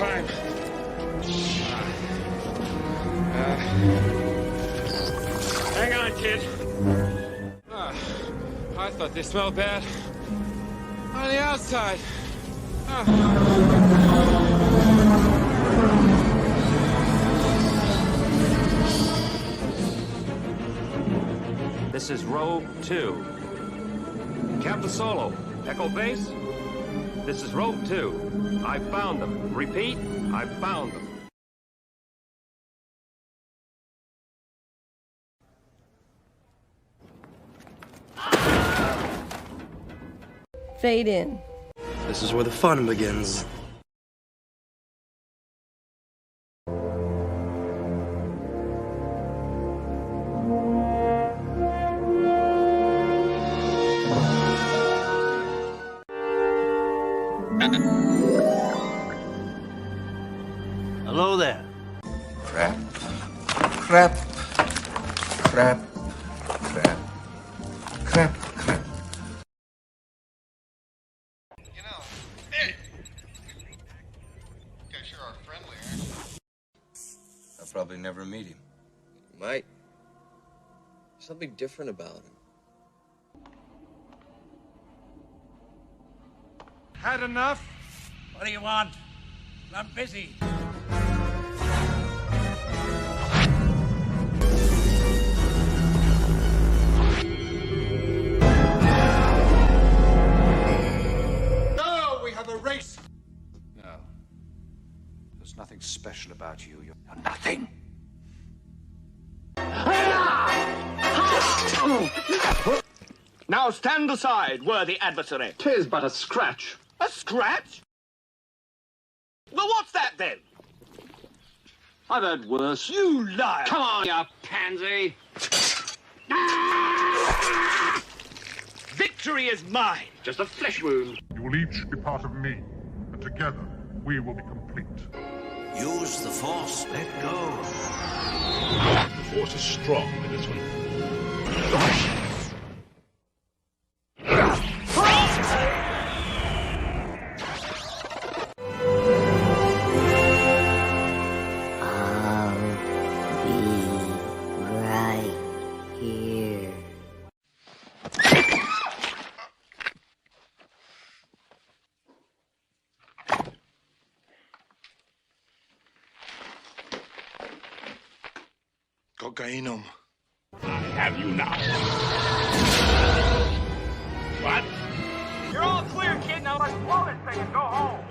time. Hang on, kid. I thought they smelled bad on the outside. This is Rogue 2. Captain Solo, Echo Base. This is Rogue 2. I found them. Repeat, I found them. Fade in. This is where the fun begins. Hello there. Crap. Crap. Crap. Crap. Crap. Crap. You know, hey! You guys sure are friendly, aren't you? I'll probably never meet him. Might. Something different about him. Had enough? What do you want? I'm busy. No, we have a race. No. There's nothing special about you. You're nothing. Now stand aside, worthy adversary. 'Tis but a scratch. A scratch? Well, what's that then? I've had worse. You liar! Come on, you pansy. Victory is mine! Just a flesh wound. You will each be part of me, and together we will be complete. Use the Force. Let go. The Force is strong in this one. Cocainum. I have you now. What? You're all clear, kid. Now let's blow this thing and go home.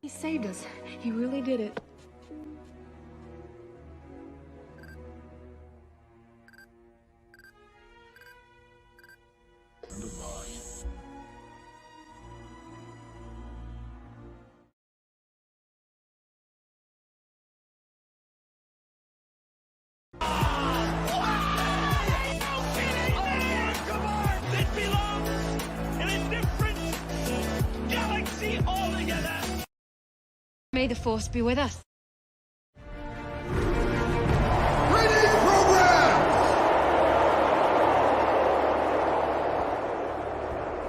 He saved us. He really did it. May the Force be with us. Ready program!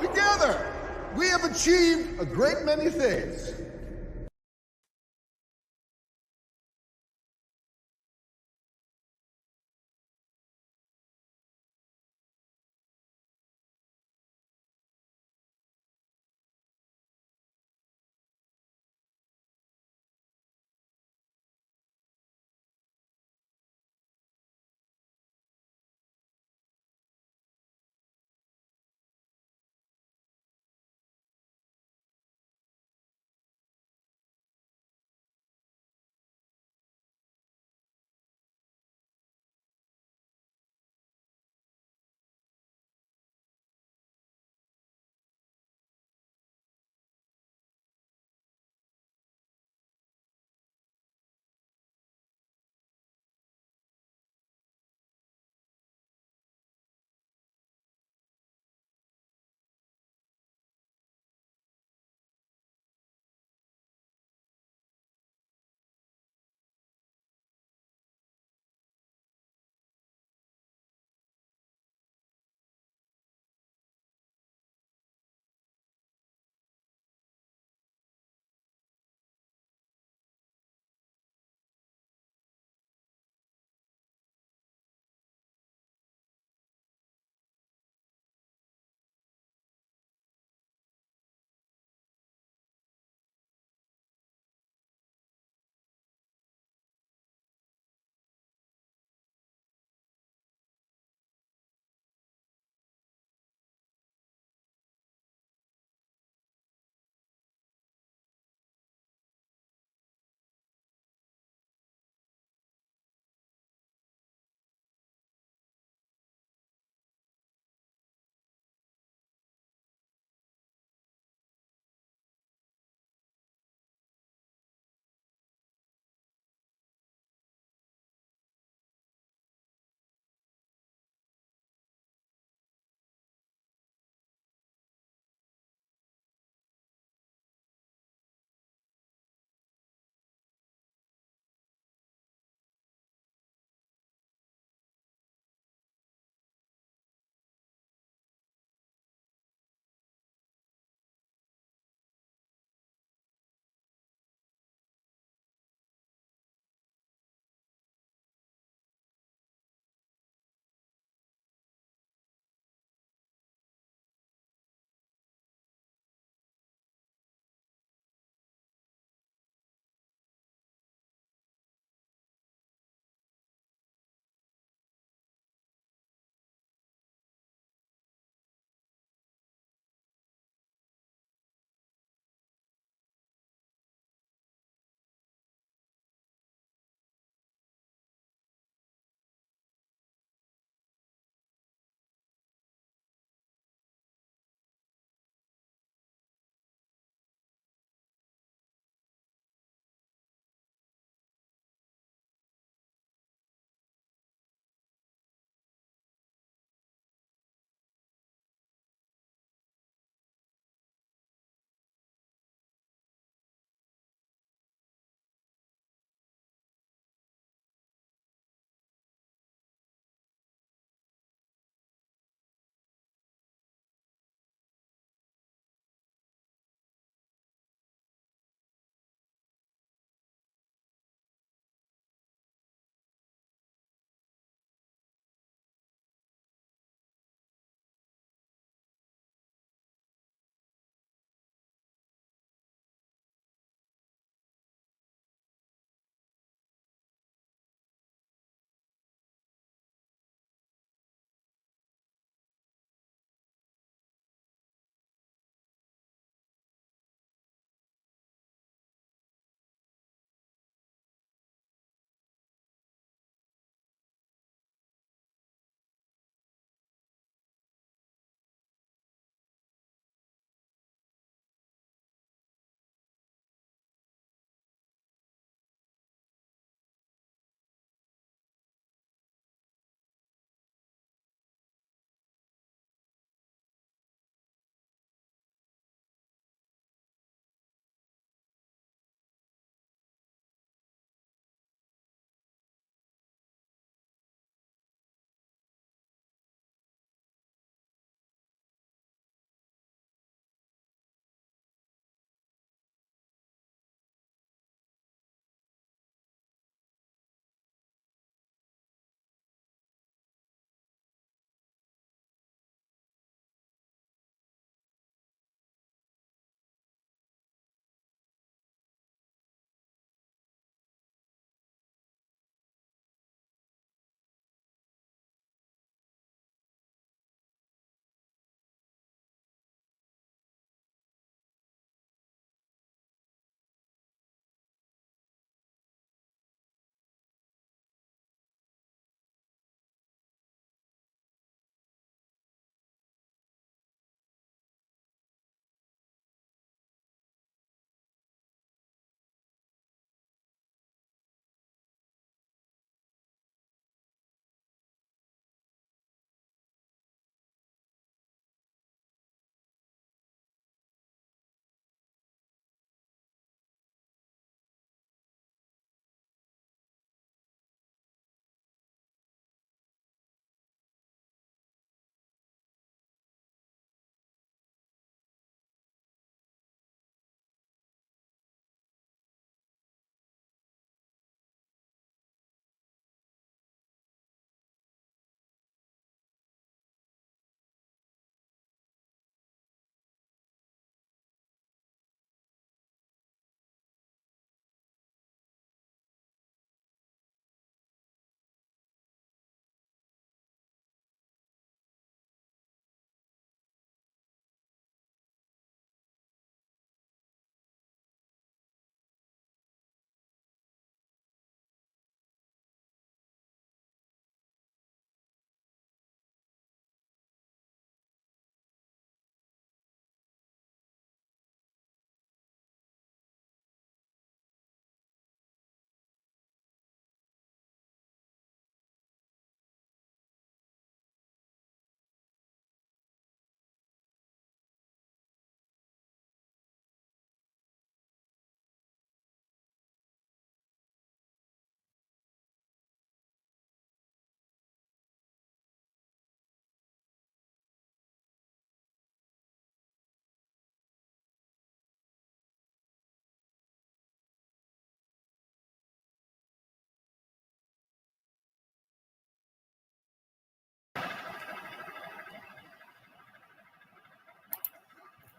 Together, we have achieved a great many things.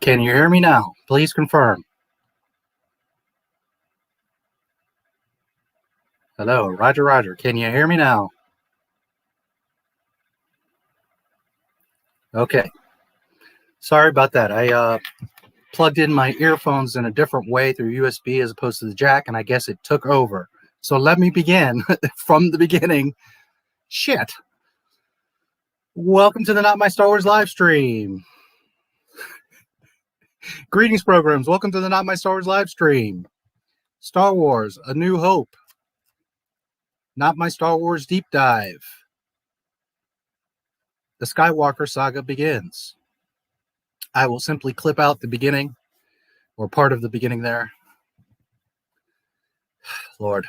Can you hear me now? Please confirm. Hello, Roger, Roger. Can you hear me now? Okay. Sorry about that. I plugged in my earphones in a different way through USB as opposed to the jack, and I guess it took over. So let me begin from the beginning. Shit. Welcome to the Not My Star Wars live stream. Greetings, programs. Welcome to the Not My Star Wars live stream. Star Wars, A New Hope. Not My Star Wars deep dive. The Skywalker Saga begins. I will simply clip out the beginning, or part of the beginning there. Lord.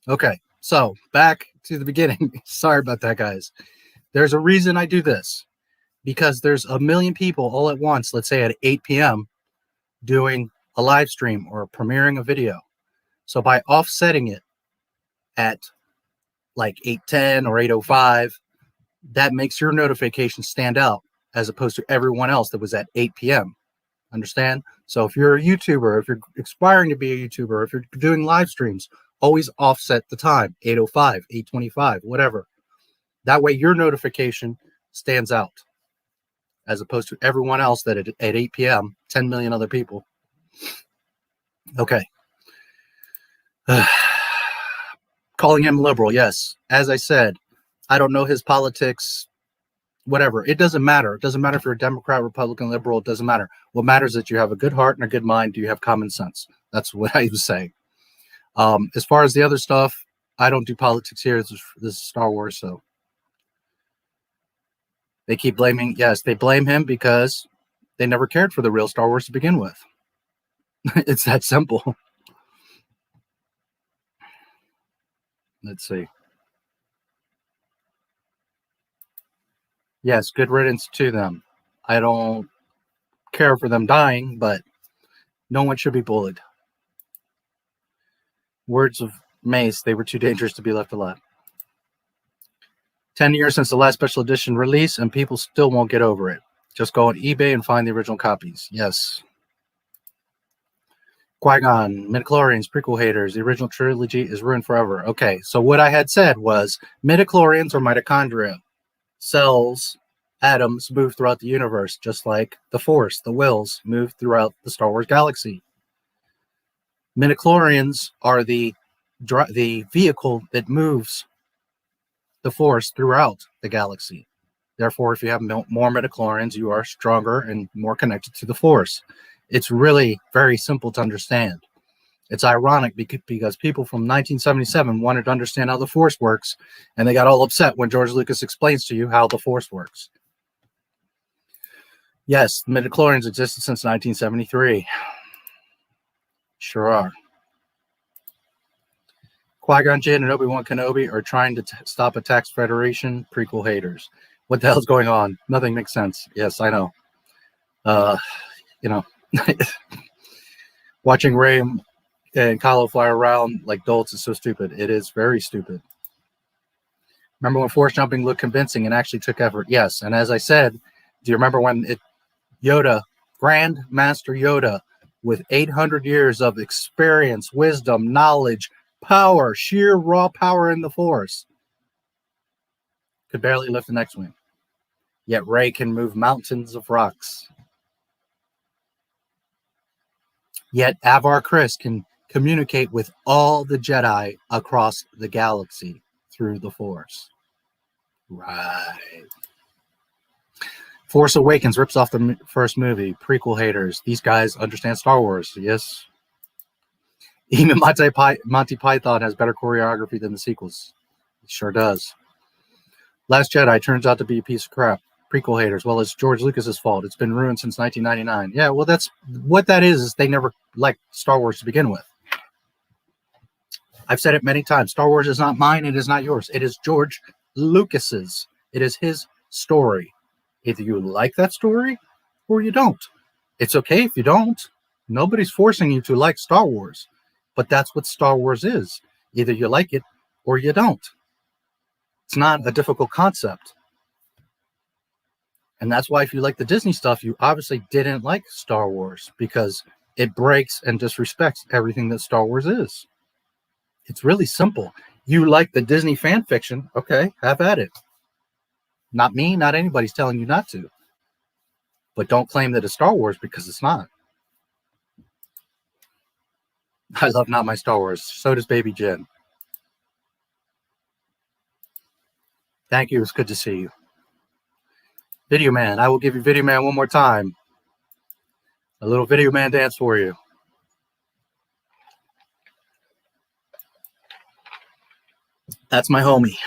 Okay, so back to the beginning. Sorry about that, guys. There's a reason I do this. Because there's a million people all at once, let's say at 8 p.m., doing a live stream or premiering a video. So by offsetting it at like 8:10 or 8:05, that makes your notification stand out as opposed to everyone else that was at 8 p.m. Understand? So if you're a YouTuber, if you're aspiring to be a YouTuber, if you're doing live streams, always offset the time, 8:05, 8:25, whatever. That way your notification stands out as opposed to everyone else that at 8 p.m., 10 million other people. Okay. Calling him liberal, yes. As I said, I don't know his politics, whatever. It doesn't matter. It doesn't matter if you're a Democrat, Republican, liberal. It doesn't matter. What matters is that you have a good heart and a good mind. Do you have common sense? That's what I was saying. As far as the other stuff, I don't do politics here. This is Star Wars, so. They keep blaming, yes, they blame him because they never cared for the real Star Wars to begin with. It's that simple. Let's see. Yes, good riddance to them. I don't care for them dying, but no one should be bullied. Words of Mace, they were too dangerous to be left alive. 10 years since the last special edition release, and people still won't get over it. Just go on eBay and find the original copies. Yes. Qui-Gon, midichlorians, prequel haters. The original trilogy is ruined forever. Okay, so what I had said was midichlorians or mitochondria. Cells, atoms move throughout the universe, just like the Force, the wills, move throughout the Star Wars galaxy. Midichlorians are the vehicle that moves the Force throughout the galaxy. Therefore, if you have more midichlorians, you are stronger and more connected to the Force. It's really very simple to understand. It's ironic because people from 1977 wanted to understand how the Force works, and they got all upset when George Lucas explains to you how the Force works. Yes, midichlorians existed since 1973. Sure are. Qui-Gon Jinn and Obi-Wan Kenobi are trying to stop a tax federation. Prequel haters. What the hell's going on? Nothing makes sense. Yes, I know. You know, watching Rey and Kylo fly around like dolts is so stupid. It is very stupid. Remember when force jumping looked convincing and actually took effort? Yes. And as I said, do you remember when Yoda, Grand Master Yoda, with 800 years of experience, wisdom, knowledge, power, sheer raw power in the Force, could barely lift an X-wing. Yet Rey can move mountains of rocks. Yet Avar Kriss can communicate with all the Jedi across the galaxy through the Force. Right. Force Awakens rips off the first movie. Prequel haters. These guys understand Star Wars. Yes. Even Monty Python has better choreography than the sequels. It sure does. Last Jedi turns out to be a piece of crap. Prequel haters. Well, it's George Lucas's fault. It's been ruined since 1999. Yeah, well, that's what that is they never liked Star Wars to begin with. I've said it many times. Star Wars is not mine. It is not yours. It is George Lucas's. It is his story. Either you like that story or you don't. It's okay if you don't. Nobody's forcing you to like Star Wars. But that's what Star Wars is. Either you like it or you don't. It's not a difficult concept. And that's why if you like the Disney stuff, you obviously didn't like Star Wars, because it breaks and disrespects everything that Star Wars is. It's really simple. You like the Disney fan fiction, okay, have at it. Not me, not anybody's telling you not to. But don't claim that it's Star Wars, because it's not. I love Not My Star Wars. So does Baby Jen. Thank you. It's good to see you. Video Man. I will give you Video Man one more time. A little Video Man dance for you. That's my homie.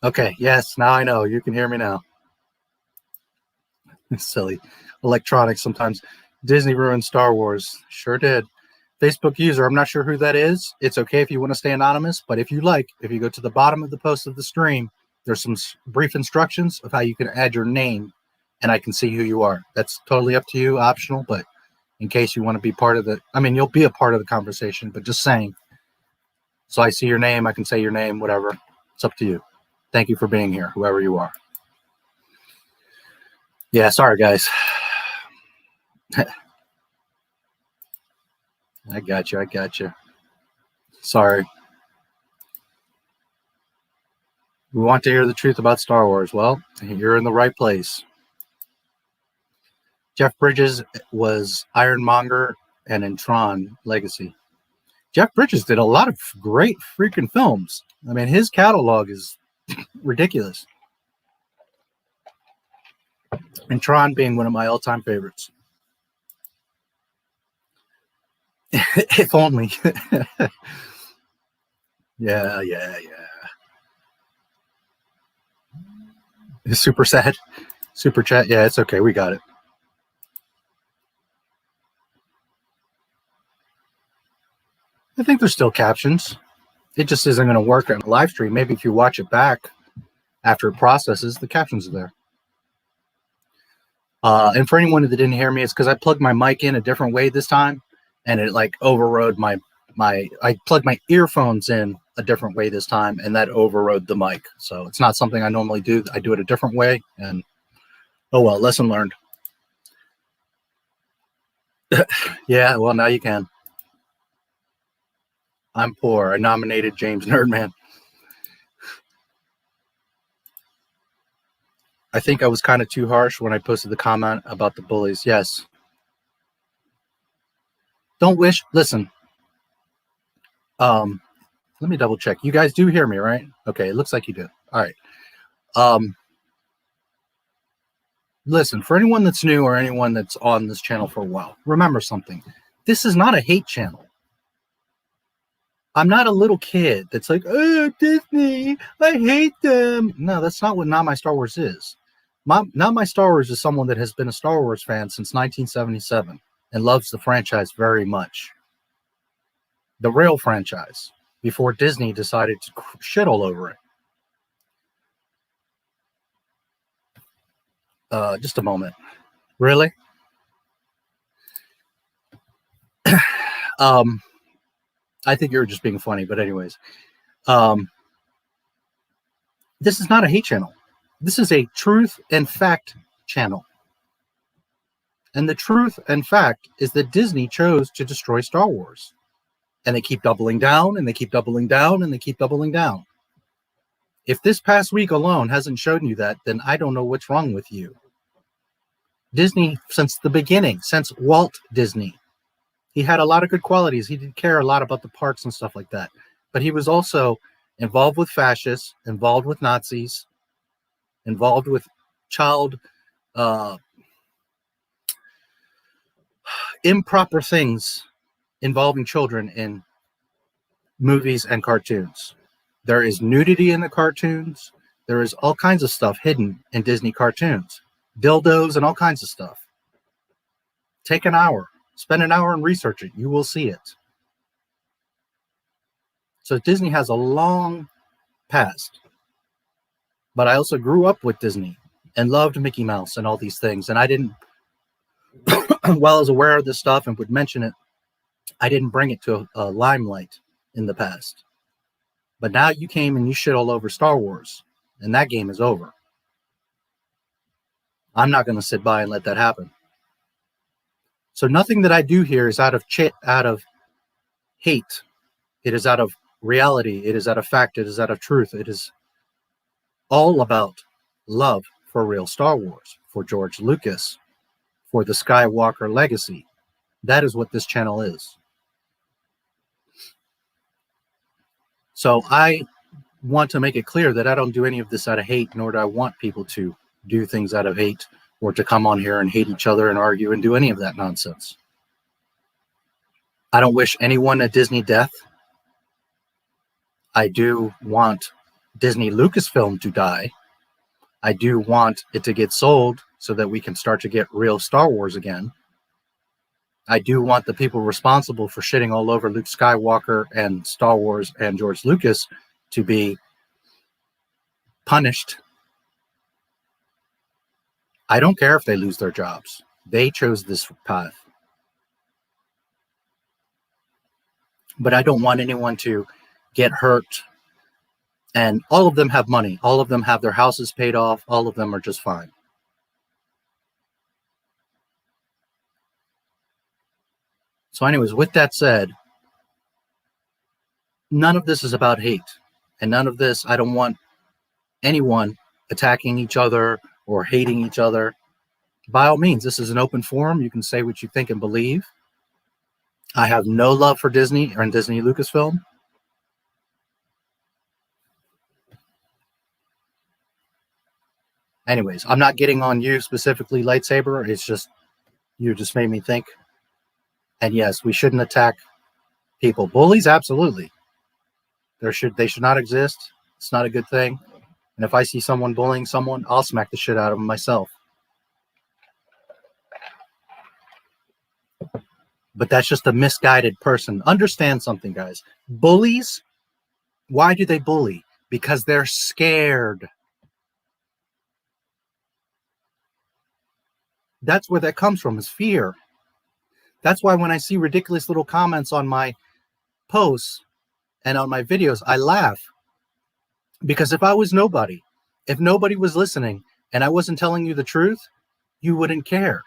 Okay. Yes. Now I know. You can hear me now. Silly. Electronics sometimes. Disney ruined Star Wars. Sure did. Facebook user, I'm not sure who that is. It's okay if you want to stay anonymous, but if you like, if you go to the bottom of the post of the stream, there's some brief instructions of how you can add your name, and I can see who you are. That's totally up to you, optional, but in case you want to be part of the, I mean, you'll be a part of the conversation, but just saying. So I see your name, I can say your name, whatever. It's up to you. Thank you for being here, whoever you are. Yeah, sorry, guys. I got you. I got you. Sorry. We want to hear the truth about Star Wars. Well, you're in the right place. Jeff Bridges was Ironmonger and in Tron Legacy. Jeff Bridges did a lot of great freaking films. I mean, his catalog is ridiculous. And Tron being one of my all-time favorites. If only. Yeah. It's super sad. Super chat. Yeah, it's okay. We got it. I think there's still captions. It just isn't going to work on a live stream. Maybe if you watch it back after it processes, the captions are there. And for anyone that didn't hear me, it's because I plugged my mic in a different way this time. And it like overrode I plugged my earphones in a different way this time, and that overrode the mic. So it's not something I normally do. I do it a different way, and oh well, lesson learned. Yeah, well, now you can. I'm poor. I nominated James Nerdman. I think I was kind of too harsh when I posted the comment about the bullies. Yes. Don't wish. Listen. Let me double check. You guys do hear me, right? Okay, it looks like you do. All right. Listen, for anyone that's new or anyone that's on this channel for a while, remember something. This is not a hate channel. I'm not a little kid that's like, oh, Disney, I hate them. No, that's not what Not My Star Wars is. Not My Star Wars is someone that has been a Star Wars fan since 1977 and loves the franchise very much. The real franchise, before Disney decided to shit all over it. Just a moment. Really? I think you're just being funny, but anyways. This is not a hate channel. This is a truth and fact channel. And the truth and fact is that Disney chose to destroy Star Wars. And they keep doubling down, and they keep doubling down, and they keep doubling down. If this past week alone hasn't shown you that, then I don't know what's wrong with you. Disney, since the beginning, since Walt Disney, he had a lot of good qualities. He did care a lot about the parks and stuff like that. But he was also involved with fascists, involved with Nazis, involved with child improper things involving children in movies and cartoons. There is nudity in the cartoons. There is all kinds of stuff hidden in Disney cartoons. Dildos and all kinds of stuff. Take an hour. Spend an hour and research it. You will see it. So Disney has a long past. But I also grew up with Disney and loved Mickey Mouse and all these things. And I didn't, while I was aware of this stuff and would mention it, I didn't bring it to a limelight in the past. But now you came and you shit all over Star Wars. and that game is over. I'm not going to sit by and let that happen. So nothing that I do here is out of hate. It is out of reality. It is out of fact. It is out of truth. It is all about love for real Star Wars, for George Lucas, for the Skywalker legacy. That is what this channel is. So I want to make it clear that I don't do any of this out of hate, nor do I want people to do things out of hate or to come on here and hate each other and argue and do any of that nonsense. I don't wish anyone a Disney death. I do want Disney Lucasfilm to die. I do want it to get sold so that we can start to get real Star Wars again. I do want the people responsible for shitting all over Luke Skywalker and Star Wars and George Lucas to be punished. I don't care if they lose their jobs. They chose this path. But I don't want anyone to get hurt. And all of them have money. All of them have their houses paid off. All of them are just fine. So anyways, with that said, none of this is about hate. And none of this, I don't want anyone attacking each other or hating each other. By all means, this is an open forum. You can say what you think and believe. I have no love for Disney or Disney Lucasfilm. Anyways, I'm not getting on you specifically, Lightsaber. It's just, you just made me think. And yes, we shouldn't attack people. Bullies, absolutely. They should not exist. It's not a good thing. And if I see someone bullying someone, I'll smack the shit out of them myself. But that's just a misguided person. Understand something, guys. Bullies, why do they bully? Because they're scared. That's where that comes from, is fear. That's why when I see ridiculous little comments on my posts and on my videos, I laugh. Because if I was nobody, if nobody was listening and I wasn't telling you the truth, you wouldn't care.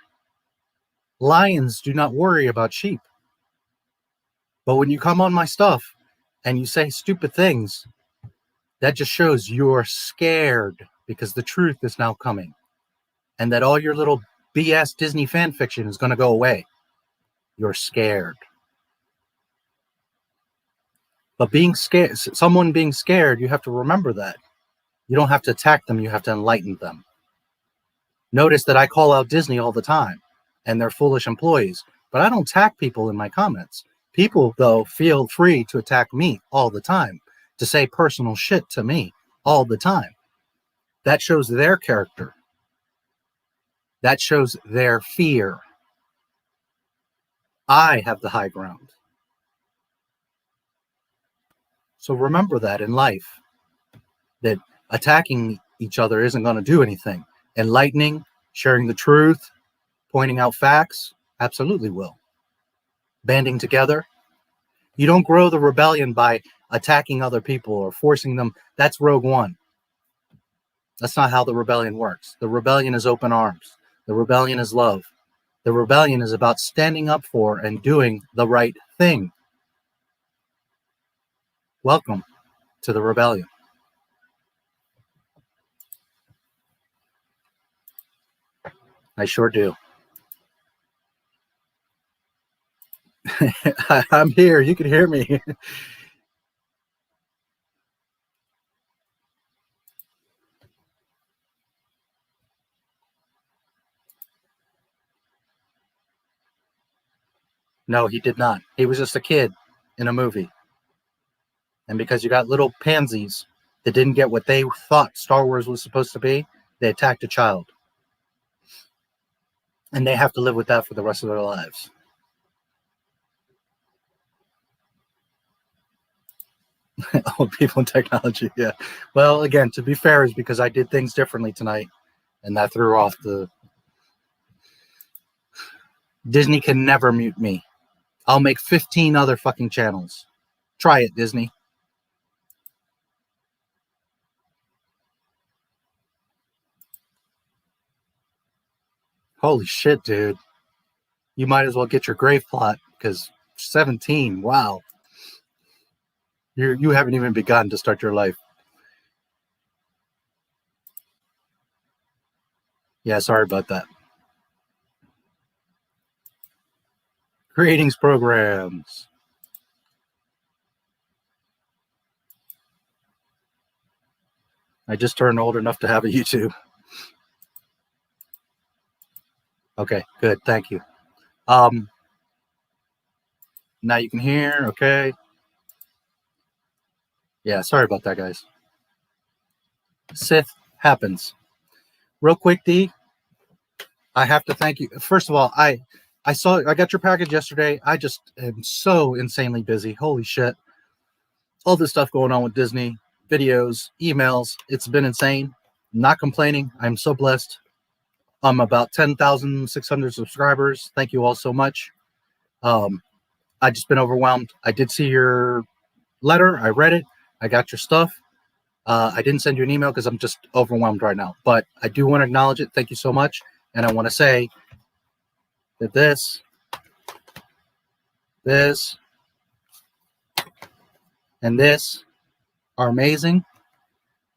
Lions do not worry about sheep. But when you come on my stuff and you say stupid things, that just shows you're scared because the truth is now coming. And that all your little BS Disney fan fiction is going to go away. You're scared. But being scared, someone being scared, you have to remember that. You don't have to attack them, you have to enlighten them. Notice that I call out Disney all the time and their foolish employees, but I don't attack people in my comments. People, though, feel free to attack me all the time, to say personal shit to me all the time. That shows their character. That shows their fear. I have the high ground. So remember that in life, that attacking each other isn't going to do anything. Enlightening, sharing the truth, pointing out facts, absolutely will. Banding together. You don't grow the rebellion by attacking other people or forcing them. That's Rogue One. That's not how the rebellion works. The rebellion is open arms. The rebellion is love. The rebellion is about standing up for and doing the right thing. Welcome to the rebellion. I sure do. I'm here. You can hear me. No, he did not. He was just a kid in a movie. And because you got little pansies that didn't get what they thought Star Wars was supposed to be, they attacked a child. And they have to live with that for the rest of their lives. Old people in technology, yeah. Well, again, to be fair, is because I did things differently tonight. And that threw off the... Disney can never mute me. I'll make 15 other fucking channels. Try it, Disney. Holy shit, dude. You might as well get your grave plot, because 17, wow. You haven't even begun to start your life. Yeah, sorry about that. Greetings programs. I just turned old enough to have a YouTube. Okay, good, thank you. Now you can hear, okay. Yeah, sorry about that, guys. Sith happens. Real quick, D, I have to thank you. First of all, I got your package yesterday. I just am so insanely busy. Holy shit. All this stuff going on with Disney, videos, emails. It's been insane. Not complaining. I'm so blessed. I'm about 10,600 subscribers. Thank you all so much. I just been overwhelmed. I did see your letter. I read it. I got your stuff. I didn't send you an email because I'm just overwhelmed right now. But I do want to acknowledge it. Thank you so much. And I want to say that this, and this are amazing,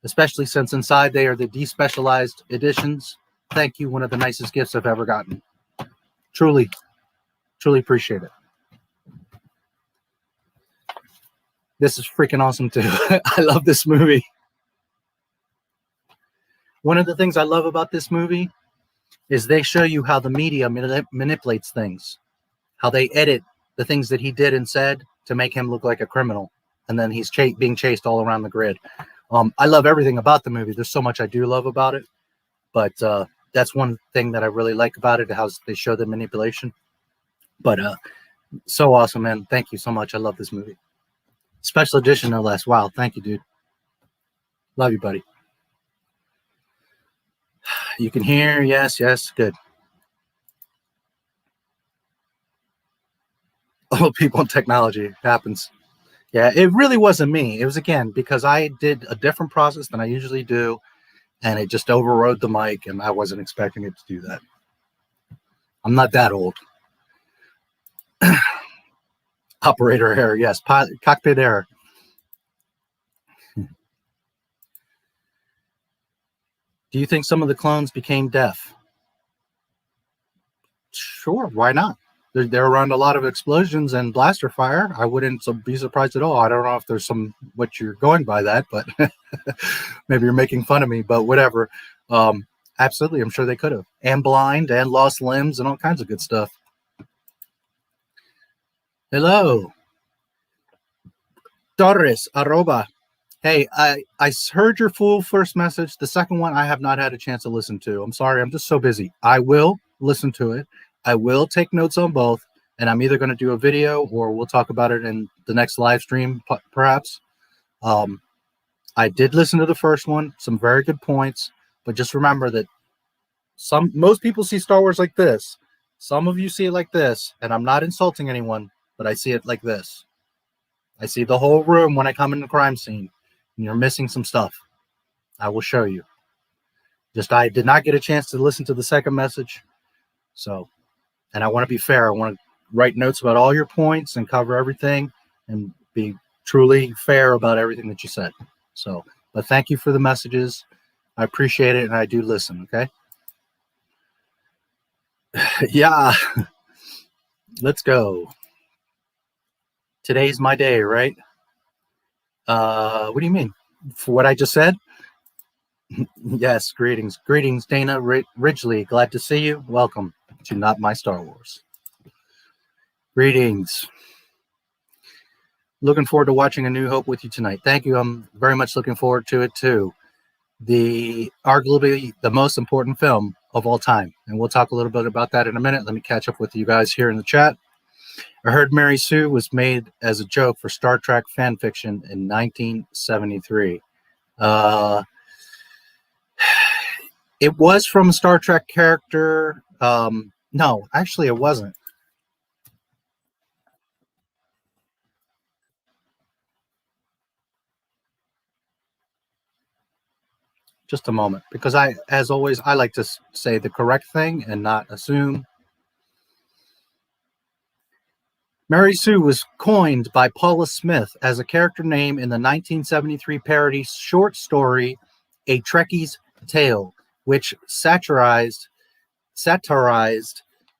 especially since inside they are the despecialized editions. Thank you. One of the nicest gifts I've ever gotten. Truly, truly appreciate it. This is freaking awesome too. I love this movie. One of the things I love about this movie is they show you how the media manipulates things, how they edit the things that he did and said to make him look like a criminal. And then he's being chased all around the grid. I love everything about the movie. There's so much I do love about it. But that's one thing that I really like about it, how they show the manipulation. But so awesome, man. Thank you so much. I love this movie. Special edition, no less. Wow. Thank you, dude. Love you, buddy. You can hear. Yes, yes. Good. Old people in technology happens. Yeah, it really wasn't me. It was, again, because I did a different process than I usually do, and it just overrode the mic, and I wasn't expecting it to do that. I'm not that old. Operator error, yes. Cockpit error. Do you think some of the clones became deaf? Sure, why not? They're around a lot of explosions and blaster fire. I wouldn't be surprised at all. I don't know if there's what you're going by that, but maybe you're making fun of me, but whatever. Absolutely, I'm sure they could have. And blind and lost limbs and all kinds of good stuff. Hello. Torres, arroba. Hey, I heard your full first message. The second one I have not had a chance to listen to. I'm sorry, I'm just so busy. I will listen to it. I will take notes on both, and I'm either going to do a video or we'll talk about it in the next live stream, perhaps. I did listen to the first one, some very good points, but just remember that most people see Star Wars like this. Some of you see it like this, and I'm not insulting anyone, but I see it like this. I see the whole room when I come in the crime scene, and you're missing some stuff. I will show you. Just I did not get a chance to listen to the second message, so, and I want to be fair. I want to write notes about all your points and cover everything and be truly fair about everything that you said. So, but thank you for the messages. I appreciate it, and I do listen, okay? Yeah. Let's go. Today's my day, right? What do you mean? For what I just said? Yes, greetings. Greetings, Dana Ridgely. Glad to see you. Welcome to Not My Star Wars. Greetings. Looking forward to watching A New Hope with you tonight. Thank you. I'm very much looking forward to it too. Arguably the most important film of all time. And we'll talk a little bit about that in a minute. Let me catch up with you guys here in the chat. I heard Mary Sue was made as a joke for Star Trek fan fiction in 1973. It was from a Star Trek character. No, actually it wasn't. Just a moment, because as always, I like to say the correct thing and not assume. Mary Sue was coined by Paula Smith as a character name in the 1973 parody short story A Trekkie's Tale, which satirized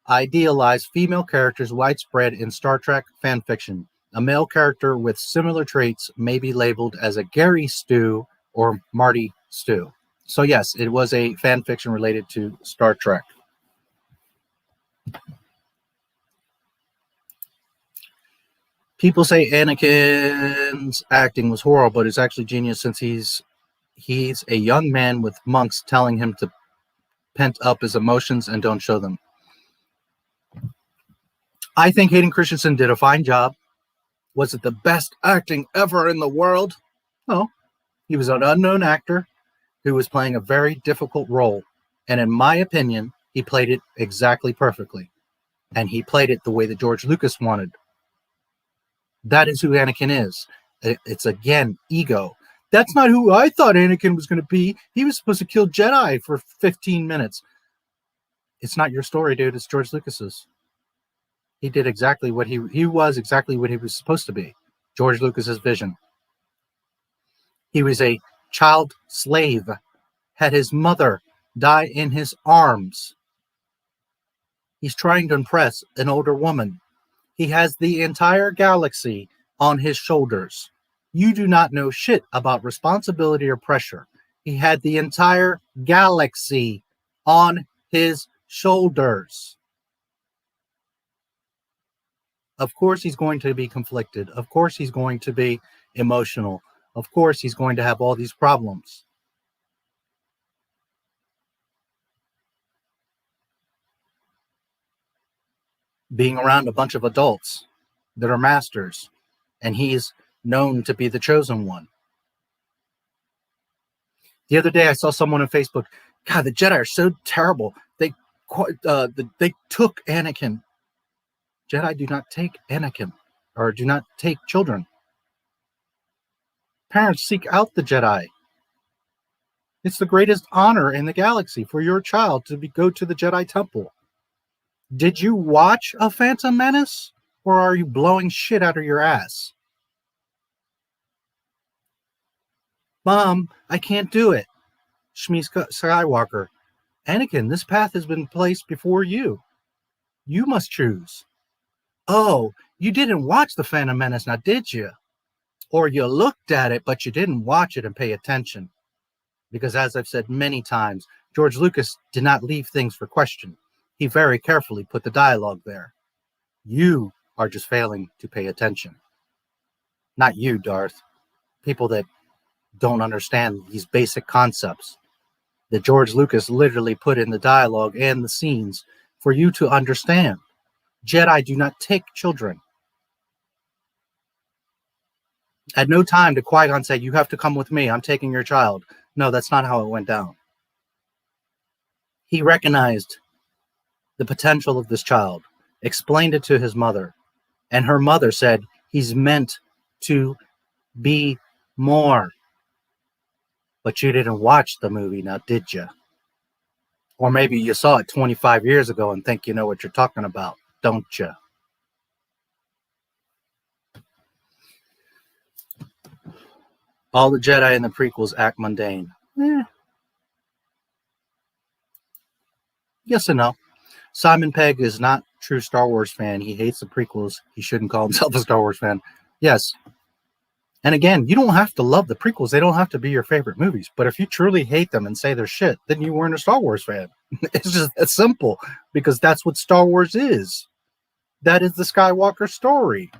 idealized female characters widespread in Star Trek fan fiction. A male character with similar traits may be labeled as a Gary Stu or Marty Stu. So yes, it was a fan fiction related to Star Trek. People say Anakin's acting was horrible, but it's actually genius since he's a young man with monks telling him to pent up his emotions and don't show them. I think Hayden Christensen did a fine job. Was it the best acting ever in the world? No. He was an unknown actor who was playing a very difficult role. And in my opinion, he played it exactly perfectly. And he played it the way that George Lucas wanted. That is who Anakin is. It's, again, ego. That's not who I thought Anakin was going to be. He was supposed to kill Jedi for 15 minutes. It's not your story, dude. It's George Lucas's. He did exactly what he was exactly what he was supposed to be. George Lucas's vision. He was a child slave, had his mother die in his arms. He's trying to impress an older woman. He has the entire galaxy on his shoulders. You do not know shit about responsibility or pressure. He had the entire galaxy on his shoulders. Of course he's going to be conflicted. Of course he's going to be emotional. Of course he's going to have all these problems. Being around a bunch of adults that are masters, and he's known to be the chosen one. The other day I saw someone on Facebook, God, the Jedi are so terrible. They took Anakin. Jedi do not take Anakin, or do not take children. Parents seek out the Jedi. It's the greatest honor in the galaxy for your child to go to the Jedi Temple. Did you watch A Phantom Menace, or are you blowing shit out of your ass? Mom, I can't do it. Shmi Skywalker. Anakin, this path has been placed before you. You must choose. Oh, you didn't watch The Phantom Menace, now did you? Or you looked at it, but you didn't watch it and pay attention. Because as I've said many times, George Lucas did not leave things for question. He very carefully put the dialogue there. You are just failing to pay attention. Not you, Darth. People that don't understand these basic concepts that George Lucas literally put in the dialogue and the scenes for you to understand. Jedi do not take children. At no time did Qui-Gon say, you have to come with me, I'm taking your child. No, that's not how it went down. He recognized the potential of this child, explained it to his mother, and her mother said, he's meant to be more. But you didn't watch the movie, now did you? Or maybe you saw it 25 years ago and think you know what you're talking about, don't you? All the Jedi in the prequels act mundane. Yes and no. Simon Pegg is not a true Star Wars fan. He hates the prequels. He shouldn't call himself a Star Wars fan. Yes. And again, you don't have to love the prequels. They don't have to be your favorite movies. But if you truly hate them and say they're shit, then you weren't a Star Wars fan. It's just that simple, because that's what Star Wars is. That is the Skywalker story.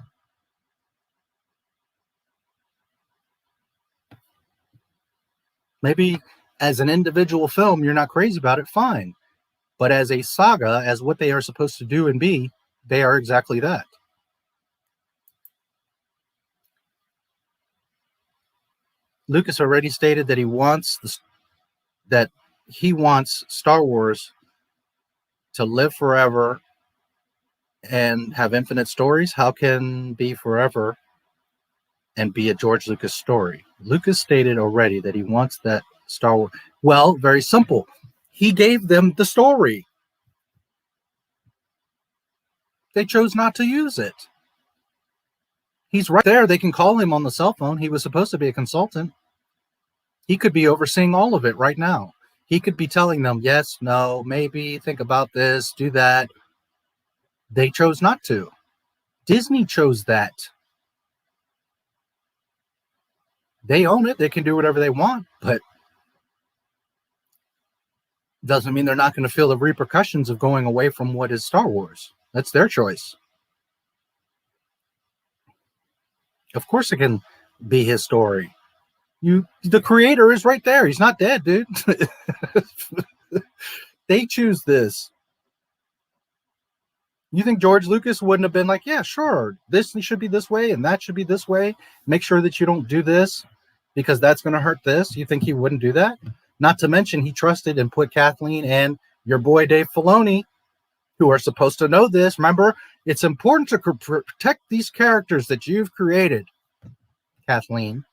Maybe as an individual film, you're not crazy about it, fine. But as a saga, as what they are supposed to do and be, they are exactly that. Lucas already stated that he wants Star Wars to live forever and have infinite stories. How can be forever and be a George Lucas story? Lucas stated already that he wants that Star Wars? Well, very simple. He gave them the story. They chose not to use it. He's right there. They can call him on the cell phone. He was supposed to be a consultant. He could be overseeing all of it right now. He could be telling them, yes, no, maybe, think about this, do that. They chose not to. Disney chose that. They own it. They can do whatever they want, but doesn't mean they're not going to feel the repercussions of going away from what is Star Wars. That's their choice. Of course it can be his story. The creator is right there. He's not dead, dude. They choose this. You think George Lucas wouldn't have been like, yeah, sure, this should be this way and that should be this way. Make sure that you don't do this because that's going to hurt this. You think he wouldn't do that? Not to mention he trusted and put Kathleen and your boy Dave Filoni, who are supposed to know this. Remember, it's important to protect these characters that you've created, Kathleen.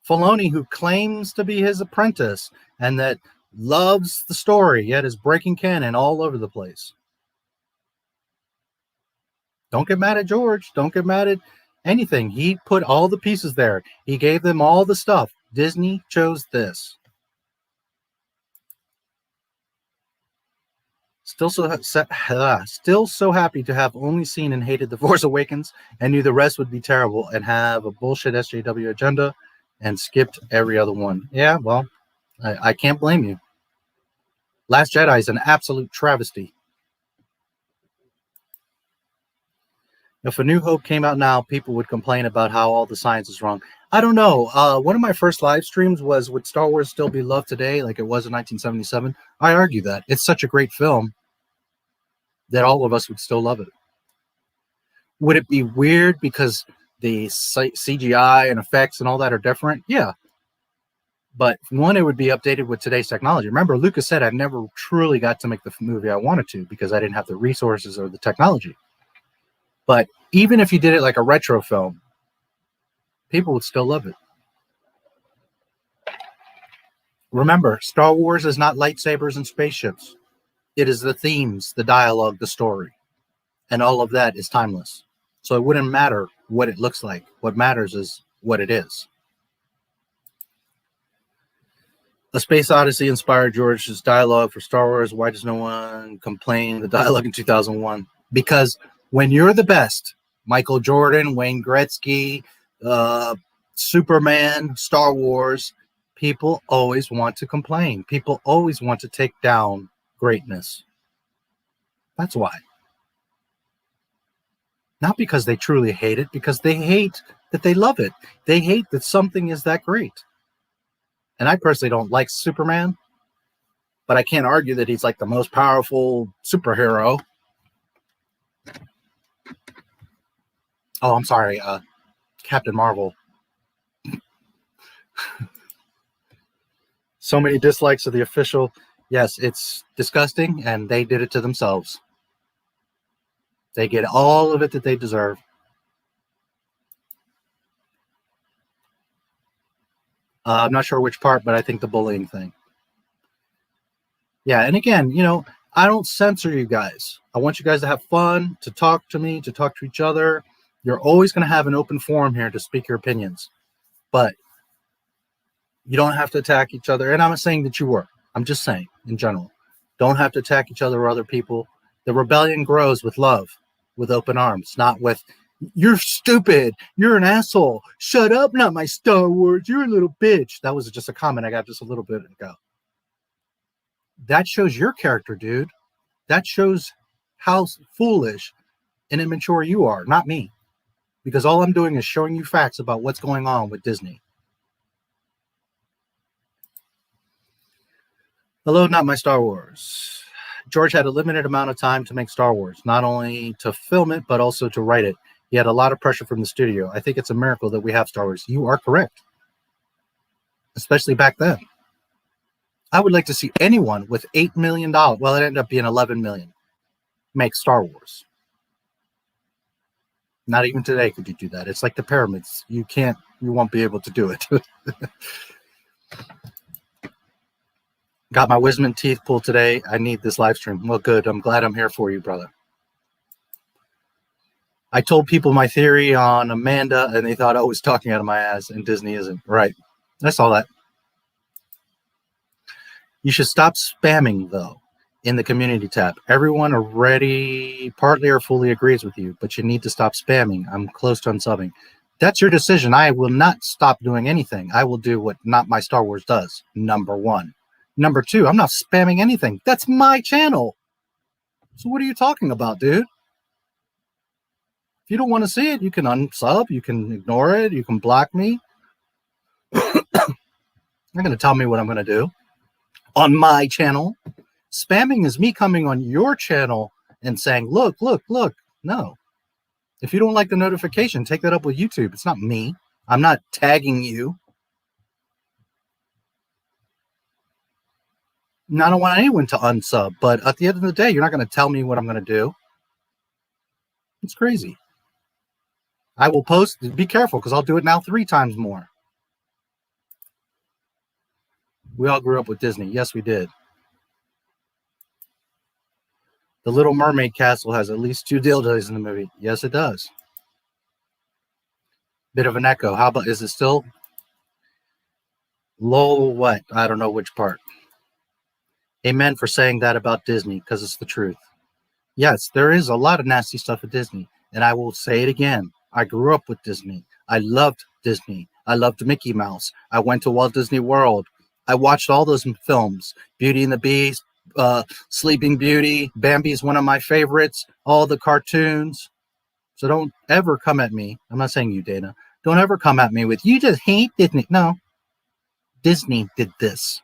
Filoni, who claims to be his apprentice and that loves the story, yet is breaking canon all over the place. Don't get mad at George. Don't get mad at anything. He put all the pieces there. He gave them all the stuff. Disney chose this. Still so happy to have only seen and hated The Force Awakens and knew the rest would be terrible and have a bullshit SJW agenda and skipped every other one. Yeah, well, I can't blame you. Last Jedi is an absolute travesty. If A New Hope came out now, people would complain about how all the science is wrong. I don't know. One of my first live streams was, would Star Wars still be loved today like it was in 1977? I argue that. It's such a great film that all of us would still love it. Would it be weird because the CGI and effects and all that are different? Yeah. But one, it would be updated with today's technology. Remember, Lucas said I never truly got to make the movie I wanted to because I didn't have the resources or the technology. But even if you did it like a retro film, people would still love it. Remember, Star Wars is not lightsabers and spaceships. It is the themes, the dialogue, the story. And all of that is timeless. So it wouldn't matter what it looks like. What matters is what it is. A Space Odyssey inspired George's dialogue for Star Wars. Why does no one complain the dialogue in 2001? Because when you're the best, Michael Jordan, Wayne Gretzky, Superman, Star Wars, people always want to complain. People always want to take down greatness. That's why. Not because they truly hate it, because they hate that they love it. They hate that something is that great. And I personally don't like Superman, but I can't argue that he's like the most powerful superhero. Oh, I'm sorry, Captain Marvel. So many dislikes of the official. Yes, it's disgusting, and they did it to themselves. They get all of it that they deserve. I'm not sure which part, but I think the bullying thing. Yeah, and again, you know, I don't censor you guys. I want you guys to have fun, to talk to me, to talk to each other. You're always going to have an open forum here to speak your opinions. But you don't have to attack each other. And I'm not saying that you were. I'm just saying, in general. Don't have to attack each other or other people. The rebellion grows with love, with open arms, not with, you're stupid, you're an asshole, shut up, not my Star Wars, you're a little bitch. That was just a comment I got just a little bit ago. That shows your character, dude. That shows how foolish and immature you are, not me. Because all I'm doing is showing you facts about what's going on with Disney. Hello, Not My Star Wars. George had a limited amount of time to make Star Wars, not only to film it, but also to write it. He had a lot of pressure from the studio. I think it's a miracle that we have Star Wars. You are correct. Especially back then. I would like to see anyone with $8 million, well, it ended up being $11 million, make Star Wars. Not even today could you do that. It's like the pyramids. You won't be able to do it. Got my wisdom teeth pulled today. I need this live stream. Well, good. I'm glad I'm here for you, brother. I told people my theory on Amanda, and they thought I was talking out of my ass, and Disney isn't. Right. I saw that. You should stop spamming, though, in the community tab. Everyone already partly or fully agrees with you, but you need to stop spamming. I'm close to unsubbing. That's your decision. I will not stop doing anything. I will do what Not My Star Wars does, number one. Number two, I'm not spamming anything. That's my channel. So what are you talking about, dude? If you don't want to see it, you can unsub, you can ignore it, you can block me. You're going to tell me what I'm going to do on my channel. Spamming is me coming on your channel and saying, look, look, look. No. If you don't like the notification, take that up with YouTube. It's not me. I'm not tagging you. And I don't want anyone to unsub, but at the end of the day, you're not going to tell me what I'm going to do. It's crazy. I will post. Be careful, because I'll do it now 3 times more. We all grew up with Disney. Yes, we did. The Little Mermaid castle has at least 2 dildos in the movie. Yes, it does. Bit of an echo. How about, is it still low? What? I don't know which part. Amen for saying that about Disney, because it's the truth. Yes, there is a lot of nasty stuff at Disney. And I will say it again. I grew up with Disney. I loved Disney. I loved Mickey Mouse. I went to Walt Disney World. I watched all those films. Beauty and the Beast, Sleeping Beauty, Bambi's one of my favorites, all the cartoons. So don't ever come at me. I'm not saying you, Dana. Don't ever come at me with, you just hate Disney. No. Disney did this.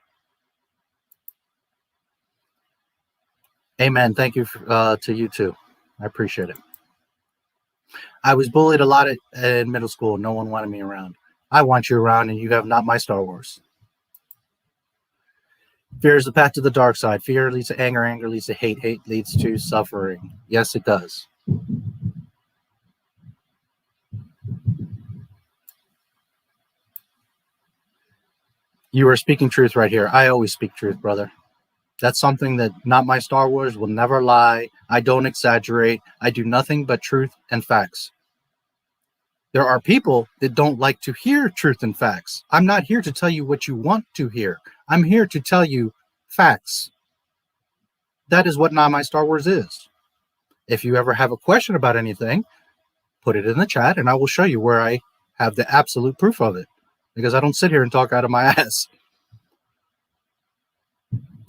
Amen. Thank you to you too. I appreciate it. I was bullied a lot in middle school. No one wanted me around. I want you around, and you have Not My Star Wars. Fear is the path to the dark side. Fear leads to anger. Anger leads to hate. Hate leads to suffering. Yes, it does. You are speaking truth right here. I always speak truth, brother. That's something that Not My Star Wars will never lie. I don't exaggerate. I do nothing but truth and facts. There are people that don't like to hear truth and facts. I'm not here to tell you what you want to hear. I'm here to tell you facts. That is what Not My Star Wars is. If you ever have a question about anything, put it in the chat and I will show you where I have the absolute proof of it. Because I don't sit here and talk out of my ass.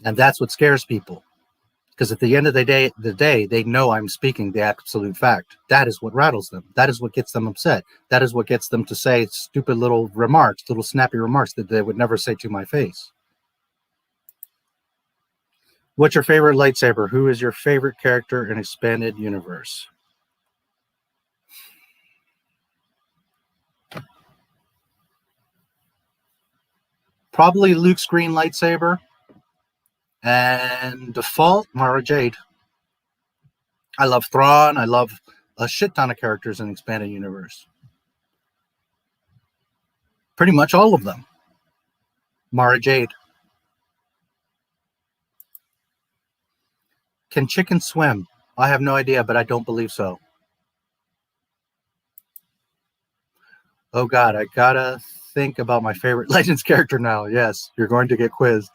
And that's what scares people. Because at the end of the day, they know I'm speaking the absolute fact. That is what rattles them. That is what gets them upset. That is what gets them to say stupid little remarks, little snappy remarks that they would never say to my face. What's your favorite lightsaber? Who is your favorite character in Expanded Universe? Probably Luke's green lightsaber. And default, Mara Jade. I love Thrawn. I love a shit ton of characters in Expanded Universe. Pretty much all of them. Mara Jade. Can chickens swim? I have no idea, but I don't believe so. Oh God, I gotta think about my favorite Legends character now. Yes, you're going to get quizzed.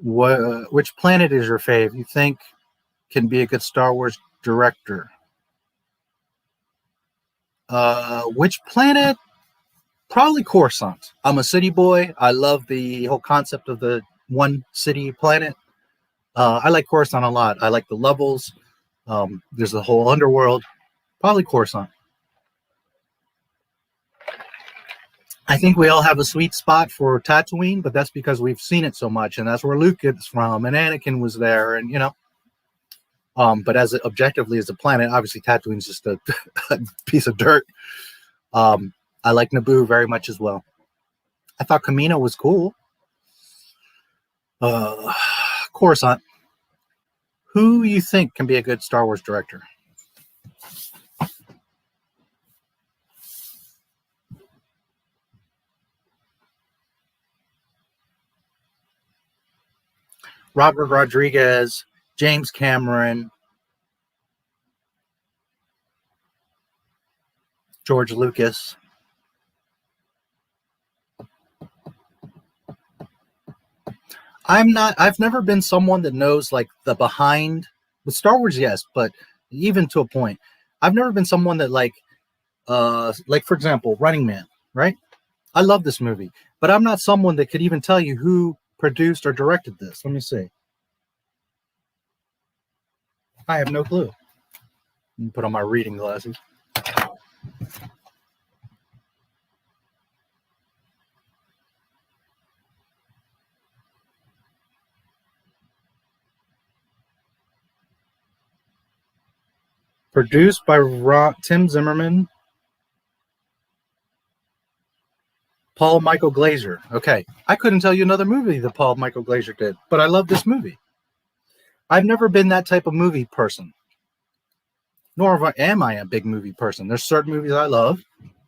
Which planet is your fave? You think can be a good Star Wars director? Which planet? Probably Coruscant. I'm a city boy. I love the whole concept of the one city planet. I like Coruscant a lot. I like the levels. There's the whole underworld. Probably Coruscant. I think we all have a sweet spot for Tatooine, but that's because we've seen it so much, and that's where Luke is from, and Anakin was there, and you know. But objectively as a planet, obviously Tatooine's just a piece of dirt. I like Naboo very much as well. I thought Kamino was cool. Coruscant. Who you think can be a good Star Wars director? Robert Rodriguez, James Cameron, George Lucas. I've never been someone that knows like the behind with Star Wars, yes, but even to a point, I've never been someone that like for example, Running Man, right? I love this movie, but I'm not someone that could even tell you who produced or directed this. Let me see. I have no clue. Let me put on my reading glasses. Produced by Tim Zimmerman, Paul Michael Glazer. Okay, I couldn't tell you another movie that Paul Michael Glazer did, but I love this movie. I've never been that type of movie person, nor am I a big movie person. There's certain movies I love,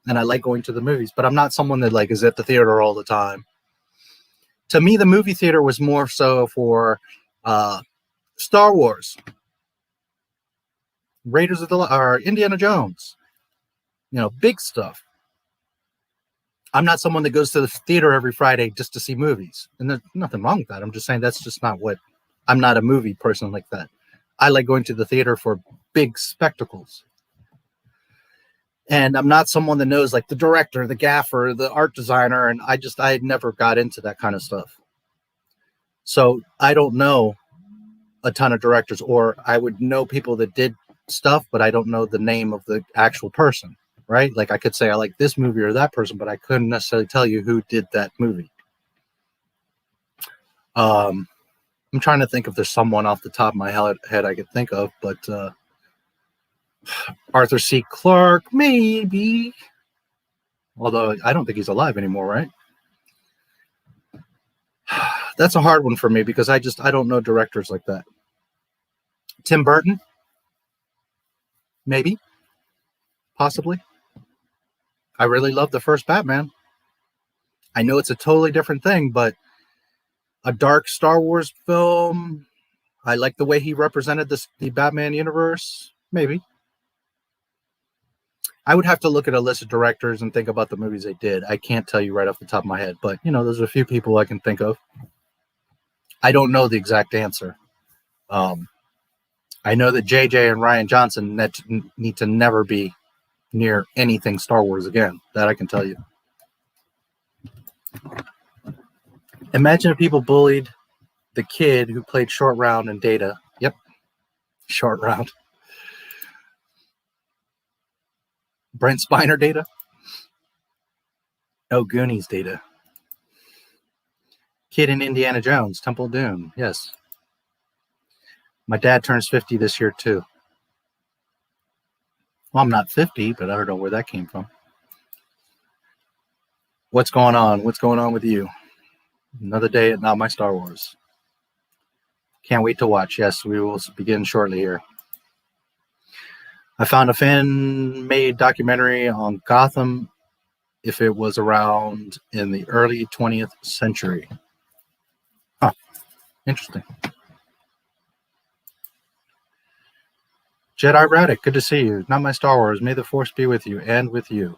and I like going to the movies, but I'm not someone that like is at the theater all the time. To me, the movie theater was more so for Star Wars, Raiders of the or Indiana Jones, you know, big stuff. I'm not someone that goes to the theater every Friday just to see movies, and there's nothing wrong with that. I'm just saying that's just not what I'm not a movie person like that. I like going to the theater for big spectacles. And I'm not someone that knows like the director, the gaffer, the art designer, and I never got into that kind of stuff. So I don't know a ton of directors, or I would know people that did stuff, but I don't know the name of the actual person, right? Like I could say I like this movie or that person, but I couldn't necessarily tell you who did that movie. I'm trying to think if there's someone off the top of my head I could think of, but Arthur C. Clarke, maybe. Although I don't think he's alive anymore, right? That's a hard one for me because I don't know directors like that. Tim Burton? Maybe. Possibly. I really love the first Batman. I know it's a totally different thing, but a dark Star Wars film. I like the way he represented the Batman universe. Maybe. I would have to look at a list of directors and think about the movies they did. I can't tell you right off the top of my head, but you know, there's a few people I can think of. I don't know the exact answer. I know that JJ and Rian Johnson need to never be near anything Star Wars again. That I can tell you. Imagine if people bullied the kid who played Short Round in Data. Yep. Short Round. Brent Spiner Data. Oh, Goonies Data. Kid in Indiana Jones, Temple of Doom. Yes. My dad turns 50 this year, too. Well, I'm not 50, but I don't know where that came from. What's going on? What's going on with you? Another day at Not My Star Wars. Can't wait to watch. Yes, we will begin shortly here. I found a fan-made documentary on Gotham if it was around in the early 20th century. Huh. Interesting. Jedi Radic, good to see you. Not My Star Wars. May the Force be with you and with you.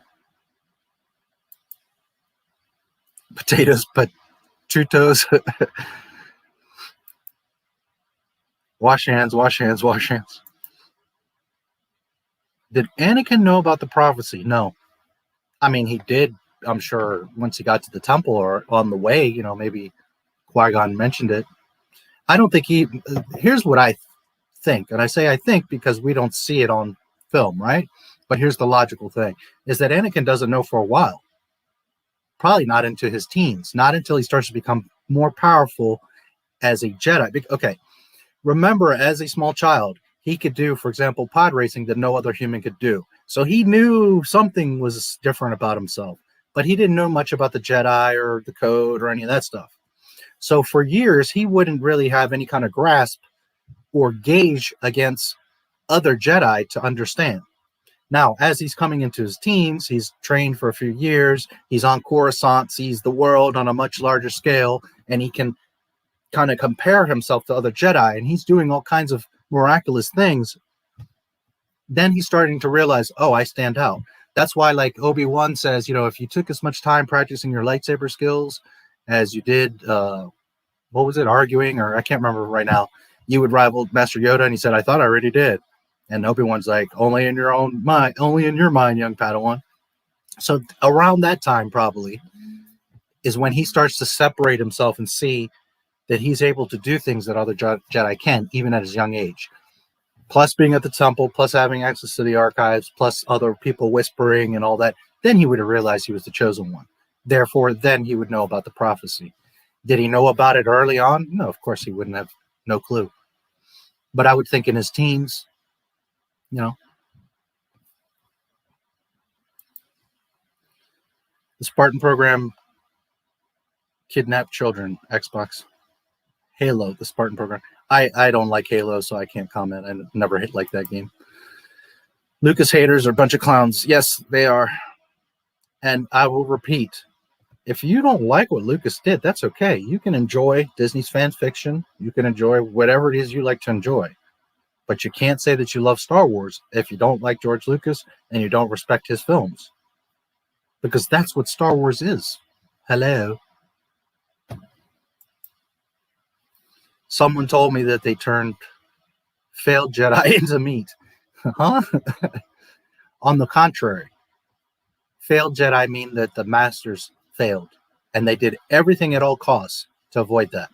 Potatoes, but chutos. Wash hands, wash hands, wash hands. Did Anakin know about the prophecy? No. I mean, he did, I'm sure, once he got to the temple or on the way, you know, maybe Qui-Gon mentioned it. I don't think he... Here's what I think, and I say I think because we don't see it on film, right? But here's the logical thing, is that Anakin doesn't know for a while. Probably not into his teens, not until he starts to become more powerful as a Jedi. Okay, remember, as a small child, he could do, for example, pod racing that no other human could do. So he knew something was different about himself, but he didn't know much about the Jedi or the code or any of that stuff. So for years, he wouldn't really have any kind of grasp or gauge against other Jedi to understand. Now, as he's coming into his teens, he's trained for a few years, he's on Coruscant, sees the world on a much larger scale, and he can kind of compare himself to other Jedi, and he's doing all kinds of miraculous things, then he's starting to realize, oh, I stand out. That's why, like Obi-Wan says, you know, if you took as much time practicing your lightsaber skills as you did, what was it, arguing, or I can't remember right now, you would rival Master Yoda. And he said, I thought I already did. And Obi-Wan's like, only in your own mind, only in your mind, young Padawan. So around that time, probably, is when he starts to separate himself and see that he's able to do things that other Jedi can, even at his young age. Plus being at the temple, plus having access to the archives, plus other people whispering and all that, then he would have realized he was the chosen one. Therefore, then he would know about the prophecy. Did he know about it early on? No, of course he wouldn't have. No clue. But I would think in his teens, you know. The Spartan program kidnapped children, Xbox. Halo, the Spartan program. I don't like Halo, so I can't comment. I never liked that game. Lucas haters are a bunch of clowns. Yes, they are. And I will repeat, if you don't like what Lucas did, that's okay. You can enjoy Disney's fan fiction. You can enjoy whatever it is you like to enjoy. But you can't say that you love Star Wars if you don't like George Lucas and you don't respect his films. Because that's what Star Wars is. Hello. Someone told me that they turned failed Jedi into meat. Huh? On the contrary, failed Jedi mean that the masters failed, and they did everything at all costs to avoid that.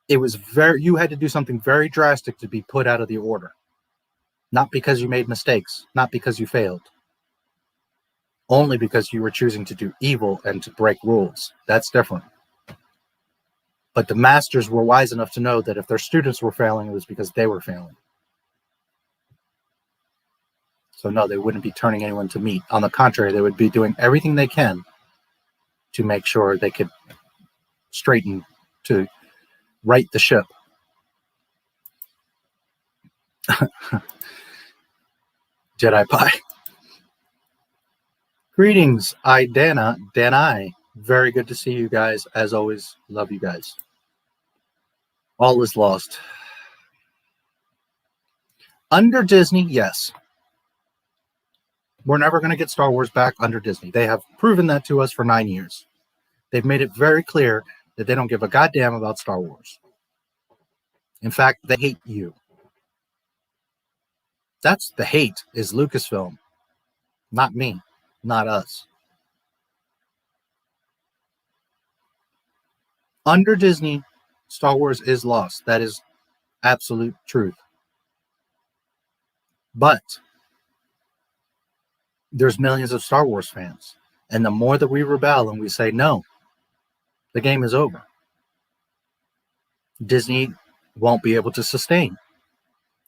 It was you had to do something very drastic to be put out of the order. Not because you made mistakes, not because you failed. Only because you were choosing to do evil and to break rules. That's different. But the masters were wise enough to know that if their students were failing, it was because they were failing. So no, they wouldn't be turning anyone to meat. On the contrary, they would be doing everything they can to make sure they could straighten, to right the ship. Jedi Pie. Greetings, Danai. Very good to see you guys. As always, love you guys. All is lost. Under Disney, yes. We're never going to get Star Wars back under Disney. They have proven that to us for 9 years. They've made it very clear that they don't give a goddamn about Star Wars. In fact, they hate you. That's the hate, is Lucasfilm. Not me. Not us. Under Disney, Star Wars is lost. That is absolute truth. But there's millions of Star Wars fans. And the more that we rebel and we say, no, the game is over, Disney won't be able to sustain.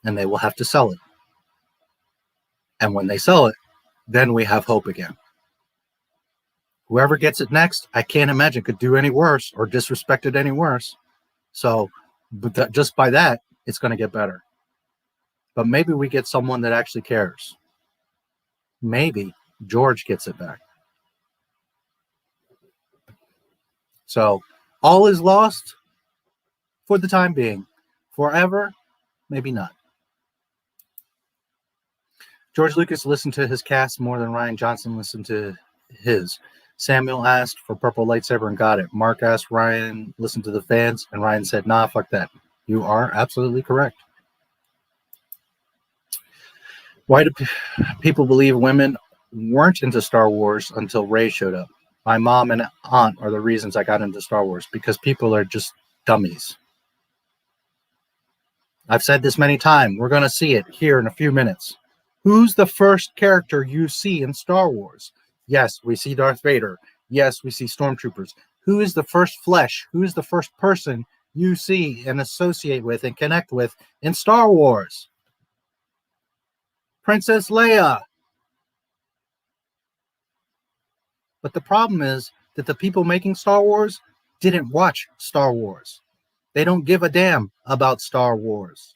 And they will have to sell it. And when they sell it, then we have hope again. Whoever gets it next, I can't imagine could do any worse or disrespect it any worse. So but just by that, it's going to get better. But maybe we get someone that actually cares. Maybe George gets it back. So all is lost for the time being. Forever, maybe not. George Lucas listened to his cast more than Rian Johnson listened to his. Samuel asked for purple lightsaber and got it. Mark asked Rian, listened to the fans, and Rian said, nah, fuck that. You are absolutely correct. Why do people believe women weren't into Star Wars until Rey showed up? My mom and aunt are the reasons I got into Star Wars, because people are just dummies. I've said this many times. We're going to see it here in a few minutes. Who's the first character you see in Star Wars? Yes, we see Darth Vader. Yes, we see stormtroopers. Who is the first flesh? Who is the first person you see and associate with and connect with in Star Wars? Princess Leia. But the problem is that the people making Star Wars didn't watch Star Wars. They don't give a damn about Star Wars.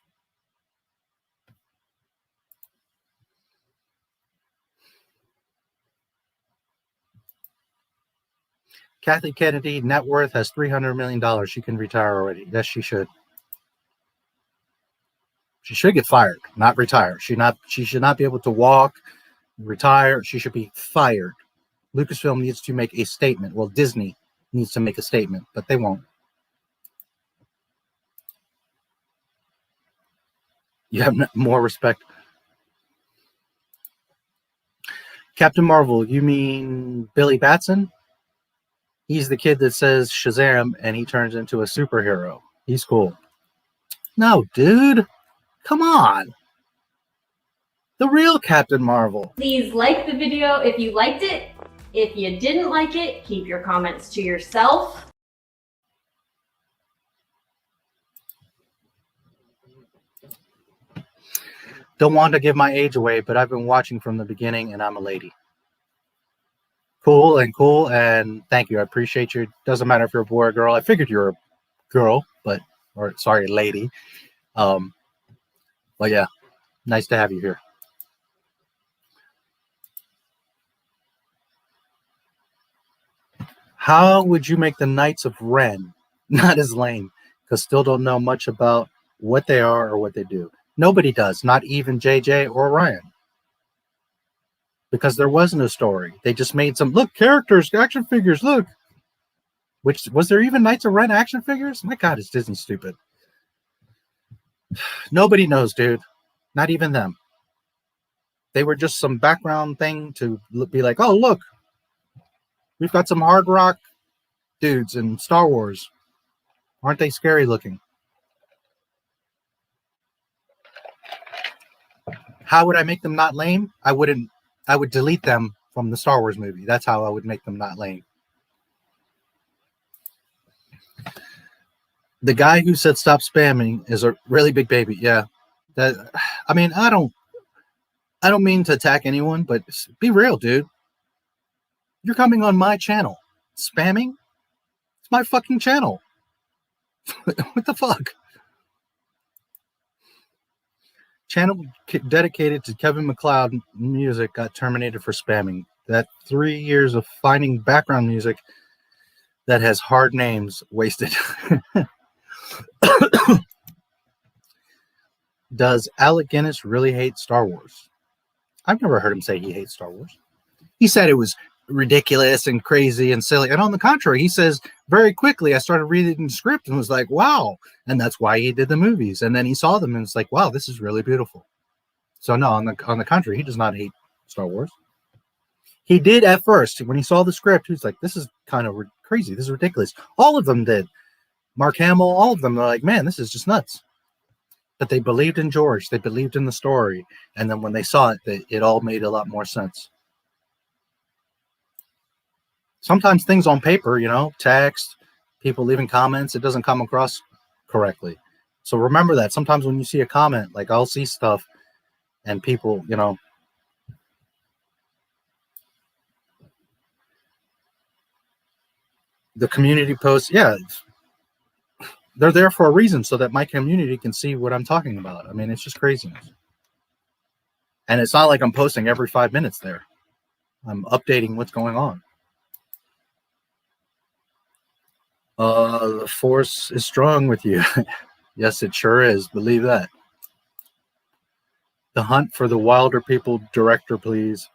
Kathy Kennedy net worth has $300 million. She can retire already. Yes, she should. She should get fired, not retire. She should not be able to walk, retire. She should be fired. Lucasfilm needs to make a statement. Well, Disney needs to make a statement, but they won't. You have more respect. Captain Marvel, you mean Billy Batson? He's the kid that says Shazam and he turns into a superhero. He's cool. No, dude. Come on. The real Captain Marvel. Please like the video if you liked it. If you didn't like it, keep your comments to yourself. Don't want to give my age away, but I've been watching from the beginning and I'm a lady. Cool, and thank you. I appreciate you. Doesn't matter if you're a boy or girl. I figured you're a girl, or sorry, lady. But yeah, nice to have you here. How would you make the Knights of Ren not as lame? Because still don't know much about what they are or what they do. Nobody does, not even JJ or Ryan. Because there was no story. They just made some, look, characters, action figures, look. Which, was there even Knights of Ren action figures? My God, is Disney stupid. Nobody knows, dude. Not even them. They were just some background thing to be like, oh, look. We've got some hard rock dudes in Star Wars. Aren't they scary looking? How would I make them not lame? I would delete them from the Star Wars movie. That's how I would make them not lame. The guy who said stop spamming is a really big baby. Yeah. I mean, I don't mean to attack anyone, but be real, dude. You're coming on my channel. Spamming? It's my fucking channel. What the fuck? Channel dedicated to Kevin MacLeod music got terminated for spamming. That 3 years of finding background music that has hard names wasted. Does Alec Guinness really hate Star Wars? I've never heard him say he hates Star Wars. He said it was ridiculous and crazy and silly. And on the contrary, he says very quickly, I started reading the script and was like, wow. And that's why he did the movies. And then he saw them and it's like, wow, this is really beautiful. So no, on the contrary, he does not hate Star Wars. He did at first. When he saw the script, he was like, this is kind of crazy. This is ridiculous. All of them did. Mark Hamill, all of them, they're like, man, this is just nuts. But they believed in George. They believed in the story. And then when they saw it, it all made a lot more sense. Sometimes things on paper, you know, text, people leaving comments, it doesn't come across correctly. So remember that. Sometimes when you see a comment, like I'll see stuff and people, you know, the community posts, yeah, they're there for a reason so that my community can see what I'm talking about. I mean, it's just craziness. And it's not like I'm posting every 5 minutes there. I'm updating what's going on. The force is strong with you. Yes, it sure is. Believe that. The Hunt for the Wilder People director, please.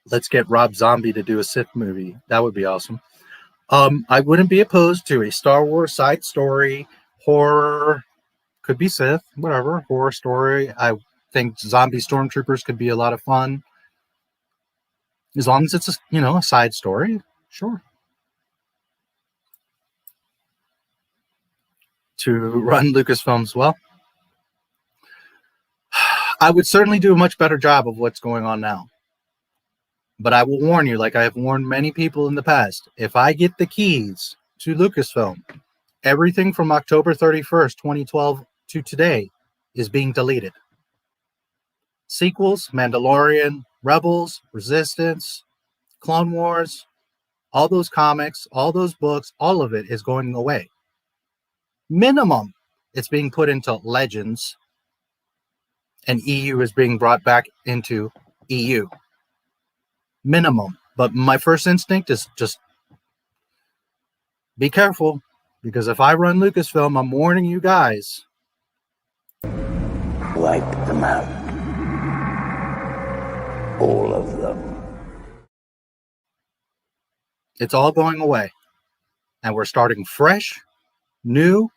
Let's get Rob Zombie to do a Sith movie. That would be awesome. I wouldn't be opposed to a Star Wars side story, horror, could be Sith, whatever, horror story. I think zombie stormtroopers could be a lot of fun. As long as it's a side story, sure. To run Lucasfilms well, I would certainly do a much better job of what's going on now. But I will warn you, like I have warned many people in the past, if I get the keys to Lucasfilm, everything from October 31st, 2012 to today is being deleted. Sequels, Mandalorian, Rebels, Resistance, Clone Wars, all those comics, all those books, all of it is going away. Minimum, it's being put into Legends, and EU is being brought back into EU. minimum. But my first instinct is just be careful, because if I run Lucasfilm, I'm warning you guys. Wipe them out. All of them. It's all going away. And we're starting fresh, new,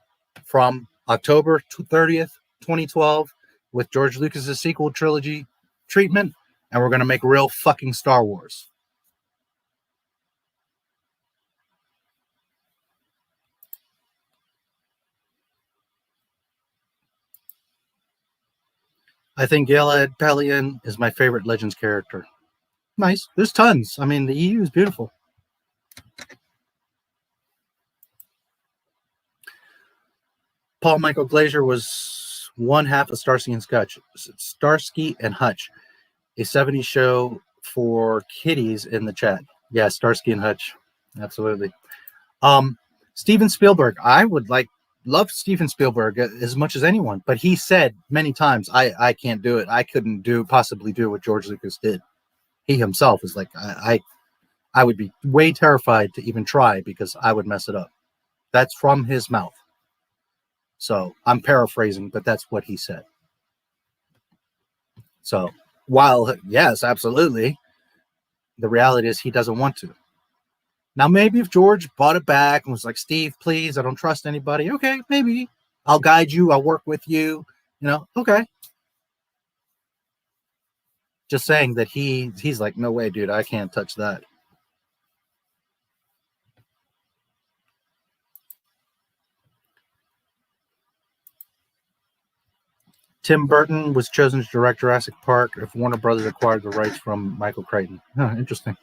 from October 30th, 2012, with George Lucas's sequel trilogy treatment, and we're going to make real fucking Star Wars. I think Gilad Pelion is my favorite Legends character. Nice. There's tons. I mean, the EU is beautiful. Paul Michael Glazier was one half of Starsky and Hutch, a 70s show for kiddies in the chat. Yeah, Starsky and Hutch. Absolutely. Steven Spielberg. I would love Steven Spielberg as much as anyone, but he said many times, I can't do it. I couldn't possibly do what George Lucas did. He himself is like, I would be way terrified to even try because I would mess it up. That's from his mouth. So I'm paraphrasing, but that's what he said. So while, yes, absolutely, the reality is he doesn't want to. Now, maybe if George bought it back and was like, Steve, please, I don't trust anybody. Okay, maybe I'll guide you. I'll work with you. You know, okay. Just saying that he's like, no way, dude, I can't touch that. Tim Burton was chosen to direct Jurassic Park if Warner Brothers acquired the rights from Michael Crichton. Oh, interesting.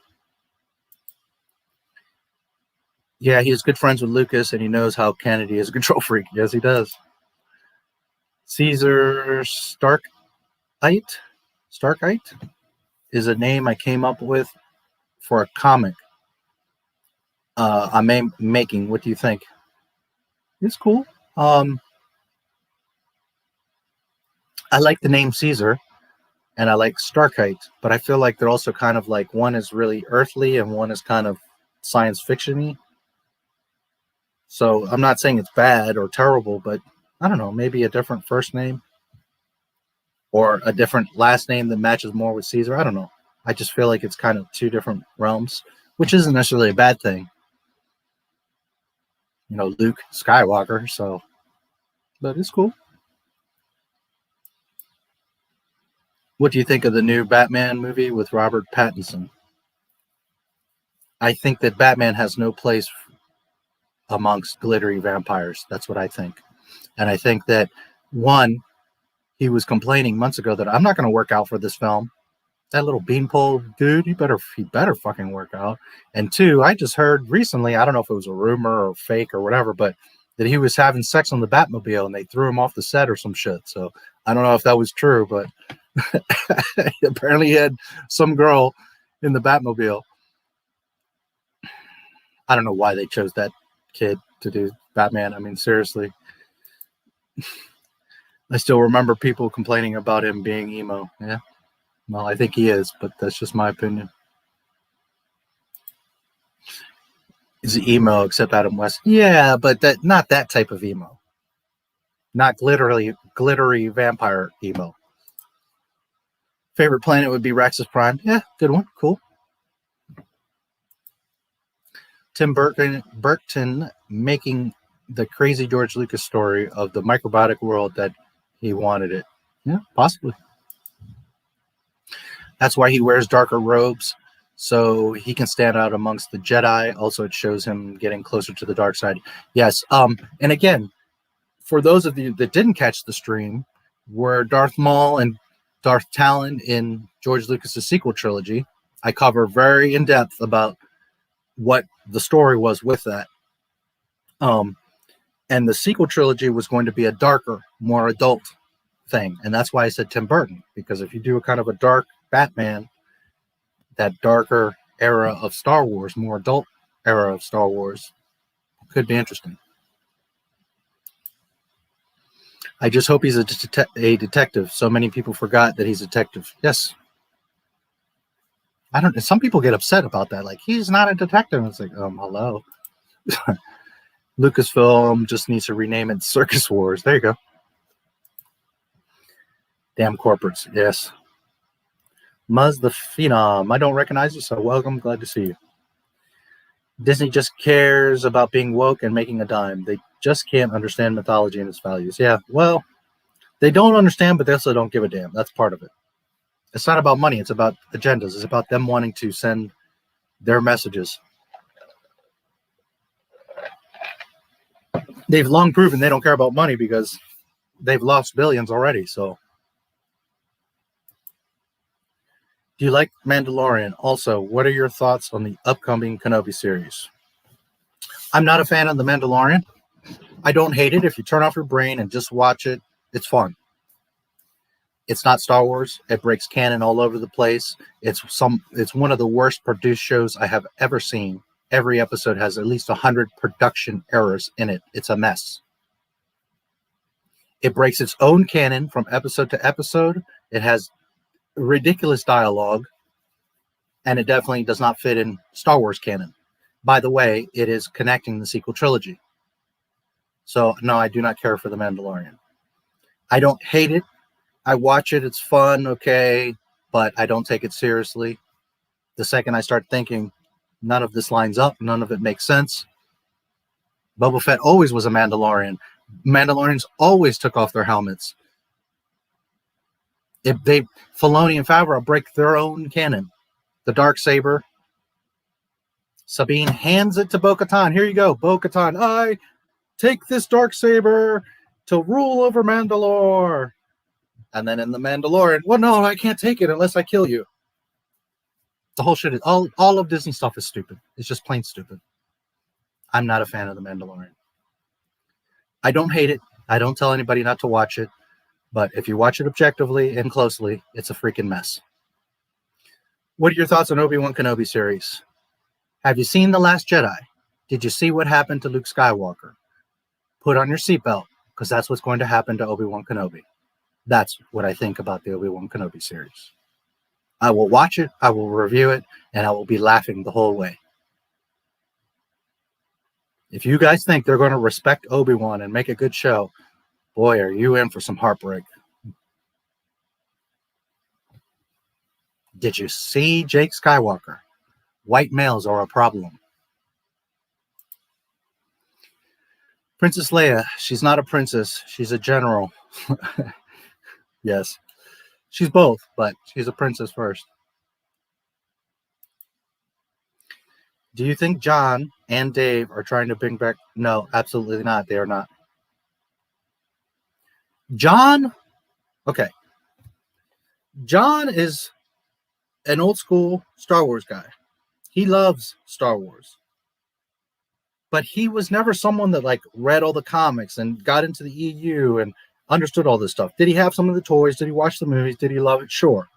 Yeah, he is good friends with Lucas, and he knows how Kennedy is a control freak. Yes, he does. Caesar Starkite is a name I came up with for a comic I'm making. What do you think? It's cool. I like the name Caesar, and I like Starkite, but I feel like they're also kind of like, one is really earthly and one is kind of science fiction-y. So I'm not saying it's bad or terrible, but I don't know, maybe a different first name or a different last name that matches more with Caesar. I don't know. I just feel like it's kind of two different realms, which isn't necessarily a bad thing. You know, Luke Skywalker, so, but it's cool. What do you think of the new Batman movie with Robert Pattinson? I think that Batman has no place amongst glittery vampires. That's what I think. And I think that, one, he was complaining months ago that I'm not going to work out for this film. That little beanpole dude, he better fucking work out. And two, I just heard recently, I don't know if it was a rumor or fake or whatever, but that he was having sex on the Batmobile and they threw him off the set or some shit. So I don't know if that was true, but apparently he had some girl in the Batmobile. I don't know why they chose that kid to do Batman. I mean, seriously. I still remember people complaining about him being emo. Yeah. Well, I think he is, but that's just my opinion. He's emo except Adam West. Yeah, but not that type of emo. Not glittery vampire emo. Favorite planet would be Raxus Prime. Yeah, good one. Cool. Tim Burton making the crazy George Lucas story of the microbiotic world that he wanted it. Yeah, possibly. That's why he wears darker robes, so he can stand out amongst the Jedi. Also, it shows him getting closer to the dark side. Yes. And again, for those of you that didn't catch the stream, where Darth Maul and Darth Talon in George Lucas's sequel trilogy, I cover very in depth about what the story was with that. And the sequel trilogy was going to be a darker, more adult thing. And that's why I said Tim Burton, because if you do a kind of a dark Batman, that darker era of Star Wars, more adult era of Star Wars, could be interesting. I just hope he's a detective. So many people forgot that he's a detective. Yes. I don't. Some people get upset about that. Like, he's not a detective. It's like, hello. Lucasfilm just needs to rename it Circus Wars. There you go. Damn corporates. Yes. Muzz the Phenom. I don't recognize you, so welcome. Glad to see you. Disney just cares about being woke and making a dime. They just can't understand mythology and its values. Yeah, well, they don't understand, but they also don't give a damn. That's part of it. It's not about money. It's about agendas. It's about them wanting to send their messages. They've long proven they don't care about money because they've lost billions already. So, do you like Mandalorian? Also, what are your thoughts on the upcoming Kenobi series? I'm not a fan of the Mandalorian. I don't hate it. If you turn off your brain and just watch it, it's fun. It's not Star Wars. It breaks canon all over the place. It's one of the worst produced shows I have ever seen. Every episode has at least 100 production errors in it. It's a mess. It breaks its own canon from episode to episode. It has ridiculous dialogue, and it definitely does not fit in Star Wars canon. By the way, it is connecting the sequel trilogy. So, no, I do not care for The Mandalorian. I don't hate it. I watch it. It's fun, okay, but I don't take it seriously. The second I start thinking, none of this lines up, none of it makes sense. Boba Fett always was a Mandalorian. Mandalorians always took off their helmets. Filoni and Favreau break their own canon. The Darksaber. Sabine hands it to Bo-Katan. Here you go, Bo-Katan. I take this Darksaber to rule over Mandalore. And then in The Mandalorian, well, no, I can't take it unless I kill you. The whole shit is all of Disney stuff is stupid. It's just plain stupid. I'm not a fan of The Mandalorian. I don't hate it. I don't tell anybody not to watch it. But if you watch it objectively and closely, it's a freaking mess. What are your thoughts on Obi-Wan Kenobi series? Have you seen The Last Jedi? Did you see what happened to Luke Skywalker? Put on your seatbelt, because that's what's going to happen to Obi-Wan Kenobi. That's what I think about the Obi-Wan Kenobi series. I will watch it, I will review it, and I will be laughing the whole way. If you guys think they're going to respect Obi-Wan and make a good show, boy, are you in for some heartbreak. Did you see Jake Skywalker? White males are a problem. Princess Leia, she's not a princess. She's a general. Yes. She's both, but she's a princess first. Do you think John and Dave are trying to bring back? No, absolutely not. They are not. John, okay. John is an old school Star Wars guy. He loves Star Wars. But he was never someone that like read all the comics and got into the EU and understood all this stuff. Did he have some of the toys? Did he watch the movies? Did he love it? Sure.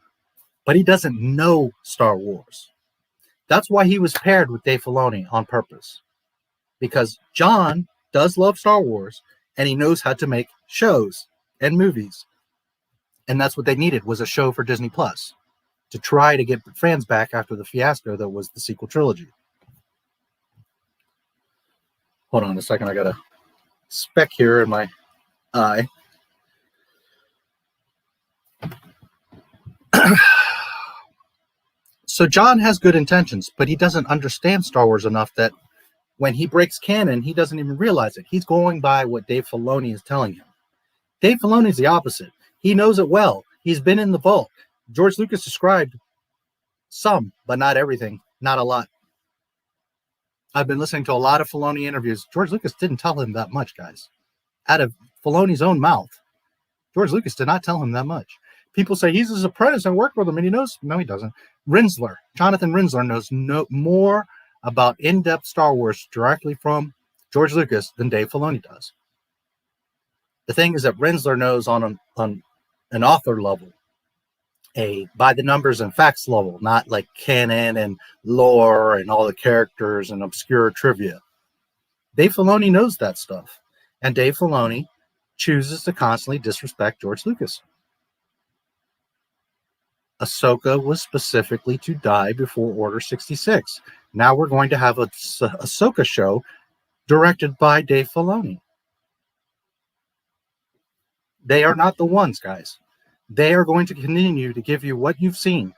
But he doesn't know Star Wars. That's why he was paired with Dave Filoni on purpose. Because John does love Star Wars and he knows how to make shows and movies. And that's what they needed, was a show for Disney Plus to try to get fans back after the fiasco that was the sequel trilogy. Hold on a second. I got a speck here in my eye. So John has good intentions, but he doesn't understand Star Wars enough that when he breaks canon, he doesn't even realize it. He's going by what Dave Filoni is telling him. Dave Filoni is the opposite. He knows it well. He's been in the vault. George Lucas described some, but not everything. Not a lot. I've been listening to a lot of Filoni interviews. George Lucas didn't tell him that much, guys. Out of Filoni's own mouth, George Lucas did not tell him that much. People say he's his apprentice and worked with him, and he knows. No, he doesn't. Rinzler, Jonathan Rinzler, knows more about in-depth Star Wars directly from George Lucas than Dave Filoni does. The thing is that Rinzler knows on an author level, a by the numbers and facts level, not like canon and lore and all the characters and obscure trivia. Dave Filoni knows that stuff, and Dave Filoni chooses to constantly disrespect George Lucas. Ahsoka was specifically to die before Order 66. Now we're going to have a Ahsoka show directed by Dave Filoni. They are not the ones, guys. They are going to continue to give you what you've seen.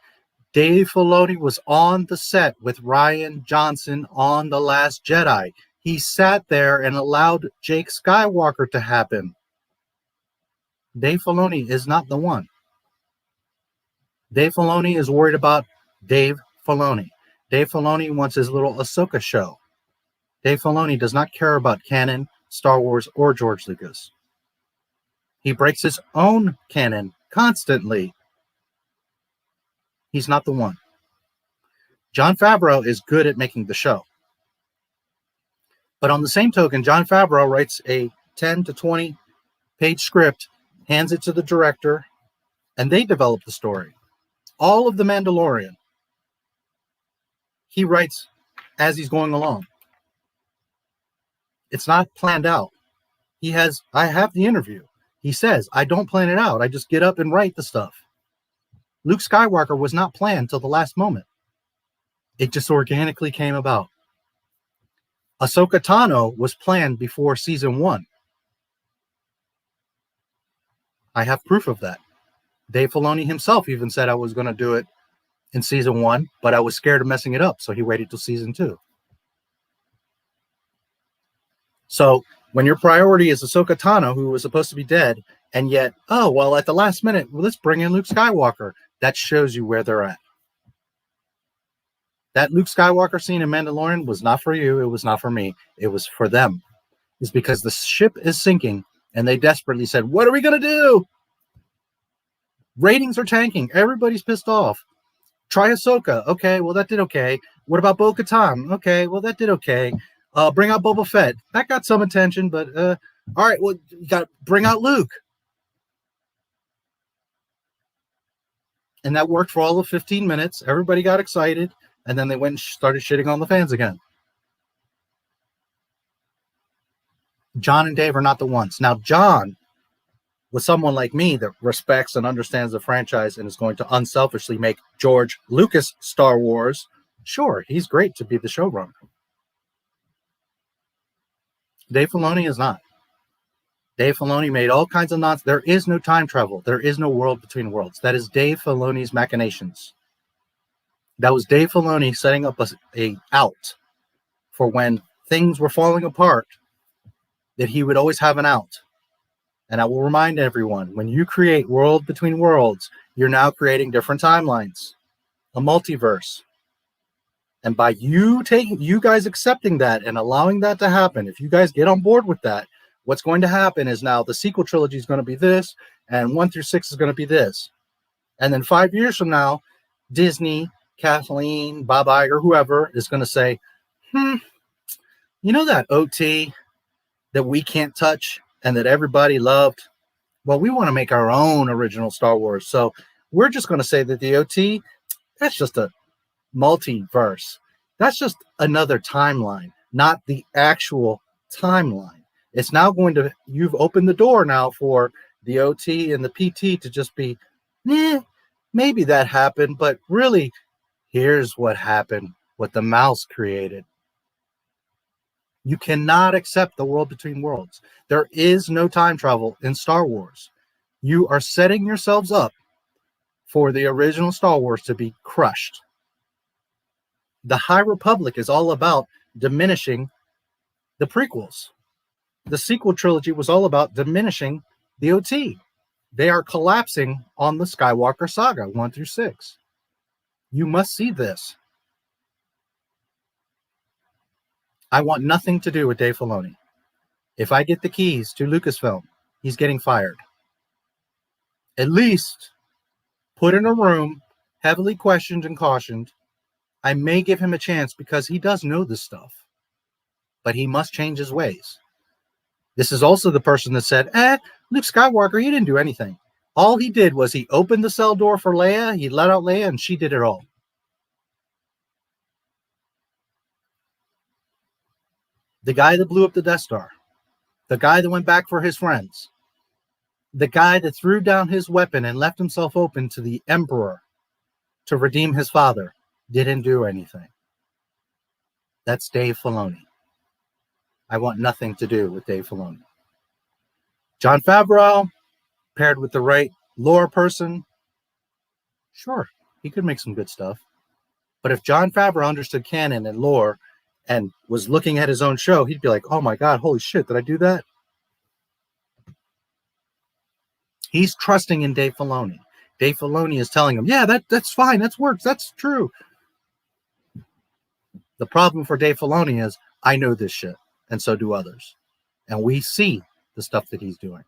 Dave Filoni was on the set with Rian Johnson on The Last Jedi. He sat there and allowed Jake Skywalker to happen. Dave Filoni is not the one. Dave Filoni is worried about Dave Filoni. Dave Filoni wants his little Ahsoka show. Dave Filoni does not care about canon, Star Wars, or George Lucas. He breaks his own canon constantly. He's not the one. Jon Favreau is good at making the show. But on the same token, Jon Favreau writes a 10 to 20 page script, hands it to the director, and they develop the story. All of The Mandalorian, he writes as he's going along. It's not planned out. I have the interview. He says, I don't plan it out. I just get up and write the stuff. Luke Skywalker was not planned till the last moment. It just organically came about. Ahsoka Tano was planned before season 1. I have proof of that. Dave Filoni himself even said I was going to do it in season 1, but I was scared of messing it up, so he waited till season 2. So when your priority is Ahsoka Tano, who was supposed to be dead, and yet, oh, well, at the last minute, let's bring in Luke Skywalker. That shows you where they're at. That Luke Skywalker scene in Mandalorian was not for you. It was not for me. It was for them. It's because the ship is sinking, and they desperately said, what are we going to do? Ratings are tanking. Everybody's pissed off. Try Ahsoka. Okay, well, that did okay. What about Bo-Katan? Okay, well, that did okay. Bring out Boba Fett. That got some attention, but all right, well, you got to bring out Luke. And that worked for all of 15 minutes. Everybody got excited, and then they went and started shitting on the fans again. John and Dave are not the ones. Now, John was someone like me that respects and understands the franchise and is going to unselfishly make George Lucas Star Wars. Sure, he's great to be the showrunner. Dave Filoni is not. Dave Filoni made all kinds of nonsense. There is no time travel. There is no world between worlds. That is Dave Filoni's machinations. That was Dave Filoni setting up a out for when things were falling apart, that he would always have an out. And I will remind everyone, when you create world between worlds, you're now creating different timelines, a multiverse. And by you guys accepting that and allowing that to happen, if you guys get on board with that, what's going to happen is now the sequel trilogy is going to be this, and 1 through 6 is going to be this. And then 5 years from now, Disney, Kathleen, Bob Iger, whoever is going to say, you know that OT that we can't touch and that everybody loved? Well, we want to make our own original Star Wars. So we're just going to say that the OT, that's just a multiverse. That's just another timeline, not the actual timeline. It's now going to, you've opened the door now for the OT and the PT to just be, maybe that happened, but really, here's what happened, what the mouse created. You cannot accept the world between worlds. There is no time travel in Star Wars. You are setting yourselves up for the original Star Wars to be crushed. The High Republic is all about diminishing the prequels. The sequel trilogy was all about diminishing the OT. They are collapsing on the Skywalker Saga 1 through 6. You must see this. I want nothing to do with Dave Filoni. If I get the keys to Lucasfilm, he's getting fired. At least put in a room, heavily questioned and cautioned. I may give him a chance because he does know this stuff, but he must change his ways. This is also the person that said, Luke Skywalker, he didn't do anything. All he did was he opened the cell door for Leia, he let out Leia, and she did it all. The guy that blew up the Death Star, the guy that went back for his friends, the guy that threw down his weapon and left himself open to the Emperor to redeem his father, didn't do anything. That's Dave Filoni. I want nothing to do with Dave Filoni. Jon Favreau, paired with the right lore person, sure, he could make some good stuff. But if Jon Favreau understood canon and lore and was looking at his own show, he'd be like, oh my God, holy shit, did I do that? He's trusting in Dave Filoni. Dave Filoni is telling him, yeah, that's fine, that works, that's true. The problem for Dave Filoni is, I know this shit, and so do others. And we see the stuff that he's doing.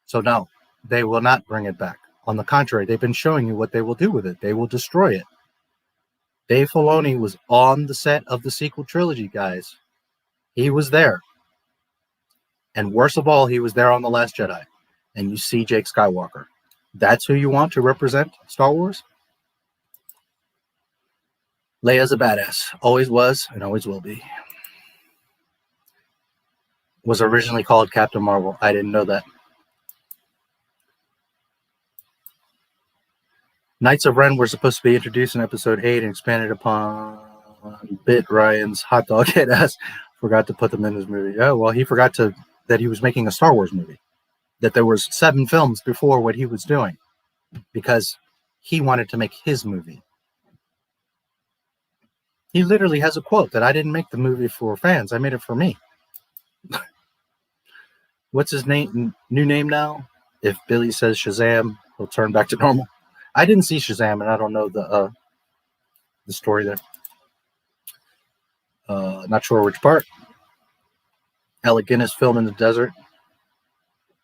So no, they will not bring it back. On the contrary, they've been showing you what they will do with it. They will destroy it. Dave Filoni was on the set of the sequel trilogy, guys. He was there. And worst of all, he was there on The Last Jedi. And you see Jake Skywalker. That's who you want to represent Star Wars? Leia's a badass. Always was and always will be. Was originally called Captain Marvel. I didn't know that. Knights of Ren were supposed to be introduced in episode 8 and expanded upon Bit Ryan's hot dog head ass. Forgot to put them in his movie. Oh, well, he forgot that he was making a Star Wars movie. That there was 7 films before what he was doing. Because he wanted to make his movie. He literally has a quote that I didn't make the movie for fans. I made it for me. What's his name? New name now? If Billy says Shazam, he'll turn back to normal. I didn't see Shazam, and I don't know the story there. Not sure which part. Alec Guinness film in the desert.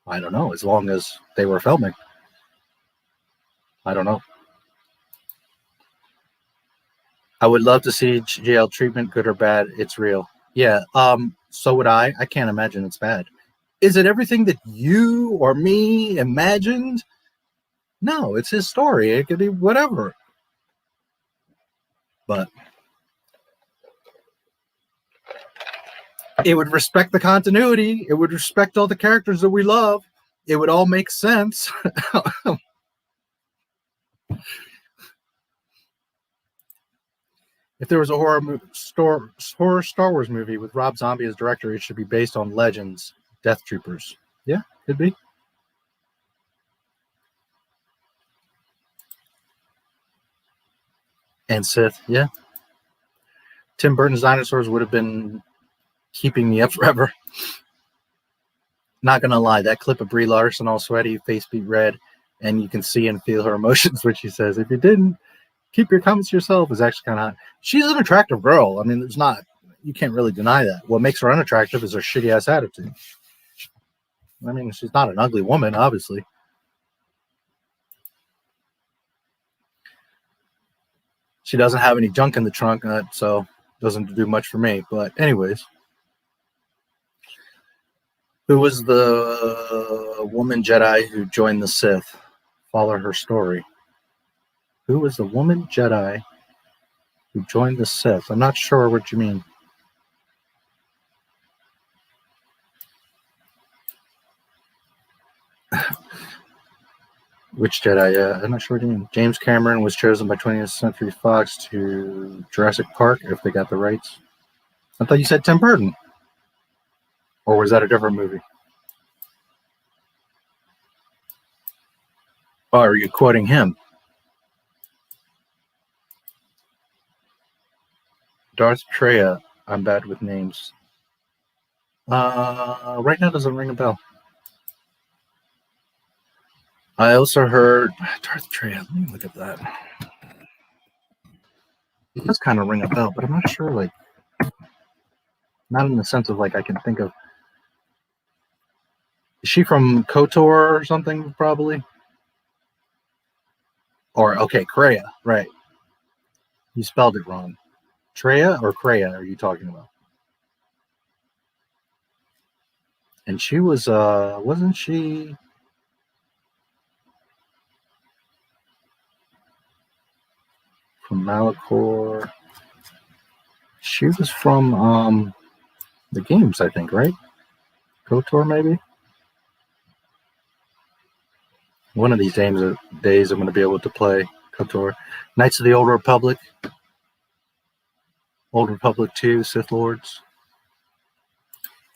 I don't know. As long as they were filming. I don't know. I would love to see jail treatment, good or bad. It's real. Yeah, so would I. I can't imagine it's bad. Is it everything that you or me imagined? No, it's his story. It could be whatever. But it would respect the continuity. It would respect all the characters that we love. It would all make sense. If there was a horror Star Wars movie with Rob Zombie as director, it should be based on Legends, Death Troopers. Yeah, could be. And Sith, yeah. Tim Burton's dinosaurs would have been keeping me up forever. Not gonna lie, that clip of Brie Larson all sweaty, face beat red, and you can see and feel her emotions when she says, if you didn't, keep your comments to yourself, is actually kind of hot. She's an attractive girl. I mean, you can't really deny that. What makes her unattractive is her shitty ass attitude. I mean, she's not an ugly woman, obviously. She doesn't have any junk in the trunk, so doesn't do much for me. But anyways, who was the woman Jedi who joined the Sith? Follow her story. Who was the woman Jedi who joined the Sith? I'm not sure what you mean. Which Jedi? I'm not sure what you mean. James Cameron was chosen by 20th Century Fox to Jurassic Park if they got the rights. I thought you said Tim Burton. Or was that a different movie? Oh, are you quoting him? Darth Treya. I'm bad with names. Right now doesn't ring a bell. I also heard Darth Treya. Let me look at that. It does kind of ring a bell, but I'm not sure, like, not in the sense of, like, I can think of. Is she from KOTOR or something, probably? Or, okay, Kreia, right. You spelled it wrong. Treya or Kreia are you talking about? And she was, wasn't she... from Malachor? She was from, the games, I think, right? KOTOR, maybe? One of these days I'm going to be able to play KOTOR. Knights of the Old Republic. Old Republic 2, Sith Lords.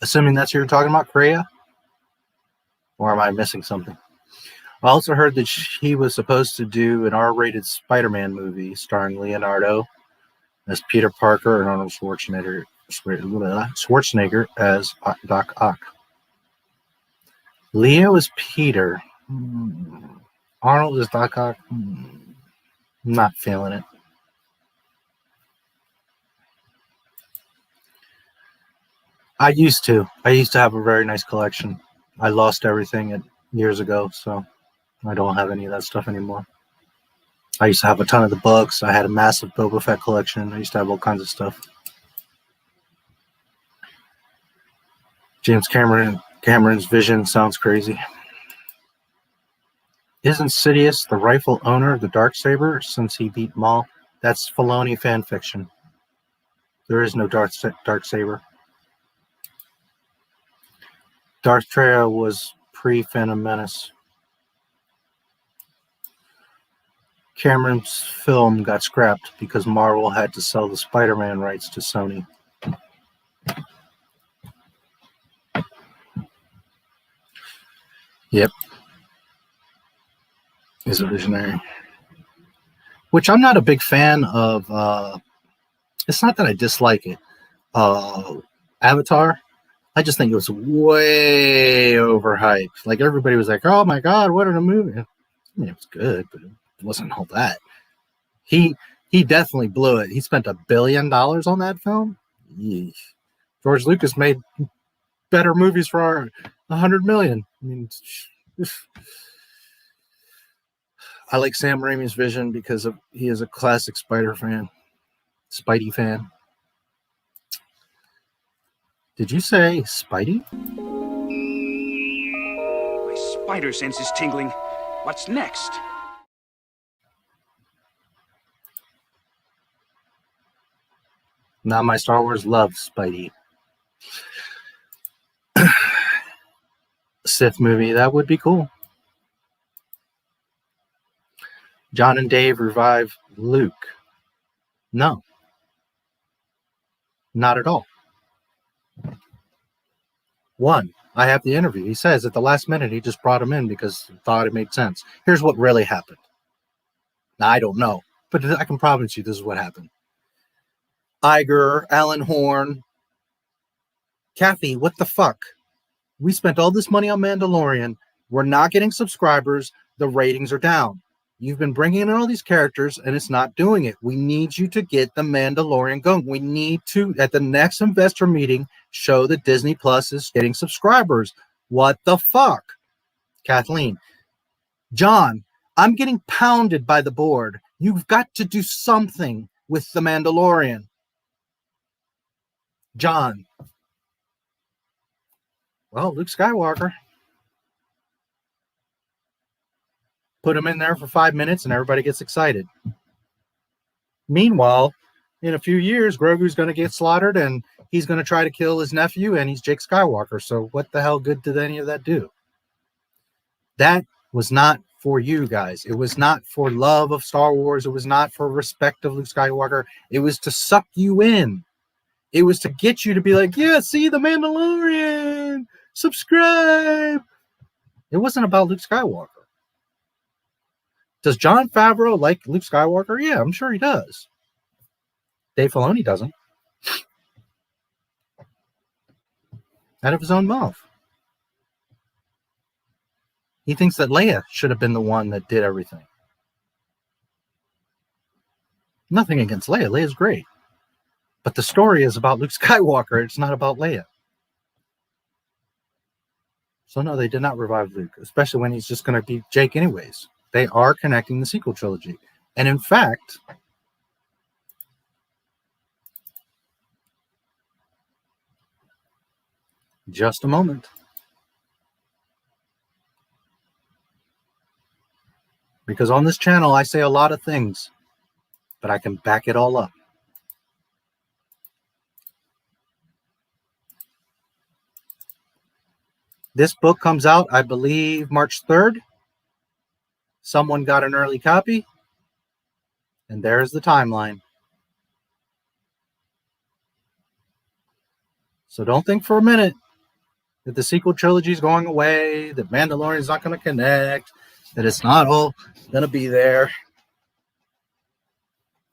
Assuming that's what you're talking about, Kreia? Or am I missing something? I also heard that he was supposed to do an R-rated Spider-Man movie starring Leonardo as Peter Parker and Arnold Schwarzenegger as Doc Ock. Leo is Peter. Arnold is Doc Ock. Not feeling it. I used to have a very nice collection. I lost everything years ago, so I don't have any of that stuff anymore. I used to have a ton of the books. I had a massive Boba Fett collection. I used to have all kinds of stuff. James Cameron's vision sounds crazy. Isn't Sidious the rightful owner of the Darksaber since he beat Maul? That's Filoni fan fiction. There is no Darksaber. Darth Treya was pre-Phantom Menace. Cameron's film got scrapped because Marvel had to sell the Spider-Man rights to Sony. Yep. He's a visionary. Which I'm not a big fan of. It's not that I dislike it. Avatar. I just think it was way overhyped. Like, everybody was like, oh my God, what a movie. I mean, it was good, but it wasn't all that. He definitely blew it. He spent $1 billion on that film. Yeesh. George Lucas made better movies for $100 million. I mean, I like Sam Raimi's vision because he is a classic Spidey fan. Did you say Spidey? My spider sense is tingling. What's next? Not My Star Wars loves Spidey. Sith movie, that would be cool. John and Dave revive Luke. No. Not at all. One, I have the interview. He says at the last minute he just brought him in because he thought it made sense. Here's what really happened. Now, I don't know, but I can promise you this is what happened. Iger, Alan Horn, Kathy, what the fuck? We spent all this money on Mandalorian. We're not getting subscribers. The ratings are down. You've been bringing in all these characters, and it's not doing it. We need you to get the Mandalorian going. We need to, at the next investor meeting, show that Disney Plus is getting subscribers. What the fuck? Kathleen. John, I'm getting pounded by the board. You've got to do something with the Mandalorian. John. Well, Luke Skywalker. Put him in there for 5 minutes and everybody gets excited. Meanwhile, in a few years, Grogu's going to get slaughtered and he's going to try to kill his nephew and he's Jake Skywalker. So what the hell good did any of that do? That was not for you guys. It was not for love of Star Wars. It was not for respect of Luke Skywalker. It was to suck you in. It was to get you to be like, yeah, see the Mandalorian, subscribe. It wasn't about Luke Skywalker. Does Jon Favreau like Luke Skywalker? Yeah, I'm sure he does. Dave Filoni doesn't. Out of his own mouth. He thinks that Leia should have been the one that did everything. Nothing against Leia. Leia's great. But the story is about Luke Skywalker. It's not about Leia. So no, they did not revive Luke, especially when he's just going to be Jake anyways. They are connecting the sequel trilogy. And in fact, just a moment. Because on this channel, I say a lot of things, but I can back it all up. This book comes out, I believe, March 3rd. Someone got an early copy, and there's the timeline. So don't think for a minute that the sequel trilogy is going away, that Mandalorian is not going to connect, that it's not all going to be there.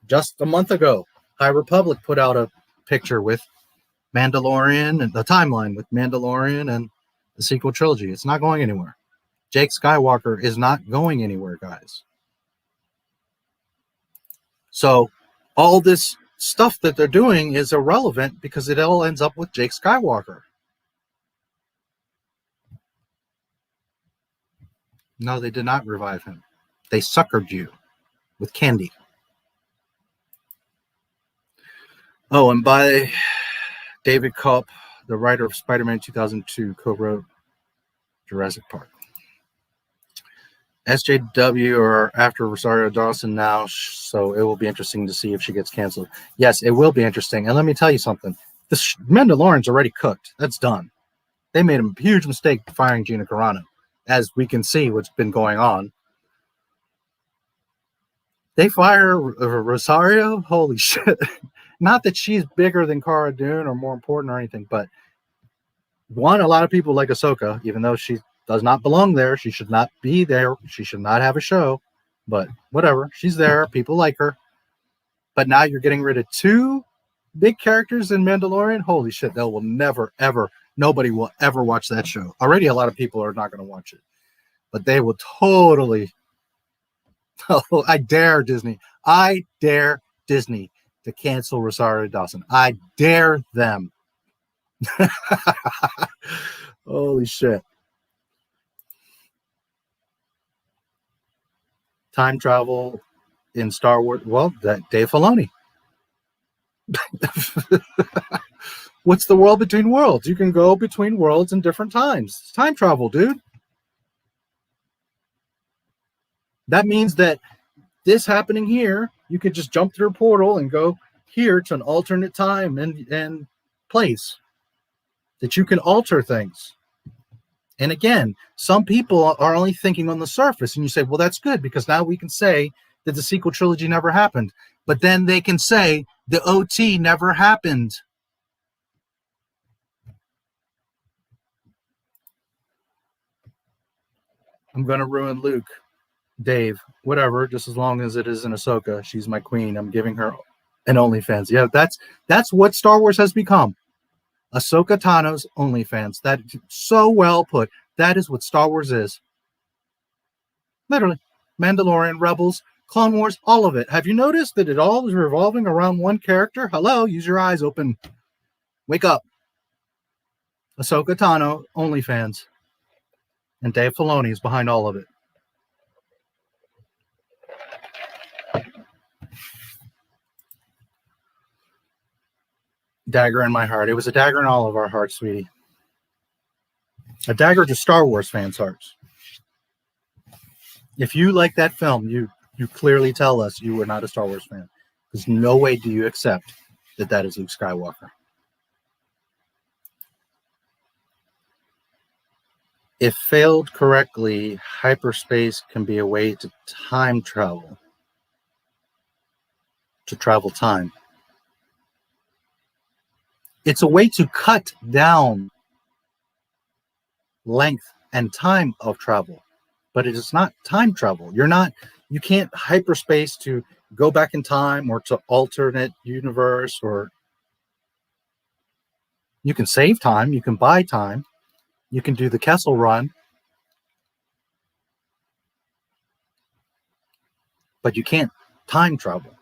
Just a month ago, High Republic put out a picture with Mandalorian and the timeline with Mandalorian and the sequel trilogy. It's not going anywhere. Jake Skywalker is not going anywhere, guys. So all this stuff that they're doing is irrelevant because it all ends up with Jake Skywalker. No, they did not revive him. They suckered you with candy. Oh, and by David Kopp, the writer of Spider-Man 2002, co-wrote Jurassic Park. SJW are after Rosario Dawson now, so it will be interesting to see if she gets canceled. Yes, it will be interesting. And let me tell you something. The Mandalorian's already cooked. That's done. They made a huge mistake firing Gina Carano, as we can see what's been going on. They fire Rosario? Holy shit. Not that she's bigger than Cara Dune or more important or anything, but one, a lot of people like Ahsoka, even though she does not belong there. She should not be there. She should not have a show, but whatever. She's there. People like her. But now you're getting rid of two big characters in Mandalorian. Holy shit. They will never, ever, nobody will ever watch that show. Already a lot of people are not going to watch it, but they will totally. Oh, I dare Disney. I dare Disney to cancel Rosario Dawson. I dare them. Holy shit. Time travel in Star Wars. Well, that Dave Filoni. What's the world between worlds? You can go between worlds in different times. It's time travel, dude. That means that this happening here, you could just jump through a portal and go here to an alternate time and place. That you can alter things. And again, some people are only thinking on the surface, and you say, well, that's good because now we can say that the sequel trilogy never happened. But then they can say the OT never happened. I'm going to ruin Luke, Dave, whatever, just as long as it isn't Ahsoka. She's my queen. I'm giving her an OnlyFans. Yeah, that's what Star Wars has become. Ahsoka Tano's OnlyFans. That so well put. That is what Star Wars is. Literally. Mandalorian, Rebels, Clone Wars, all of it. Have you noticed that it all is revolving around one character? Hello, use your eyes open. Wake up. Ahsoka Tano, OnlyFans. And Dave Filoni is behind all of it. Dagger in my heart. It was a dagger in all of our hearts, sweetie. A dagger to Star Wars fans' hearts. If you like that film, you clearly tell us you were not a Star Wars fan. Because no way do you accept that that is Luke Skywalker. If failed correctly, hyperspace can be a way to time travel. To travel time. It's a way to cut down length and time of travel, but it is not time travel. You can't hyperspace to go back in time or to alternate universe, or you can save time, you can buy time, you can do the Kessel Run, but you can't time travel.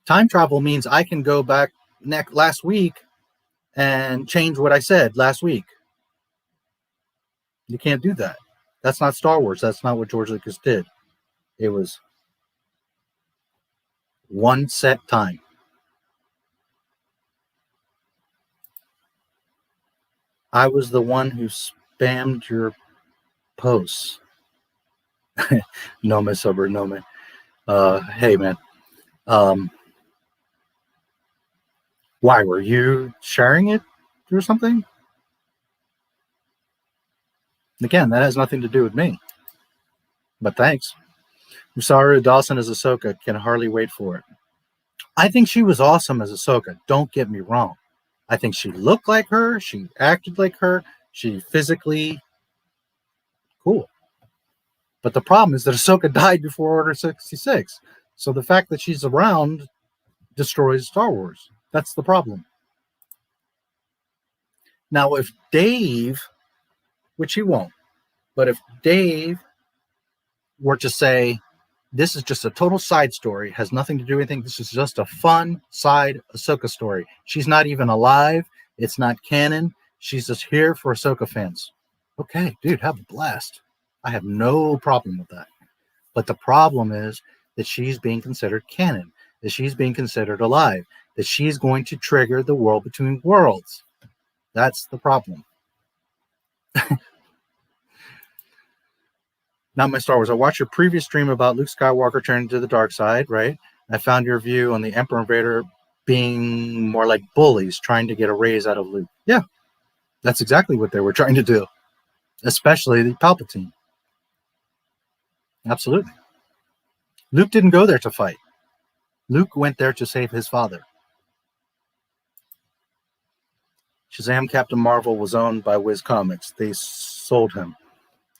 Time travel means I can go back last week and change what I said last week. You can't do that. That's not Star Wars. That's not what George Lucas did. It was one set time. I was the one who spammed your posts. No, Miss Sober, no, man. Hey, man. Why, were you sharing it or something? Again, that has nothing to do with me. But thanks. Rosario Dawson as Ahsoka, can hardly wait for it. I think she was awesome as Ahsoka. Don't get me wrong. I think she looked like her. She acted like her. She physically cool. But the problem is that Ahsoka died before Order 66. So the fact that she's around destroys Star Wars. That's the problem. Now, if Dave, which he won't, but if Dave were to say, this is just a total side story, has nothing to do with anything, this is just a fun side Ahsoka story. She's not even alive. It's not canon. She's just here for Ahsoka fans. Okay, dude, have a blast. I have no problem with that. But the problem is that she's being considered canon, that she's being considered alive, that she's going to trigger the world between worlds. That's the problem. Not My Star Wars. I watched your previous stream about Luke Skywalker turning to the dark side, right? I found your view on the Emperor and Vader being more like bullies trying to get a raise out of Luke. Yeah, that's exactly what they were trying to do, especially the Palpatine. Absolutely. Luke didn't go there to fight. Luke went there to save his father. Shazam Captain Marvel was owned by Wiz Comics. They sold him.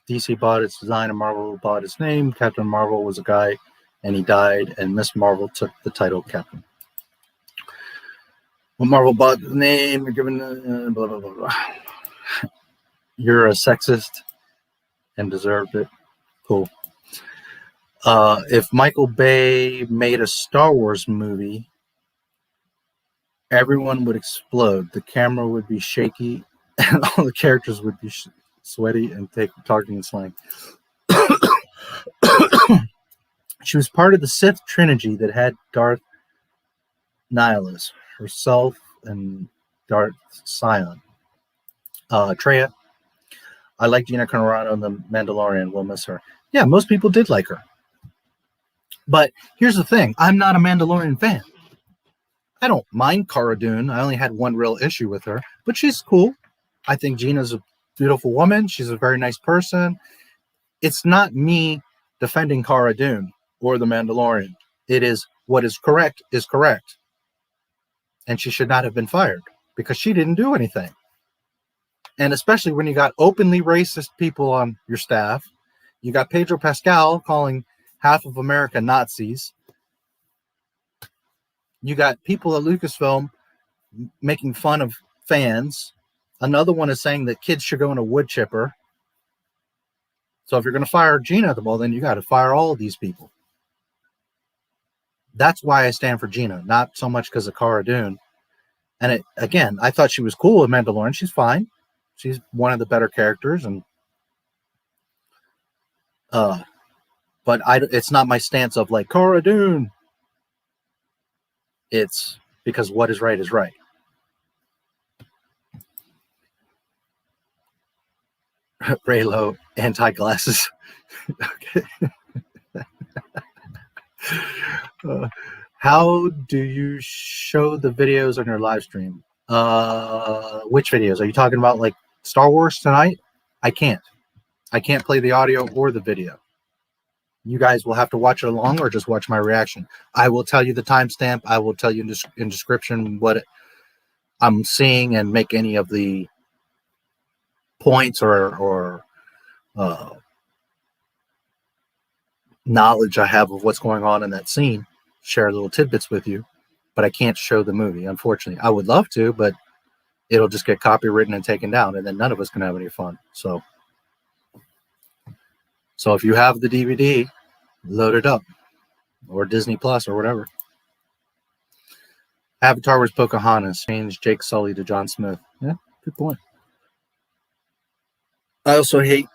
DC bought its design and Marvel bought its name. Captain Marvel was a guy and he died, and Miss Marvel took the title Captain. When Marvel bought the name, you're given blah, blah, blah, blah. You're a sexist and deserved it. Cool. If Michael Bay made a Star Wars movie, everyone would explode. The camera would be shaky, and all the characters would be sweaty and talking in slang. She was part of the Sith trilogy that had Darth Nihilus, herself, and Darth Sion. Treya, I like Gina Carano in The Mandalorian. We'll miss her. Yeah, most people did like her. But here's the thing. I'm not a Mandalorian fan. I don't mind Cara Dune. I only had one real issue with her, but she's cool. I think Gina's a beautiful woman. She's a very nice person. It's not me defending Cara Dune or The Mandalorian. It is what is correct is correct. And she should not have been fired because she didn't do anything. And especially when you got openly racist people on your staff, you got Pedro Pascal calling half of America Nazis. You got people at Lucasfilm making fun of fans. Another one is saying that kids should go in a wood chipper. So if you're going to fire Gina, well, then you got to fire all of these people. That's why I stand for Gina, not so much because of Cara Dune. And again, I thought she was cool with Mandalorian. She's fine. She's one of the better characters, and but it's not my stance of like Cara Dune. It's because what is right is right. Raylo, anti-glasses. Okay. How do you show the videos on your live stream? Which videos? Are you talking about like Star Wars tonight? I can't play the audio or the video. You guys will have to watch it along or just watch my reaction. I will tell you the timestamp. I will tell you in description what I'm seeing and make any of the points or knowledge I have of what's going on in that scene. Share little tidbits with you, but I can't show the movie, unfortunately. I would love to, but it'll just get copywritten and taken down, and then none of us can have any fun. So if you have the DVD, load it up, or Disney Plus, or whatever. Avatar was Pocahontas. Change Jake Sully to John Smith. Yeah, good point. I also hate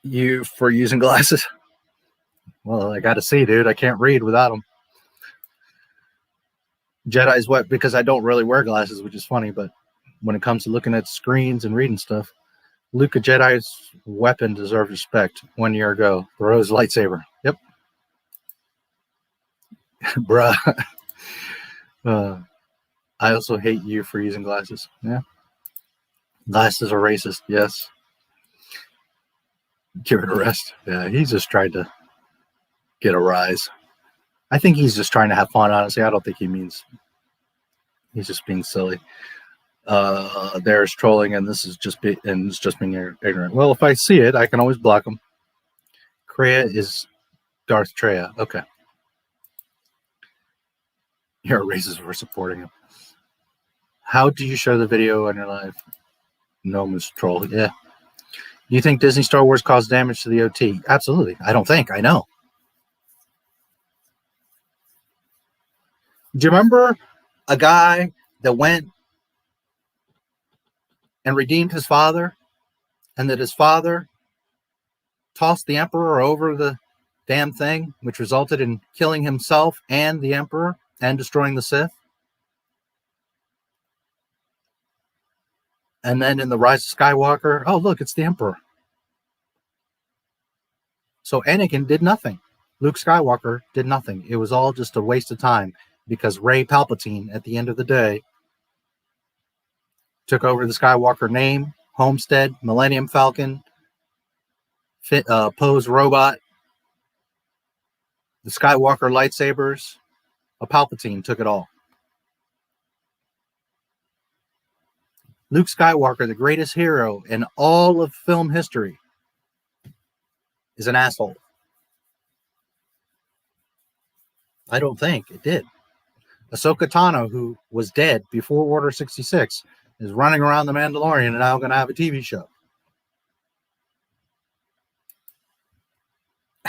you for using glasses. Well, I got to see, dude. I can't read without them. Jedi's what? Because I don't really wear glasses, which is funny, but when it comes to looking at screens and reading stuff, Luke, a Jedi's weapon deserves respect. 1 year ago, Rose lightsaber. Yep. Bruh. I also hate you for using glasses. Yeah. Glasses are racist. Yes. Give it a rest. Yeah, he's just trying to get a rise. I think he's just trying to have fun, honestly. I don't think he means he's just being silly. There's trolling, and this is just being ignorant. Well, if I see it, I can always block him. Kreia is Darth Treya. Okay. You're racist for supporting him. How do you show the video on your live? No, Mr. Troll. Yeah. Do you think Disney Star Wars caused damage to the OT? Absolutely. I don't think. I know. Do you remember a guy that went and redeemed his father, and that his father tossed the Emperor over the damn thing, which resulted in killing himself and the Emperor and destroying the Sith? And then in The Rise of Skywalker, oh, look, it's the Emperor. So Anakin did nothing. Luke Skywalker did nothing. It was all just a waste of time because Rey Palpatine, at the end of the day, took over the Skywalker name, homestead, Millennium Falcon, Poe's robot, the Skywalker lightsabers. A Palpatine took it all. Luke Skywalker, the greatest hero in all of film history, is an asshole. I don't think it did. Ahsoka Tano, who was dead before Order 66, is running around the Mandalorian and now going to have a TV show.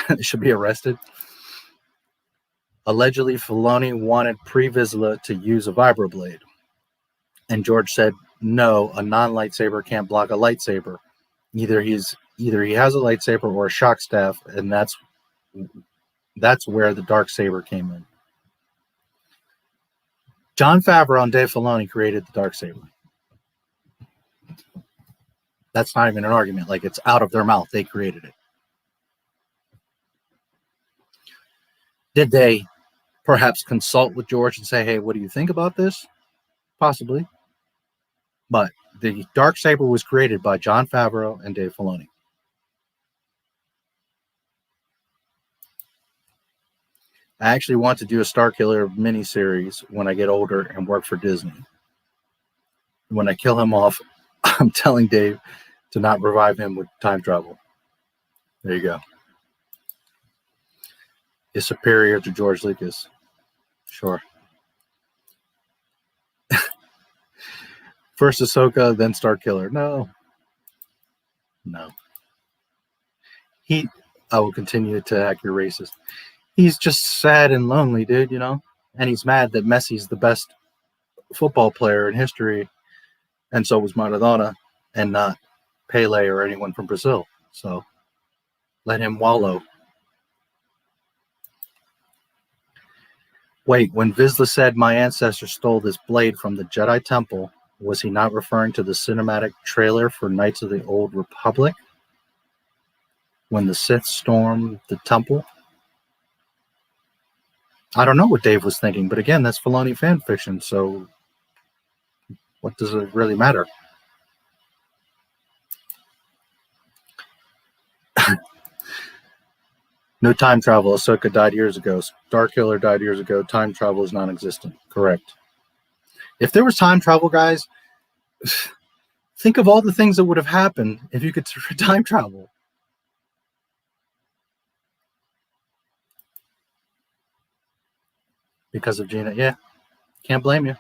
They should be arrested. Allegedly, Filoni wanted Pre Vizsla to use a vibroblade. And George said, no, a non-lightsaber can't block a lightsaber. Either he has a lightsaber or a shock staff, and that's where the dark saber came in. Jon Favreau and Dave Filoni created the dark saber. That's not even an argument. Like, it's out of their mouth. They created it. Did they perhaps consult with George and say, hey, what do you think about this? Possibly. But the darksaber was created by Jon Favreau and Dave Filoni. I actually want to do a Starkiller miniseries when I get older and work for Disney. When I kill him off, I'm telling Dave to not revive him with time travel. There you go. Is superior to George Lucas. Sure. First Ahsoka, then Starkiller. No. I will continue to act your racist. He's just sad and lonely, dude, you know? And he's mad that Messi's the best football player in history, and so was Maradona, and not Pele or anyone from Brazil. So let him wallow. Wait, when Vizsla said my ancestor stole this blade from the Jedi Temple, was he not referring to the cinematic trailer for Knights of the Old Republic? When the Sith stormed the temple? I don't know what Dave was thinking, but again, that's Filoni fan fiction, so what does it really matter? No time travel. Ahsoka died years ago. Starkiller died years ago. Time travel is non-existent. Correct. If there was time travel, guys, think of all the things that would have happened if you could time travel. Because of Gina. Yeah. Can't blame you.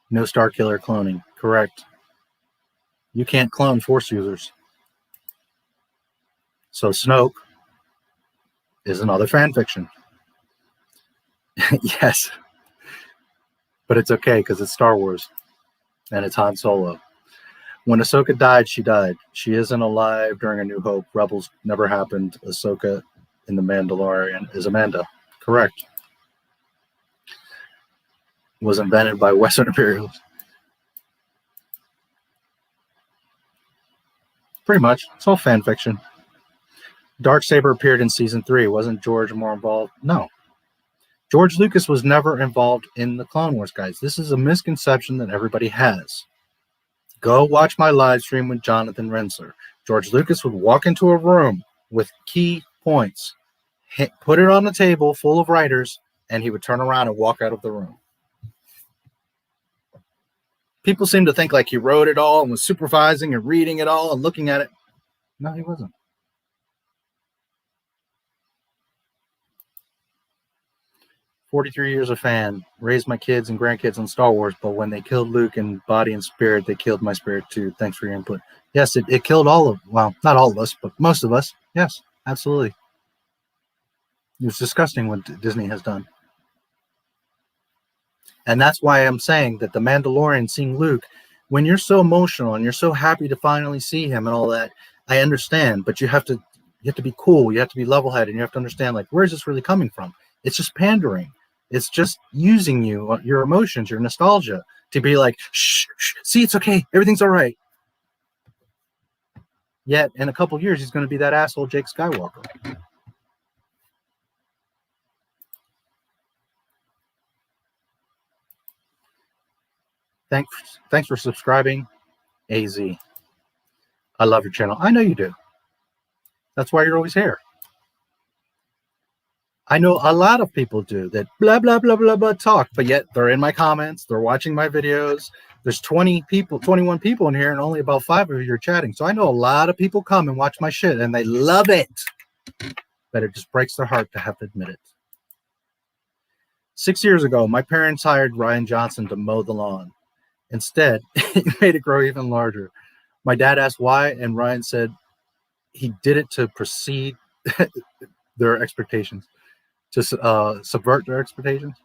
No Starkiller cloning. Correct. You can't clone Force users. So Snoke is another fan fiction. Yes. But it's okay because it's Star Wars. And it's Han Solo. When Ahsoka died, she died. She isn't alive during A New Hope. Rebels never happened. Ahsoka in The Mandalorian is Amanda. Correct. Was invented by Western imperialists. Pretty much. It's all fan fiction. Darksaber appeared in season 3. Wasn't George more involved? No. George Lucas was never involved in the Clone Wars, guys. This is a misconception that everybody has. Go watch my live stream with Jonathan Rinzler. George Lucas would walk into a room with key points, put it on the table full of writers, and he would turn around and walk out of the room. People seem to think like he wrote it all and was supervising and reading it all and looking at it. No, he wasn't. 43 years a fan, raised my kids and grandkids on Star Wars, but when they killed Luke in body and spirit, they killed my spirit too. Thanks for your input. Yes, it killed all of, well, not all of us, but most of us. Yes, absolutely. It was disgusting what Disney has done. And that's why I'm saying that the Mandalorian, seeing Luke, when you're so emotional and you're so happy to finally see him and all that, I understand, but you have to be cool. You have to be level-headed, and you have to understand, like, where is this really coming from? It's just pandering. It's just using you, your emotions, your nostalgia, to be like, shh, shh, see, it's okay. Everything's all right. Yet, in a couple of years, he's going to be that asshole Jake Skywalker. Thanks for subscribing, AZ. I love your channel. I know you do. That's why you're always here. I know a lot of people do that blah, blah, blah, blah, blah talk, but yet they're in my comments. They're watching my videos. There's 20 people, 21 people in here, and only about 5 of you are chatting. So I know a lot of people come and watch my shit, and they love it. But it just breaks their heart to have to admit it. 6 years ago, my parents hired Ryan Johnson to mow the lawn. Instead, he made it grow even larger. My dad asked why, and Ryan said he did it to precede their expectations, to subvert their expectations.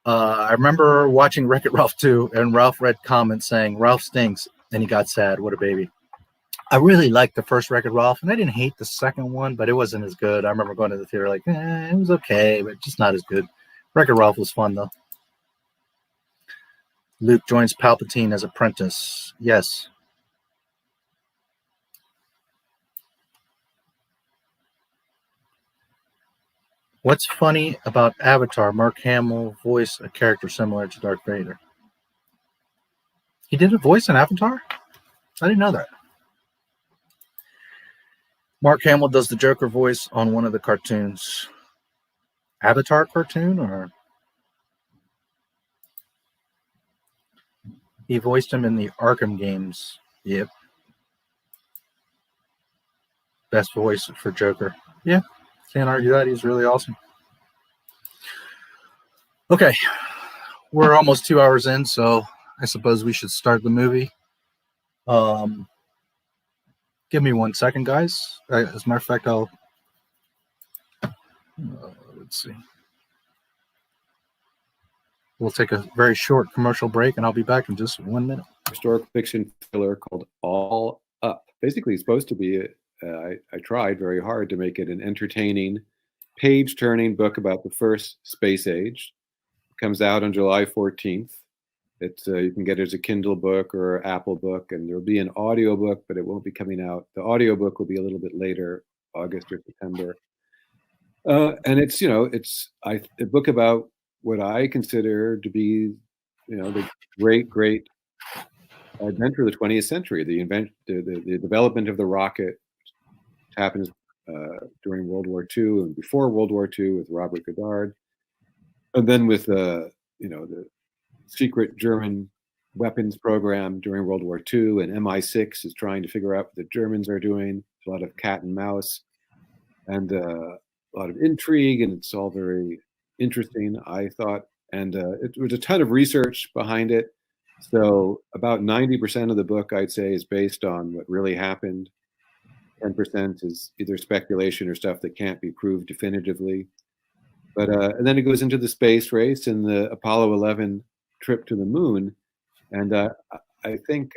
I remember watching Wreck-It Ralph 2, and Ralph read comments saying, Ralph stinks, and he got sad. What a baby. I really liked the first Wreck-It Ralph, and I didn't hate the second one, but it wasn't as good. I remember going to the theater like, it was okay, but just not as good. Wreck-It Ralph was fun, though. Luke joins Palpatine as apprentice. Yes. What's funny about Avatar? Mark Hamill voiced a character similar to Darth Vader. He did a voice in Avatar? I didn't know that. Mark Hamill does the Joker voice on one of the cartoons. Avatar cartoon, or? He voiced him in the Arkham games. Yep. Best voice for Joker. Yeah, can't argue that. He's really awesome. Okay, we're almost 2 hours in, so I suppose we should start the movie. Give me 1 second, guys. As a matter of fact, I'll... let's see. We'll take a very short commercial break, and I'll be back in just 1 minute. Historical fiction thriller called All Up. Basically, it's supposed to be, I tried very hard to make it an entertaining, page-turning book about the first space age. It comes out on July 14th. It's you can get it as a Kindle book or Apple book, and there'll be an audio book, but it won't be coming out. The audio book will be a little bit later, August or September. And it's, you know, it's a book about what I consider to be, you know, the great adventure of the 20th century, the development of the rocket happens during World War II and before World War II with Robert Goddard, and then with you know, the secret German weapons program during World War II, and MI6 is trying to figure out what the Germans are doing. There's a lot of cat and mouse and a lot of intrigue, and it's all very interesting, I thought, and it was a ton of research behind it. So about 90% of the book, I'd say, is based on what really happened. 10% is either speculation or stuff that can't be proved definitively. But and then it goes into the space race and the Apollo 11 trip to the moon. And I think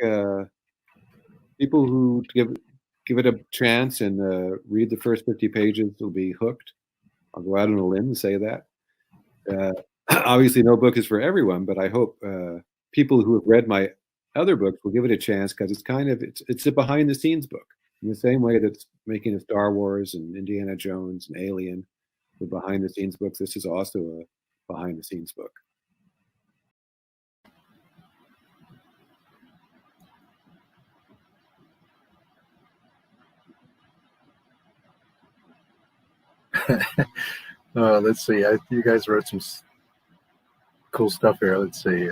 people who give it a chance and read the first 50 pages will be hooked. I'll go out on a limb and say that. Obviously, no book is for everyone, but I hope people who have read my other books will give it a chance, because it's kind of it's a behind-the-scenes book in the same way that's making a Star Wars and Indiana Jones and Alien were behind-the-scenes books. This is also a behind-the-scenes book. Let's see. You guys wrote some cool stuff here. Let's see.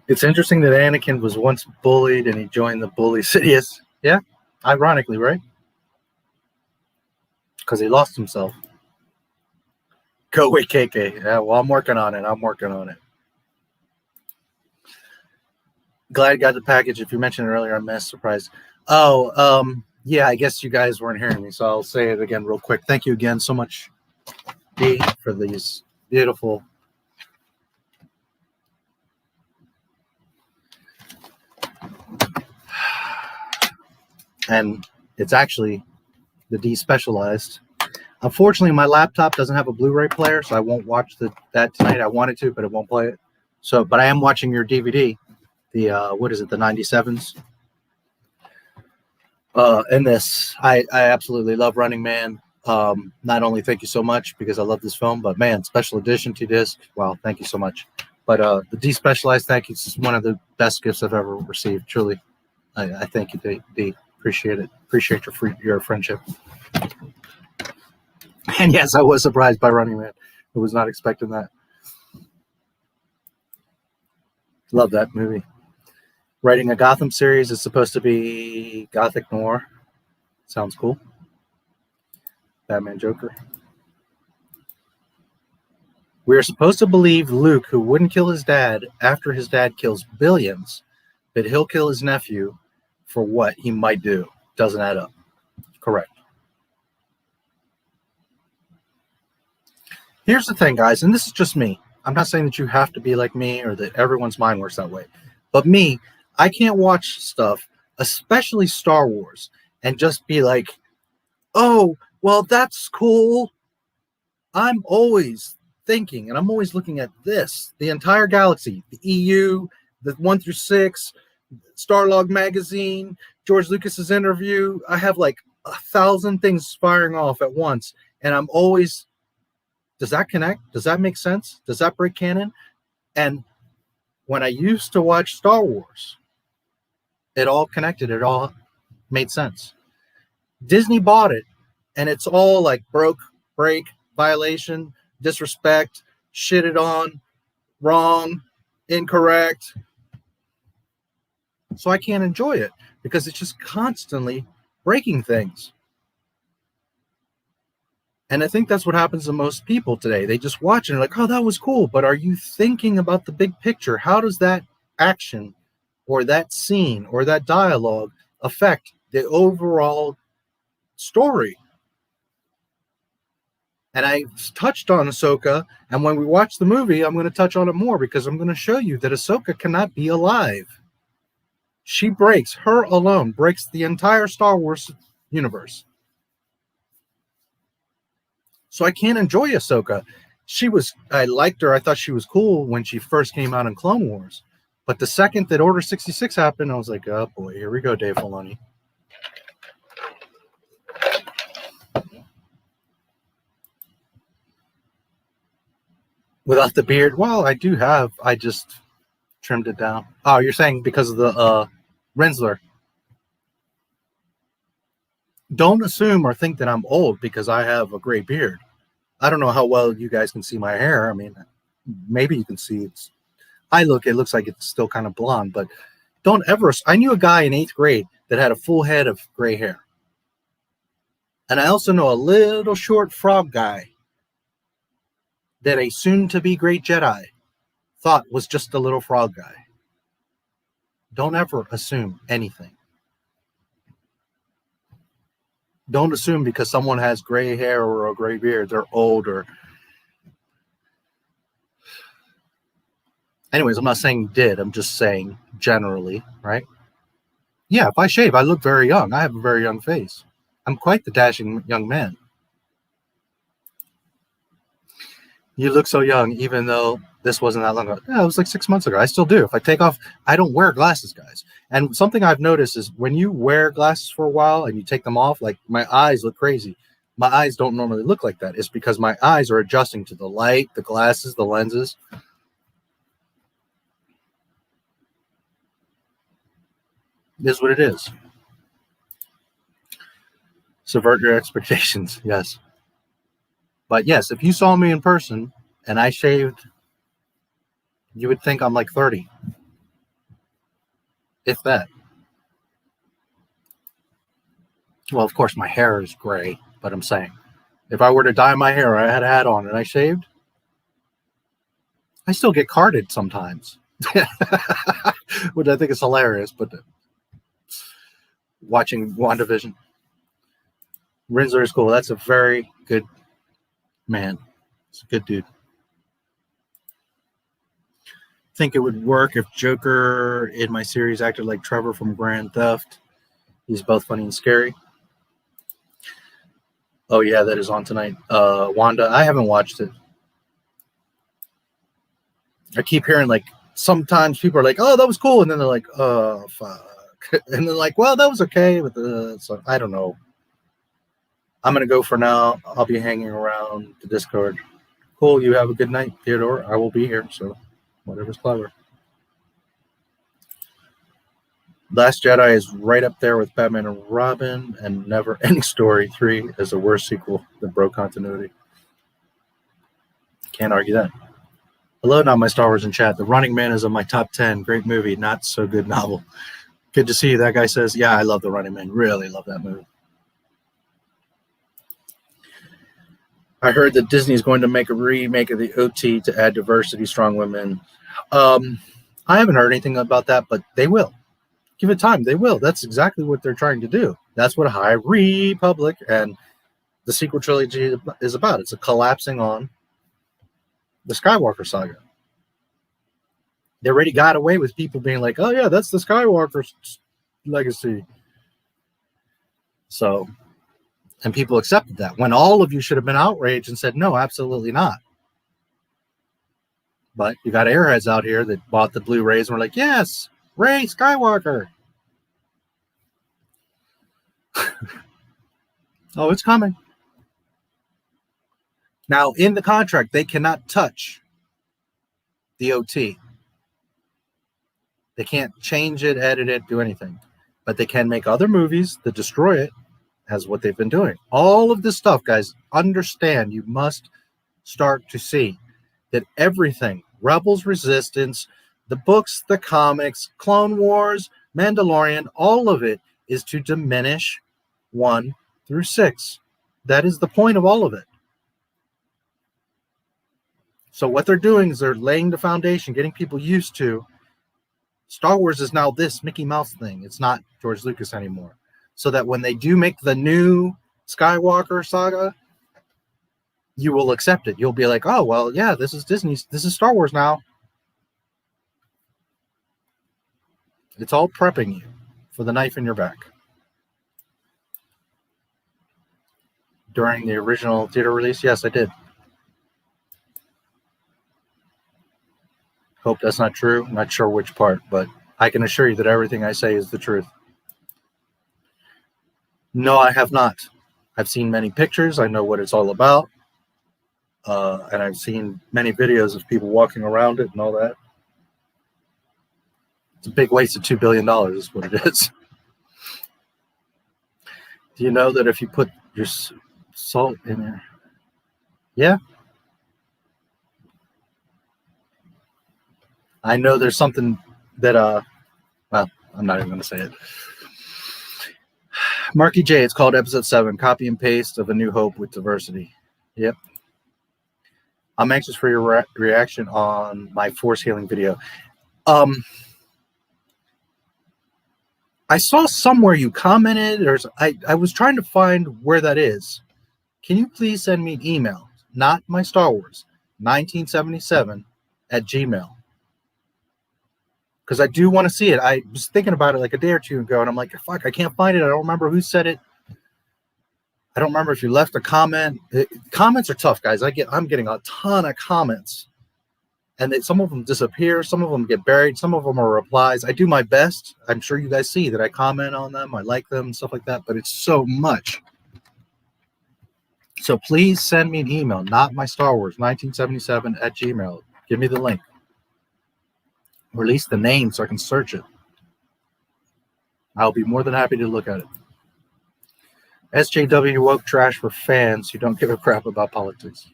It's interesting that Anakin was once bullied and he joined the bully Sidious. Yeah, ironically, right? Because he lost himself. Go away, KK. Yeah, well, I'm working on it. Glad I got the package. If you mentioned it earlier, I'm mess surprised. Oh, yeah, I guess you guys weren't hearing me, so I'll say it again real quick. Thank you again so much, D, for these beautiful. And it's actually the despecialized. Unfortunately, my laptop doesn't have a Blu-ray player, so I won't watch that tonight. I wanted to, but it won't play it. So, but I am watching your DVD. The what is it? The 97s. And this, I absolutely love Running Man. Not only thank you so much because I love this film, but man, special edition 2-disc. Wow, thank you so much. But the despecialized thank you is one of the best gifts I've ever received. Truly, I thank you, D. Appreciate it. Appreciate your friendship. And yes, I was surprised by Running Man. I was not expecting that. Love that movie. Writing a Gotham series is supposed to be Gothic noir. Sounds cool. Batman Joker. We are supposed to believe Luke, who wouldn't kill his dad after his dad kills billions, but he'll kill his nephew for what he might do. Doesn't add up. Correct. Here's the thing, guys, and this is just me. I'm not saying that you have to be like me or that everyone's mind works that way. But me, I can't watch stuff, especially Star Wars, and just be like, oh, well, that's cool. I'm always thinking, and I'm always looking at this, the entire galaxy, the EU, the 1 through 6, Starlog magazine, George Lucas's interview. I have like 1,000 things firing off at once, and I'm always, does that connect? Does that make sense? Does that break canon? And when I used to watch Star Wars, it all connected. It all made sense. Disney bought it, and it's all like break, violation, disrespect, shitted on, wrong, incorrect. So I can't enjoy it because it's just constantly breaking things. And I think that's what happens to most people today. They just watch and they're like, oh, that was cool. But are you thinking about the big picture? How does that action or that scene or that dialogue affect the overall story? And I touched on Ahsoka. And when we watch the movie, I'm going to touch on it more because I'm going to show you that Ahsoka cannot be alive. She breaks, her alone breaks the entire Star Wars universe. So I can't enjoy Ahsoka. I liked her. I thought she was cool when she first came out in Clone Wars. But the second that Order 66 happened, I was like, oh boy, here we go, Dave Filoni. Without the beard, well, I do have. I just trimmed it down. Oh, you're saying because of the Rinzler. Don't assume or think that I'm old because I have a gray beard. I don't know how well you guys can see my hair. I mean, maybe you can see it looks like it's still kind of blonde, but don't ever. I knew a guy in 8th grade that had a full head of gray hair. And I also know a little short frog guy that a soon-to-be great Jedi thought was just a little frog guy. Don't ever assume anything. Don't assume because someone has gray hair or a gray beard, they're old or... Anyways, I'm not saying you did. I'm just saying generally, right? Yeah, if I shave, I look very young. I have a very young face. I'm quite the dashing young man. You look so young, even though this wasn't that long ago. Yeah, it was like 6 months ago. I still do. If I take off, I don't wear glasses, guys. And something I've noticed is when you wear glasses for a while and you take them off, like my eyes look crazy. My eyes don't normally look like that. It's because my eyes are adjusting to the light, the glasses, the lenses. It is what it is. Subvert your expectations, yes. But yes, if you saw me in person and I shaved, you would think I'm like 30. If that. Well, of course, my hair is gray, but I'm saying, if I were to dye my hair, I had a hat on and I shaved, I still get carded sometimes, which I think is hilarious, but watching WandaVision. Rinzler is cool. That's a very good man. It's a good dude. Think it would work if Joker in my series acted like Trevor from Grand Theft. He's both funny and scary. Oh yeah, that is on tonight. Wanda, I haven't watched it. I keep hearing like sometimes people are like, "Oh, that was cool," and then they're like, "Oh, fuck," and they're like, "Well, that was okay," but so I don't know. I'm gonna go for now. I'll be hanging around the Discord. Cool. You have a good night, Theodore. I will be here, so whatever's clever. Last Jedi is right up there with Batman and Robin, and Never Ending Story 3 is the worst sequel that broke continuity. Can't argue that. Hello, Not My Star Wars in chat. The Running Man is on my top 10. Great movie, not so good novel. Good to see you. That guy says, yeah, I love The Running Man. Really love that movie. I heard that Disney is going to make a remake of the OT to add diversity, strong women. I haven't heard anything about that, but they will. Give it time. They will. That's exactly what they're trying to do. That's what High Republic and the sequel trilogy is about. It's a collapsing on the Skywalker Saga. They already got away with people being like, oh, yeah, that's the Skywalker legacy. So, and people accepted that when all of you should have been outraged and said, no, absolutely not. But you got airheads out here that bought the Blu-rays and were like, yes, Rey Skywalker. Oh, it's coming. Now, in the contract, they cannot touch the OT. They can't change it, edit it, do anything. But they can make other movies that destroy it, as what they've been doing. All of this stuff, guys, understand, you must start to see that everything, Rebels, Resistance, the books, the comics, Clone Wars, Mandalorian, all of it is to diminish 1 through 6. That is the point of all of it. So what they're doing is they're laying the foundation, getting people used to Star Wars is now this Mickey Mouse thing. It's not George Lucas anymore. So that when they do make the new Skywalker Saga, you will accept it. You'll be like, oh, well, yeah, this is Disney's. This is Star Wars now. It's all prepping you for the knife in your back. During the original theater release, yes, I did. Hope that's not true. I'm not sure which part, but I can assure you that everything I say is the truth. No, I have not. I've seen many pictures. I know what it's all about. And I've seen many videos of people walking around it and all that. It's a big waste of $2 billion is what it is. Do you know that if you put your salt in there? Yeah. I know there's something that, well, I'm not even going to say it. Marky J, it's called episode 7, copy and paste of A New Hope with diversity. Yep. I'm anxious for your reaction on my force healing video. I saw somewhere you commented, or I was trying to find where that is. Can you please send me an email, NotMyStarWars1977@gmail.com. Because I do want to see it. I was thinking about it like a day or two ago, and I'm like, fuck, I can't find it. I don't remember who said it. I don't remember if you left a comment. Comments are tough, guys. I'm getting a ton of comments, and some of them disappear. Some of them get buried. Some of them are replies. I do my best. I'm sure you guys see that I comment on them. I like them, stuff like that, but it's so much. So please send me an email, NotMyStarWars1977@gmail.com. Give me the link. Or at least the name so I can search it. I'll be more than happy to look at it. SJW woke trash for fans who don't give a crap about politics.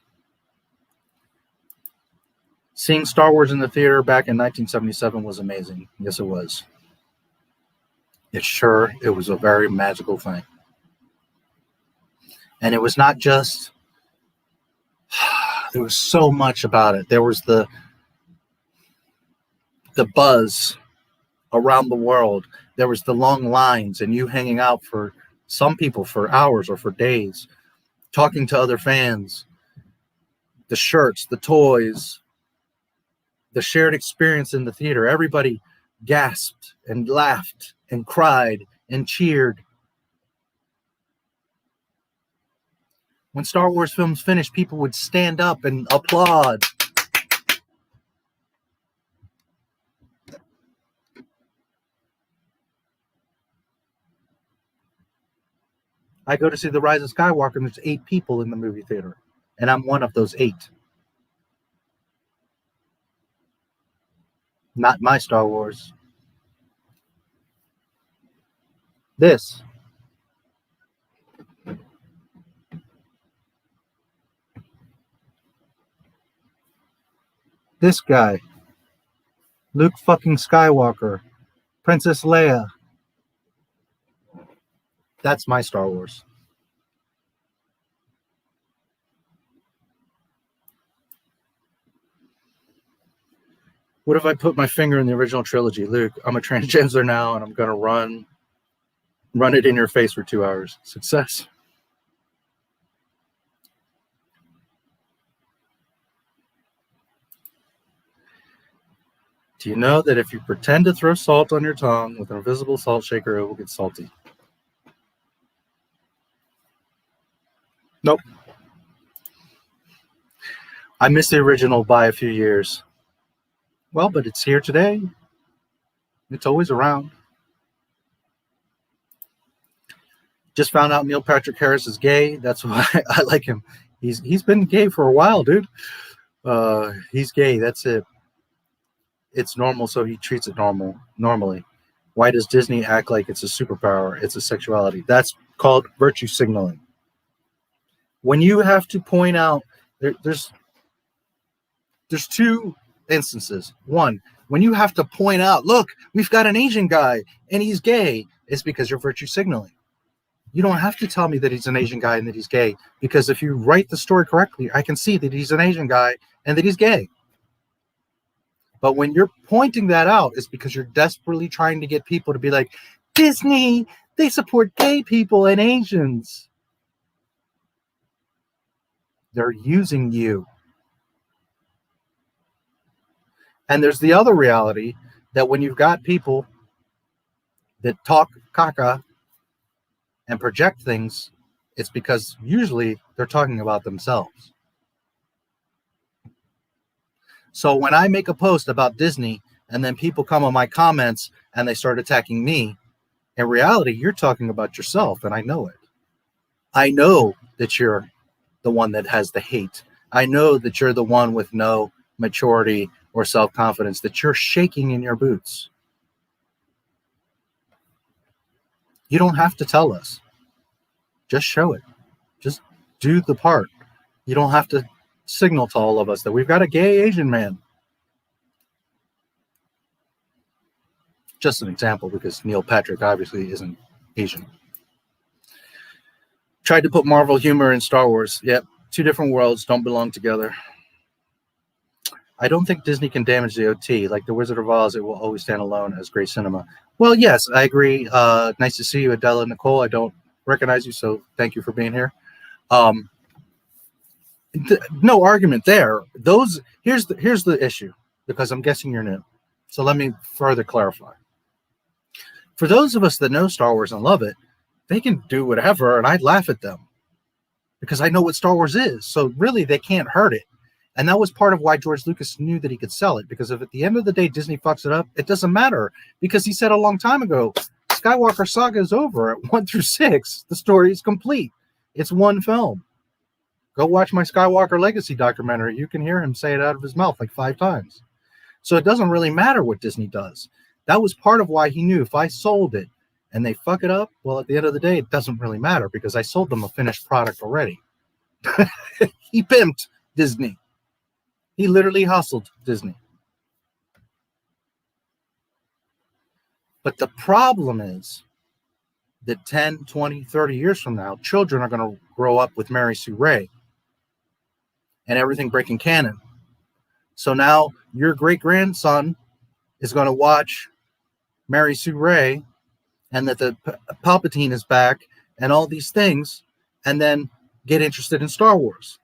Seeing Star Wars in the theater back in 1977 was amazing. Yes, it was. It was a very magical thing. And it was not just, there was so much about it. There was the buzz around the world. There was the long lines and you hanging out for some people for hours or for days, talking to other fans, the shirts, the toys, the shared experience in the theater. Everybody gasped and laughed and cried and cheered. When Star Wars films finished, people would stand up and applaud. I go to see The Rise of Skywalker, and there's 8 people in the movie theater, and I'm one of those 8. Not my Star Wars. This. This guy. Luke fucking Skywalker. Princess Leia. That's my Star Wars. What if I put my finger in the original trilogy? Luke, I'm a transgender now, and I'm going to run it in your face for 2 hours. Success. Do you know that if you pretend to throw salt on your tongue with an invisible salt shaker, it will get salty? Nope. I missed the original by a few years. Well, but it's here today. It's always around. Just found out Neil Patrick Harris is gay. That's why I like him. He's been gay for a while, dude. He's gay. That's it. It's normal, so he treats it normally. Why does Disney act like it's a superpower? It's a sexuality. That's called virtue signaling. When you have to point out, there's 2 instances. One, when you have to point out, look, we've got an Asian guy and he's gay, it's because you're virtue signaling. You don't have to tell me that he's an Asian guy and that he's gay, because if you write the story correctly, I can see that he's an Asian guy and that he's gay. But when you're pointing that out, it's because you're desperately trying to get people to be like, Disney, they support gay people and Asians. They're using you. And there's the other reality that when you've got people that talk caca and project things, it's because usually they're talking about themselves. So when I make a post about Disney and then people come on my comments and they start attacking me, in reality, you're talking about yourself, and I know it. I know that you're the one that has the hate. I know that you're the one with no maturity or self-confidence, that you're shaking in your boots. You don't have to tell us. Just show it. Just do the part. You don't have to signal to all of us that we've got a gay Asian man. Just an example, because Neil Patrick obviously isn't Asian. Tried to put Marvel humor in Star Wars. Yep, 2 different worlds don't belong together. I don't think Disney can damage the OT. Like The Wizard of Oz, it will always stand alone as great cinema. Well, yes, I agree. Nice to see you, Adela and Nicole. I don't recognize you, so thank you for being here. No argument there. Here's the issue, because I'm guessing you're new. So let me further clarify. For those of us that know Star Wars and love it, they can do whatever, and I'd laugh at them because I know what Star Wars is. So really, they can't hurt it. And that was part of why George Lucas knew that he could sell it, because if at the end of the day Disney fucks it up, it doesn't matter, because he said a long time ago, Skywalker Saga is over at 1 through 6. The story is complete. It's one film. Go watch my Skywalker Legacy documentary. You can hear him say it out of his mouth like 5 times. So it doesn't really matter what Disney does. That was part of why he knew if I sold it and they fuck it up, well, at the end of the day, it doesn't really matter because I sold them a finished product already. He pimped Disney. He literally hustled Disney. But the problem is that 10, 20, 30 years from now, children are going to grow up with Mary Sue Ray and everything breaking canon. So now your great-grandson is going to watch Mary Sue Ray and that the Palpatine is back and all these things, and then get interested in Star Wars.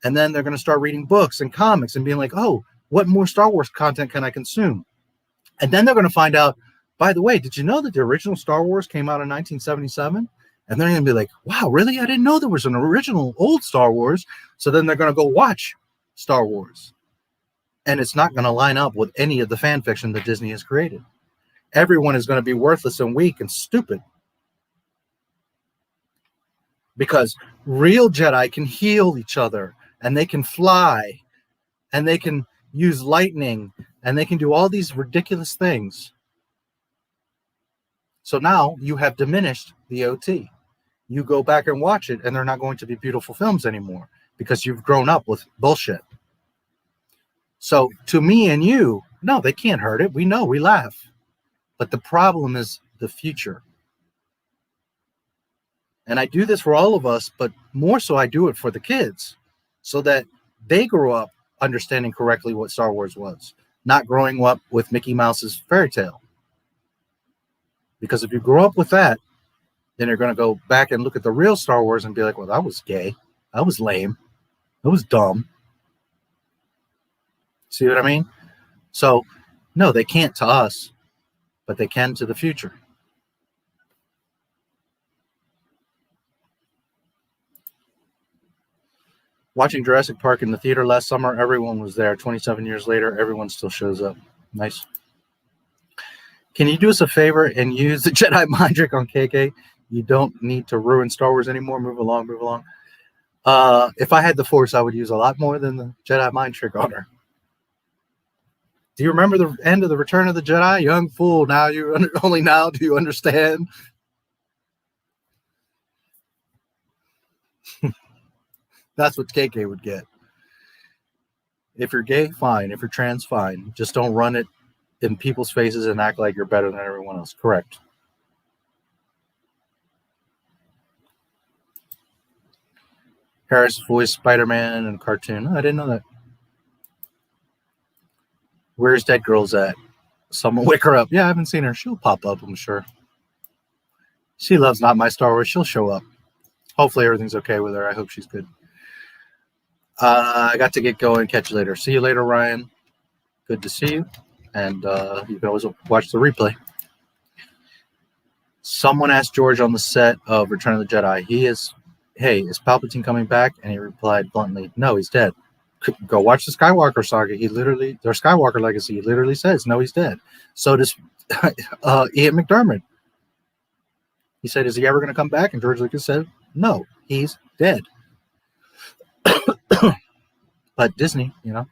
And then they're going to start reading books and comics and being like, oh, what more Star Wars content can I consume? And then they're going to find out, by the way, did you know that the original Star Wars came out in 1977? And they're going to be like, wow, really? I didn't know there was an original old Star Wars. So then they're going to go watch Star Wars. And it's not going to line up with any of the fan fiction that Disney has created. Everyone is going to be worthless and weak and stupid. Because real Jedi can heal each other, and they can fly, and they can use lightning, and they can do all these ridiculous things. So now you have diminished the OT. You go back and watch it, and they're not going to be beautiful films anymore because you've grown up with bullshit. So to me and you, no, they can't hurt it. We know, we laugh. But the problem is the future. And I do this for all of us, but more so I do it for the kids so that they grow up understanding correctly what Star Wars was, not growing up with Mickey Mouse's fairy tale. Because if you grow up with that, then you're going to go back and look at the real Star Wars and be like, well, that was gay. That was lame. That was dumb. See what I mean? So, no, they can't to us, but they can to the future. Watching Jurassic Park in the theater last summer, everyone was there. 27 years later, everyone still shows up. Nice. Can you do us a favor and use the Jedi mind trick on KK? You don't need to ruin Star Wars anymore. Move along, move along. If I had the Force, I would use a lot more than the Jedi mind trick on her. Do you remember the end of the Return of the Jedi? Young fool, now you only now do you understand? That's what KK would get. If you're gay, fine. If you're trans, fine. Just don't run it in people's faces and act like you're better than everyone else. Correct. Harris voiced Spider-Man in a cartoon. Oh, I didn't know that. Where's Dead Girls at? Someone wake her up. Yeah, I haven't seen her. She'll pop up, I'm sure. She loves Not My Star Wars. She'll show up. Hopefully everything's okay with her. I hope she's good. I got to get going. Catch you later. See you later, Ryan. Good to see you. And you can always watch the replay. Someone asked George on the set of Return of the Jedi. Hey, is Palpatine coming back? And he replied bluntly, no, he's dead. Go watch the Skywalker Saga. Their Skywalker Legacy, he literally says, no, he's dead. So does Ian McDermott. He said, is he ever going to come back? And George Lucas said, no, he's dead. But Disney, you know.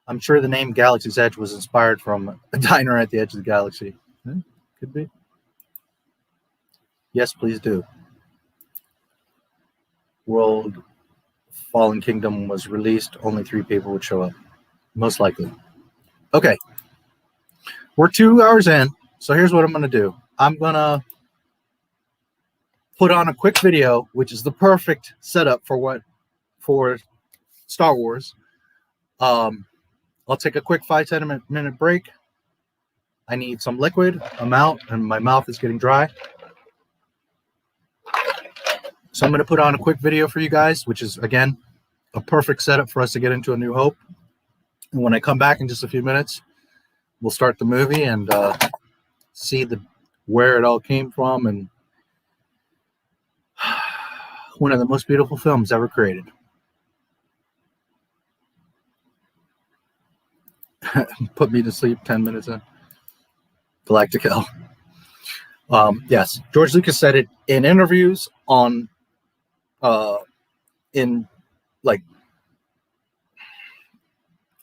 I'm sure the name Galaxy's Edge was inspired from a diner at the edge of the galaxy. Could be. Yes, please do. World Fallen Kingdom was released. Only 3 people would show up. Most likely. Okay. We're 2 hours in. So here's what I'm going to do. I'm going to put on a quick video, which is the perfect setup for Star Wars. I'll take a quick 5-10 minute break. I need some liquid. I'm out and my mouth is getting dry. So I'm going to put on a quick video for you guys, which is, again, a perfect setup for us to get into A New Hope. And when I come back in just a few minutes, we'll start the movie and see where it all came from, and one of the most beautiful films ever created. Put me to sleep 10 minutes in. Galactic Hell. Yes, George Lucas said it in interviews in like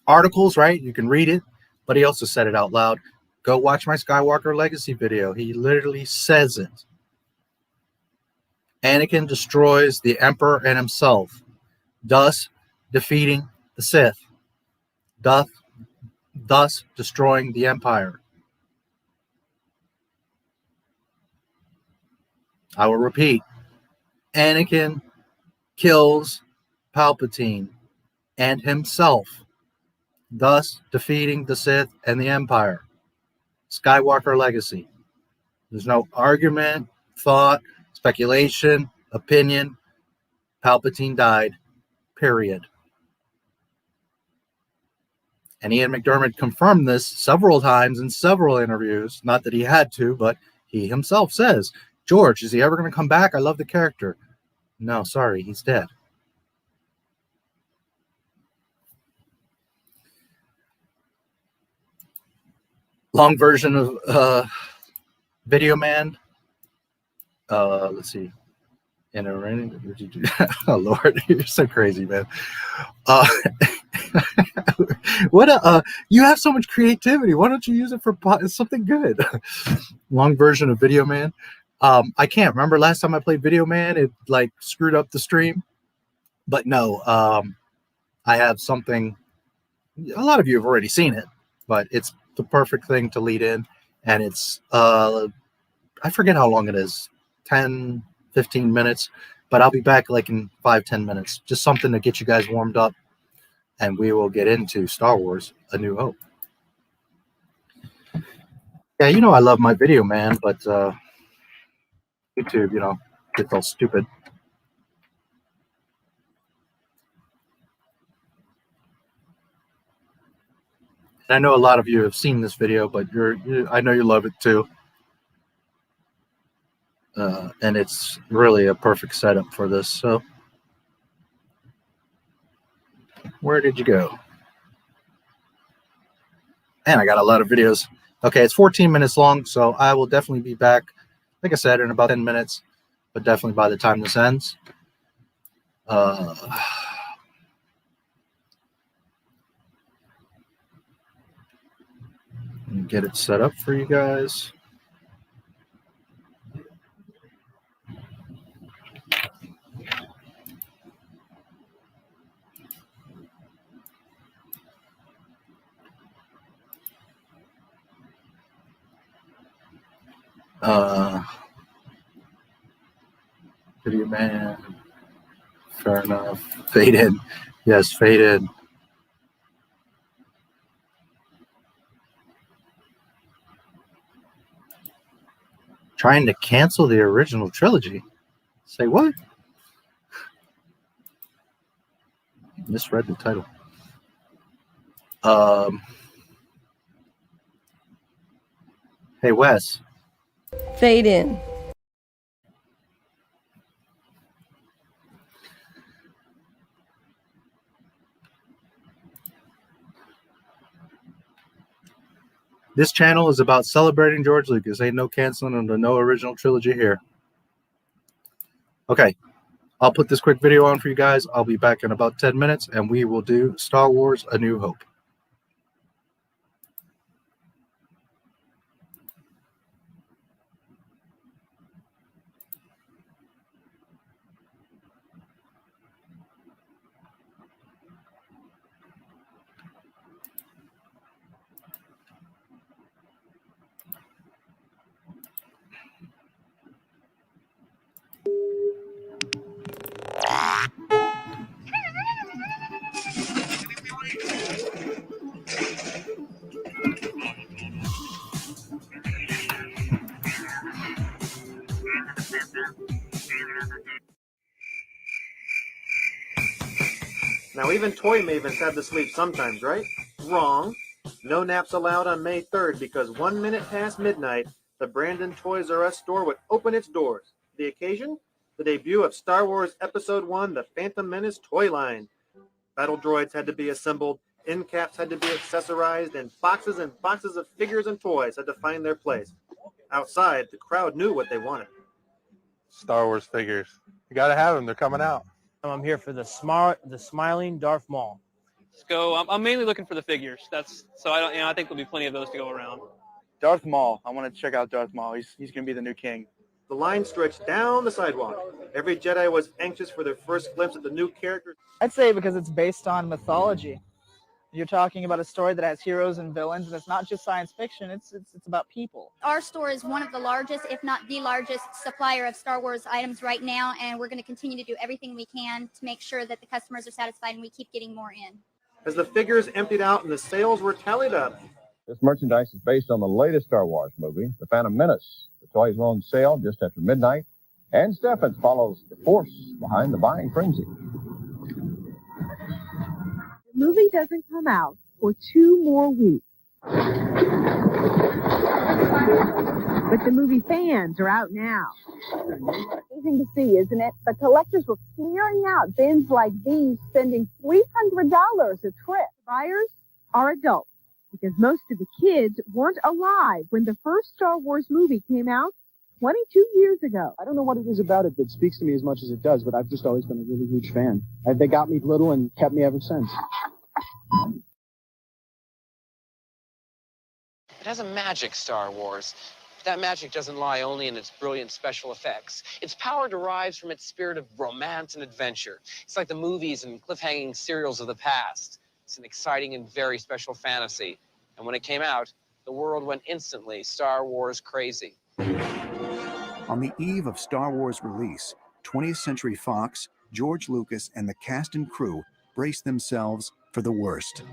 articles, right? You can read it, but he also said it out loud. Go watch my Skywalker Legacy video. He literally says it. Anakin destroys the Emperor and himself, thus defeating the Sith, thus destroying the Empire. I will repeat. Anakin kills Palpatine and himself, thus defeating the Sith and the Empire. Skywalker Legacy. There's no argument, thought, speculation, opinion. Palpatine died, period. And Ian McDiarmid confirmed this several times in several interviews. Not that he had to, but he himself says, George, is he ever going to come back? I love the character. No, sorry, he's dead. Long version of Video Man. Let's see. Oh Lord, you're so crazy, man. What a you have so much creativity. Why don't you use it for something good? Long version of Video Man. I can't remember last time I played Video Man. It like screwed up the stream. But no, I have something. A lot of you have already seen it, but it's the perfect thing to lead in, and it's I forget how long it is, 10, 15 minutes, but I'll be back like in 5-10 minutes. Just something to get you guys warmed up, and we will get into Star Wars: A New Hope. Yeah, you know I love my Video Man, but YouTube, you know, gets all stupid. I know a lot of you have seen this video, but I know you love it too. And it's really a perfect setup for this. So, where did you go? And I got a lot of videos. Okay, it's 14 minutes long, so I will definitely be back, like I said, in about 10 minutes, but definitely by the time this ends. Get it set up for you guys. Video Man. Fair enough. Fade in. Yes, fade in. Trying to cancel the original trilogy. Say what? Misread the title. Hey, Wes. Fade in. This channel is about celebrating George Lucas. Ain't no canceling under no original trilogy here. Okay, I'll put this quick video on for you guys. I'll be back in about 10 minutes, and we will do Star Wars: A New Hope. Now, even toy mavens have to sleep sometimes, right? Wrong. No naps allowed on May 3rd because 1 minute past midnight, the Brandon Toys R Us store would open its doors. The occasion? The debut of Star Wars Episode 1, The Phantom Menace toy line. Battle droids had to be assembled, end caps had to be accessorized, and boxes of figures and toys had to find their place. Outside, the crowd knew what they wanted. Star Wars figures. You gotta have them. They're coming out. I'm here for the smiling Darth Maul. Let's go. I'm mainly looking for the figures. I think there'll be plenty of those to go around. Darth Maul. I want to check out Darth Maul. He's going to be the new king. The line stretched down the sidewalk. Every Jedi was anxious for their first glimpse of the new character. I'd say because it's based on mythology. You're talking about a story that has heroes and villains, and it's not just science fiction. It's about people. Our store is one of the largest, if not the largest, supplier of Star Wars items right now, and we're going to continue to do everything we can to make sure that the customers are satisfied and we keep getting more in. As the figures emptied out and the sales were tallied up. This merchandise is based on the latest Star Wars movie, The Phantom Menace. The toys were on sale just after midnight, and Steffens follows the force behind the buying frenzy. The movie doesn't come out for 2 more weeks. But the movie fans are out now. Amazing to see, isn't it? The collectors were clearing out bins like these, spending $300 a trip. Buyers are adults, because most of the kids weren't alive when the first Star Wars movie came out 22 years ago. I don't know what it is about it that speaks to me as much as it does, but I've just always been a really huge fan. They got me little and kept me ever since. It has a magic, Star Wars. That magic doesn't lie only in its brilliant special effects. Its power derives from its spirit of romance and adventure. It's like the movies and cliffhanging serials of the past. It's an exciting and very special fantasy. And when it came out, the world went instantly Star Wars crazy. On the eve of Star Wars release, 20th Century Fox, George Lucas, and the cast and crew braced themselves for the worst.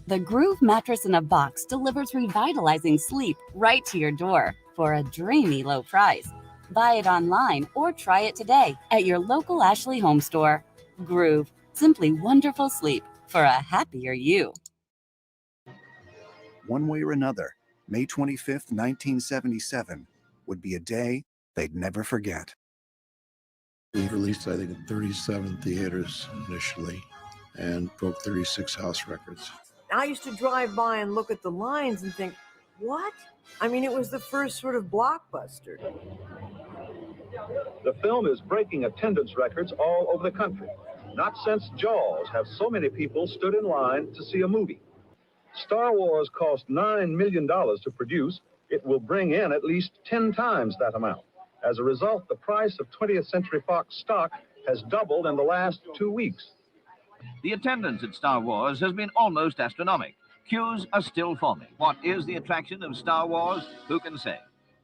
The Groove mattress in a box delivers revitalizing sleep right to your door for a dreamy low price. Buy it online or try it today at your local Ashley home store. Groove, simply wonderful sleep for a happier you. One way or another, May 25th, 1977 would be a day they'd never forget. We released, I think, in 37 theaters initially and broke 36 house records. I used to drive by and look at the lines and think, what? I mean, it was the first sort of blockbuster. The film is breaking attendance records all over the country. Not since Jaws have so many people stood in line to see a movie. Star Wars cost $9 million to produce. It will bring in at least 10 times that amount. As a result, the price of 20th Century Fox stock has doubled in the last 2 weeks. The attendance at Star Wars has been almost astronomical. Queues are still forming. What is the attraction of Star Wars? Who can say?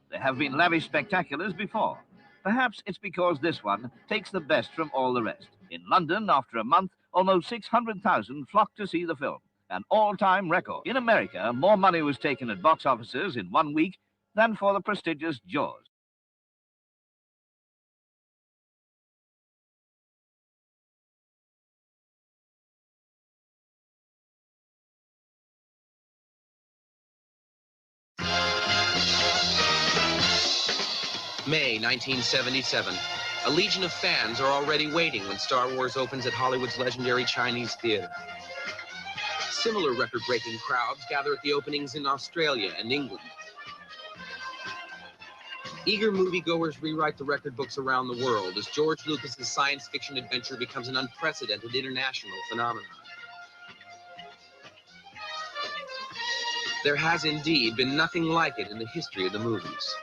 There have been lavish spectaculars before. Perhaps it's because this one takes the best from all the rest. In London, after a month, almost 600,000 flocked to see the film, an all-time record. In America, more money was taken at box offices in 1 week than for the prestigious Jaws. May 1977. A legion of fans are already waiting when Star Wars opens at Hollywood's legendary Chinese theater. Similar record-breaking crowds gather at the openings in Australia and England. Eager moviegoers rewrite the record books around the world as George Lucas's science fiction adventure becomes an unprecedented international phenomenon. There has indeed been nothing like it in the history of the movies.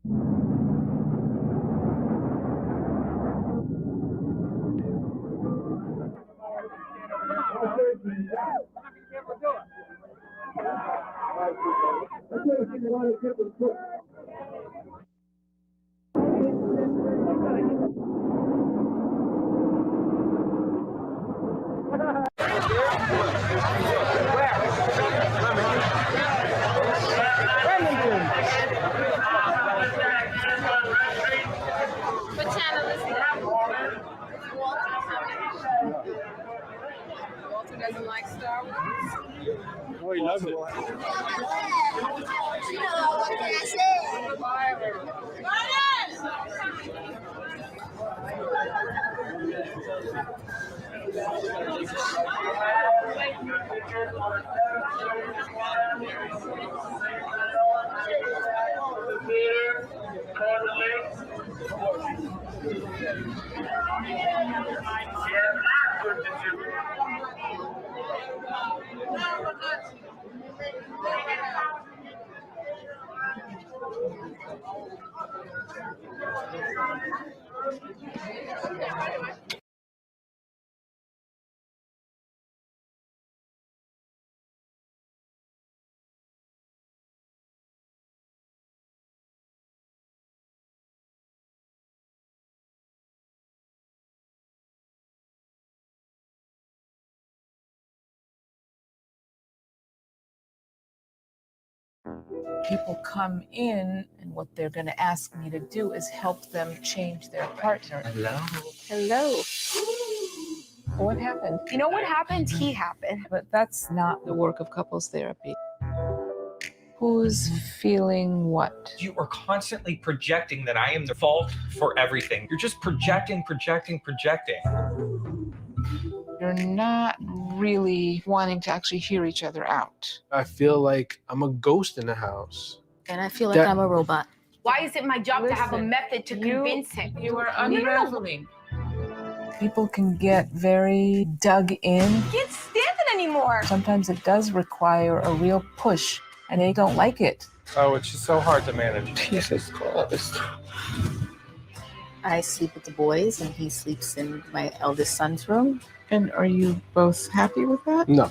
What channel is that? Walter doesn't like Star Wars. Oh, he loves it. What can I say? People come in, and what they're going to ask me to do is help them change their partner. Hello. Hello. What happened? You know what happened? He happened. But that's not the work of couples therapy. Who's feeling what? You are constantly projecting that I am the fault for everything. You're just projecting. You're not really wanting to actually hear each other out. I feel like I'm a ghost in the house. And I feel like I'm a robot. Why is it my job to have a Listen, method to convince him? You are unraveling. People can get very dug in. Can't stand it anymore. Sometimes it does require a real push, and they don't like it. Oh, it's just so hard to manage. Jesus Christ. I sleep with the boys, and he sleeps in my eldest son's room. And are you both happy with that? No.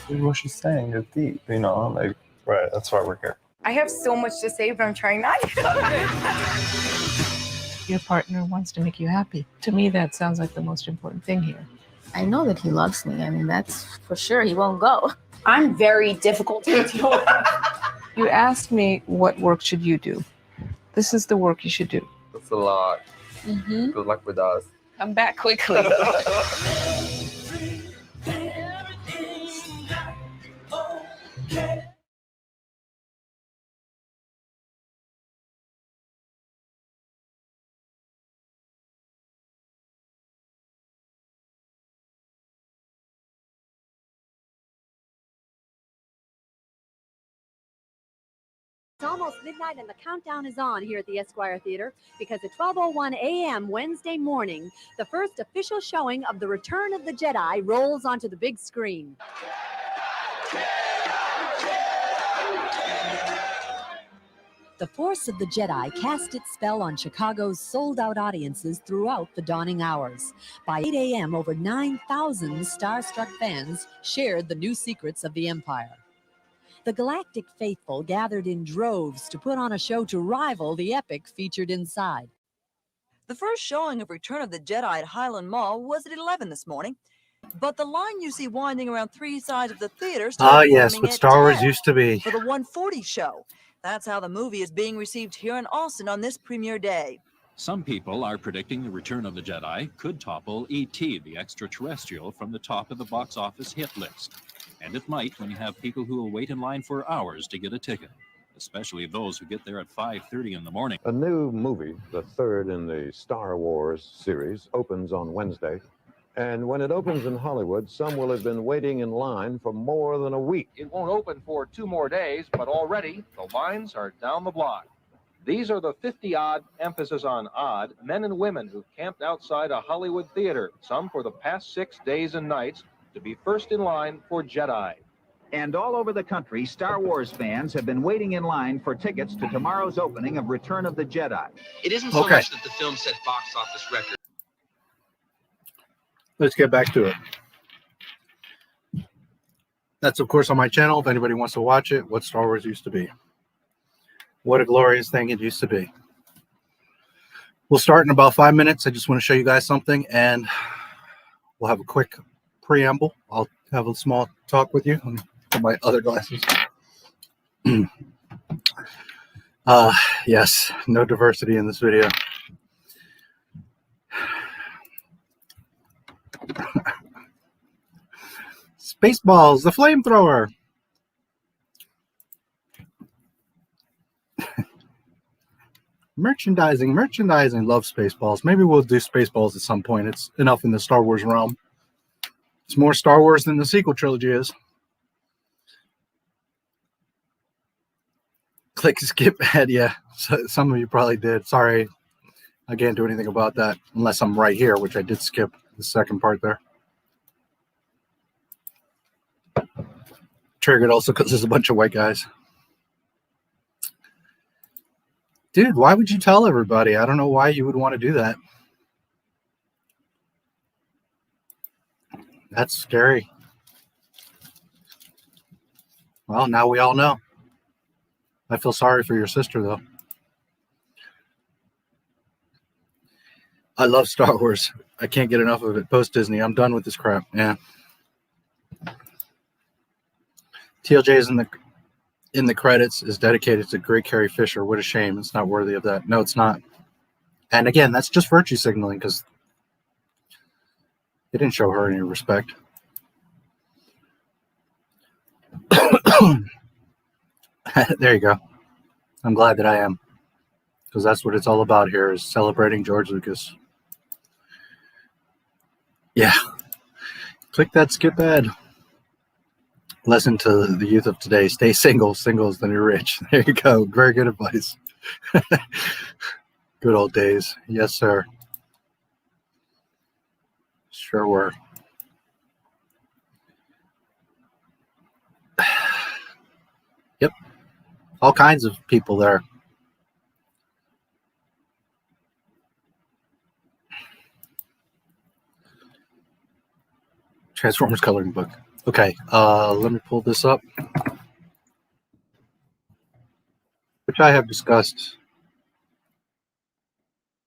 What she's saying is deep, you know, like, right, that's why we're here. I have so much to say, but I'm trying not to. Your partner wants to make you happy. To me, that sounds like the most important thing here. I know that he loves me. I mean, that's for sure. He won't go. I'm very difficult to deal with. You asked me what work should you do. This is the work you should do. That's a lot. Mm-hmm. Good luck with us. Come back quickly. It's almost midnight and the countdown is on here at the Esquire Theater because at 12:01 a.m. Wednesday morning, the first official showing of The Return of the Jedi rolls onto the big screen. The Force of the Jedi cast its spell on Chicago's sold-out audiences throughout the dawning hours. By 8 a.m., over 9,000 starstruck fans shared the new secrets of the Empire. The galactic faithful gathered in droves to put on a show to rival the epic featured inside. The first showing of Return of the Jedi at Highland Mall was at 11 this morning, but the line you see winding around three sides of the theater started yes, forming what at Star Wars 10 used to be. for the 1:40 show. That's how the movie is being received here in Austin on this premiere day. Some people are predicting The Return of the Jedi could topple E.T., the extraterrestrial, from the top of the box office hit list. And it might when you have people who will wait in line for hours to get a ticket, especially those who get there at 5:30 in the morning. A new movie, the third in the Star Wars series, opens on Wednesday. And when it opens in Hollywood, some will have been waiting in line for more than a week. It won't open for 2 more days, but already the lines are down the block. These are the 50-odd, emphasis on odd, men and women who've camped outside a Hollywood theater, some for the past 6 days and nights, to be first in line for Jedi. And all over the country, Star Wars fans have been waiting in line for tickets to tomorrow's opening of Return of the Jedi. It isn't so much that the film set box office records. Let's get back to it. That's, of course, on my channel. If anybody wants to watch it, what Star Wars used to be. What a glorious thing it used to be. We'll start in about 5 minutes. I just want to show you guys something, and we'll have a quick preamble. I'll have a small talk with you. Let me put my other glasses. Yes, no diversity in this video. Spaceballs, the flamethrower. Merchandising. Love Spaceballs. Maybe we'll do Spaceballs at some point. It's enough in the Star Wars realm. It's more Star Wars than the sequel trilogy is. Click skip ahead. Yeah, so, some of you probably did. Sorry, I can't do anything about that unless I'm right here, which I did skip the second part there. Triggered also because there's a bunch of white guys. Dude, why would you tell everybody? I don't know why you would want to do that. That's scary. Well, now we all know. I feel sorry for your sister, though. I love Star Wars. I can't get enough of it. Post-Disney. I'm done with this crap. Yeah. TLJ is in the credits is dedicated to Great Carrie Fisher. What a shame. It's not worthy of that. No, it's not. And again, that's just virtue signaling because they didn't show her any respect. There you go. I'm glad that I am, because that's what it's all about here, is celebrating George Lucas. Yeah. Click that skip ad. Lesson to the youth of today: stay single. Single is the new rich. There you go. Very good advice. Good old days. Yes, sir. Sure were. Yep. All kinds of people there. Transformers coloring book. Okay, let me pull this up, which I have discussed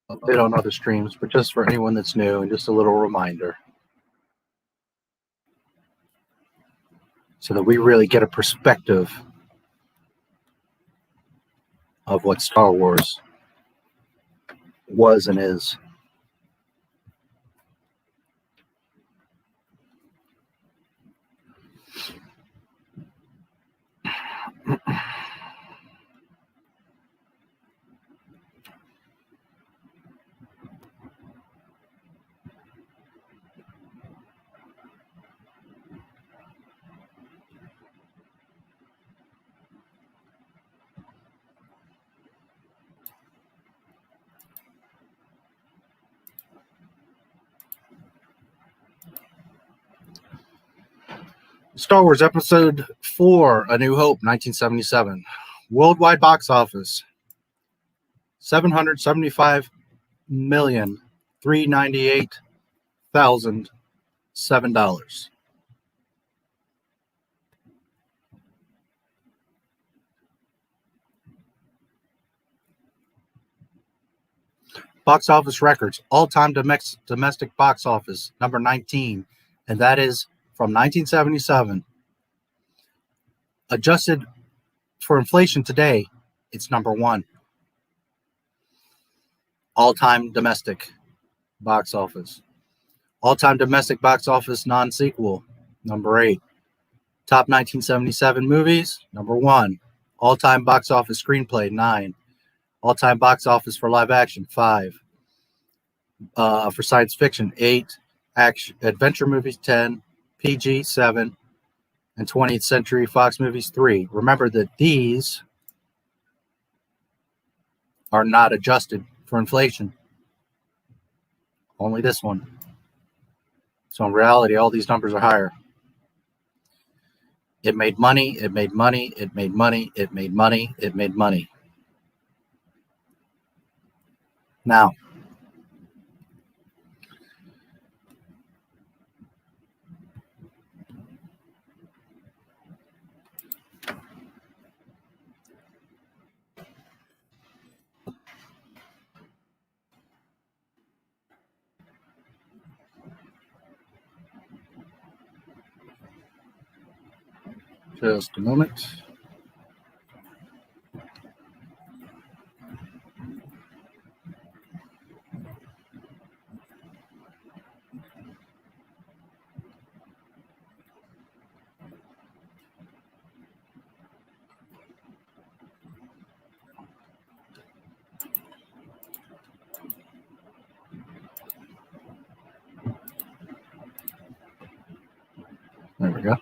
a bit on other streams, but just for anyone that's new and just a little reminder, so that we really get a perspective of what Star Wars was and is. Star Wars Episode 4, A New Hope, 1977. Worldwide box office, $775,398,007. Box office records, all-time domestic box office, number 19, and that is from 1977. Adjusted for inflation today, it's number 1. All-time domestic box office. All-time domestic box office non-sequel, number 8. Top 1977 movies, number 1. All-time box office screenplay, 9. All-time box office for live action, 5. For science fiction, 8. Action adventure movies, 10. PG, 7. And 20th Century Fox movies, 3. Remember that these are not adjusted for inflation. Only this one. So in reality, all these numbers are higher. It made money, it made money, it made money, it made money, it made money. Now, just a moment. There we go.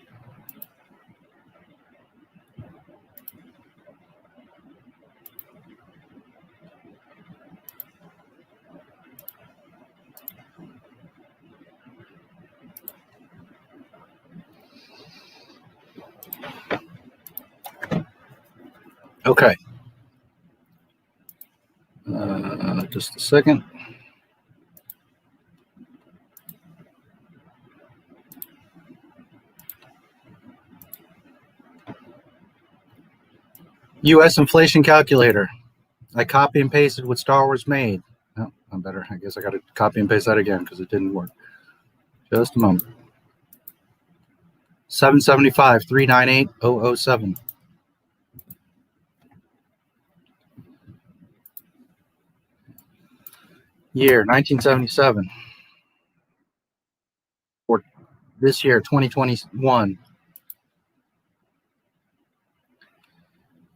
Okay. Just a second. U.S. inflation calculator. I copy and pasted what Star Wars made. Oh, I'm better. I guess I got to copy and paste that again because it didn't work. Just a moment. 775 398 007. Year 1977. For this year, 2021.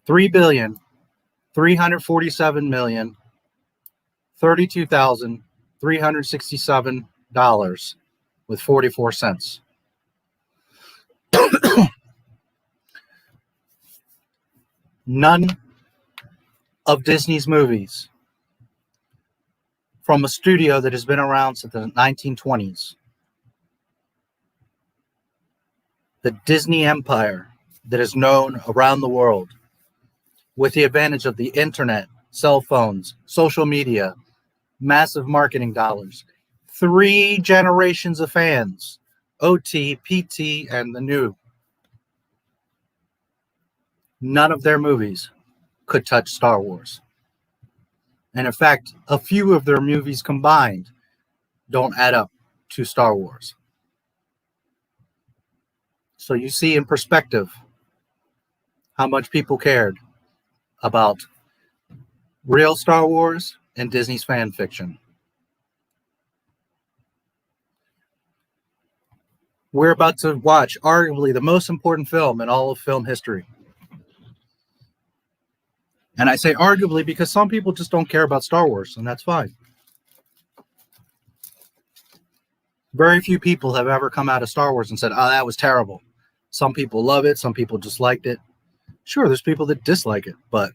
3,347,032,367 with 44 cents. None of Disney's movies from a studio that has been around since the 1920s. The Disney empire that is known around the world with the advantage of the internet, cell phones, social media, massive marketing dollars, 3 generations of fans, OT, PT, and the new. None of their movies could touch Star Wars. And in fact, a few of their movies combined don't add up to Star Wars. So you see in perspective how much people cared about real Star Wars and Disney's fan fiction. We're about to watch arguably the most important film in all of film history. And I say arguably because some people just don't care about Star Wars, and that's fine. Very few people have ever come out of Star Wars and said, oh, that was terrible. Some people love it. Some people just liked it. Sure, there's people that dislike it, but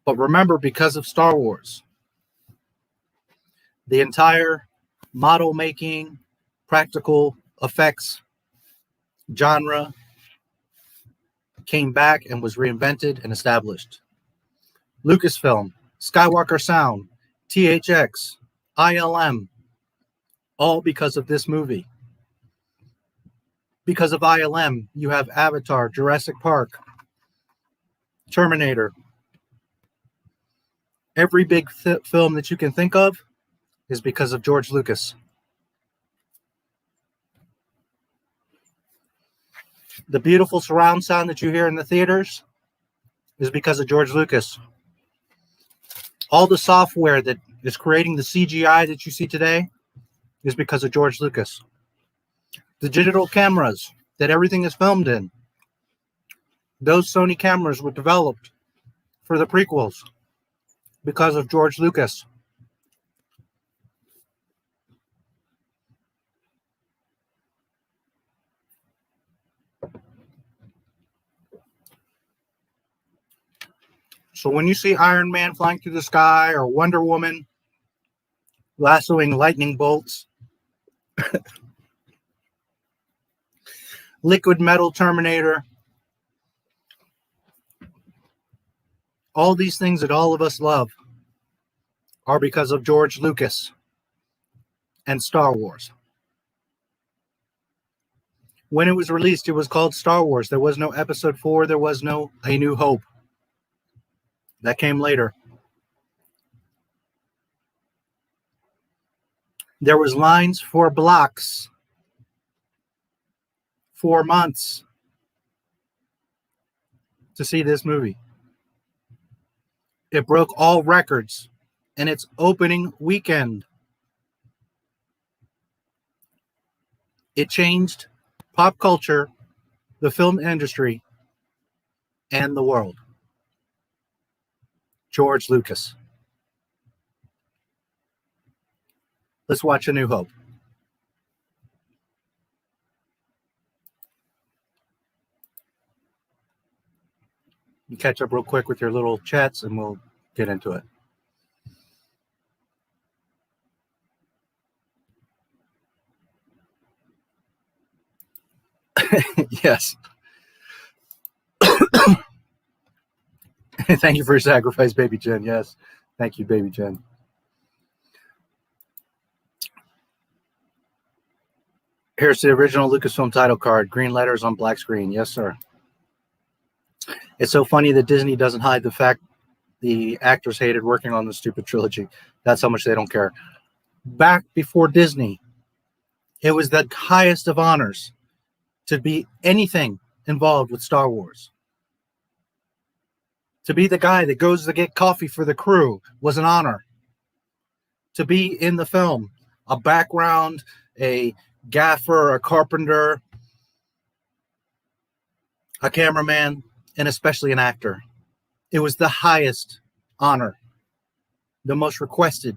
remember, because of Star Wars, the entire model making, practical effects genre came back and was reinvented and established. Lucasfilm, Skywalker Sound, THX, ILM, all because of this movie. Because of ILM, you have Avatar, Jurassic Park, Terminator. Every big film that you can think of is because of George Lucas. The beautiful surround sound that you hear in the theaters is because of George Lucas. All the software that is creating the CGI that you see today is because of George Lucas. The digital cameras that everything is filmed in, those Sony cameras were developed for the prequels because of George Lucas. So when you see Iron Man flying through the sky or Wonder Woman lassoing lightning bolts, Liquid Metal Terminator. All these things that all of us love are because of George Lucas and Star Wars. When it was released, it was called Star Wars. There was no Episode 4. There was no A New Hope. That came later. There was lines for blocks, 4 months to see this movie. It broke all records in its opening weekend. It changed pop culture, the film industry, and the world. George Lucas. Let's watch A New Hope. You catch up real quick with your little chats and we'll get into it. Yes. Thank you for your sacrifice, Baby Jen. Yes. Thank you, Baby Jen. Here's the original Lucasfilm title card. Green letters on black screen. Yes, sir. It's so funny that Disney doesn't hide the fact the actors hated working on the stupid trilogy. That's how much they don't care. Back before Disney, it was the highest of honors to be anything involved with Star Wars. To be the guy that goes to get coffee for the crew was an honor. To be in the film, a background, a gaffer, a carpenter, a cameraman, and especially an actor. It was the highest honor, the most requested.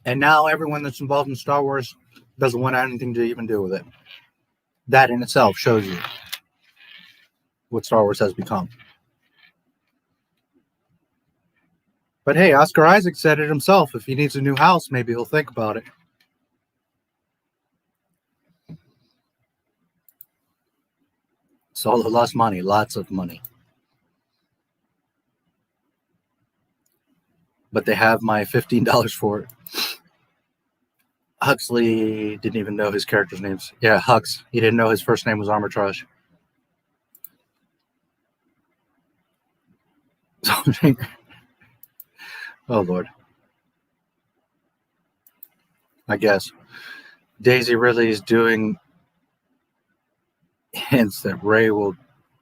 And now everyone that's involved in Star Wars doesn't want anything to even do with it. That in itself shows you what Star Wars has become. But hey, Oscar Isaac said it himself. If he needs a new house, maybe he'll think about it. Solo lost money, lots of money. But they have my $15 for it. Huxley didn't even know his character's names. Yeah, Hux. He didn't know his first name was Armitage. Oh, Lord. I guess. Daisy Ridley is doing hints that Rey will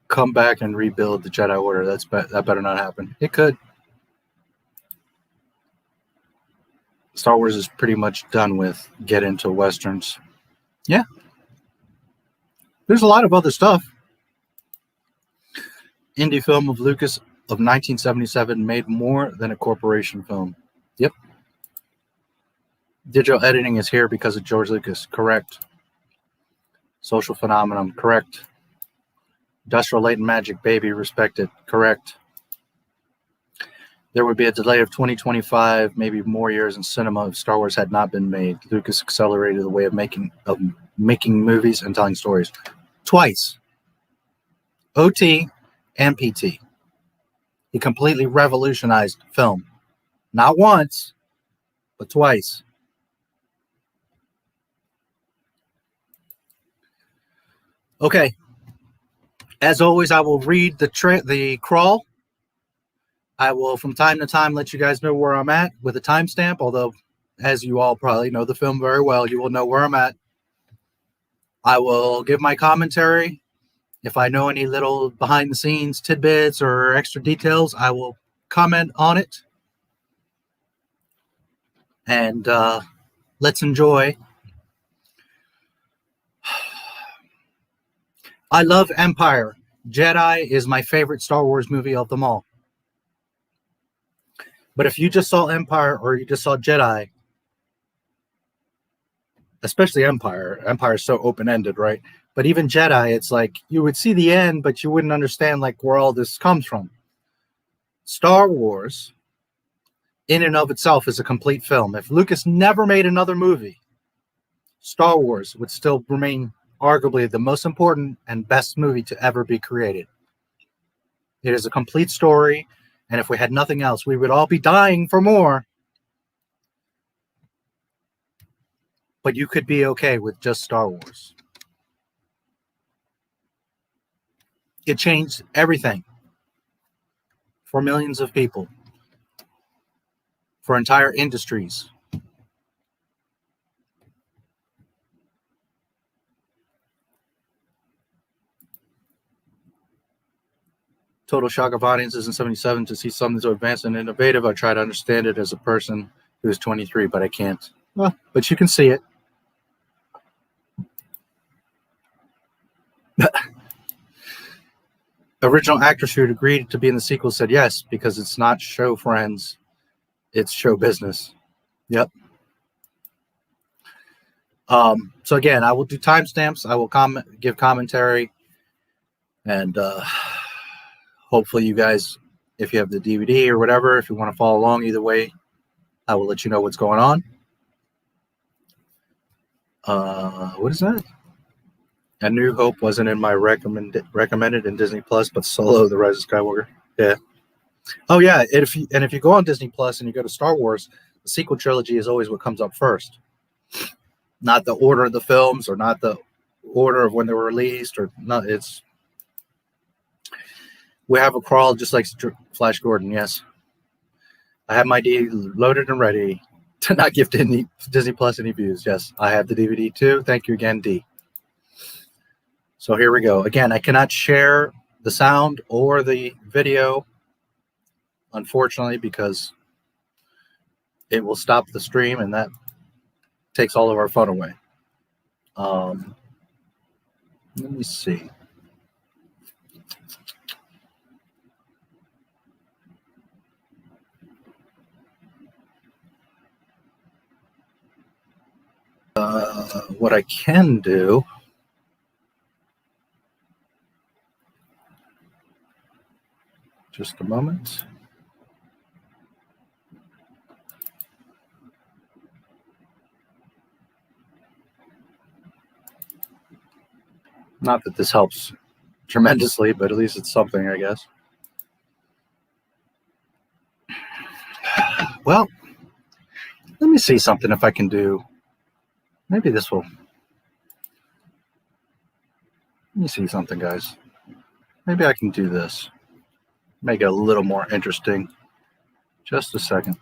come back and rebuild the Jedi Order. That better not happen. It could. Star Wars is pretty much done with. Get into Westerns. Yeah. There's a lot of other stuff. Indie film of Lucas of 1977 made more than a corporation film. Yep. Digital editing is here because of George Lucas. Correct. Social phenomenon. Correct. Industrial latent magic. Baby. Respected. Correct. There would be a delay of 2025, maybe more years in cinema if Star Wars had not been made. Lucas accelerated the way of making movies and telling stories. Twice. OT and PT. He completely revolutionized film. Not once, but twice. Okay. As always, I will read the crawl. I will, from time to time, let you guys know where I'm at with a timestamp, although, as you all probably know the film very well, you will know where I'm at. I will give my commentary. If I know any little behind-the-scenes tidbits or extra details, I will comment on it. And let's enjoy. I love Empire. Jedi is my favorite Star Wars movie of them all. But if you just saw Empire or you just saw Jedi, especially Empire is so open-ended, right? But even Jedi, it's like you would see the end, but you wouldn't understand like where all this comes from. Star Wars in and of itself is a complete film. If Lucas never made another movie, Star Wars would still remain arguably the most important and best movie to ever be created. It is a complete story, and if we had nothing else, we would all be dying for more. But you could be okay with just Star Wars. It changed everything for millions of people, for entire industries. Total shock of audiences in 77 to see something so advanced and innovative. I try to understand it as a person who is 23, but I can't. Well, but you can see it. Original actress who had agreed to be in the sequel said yes, because it's not show friends, it's show business. Yep. So again, I will do timestamps. I will give commentary, and hopefully you guys, if you have the DVD or whatever, if you want to follow along, either way, I will let you know what's going on. What is that? A New Hope wasn't in my recommended in Disney Plus, but Solo: The Rise of Skywalker. Yeah. Oh yeah. If you go on Disney Plus and you go to Star Wars, the sequel trilogy is always what comes up first, not the order of the films or not the order of when they were released or not. It's we have a crawl just like Flash Gordon. Yes, I have my DVD loaded and ready to not give Disney Plus any views. Yes, I have the DVD too. Thank you again, D. So here we go. Again, I cannot share the sound or the video, unfortunately, because it will stop the stream, and that takes all of our fun away. Let me see. What I can do. Just a moment. Not that this helps tremendously, but at least it's something, I guess. Well, let me see something if I can do. Maybe this will. Let me see something, guys. Maybe I can do this. Make it a little more interesting. Just a second.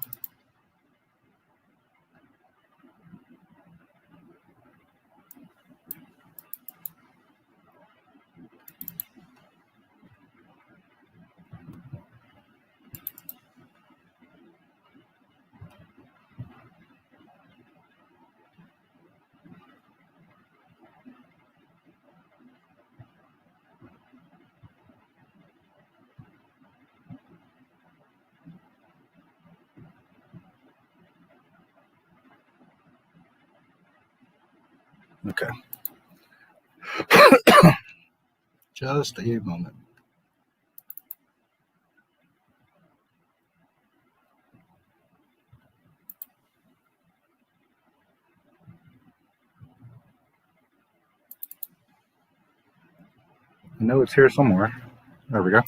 Okay. Just a moment. I know it's here somewhere. There we go.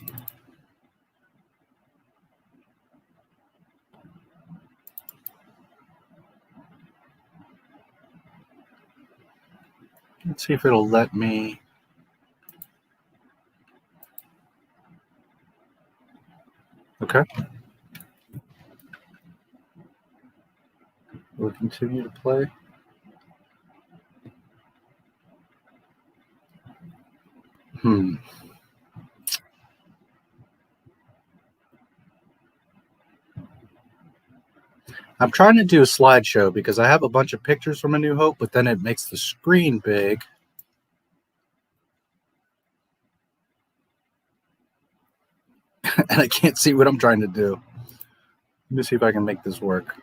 Let's see if it'll let me. Okay. We'll continue to play. I'm trying to do a slideshow because I have a bunch of pictures from A New Hope, but then it makes the screen big. And I can't see what I'm trying to do. Let me see if I can make this work.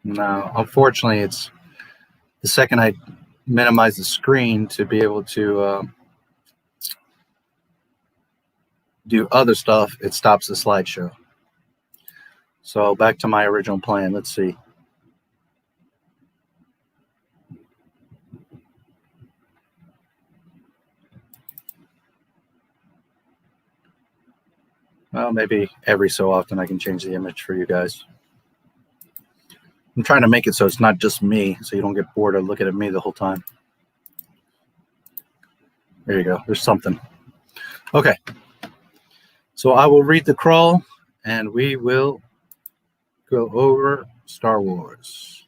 No, unfortunately, it's the second I minimize the screen to be able to do other stuff, it stops the slideshow. So back to my original plan. Let's see. Well, maybe every so often I can change the image for you guys. I'm trying to make it so it's not just me, so you don't get bored of looking at me the whole time. There you go. There's something. Okay. So I will read the crawl, and we will go over Star Wars.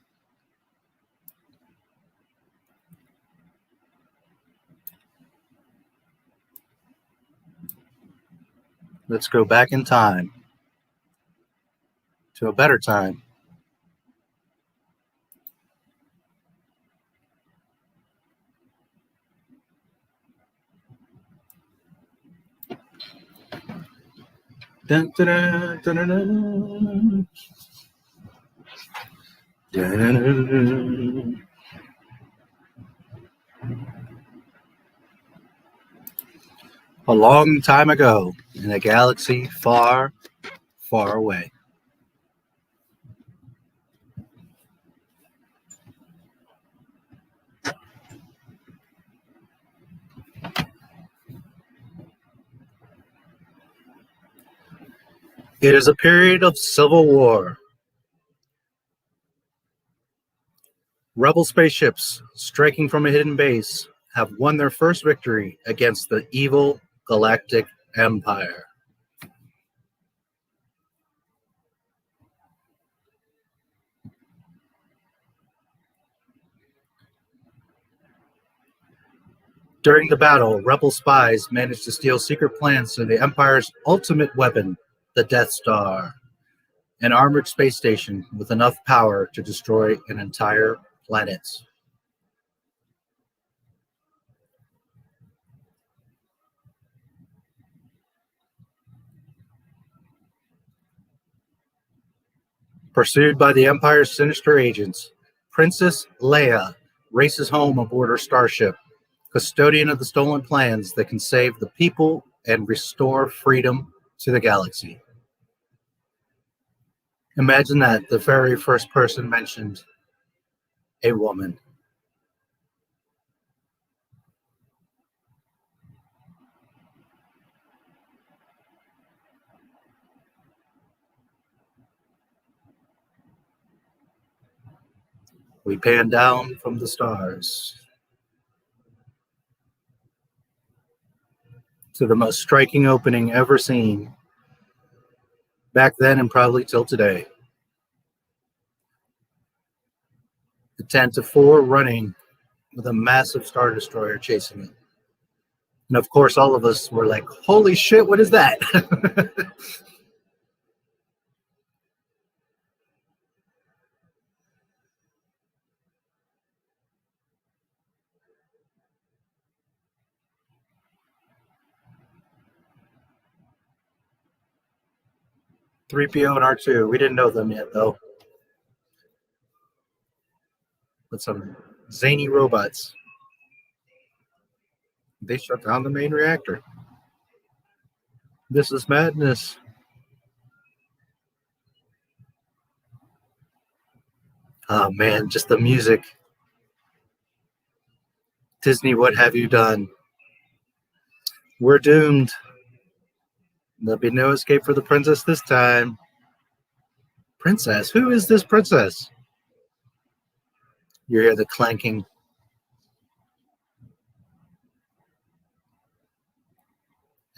Let's go back in time to a better time. Dun, dun, dun, dun, dun, dun. Dun, dun, dun, dun. A long time ago, in a galaxy far, far away. It is a period of civil war. Rebel spaceships, striking from a hidden base, have won their first victory against the evil Galactic Empire. During the battle, Rebel spies managed to steal secret plans to the Empire's ultimate weapon, the Death Star, an armored space station with enough power to destroy an entire planet. Pursued by the Empire's sinister agents, Princess Leia races home aboard her starship, custodian of the stolen plans that can save the people and restore freedom to the galaxy. Imagine that, the very first person mentioned, a woman. We pan down from the stars to the most striking opening ever seen, back then and probably till today. The Tantive 4 running with a massive Star Destroyer chasing it. And of course, all of us were like, holy shit, what is that? 3PO and R2. We didn't know them yet, though. But some zany robots. They shut down the main reactor. This is madness. Oh, man, just the music. Disney, what have you done? We're doomed. There'll be no escape for the princess this time. Princess? Who is this princess? You hear the clanking.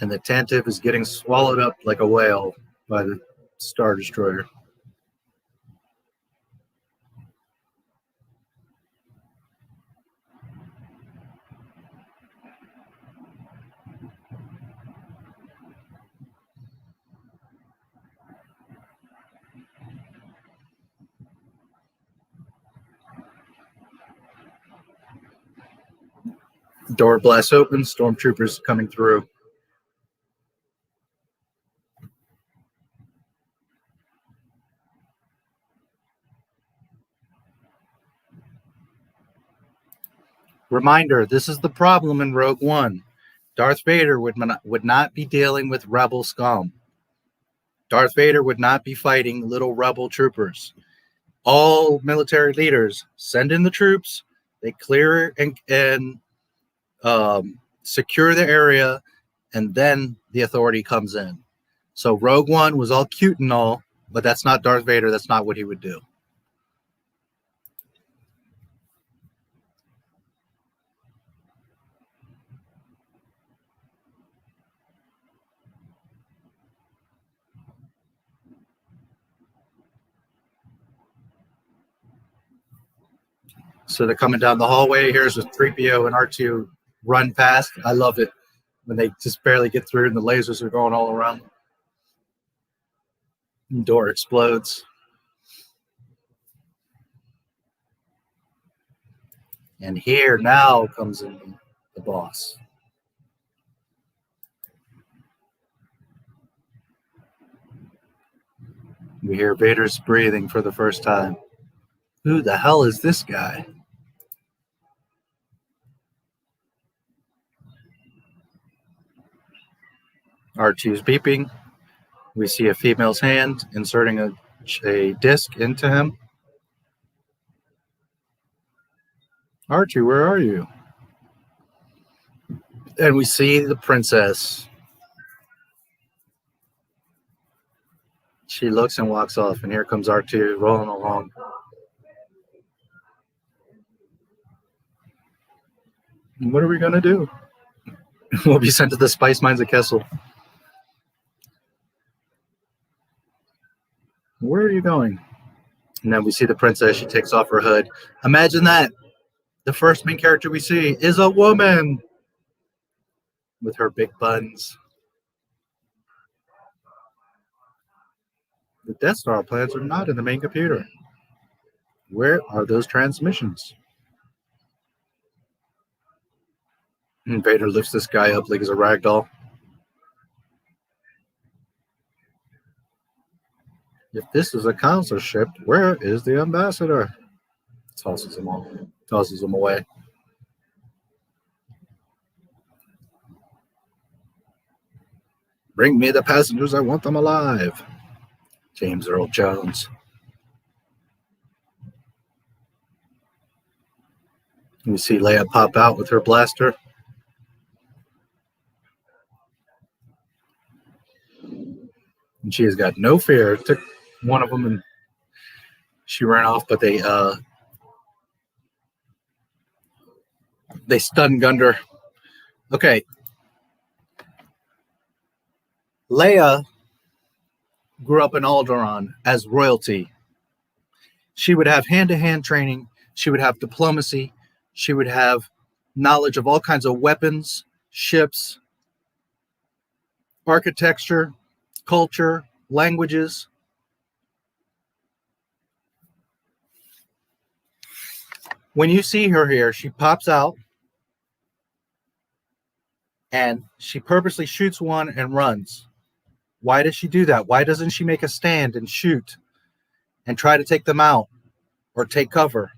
And the Tantive is getting swallowed up like a whale by the Star Destroyer. Door blasts open, stormtroopers coming through. Reminder, this is the problem in Rogue One. Darth Vader would not be dealing with rebel scum. Darth Vader would not be fighting little rebel troopers. All military leaders send in the troops, they clear and secure the area, and then the authority comes in. So Rogue One was all cute and all, but that's not Darth Vader. That's not what he would do. So they're coming down the hallway. Here's with 3PO and R2 run past. I love it when they just barely get through and the lasers are going all around. The door explodes. And here now comes in the boss. We hear Vader's breathing for the first time. Who the hell is this guy? R2's beeping. We see a female's hand inserting a disc into him. R2, where are you? And we see the princess. She looks and walks off, and here comes R2 rolling along. What are we going to do? We'll be sent to the spice mines of Kessel. Where are you going? And then we see the princess. She takes off her hood. Imagine that. The first main character we see is a woman with her big buns. The Death Star plans are not in the main computer. Where are those transmissions? And Vader lifts this guy up like he's a rag doll. If this is a council ship, where is the ambassador? Tosses him away. Bring me the passengers, I want them alive. James Earl Jones. We see Leia pop out with her blaster. And she has got no fear. Took one of them and she ran off, but they stun gunned her. Okay. Leia grew up in Alderaan as royalty. She would have hand-to-hand training. She would have diplomacy. She would have knowledge of all kinds of weapons, ships, architecture, culture, languages. When you see her here, she pops out and she purposely shoots one and runs. Why does she do that? Why doesn't she make a stand and shoot and try to take them out or take cover?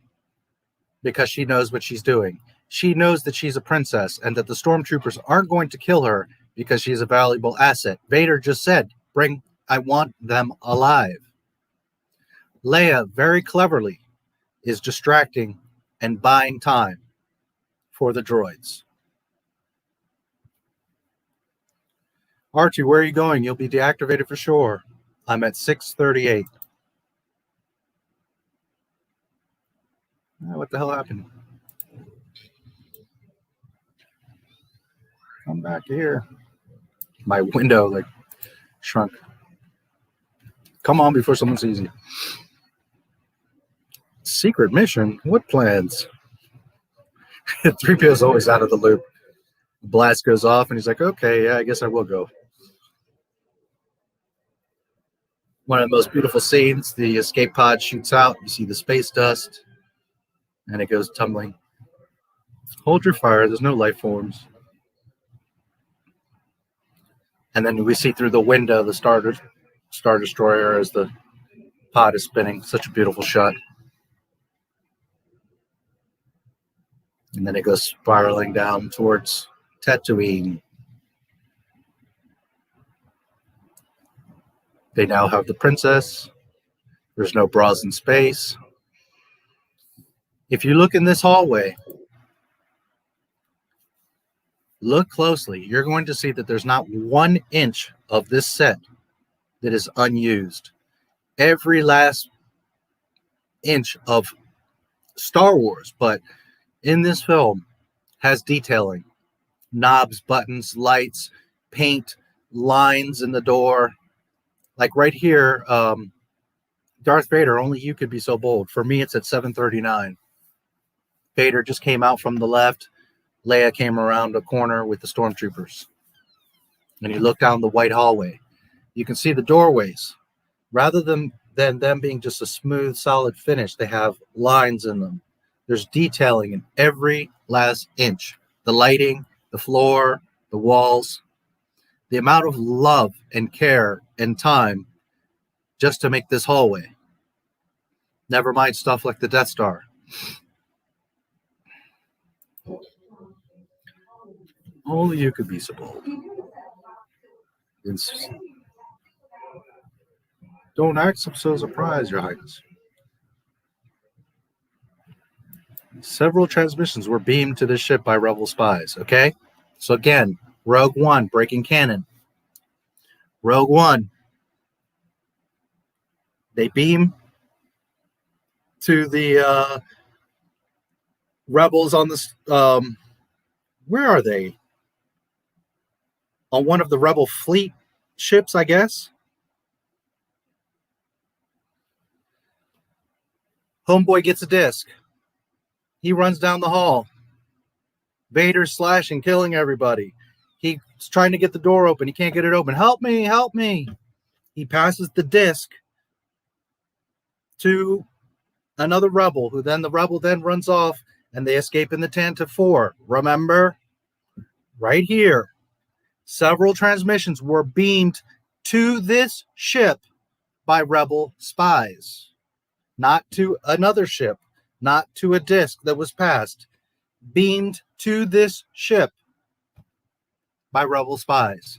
Because she knows what she's doing. She knows that she's a princess and that the stormtroopers aren't going to kill her because she's a valuable asset. Vader just said, I want them alive. Leia very cleverly is distracting and buying time for the droids. R2, where are you going? You'll be deactivated for sure. I'm at 638. What the hell happened? Come back here. My window like shrunk. Come on before someone sees you. Secret mission? What plans? 3PO is always out of the loop. The blast goes off and he's like, okay, yeah, I guess I will go. One of the most beautiful scenes, the escape pod shoots out. You see the space dust and it goes tumbling. Hold your fire. There's no life forms. And then we see through the window the Star Destroyer as the pod is spinning. Such a beautiful shot. And then it goes spiraling down towards Tatooine. They now have the princess. There's no bras in space. If you look in this hallway, look closely, you're going to see that there's not 1 inch of this set that is unused. Every last inch of Star Wars, but in this film, has detailing. Knobs, buttons, lights, paint, lines in the door. Like right here, Darth Vader, only you could be so bold. For me, it's at 7:39. Vader just came out from the left. Leia came around a corner with the stormtroopers. And you look down the white hallway. You can see the doorways. Rather than them being just a smooth, solid finish, they have lines in them. There's detailing in every last inch. The lighting, the floor, the walls. The amount of love and care and time just to make this hallway. Never mind stuff like the Death Star. Only you could be so bold. Don't act so surprised, Your Highness. Several transmissions were beamed to the ship by rebel spies, okay? So again, Rogue One breaking canon. Rogue One. They beam to the rebels on the... where are they? On one of the rebel fleet ships, I guess. Homeboy gets a disc. He runs down the hall. Vader's slashing, killing everybody. He's trying to get the door open. He can't get it open. Help me, help me. He passes the disc to another rebel, who then the rebel then runs off, and they escape in the Tantive 4. Remember? Right here. Several transmissions were beamed to this ship by rebel spies. Not to another ship, not to a disc that was passed. Beamed to this ship by rebel spies.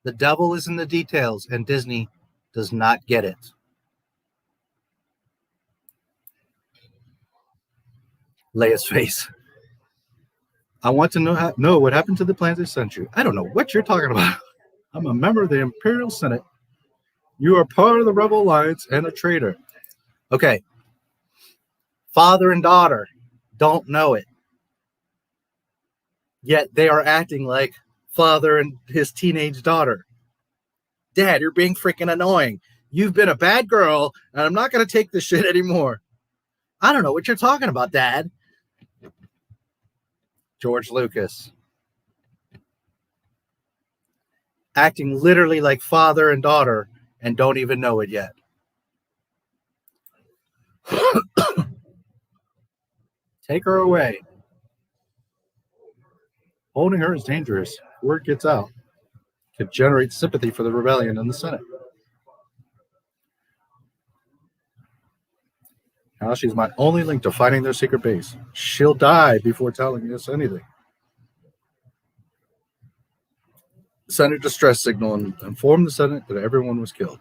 The devil is in the details, and Disney does not get it. Leia's face. I want to know what happened to the plans they sent you. I don't know what you're talking about. I'm a member of the Imperial Senate. You are part of the Rebel Alliance and a traitor. Okay. Father and daughter don't know it. Yet they are acting like father and his teenage daughter. Dad, you're being freaking annoying. You've been a bad girl, and I'm not going to take this shit anymore. I don't know what you're talking about, Dad. George Lucas. Acting literally like father and daughter and don't even know it yet. Take her away. Holding her is dangerous. Word gets out. Could generate sympathy for the rebellion in the Senate. Now she's my only link to finding their secret base. She'll die before telling us anything. Send a distress signal and inform the Senate that everyone was killed.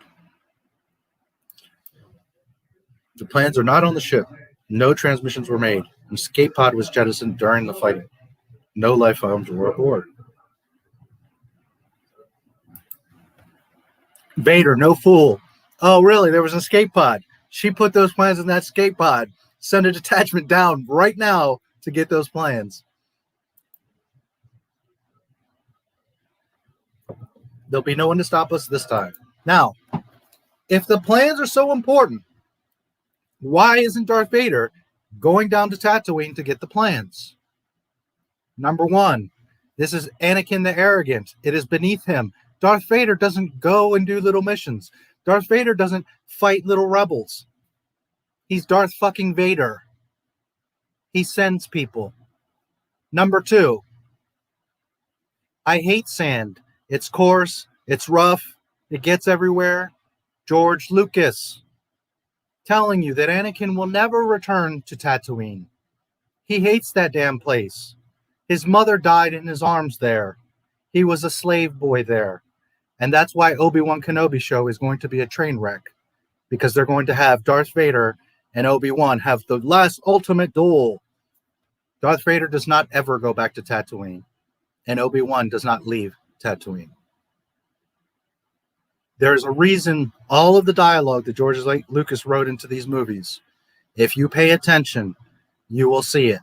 The plans are not on the ship. No transmissions were made. An escape pod was jettisoned during the fighting. No life forms were aboard. Vader, no fool. Oh, really? There was an escape pod. She put those plans in that escape pod. Send a detachment down right now to get those plans. There'll be no one to stop us this time. Now, if the plans are so important, why isn't Darth Vader going down to Tatooine to get the plans? Number one, this is Anakin the Arrogant. It is beneath him. Darth Vader doesn't go and do little missions. Darth Vader doesn't fight little rebels. He's Darth fucking Vader. He sends people. Number two, I hate sand. It's coarse. It's rough. It gets everywhere. George Lucas telling you that Anakin will never return to Tatooine. He hates that damn place. His mother died in his arms there. He was a slave boy there. And that's why Obi-Wan Kenobi show is going to be a train wreck, because they're going to have Darth Vader and Obi-Wan have the last ultimate duel. Darth Vader does not ever go back to Tatooine, and Obi-Wan does not leave Tatooine. There's a reason all of the dialogue that George Lucas wrote into these movies, if you pay attention, you will see it.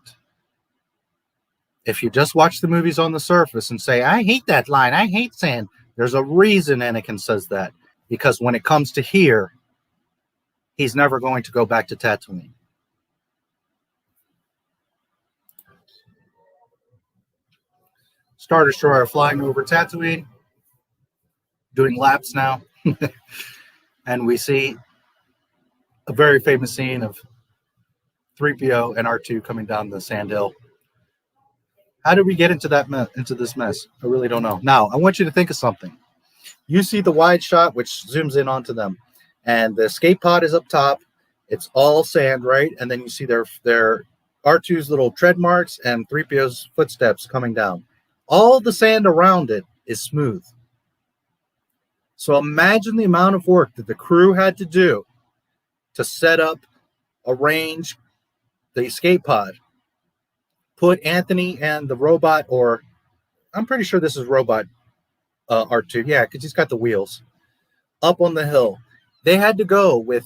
If you just watch the movies on the surface and say, I hate that line, I hate sand, there's a reason Anakin says that. Because when it comes to here, he's never going to go back to Tatooine. Star Destroyer flying over Tatooine, doing laps now. And we see a very famous scene of 3PO and R2 coming down the sand hill. How did we get into this mess? I really don't know. Now, I want you to think of something. You see the wide shot, which zooms in onto them, and the escape pod is up top. It's all sand, right? And then you see their R2's little tread marks and 3PO's footsteps coming down. All the sand around it is smooth. So imagine the amount of work that the crew had to do to set up, arrange the escape pod, put Anthony and the robot, or I'm pretty sure this is robot R2, yeah, because he's got the wheels, up on the hill. They had to go with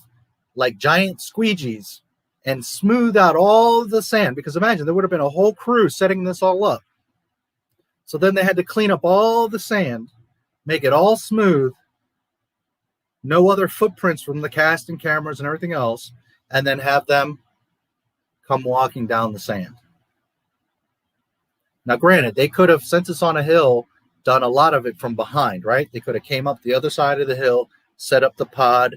like giant squeegees and smooth out all the sand, because imagine there would have been a whole crew setting this all up. So then they had to clean up all the sand, make it all smooth, no other footprints from the cast and cameras and everything else, and then have them come walking down the sand. Now, granted, they could have, since it's on a hill, done a lot of it from behind, right? They could have came up the other side of the hill, set up the pod,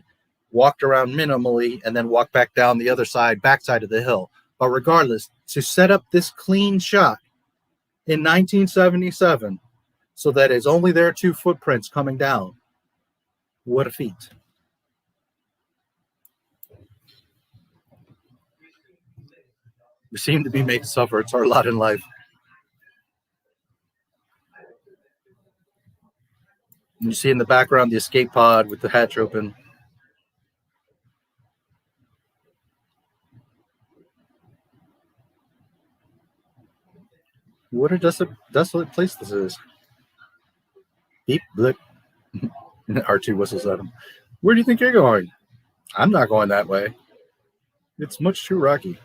walked around minimally, and then walked back down the other side, backside of the hill. But regardless, to set up this clean shot in 1977 so that it's only their two footprints coming down, what a feat. We seem to be made to suffer. It's our lot in life. And you see in the background the escape pod with the hatch open. What a desolate place this is. Beep, blip. R2 whistles at him. Where do you think you're going? I'm not going that way. It's much too rocky.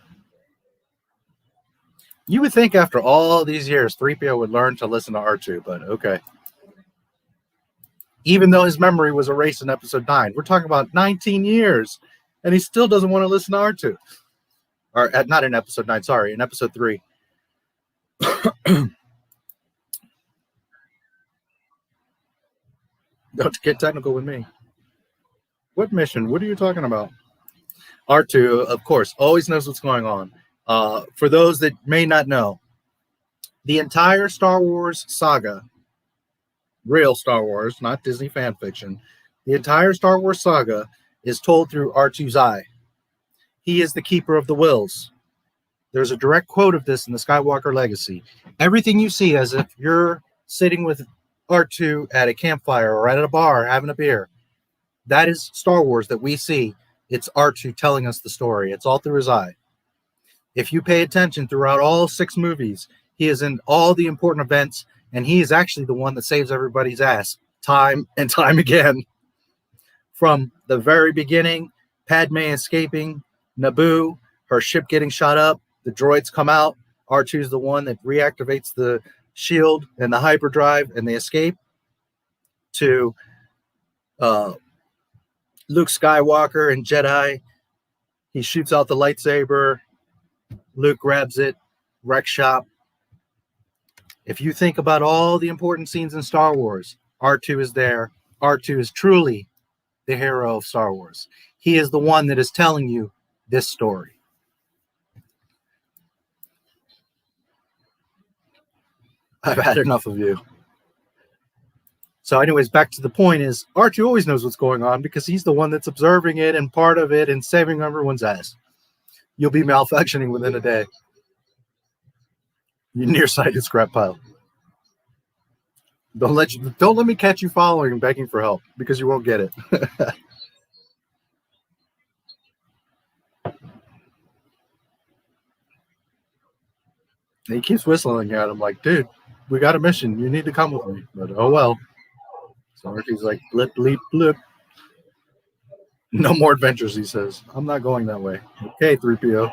You would think after all these years, 3PO would learn to listen to R2, but okay. Even though his memory was erased in episode 9, we're talking about 19 years, and he still doesn't want to listen to R2. Or not in episode 9, sorry, in episode 3. Don't get technical with me. What mission? What are you talking about? R2, of course, always knows what's going on. For those that may not know, the entire Star Wars saga, real Star Wars, not Disney fan fiction, the entire Star Wars saga is told through R2's eye. He is the keeper of the wills. There's a direct quote of this in the Skywalker Legacy. Everything you see as if you're sitting with R2 at a campfire or at a bar having a beer, that is Star Wars that we see. It's R2 telling us the story. It's all through his eye. If you pay attention throughout all 6 movies, he is in all the important events, and he is actually the one that saves everybody's ass time and time again. From the very beginning, Padme escaping, Naboo, her ship getting shot up, the droids come out, R2's the one that reactivates the shield and the hyperdrive, and they escape, to Luke Skywalker and Jedi. He shoots out the lightsaber. Luke grabs it, wreck shop. If you think about all the important scenes in Star Wars, R2 is there. R2 is truly the hero of Star Wars. He is the one that is telling you this story. I've had enough of you. So anyways, back to the point is R2 always knows what's going on because he's the one that's observing it and part of it and saving everyone's ass. You'll be malfunctioning within a day. You're nearsighted scrap pile. Don't let me catch you following and begging for help because you won't get it. He keeps whistling at him like, dude, we got a mission. You need to come with me. But oh well. So Archie's like, blip, bleep, blip. No more adventures, he says. I'm not going that way. Okay, 3PO.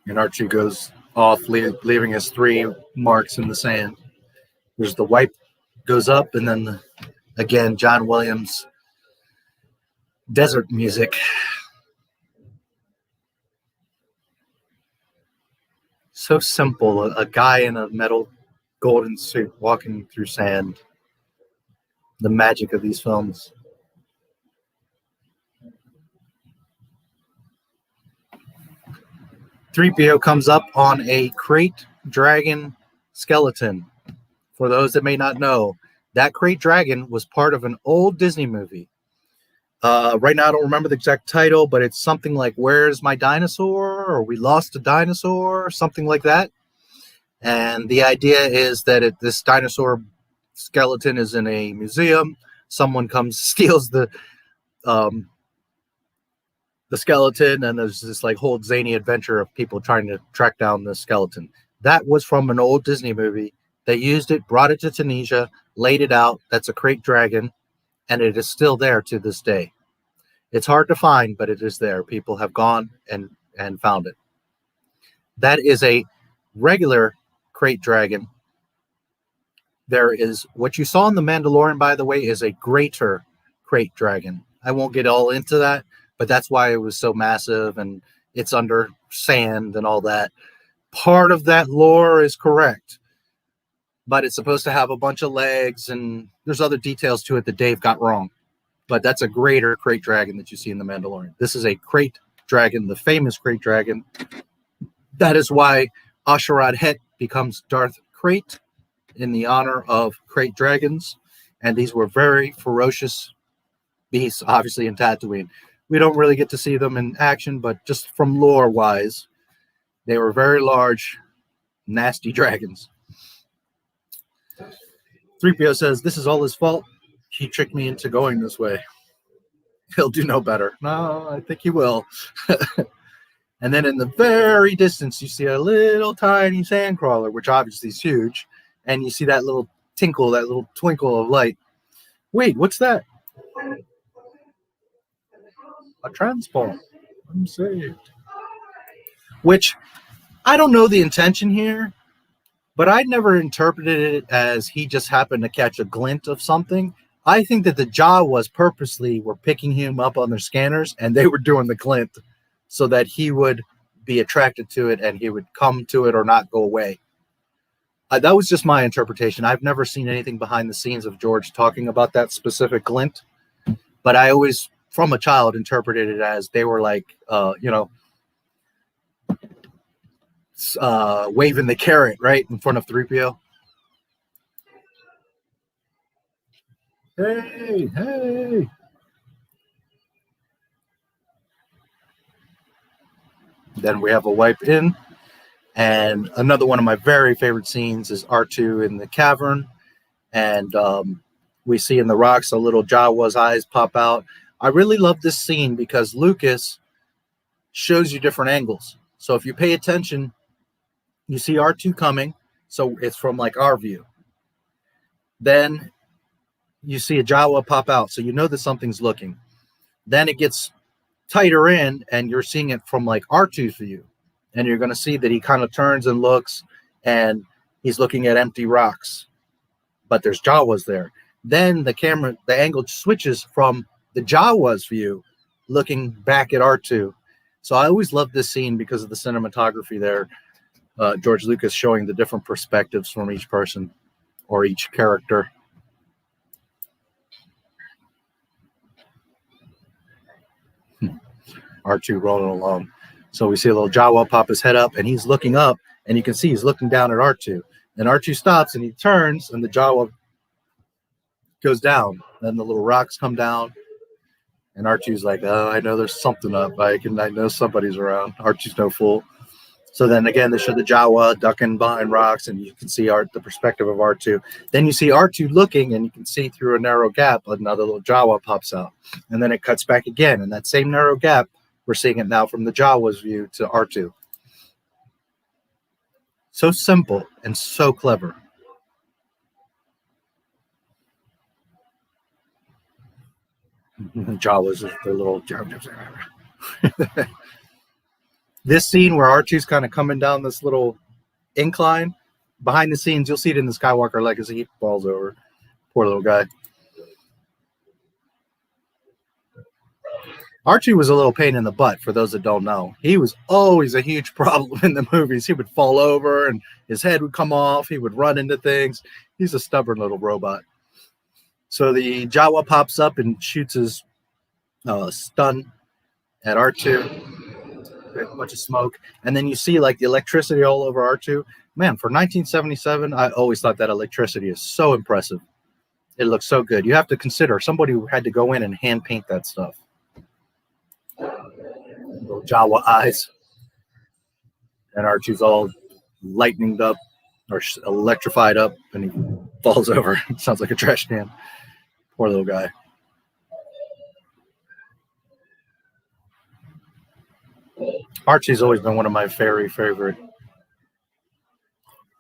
And Archie goes off, leaving his 3 marks in the sand. There's the wipe goes up, and then again, John Williams desert music. So simple. A guy in a metal golden suit walking through sand. The magic of these films. .3PO comes up on a crate dragon skeleton. For those that may not know, that crate dragon was part of an old Disney movie. Right now, I don't remember the exact title, but it's something like "Where's My Dinosaur?" or "We Lost a Dinosaur," something like that. And the idea is that this dinosaur skeleton is in a museum. Someone comes, steals the skeleton, and there's this like whole zany adventure of people trying to track down the skeleton. That was from an old Disney movie. They used it, brought it to Tunisia, laid it out. That's a crate dragon, and it is still there to this day. It's hard to find, but it is there. People have gone and found it. That is a regular crate dragon. There is what you saw in The Mandalorian, by the way, is a greater crate dragon. I won't get all into that, but that's why it was so massive and it's under sand and all that. Part of that lore is correct, but it's supposed to have a bunch of legs and there's other details to it that Dave got wrong. But that's a greater crate dragon that you see in The Mandalorian. This is a crate dragon, the famous crate dragon. That is why Asherad Het becomes Darth Crate in the honor of crate dragons. And these were very ferocious beasts, obviously in Tatooine. We don't really get to see them in action, but just from lore-wise, they were very large, nasty dragons. 3PO says, this is all his fault. He tricked me into going this way. He'll do no better. No, I think he will. And then in the very distance, you see a little tiny sandcrawler, which obviously is huge. And you see that little tinkle, that little twinkle of light. Wait, what's that? A transport. I'm saved. Which, I don't know the intention here, but I never interpreted it as he just happened to catch a glint of something. I think that the Jawas purposely were picking him up on their scanners and they were doing the glint so that he would be attracted to it and he would come to it or not go away. That was just my interpretation. I've never seen anything behind the scenes of George talking about that specific glint, but I always, from a child, interpreted it as they were like, waving the carrot right in front of 3PO. Hey, hey. Then we have a wipe in. And another one of my very favorite scenes is R2 in the cavern. And we see in the rocks a little Jawa's eyes pop out. I really love this scene because Lucas shows you different angles. So if you pay attention, you see R2 coming. So it's from like our view. Then you see a Jawa pop out. So you know that something's looking. Then it gets tighter in and you're seeing it from like R2's view. And you're going to see that he kind of turns and looks and he's looking at empty rocks. But there's Jawas there. Then the angle switches from the Jawa's view looking back at R2. So I always love this scene because of the cinematography there. George Lucas showing the different perspectives from each person or each character. R2 rolling along. So we see a little Jawa pop his head up and he's looking up and you can see he's looking down at R2. And R2 stops and he turns and the Jawa goes down. Then the little rocks come down and R2's like, oh, I know there's something up. I know somebody's around. R2's no fool. So then again, they show the Jawa ducking behind rocks, and you can see the perspective of R2. Then you see R2 looking, and you can see through a narrow gap, another little Jawa pops out. And then it cuts back again. And that same narrow gap, we're seeing it now from the Jawa's view to R2. So simple and so clever. The Jawas are the little... This scene where R2's kind of coming down this little incline, behind the scenes, you'll see it in the Skywalker Legacy. He falls over. Poor little guy. R2 was a little pain in the butt, for those that don't know. He was always a huge problem in the movies. He would fall over, and his head would come off. He would run into things. He's a stubborn little robot. So the Jawa pops up and shoots his stun at R2. A bunch of smoke, and then you see like the electricity all over R2. Man, for 1977, I always thought that electricity is so impressive. It looks so good. You have to consider somebody who had to go in and hand paint that stuff. Little Jawa eyes, and R2's all lightninged up or electrified up, and he falls over. Sounds like a trash can. Poor little guy. Archie's always been one of my very favorite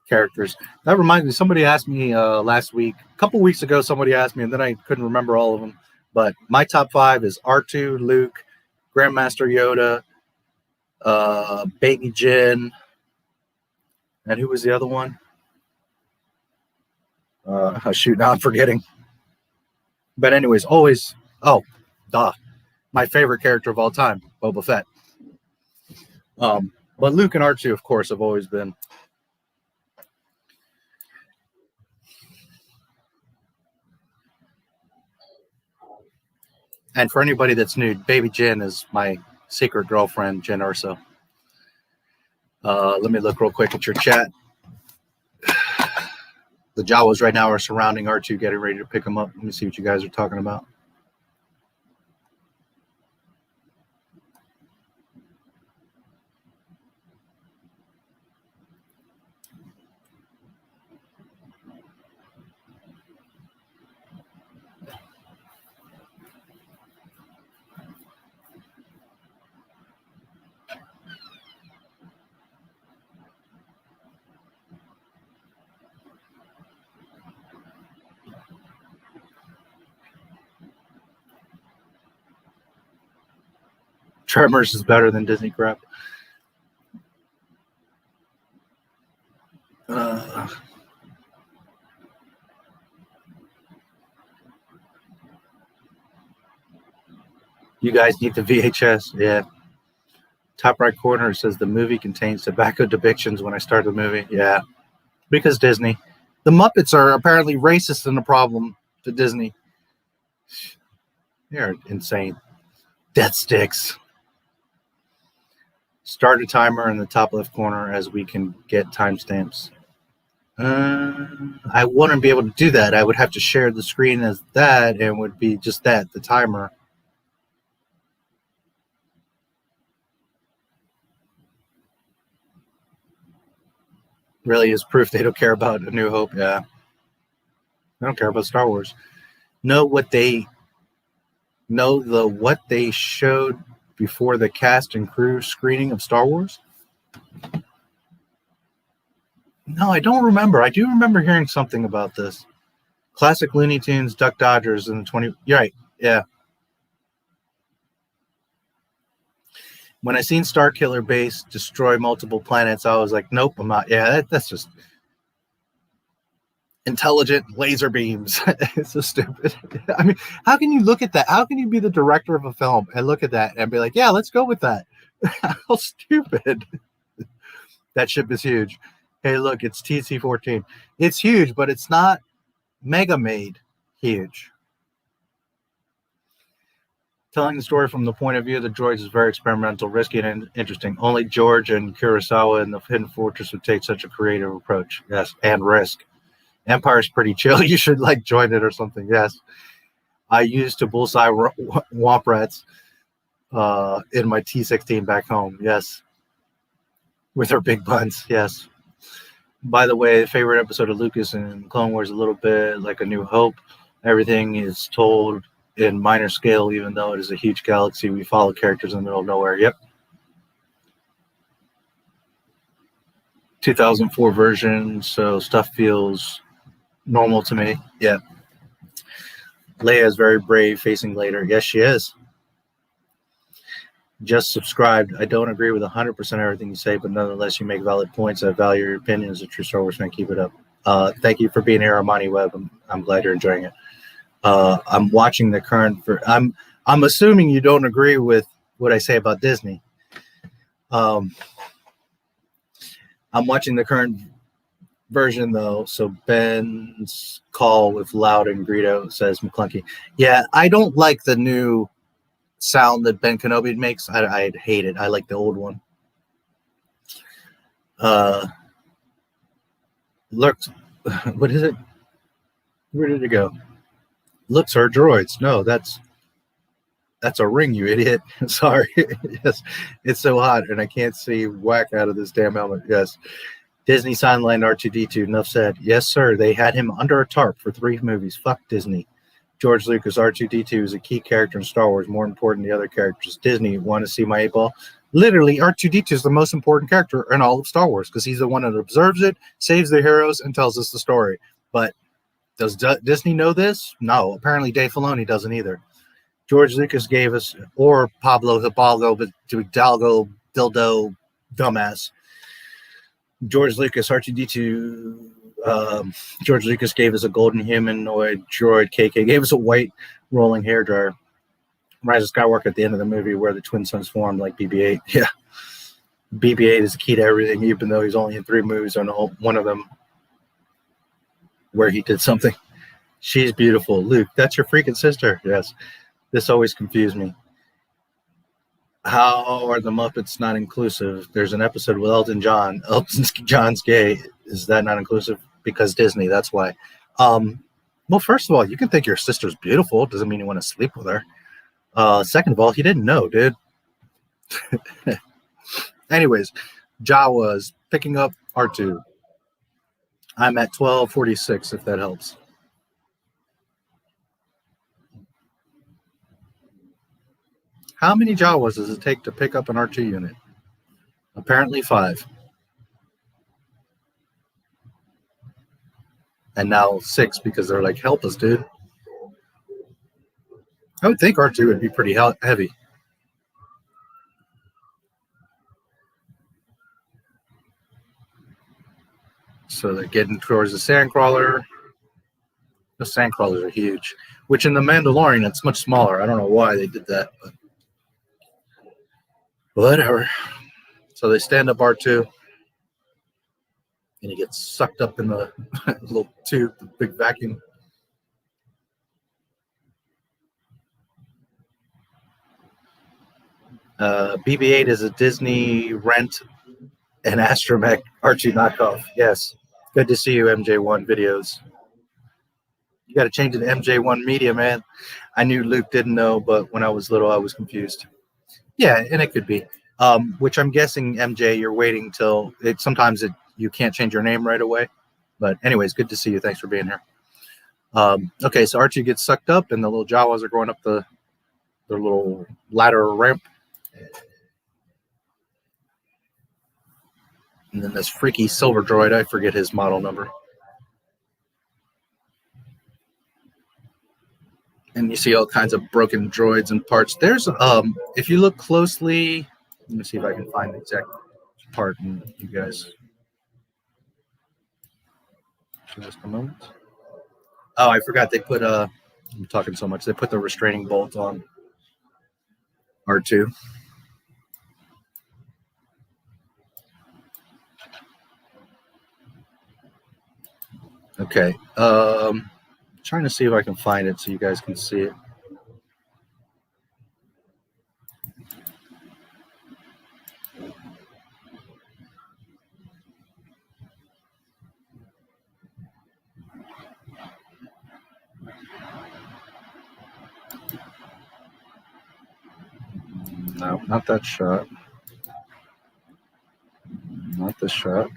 characters. That reminds me, somebody asked me last week, a couple weeks ago, somebody asked me, and then I couldn't remember all of them. But my top 5 is R2, Luke, Grandmaster Yoda, Baby Jin, and who was the other one? Shoot, now I'm forgetting. But anyways, always, my favorite character of all time, Boba Fett. But Luke and R2, of course, have always been. And for anybody that's new, Baby Jin is my secret girlfriend, Jin Urso. Let me look real quick at your chat. The Jawas right now are surrounding R2, getting ready to pick him up. Let me see what you guys are talking about. Tremors is better than Disney crap. You guys need the VHS. Yeah. Top right corner says the movie contains tobacco depictions when I start the movie. Yeah. Because Disney. The Muppets are apparently racist and a problem to Disney. They're insane. Death sticks. Start a timer in the top left corner as we can get timestamps. I wouldn't be able to do that. I would have to share the screen as that, and would be just that, the timer. Really is proof they don't care about A New Hope. Yeah. They don't care about Star Wars. What they showed before the cast and crew screening of Star Wars? No, I don't remember. I do remember hearing something about this. Classic Looney Tunes, Duck Dodgers in the 20... You're right, yeah. When I seen Starkiller Base destroy multiple planets, I was like, nope, I'm not. Yeah, that's just intelligent laser beams. It's so stupid. I mean, how can you look at that? How can you be the director of a film and look at that and be like, yeah, let's go with that? How stupid. That ship is huge. Hey, look, it's TC-14. It's huge, but it's not mega made huge. Telling the story from the point of view of the droids is very experimental, risky, and interesting. Only George and Kurosawa in the Hidden Fortress would take such a creative approach. Yes, and risk. Empire's pretty chill. You should like join it or something. Yes. I used to bullseye womp rats in my T-16 back home. Yes. with her big buns. Yes. By the way, favorite episode of Lucas and Clone Wars, a little bit like A New Hope. Everything is told in minor scale, even though it is a huge galaxy. We follow characters in the middle of nowhere. Yep. 2004 version, so stuff feels normal to me. Yeah. Leia is very brave facing later. Yes, she is. Just subscribed. I don't agree with 100% everything you say, but nonetheless, you make valid points. I value your opinion as a true Star Wars fan. Keep it up. Thank you for being here, Armani Webb. I'm glad you're enjoying it. I'm watching the current. I'm assuming you don't agree with what I say about Disney. I'm watching the current version though. So Ben's call with Loud and Greedo, says McClunky. Yeah, I don't like the new sound that Ben Kenobi makes. I hate it. I like the old one. Looks, what is it? Where did it go? Looks are droids. No, that's a ring, you idiot. Sorry. Yes, it's so hot and I can't see whack out of this damn helmet. Yes. Disney sidelined R2-D2. Enough said. Yes, sir. They had him under a tarp for 3 movies. Fuck Disney. George Lucas, R2-D2 is a key character in Star Wars, more important than the other characters. Disney, want to see my 8-ball? Literally, R2-D2 is the most important character in all of Star Wars because he's the one that observes it, saves the heroes, and tells us the story. But does Disney know this? No. Apparently, Dave Filoni doesn't either. George Lucas gave us, or Pablo Hidalgo, but Hidalgo, dildo, dumbass. George Lucas, R2-D2, George Lucas gave us a golden humanoid droid. KK gave us a white rolling hairdryer. Rise of Skywalker at the end of the movie where the twin sons formed like BB-8. Yeah. BB-8 is the key to everything, even though he's only in 3 movies. On one of them where he did something. She's beautiful. Luke, that's your freaking sister. Yes. This always confused me. How are the Muppets not inclusive? There's an episode with Elton John. Elton John's gay. Is that not inclusive? Because Disney, that's why. Well, first of all, you can think your sister's beautiful. Doesn't mean you want to sleep with her. Second of all, he didn't know, dude. Anyways, Jawa's picking up R2. I'm at 1246, if that helps. How many Jawas does it take to pick up an R2 unit? Apparently 5. And now 6 because they're like, help us, dude. I would think R2 would be pretty heavy. So they're getting towards the sandcrawler. The sandcrawlers are huge. Which in the Mandalorian, it's much smaller. I don't know why they did that, but whatever. So they stand up R2. And he gets sucked up in the little tube, the big vacuum. BB-8 is a Disney rent and Astromech R2 knockoff. Yes. Good to see you, MJ1 videos. You got to change it to MJ1 Media, man. I knew Luke didn't know, but when I was little, I was confused. Yeah, and it could be. Which I'm guessing, MJ, you're waiting till it. Sometimes you can't change your name right away. But anyways, good to see you. Thanks for being here. Okay, so R2 gets sucked up, and the little Jawas are going up their little ladder ramp. And then this freaky silver droid, I forget his model number. And you see all kinds of broken droids and parts. There's, if you look closely, let me see if I can find the exact part in you guys. Just a moment. Oh, I forgot they put, I'm talking so much, they put the restraining bolt on R2. Okay, trying to see if I can find it so you guys can see it. No, not that shot. Not this shot.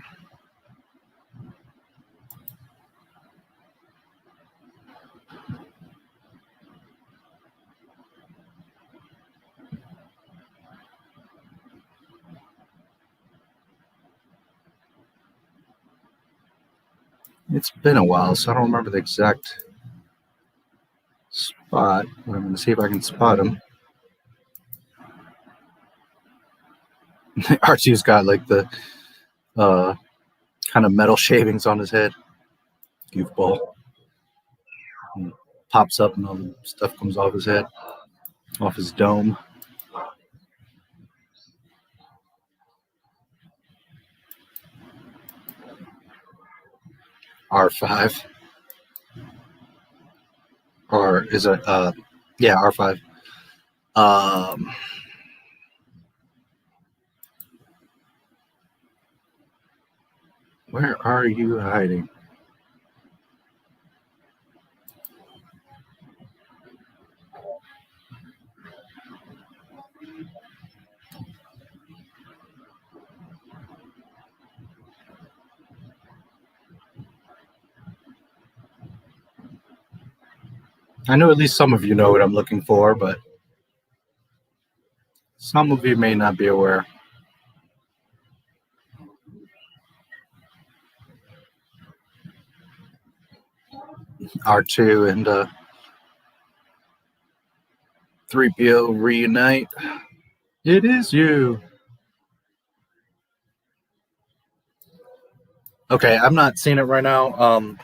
It's been a while, so I don't remember the exact spot, but I'm going to see if I can spot him. R2's got like the kind of metal shavings on his head. Goofball. And pops up and all the stuff comes off his head, off his dome. R5. Or is it yeah, R5. Where are you hiding? I know at least some of you know what I'm looking for, but some of you may not be aware. R2 and 3PO reunite. It is you. Okay, I'm not seeing it right now.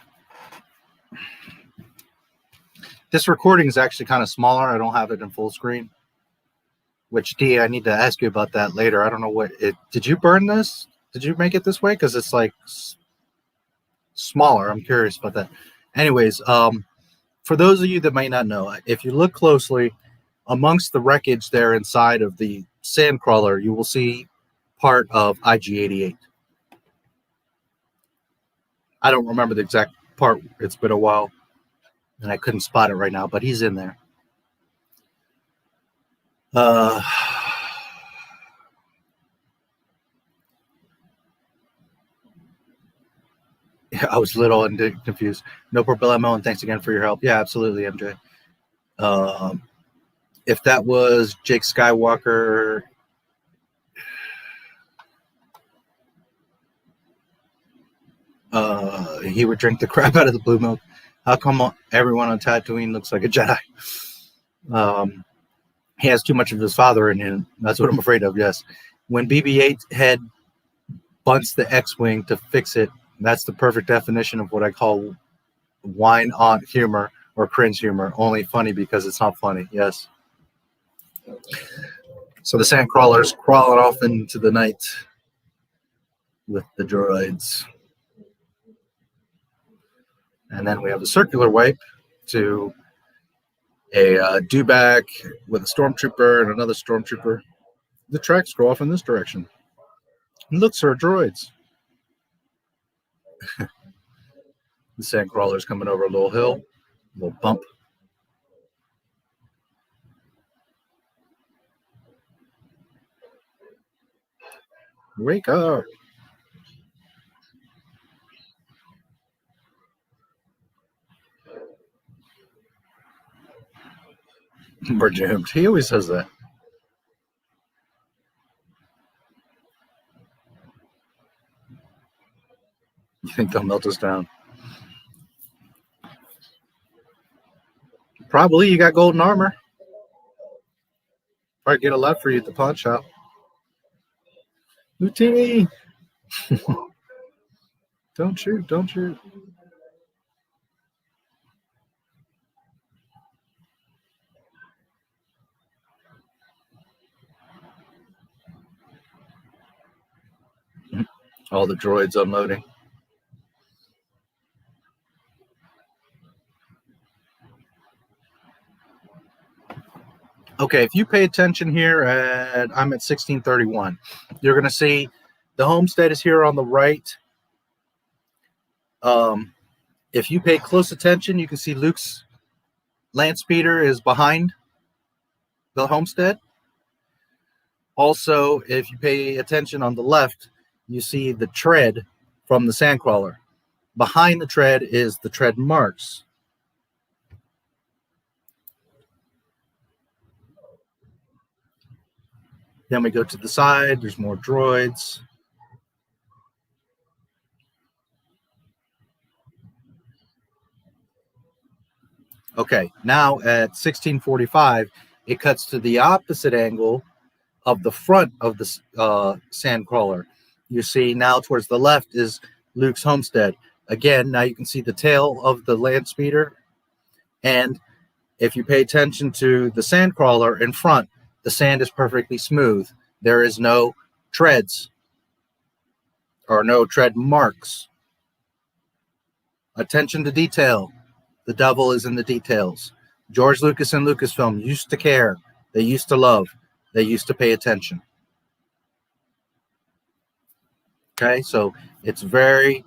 This recording is actually kind of smaller. I don't have it in full screen. Which, D, I need to ask you about that later. I don't know what it... Did you burn this? Did you make it this way? Because it's like smaller. I'm curious about that. Anyways, for those of you that might not know, if you look closely amongst the wreckage there inside of the sandcrawler, you will see part of IG-88. I don't remember the exact part. It's been a while, and I couldn't spot it right now, but he's in there. Yeah, I was a little confused. No problemo, and thanks again for your help. Yeah, absolutely, MJ. If that was Jake Skywalker, he would drink the crap out of the blue milk. How come everyone on Tatooine looks like a Jedi? He has too much of his father in him. That's what I'm afraid of, yes. When BB-8 head bunts the X-Wing to fix it, that's the perfect definition of what I call wine-on humor or cringe humor. Only funny because it's not funny, yes. So the sandcrawler's crawling off into the night with the droids. And then we have a circular wipe to a dewback with a stormtrooper and another stormtrooper. The tracks go off in this direction. And look, sir, droids. The sandcrawler's coming over a little hill, a little bump. Wake up. We're doomed. He always says that. You think they'll melt us down? Probably. You got golden armor. Probably get a lot for you at the pawn shop. Lutini! Don't shoot, don't shoot. All the droids unloading. Okay, if you pay attention here, I'm at 1631. You're going to see the homestead is here on the right. If you pay close attention, you can see Luke's land speeder is behind the homestead. Also, if you pay attention on the left, you see the tread from the sandcrawler. Behind the tread is the tread marks. Then we go to the side. There's more droids. Okay, now at 1645, it cuts to the opposite angle of the front of the sandcrawler. You see now towards the left is Luke's homestead. Again, now you can see the tail of the land speeder. And if you pay attention to the sandcrawler in front, the sand is perfectly smooth. There is no treads or no tread marks. Attention to detail. The devil is in the details. George Lucas and Lucasfilm used to care. They used to love. They used to pay attention. Okay, so it's very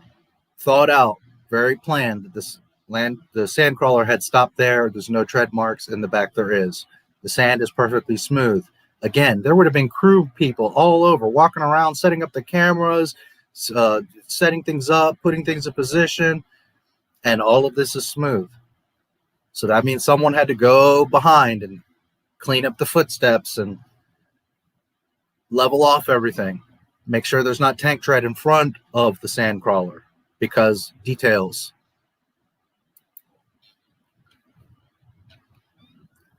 thought out, very planned. The sandcrawler had stopped there. There's no tread marks. In the back there is. The sand is perfectly smooth. Again, there would have been crew people all over, walking around, setting up the cameras, setting things up, putting things in position, and all of this is smooth. So that means someone had to go behind and clean up the footsteps and level off everything. Make sure there's not tank tread in front of the sandcrawler because details.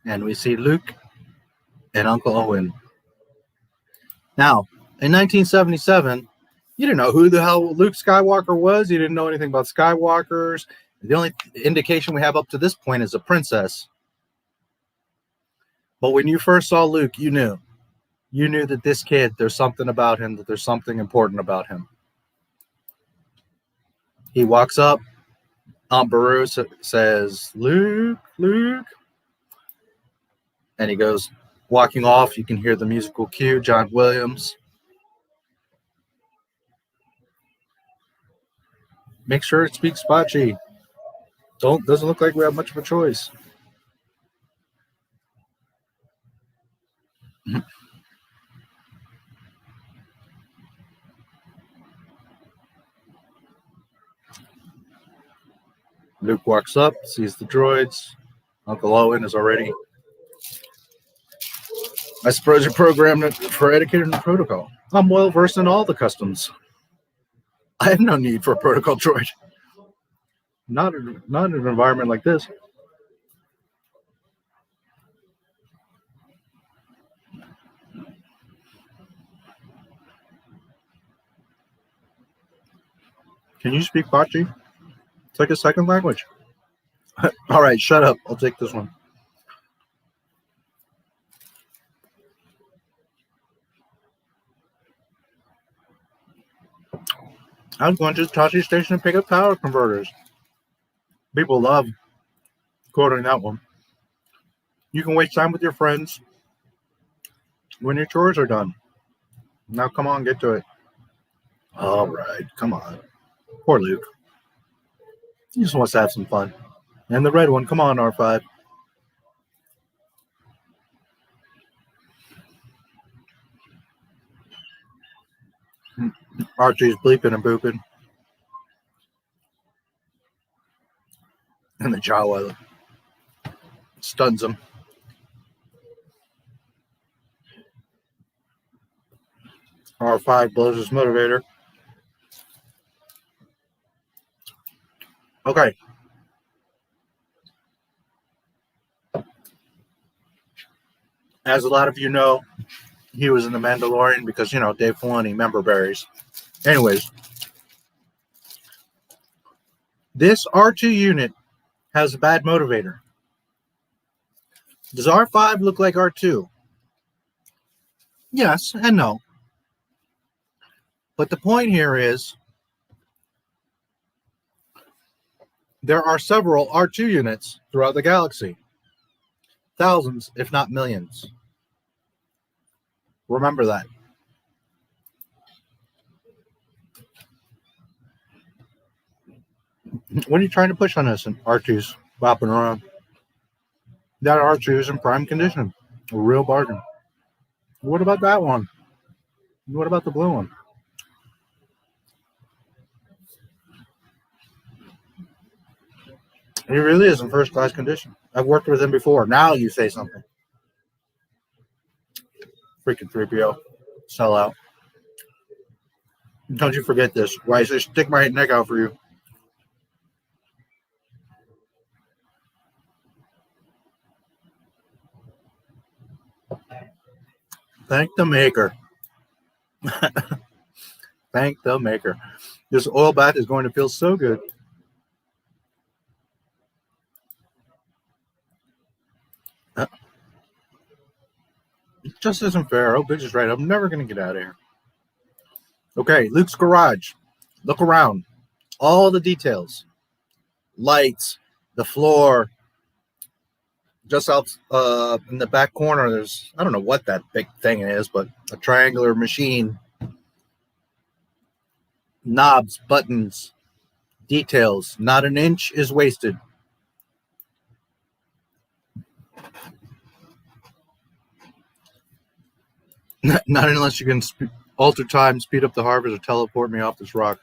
And we see Luke and Uncle Owen. Now, in 1977, you didn't know who the hell Luke Skywalker was. You didn't know anything about Skywalkers. The only indication we have up to this point is a princess. But when you first saw Luke, you knew. You knew that this kid, there's something about him, that there's something important about him. He walks up. Aunt Beru says, Luke, Luke. And he goes walking off. You can hear the musical cue, John Williams. Make sure it speaks Spachi. Doesn't look like we have much of a choice. Luke walks up, sees the droids. Uncle Owen is already. I suppose you're programmed for etiquette and protocol. I'm well versed in all the customs. I have no need for a protocol droid. Not in an environment like this. Can you speak Bachi? It's like a second language. All right, shut up. I'll take this one. I was going to Tashi Station and pick up power converters. People love quoting that one. You can waste time with your friends when your chores are done. Now come on, get to it. All right, come on. Poor Luke. He just wants to have some fun. And the red one, come on, R5. Archie's bleeping and booping. And the Jawa stuns him. R5 blows his motivator. Okay. As a lot of you know, he was in the Mandalorian because, you know, Dave Filoni, member berries. Anyways, this R2 unit has a bad motivator. Does R5 look like R2? Yes and no. But the point here is there are several R2 units throughout the galaxy. Thousands, if not millions. Remember that. What are you trying to push on us? And R2's bopping around. That R2 is in prime condition. A real bargain. What about that one? What about the blue one? He really is in first class condition. I've worked with him before. Now you say something. Freaking 3PO. Sell out. Don't you forget this. Why I say stick my neck out for you. Thank the maker. Thank the maker. This oil bath is going to feel so good. It just isn't fair. Oh, bitch is right. I'm never going to get out of here. Okay, Luke's garage. Look around. All the details. Lights, the floor. Just out in the back corner, there's, I don't know what that big thing is, but a triangular machine. Knobs, buttons, details. Not an inch is wasted. Not unless you can alter time, speed up the harvest, or teleport me off this rock.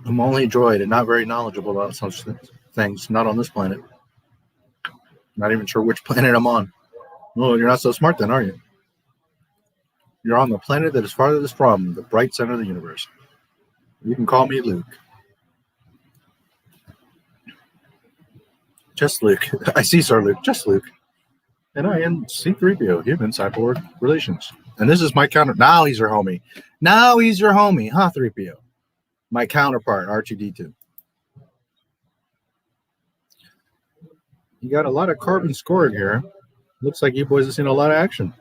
I'm only a droid and not very knowledgeable about such things. Not on this planet. Not even sure which planet I'm on. Oh, you're not so smart then, are you? You're on the planet that is farthest from the bright center of the universe. You can call me Luke. Just Luke. I see, Sir Luke. Just Luke. And I am C-3PO, human cyborg relations. And this is my counter. Now he's your homie. Now he's your homie, huh, 3PO? My counterpart, R2-D2. You got a lot of carbon scoring here. Looks like you boys have seen a lot of action.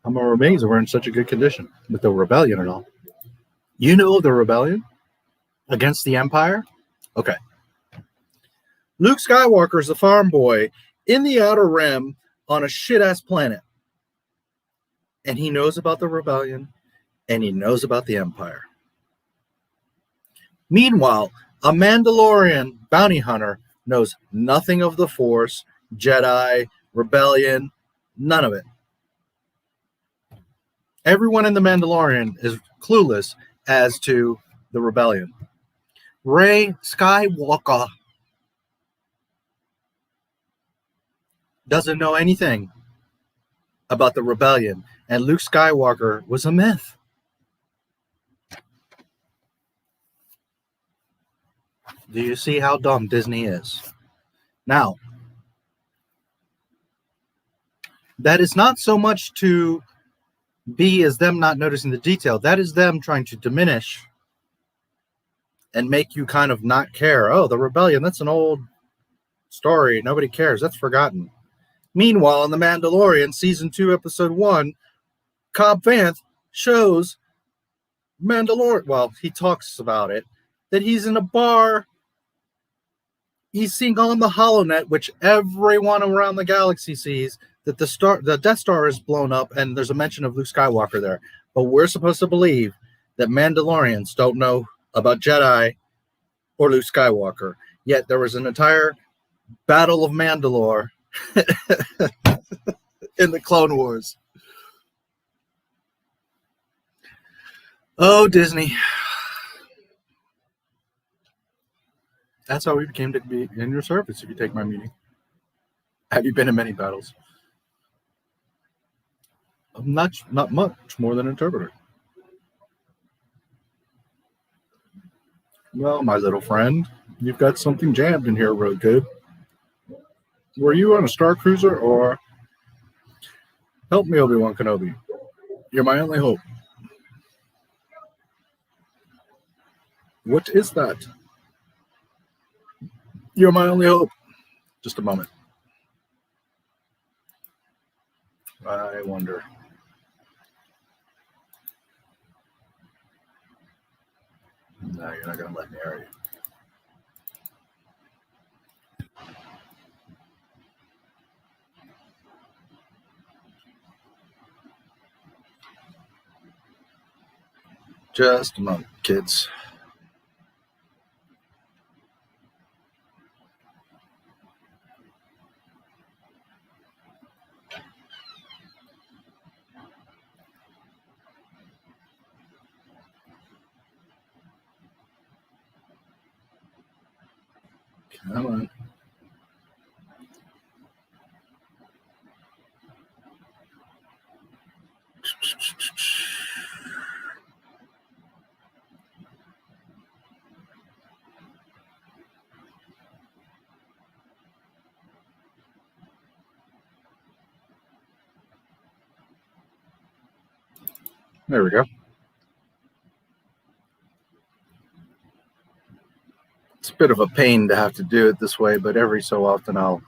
I'm amazed we're in such a good condition with the rebellion and all. You know the rebellion against the Empire? Okay. Luke Skywalker is a farm boy in the Outer Rim on a shit-ass planet. And he knows about the rebellion, and he knows about the Empire. Meanwhile, a Mandalorian bounty hunter knows nothing of the Force, Jedi, rebellion, none of it. Everyone in the Mandalorian is clueless as to the rebellion. Rey Skywalker doesn't know anything about the rebellion, and Luke Skywalker was a myth. Do you see how dumb Disney is? Now, that is not so much to be as them not noticing the detail. That is them trying to diminish and make you kind of not care. Oh, the rebellion, that's an old story. Nobody cares. That's forgotten. Meanwhile, in The Mandalorian, Season 2, Episode 1, Cobb Vanth shows Mandalorian, well, he talks about it, that he's in a bar. He's seeing on the HoloNet, which everyone around the galaxy sees, that the Death Star is blown up, and there's a mention of Luke Skywalker there. But we're supposed to believe that Mandalorians don't know about Jedi or Luke Skywalker. Yet there was an entire Battle of Mandalore in the Clone Wars. Oh, Disney. That's how we came to be in your service, if you take my meaning. Have you been in many battles? I'm not much more than an interpreter. Well, my little friend, you've got something jammed in here real good. Were you on a Star Cruiser or... Help me, Obi-Wan Kenobi. You're my only hope. What is that? You're my only hope. Just a moment. I wonder. No, you're not going to let me, are you? Just a moment, kids. Come on. There we go. It's a bit of a pain to have to do it this way, but every so often I'll.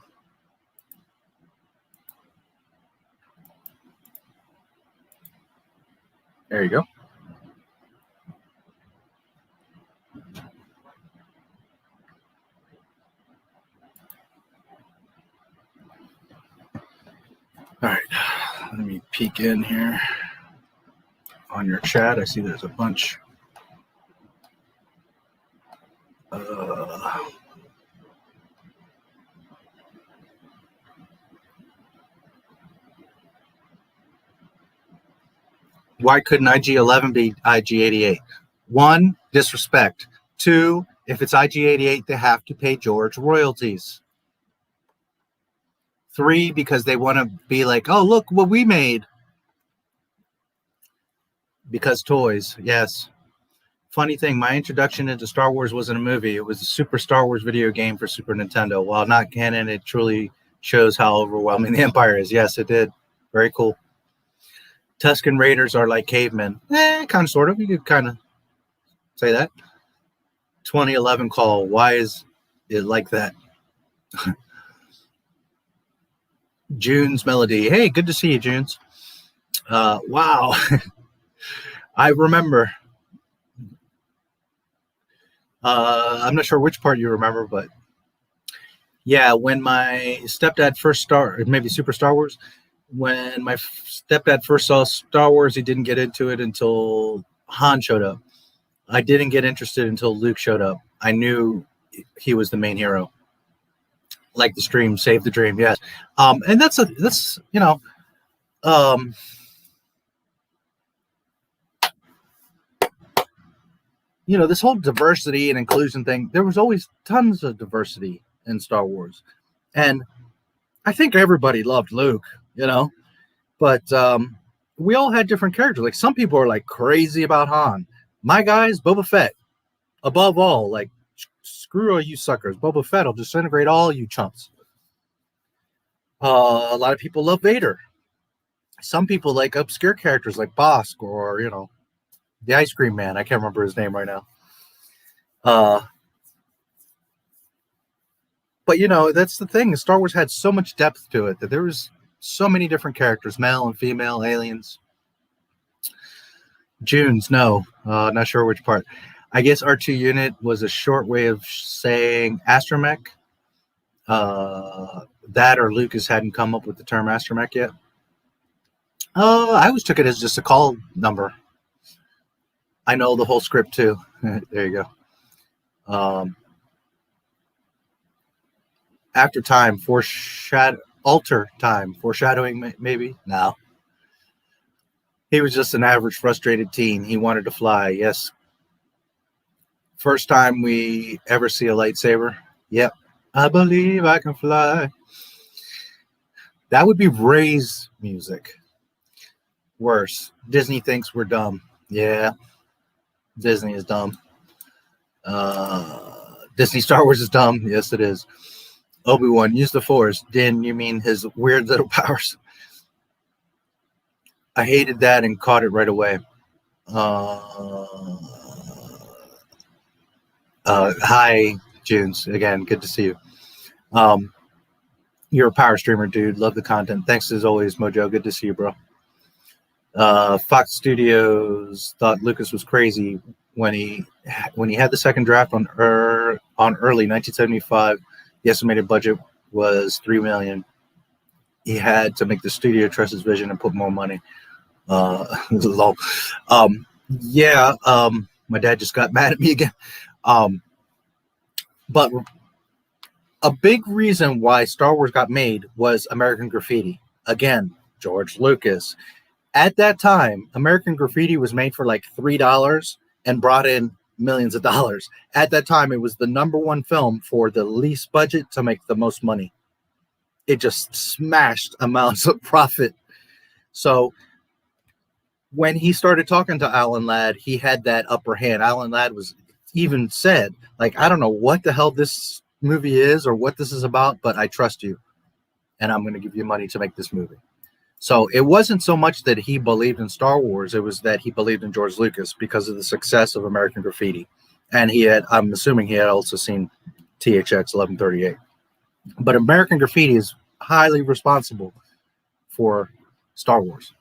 There you go. All right, let me peek in here on your chat. I see there's a bunch. Why couldn't IG-11 be IG-88? 1, disrespect. 2, if it's IG-88, they have to pay George royalties. 3, because they want to be like, oh, look what we made. Because toys, yes. Funny thing, my introduction into Star Wars wasn't a movie. It was a Super Star Wars video game for Super Nintendo. While not canon, it truly shows how overwhelming the Empire is. Yes, it did. Very cool. Tusken Raiders are like cavemen. Kind of, sort of. You could kind of say that. 2011 call. Why is it like that? June's Melody. Hey, good to see you, June's. Wow. I remember. I'm not sure which part you remember, but yeah, when my stepdad first started, maybe Super Star Wars, when my stepdad first saw Star Wars, he didn't get into it until Han showed up. I didn't get interested until Luke showed up. I knew he was the main hero. Like the stream, save the dream, yes. And that's you know, this whole diversity and inclusion thing, there was always tons of diversity in Star Wars. And I think everybody loved Luke, but we all had different characters. Like some people are like crazy about Han. My guys, Boba Fett, above all, like screw all you suckers. Boba Fett will disintegrate all you chumps. A lot of people love Vader. Some people like obscure characters like Bosk or, the Ice Cream Man. I can't remember his name right now. But, that's the thing. Star Wars had so much depth to it that there was so many different characters, male and female, aliens. Junes, no. Not sure which part. I guess R2 unit was a short way of saying astromech. That or Lucas hadn't come up with the term astromech yet. I always took it as just a call number. I know the whole script too. There you go. After time, alter time, foreshadowing maybe? No. He was just an average frustrated teen. He wanted to fly, yes. First time we ever see a lightsaber. Yep. I believe I can fly. That would be Ray's music. Worse. Disney thinks we're dumb. Yeah. Disney is dumb. Disney Star Wars is dumb. Yes, it is. Obi-Wan, use the Force. Din, you mean his weird little powers? I hated that and caught it right away. Hi, Junes. Again, good to see you. You're a power streamer, dude. Love the content. Thanks as always, Mojo. Good to see you, bro. Fox Studios thought Lucas was crazy when he had the second draft on early 1975. The estimated budget was $3 million. He had to make the studio trust his vision and put more money. Lol. My dad just got mad at me again. But a big reason why Star Wars got made was American Graffiti. Again, George Lucas. At that time, American Graffiti was made for like $3 and brought in millions of dollars. At that time, it was the #1 film for the least budget to make the most money. It just smashed amounts of profit. So when he started talking to Alan Ladd, he had that upper hand. Alan Ladd was even said, like, I don't know what the hell this movie is or what this is about, but I trust you, and I'm going to give you money to make this movie. So it wasn't so much that he believed in Star Wars, it was that he believed in George Lucas because of the success of American Graffiti. And he had, I'm assuming he had also seen THX 1138. But American Graffiti is highly responsible for Star Wars.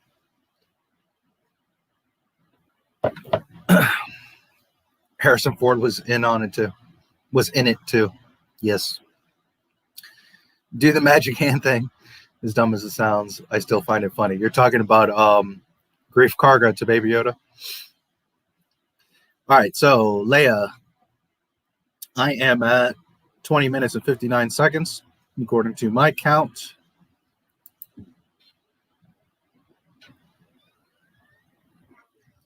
Harrison Ford was in on it too. Was in it too. Yes. Do the magic hand thing. As dumb as it sounds, I still find it funny. You're talking about Grief Karga to Baby Yoda. All right, so Leia, I am at 20 minutes and 59 seconds, according to my count.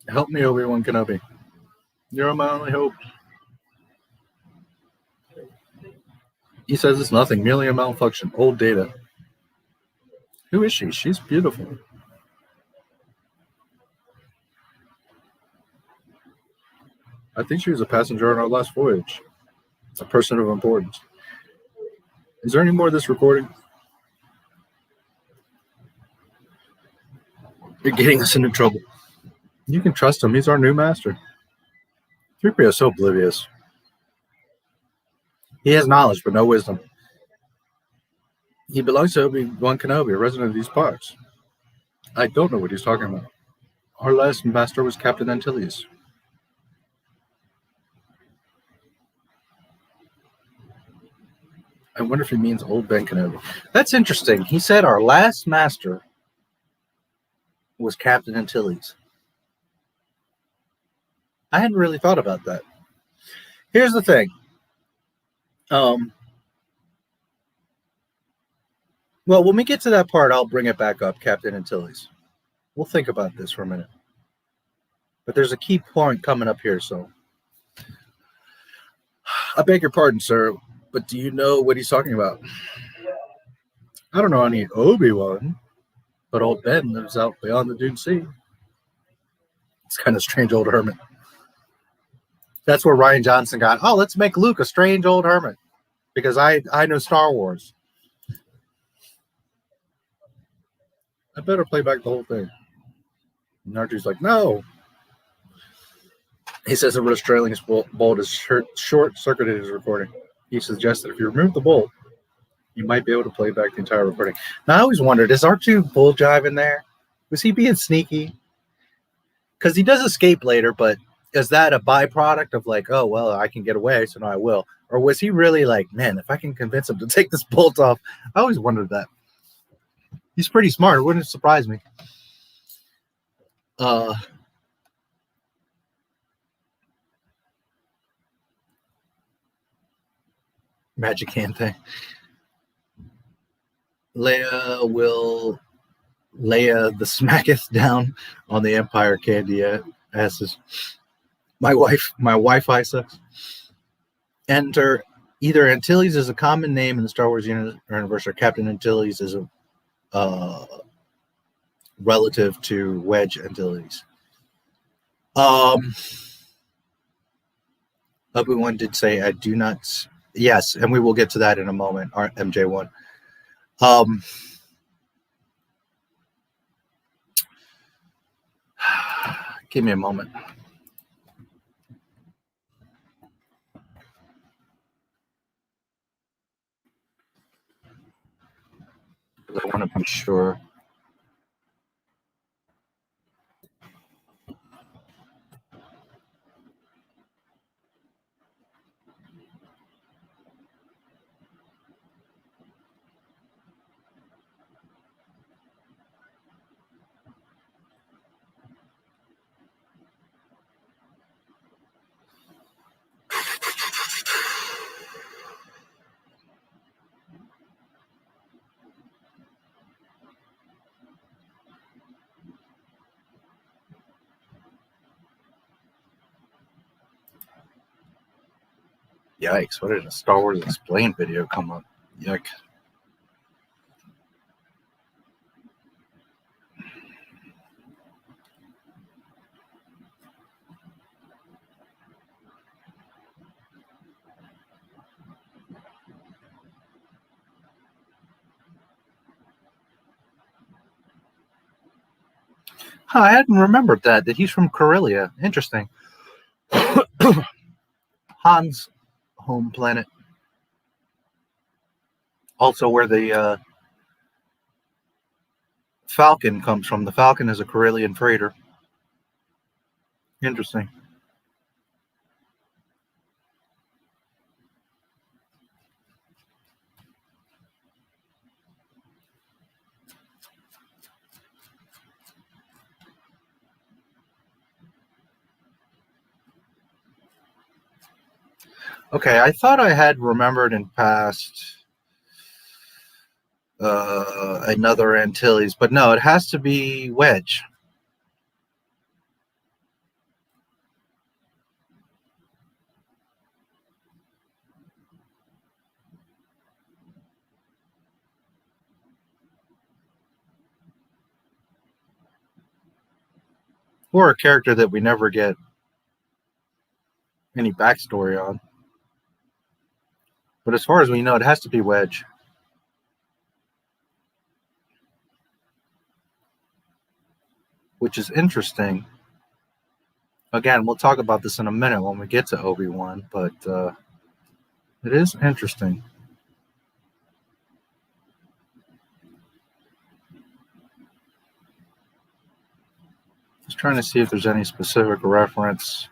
Help me, Obi-Wan Kenobi. You're my only hope. He says it's nothing, merely a malfunction. Old data. Who is she? She's beautiful. I think she was a passenger on our last voyage. A person of importance. Is there any more of this recording? You're getting us into trouble. You can trust him. He's our new master. 3PO is so oblivious. He has knowledge, but no wisdom. He belongs to Obi-Wan Kenobi, a resident of these parts. I don't know what he's talking about. Our last master was Captain Antilles. I wonder if he means old Ben Kenobi. That's interesting. He said our last master was Captain Antilles. I hadn't really thought about that. Here's the thing. Well, when we get to that part, I'll bring it back up, Captain Antilles. We'll think about this for a minute. But there's a key point coming up here, so. I beg your pardon, sir, but do you know what he's talking about? I don't know any Obi-Wan, but old Ben lives out beyond the Dune Sea. It's kind of strange old hermit. That's where Rian Johnson got, oh, let's make Luke a strange old hermit. Because I know Star Wars. I better play back the whole thing. And R2's like, no. He says the British trailing bolt is short-circuited his recording. He suggests that if you remove the bolt, you might be able to play back the entire recording. Now, I always wondered, is R2 bull jiving there? Was he being sneaky? Because he does escape later, but is that a byproduct of like, oh, well, I can get away, so now I will? Or was he really like, man, if I can convince him to take this bolt off? I always wondered that. He's pretty smart. It wouldn't surprise me. Magic hand thing. Leia will Leia the smacketh down on the Empire candy asses. My Wi-Fi sucks. Enter either Antilles is a common name in the Star Wars universe, or Captain Antilles is a relative to Wedge Antilles. Obi-Wan did say, I do not. Yes, and we will get to that in a moment, MJ1. Give me a moment. I want to be sure. Yikes, what did a Star Wars Explained video come up? Yuck. Huh, I hadn't remembered that he's from Corellia. Interesting. Han's home planet. Also where the Falcon comes from. The Falcon is a Corellian freighter. Interesting. Okay, I thought I had remembered in past another Antilles, but no, it has to be Wedge. Or a character that we never get any backstory on. But as far as we know, it has to be Wedge. Which is interesting. Again, we'll talk about this in a minute when we get to Obi-Wan, but it is interesting. Just trying to see if there's any specific reference.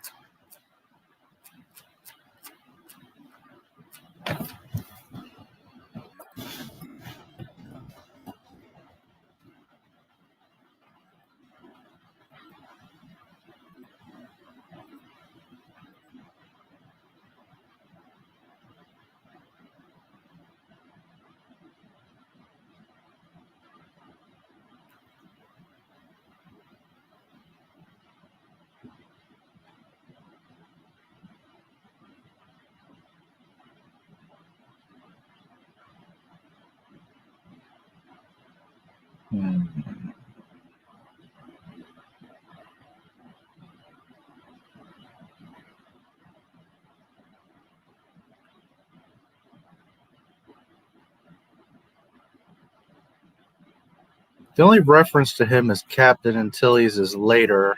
The only reference to him as Captain Antilles is later,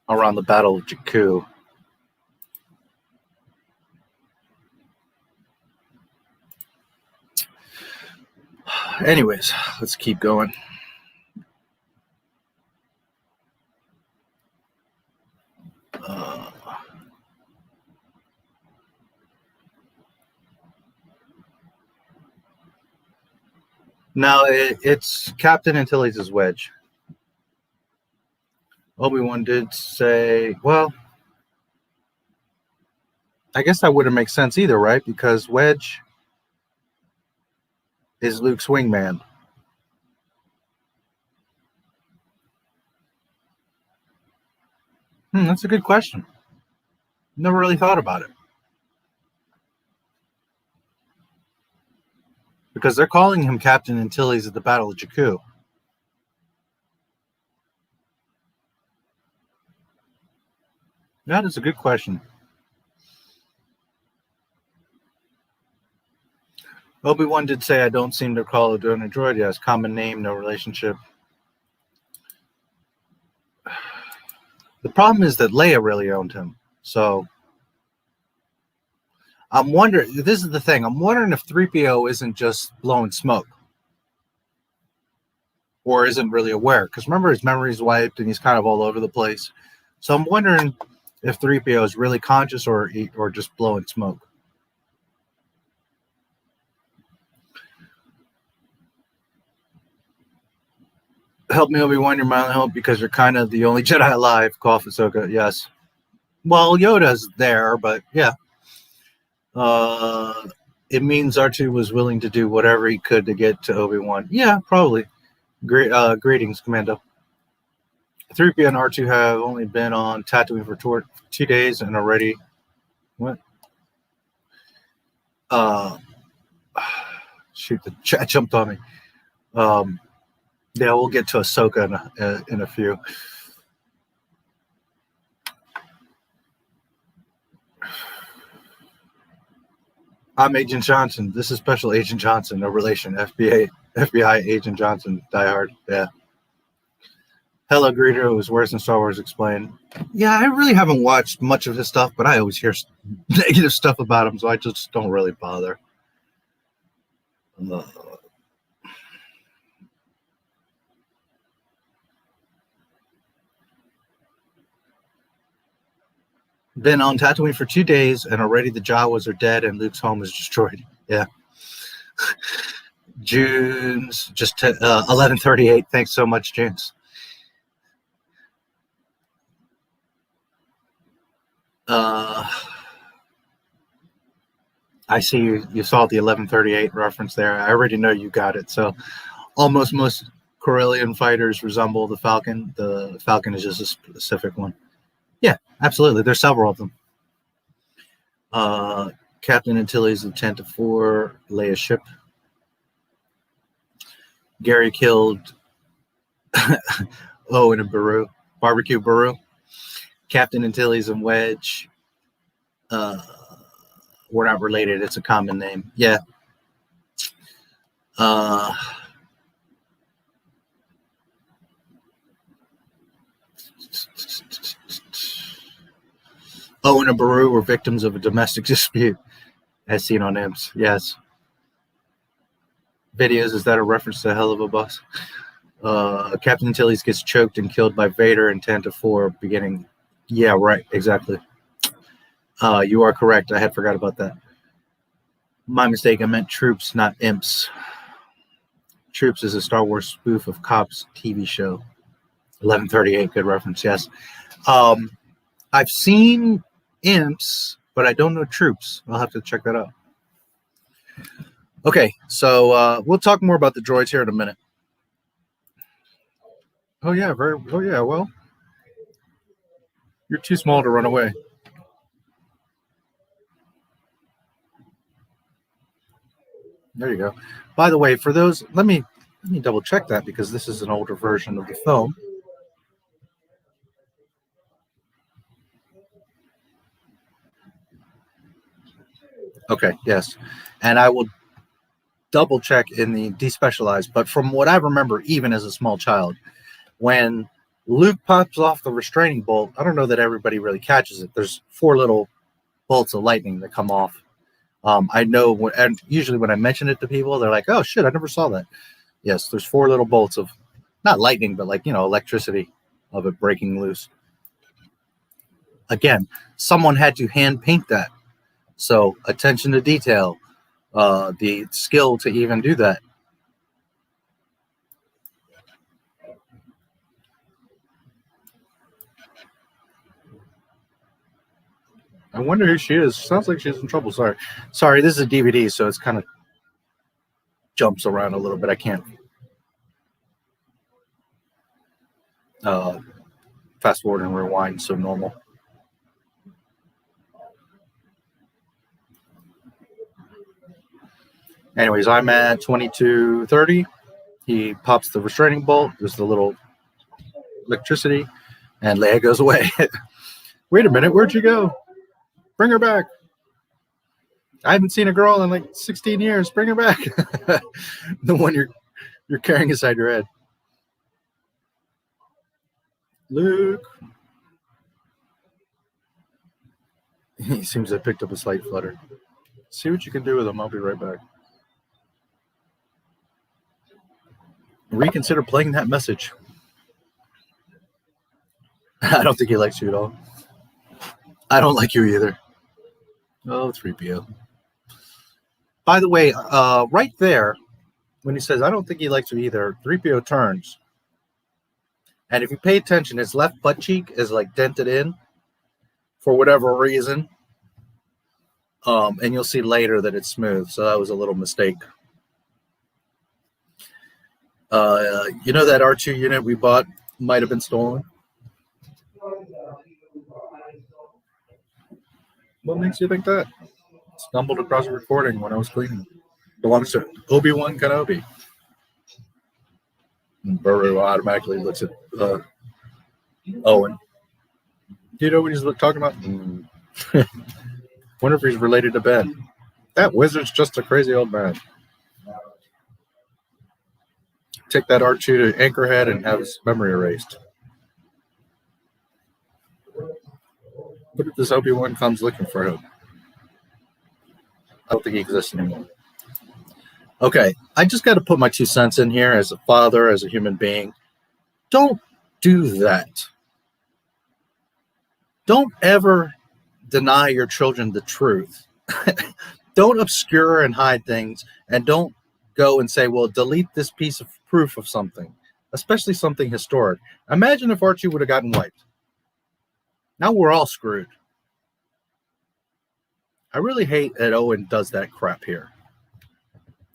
around the Battle of Jakku. Anyways, let's keep going. No, it's Captain Antilles' Wedge. Obi-Wan did say, well, I guess that wouldn't make sense either, right? Because Wedge is Luke's wingman. That's a good question. Never really thought about it. Because they're calling him Captain Antilles at the Battle of Jakku. That is a good question. Obi-Wan did say, I don't seem to recall a droid. Yes, common name, no relationship. The problem is that Leia really owned him. So I'm wondering, this is the thing, I'm wondering if 3PO isn't just blowing smoke. Or isn't really aware. Because remember, his memory's wiped and he's kind of all over the place. So I'm wondering if 3PO is really conscious or just blowing smoke. Help me, Obi-Wan, your mile help because you're kind of the only Jedi alive. Cough, Ahsoka. Yes. Well, Yoda's there, but yeah. It means R2 was willing to do whatever he could to get to Obi-Wan. Yeah, probably. Greetings, Commando. 3PO and R2 have only been on Tatooine for 2 days and already What? Shoot, the chat jumped on me. Yeah, we'll get to Ahsoka in a few. I'm Agent Johnson. This is Special Agent Johnson, no relation. FBI Agent Johnson, diehard. Yeah. Hello, Greeter. It was worse than Star Wars Explained. Yeah, I really haven't watched much of his stuff, but I always hear negative stuff about him, so I just don't really bother. Been on Tatooine for 2 days, and already the Jawas are dead, and Luke's home is destroyed. Yeah. June's just 11:38. Thanks so much, June's. I see you saw the 11:38 reference there. I already know you got it. So almost most Corellian fighters resemble the Falcon. The Falcon is just a specific one. Yeah, absolutely. There's several of them. Captain Antilles of 10 to 4, Leia's ship. Gary killed Owen and Baru. Barbecue Baru. Captain Antilles and Wedge. We're not related. It's a common name. Yeah. Owen and Baru were victims of a domestic dispute, as seen on Imps. Yes. Videos, is that a reference to Hell of a Boss? Captain Antilles gets choked and killed by Vader in 10 to 4 beginning. Yeah, right. Exactly. You are correct. I had forgot about that. My mistake. I meant Troops, not Imps. Troops is a Star Wars spoof of Cops TV show. 11:38. Good reference. Yes. I've seen Imps, but I don't know Troops. I'll have to check that out. Okay, so we'll talk more about the droids here in a minute. Oh yeah, well, you're too small to run away. There you go. By the way, for those, let me double check that because this is an older version of the film. Okay, yes. And I will double check in the despecialized, but from what I remember, even as a small child, when Luke pops off the restraining bolt, I don't know that everybody really catches it. There's 4 little bolts of lightning that come off. I know, and usually when I mention it to people, they're like, oh shit, I never saw that. Yes, there's 4 little bolts of, not lightning, but like, electricity of it breaking loose. Again, someone had to hand paint that. So attention to detail, the skill to even do that. I wonder who she is. Sounds like she's in trouble. Sorry, this is a DVD, so it's kind of jumps around a little bit. I can't fast forward and rewind so normal. Anyways, I'm at 22:30. He pops the restraining bolt. There's the little electricity, and Leia goes away. Wait a minute, where'd you go? Bring her back. I haven't seen a girl in like 16 years. Bring her back. The one you're carrying inside your head. Luke. He seems to have picked up a slight flutter. See what you can do with him. I'll be right back. Reconsider playing that message. I don't think he likes you at all. I don't like you either. Oh, 3PO. By the way, right there, when he says, I don't think he likes you either, 3PO turns. And if you pay attention, his left butt cheek is like dented in for whatever reason. And you'll see later that it's smooth. So that was a little mistake. You know that R2 unit we bought might have been stolen? What makes you think that? Stumbled across a recording when I was cleaning. Belongs to Obi-Wan Kenobi. And Burrow automatically looks at Owen. Do you know what he's talking about? Wonder if he's related to Ben. That wizard's just a crazy old man. Take that R2 to Anchorhead and have his memory erased. What if this Obi-Wan comes looking for him? I don't think he exists anymore. Okay, I just got to put my 2 cents in here as a father, as a human being. Don't do that. Don't ever deny your children the truth. Don't obscure and hide things, and don't go and say, well, delete this piece of proof of something, especially something historic. Imagine if Archie would have gotten wiped. Now we're all screwed. I really hate that Owen does that crap here.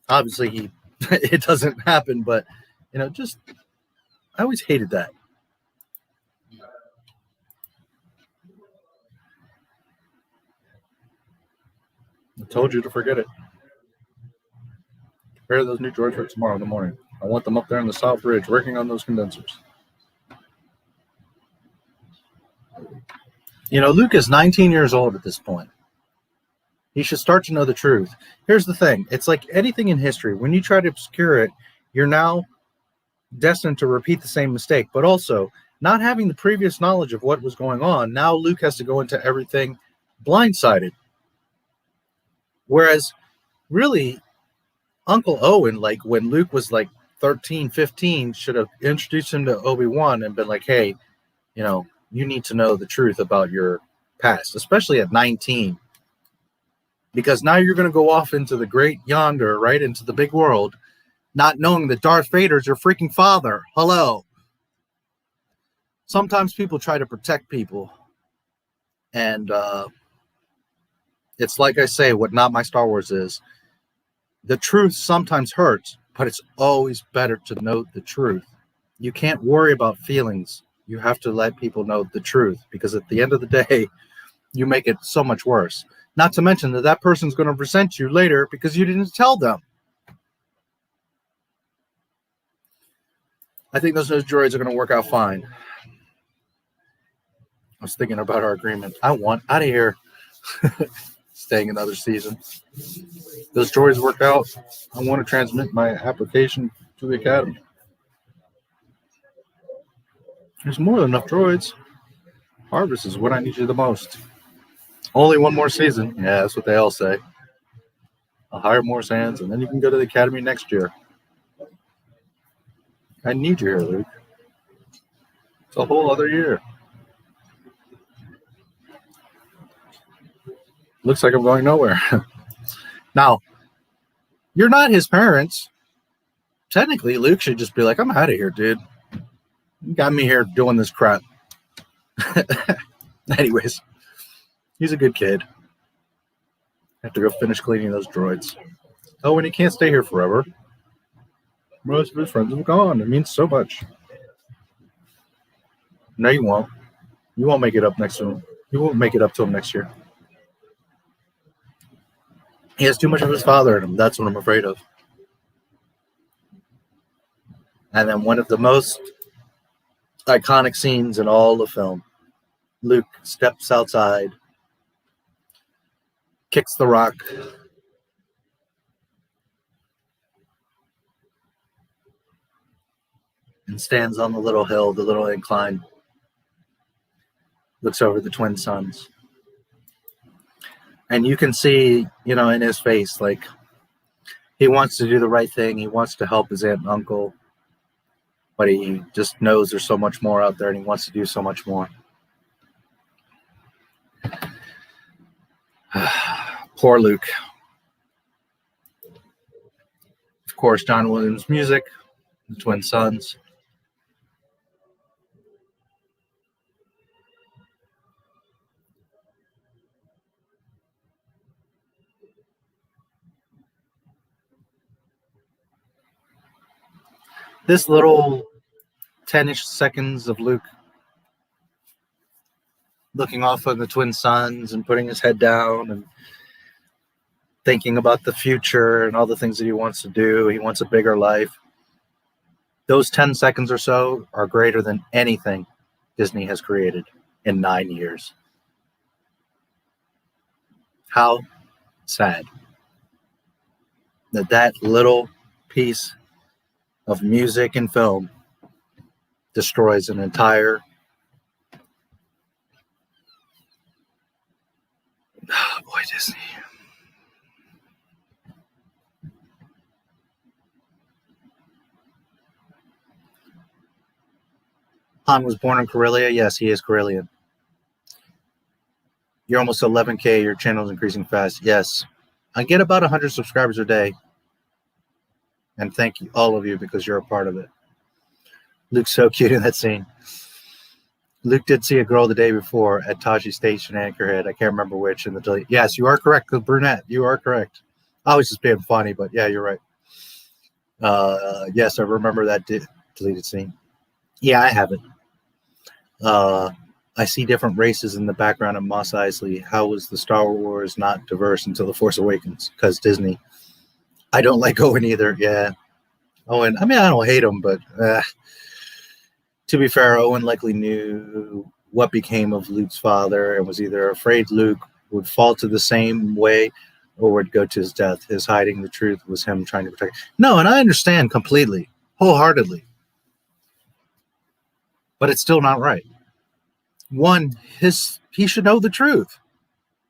Obviously, it doesn't happen, but, I always hated that. I told you to forget it. Prepare those new droids for tomorrow in the morning. I want them up there on the South Ridge working on those condensers. Luke is 19 years old at this point. He should start to know the truth. Here's the thing. It's like anything in history. When you try to obscure it, you're now destined to repeat the same mistake. But also, not having the previous knowledge of what was going on, now Luke has to go into everything blindsided. Whereas, really, Uncle Owen, like when Luke was like 13, 15, should have introduced him to Obi-Wan and been like, hey, you need to know the truth about your past, especially at 19. Because now you're going to go off into the great yonder, right, into the big world, not knowing that Darth Vader's your freaking father. Hello. Sometimes people try to protect people. And it's like I say, what Not My Star Wars is. The truth sometimes hurts, but it's always better to know the truth. You can't worry about feelings. You have to let people know the truth, because at the end of the day, you make it so much worse. Not to mention that person's going to resent you later because you didn't tell them. I think those droids are going to work out fine. I was thinking about our agreement. I want out of here. Staying another season. Those droids work out. I want to transmit my application to the Academy. There's more than enough droids. Harvest is what I need you the most. Only one more season. Yeah, that's what they all say. I'll hire more hands, and then you can go to the Academy next year. I need you here, Luke. It's a whole other year. Looks like I'm going nowhere. Now, you're not his parents. Technically, Luke should just be like, I'm out of here, dude. You got me here doing this crap. Anyways, he's a good kid. Have to go finish cleaning those droids. Oh, and he can't stay here forever. Most of his friends have gone. It means so much. No, you won't. You won't make it up next to him. You won't make it up to him next year. He has too much of his father in him. That's what I'm afraid of. And then one of the most iconic scenes in all the film. Luke steps outside, kicks the rock, and stands on the little hill, the little incline, looks over the twin suns. And you can see, in his face, like, he wants to do the right thing. He wants to help his aunt and uncle. But he just knows there's so much more out there, and he wants to do so much more. Poor Luke. Of course, John Williams' music, the Twin Sons. This little 10-ish seconds of Luke looking off on the twin suns and putting his head down and thinking about the future and all the things that he wants to do. He wants a bigger life. Those 10 seconds or so are greater than anything Disney has created in 9 years. How sad that little piece of music and film destroys an entire boy, Disney. Han was born in Karelia. Yes, he is Karelian. You're almost 11K. Your channel is increasing fast. Yes. I get about 100 subscribers a day. And thank you, all of you, because you're a part of it. Luke's so cute in that scene. Luke did see a girl the day before at Taji Station, Anchorhead. I can't remember which in the delete. Yes, you are correct. The brunette. You are correct. I was just being funny, but yeah, you're right. Yes, I remember that deleted scene. Yeah, I have it. I see different races in the background of Mos Eisley. How was the Star Wars not diverse until The Force Awakens? Because Disney. I don't like Owen either. Yeah. Owen, I mean, I don't hate him, but to be fair, Owen likely knew what became of Luke's father and was either afraid Luke would fall to the same way or would go to his death. His hiding the truth was him trying to protect. No, and I understand completely, wholeheartedly. But it's still not right. One, he should know the truth,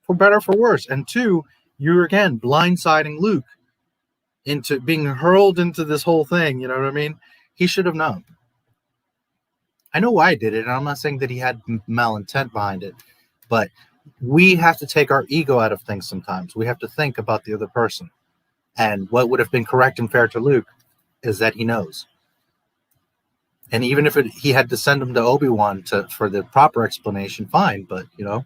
for better or for worse. And two, you're again blindsiding Luke into being hurled into this whole thing. You know what I mean? He should have known. I know why I did it, and I'm not saying that he had malintent behind it, but we have to take our ego out of things sometimes. We have to think about the other person. And what would have been correct and fair to Luke is that he knows. And even if he had to send him to Obi-Wan for the proper explanation, fine. But, you know,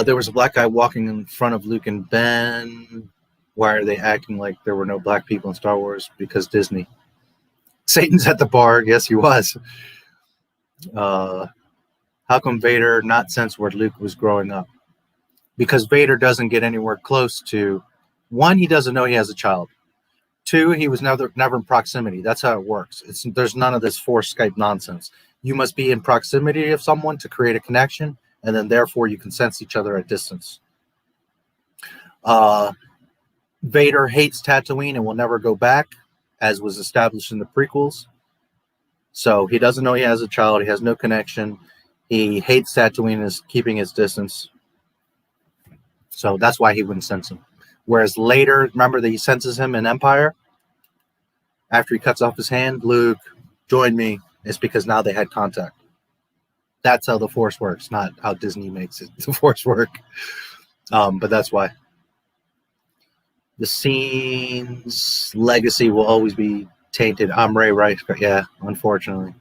there was a black guy walking in front of Luke and Ben. Why are they acting like there were no black people in Star Wars? Because Disney. Satan's at the bar. Yes, he was. How come Vader not sense where Luke was growing up? Because Vader doesn't get anywhere close to... One, he doesn't know he has a child. Two, he was never in proximity. That's how it works. There's none of this forced Skype nonsense. You must be in proximity of someone to create a connection, and then therefore you can sense each other at distance. Vader hates Tatooine and will never go back, as was established in the prequels. So he doesn't know he has a child. He has no connection. He hates Tatooine and is keeping his distance. So that's why he wouldn't sense him. Whereas later, remember that he senses him in Empire? After he cuts off his hand, Luke, join me. It's because now they had contact. That's how the Force works, not how Disney makes it the Force work. But that's why. The scene's legacy will always be tainted. I'm Ray Rice. Yeah, unfortunately.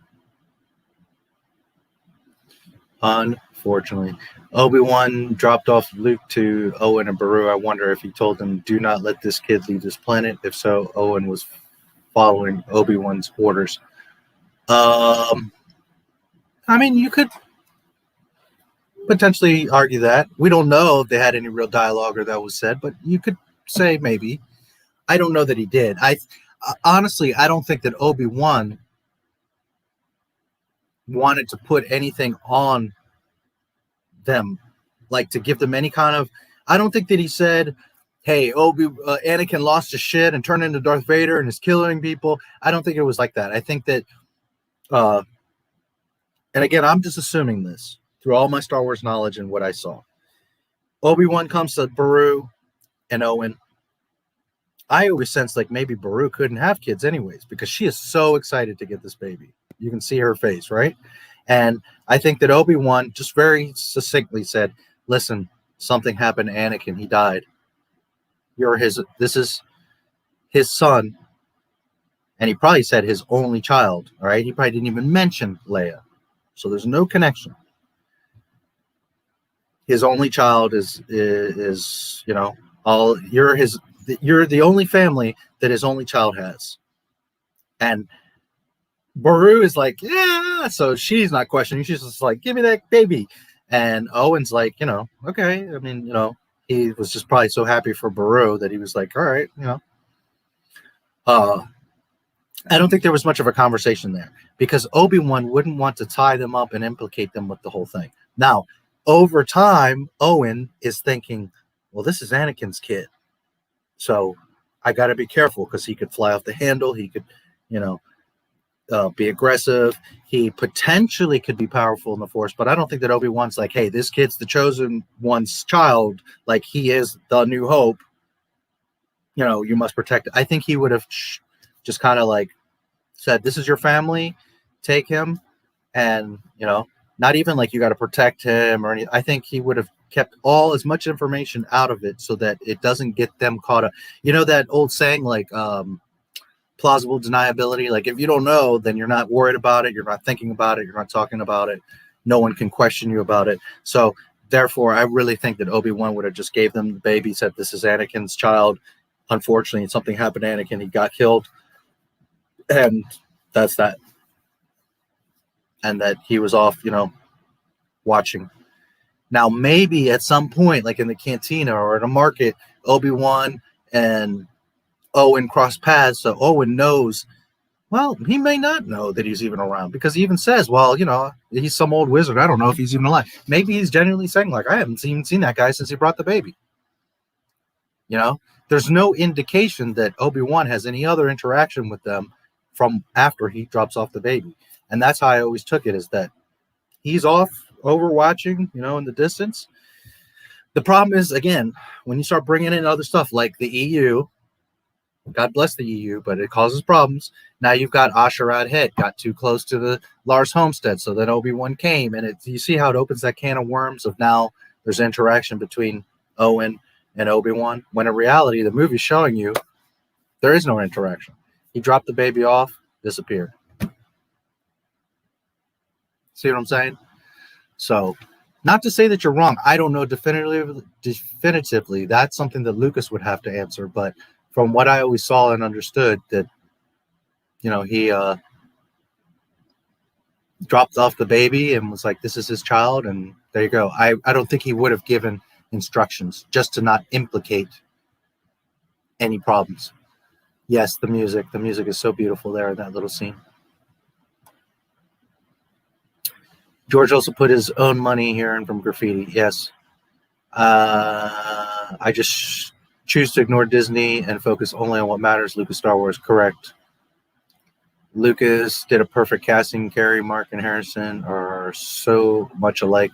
Unfortunately. Obi-Wan dropped off Luke to Owen and Beru. I wonder if he told them, do not let this kid leave this planet. If so, Owen was following Obi-Wan's orders. I mean, you could potentially argue that. We don't know if they had any real dialogue or that was said, but you could say maybe. I don't know that he did. Honestly, I don't think that Obi-Wan wanted to put anything on them, like to give them any kind of... I don't think that he said, hey, Anakin lost his shit and turned into Darth Vader and is killing people. I don't think it was like that. I think that, and again, I'm just assuming this through all my Star Wars knowledge and what I saw. Obi-Wan comes to Beru and Owen. I always sense like maybe Beru couldn't have kids anyways because she is so excited to get this baby. You can see her face, right? And I think that Obi-Wan just very succinctly said, listen, something happened to Anakin. He died. This is his son. And he probably said his only child, all right? He probably didn't even mention Leia. So there's no connection. His only child is you know, you're the only family that his only child has. And Beru is like, yeah. So she's not questioning. She's just like, give me that baby. And Owen's like, okay. I mean, he was just probably so happy for Beru that he was like, all right, I don't think there was much of a conversation there because Obi-Wan wouldn't want to tie them up and implicate them with the whole thing. Now, over time, Owen is thinking, well, this is Anakin's kid. So I got to be careful because he could fly off the handle. He could, be aggressive. He potentially could be powerful in the Force, but I don't think that Obi-Wan's like, hey, this kid's the chosen one's child. Like he is the New Hope. You must protect it. I think he would have just kind of like said, this is your family, take him. And, not even like you got to protect him or anything. I think he would have kept as much information out of it so that it doesn't get them caught up. That old saying, like, plausible deniability. Like if you don't know, then you're not worried about it. You're not thinking about it. You're not talking about it. No one can question you about it. So therefore, I really think that Obi-Wan would have just gave them the baby, said, this is Anakin's child. Unfortunately, something happened to Anakin. He got killed. And that's that. And that he was off, watching. Now, maybe at some point, like in the cantina or at a market, Obi-Wan and Owen cross paths. So Owen knows, well, he may not know that he's even around because he even says, well, he's some old wizard. I don't know if he's even alive. Maybe he's genuinely saying, like, I haven't even seen that guy since he brought the baby. There's no indication that Obi-Wan has any other interaction with them from after he drops off the baby. And that's how I always took it, is that he's off overwatching, in the distance. The problem is, again, when you start bringing in other stuff like the EU, God bless the EU, but it causes problems. Now you've got Asherad Head got too close to the Lars Homestead, so then Obi-Wan came, and you see how it opens that can of worms of now there's interaction between Owen and Obi-Wan, when in reality the movie's showing you there is no interaction. He dropped the baby off, disappeared. See what I'm saying? So, not to say that you're wrong. I don't know definitively. That's something that Lucas would have to answer. But from what I always saw and understood, that he dropped off the baby and was like, "This is his child," and there you go. I don't think he would have given instructions just to not implicate any problems. Yes, the music is so beautiful there in that little scene. George also put his own money here in from graffiti. Yes. I just choose to ignore Disney and focus only on what matters. Lucas Star Wars. Correct. Lucas did a perfect casting. Carrie, Mark, and Harrison are so much alike.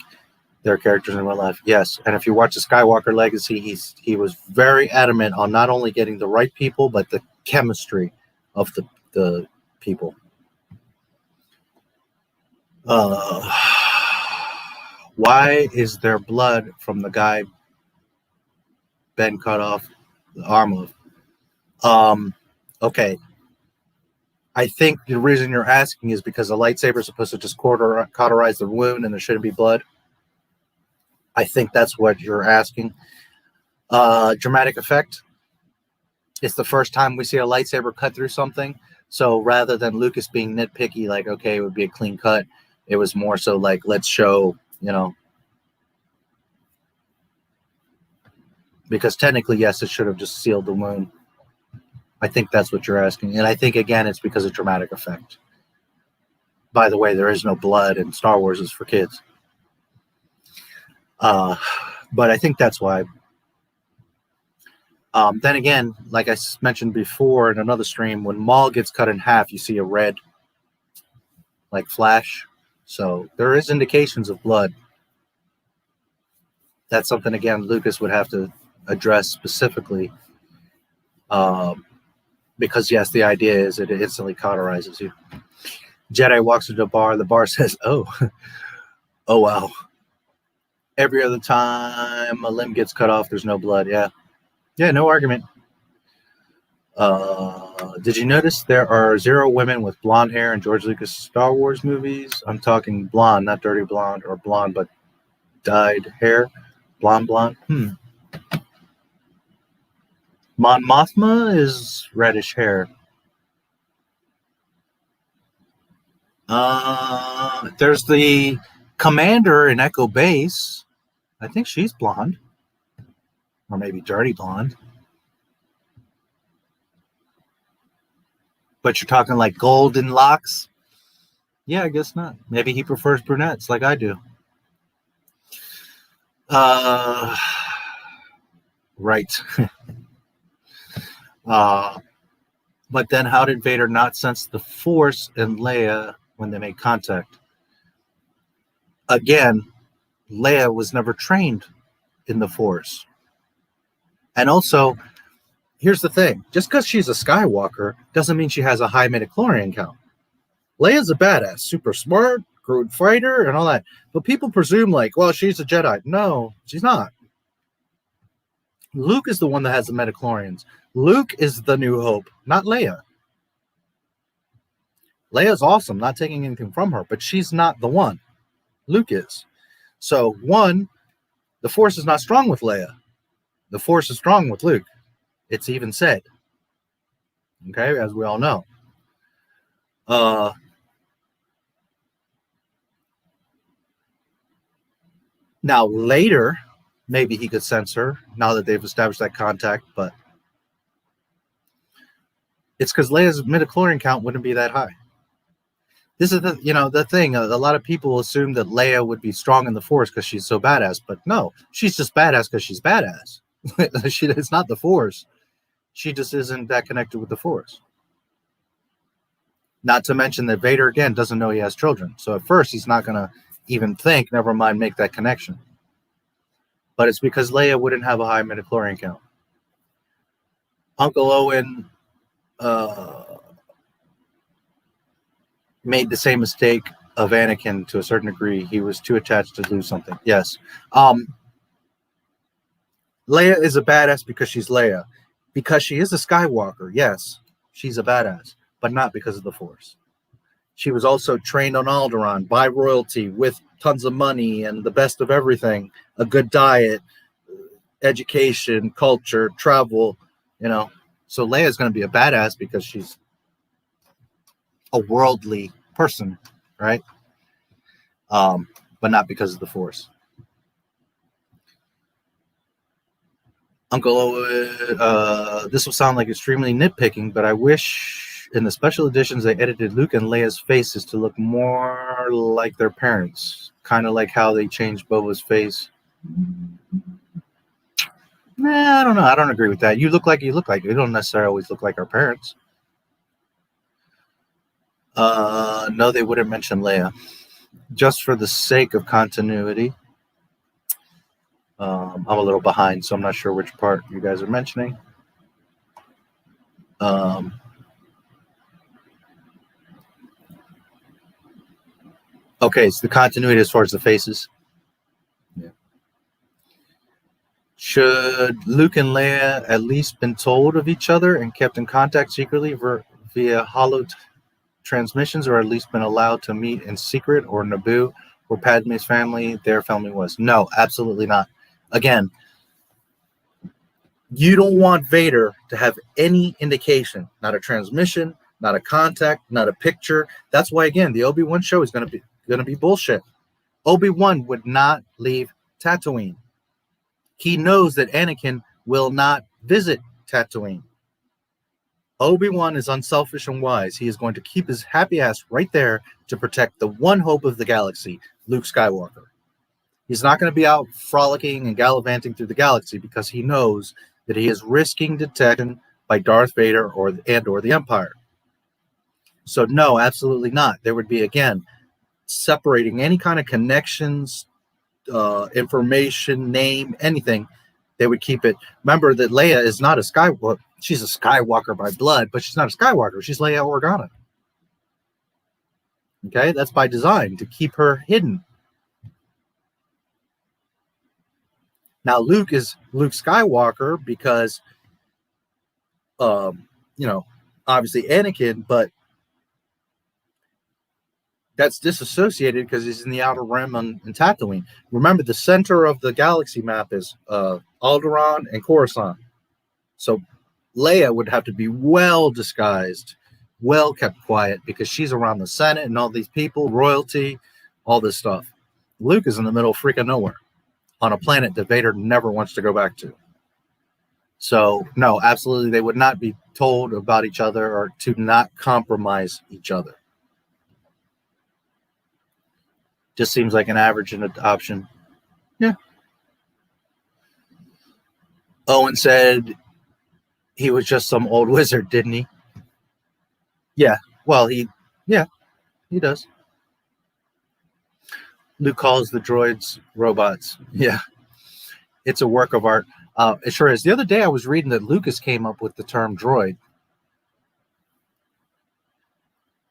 Their characters in real life. Yes. And if you watch the Skywalker Legacy, he was very adamant on not only getting the right people, but the chemistry of the people. Why is there blood from the guy Ben cut off the arm of? Okay. I think the reason you're asking is because a lightsaber is supposed to just cauterize the wound and there shouldn't be blood. I think that's what you're asking. Dramatic effect. It's the first time we see a lightsaber cut through something. So rather than Lucas being nitpicky, like, okay, it would be a clean cut, it was more so like, let's show, because technically, yes, it should have just sealed the wound. I think that's what you're asking. And I think, again, it's because of dramatic effect. By the way, there is no blood, and Star Wars is for kids. But I think that's why. Then again, like I mentioned before in another stream, when Maul gets cut in half, you see a red, like, flash. So there is indications of blood. That's something, again, Lucas would have to address specifically. Because, yes, the idea is it instantly cauterizes you. Jedi walks into a bar. The bar says, oh, oh, wow. Every other time a limb gets cut off, there's no blood. Yeah. Yeah, no argument. Did you notice there are 0 women with blonde hair in George Lucas Star Wars movies? I'm talking blonde, not dirty blonde, or blonde but dyed hair. Blonde. Mon Mothma is reddish hair. There's the commander in Echo Base. I think she's blonde. Or maybe dirty blonde. But you're talking like golden locks? Yeah, I guess not. Maybe he prefers brunettes like I do. Right. But then how did Vader not sense the Force in Leia when they made contact? Again, Leia was never trained in the Force. And also, here's the thing. Just because she's a Skywalker doesn't mean she has a high midichlorian count. Leia's a badass, super smart, good fighter, and all that. But people presume, like, well, she's a Jedi. No, she's not. Luke is the one that has the midichlorians. Luke is the New Hope, not Leia. Leia's awesome, not taking anything from her, but she's not the one. Luke is. So, one, the Force is not strong with Leia. The Force is strong with Luke. It's even said. Okay, as we all know. Now, later, maybe he could sense her now that they've established that contact, but it's because Leia's midichlorian count wouldn't be that high. This is the thing. A lot of people assume that Leia would be strong in the Force because she's so badass, but no, she's just badass because she's badass. It's not the Force. She just isn't that connected with the Force. Not to mention that Vader, again, doesn't know he has children. So at first, he's not going to even think, never mind make that connection. But it's because Leia wouldn't have a high midichlorian count. Uncle Owen made the same mistake of Anakin to a certain degree. He was too attached to lose something. Yes. Leia is a badass because she's Leia. Because she is a Skywalker, yes, she's a badass, but not because of the Force. She was also trained on Alderaan by royalty with tons of money and the best of everything, a good diet, education, culture, travel, So Leia's going to be a badass because she's a worldly person, right? But not because of the Force. Uncle Owen, this will sound like extremely nitpicking, but I wish in the special editions they edited Luke and Leia's faces to look more like their parents, kind of like how they changed Boba's face. Nah, I don't know. I don't agree with that. You look like you look like. You don't necessarily always look like our parents. No, they wouldn't mention Leia. Just for the sake of continuity. I'm a little behind, so I'm not sure which part you guys are mentioning. Okay, so the continuity as far as the faces. Yeah. Should Luke and Leia at least been told of each other and kept in contact secretly via holo transmissions, or at least been allowed to meet in secret, or Naboo, where Padme's family, their family was? No, absolutely not. Again, you don't want Vader to have any indication, not a transmission, not a contact, not a picture. That's why, again, the Obi-Wan show is going to be bullshit. Obi-Wan would not leave Tatooine. He knows that Anakin will not visit Tatooine. Obi-Wan is unselfish and wise. He is going to keep his happy ass right there to protect the one hope of the galaxy, Luke Skywalker. He's not going to be out frolicking and gallivanting through the galaxy because he knows that he is risking detection by Darth Vader or the Empire. So no, absolutely not. There would be, again, separating any kind of connections, information, name, anything. They would keep it. Remember that Leia is not a Skywalker. She's a Skywalker by blood, but she's not a Skywalker. She's Leia Organa. Okay, that's by design, to keep her hidden. Now, Luke is Luke Skywalker because, obviously Anakin, but that's disassociated because he's in the Outer Rim in Tatooine. Remember, the center of the galaxy map is Alderaan and Coruscant. So Leia would have to be well disguised well kept quiet because she's around the Senate and all these people, royalty, all this stuff. Luke is in the middle of freaking nowhere on a planet that Vader never wants to go back to. So, no, absolutely, they would not be told about each other or to not compromise each other. Just seems like an average option. Yeah. Owen said he was just some old wizard, didn't he? Yeah. Well, he does. Luke calls the droids robots. Yeah. It's a work of art. It sure is. The other day I was reading that Lucas came up with the term droid.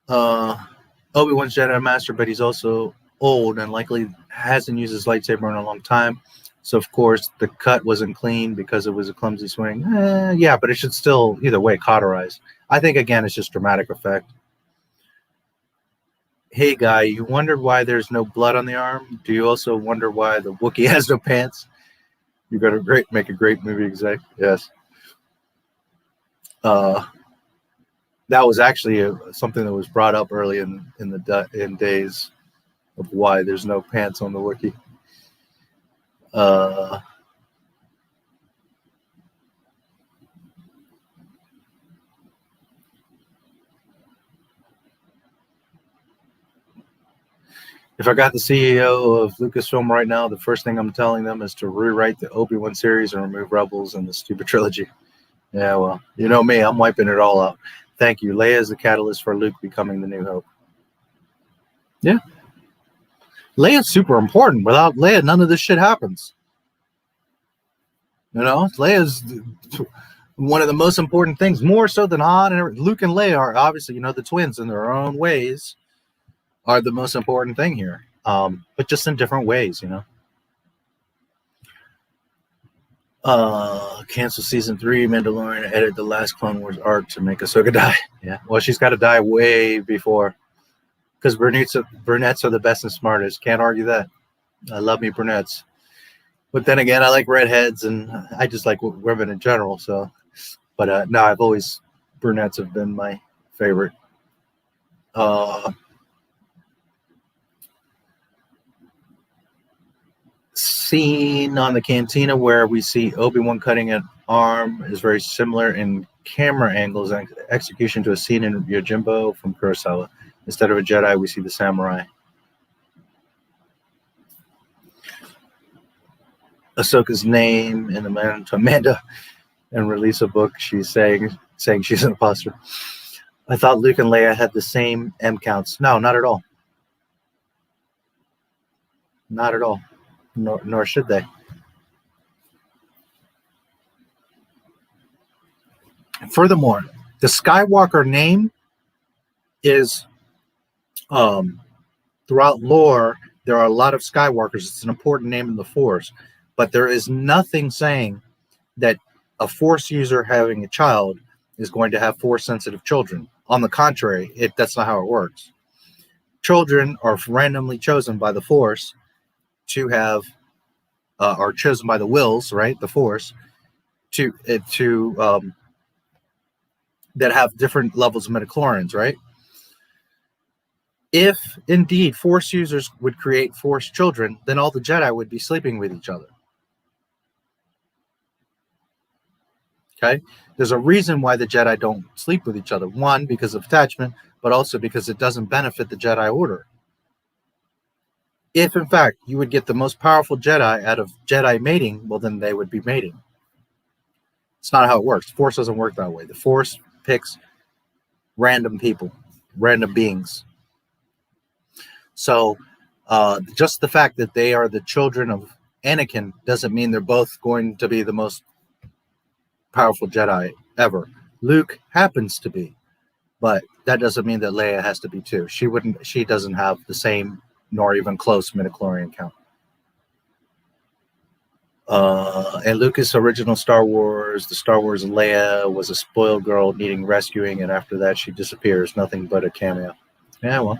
Obi-Wan's Jedi Master, but he's also old and likely hasn't used his lightsaber in a long time. So, of course, the cut wasn't clean because it was a clumsy swing. Yeah, but it should still, either way, cauterize. I think, again, it's just dramatic effect. Hey, guy, you wondered why there's no blood on the arm? Do you also wonder why the Wookiee has no pants? You're going to make a great movie exec. Yes. That was actually something that was brought up early in days of why there's no pants on the Wookiee. If I got the CEO of Lucasfilm right now, the first thing I'm telling them is to rewrite the Obi-Wan series and remove Rebels and the stupid trilogy. Yeah, well, you know me, I'm wiping it all out. Thank you. Leia is the catalyst for Luke becoming the New Hope. Yeah. Leia's super important. Without Leia, none of this shit happens. You know, Leia's one of the most important things, more so than Han and everything. Luke and Leia are obviously, you know, the twins in their own ways are the most important thing here. But just in different ways, you know. Cancel season 3, Mandalorian, edit the last Clone Wars arc to make Ahsoka die. Yeah, well, she's got to die way before, because brunettes are the best and smartest. Can't argue that. I love me brunettes, but then again, I like redheads, and I just like women in general. So, but no, I've always brunettes have been my favorite. Scene on the cantina where we see Obi-Wan cutting an arm is very similar in camera angles and execution to a scene in Yojimbo from Kurosawa. Instead of a Jedi, we see the samurai. Ahsoka's name in the man to Amanda and release a book. She's saying she's an imposter. I thought Luke and Leia had the same M counts. No, not at all. Not at all. Nor should they. Furthermore, the Skywalker name is throughout lore, there are a lot of Skywalkers. It's an important name in the Force, but there is nothing saying that a Force user having a child is going to have Force sensitive children. On the contrary, that's not how it works. Children are randomly chosen by the Force to have are chosen by the wills, right? The Force to that have different levels of midichlorians, right? If indeed Force users would create Force children, then all the Jedi would be sleeping with each other. Okay? There's a reason why the Jedi don't sleep with each other. One, because of attachment, but also because it doesn't benefit the Jedi Order. If, in fact, you would get the most powerful Jedi out of Jedi mating, well, then they would be mating. It's not how it works. The Force doesn't work that way. The Force picks random people, random beings. So just the fact that they are the children of Anakin doesn't mean they're both going to be the most powerful Jedi ever. Luke happens to be, but that doesn't mean that Leia has to be too. She doesn't have the same nor even close midichlorian count. In Lucas' original Star Wars, the Star Wars Leia was a spoiled girl needing rescuing, and after that she disappears. Nothing but a cameo. Yeah, well.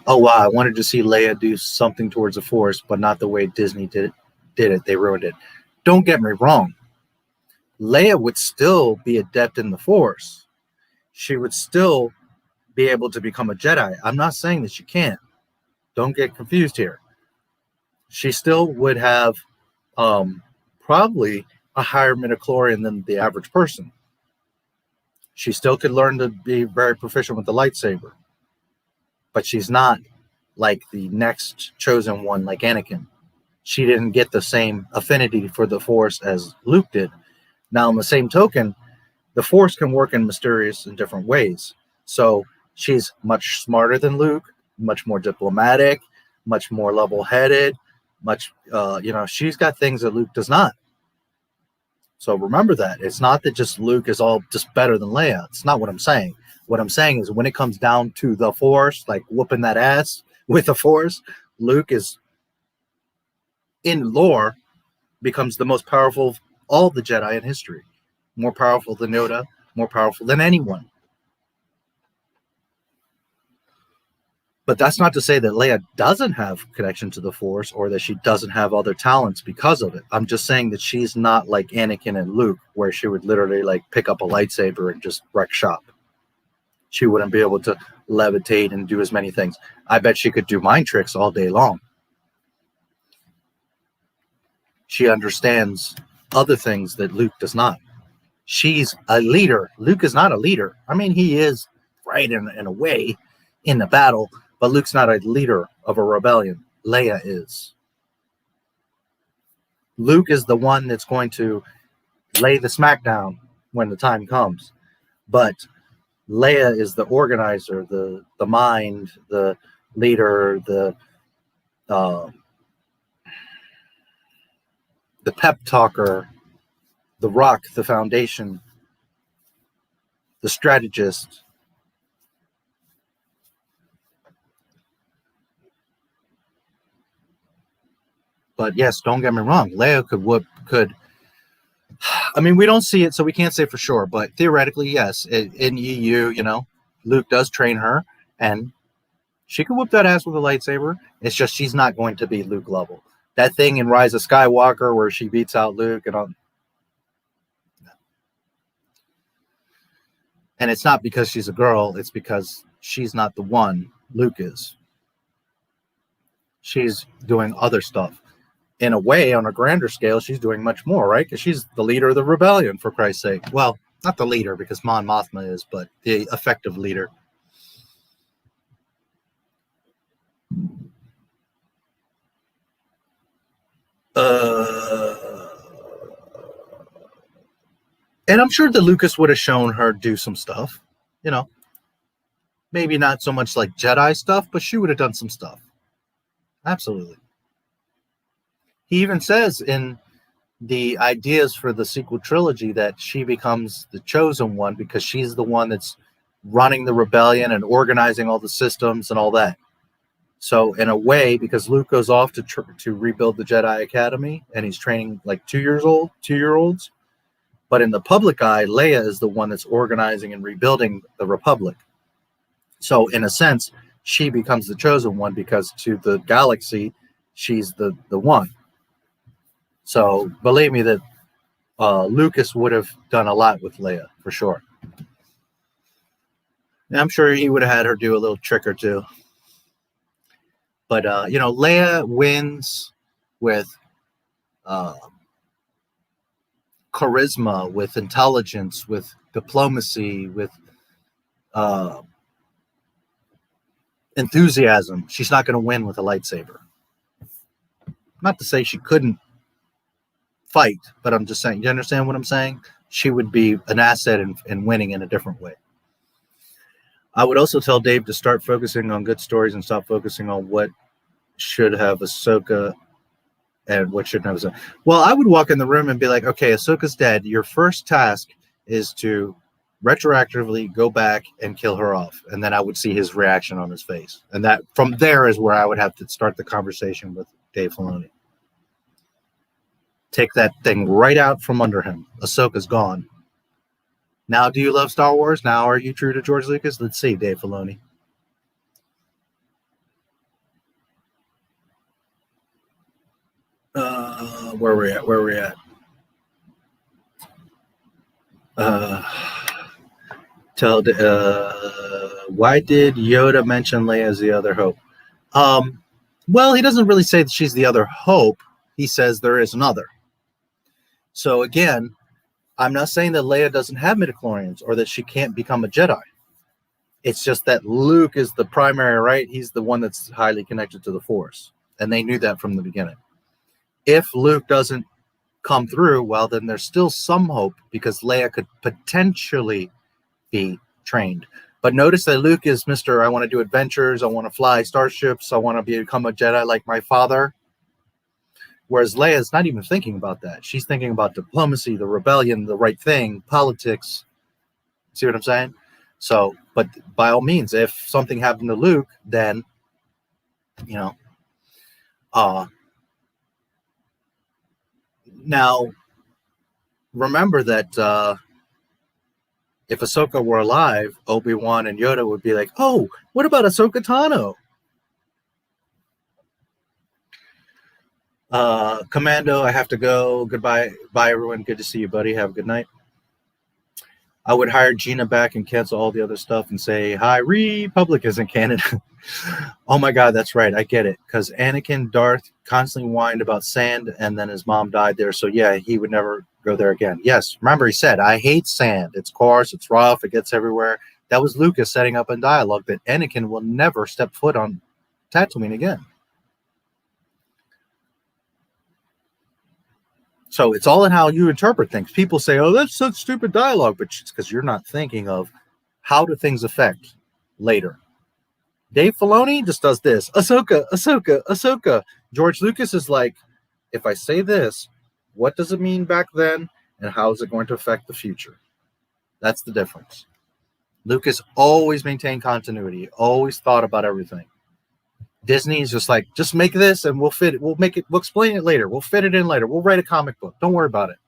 Oh, wow, I wanted to see Leia do something towards the Force, but not the way Disney did it. They ruined it. Don't get me wrong. Leia would still be adept in the Force. she would still be able to become a Jedi. I'm not saying that she can't. Don't get confused here. She still would have probably a higher midichlorian than the average person. She still could learn to be very proficient with the lightsaber. But she's not like the next chosen one like Anakin. She didn't get the same affinity for the Force as Luke did. Now, in the same token, the Force can work in mysterious and different ways. So she's much smarter than Luke, much more diplomatic, much more level-headed, much, she's got things that Luke does not. So remember that. It's not that just Luke is all just better than Leia. It's not what I'm saying. What I'm saying is when it comes down to the Force, like whooping that ass with the Force, Luke is, in lore, becomes the most powerful of all the Jedi in history. More powerful than Yoda, more powerful than anyone. But that's not to say that Leia doesn't have connection to the Force or that she doesn't have other talents because of it. I'm just saying that she's not like Anakin and Luke, where she would literally like pick up a lightsaber and just wreck shop. She wouldn't be able to levitate and do as many things. I bet she could do mind tricks all day long. She understands other things that Luke does not. She's a leader. Luke is not a leader. I mean, he is, right, in a way, in the battle, but Luke's not a leader of a rebellion. Leia is. Luke is the one that's going to lay the smackdown when the time comes. But Leia is the organizer, the mind, the leader, the pep talker, the rock, the foundation, the strategist. But yes, don't get me wrong. Leia could. I mean, we don't see it, so we can't say for sure. But theoretically, yes, in EU, Luke does train her, and she could whoop that ass with a lightsaber. It's just she's not going to be Luke level. That thing in Rise of Skywalker where she beats out Luke and all. And it's not because she's a girl. It's because she's not the one. Luke is. She's doing other stuff. In a way, on a grander scale, she's doing much more, right? Because she's the leader of the rebellion, for Christ's sake. Well, not the leader, because Mon Mothma is, but the effective leader. And I'm sure that Lucas would have shown her do some stuff, maybe not so much like Jedi stuff, but she would have done some stuff. Absolutely. He even says in the ideas for the sequel trilogy that she becomes the chosen one because she's the one that's running the rebellion and organizing all the systems and all that. So in a way, because Luke goes off to rebuild the Jedi Academy and he's training like 2-year-olds, but in the public eye, Leia is the one that's organizing and rebuilding the Republic. So in a sense, she becomes the chosen one because to the galaxy, she's the one. So believe me that Lucas would have done a lot with Leia, for sure. And I'm sure he would have had her do a little trick or two. But, Leia wins with charisma, with intelligence, with diplomacy, with enthusiasm. She's not going to win with a lightsaber. Not to say she couldn't fight, but I'm just saying, you understand what I'm saying? She would be an asset in winning in a different way. I would also tell Dave to start focusing on good stories and stop focusing on what should have Ahsoka and what shouldn't have Ahsoka. Well, I would walk in the room and be like, okay, Ahsoka's dead. Your first task is to retroactively go back and kill her off. And then I would see his reaction on his face. And that from there is where I would have to start the conversation with Dave Filoni. Take that thing right out from under him. Ahsoka's gone. Now, do you love Star Wars? Now, are you true to George Lucas? Let's see, Dave Filoni. Where are we at? Why did Yoda mention Leia as the other hope? Well, he doesn't really say that she's the other hope. He says there is another. So again, I'm not saying that Leia doesn't have midichlorians or that she can't become a Jedi. It's just that Luke is the primary, right? He's the one that's highly connected to the Force. And they knew that from the beginning. If Luke doesn't come through, well, then there's still some hope because Leia could potentially be trained. But notice that Luke is Mr. I want to do adventures. I want to fly starships. I want to become a Jedi like my father. Whereas Leia is not even thinking about that. She's thinking about diplomacy, the rebellion, the right thing, politics. See what I'm saying? So, but by all means, if something happened to Luke, then, you know, now remember that if Ahsoka were alive, Obi-Wan and Yoda would be like, oh, what about Ahsoka Tano? Commando, I have to go. Goodbye. Bye, everyone. Good to see you, buddy. Have a good night. I would hire Gina back and cancel all the other stuff and say, hi, Republic isn't canon. Oh my God, that's right. I get it. Because Anakin Darth constantly whined about sand and then his mom died there. So yeah, he would never go there again. Yes, remember he said, I hate sand. It's coarse, it's rough, it gets everywhere. That was Lucas setting up in dialogue that Anakin will never step foot on Tatooine again. So it's all in how you interpret things. People say, oh, that's such stupid dialogue, but it's because you're not thinking of how do things affect later. Dave Filoni just does this. Ahsoka, Ahsoka, Ahsoka. George Lucas is like, if I say this, what does it mean back then? And how is it going to affect the future? That's the difference. Lucas always maintained continuity, always thought about everything. Disney is just like, just make this and we'll fit it. We'll make it. We'll explain it later. We'll fit it in later. We'll write a comic book. Don't worry about it.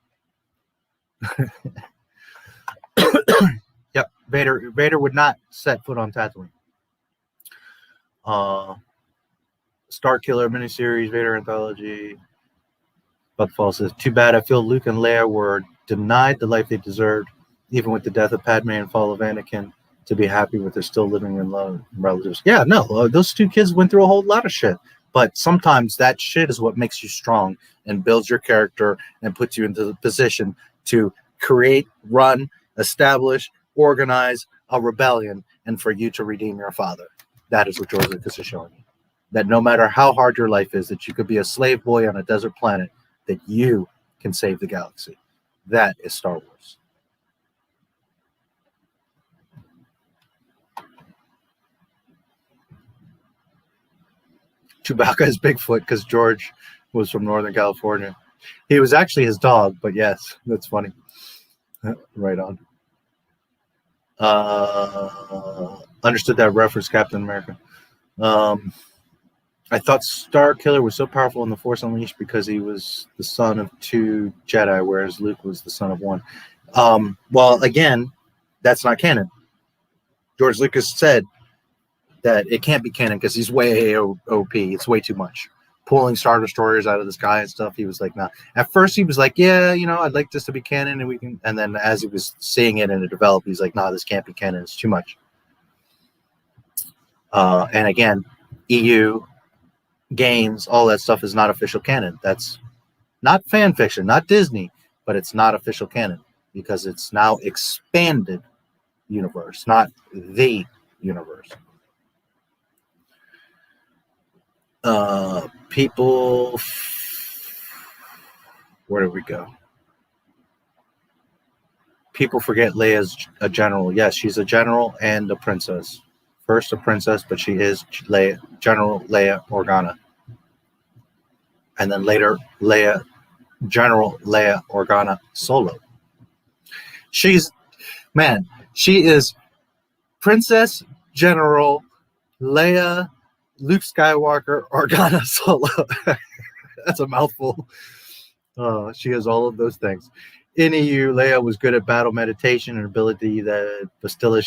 Yep. Vader would not set foot on Tatooine. Star Killer miniseries, Vader anthology. Buckfall says, too bad. I feel Luke and Leia were denied the life they deserved, even with the death of Padme and fall of Anakin, to be happy with their still living in love relatives. Yeah, no, those two kids went through a whole lot of shit. But sometimes that shit is what makes you strong and builds your character and puts you into the position to create, run, establish, organize a rebellion, and for you to redeem your father. That is what George Lucas is showing you. That no matter how hard your life is, that you could be a slave boy on a desert planet, that you can save the galaxy. That is Star Wars. Chewbacca is Bigfoot because George was from Northern California. He was actually his dog, but yes, that's funny. Right on. Understood that reference, Captain America. I thought Star Killer was so powerful in The Force Unleashed because he was the son of 2 Jedi, whereas Luke was the son of 1. Well, again, that's not canon. George Lucas said that it can't be canon because he's way OP. It's way too much. Pulling Star Destroyers out of the sky and stuff. He was like, nah. At first, he was like, yeah, you know, I'd like this to be canon, and we can. And then as he was seeing it and it developed, he's like, nah, this can't be canon. It's too much. And again, EU games, all that stuff is not official canon. That's not fan fiction, not Disney, but it's not official canon because it's now expanded universe, not the universe. People, where did we go? People forget Leia's a general. Yes, she's a general and a princess. First a princess, but she is Leia, General Leia Organa. And then later, General Leia Organa Solo. She is Princess General Leia Luke Skywalker Organa Solo. That's a mouthful. She has all of those things. In EU, Leia was good at battle meditation and ability that Bastila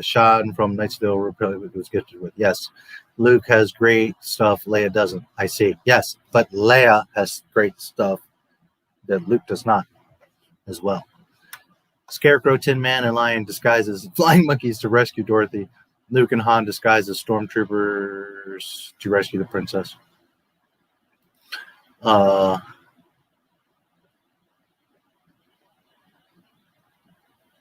Shan from Knights of the Old Republic was gifted with. Yes, Luke has great stuff. Leia doesn't. I see. Yes, but Leia has great stuff that Luke does not as well. Scarecrow, Tin Man, and Lion disguised as flying monkeys to rescue Dorothy. Luke and Han disguised as stormtroopers to rescue the princess.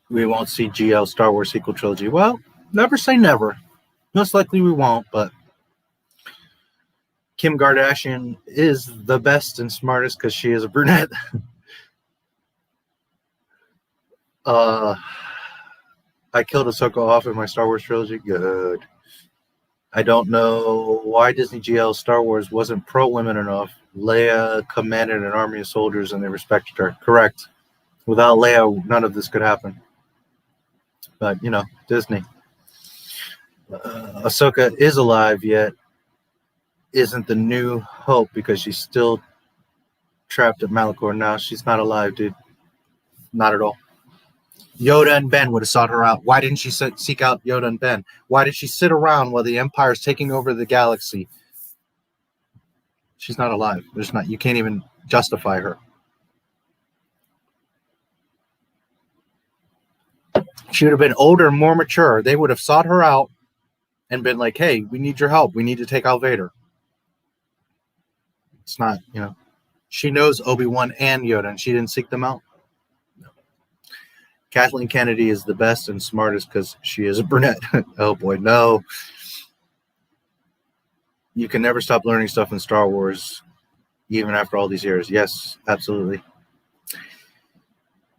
We won't see GL Star Wars sequel trilogy. Well, never say never. Most likely we won't, but Kim Kardashian is the best and smartest because she is a brunette. I killed Ahsoka off in my Star Wars trilogy. Good. I don't know why Disney GL Star Wars wasn't pro-women enough. Leia commanded an army of soldiers and they respected her. Correct. Without Leia, none of this could happen. But, you know, Disney. Ahsoka is alive, yet isn't the new hope because she's still trapped at Malachor. No, she's not alive, dude. Not at all. Yoda and Ben would have sought her out. Why didn't she seek out Yoda and Ben? Why did she sit around while the Empire is taking over the galaxy? She's not alive. There's not. You can't even justify her. She would have been older and more mature. They would have sought her out and been like, hey, we need your help. We need to take out Vader. It's not, you know. She knows Obi-Wan and Yoda, and she didn't seek them out. No. Kathleen Kennedy is the best and smartest because she is a brunette. Oh, boy, no. You can never stop learning stuff in Star Wars, even after all these years. Yes, absolutely.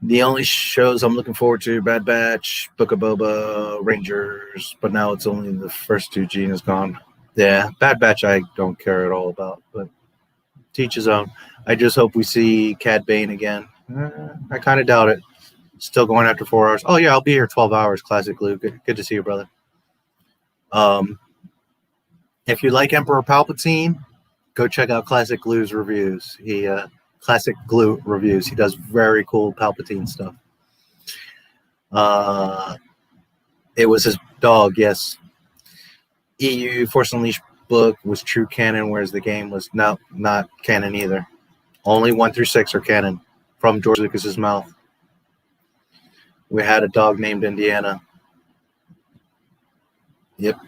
The only shows I'm looking forward to, Bad Batch, Book of Boba, Rangers, but now it's only the first two. Gina's gone. Yeah, Bad Batch I don't care at all about, but teach his own. I just hope we see Cad Bane again. I kind of doubt it. Still going after 4 hours. Oh, yeah, I'll be here 12 hours, Classic Lou. Good to see you, brother. If you like Emperor Palpatine, go check out Classic Lou's reviews. Classic Glue reviews. He does very cool Palpatine stuff. It was his dog, yes. EU Force Unleashed book was true canon, whereas the game was not canon either. Only 1 through 6 are canon from George Lucas's mouth. We had a dog named Indiana. Yep.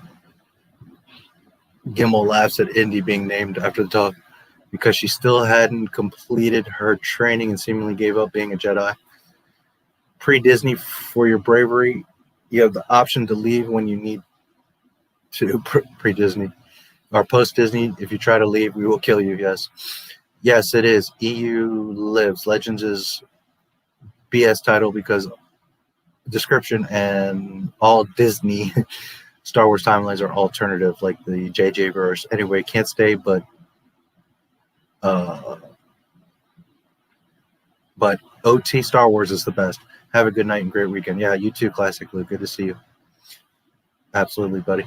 Gimel laughs at Indy being named after the dog because she still hadn't completed her training and seemingly gave up being a Jedi. Pre-Disney, for your bravery, you have the option to leave when you need to. Pre-Disney. Or post-Disney, if you try to leave, we will kill you, yes. Yes, it is. EU Lives. Legends is BS title because description and all Disney Star Wars timelines are alternative, like the JJ verse. Anyway, can't stay, but OT Star Wars is the best. Have a good night and great weekend. Yeah, you too, Classic Luke. Good to see you. Absolutely, buddy.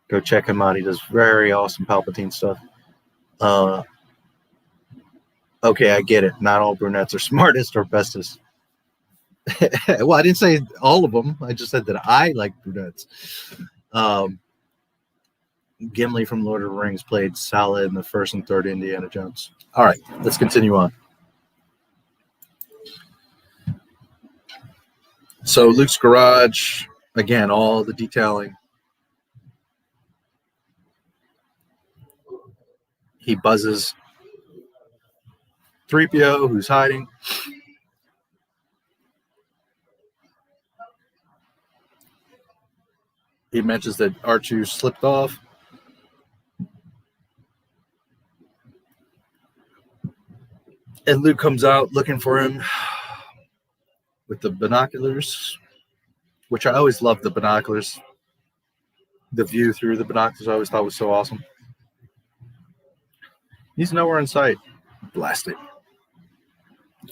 Go check him out. He does very awesome Palpatine stuff. Okay, I get it. Not all brunettes are smartest or bestest. Well, I didn't say all of them. I just said that I like brunettes. Gimli from Lord of the Rings played solid in the first and third Indiana Jones. All right, let's continue on. So Luke's garage, again, all the detailing. He buzzes 3PO, who's hiding. He mentions that R2 slipped off. And Luke comes out looking for him with the binoculars, which I always loved the binoculars. The view through the binoculars I always thought was so awesome. He's nowhere in sight. Blast it.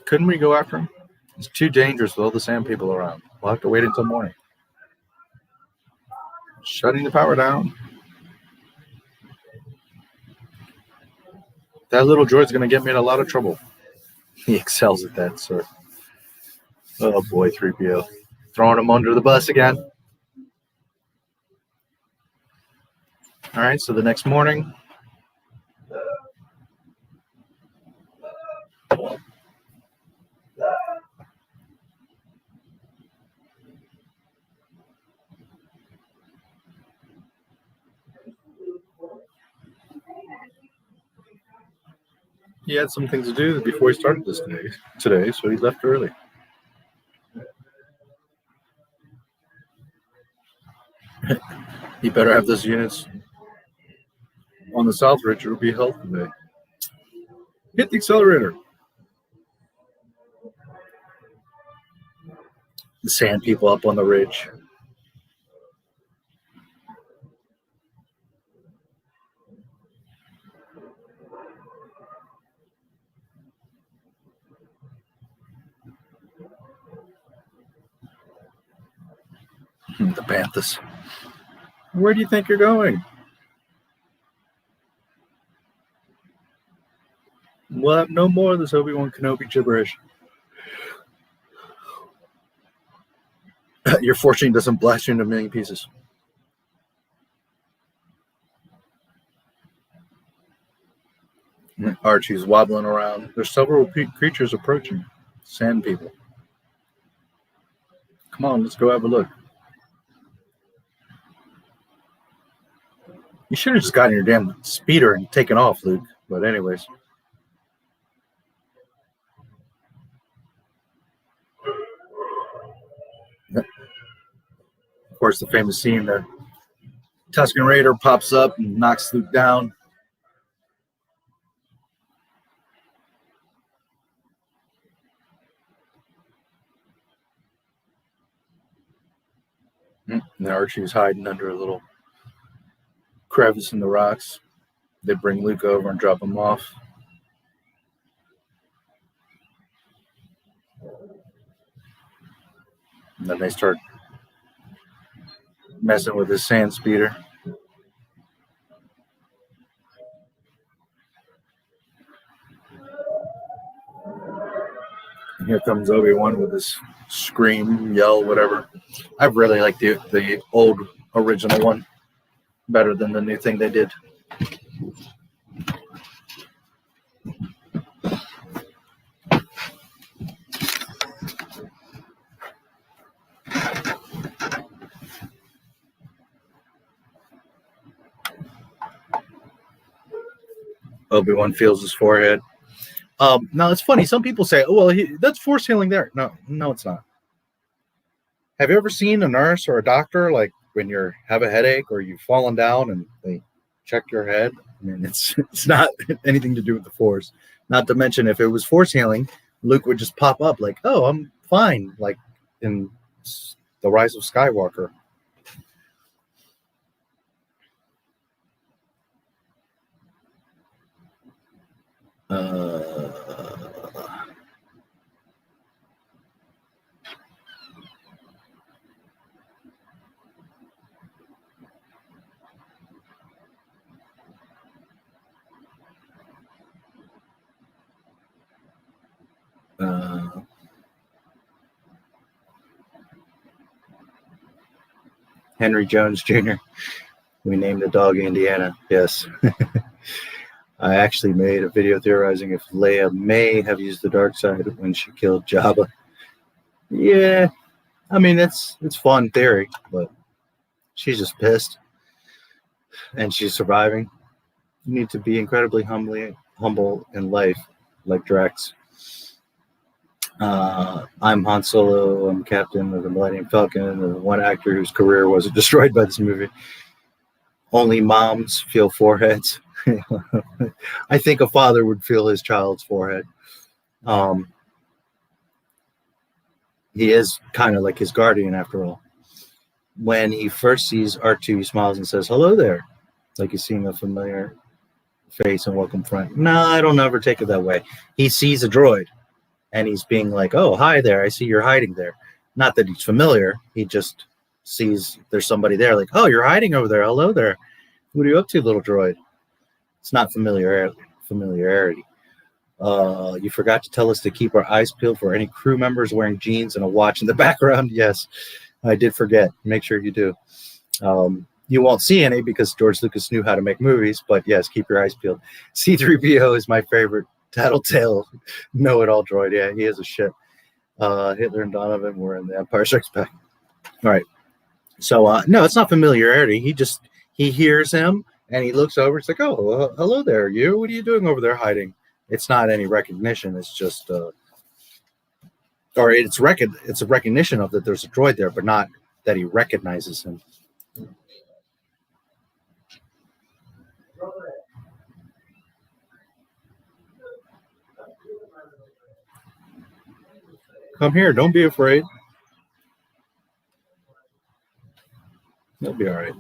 Couldn't we go after him? It's too dangerous with all the sand people around. We'll have to wait until morning. Shutting the power down. That little droid's going to get me in a lot of trouble. He excels at that, sir. Oh, boy, 3PO. Throwing him under the bus again. All right, so the next morning. He had something to do before he started this today, so he left early. He better have those units on the South Ridge or it'll be hell today. Hit the accelerator. The sand people up on the ridge. The Panthers. Where do you think you're going? We'll have no more of this Obi-Wan Kenobi gibberish. Your fortune doesn't blast you into a million pieces. Archie's wobbling around. There's several creatures approaching. Sand people. Come on, let's go have a look. You should have just gotten your damn speeder and taken off, Luke. But anyways. Of course, the famous scene, the Tusken Raider pops up and knocks Luke down. And Archie's hiding under a little crevice in the rocks. They bring Luke over and drop him off. And then they start messing with his sand speeder. And here comes Obi-Wan with his scream, yell, whatever. I really like the old original one better than the new thing they did. Obi-Wan feels his forehead. Now it's funny. Some people say, "Oh, well, that's force healing there." No, it's not. Have you ever seen a nurse or a doctor, like when you have a headache or you've fallen down and they check your head? I mean, it's not anything to do with the force. Not to mention, if it was force healing, Luke would just pop up like, "Oh, I'm fine," like in The Rise of Skywalker. Henry Jones Jr. We named the dog Indiana. Yes. I actually made a video theorizing if Leia may have used the dark side when she killed Jabba. Yeah, I mean, it's fun theory, but she's just pissed. And she's surviving. You need to be incredibly humble in life, like Drax. I'm Han Solo. I'm captain of the Millennium Falcon, the one actor whose career wasn't destroyed by this movie. Only moms feel foreheads. I think a father would feel his child's forehead. He is kind of like his guardian, after all. When he first sees R2, he smiles and says, "Hello there," like he's seeing a familiar face and welcome friend. No, I don't ever take it that way. He sees a droid, and he's being like, "Oh, hi there. I see you're hiding there." Not that he's familiar. He just sees there's somebody there, like, "Oh, you're hiding over there. Hello there. What are you up to, little droid?" It's not familiarity. You forgot to tell us to keep our eyes peeled for any crew members wearing jeans and a watch in the background. Yes, I did forget. Make sure you do. You won't see any because George Lucas knew how to make movies, but yes, keep your eyes peeled. C-3PO is my favorite tattletale know-it-all droid. Yeah, he is a shit. Hitler and Donovan were in the Empire Strikes Back. All right. So, no, it's not familiarity. He hears him, and he looks over. It's like, "Oh, hello there, you. What are you doing over there hiding? It's not any recognition. It's just, or it's a recognition of that there's a droid there, but not that he recognizes him. Come here. Don't be afraid. You'll be all right.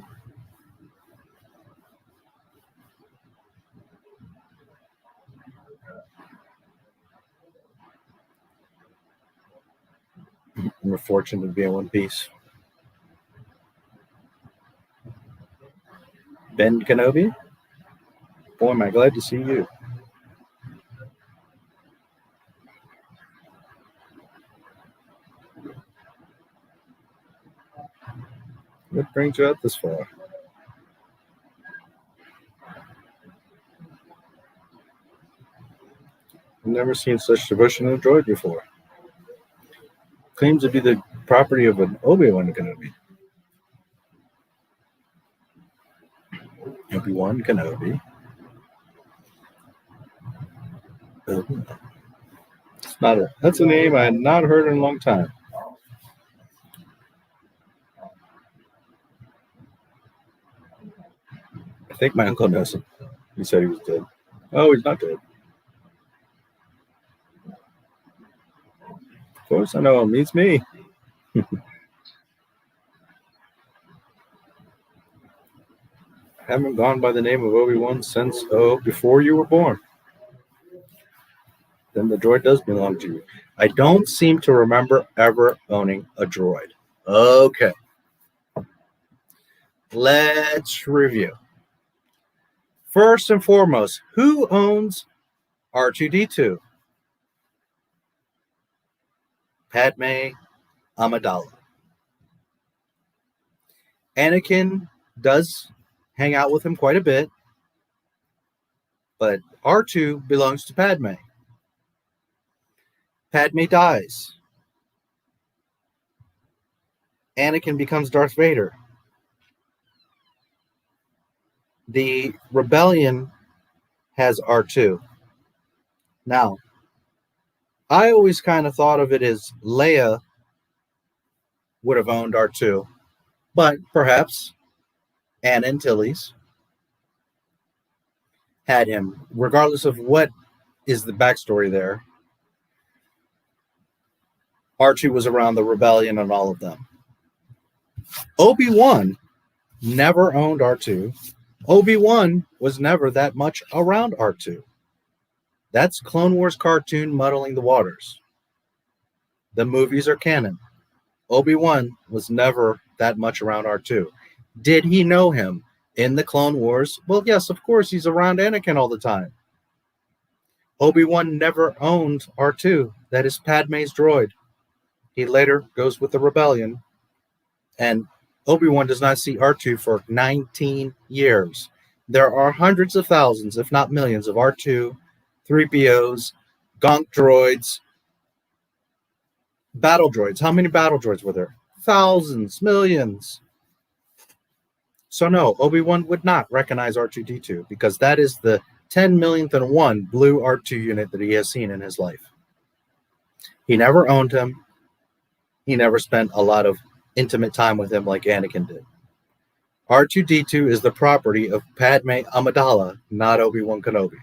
We're fortunate to be in one piece. Ben Kenobi? Boy, am I glad to see you. What brings you out this far? I've never seen such devotion in a droid before. Claims to be the property of an Obi-Wan Kenobi. Obi-Wan Kenobi. That's a name I had not heard in a long time. I think my uncle knows him. He said he was dead. Oh, he's not dead. Of course I know him. He's me. Haven't gone by the name of Obi-Wan since, before you were born. Then the droid does belong to you. I don't seem to remember ever owning a droid. Okay. Let's review. First and foremost, who owns R2-D2? Padme Amidala. Anakin does hang out with him quite a bit, but R2 belongs to Padme. Padme dies. Anakin becomes Darth Vader. The rebellion has R2. Now, I always kind of thought of it as Leia would have owned R2, but perhaps Anna Antilles had him, regardless of what is the backstory there. R2 was around the rebellion and all of them. Obi-Wan never owned R2. Obi-Wan was never that much around R2. That's Clone Wars cartoon muddling the waters. The movies are canon. Obi-Wan was never that much around R2. Did he know him in the Clone Wars? Well, yes, of course. He's around Anakin all the time. Obi-Wan never owned R2. That is Padme's droid. He later goes with the rebellion. And Obi-Wan does not see R2 for 19 years. There are hundreds of thousands, if not millions, of R2, 3POs, gonk droids, battle droids. How many battle droids were there? Thousands, millions. So no, Obi-Wan would not recognize R2-D2 because that is the 10 millionth and one blue R2 unit that he has seen in his life. He never owned him. He never spent a lot of intimate time with him like Anakin did. R2-D2 is the property of Padme Amidala, not Obi-Wan Kenobi.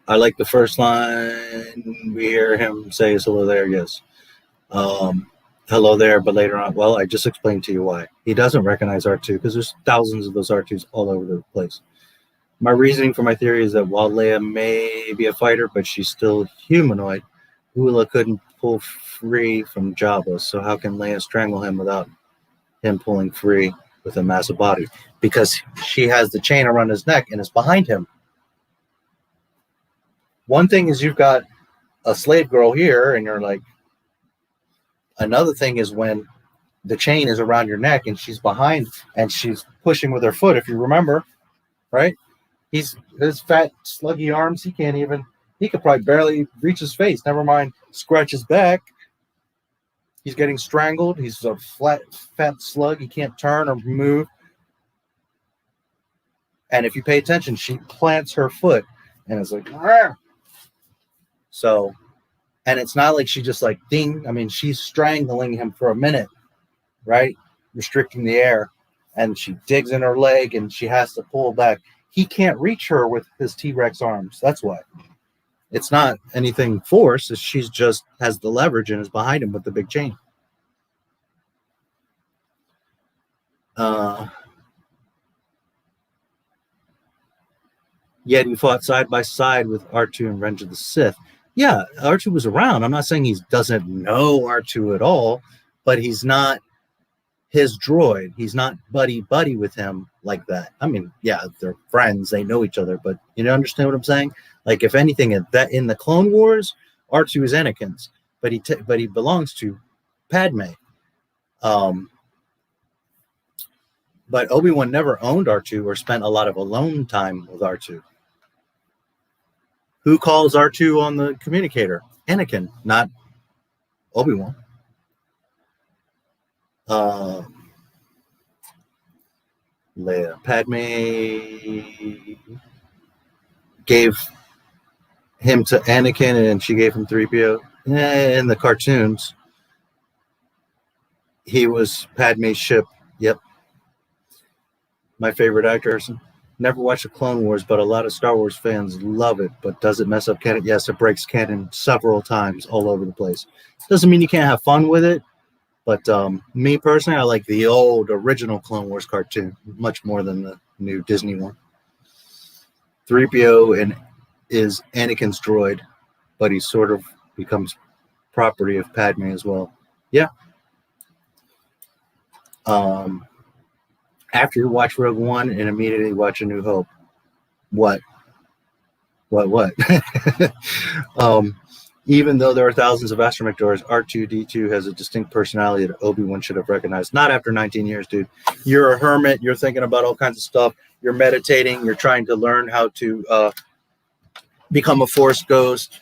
I like the first line. We hear him say hello there, yes. Hello there, but later on, well, I just explained to you why. He doesn't recognize R2 because there's thousands of those R2s all over the place. My reasoning for my theory is that while Leia may be a fighter, but she's still humanoid, Hula couldn't pull free from Jabba, so how can Leia strangle him without him pulling free with a massive body? Because she has the chain around his neck and is behind him. One thing is you've got a slave girl here and you're like, another thing is when the chain is around your neck and she's behind and she's pushing with her foot, if you remember, right? His fat, sluggy arms, he He could probably barely reach his face. Never mind scratch his back. He's getting strangled. He's a fat slug. He can't turn or move. And if you pay attention, she plants her foot and it's like, "Arr!" So, and it's not like she just like ding. I mean, she's strangling him for a minute, right? Restricting the air. And she digs in her leg and she has to pull back. He can't reach her with his T-Rex arms. That's why. It's not anything forced. She's just has the leverage and is behind him with the big chain. Yet he fought side by side with R2 in Revenge of the Sith. Yeah, R2 was around. I'm not saying he doesn't know R2 at all, but he's not his droid. He's not buddy with him like that. I mean, yeah, they're friends. They know each other, but you understand what I'm saying? Like, if anything, in the Clone Wars, R2 is Anakin's, but he belongs to Padme. But Obi-Wan never owned R2 or spent a lot of alone time with R2. Who calls R2 on the communicator? Anakin, not Obi-Wan. Leia. Padme gave him to Anakin and she gave him 3PO. In the cartoons, he was Padme's ship. Yep. My favorite actor. Never watched the Clone Wars, but a lot of Star Wars fans love it. But does it mess up canon? Yes, it breaks canon several times all over the place. Doesn't mean you can't have fun with it. But me personally, I like the old original Clone Wars cartoon much more than the new Disney one. 3PO is Anakin's droid, but he sort of becomes property of Padme as well. Yeah. After you watch Rogue One and immediately watch A New Hope. What? Even though there are thousands of astromech doors, R2-D2 has a distinct personality that Obi-Wan should have recognized. Not after 19 years, dude. You're a hermit. You're thinking about all kinds of stuff. You're meditating. You're trying to learn how to become a Force ghost.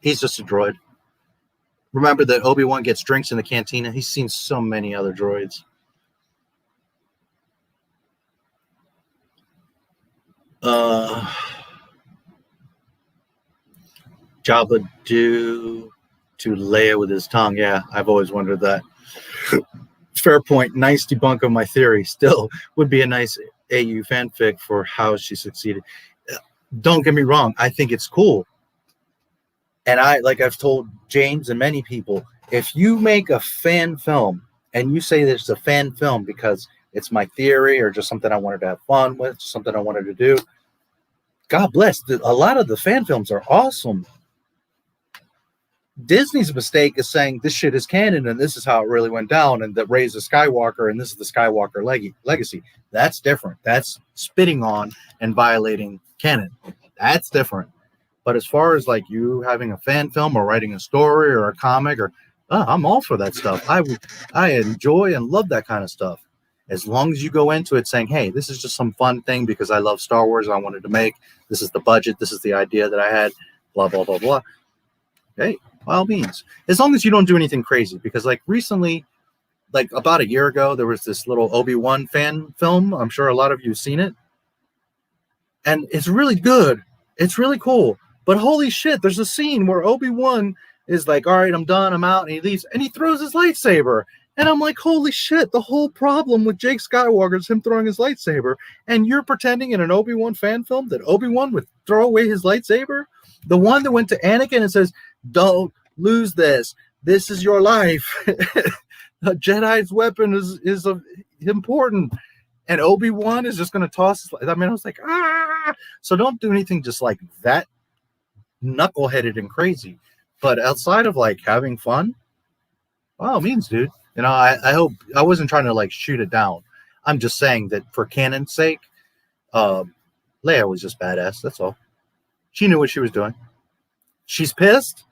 He's just a droid. Remember that Obi-Wan gets drinks in the cantina. He's seen so many other droids. Jabba do to Leia with his tongue. Yeah, I've always wondered that. Fair point. Nice debunk of my theory. Still would be a nice AU fanfic for how she succeeded. Don't get me wrong. I think it's cool. And like I've told James and many people, if you make a fan film and you say that it's a fan film because it's my theory or just something I wanted to have fun with, something I wanted to do, God bless. A lot of the fan films are awesome. Disney's mistake is saying this shit is canon and this is how it really went down and that Rey's a Skywalker and this is the Skywalker legacy. That's different. That's spitting on and violating canon. That's different. But as far as like you having a fan film or writing a story or a comic I'm all for that stuff. I enjoy and love that kind of stuff. As long as you go into it saying, hey, this is just some fun thing because I love Star Wars I wanted to make. This is the budget. This is the idea that I had. Blah, blah, blah, blah. Hey, by all means. As long as you don't do anything crazy. Because like recently, like about a year ago, there was this little Obi-Wan fan film. I'm sure a lot of you have seen it. And it's really good. It's really cool. But holy shit, there's a scene where Obi-Wan is like, all right, I'm done. I'm out. And he leaves. And he throws his lightsaber. And I'm like, holy shit, the whole problem with Jake Skywalker is him throwing his lightsaber. And you're pretending in an Obi-Wan fan film that Obi-Wan would throw away his lightsaber? The one that went to Anakin and says, don't lose this. This is your life. A Jedi's weapon is important. And Obi-Wan is just going to toss his, I mean, I was like, ah. So don't do anything just like that knuckleheaded and crazy. But outside of like having fun, by all means, dude. You know, I hope I wasn't trying to like shoot it down. I'm just saying that for canon's sake, Leia was just badass. That's all. She knew what she was doing. She's pissed.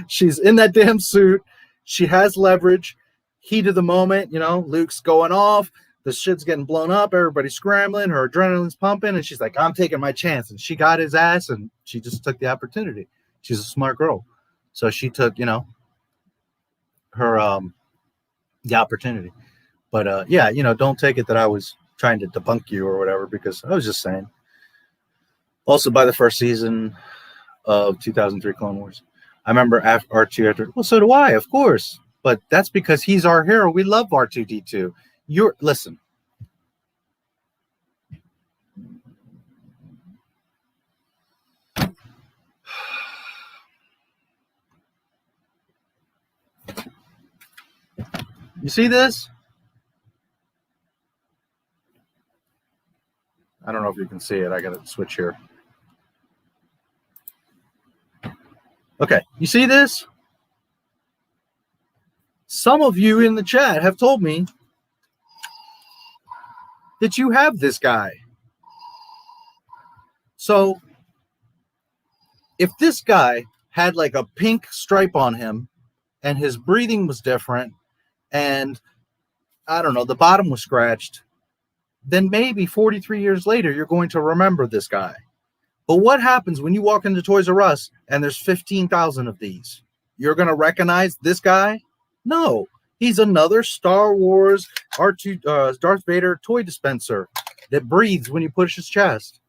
She's in that damn suit. She has leverage. Heat of the moment, you know, Luke's going off. the shit's getting blown up, everybody's scrambling, her adrenaline's pumping, and she's like, I'm taking my chance. And she got his ass, and she just took the opportunity. She's a smart girl. So she took, her the opportunity. But yeah, don't take it that I was trying to debunk you or whatever, because I was just saying. Also, by the first season of 2003 Clone Wars, I remember R2 after. Well, so do I, of course. But that's because he's our hero. We love R2D2. Listen. You see this? I don't know if you can see it. I got to switch here. Okay, you see this? Some of you in the chat have told me that you have this guy. So, if this guy had like a pink stripe on him and his breathing was different and, I don't know, the bottom was scratched, then maybe 43 years later, you're going to remember this guy. But what happens when you walk into Toys R Us and there's 15,000 of these? You're going to recognize this guy? No, he's another Star Wars R2, Darth Vader toy dispenser that breathes when you push his chest.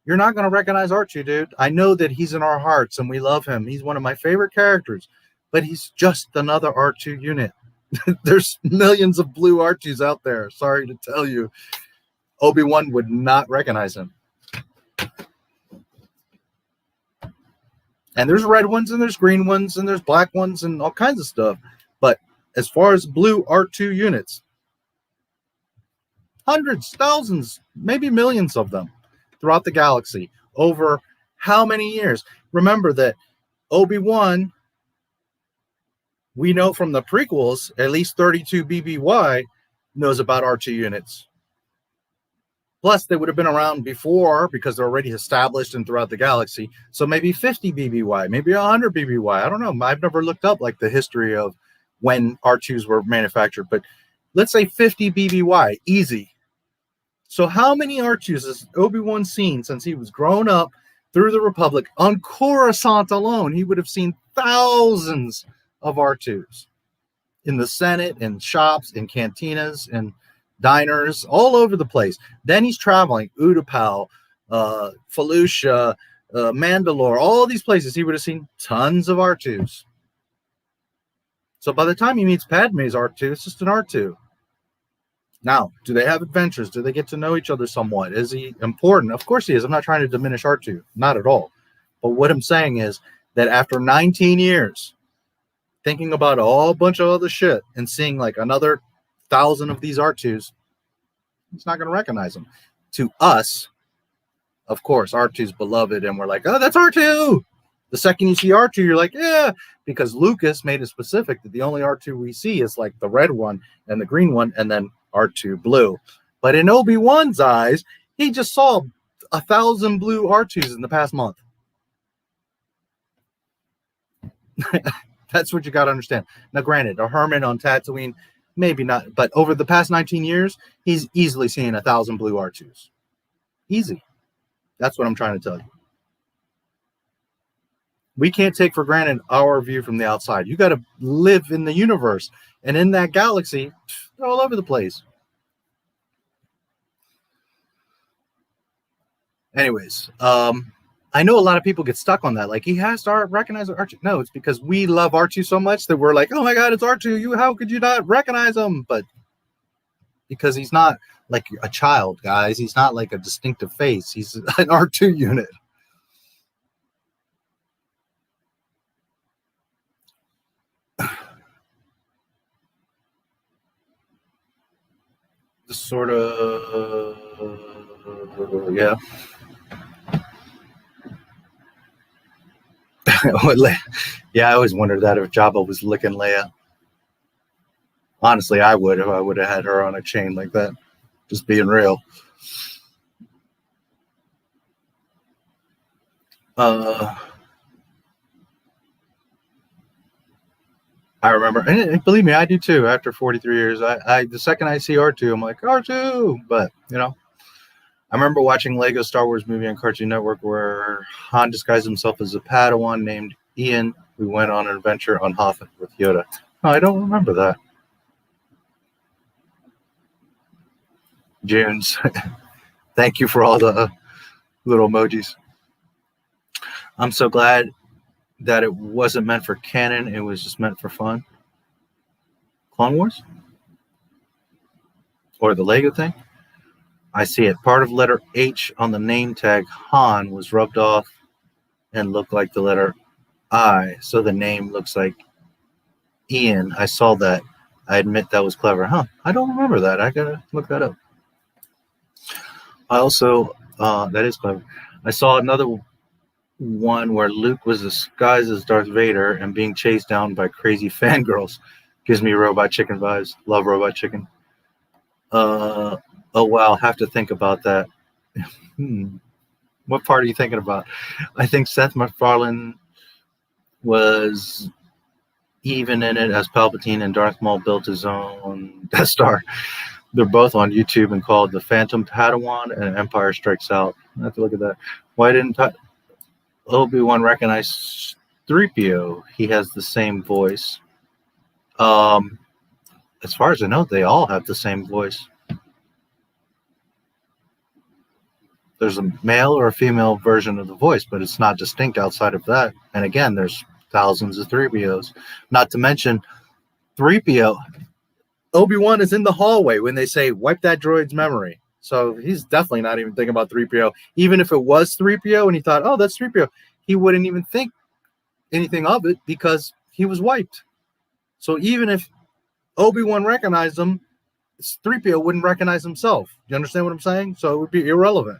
You're not going to recognize R2, dude. I know that he's in our hearts and we love him. He's one of my favorite characters, but he's just another R2 unit. There's millions of blue R2s out there. Sorry to tell you. Obi-Wan would not recognize him. And there's red ones and there's green ones and there's black ones and all kinds of stuff. But as far as blue R2 units, hundreds, thousands, maybe millions of them throughout the galaxy over how many years? Remember that Obi-Wan, we know from the prequels, at least 32 BBY knows about R2 units. Plus, they would have been around before because they're already established and throughout the galaxy. So maybe 50 BBY, maybe 100 BBY. I don't know. I've never looked up like the history of when R2s were manufactured, but let's say 50 BBY, easy. So how many R2s has Obi-Wan seen since he was grown up through the Republic? On Coruscant alone, he would have seen thousands of R2s in the Senate, in shops, in cantinas, in diners, all over the place. Then he's traveling, Utapau, Felucia, Mandalore, all these places. He would have seen tons of R2s. So by the time he meets Padme's R2, it's just an R2. Now, do they have adventures? Do they get to know each other somewhat? Is he important? Of course he is. I'm not trying to diminish R2. Not at all. But what I'm saying is that after 19 years, thinking about a whole bunch of other shit and seeing like another 1,000 of these R2s, he's not going to recognize them. To us, of course, R2's beloved, and we're like, oh, that's R2. The second you see R2, you're like, yeah, because Lucas made it specific that the only R2 we see is like the red one and the green one, and then R2 blue. But in Obi-Wan's eyes, he just saw 1,000 blue R2s in the past month. That's what you got to understand. Now, granted, a Herman on Tatooine, maybe not, but over the past 19 years, he's easily seen 1,000 blue R2s. Easy. That's what I'm trying to tell you. We can't take for granted our view from the outside. You got to live in the universe, and in that galaxy, they're all over the place. Anyways, I know a lot of people get stuck on that. Like, he has to recognize R2. No, it's because we love R2 so much that we're like, oh my God, it's R2. How could you not recognize him? But because he's not like a child, guys. He's not like a distinctive face. He's an R2 unit. Sort of, yeah. Yeah, I always wondered that if Jabba was licking Leia. Honestly, I would if I would have had her on a chain like that. Just being real. I I remember, and believe me, I do too. After 43 years, I the second I see R2, I'm like R2. But you know, I remember watching Lego Star Wars movie on Cartoon Network where Han disguised himself as a Padawan named Ian, who went on an adventure on Hoth with Yoda. No, I don't remember that. Junes, thank you for all the little emojis. I'm so glad that it wasn't meant for canon. It was just meant for fun. Clone Wars? Or the Lego thing? I see it. Part of letter H on the name tag Han was rubbed off and looked like the letter I, so the name looks like Ian. I saw that. I admit that was clever. Huh? I don't remember that. I gotta look that up. I also, that is clever. I saw another one where Luke was disguised as Darth Vader and being chased down by crazy fangirls. Gives me Robot Chicken vibes. Love Robot Chicken. Oh wow, have to think about that. What part are you thinking about? I think Seth MacFarlane was even in it as Palpatine, and Darth Maul built his own Death Star. They're both on YouTube and called The Phantom Padawan and Empire Strikes Out. I have to look at that. Why didn't Obi-Wan recognize 3PO? He has the same voice. As far as I know, they all have the same voice. There's a male or a female version of the voice, but it's not distinct outside of that. And again, there's thousands of 3POs. Not to mention 3PO. Obi-Wan is in the hallway when they say, wipe that droid's memory. So he's definitely not even thinking about 3PO. Even if it was 3PO and he thought, oh, that's 3PO, he wouldn't even think anything of it because he was wiped. So even if Obi-Wan recognized him, 3PO wouldn't recognize himself. You understand what I'm saying? So it would be irrelevant.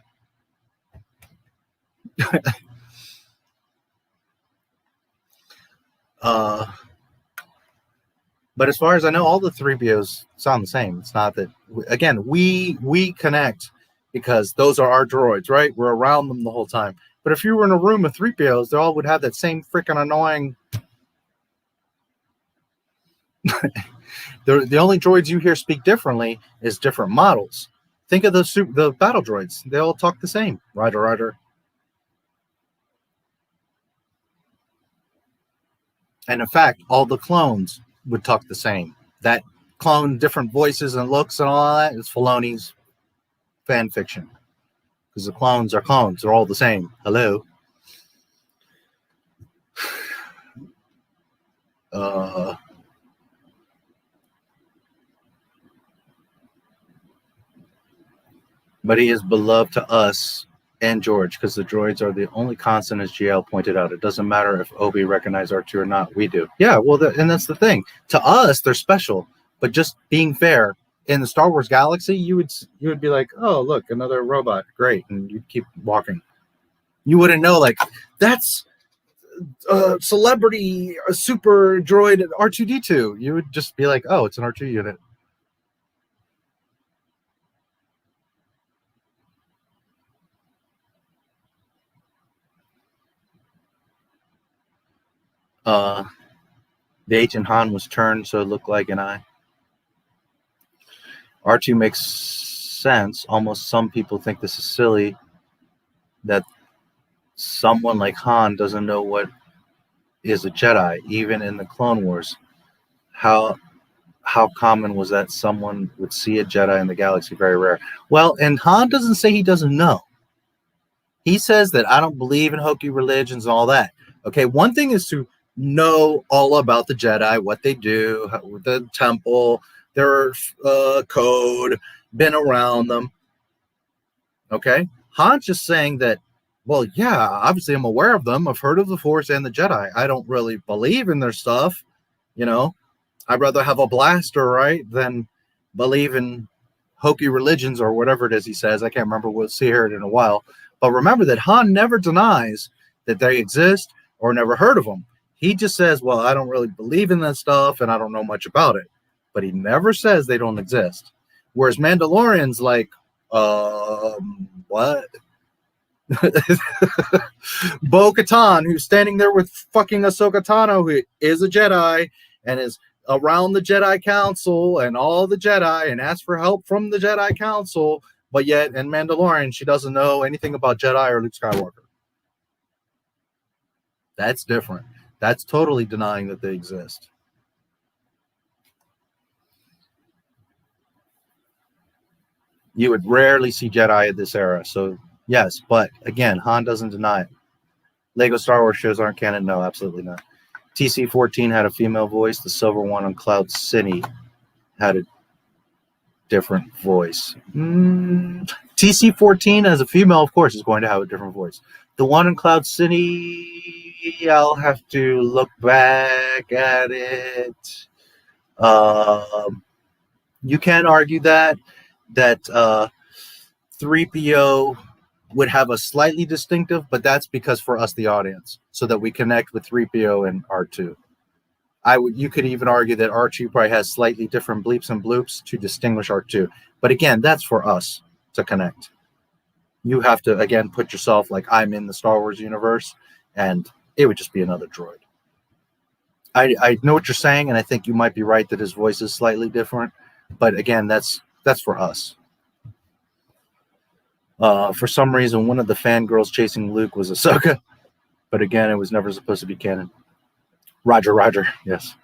But as far as I know, all the 3POs sound the same. It's not that, again, we connect because those are our droids, right? We're around them the whole time. But if you were in a room of 3POs, they all would have that same freaking annoying... The only droids you hear speak differently is different models. Think of the battle droids. They all talk the same. Rider, rider. And in fact, all the clones would talk the same. That clone, different voices and looks and all that is Filoni's fan fiction. Because the clones are clones. They're all the same. Hello. But he is beloved to us and George because the droids are the only constant, as GL pointed out. It doesn't matter if Obi recognized R2 or not. We do. Yeah, well, and that's the thing. To us, they're special. But just being fair, in the Star Wars galaxy, you would be like, oh, look, another robot. Great. And you'd keep walking. You wouldn't know, like, that's a celebrity, a super droid R2-D2. You would just be like, oh, it's an R2 unit. The H in Han was turned so it looked like an eye. R2 makes sense. Almost some people think this is silly that someone like Han doesn't know what is a Jedi, even in the Clone Wars. How common was that someone would see a Jedi in the galaxy? Very rare. Well, and Han doesn't say he doesn't know. He says that I don't believe in hokey religions and all that. Okay, one thing is to know all about the Jedi, what they do, the temple, their code, been around them. Okay? Han's just saying that, well, yeah, obviously I'm aware of them. I've heard of the Force and the Jedi. I don't really believe in their stuff. You know, I'd rather have a blaster, right, than believe in hokey religions or whatever it is he says. I can't remember. We'll see it in a while. But remember that Han never denies that they exist or never heard of them. He just says, well, I don't really believe in that stuff and I don't know much about it. But he never says they don't exist. Whereas Mandalorian's like, what? Bo-Katan, who's standing there with fucking Ahsoka Tano, who is a Jedi and is around the Jedi Council and all the Jedi and asks for help from the Jedi Council, but yet in Mandalorian, she doesn't know anything about Jedi or Luke Skywalker. That's different. That's totally denying that they exist. You would rarely see Jedi at this era. So, yes, but again, Han doesn't deny it. Lego Star Wars shows aren't canon? No, absolutely not. TC-14 had a female voice. The silver one on Cloud City had a different voice. TC-14 as a female, of course, is going to have a different voice. The one in Cloud City, I'll have to look back at it. You can argue that 3PO would have a slightly distinctive, but that's because for us, the audience, so that we connect with 3PO and R2. You could even argue that R2 probably has slightly different bleeps and bloops to distinguish R2. But again, that's for us to connect. You have to, again, put yourself like I'm in the Star Wars universe, and it would just be another droid. I know what you're saying, and I think you might be right that his voice is slightly different. But again, that's for us. For some reason, one of the fangirls chasing Luke was Ahsoka. But again, it was never supposed to be canon. Roger, yes.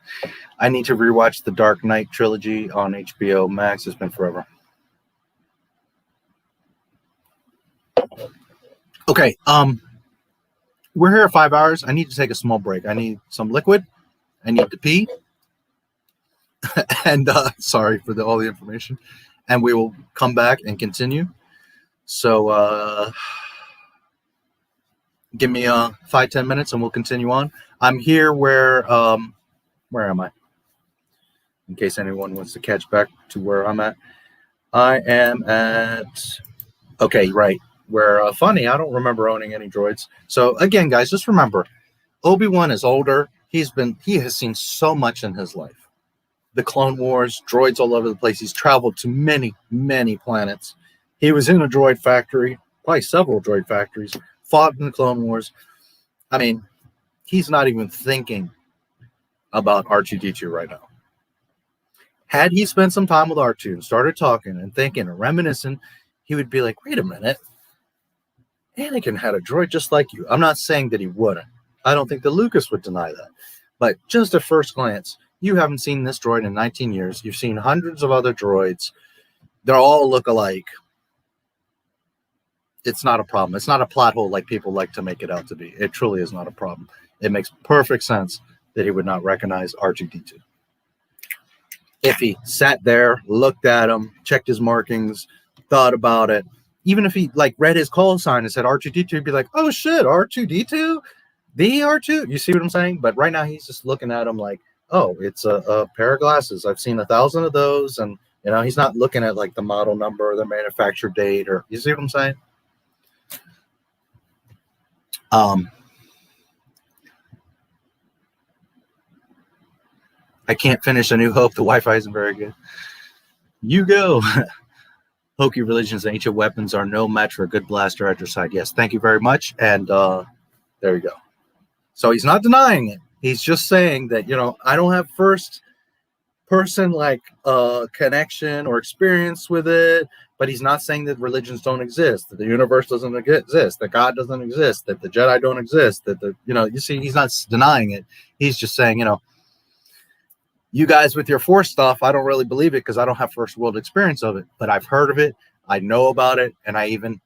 I need to rewatch the Dark Knight trilogy on HBO Max. It's been forever. Okay, we're here 5 hours. I need to take a small break. I need some liquid. I need to pee. And sorry for all the information. And we will come back and continue. So give me 5-10 minutes and we'll continue on. I'm here where am I? In case anyone wants to catch back to where I'm at. I am at, okay, right. Where funny, I don't remember owning any droids. So again, guys, just remember, Obi-Wan is older. He has seen so much in his life. The Clone Wars, droids all over the place. He's traveled to many, many planets. He was in a droid factory, probably several droid factories, fought in the Clone Wars. I mean, he's not even thinking about R2-D2 right now. Had he spent some time with R2 and started talking and thinking and reminiscing, he would be like, wait a minute, Anakin had a droid just like you. I'm not saying that he wouldn't. I don't think that Lucas would deny that. But just at first glance, you haven't seen this droid in 19 years. You've seen hundreds of other droids. They all look alike. It's not a problem. It's not a plot hole like people like to make it out to be. It truly is not a problem. It makes perfect sense that he would not recognize R2-D2. If he sat there, looked at him, checked his markings, thought about it, even if he like read his call sign and said R2-D2, he'd be like, oh shit, R2-D2? The R2? You see what I'm saying? But right now he's just looking at him like, oh, it's a pair of glasses. I've seen 1,000 of those. And, you know, he's not looking at like the model number or the manufacture date, or you see what I'm saying? I can't finish A New Hope. The Wi-Fi isn't very good. You go. Hokey religions and ancient weapons are no match for a good blaster at your side. Yes, thank you very much. And there you go. So he's not denying it. He's just saying that, you know, I don't have first person like connection or experience with it, but he's not saying that religions don't exist, that the universe doesn't exist, that God doesn't exist, that the Jedi don't exist, that the, you know, you see, he's not denying it. He's just saying, you know, you guys with your Force stuff, I don't really believe it because I don't have first world experience of it, but I've heard of it, I know about it, and I even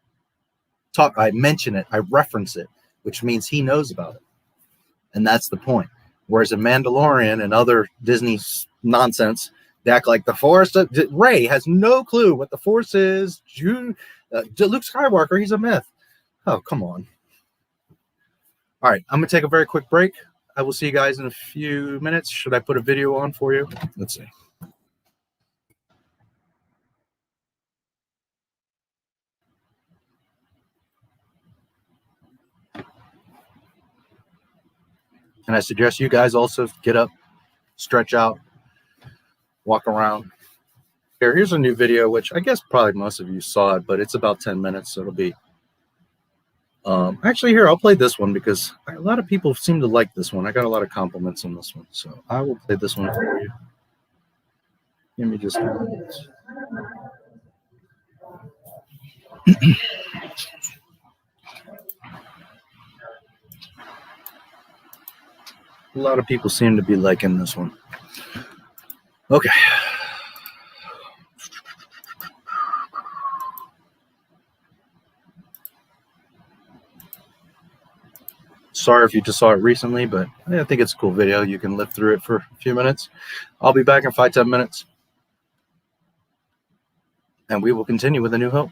I mention it, I reference it, which means he knows about it. And that's the point. Whereas in Mandalorian and other Disney nonsense, they act like the Force. Rey has no clue what the Force is. Luke Skywalker, he's a myth. Oh, come on. All right, I'm going to take a very quick break. I will see you guys in a few minutes. Should I put a video on for you? Let's see. And I suggest you guys also get up, stretch out, walk around. Here's a new video, which I guess probably most of you saw it, but it's about 10 minutes, so it'll be Actually, here, I'll play this one because a lot of people seem to like this one. I got a lot of compliments on this one, so I will play this one for you. Give me just a minute. A lot of people seem to be liking this one. Okay. Sorry if you just saw it recently, but I think it's a cool video. You can live through it for a few minutes. I'll be back in 5-10 minutes. And we will continue with A New Hope.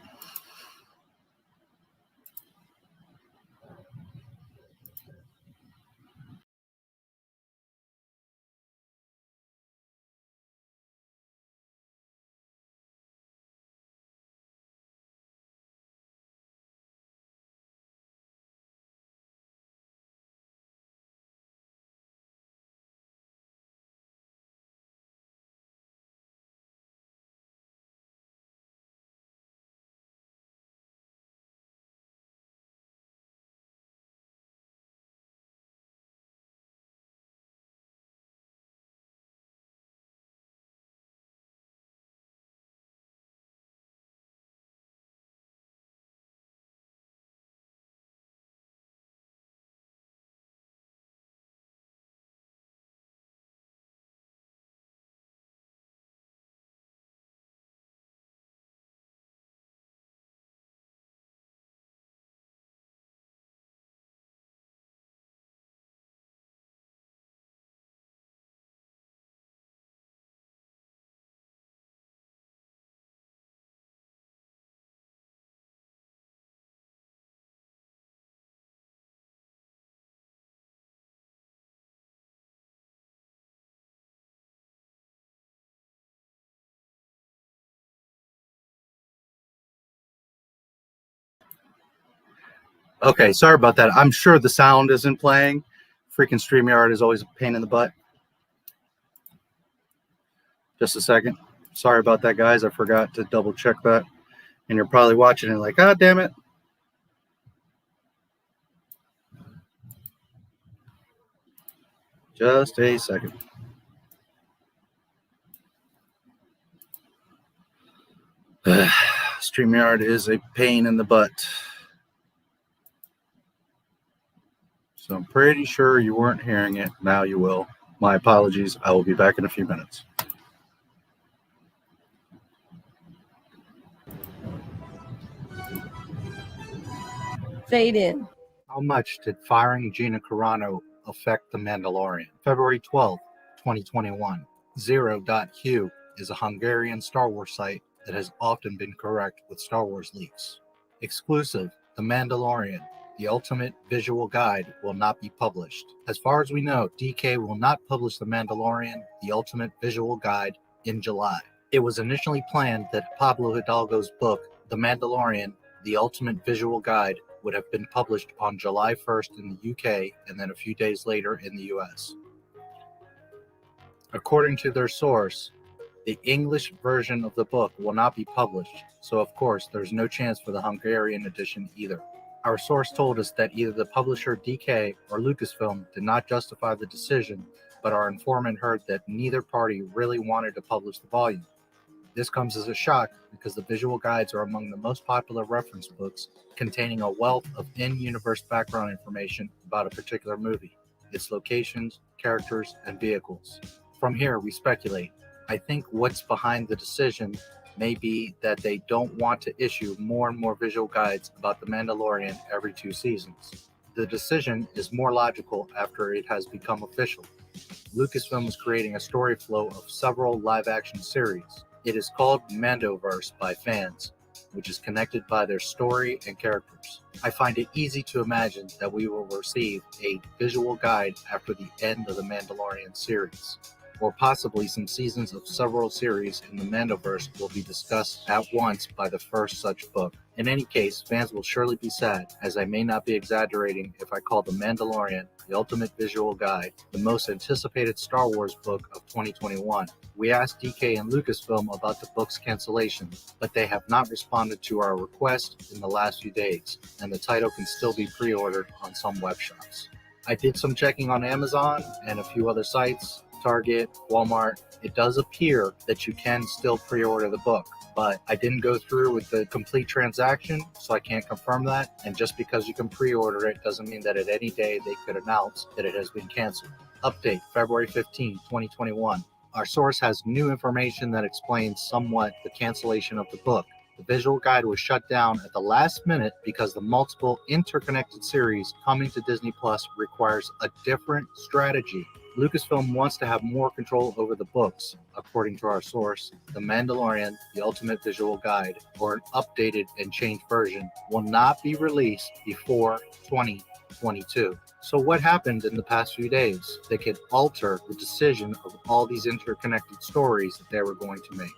Okay, sorry about that. I'm sure the sound isn't playing. Freaking StreamYard is always a pain in the butt. Just a second. Sorry about that, guys. I forgot to double check that. And you're probably watching it like, God damn it. Just a second. StreamYard is a pain in the butt. So I'm pretty sure you weren't hearing it. Now you will. My apologies. I will be back in a few minutes. Fade in. How much did firing Gina Carano affect The Mandalorian? February 12th, 2021. Zero.Q is a Hungarian Star Wars site that has often been correct with Star Wars leaks. Exclusive, The Mandalorian, the ultimate visual guide, will not be published. As far as we know, DK will not publish The Mandalorian, the ultimate visual guide, in July. It was initially planned that Pablo Hidalgo's book, The Mandalorian, the ultimate visual guide, would have been published on July 1st in the UK and then a few days later in the US. According to their source, the English version of the book will not be published, so of course there's no chance for the Hungarian edition either. Our source told us that either the publisher DK or Lucasfilm did not justify the decision, but our informant heard that neither party really wanted to publish the volume. This comes as a shock because the visual guides are among the most popular reference books, containing a wealth of in-universe background information about a particular movie, its locations, characters, and vehicles. From here, we speculate. I think what's behind the decision may be that they don't want to issue more and more visual guides about The Mandalorian every 2 seasons. The decision is more logical after it has become official. Lucasfilm is creating a story flow of several live-action series. It is called Mandoverse by fans, which is connected by their story and characters. I find it easy to imagine that we will receive a visual guide after the end of the Mandalorian series, or possibly some seasons of several series in the Mandoverse will be discussed at once by the first such book. In any case, fans will surely be sad, as I may not be exaggerating if I call The Mandalorian, the ultimate visual guide, the most anticipated Star Wars book of 2021. We asked DK and Lucasfilm about the book's cancellation, but they have not responded to our request in the last few days, and the title can still be pre-ordered on some web shops. I did some checking on Amazon and a few other sites, Target, Walmart. It does appear that you can still pre-order the book, but I didn't go through with the complete transaction, so I can't confirm that. And just because you can pre-order it doesn't mean that at any day they could announce that it has been canceled. Update, February 15, 2021. Our source has new information that explains somewhat the cancellation of the book. The visual guide was shut down at the last minute because the multiple interconnected series coming to Disney Plus requires a different strategy. Lucasfilm wants to have more control over the books, according to our source. The Mandalorian, the Ultimate Visual Guide, or an updated and changed version, will not be released before 2022. So what happened in the past few days that could alter the decision of all these interconnected stories that they were going to make?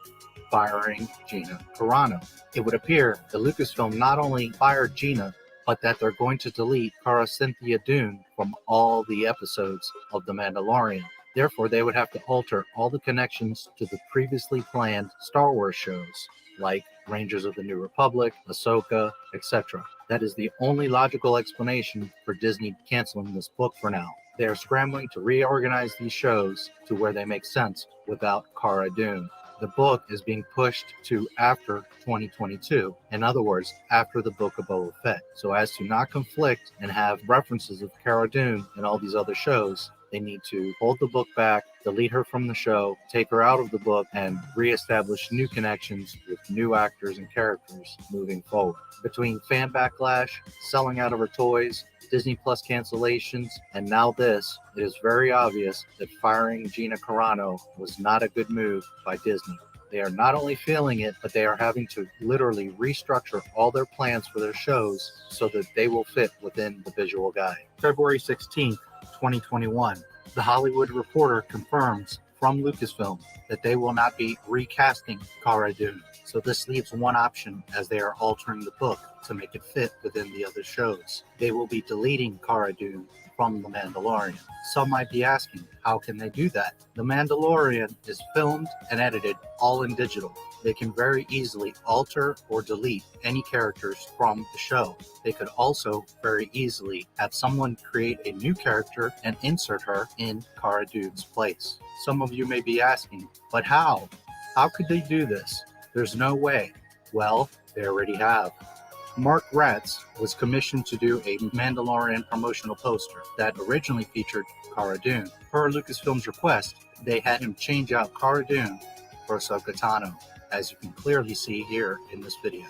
Firing Gina Carano. It would appear that Lucasfilm not only fired Gina, but that they're going to delete Cara Cynthia Dune from all the episodes of The Mandalorian. Therefore, they would have to alter all the connections to the previously planned Star Wars shows, like Rangers of the New Republic, Ahsoka, etc. That is the only logical explanation for Disney canceling this book for now. They are scrambling to reorganize these shows to where they make sense without Cara Dune. The book is being pushed to after 2022, in other words, after the Book of Boba Fett, so as to not conflict and have references of Cara Dune and all these other shows. They need to hold the book back, delete her from the show, take her out of the book, and reestablish new connections with new actors and characters moving forward. Between fan backlash, selling out of her toys, Disney Plus cancellations, and now this, it is very obvious that firing Gina Carano was not a good move by Disney. They are not only feeling it, but they are having to literally restructure all their plans for their shows so that they will fit within the visual guide. February 16th, 2021, The Hollywood Reporter confirms from Lucasfilm that they will not be recasting Cara Dune. So this leaves one option as they are altering the book to make it fit within the other shows. They will be deleting Cara Dune from The Mandalorian. Some might be asking, how can they do that? The Mandalorian is filmed and edited all in digital. They can very easily alter or delete any characters from the show. They could also very easily have someone create a new character and insert her in Cara Dune's place. Some of you may be asking, but how? How could they do this? There's no way. Well, they already have. Mark Ratz was commissioned to do a Mandalorian promotional poster that originally featured Cara Dune. Per Lucasfilm's request, they had him change out Cara Dune for Ahsoka Tano, as you can clearly see here in this video.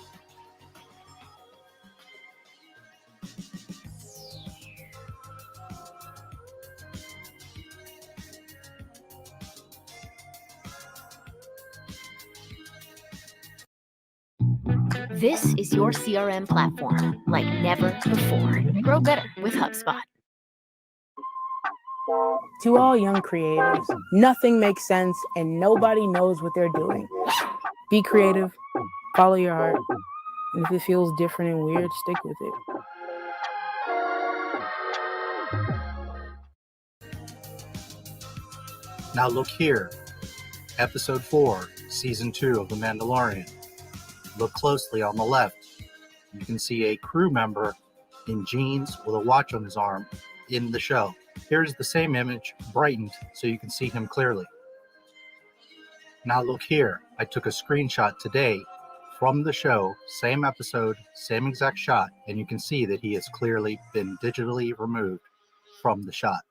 This is your CRM platform like never before. Grow better with HubSpot. To all young creatives, nothing makes sense and nobody knows what they're doing. Be creative, follow your heart, and if it feels different and weird, stick with it. Now look here, Episode 4, Season 2 of The Mandalorian. Look closely on the left. You can see a crew member in jeans with a watch on his arm in the show. Here's the same image brightened so you can see him clearly. Now look here. I took a screenshot today from the show, same episode, same exact shot, and you can see that he has clearly been digitally removed from the shot.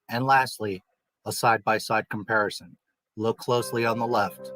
And lastly, a side-by-side comparison. Look closely on the left.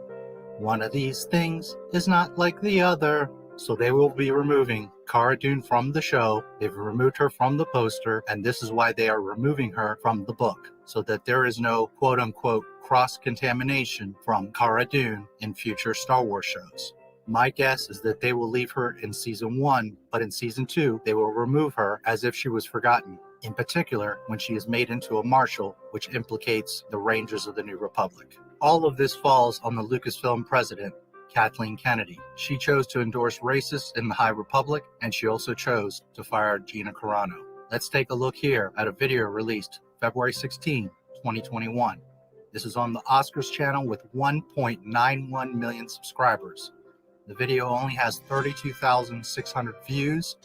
One of these things is not like the other. So they will be removing Cara Dune from the show. They've removed her from the poster, and this is why they are removing her from the book, so that there is no quote-unquote cross-contamination from Cara Dune in future Star Wars shows. My guess is that they will leave her in Season 1, but in Season 2, they will remove her as if she was forgotten, in particular when she is made into a marshal, which implicates the Rangers of the New Republic. All of this falls on the Lucasfilm president, Kathleen Kennedy. She chose to endorse racists in the High Republic, and she also chose to fire Gina Carano. Let's take a look here at a video released February 16, 2021. This is on the Oscars channel with 1.91 million subscribers. The video only has 32,600 views.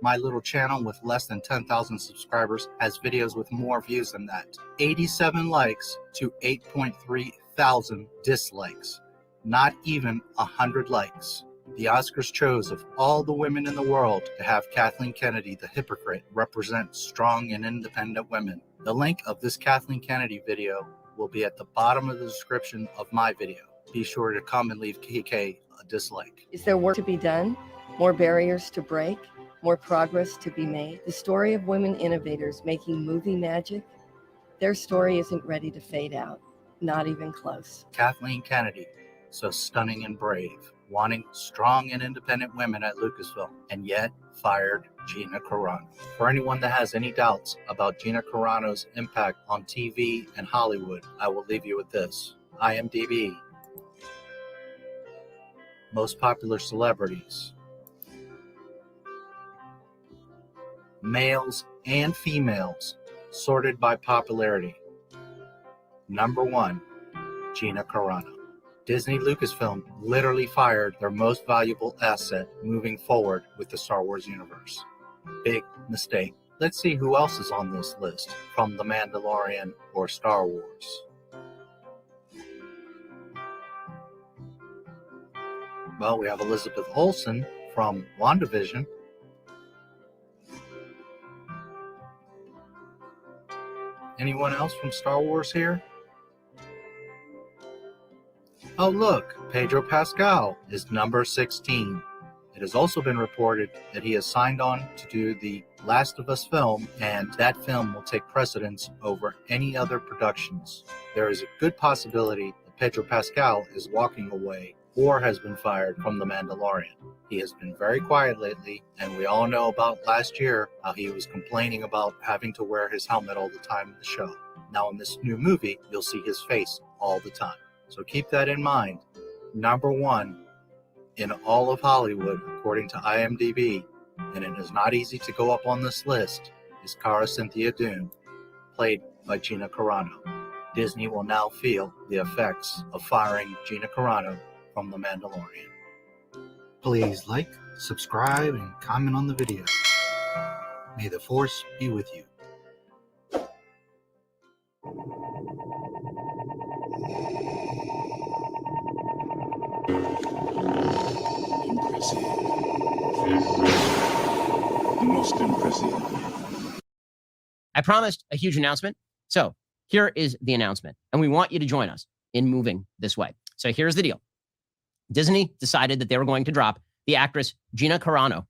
My little channel with less than 10,000 subscribers has videos with more views than that. 87 likes to 8.3 thousand dislikes. Not even 100 likes. The Oscars chose of all the women in the world to have Kathleen Kennedy, the hypocrite, represent strong and independent women. The link of this Kathleen Kennedy video will be at the bottom of the description of my video. Be sure to come and leave KK a dislike. Is there work to be done? More barriers to break? More progress to be made? The story of women innovators making movie magic? Their story isn't ready to fade out. Not even close. Kathleen Kennedy, so stunning and brave, wanting strong and independent women at Lucasfilm, and yet fired Gina Carano. For anyone that has any doubts about Gina Carano's impact on TV and Hollywood, I will leave you with this. IMDb. Most popular celebrities. Males and females, sorted by popularity. Number 1, Gina Carano. Disney Lucasfilm literally fired their most valuable asset moving forward with the Star Wars universe. Big mistake. Let's see who else is on this list from The Mandalorian or Star Wars. Well, we have Elizabeth Olsen from WandaVision. Anyone else from Star Wars here? Oh look, Pedro Pascal is number 16. It has also been reported that he has signed on to do the Last of Us film, and that film will take precedence over any other productions. There is a good possibility that Pedro Pascal is walking away or has been fired from The Mandalorian. He has been very quiet lately, and we all know about last year how he was complaining about having to wear his helmet all the time in the show. Now in this new movie, you'll see his face all the time. So keep that in mind. Number 1 in all of Hollywood, according to IMDb, and it is not easy to go up on this list, is Cara Cynthia Dune, played by Gina Carano. Disney will now feel the effects of firing Gina Carano from The Mandalorian. Please like, subscribe, and comment on the video. May the Force be with you. Impressive. Most impressive. I promised a huge announcement. So here is the announcement. And we want you to join us in moving this way. So here's the deal. Disney decided that they were going to drop the actress Gina Carano.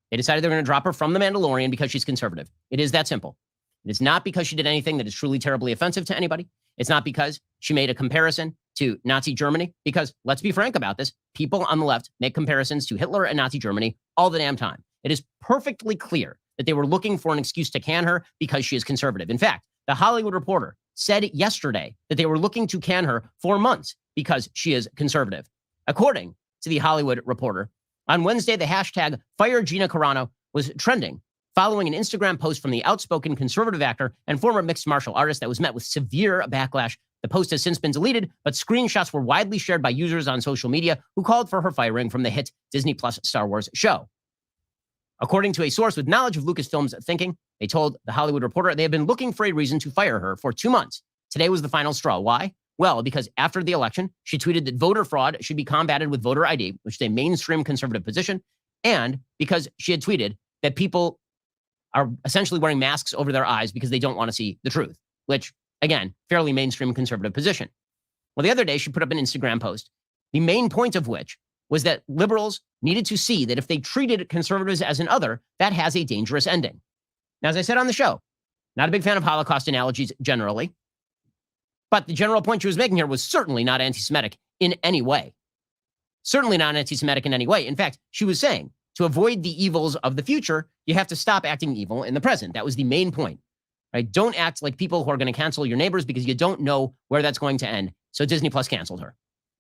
They decided they were going to drop her from The Mandalorian because she's conservative. It is that simple. It's not because she did anything that is truly terribly offensive to anybody. It's not because she made a comparison to Nazi Germany, because let's be frank about this, people on the left make comparisons to Hitler and Nazi Germany all the damn time. It is perfectly clear that they were looking for an excuse to can her because she is conservative. In fact, The Hollywood Reporter said yesterday that they were looking to can her for months because she is conservative. According to The Hollywood Reporter, on Wednesday, the hashtag #FireGinaCarano was trending following an Instagram post from the outspoken conservative actor and former mixed martial artist that was met with severe backlash. The post has since been deleted, but screenshots were widely shared by users on social media who called for her firing from the hit Disney Plus Star Wars show. According to a source with knowledge of Lucasfilm's thinking, they told The Hollywood Reporter they had been looking for a reason to fire her for 2 months. Today was the final straw. Why? Well, because after the election, she tweeted that voter fraud should be combated with voter ID, which is a mainstream conservative position, and because she had tweeted that people are essentially wearing masks over their eyes because they don't want to see the truth, which, again, fairly mainstream conservative position. Well, the other day, she put up an Instagram post, the main point of which was that liberals needed to see that if they treated conservatives as an other, that has a dangerous ending. Now, as I said on the show, not a big fan of Holocaust analogies generally, but the general point she was making here was certainly not anti-Semitic in any way. Certainly not anti-Semitic in any way. In fact, she was saying, to avoid the evils of the future, you have to stop acting evil in the present. That was the main point, right? Don't act like people who are going to cancel your neighbors because you don't know where that's going to end. So Disney Plus canceled her.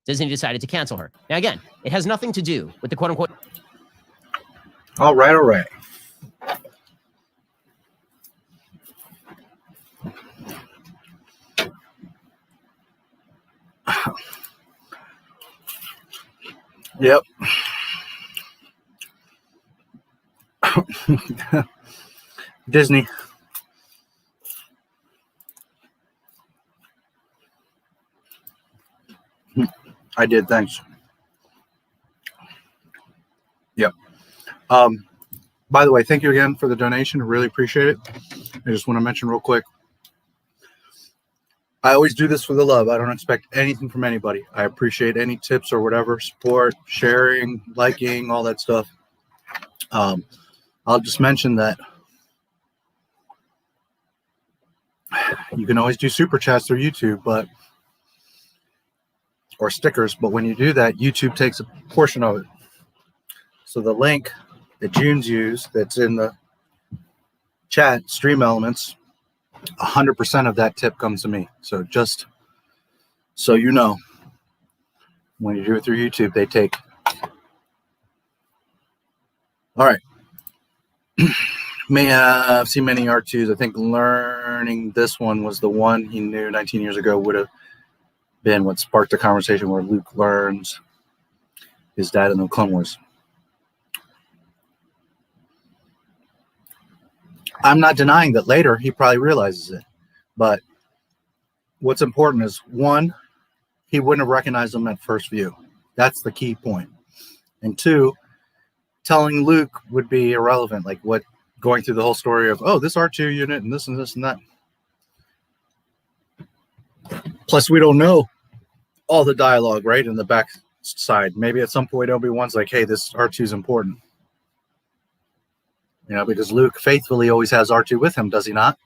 Disney decided to cancel her. Now, again, it has nothing to do with the quote-unquote... All right, all right. Yep. Disney. I did, thanks. Yep. By the way, thank you again for the donation. I really appreciate it. I just want to mention real quick, I always do this for the love. I don't expect anything from anybody. I appreciate any tips or whatever, support, sharing, liking, all that stuff. I'll just mention that you can always do super chats through YouTube, or stickers, but when you do that, YouTube takes a portion of it. So the link that June's used that's in the chat, Stream Elements, 100% of that tip comes to me. So just so you know, when you do it through YouTube, they take. All right. May have seen many R2s. I think learning this one was the one he knew 19 years ago would have been what sparked a conversation where Luke learns his dad in the Clone Wars. I'm not denying that later he probably realizes it, but what's important is, one, he wouldn't have recognized him at first view. That's the key point. And two, telling Luke would be irrelevant, like what going through the whole story of, oh, this R2 unit and this and this and that. Plus, we don't know all the dialogue, right, in the back side. Maybe at some point Obi-Wan's like, hey, this R2 is important. You know, because Luke faithfully always has R2 with him, does he not?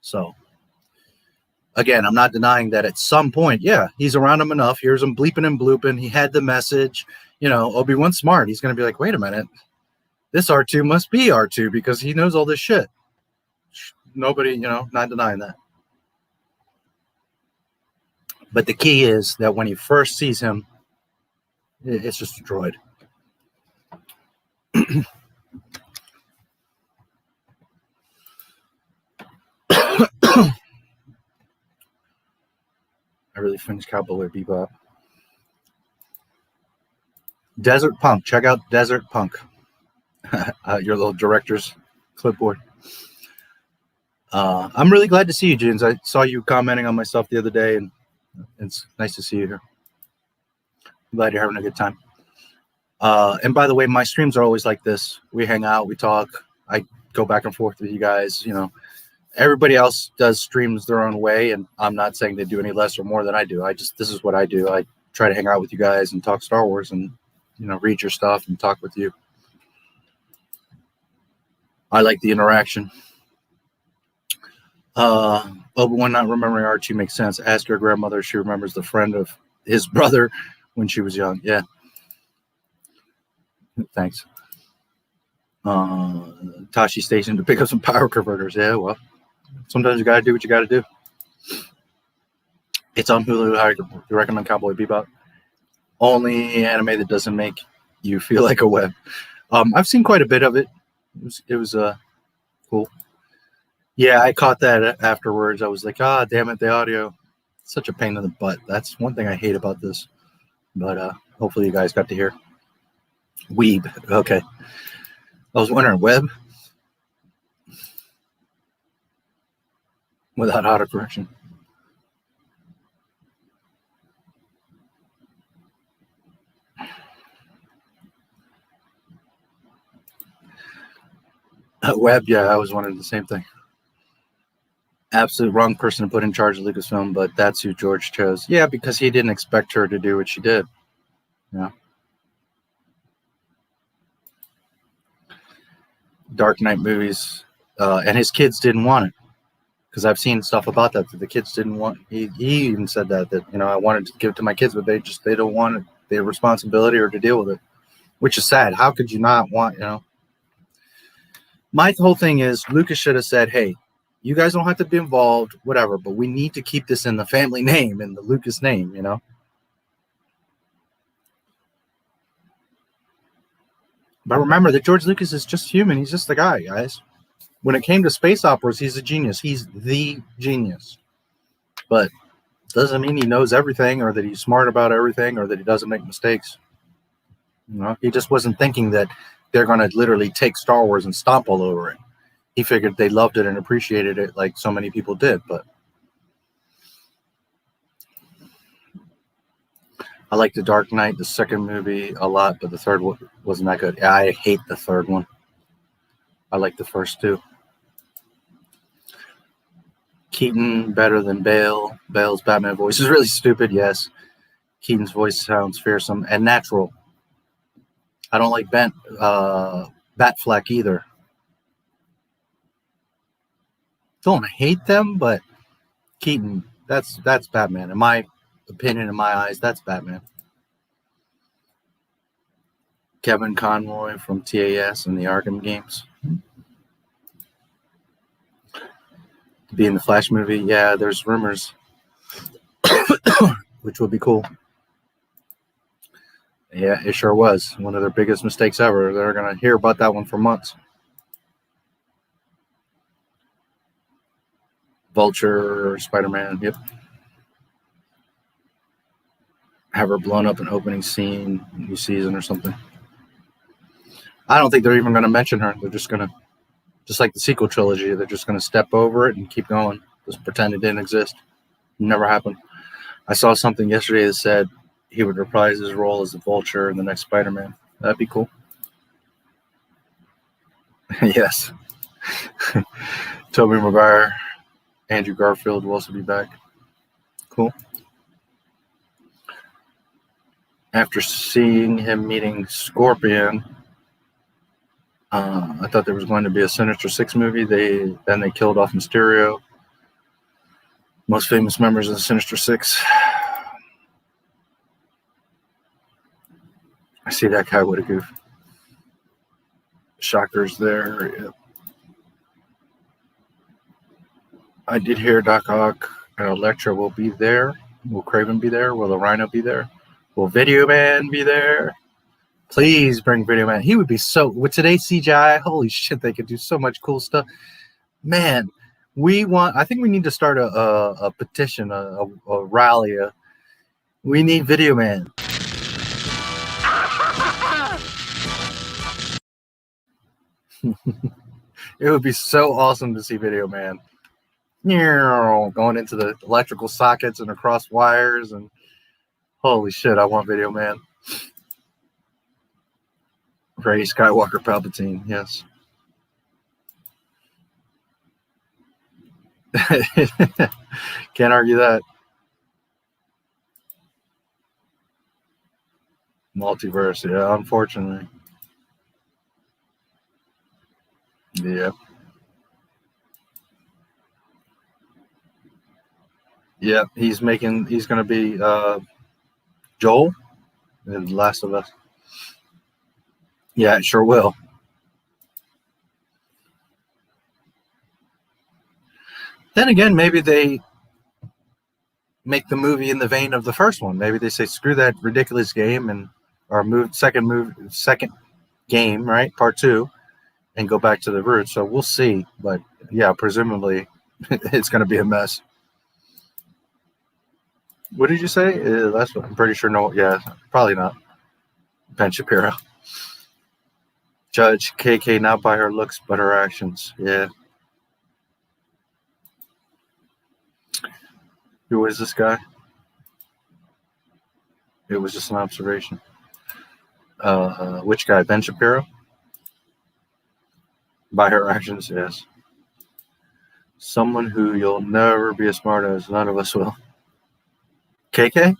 So, again, I'm not denying that at some point, yeah, he's around him enough. Here's him bleeping and blooping. He had the message. You know, Obi-Wan's smart. He's going to be like, wait a minute. This R2 must be R2 because he knows all this shit. Nobody, you know, not denying that. But the key is that when he first sees him, it's just a droid. I really finished Cowboy Bebop. Desert Punk. Check out Desert Punk. Your little director's clipboard. I'm really glad to see you, Jins. I saw you commenting on my stuff the other day, and it's nice to see you here. I'm glad you're having a good time. And by the way, my streams are always like this. We hang out, we talk. I go back and forth with you guys. You know, everybody else does streams their own way, and I'm not saying they do any less or more than I do. This is what I do. I try to hang out with you guys and talk Star Wars and, you know, read your stuff and talk with you. I like the interaction. Obi-Wan not remembering R2 makes sense. Ask your grandmother if she remembers the friend of his brother when she was young. Yeah. Thanks. Tashi Station to pick up some power converters. Yeah, well, sometimes you got to do what you got to do. It's on Hulu. I recommend Cowboy Bebop. Only anime that doesn't make you feel like a web. I've seen quite a bit of it. It was cool. Yeah, I caught that afterwards. I was like, ah, damn it, the audio. Such a pain in the butt. That's one thing I hate about this. But hopefully you guys got to hear. Weeb. Okay. I was wondering, web? Without autocorrection. Web, yeah, I was wondering the same thing. Absolute wrong person to put in charge of Lucasfilm, but that's who George chose. Yeah, because he didn't expect her to do what she did. Yeah. Dark Knight movies, and his kids didn't want it, because I've seen stuff about that the kids didn't want. He even said that you know, I wanted to give it to my kids, but they don't want it, their responsibility or to deal with it, which is sad. How could you not want, you know? My whole thing is Lucas should have said, hey, you guys don't have to be involved, whatever, but we need to keep this in the family name, in the Lucas name, you know? But remember that George Lucas is just human. He's just the guy, guys. When it came to space operas, he's a genius. He's the genius. But doesn't mean he knows everything or that he's smart about everything or that he doesn't make mistakes. You know, he just wasn't thinking that they're going to literally take Star Wars and stomp all over it. He figured they loved it and appreciated it like so many people did. But I like The Dark Knight, the second movie, a lot, but the third one wasn't that good. I hate the third one. I like the first two. Keaton better than Bale. Bale's Batman voice is really stupid, yes. Keaton's voice sounds fearsome and natural. I don't like Batfleck either. Don't hate them, but Keaton, that's Batman. In my opinion, in my eyes, that's Batman. Kevin Conroy from TAS and the Arkham games. To be in the Flash movie, yeah, there's rumors, which would be cool. Yeah, it sure was. One of their biggest mistakes ever. They're going to hear about that one for months. Vulture, Spider-Man, yep. Have her blown up in opening scene, new season or something. I don't think they're even going to mention her. They're just going to, just like the sequel trilogy, they're just going to step over it and keep going. Just pretend it didn't exist. Never happened. I saw something yesterday that said he would reprise his role as the Vulture in the next Spider-Man. That'd be cool. Yes. Tobey Maguire, Andrew Garfield will also be back. Cool. After seeing him meeting Scorpion, I thought there was going to be a Sinister Six movie. Then they killed off Mysterio. Most famous members of the Sinister Six. I see that guy with a goof. Shocker's there. Yep. I did hear Doc Ock and Elektra will be there. Will Kraven be there? Will the Rhino be there? Will Video Man be there? Please bring Video Man. He would be so, with today's CGI, holy shit, they could do so much cool stuff. Man, I think we need to start a petition, a rally. We need Video Man. It would be so awesome to see Video Man going into the electrical sockets and across wires, and holy shit, I want Video Man. Rey Skywalker Palpatine, yes. Can't argue that. Multiverse, yeah, unfortunately. Yeah. Yeah, he's going to be Joel in The Last of Us. Yeah, it sure will. Then again, maybe they make the movie in the vein of the first one. Maybe they say, screw that ridiculous game or second game, right? Part 2, and go back to the roots. So we'll see. But yeah, presumably it's going to be a mess. What did you say? That's what I'm pretty sure. No, yeah, probably not. Ben Shapiro. Judge KK not by her looks, but her actions. Yeah. Who is this guy? It was just an observation. Which guy? Ben Shapiro? By her actions, yes. Someone who you'll never be as smart as. None of us will. KK?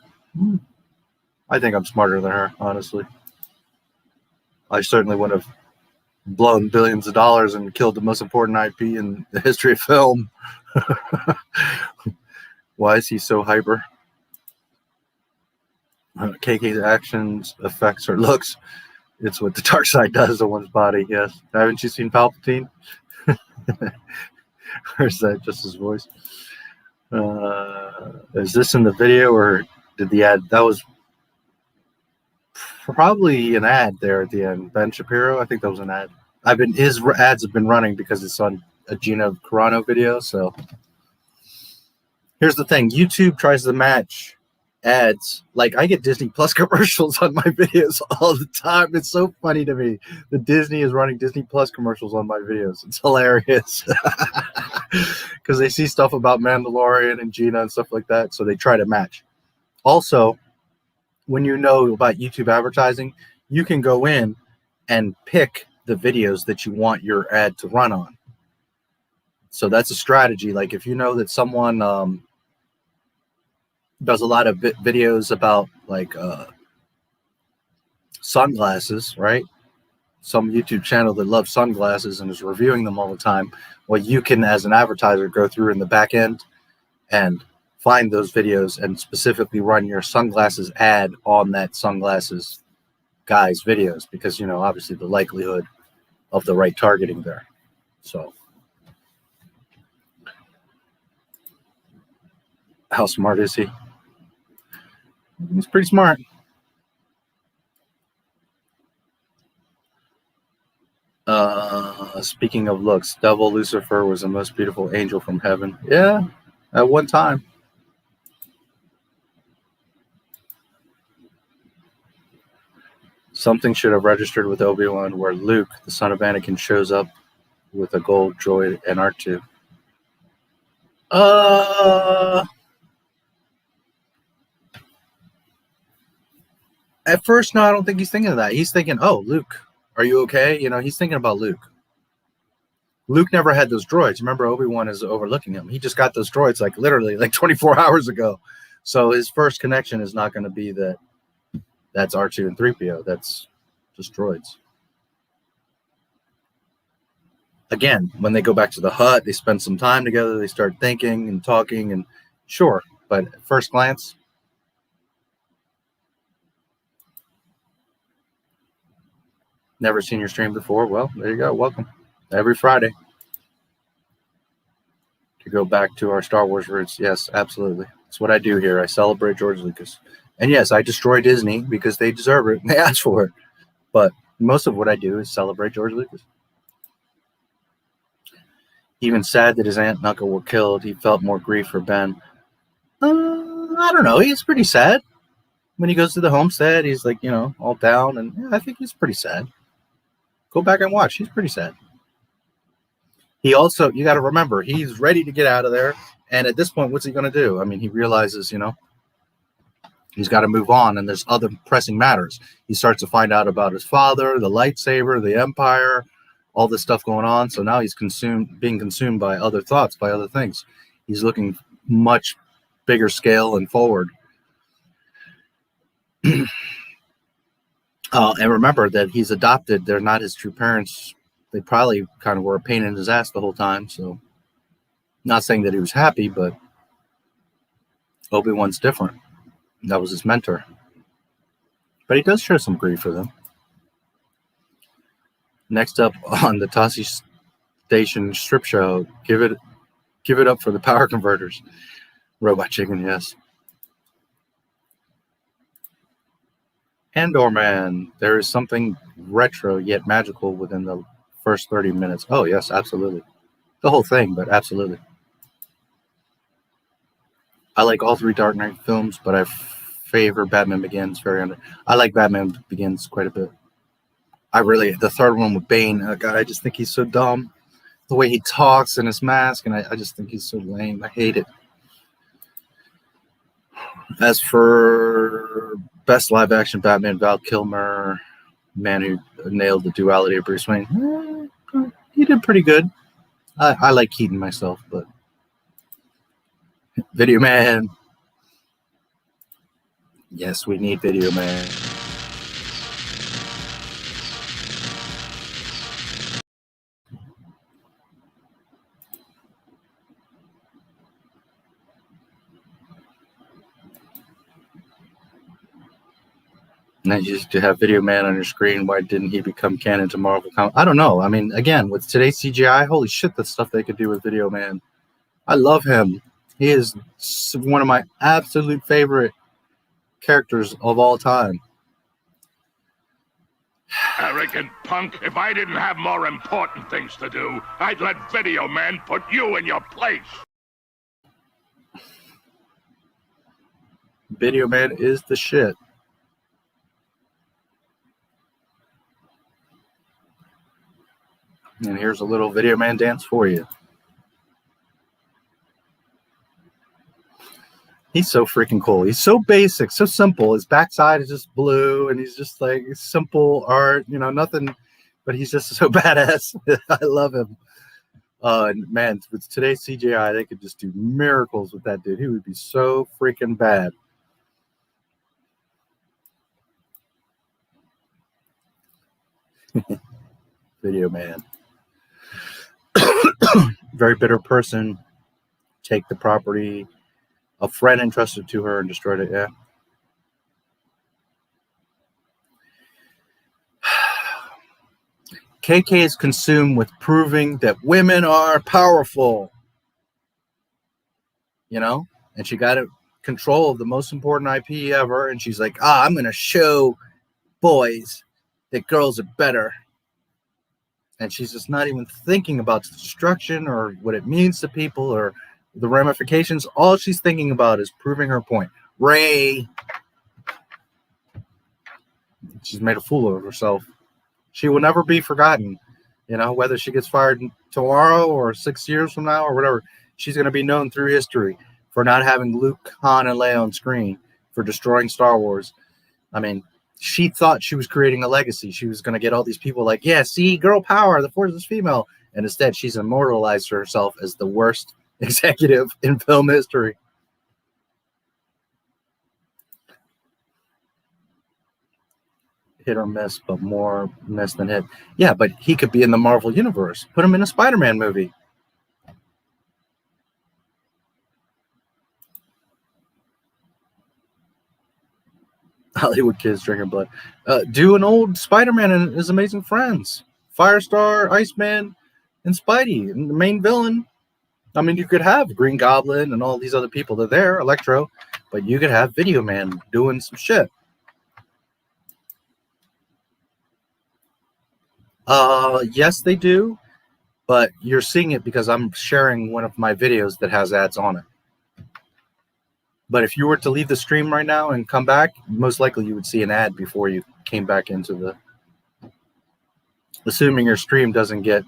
I think I'm smarter than her, honestly. I certainly would have blown billions of dollars and killed the most important IP in the history of film. Why is he so hyper? KK's actions, affects, or looks. It's what the dark side does to one's body, yes. Haven't you seen Palpatine? Or is that just his voice? Is this in the video, or did the ad? That was probably an ad there at the end. Ben Shapiro, I think that was an ad. His ads have been running because it's on a Gina Carano video. So here's the thing: YouTube tries to match ads. Like, I get Disney Plus commercials on my videos all the time. It's so funny to me that Disney is running Disney Plus commercials on my videos. It's hilarious because they see stuff about Mandalorian and Gina and stuff like that, so they try to match. Also, when you know about YouTube advertising, you can go in and pick the videos that you want your ad to run on. So that's a strategy. Like, if you know that someone does a lot of videos about like sunglasses, right? Some YouTube channel that loves sunglasses and is reviewing them all the time. Well, you can, as an advertiser, go through in the back end and find those videos and specifically run your sunglasses ad on that sunglasses guy's videos, because, you know, obviously the likelihood of the right targeting there. So how smart is he? He's pretty smart. Speaking of looks, Devil Lucifer was the most beautiful angel from heaven. Yeah, at one time. Something should have registered with Obi-Wan where Luke, the son of Anakin, shows up with a gold droid and R2. At first, no, I don't think he's thinking of that. He's thinking, oh, Luke, are you okay? You know, he's thinking about Luke. Luke never had those droids. Remember, Obi-Wan is overlooking him. He just got those droids like literally like 24 hours ago. So his first connection is not going to be that that's R2 and 3PO. That's just droids. Again, when they go back to the hut, they spend some time together. They start thinking and talking, and sure, but at first glance, never seen your stream before? Well, there you go. Welcome. Every Friday. To go back to our Star Wars roots. Yes, absolutely. That's what I do here. I celebrate George Lucas. And yes, I destroy Disney because they deserve it and they asked for it. But most of what I do is celebrate George Lucas. Even sad that his aunt and uncle were killed, he felt more grief for Ben. I don't know. He's pretty sad. When he goes to the homestead, he's like, you know, all down. And yeah, I think he's pretty sad. Go back and watch. He's pretty sad. He also, you got to remember, he's ready to get out of there. And at this point, what's he going to do? I mean, he realizes, you know, he's got to move on. And there's other pressing matters. He starts to find out about his father, the lightsaber, the Empire, all this stuff going on. So now he's being consumed by other thoughts, by other things. He's looking much bigger scale and forward. And remember that he's adopted. They're not his true parents. They probably kind of were a pain in his ass the whole time. So not saying that he was happy, but Obi-Wan's different. That was his mentor. But he does show some grief for them. Next up on the Tossie Station strip show, give it up for the power converters. Robot Chicken, yes. Andor Man, there is something retro yet magical within the first 30 minutes. Oh, yes, absolutely. The whole thing, but absolutely. I like all three Dark Knight films, but I favor Batman Begins. I like Batman Begins quite a bit. The third one with Bane, God, I just think he's so dumb. The way he talks and his mask, and I just think he's so lame. I hate it. As for best live action Batman, Val Kilmer, man who nailed the duality of Bruce Wayne. He did pretty good. I like Keaton myself, but Video Man. Yes, we need Video Man. And then just to have Video Man on your screen, why didn't he become canon to Marvel Comics? I don't know. I mean, again, with today's CGI, holy shit, the stuff they could do with Video Man. I love him. He is one of my absolute favorite characters of all time. Arrogant punk. If I didn't have more important things to do, I'd let Video Man put you in your place. Video Man is the shit. And here's a little Video Man dance for you. He's so freaking cool. He's so basic, so simple. His backside is just blue, and he's just like simple art, you know, nothing, but he's just so badass. I love him. And man, with today's CGI, they could just do miracles with that dude. He would be so freaking bad. Video Man. Very bitter person. Take the property. A friend entrusted to her and destroyed it. Yeah. KK is consumed with proving that women are powerful. You know? And she got control of the most important IP ever. And she's like, I'm going to show boys that girls are better. And she's just not even thinking about the destruction or what it means to people or the ramifications. All she's thinking about is proving her point. Ray. She's made a fool of herself. She will never be forgotten. You know, whether she gets fired tomorrow or 6 years from now or whatever, she's going to be known through history for not having Luke, Han, and Leia on screen, for destroying Star Wars. I mean, she thought she was creating a legacy. She was going to get all these people like, yeah, see, girl power, the Force is female. And instead, she's immortalized herself as the worst executive in film history. Hit or miss, but more miss than hit. Yeah, but he could be in the Marvel Universe. Put him in a Spider-Man movie. Hollywood kids drinking blood. Do an old Spider-Man and his Amazing Friends. Firestar, Iceman, and Spidey, and the main villain. I mean, you could have Green Goblin and all these other people that are there, Electro, but you could have Video Man doing some shit. Yes, they do, but you're seeing it because I'm sharing one of my videos that has ads on it. But if you were to leave the stream right now and come back, most likely you would see an ad before you came back into the... Assuming your stream doesn't get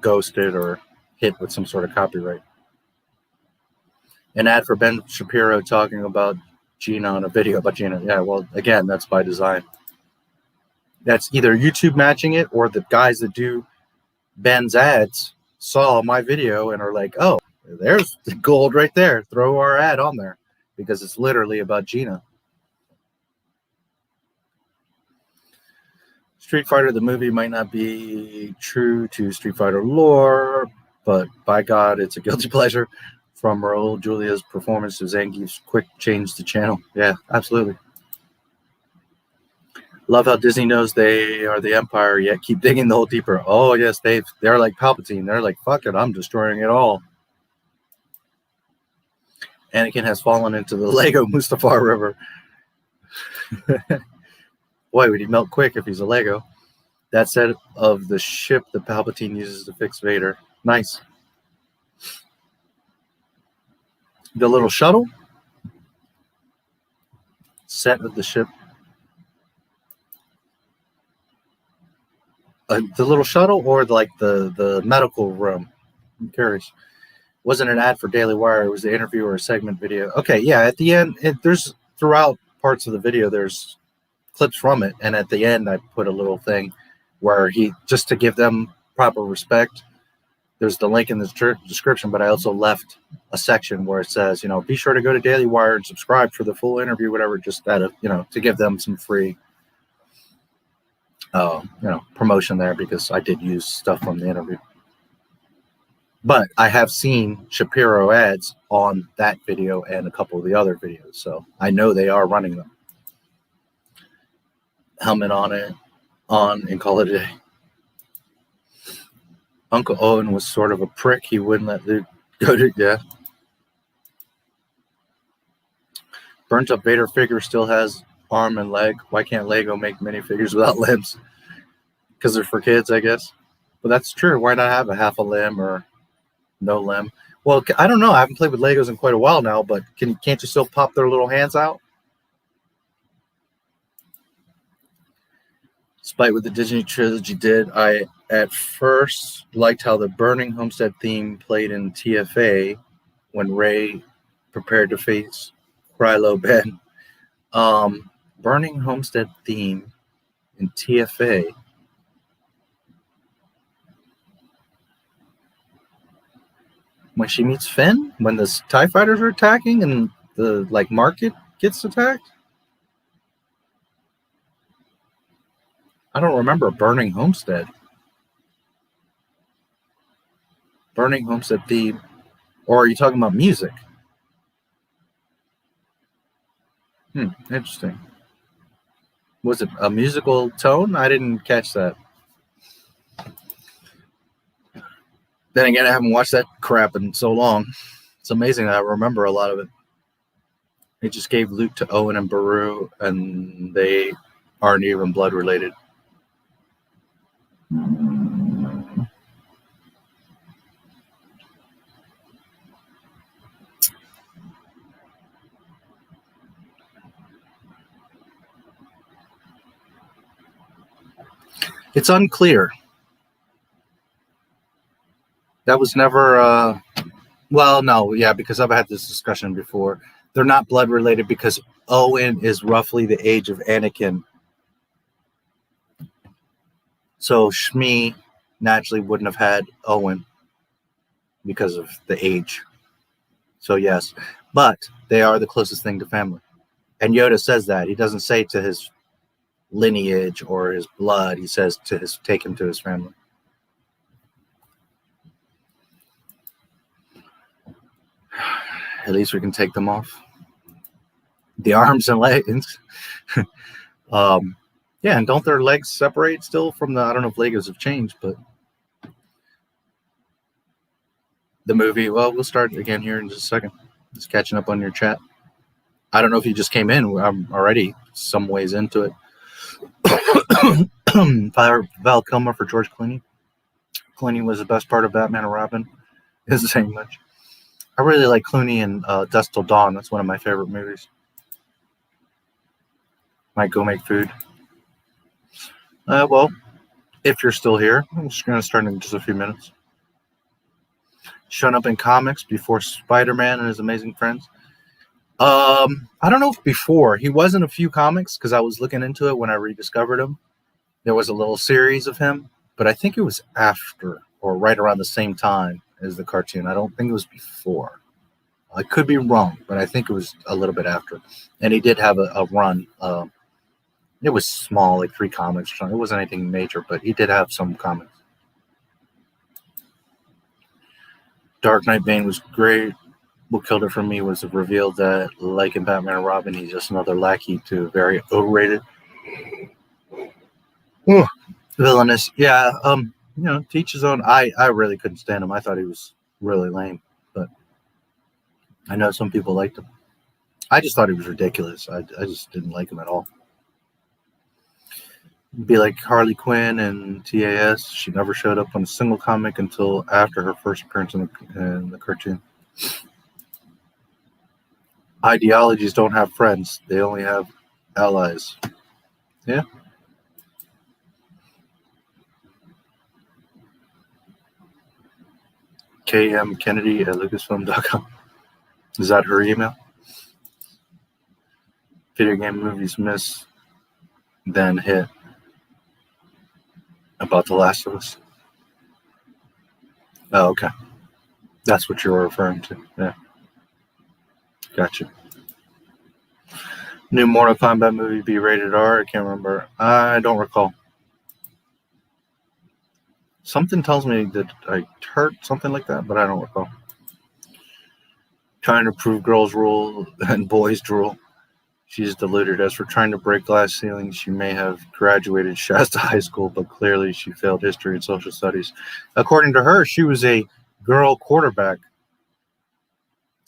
ghosted or hit with some sort of copyright. An ad for Ben Shapiro talking about Gina on a video about Gina. Yeah, well, again, that's by design. That's either YouTube matching it or the guys that do Ben's ads saw my video and are like, oh, there's the gold right there. Throw our ad on there because it's literally about Gina. Street Fighter, the movie, might not be true to Street Fighter lore, but by God, it's a guilty pleasure. From Raul Julia's performance to Zangief's quick change to channel. Yeah, absolutely. Love how Disney knows they are the Empire, yet keep digging the hole deeper. Oh, yes, they're like Palpatine. They're like, fuck it, I'm destroying it all. Anakin has fallen into the Lego Mustafar River. Boy, would he melt quick if he's a Lego. That said of the ship that Palpatine uses to fix Vader. Nice. The little shuttle. Set of the ship. The little shuttle or like the medical room? I'm curious. Wasn't an ad for Daily Wire. It was the interview or a segment video. Okay, yeah, at the end, there's throughout parts of the video, there's clips from it. And at the end, I put a little thing where he, just to give them proper respect, there's the link in the description, but I also left a section where it says, you know, be sure to go to Daily Wire and subscribe for the full interview, whatever, just out of, you know, to give them some free, you know, promotion there because I did use stuff from the interview. But I have seen Shapiro ads on that video and a couple of the other videos, so I know they are running them. Helmet on it, on, and call it a day. Uncle Owen was sort of a prick. He wouldn't let Luke go to, yeah. Burnt up Vader figure still has arm and leg. Why can't Lego make minifigures without limbs? Because they're for kids, I guess. But that's true. Why not have a half a limb or no limb? Well, I don't know. I haven't played with Legos in quite a while now, but can't you still pop their little hands out? Despite what the Disney trilogy did, I at first liked how the Burning Homestead theme played in TFA when Rey prepared to face Kylo Ben. Burning Homestead theme in TFA. When she meets Finn, when the TIE fighters are attacking and the market gets attacked. I don't remember Burning Homestead. Burning Homestead theme. Or are you talking about music? Interesting. Was it a musical tone? I didn't catch that. Then again, I haven't watched that crap in so long. It's amazing that I remember a lot of it. They just gave Luke to Owen and Beru, and they aren't even blood related. It's unclear. That was never, well, no, yeah, because I've had this discussion before. They're not blood related because Owen is roughly the age of Anakin. So Shmi naturally wouldn't have had Owen because of the age. So yes, but they are the closest thing to family. And Yoda says that. He doesn't say to his lineage or his blood. He says to take him to his family. At least we can take them off. The arms and legs. Yeah, and don't their legs separate still from the, I don't know if Legos have changed, but the movie, well, we'll start again here in just a second. Just catching up on your chat. I don't know if you just came in. I'm already some ways into it. Val Kilmer for George Clooney. Clooney was the best part of Batman and Robin. Isn't saying much. I really like Clooney in Dusk Till Dawn. That's one of my favorite movies. Might go make food. Well, if you're still here, I'm just going to start in just a few minutes. Shown up in comics before Spider-Man and His Amazing Friends. I don't know if before. He was in a few comics because I was looking into it when I rediscovered him. There was a little series of him, but I think it was after or right around the same time as the cartoon. I don't think it was before. I could be wrong, but I think it was a little bit after. And he did have a run. It was small, like 3 comics. It wasn't anything major, but he did have some comics. Dark Knight Bane was great. What killed it for me was the reveal that, like in Batman and Robin, he's just another lackey to very overrated. Villainous. Yeah, you know, to each his own. I really couldn't stand him. I thought he was really lame, but I know some people liked him. I just thought he was ridiculous. I just didn't like him at all. Be like Harley Quinn and TAS. She never showed up on a single comic until after her first appearance in the cartoon. Ideologies don't have friends. They only have allies. Yeah. KMKennedy@lucasfilm.com. Is that her email? Video game movies miss, then hit. About The Last of Us. Oh, okay. That's what you're referring to. Yeah. Gotcha. New Mortal Kombat movie be rated R? I can't remember. I don't recall. Something tells me that I heard something like that, but I don't recall. Trying to prove girls rule and boys drool. She's deluded. As for trying to break glass ceilings, she may have graduated Shasta High School, but clearly she failed history and social studies. According to her, she was a girl quarterback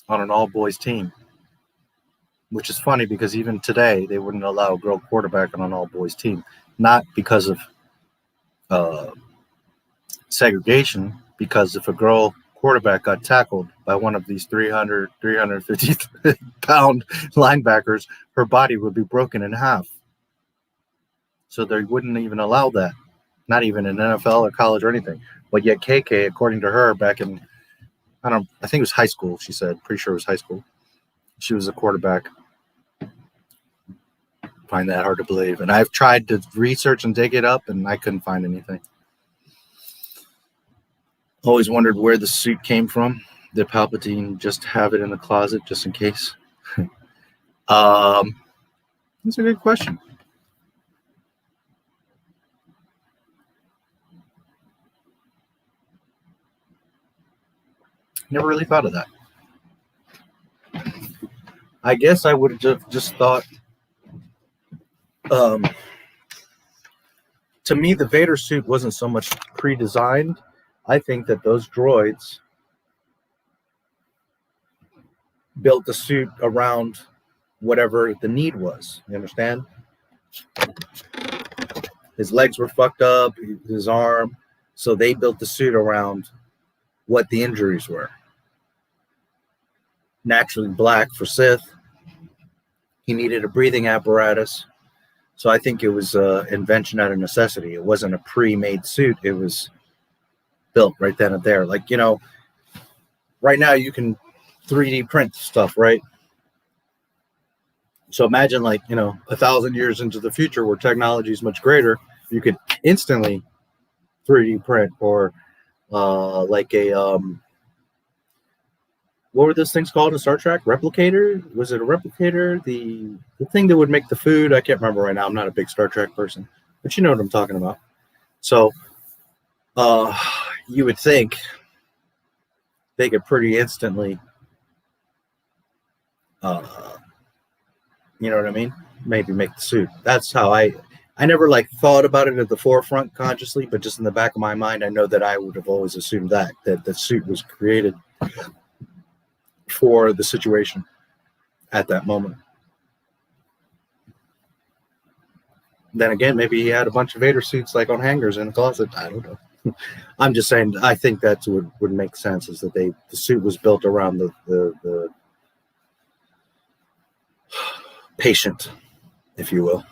on an all-boys team. which is funny because even today they wouldn't allow a girl quarterback on an all-boys team, not because of segregation, because if a girl quarterback got tackled by one of these 350 pound linebackers, her body would be broken in half. So they wouldn't even allow that, not even in NFL or college or anything. But yet KK, according to her, back in, I think it was high school, she said, pretty sure it was high school, she was a quarterback. Find that hard to believe. And I've tried to research and dig it up, and I couldn't find anything. Always wondered where the suit came from. Did Palpatine just have it in the closet just in case? That's a good question. Never really thought of that. I guess I would have just thought, to me, the Vader suit wasn't so much pre-designed. I think that those droids built the suit around whatever the need was. You understand? His legs were fucked up, his arm. So they built the suit around what the injuries were. Naturally black for Sith. He needed a breathing apparatus. So I think it was invention out of necessity. It wasn't a pre-made suit. It was built right then and there. Like, you know, right now you can 3D print stuff, right? So imagine, like, you know, 1,000 years into the future where technology is much greater, you could instantly 3D print, or like a what were those things called in Star Trek? Replicator? Was it a replicator? The thing that would make the food? I can't remember right now. I'm not a big Star Trek person, but you know what I'm talking about. So you would think they could pretty instantly, you know what I mean? Maybe make the suit. That's how I never like thought about it at the forefront consciously, but just in the back of my mind, I know that I would have always assumed that the suit was created for the situation at that moment. Then again, maybe he had a bunch of Vader suits like on hangers in the closet. I don't know. I'm just saying, I think that would make sense, is that the suit was built around the patient, if you will.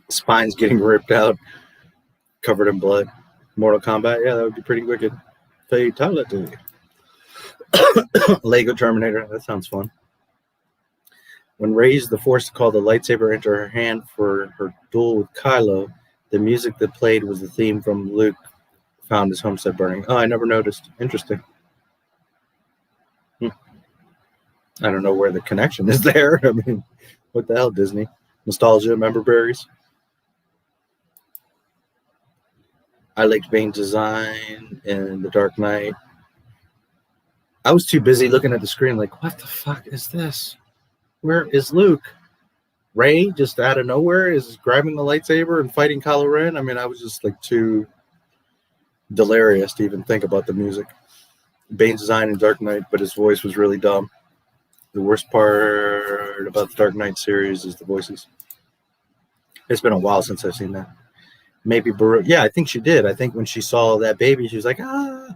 Spine's getting ripped out, covered in blood. Mortal Kombat, yeah, that would be pretty wicked. Fatality. Lego Terminator, that sounds fun. When raised the Force to call the lightsaber into her hand for her duel with Kylo, the music that played was the theme from Luke Found His Homestead Burning. Oh, I never noticed. Interesting. I don't know where the connection is there. I mean, what the hell, Disney? Nostalgia, member berries. I liked Bane's design in The Dark Knight. I was too busy looking at the screen like, what the fuck is this? Where is Luke? Rey just out of nowhere is grabbing the lightsaber and fighting Kylo Ren. I mean, I was just like too delirious to even think about the music. Bane's design in Dark Knight, but his voice was really dumb. The worst part about the Dark Knight series is the voices. It's been a while since I've seen that. Maybe Beru. Yeah, I think she did. I think when she saw that baby, she was like, ah.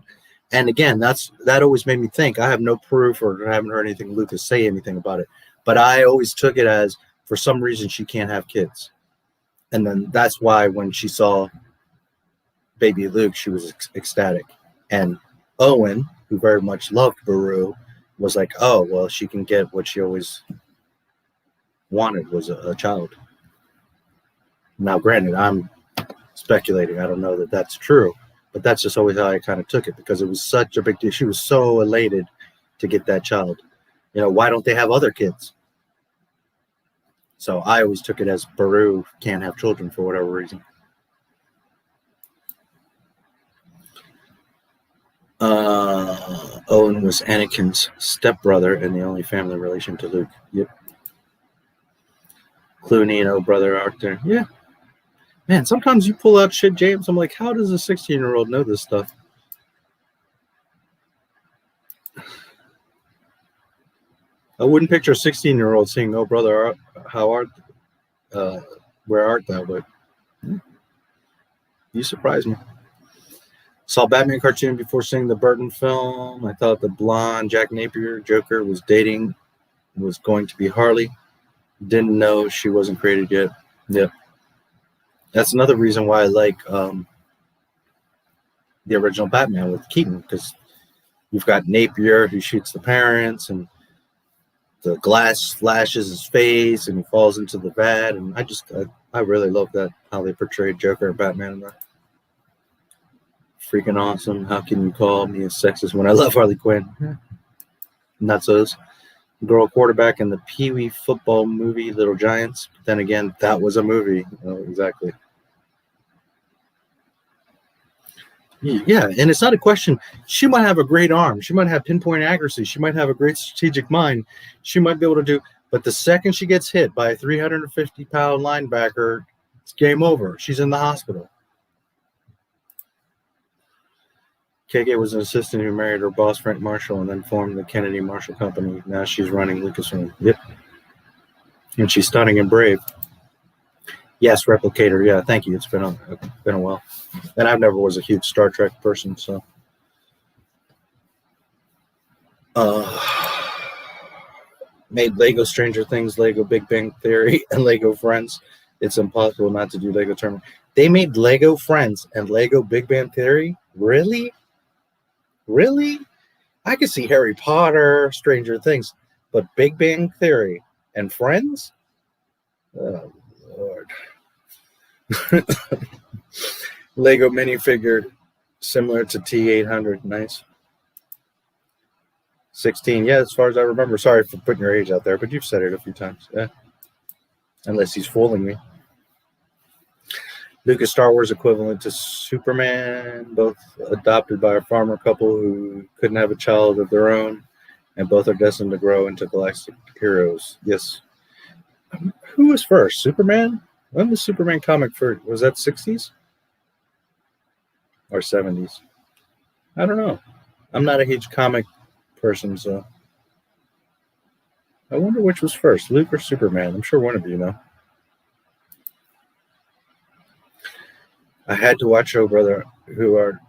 And again, that always made me think. I have no proof or haven't heard anything Lucas say anything about it. But I always took it as, for some reason, she can't have kids. And then that's why when she saw baby Luke, she was ecstatic. And Owen, who very much loved Beru, was like, oh, well, she can get what she always wanted, was a child. Now, granted, I'm speculating. I don't know that that's true. But that's just always how I kind of took it, because it was such a big deal. She was so elated to get that child. You know, why don't they have other kids? So I always took it as Beru can't have children for whatever reason. Owen was Anakin's stepbrother and the only family relation to Luke. Yep. Clooney and O brother Arthur. Yeah. Man, sometimes you pull out shit, James. I'm like, how does a 16-year-old know this stuff? I wouldn't picture a 16-year-old saying, "Oh, brother, where art thou?" But you surprised me. Saw Batman cartoon before seeing the Burton film. I thought the blonde Jack Napier Joker was going to be Harley. Didn't know she wasn't created yet. Yep. That's another reason why I like the original Batman with Keaton, because you've got Napier who shoots the parents, and the glass flashes his face, and he falls into the vat. And I really love that, how they portrayed Joker and Batman in that. Freaking awesome. How can you call me a sexist when I love Harley Quinn? Nutsos. Girl quarterback in the Pee Wee football movie Little Giants. But then again, that was a movie. Oh, exactly. Yeah, and it's not a question. She might have a great arm. She might have pinpoint accuracy. She might have a great strategic mind. She might be able to do. But the second she gets hit by a 350-pound linebacker, it's game over. She's in the hospital. KK was an assistant who married her boss, Frank Marshall, and then formed the Kennedy Marshall Company. Now she's running Lucasfilm. Yep. And she's stunning and brave. Yes, Replicator. Yeah, thank you. It's been a while. And I never was a huge Star Trek person, so. Made Lego Stranger Things, Lego Big Bang Theory, and Lego Friends. It's impossible not to do Lego Terminator. They made Lego Friends and Lego Big Bang Theory? Really? Really? I could see Harry Potter, Stranger Things, but Big Bang Theory and Friends? Oh, Lord. Lego minifigure similar to T-800. Nice. 16. Yeah, as far as I remember. Sorry for putting your age out there, but you've said it a few times. Yeah. Unless he's fooling me. Lucas Star Wars equivalent to Superman, both adopted by a farmer couple who couldn't have a child of their own, and both are destined to grow into galactic heroes. Yes. Who was first? Superman? When was Superman comic first? Was that 60s? Or 70s? I don't know. I'm not a huge comic person, so I wonder which was first, Luke or Superman. I'm sure one of you know. I had to watch Oh Brother, who are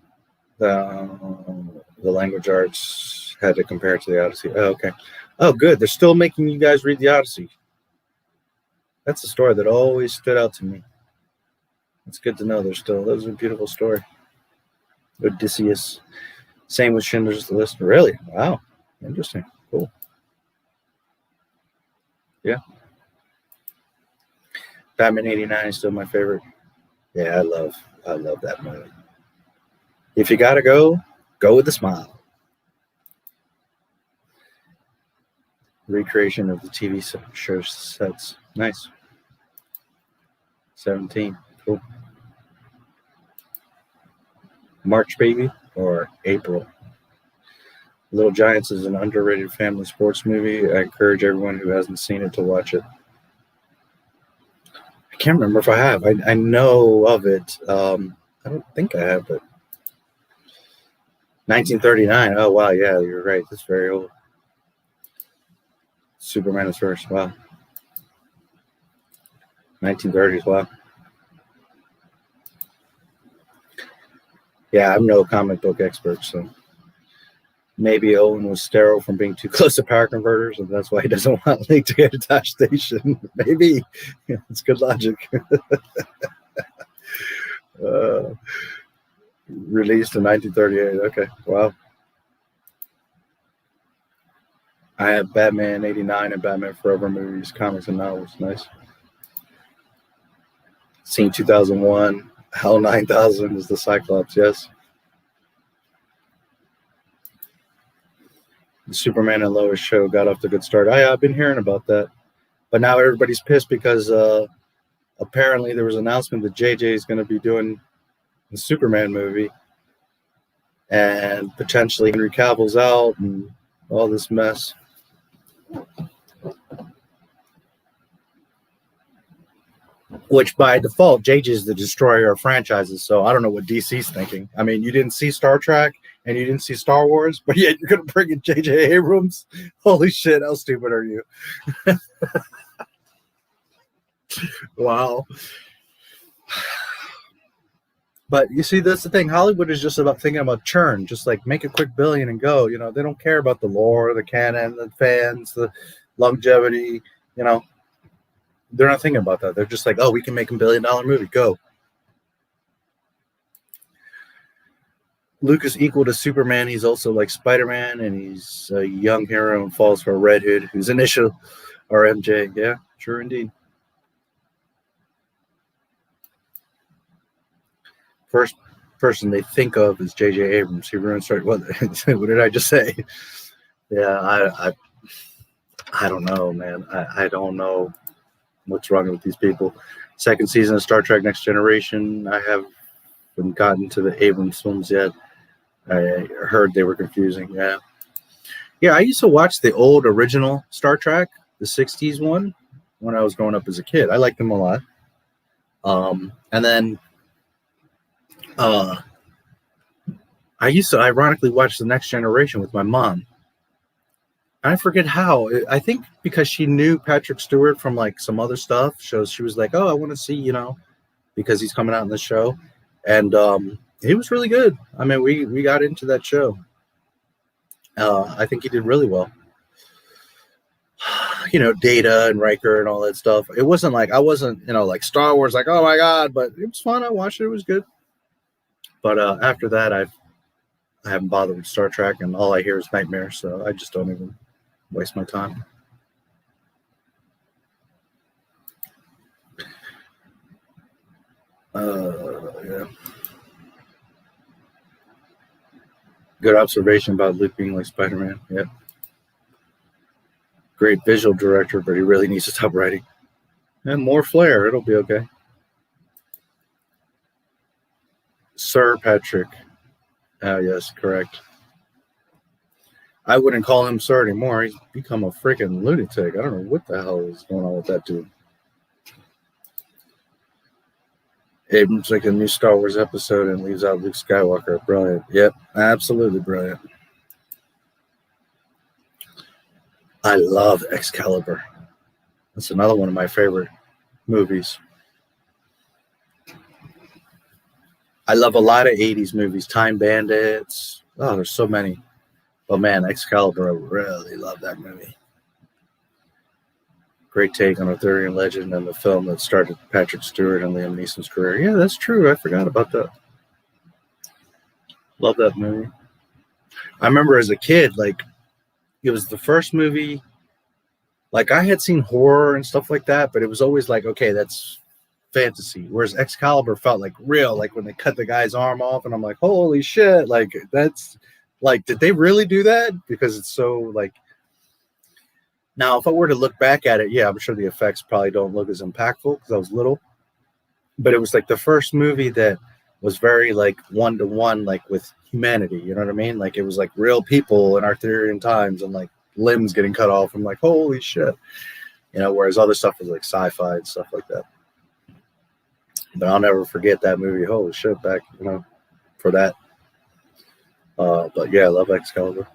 the language arts had to compare it to the Odyssey. Oh, okay. Oh, good. They're still making you guys read the Odyssey. That's a story that always stood out to me. It's good to know that was a beautiful story. Odysseus. Same with Schindler's List. Really? Wow. Interesting. Cool. Yeah. Batman 89 is still my favorite. Yeah, I love that movie. If you gotta go with a smile. Recreation of the TV show sets. Nice. 17. Cool. March baby or April. Little Giants is an underrated family sports movie. I encourage everyone who hasn't seen it to watch it. I can't remember if I have. I know of it. I don't think I have, but 1939. Oh, wow. Yeah, you're right. That's very old. Superman is first. Wow. 1930s. Wow. Yeah, I'm no comic book expert, so maybe Owen was sterile from being too close to power converters, and that's why he doesn't want Link to get a Dash station. Maybe. Yeah, it's good logic. Released in 1938. Okay, wow. I have Batman 89 and Batman Forever movies, comics, and novels. Nice. Seen 2001. Hell 9000 is the Cyclops, yes. The Superman and Lois show got off to a good start. I've been hearing about that. But now everybody's pissed because apparently there was an announcement that JJ is going to be doing the Superman movie. And potentially Henry Cavill's out and all this mess. Which by default, JJ is the destroyer of franchises. So I don't know what DC's thinking. I mean, you didn't see Star Trek. and you didn't see Star Wars, but yet you're gonna bring in J.J. Abrams. Holy shit! How stupid are you? Wow. But you see, that's the thing. Hollywood is just about thinking about churn, just like make a quick billion and go. You know, they don't care about the lore, the canon, the fans, the longevity. You know, they're not thinking about that. They're just like, oh, we can make a $1 billion movie. Go. Luke is equal to Superman. He's also like Spider-Man, and he's a young hero and falls for a Red Hood whose initial are MJ. Yeah, sure indeed. First person they think of is J.J. Abrams. He ruined Star Wars. What did I just say? Yeah, I don't know, man. I don't know what's wrong with these people. Second season of Star Trek Next Generation. I haven't gotten to the Abrams films yet. I heard they were confusing. Yeah. I used to watch the old original Star Trek, the 60s one, when I was growing up as a kid. I liked them a lot. And then I used to ironically watch The Next Generation with my mom. I forget how. I think because she knew Patrick Stewart from like some other stuff. So she was like, oh, I want to see, you know, because he's coming out in the show. And he was really good. I mean, we got into that show. I think he did really well. You know, Data and Riker and all that stuff. It wasn't like, I wasn't, you know, like Star Wars, like, oh my God, but it was fun. I watched it. It was good. But after that, I haven't bothered with Star Trek, and all I hear is nightmares, so I just don't even waste my time. Yeah. Good observation about Luke being like Spider-Man. Yeah. Great visual director, but he really needs to stop writing. And more flair. It'll be okay. Sir Patrick. Oh, yes, correct. I wouldn't call him sir anymore. He's become a freaking lunatic. I don't know what the hell is going on with that dude. Abrams like a new Star Wars episode and leaves out Luke Skywalker. Brilliant. Yep, absolutely brilliant. I love Excalibur. That's another one of my favorite movies. I love a lot of 80s movies. Time Bandits. Oh, there's so many. But man, Excalibur, I really love that movie. Great take on Arthurian legend and the film that started Patrick Stewart and Liam Neeson's career. Yeah, that's true. I forgot about that. Love that movie. I remember as a kid, like, it was the first movie. Like, I had seen horror and stuff like that, but it was always like, okay, that's fantasy. Whereas Excalibur felt like real, like when they cut the guy's arm off, and I'm like, holy shit, like, that's like, did they really do that? Because it's so like, now if I were to look back at it, yeah, I'm sure the effects probably don't look as impactful because I was little, but it was like the first movie that was very like one-to-one, like with humanity, you know what I mean? Like it was like real people in Arthurian times and like limbs getting cut off. I'm like, holy shit, you know, whereas other stuff was like sci-fi and stuff like that. But I'll never forget that movie. Holy shit, back, you know, for that. But yeah, I love Excalibur.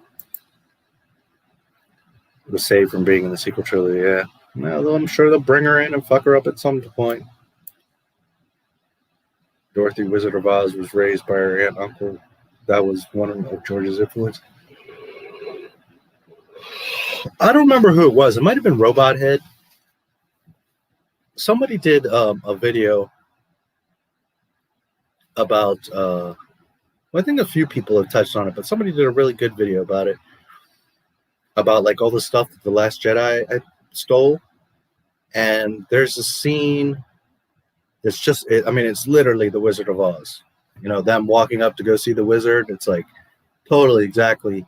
It was saved from being in the sequel trilogy, yeah. Well, I'm sure they'll bring her in and fuck her up at some point. Dorothy, Wizard of Oz, was raised by her aunt and uncle. That was one of George's influence. I don't remember who it was. It might have been Robot Head. Somebody did a video about, well, I think a few people have touched on it, but somebody did a really good video about it. About like all the stuff that The Last Jedi stole. And there's a scene that's just, I mean, it's literally the Wizard of Oz. You know, them walking up to go see the wizard. It's like totally exactly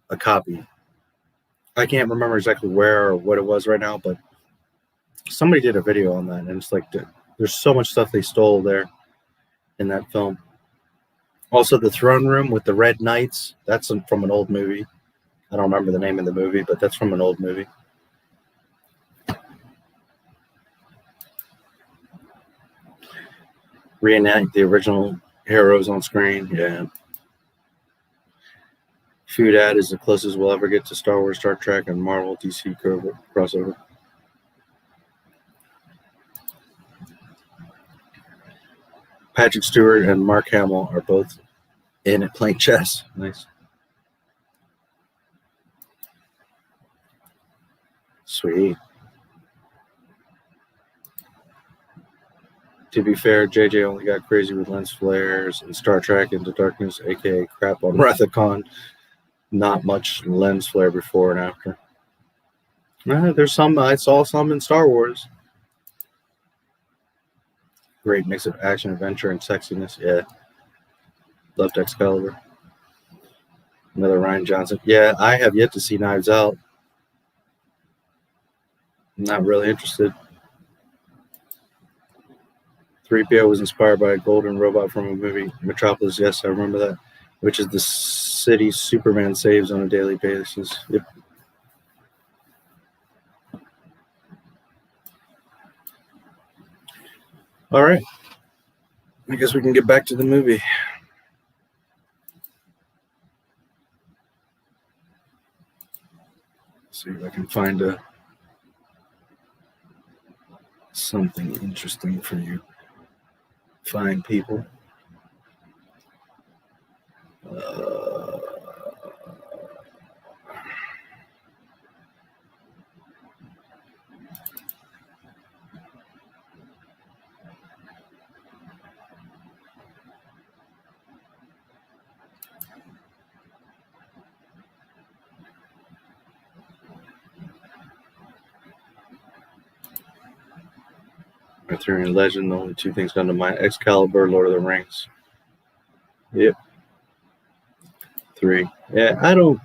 a copy. I can't remember exactly where or what it was right now, but somebody did a video on that. And it's like, there's so much stuff they stole there in that film. Also, the throne room with the red knights. That's from an old movie. I don't remember the name of the movie, but that's from an old movie. Reenact the original heroes on screen, yeah. Feud ad is the closest we'll ever get to Star Wars, Star Trek, and Marvel DC crossover. Patrick Stewart and Mark Hamill are both in it playing chess. Nice. Sweet. To be fair, JJ only got crazy with lens flares and Star Trek Into Darkness, aka crap on Wrath-a-Con. Not much lens flare before and after. There's some, I saw some in Star Wars. Great mix of action, adventure, and sexiness. Yeah. Loved Excalibur. Another Ryan Johnson. Yeah, I have yet to see Knives Out. I'm not really interested. 3PO was inspired by a golden robot from a movie, Metropolis. Yes, I remember that. Which is the city Superman saves on a daily basis. Yep. All right. I guess we can get back to the movie. See if I can find something interesting for you fine people. Arthurian legend, the only two things come to mind: Excalibur, Lord of the Rings. Yep. 3. Yeah, I don't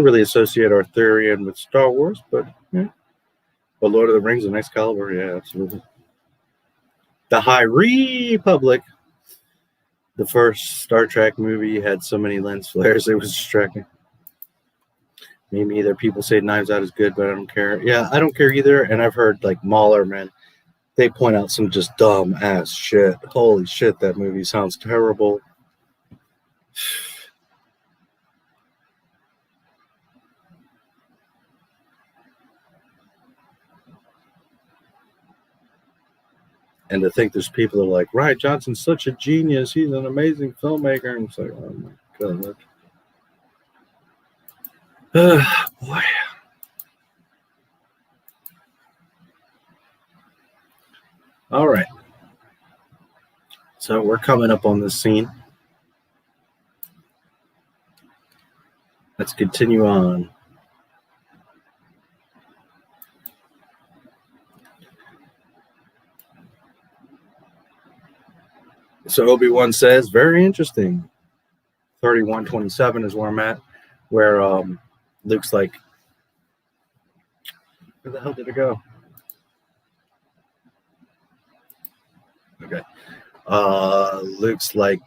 really associate Arthurian with Star Wars, but yeah. But Lord of the Rings and Excalibur, yeah, absolutely. The High Republic, the first Star Trek movie, had so many lens flares, it was distracting. Maybe either people say Knives Out is good, but I don't care. Yeah, I don't care either, and I've heard like Mahler, man. They point out some just dumb ass shit. Holy shit, that movie sounds terrible. And to think there's people that are like, Ryan Johnson's such a genius. He's an amazing filmmaker. And it's like, oh my God. Boy. All right. So we're coming up on this scene. Let's continue on. So Obi-Wan says, very interesting. 31:27 is where I'm at, where Luke's like, where the hell did it go? Okay. Luke's like,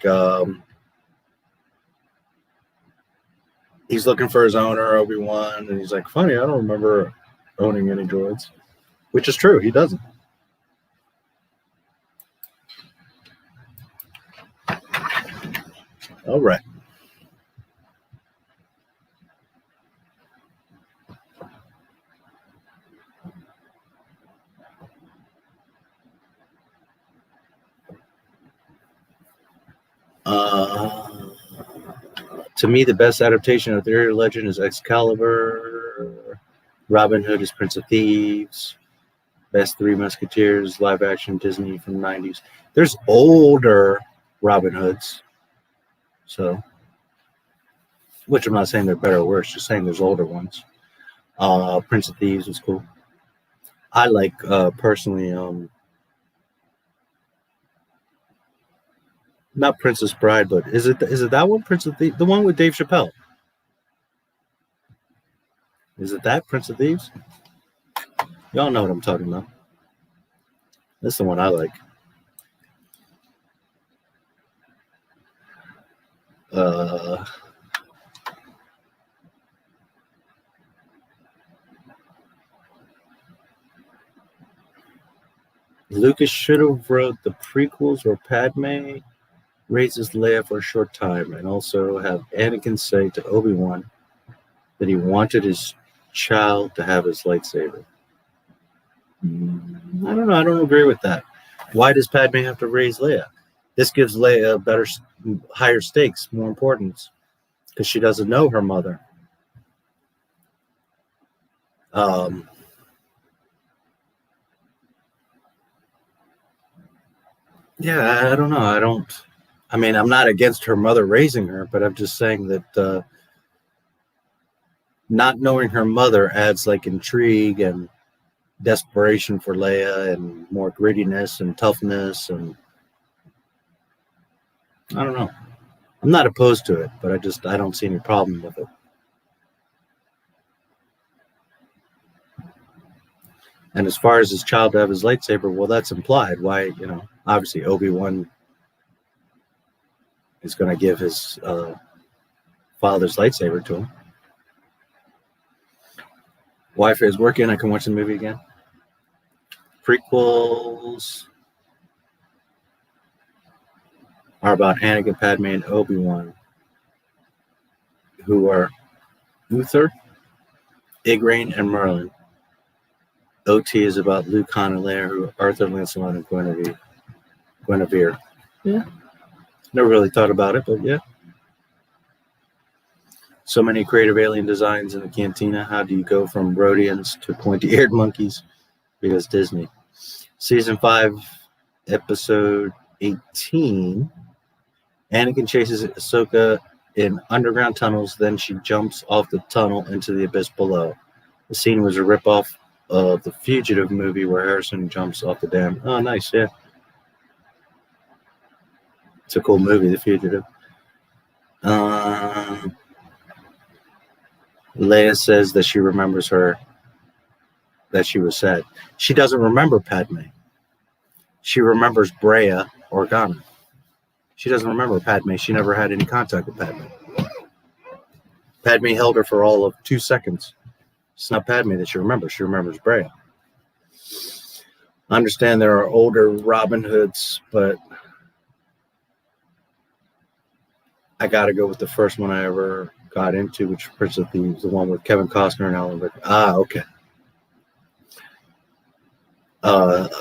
he's looking for his owner, Obi-Wan, and he's like, funny, I don't remember owning any droids, which is true. He doesn't. All right. To me, the best adaptation of the Arthurian legend is Excalibur. Robin Hood is Prince of Thieves. Best Three Musketeers, live action Disney from the 90s. There's older Robin Hoods. So, which I'm not saying they're better or worse, just saying there's older ones. Prince of Thieves was cool. I like, personally, not Princess Bride, but is it that one, Prince of Thieves? The one with Dave Chappelle. Is it that, Prince of Thieves? Y'all know what I'm talking about. That's the one I like. Lucas should have wrote the prequels where Padme raises Leia for a short time, and also have Anakin say to Obi-Wan, that he wanted his child to have his lightsaber. I don't know. I don't agree with that. Why does Padme have to raise Leia? This gives Leia better, higher stakes, more importance, because she doesn't know her mother. Yeah, I don't know. I mean, I'm not against her mother raising her, but I'm just saying that not knowing her mother adds like intrigue and desperation for Leia and more grittiness and toughness, and I don't know. I'm not opposed to it, but I don't see any problem with it. And as far as his child to have his lightsaber, well, that's implied. Why, obviously Obi-Wan is going to give his father's lightsaber to him. Wi-Fi is working. I can watch the movie again. Prequels are about Anakin, Padme, and Obi-Wan, who are Uther, Igraine, and Merlin. OT is about Luke, Han, and Leia, who are Arthur, Lancelot, and Guinevere. Yeah. Never really thought about it, but yeah. So many creative alien designs in the cantina. How do you go from Rhodians to pointy-eared monkeys? Because Disney. Season 5, episode 18. Anakin chases Ahsoka in underground tunnels, then she jumps off the tunnel into the abyss below. The scene was a ripoff of the Fugitive movie where Harrison jumps off the dam. Oh, nice, yeah. It's a cool movie, The Fugitive. Leia says that she remembers her, that she was sad. She doesn't remember Padme. She remembers Brea Organa. She doesn't remember Padme. She never had any contact with Padme. Padme held her for all of 2 seconds. It's not Padme that she remembers. She remembers Brea. I understand there are older Robin Hoods, but I got to go with the first one I ever got into, which is Prince of Thieves, the one with Kevin Costner and Alan Rickman. Ah, okay.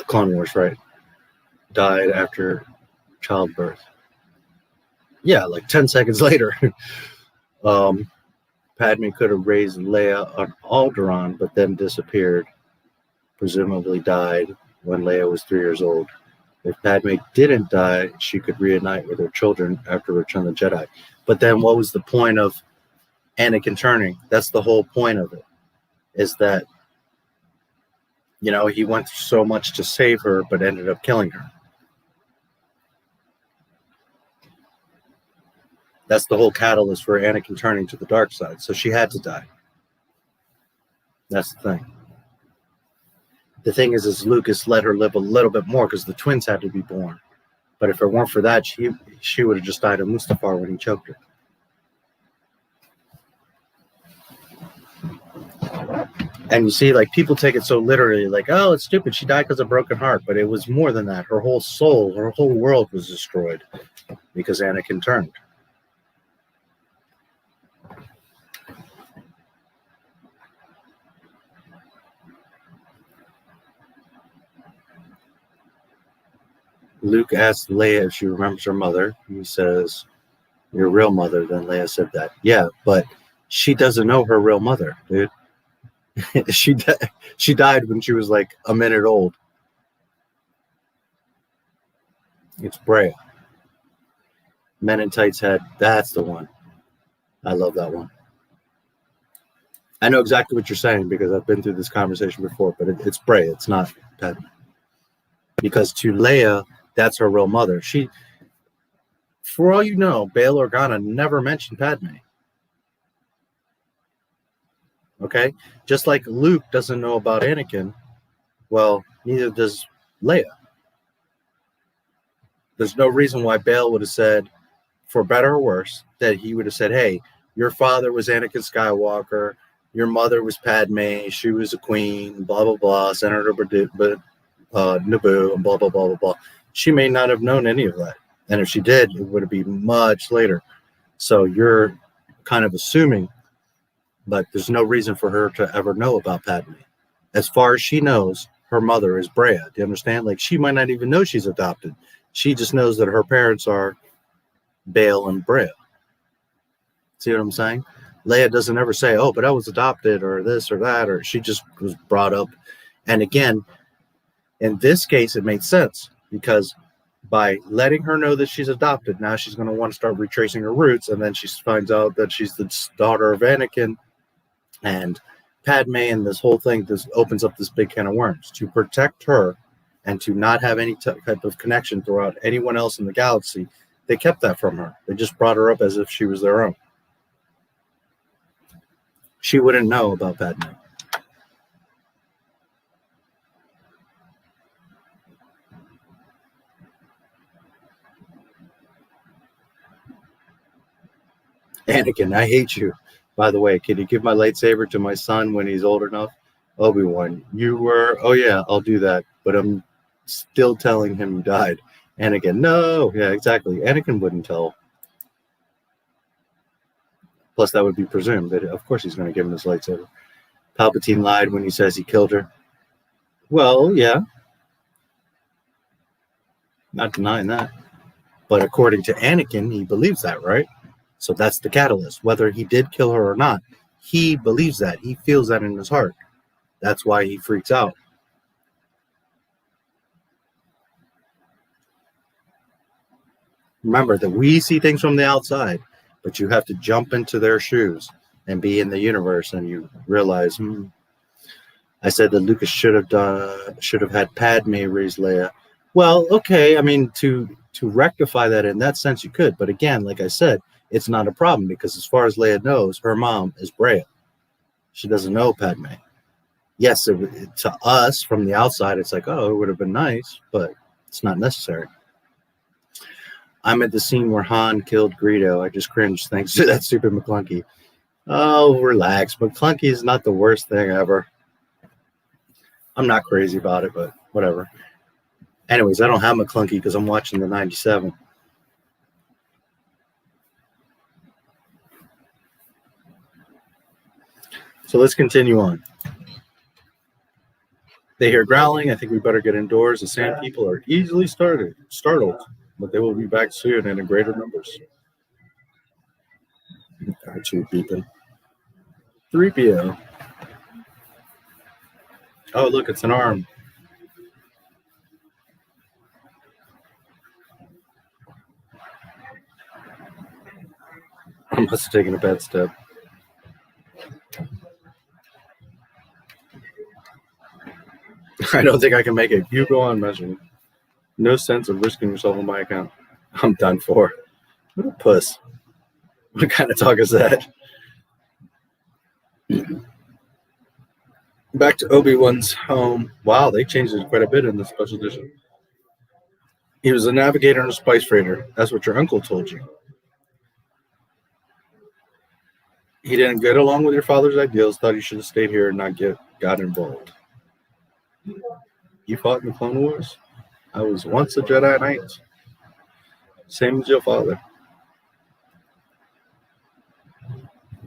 Clone Wars, right. Died after childbirth. Yeah, like 10 seconds later. Padme could have raised Leia on Alderaan, but then disappeared. Presumably died when Leia was 3 years old. If Padme didn't die, she could reunite with her children after Return of the Jedi. But then what was the point of Anakin turning? That's the whole point of it, is that, he went through so much to save her, but ended up killing her. That's the whole catalyst for Anakin turning to the dark side. So she had to die. That's the thing. The thing is Lucas let her live a little bit more because the twins had to be born. But if it weren't for that, she would have just died of Mustafar when he choked her. And you see, like, people take it so literally, like, oh, it's stupid. She died because of a broken heart. But it was more than that. Her whole soul, her whole world was destroyed because Anakin turned. Luke asked Leia if she remembers her mother. He says, your real mother. Then Leia said that. Yeah, but she doesn't know her real mother, dude. She died when she was like a minute old. It's Brea. Men in Tights Head. That's the one. I love that one. I know exactly what you're saying because I've been through this conversation before, but it's Brea. It's not Padme. Because to Leia, that's her real mother. For all you know, Bail Organa never mentioned Padme. Okay? Just like Luke doesn't know about Anakin, well, neither does Leia. There's no reason why Bail would have said, for better or worse, that he would have said, hey, your father was Anakin Skywalker, your mother was Padme, she was a queen, blah, blah, blah, Senator Naboo, and blah, blah, blah, blah, blah. She may not have known any of that. And if she did, it would be much later. So you're kind of assuming but there's no reason for her to ever know about Padme. As far as she knows, her mother is Brea. Do you understand? Like, she might not even know she's adopted. She just knows that her parents are Bail and Brea. See what I'm saying? Leia doesn't ever say, oh, but I was adopted or this or that, or she just was brought up. And again, in this case, it made sense because by letting her know that she's adopted, now she's going to want to start retracing her roots. And then she finds out that she's the daughter of Anakin and Padme, and this whole thing, this opens up this big can of worms. To protect her and to not have any type of connection throughout anyone else in the galaxy, they kept that from her. They just brought her up as if she was their own. She wouldn't know about Padme. Anakin, I hate you. By the way, can you give my lightsaber to my son when he's old enough? Obi-Wan, you were, oh yeah, I'll do that. But I'm still telling him you died. Anakin, no. Yeah, exactly. Anakin wouldn't tell. Plus, that would be presumed that, of course, he's going to give him his lightsaber. Palpatine lied when he says he killed her. Well, yeah. Not denying that. But according to Anakin, he believes that, right? So that's the catalyst. Whether he did kill her or not, he believes that. He feels that in his heart. That's why he freaks out. Remember that we see things from the outside, but you have to jump into their shoes and be in the universe, and you realize, I said that Lucas should have had Padme raise Leia. Well, okay, I mean, to rectify that in that sense, you could. But again, like I said, it's not a problem because as far as Leia knows, her mom is Brea. She doesn't know Padme. Yes, to us from the outside, it's like, oh, it would have been nice, but it's not necessary. I'm at the scene where Han killed Greedo. I just cringed thanks to that stupid McClunky. Oh, relax. McClunky is not the worst thing ever. I'm not crazy about it, but whatever. Anyways, I don't have McClunky because I'm watching the 97. So let's continue on. They hear growling. I think we better get indoors. The sand people are easily startled, but they will be back soon and in greater numbers. Got you beeping. 3PO. Oh, look, it's an arm. I must have taken a bad step. I don't think I can make it. You go on measuring. No sense of risking yourself on my account. I'm done for. What a puss. What kind of talk is that? Back to Obi-Wan's home. Wow, they changed it quite a bit in the special edition. He was a navigator and a spice freighter. That's what your uncle told you. He didn't get along with your father's ideals, thought he should have stayed here and not got involved. You fought in the Clone Wars? I was once a Jedi Knight. Same as your father.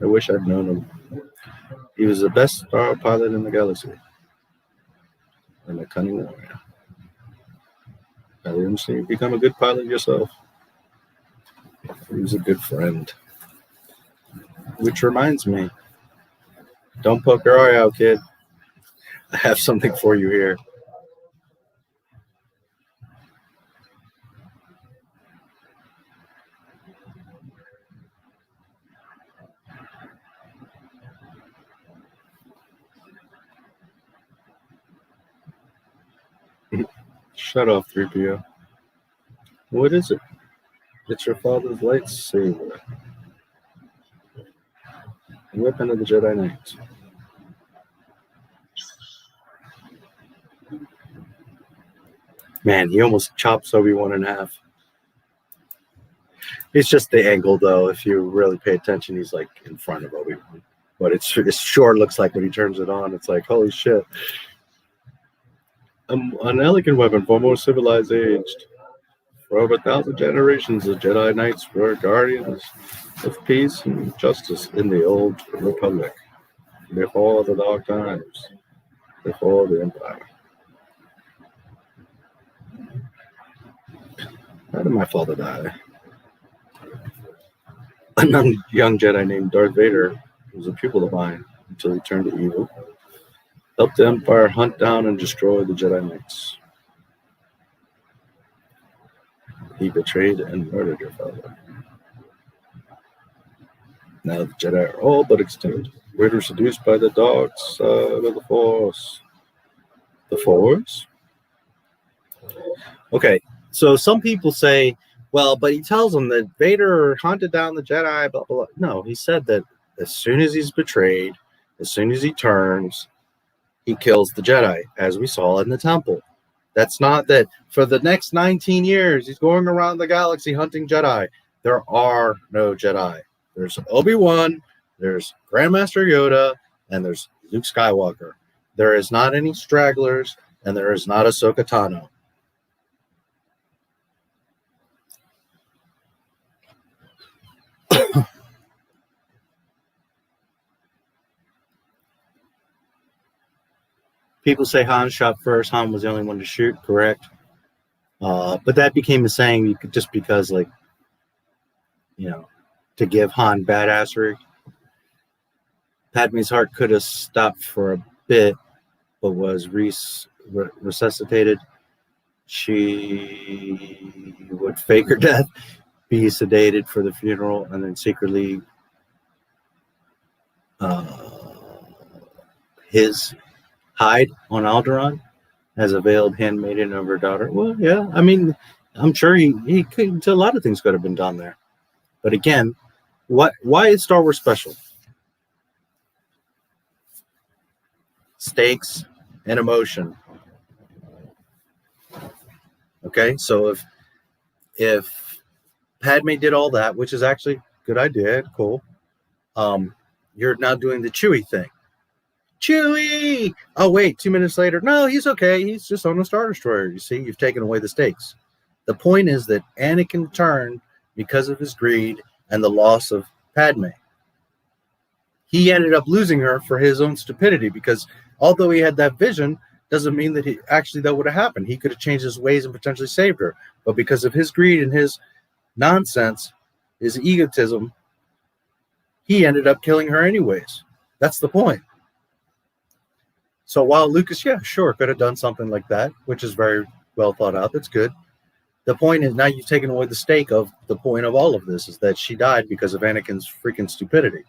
I wish I'd known him. He was the best star pilot in the galaxy. And a cunning warrior. I didn't see you become a good pilot yourself. He was a good friend. Which reminds me, don't poke your eye out, kid. I have something for you here. Shut off, 3PO. What is it? It's your father's lightsaber. Weapon of the Jedi Knight. Man, he almost chops Obi-Wan in half. It's just the angle, though. If you really pay attention, he's like in front of Obi-Wan. But it sure looks like when he turns it on, it's like, holy shit. An elegant weapon for more civilized aged. For over 1,000 generations, the Jedi Knights were guardians of peace and justice in the Old Republic. Before the dark times. Before the Empire. How did my father die? A young Jedi named Darth Vader was a pupil of mine until he turned to evil. Helped the Empire hunt down and destroy the Jedi Knights. He betrayed and murdered your father. Now the Jedi are all but extinct. Vader seduced by the dark side of the Force. The Force? Okay, so some people say, well, but he tells them that Vader hunted down the Jedi, blah, blah, blah. No, he said that as soon as he's betrayed, as soon as he turns, he kills the Jedi, as we saw in the temple. That's not that for the next 19 years, he's going around the galaxy hunting Jedi. There are no Jedi. There's Obi-Wan, there's Grandmaster Yoda, and there's Luke Skywalker. There is not any stragglers, and there is not Ahsoka Tano. People say Han shot first. Han was the only one to shoot, correct? But that became a saying you could just because, like, you know, to give Han badassery. Padme's heart could have stopped for a bit, but was resuscitated. She would fake her death, be sedated for the funeral, and then secretly hide on Alderaan as a veiled handmaiden of her daughter. Well, yeah, I mean, I'm sure he could. A lot of things could have been done there. But again, why is Star Wars special? Stakes and emotion. Okay, so if Padme did all that, which is actually a good idea, cool. You're now doing the Chewie thing. Chewie! Oh, wait, 2 minutes later. No, he's okay. He's just on a Star Destroyer. You see, you've taken away the stakes. The point is that Anakin turned because of his greed and the loss of Padme. He ended up losing her for his own stupidity because although he had that vision, doesn't mean that that would have happened. He could have changed his ways and potentially saved her. But because of his greed and his nonsense, his egotism, he ended up killing her anyways. That's the point. So while Lucas, yeah, sure, could have done something like that, which is very well thought out. That's good. The point is now you've taken away the stake of the point of all of this is that she died because of Anakin's freaking stupidity.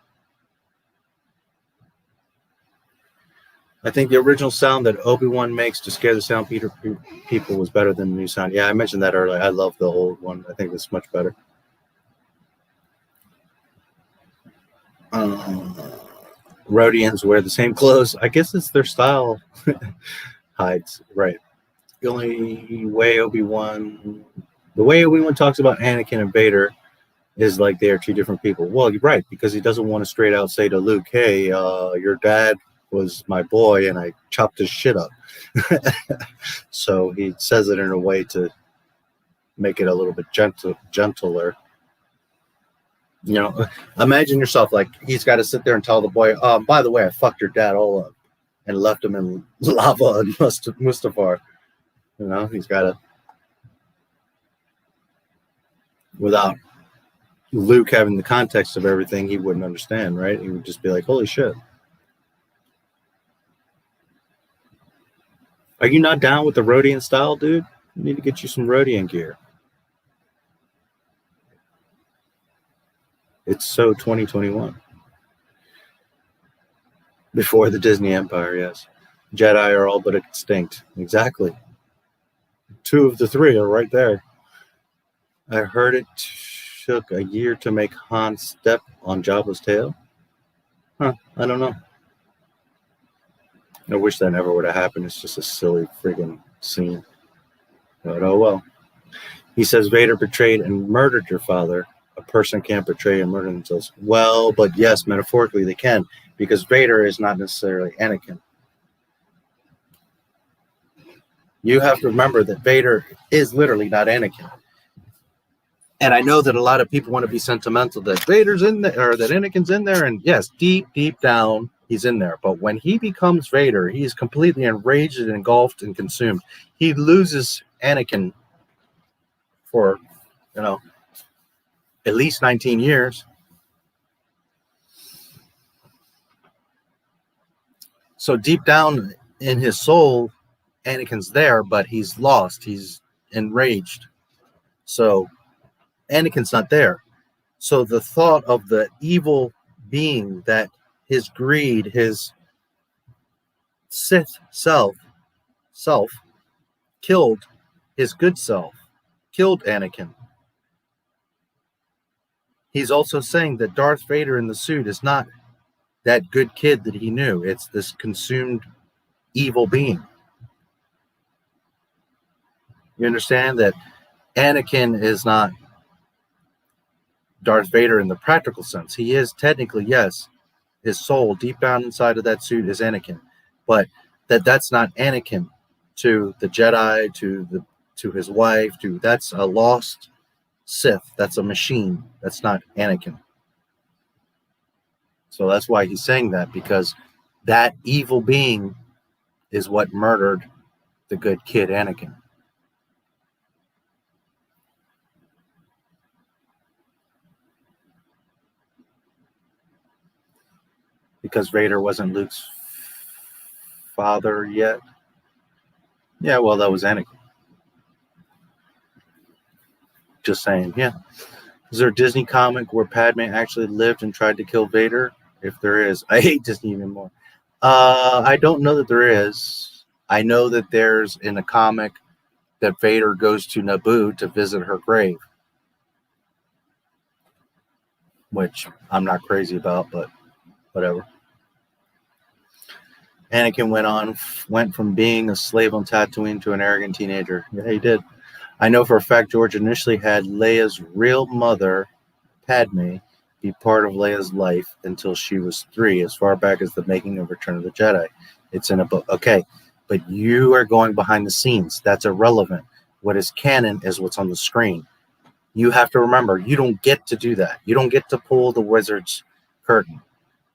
I think the original sound that Obi-Wan makes to scare the sound people was better than the new sound. Yeah, I mentioned that earlier. I love the old one. I think it's much better. Rhodians wear the same clothes. I guess it's their style. Hides, right. The only way Obi-Wan talks about Anakin and Vader is like they are two different people. Well, you're right, because he doesn't want to straight out say to Luke, hey, your dad was my boy and I chopped his shit up. So he says it in a way to make it a little bit gentler. You know, imagine yourself like he's got to sit there and tell the boy, by the way, I fucked your dad all up and left him in lava and Mustafar. You know, he's got to, without Luke having the context of everything, he wouldn't understand, right? He would just be like, holy shit. Are you not down with the Rhodian style, dude? You need to get you some Rhodian gear. It's so 2021. Before the Disney Empire, yes. Jedi are all but extinct. Exactly. 2 of the 3 are right there. I heard it took a year to make Han step on Jabba's tail. Huh, I don't know. I wish that never would have happened. It's just a silly friggin' scene. But oh well. He says Vader betrayed and murdered your father. A person can't betray and murder themselves. Well, but yes, metaphorically they can, because Vader is not necessarily Anakin. You have to remember that Vader is literally not Anakin. And I know that a lot of people want to be sentimental that Vader's in there, or that Anakin's in there, and yes, deep down, he's in there. But when he becomes Vader, he is completely enraged and engulfed and consumed. He loses Anakin for, you know, at least 19 years. So deep down in his soul, Anakin's there, but he's lost. He's enraged. So Anakin's not there. So the thought of the evil being, that his greed, his Sith self killed his good self, killed Anakin. He's also saying that Darth Vader in the suit is not that good kid that he knew. It's this consumed evil being. You understand that Anakin is not Darth Vader in the practical sense. He is technically, yes, his soul deep down inside of that suit is Anakin, but that's not Anakin to the Jedi, to his wife, that's a lost Sith. That's a machine. That's not Anakin. So that's why he's saying that, because that evil being is what murdered the good kid Anakin. Because Vader wasn't Luke's father yet. Yeah, well, that was Anakin. Just saying, yeah. Is there a Disney comic where Padme actually lived and tried to kill Vader? If there is, I hate Disney even more. I don't know that there is. I know that there's in a comic that Vader goes to Naboo to visit her grave, which I'm not crazy about, but whatever. Anakin went from being a slave on Tatooine to an arrogant teenager. Yeah, he did. I know for a fact George initially had Leia's real mother, Padme, be part of Leia's life until she was 3, as far back as the making of Return of the Jedi. It's in a book. Okay, but you are going behind the scenes. That's irrelevant. What is canon is what's on the screen. You have to remember, you don't get to do that. You don't get to pull the wizard's curtain.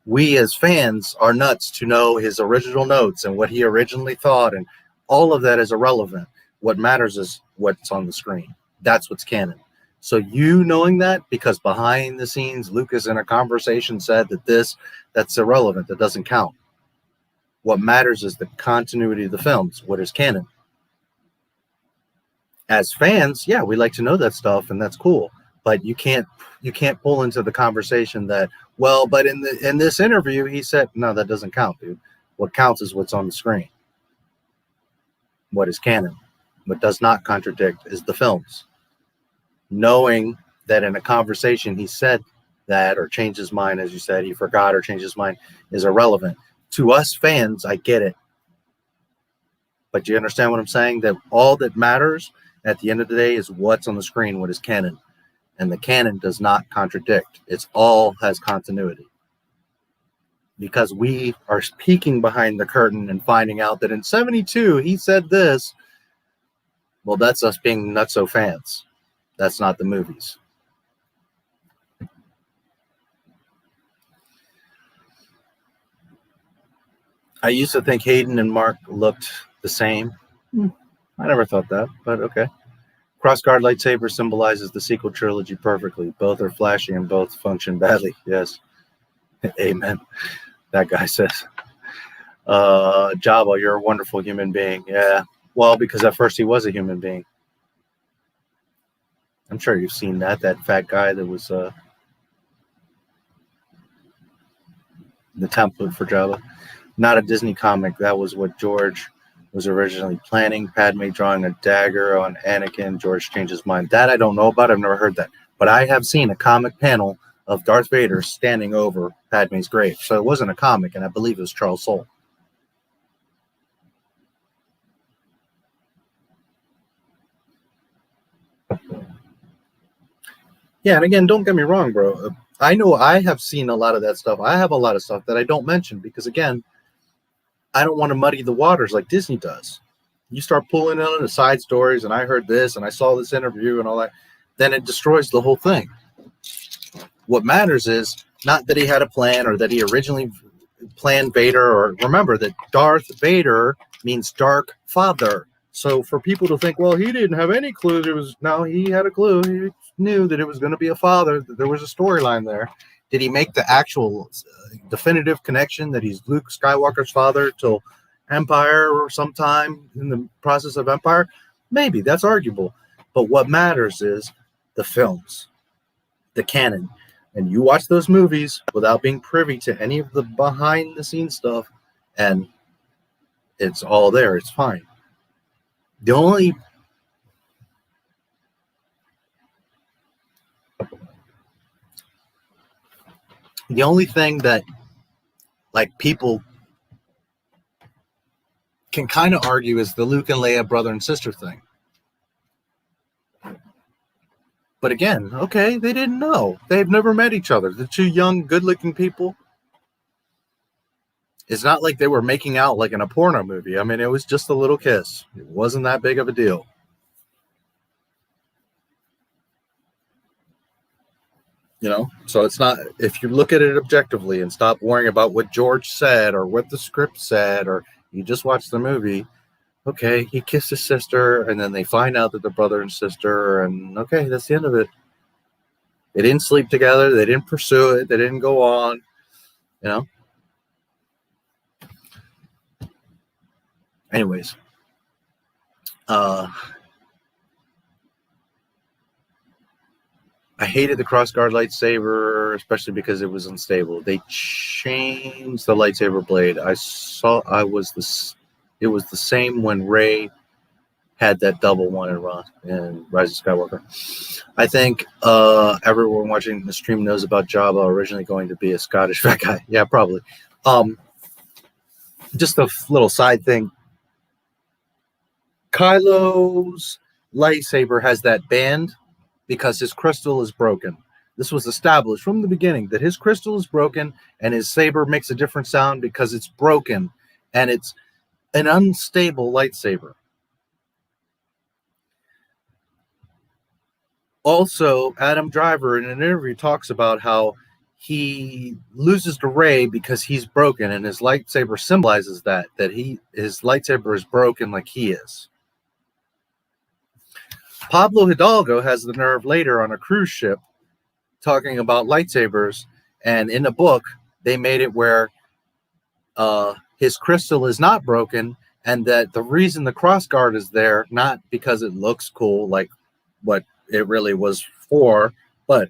We as fans are nuts to know his original notes and what he originally thought, and all of that is irrelevant. What matters is what's on the screen. That's what's canon. So you knowing that, because behind the scenes, Lucas in a conversation said that that's irrelevant. That doesn't count. What matters is the continuity of the films. What is canon? As fans, yeah, we like to know that stuff, and that's cool. But you can't pull into the conversation that, well, but in this interview he said, no, that doesn't count, dude. What counts is what's on the screen. What is canon? What does not contradict is the films. Knowing that in a conversation he said that, or changed his mind, as you said, he forgot or changed his mind, is irrelevant. To us fans, I get it. But you understand what I'm saying? That all that matters at the end of the day is what's on the screen, what is canon. And the canon does not contradict. It's all has continuity. Because we are peeking behind the curtain and finding out that in 72 he said this. Well, that's us being nutso fans. That's not the movies. I used to think Hayden and Mark looked the same. I never thought that, but okay. Crossguard lightsaber symbolizes the sequel trilogy perfectly. Both are flashy and both function badly. Yes. Amen. That guy says. Jabba, you're a wonderful human being. Yeah. Well, because at first he was a human being. I'm sure you've seen that fat guy that was the template for Jabba. Not a Disney comic. That was what George was originally planning. Padme drawing a dagger on Anakin. George changed his mind. That I don't know about. I've never heard that. But I have seen a comic panel of Darth Vader standing over Padme's grave. So it wasn't a comic, and I believe it was Charles Soule. Yeah, and again, don't get me wrong, bro. I know I have seen a lot of that stuff. I have a lot of stuff that I don't mention because, again, I don't want to muddy the waters like Disney does. You start pulling on the side stories, and I heard this, and I saw this interview and all that, then it destroys the whole thing. What matters is not that he had a plan or that he originally plan Vader, or remember that Darth Vader means dark father. So for people to think, well, he didn't have any clue, he had a clue. He knew that it was going to be a father, that there was a storyline there. Did he make the actual definitive connection that he's Luke Skywalker's father till Empire or sometime in the process of Empire? Maybe, that's arguable. But what matters is the films, the canon. And you watch those movies without being privy to any of the behind the scenes stuff, and it's all there. It's fine. The only thing that like people can kind of argue is the Luke and Leia brother and sister thing. But again, okay, they didn't know. They've never met each other. The two young, good-looking people. It's not like they were making out like in a porno movie. I mean, it was just a little kiss. It wasn't that big of a deal. You know, so it's not, if you look at it objectively and stop worrying about what George said or what the script said, or you just watch the movie, okay, he kissed his sister, and then they find out that they're brother and sister, and okay, that's the end of it. They didn't sleep together. They didn't pursue it. They didn't go on, you know. Anyways, I hated the crossguard lightsaber, especially because it was unstable. They changed the lightsaber blade. It was the same when Rey had that double one in Rise of Skywalker. I think everyone watching the stream knows about Jabba originally going to be a Scottish fat guy. Yeah, probably. Just a little side thing. Kylo's lightsaber has that band because his crystal is broken. This was established from the beginning that his crystal is broken and his saber makes a different sound because it's broken, and it's an unstable lightsaber. Also, Adam Driver in an interview talks about how he loses to Rey because he's broken, and his lightsaber symbolizes that his lightsaber is broken like he is. Pablo Hidalgo has the nerve later on a cruise ship talking about lightsabers, and in the book they made it where his crystal is not broken, and that the reason the crossguard is there, not because it looks cool like what it really was for, but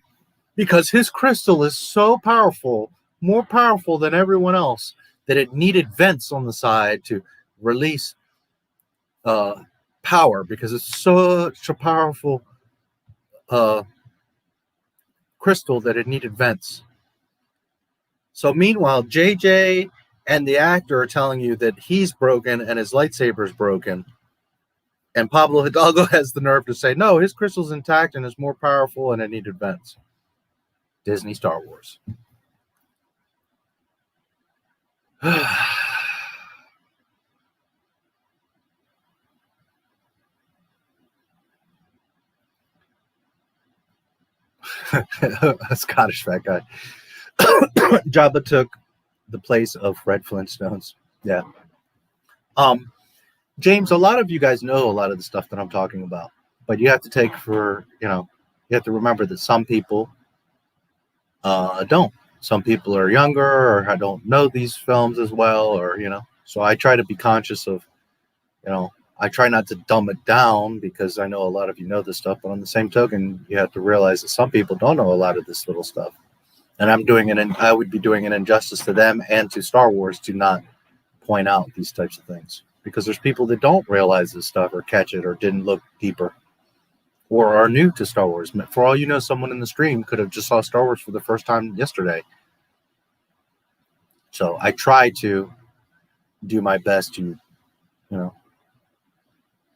because his crystal is so powerful, more powerful than everyone else, that it needed vents on the side to release power, because it's such a powerful crystal that it needed vents. So meanwhile, JJ and the actor are telling you that he's broken and his lightsaber's broken. And Pablo Hidalgo has the nerve to say, no, his crystal's intact and is more powerful and it needed vents. Disney Star Wars. A Scottish fat guy. Jabba took the place of Fred Flintstones. Yeah. James, a lot of you guys know a lot of the stuff that I'm talking about, but you have to take for, you have to remember that some people don't. Some people are younger or don't know these films as well, or, so I try to be conscious of, I try not to dumb it down because I know a lot of you know this stuff, but on the same token, you have to realize that some people don't know a lot of this little stuff. And I would be doing an injustice to them and to Star Wars to not point out these types of things, because there's people that don't realize this stuff or catch it or didn't look deeper or are new to Star Wars. For all you know, someone in the stream could have just saw Star Wars for the first time yesterday. So I try to do my best to,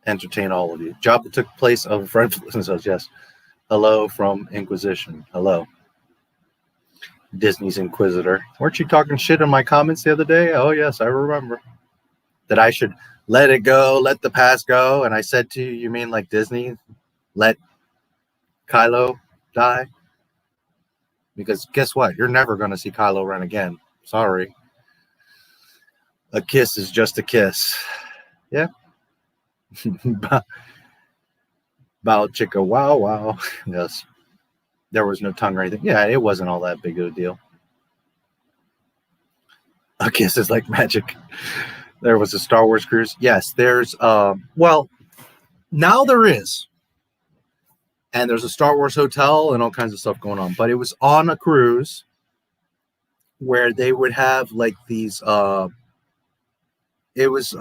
entertain all of you. Jabba took place of Fred Flintstones, yes. Hello from Inquisition. Hello. Disney's Inquisitor. Weren't you talking shit in my comments the other day? Oh, yes, I remember. That I should let it go, let the past go. And I said to you, you mean like Disney let Kylo die? Because guess what? You're never going to see Kylo Ren again. Sorry. A kiss is just a kiss. Yeah. Bow chicka wow wow. Yes. There was no tongue or anything. Yeah, it wasn't all that big of a deal. A kiss is like magic. There was a Star Wars cruise. Yes, there's well, now there is. And there's a Star Wars hotel and all kinds of stuff going on. But it was on a cruise where they would have like these it was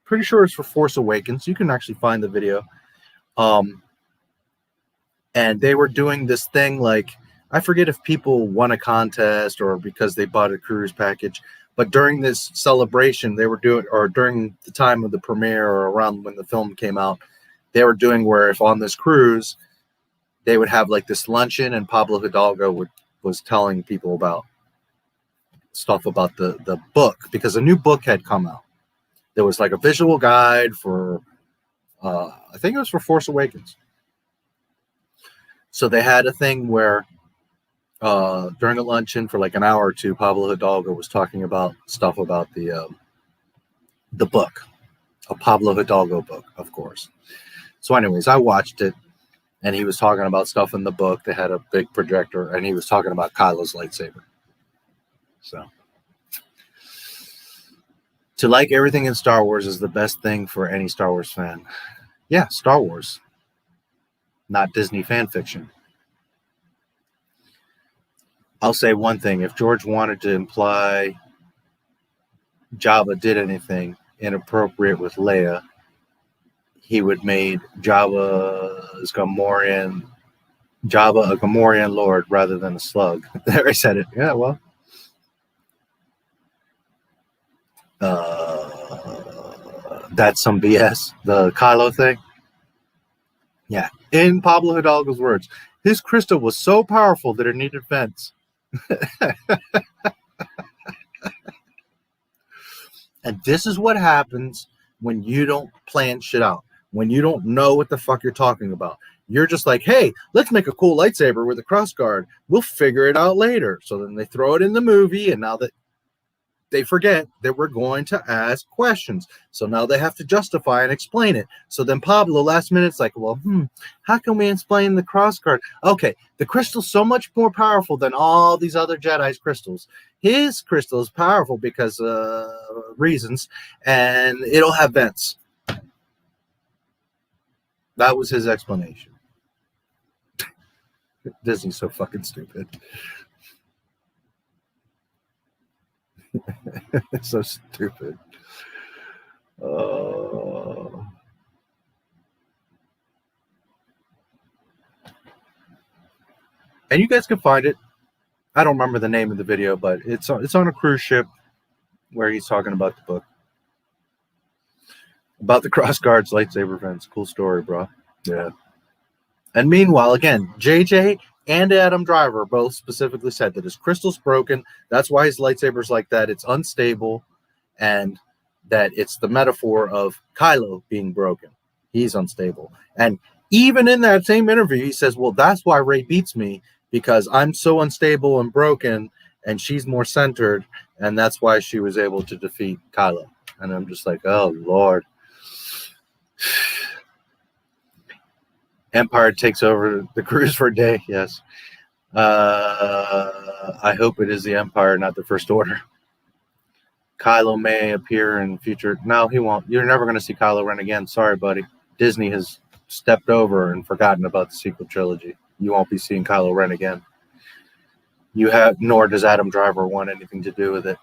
pretty sure it's for Force Awakens. You can actually find the video. And they were doing this thing like, I forget if people won a contest or because they bought a cruise package, but during this celebration they were doing, or during the time of the premiere or around when the film came out, they were doing where if on this cruise, they would have like this luncheon and Pablo Hidalgo was telling people about stuff about the book, because a new book had come out. There was like a visual guide for, I think it was for Force Awakens. So they had a thing where during a luncheon for like an hour or two, Pablo Hidalgo was talking about stuff about the book, a Pablo Hidalgo book, of course. So anyways, I watched it, and he was talking about stuff in the book. They had a big projector, and he was talking about Kylo's lightsaber. So to like everything in Star Wars is the best thing for any Star Wars fan. Yeah, Star Wars, not Disney fan fiction. I'll say one thing. If George wanted to imply Jabba did anything inappropriate with Leia, he would made Jabba a Gamorrean lord rather than a slug. There, I said it. Yeah, well. That's some BS. The Kylo thing. Yeah. In Pablo Hidalgo's words, his crystal was so powerful that it needed vents. And this is what happens when you don't plan shit out. When you don't know what the fuck you're talking about. You're just like, hey, let's make a cool lightsaber with a crossguard. We'll figure it out later. So then they throw it in the movie, and now that they forget that we're going to ask questions. So now they have to justify and explain it. So then Pablo last minute's like, well, how can we explain the crossguard? Okay, the crystal's so much more powerful than all these other Jedi's crystals. His crystal is powerful because reasons, and it'll have vents. That was his explanation. Disney's so fucking stupid. So stupid. And you guys can find it. I don't remember the name of the video, but it's on a cruise ship where he's talking about the book. About the crossguards, lightsaber vents. Cool story, bro. Yeah. And meanwhile, again, JJ and Adam Driver both specifically said that his crystal's broken. That's why his lightsaber's like that. It's unstable, and that it's the metaphor of Kylo being broken. He's unstable. And even in that same interview, he says, well, that's why Rey beats me, because I'm so unstable and broken, and she's more centered, and that's why she was able to defeat Kylo. And I'm just like, oh, Lord. Empire takes over the cruise for a day. Yes. I hope it is the Empire, not the First Order. Kylo may appear in future. No, he won't. You're never going to see Kylo Ren again. Sorry, buddy. Disney has stepped over and forgotten about the sequel trilogy. You won't be seeing Kylo Ren again. Nor does Adam Driver want anything to do with it.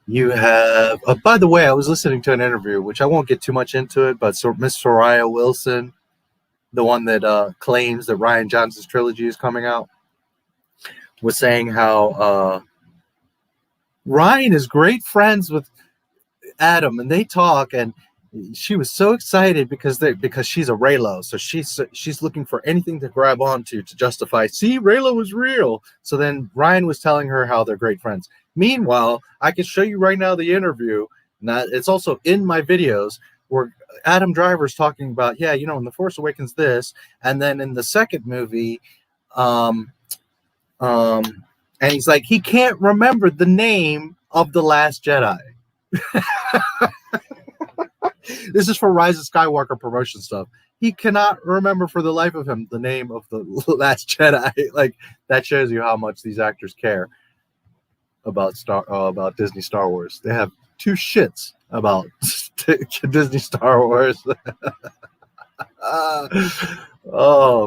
You have, by the way, I was listening to an interview, which I won't get too much into it, but Miss Soraya Wilson, the one that claims that Rian Johnson's trilogy is coming out, was saying how Ryan is great friends with Adam, and they talk, and she was so excited because she's a Reylo, so she's looking for anything to grab onto to justify. See, Reylo was real. So then Ryan was telling her how they're great friends. Meanwhile, I can show you right now the interview. Now it's also in my videos where Adam Driver's talking about, yeah, you know, in The Force Awakens this, and then in the second movie, and he's like, he can't remember the name of The Last Jedi. This is for Rise of Skywalker promotion stuff. He cannot remember for the life of him the name of The Last Jedi. Like, that shows you how much these actors care about Disney Star Wars. They have two shits about Disney Star Wars.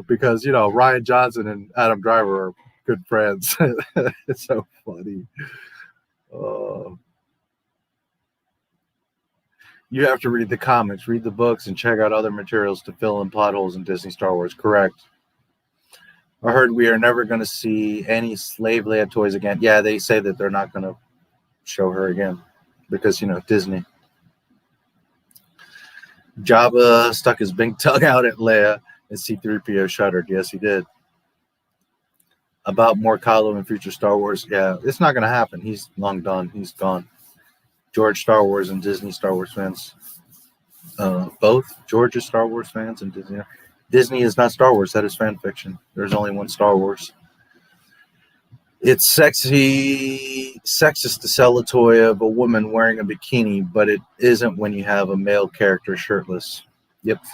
Because, you know, Rian Johnson and Adam Driver are good friends. It's so funny. You have to read the comics, read the books, and check out other materials to fill in plot holes in Disney Star Wars. Correct. I heard we are never going to see any Slave Leia toys again. Yeah, they say that they're not going to show her again because, you know, Disney. Jabba stuck his big tongue out at Leia and C-3PO shuddered. Yes, he did. About more Kylo in future Star Wars. Yeah, it's not going to happen. He's long done. He's gone. George Star Wars and Disney Star Wars fans. Both. George is Star Wars fans and Disney. Disney is not Star Wars. That is fan fiction. There's only one Star Wars. It's sexist to sell a toy of a woman wearing a bikini, but it isn't when you have a male character shirtless. Yep.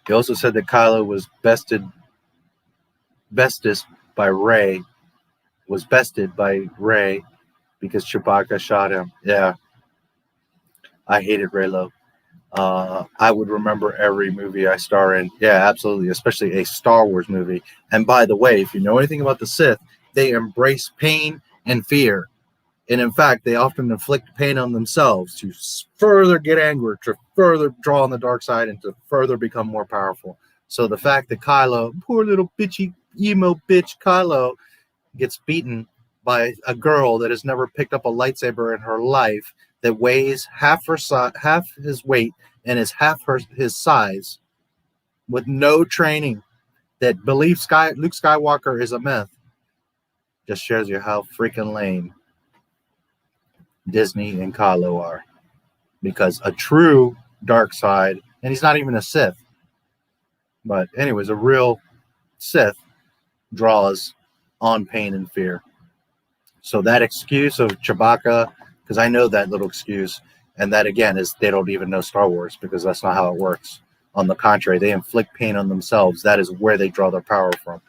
He also said that Kylo was bested by Rey because Chewbacca shot him. Yeah. I hated Reylo. I would remember every movie I star in. Yeah, absolutely. Especially a Star Wars movie. And by the way, if you know anything about the Sith, they embrace pain and fear. And in fact, they often inflict pain on themselves to further get angry, to further draw on the dark side, and to further become more powerful. So the fact that Kylo, poor little bitchy emo bitch Kylo, gets beaten by a girl that has never picked up a lightsaber in her life, that weighs half his weight and is half his size, with no training, that believes Luke Skywalker is a myth, just shows you how freaking lame Disney and Kylo are. Because a true dark side, and he's not even a Sith, but anyways, a real Sith draws on pain and fear. So that excuse of Chewbacca, because I know that little excuse, and that again is they don't even know Star Wars, because that's not how it works. On the contrary, they inflict pain on themselves. That is where they draw their power from.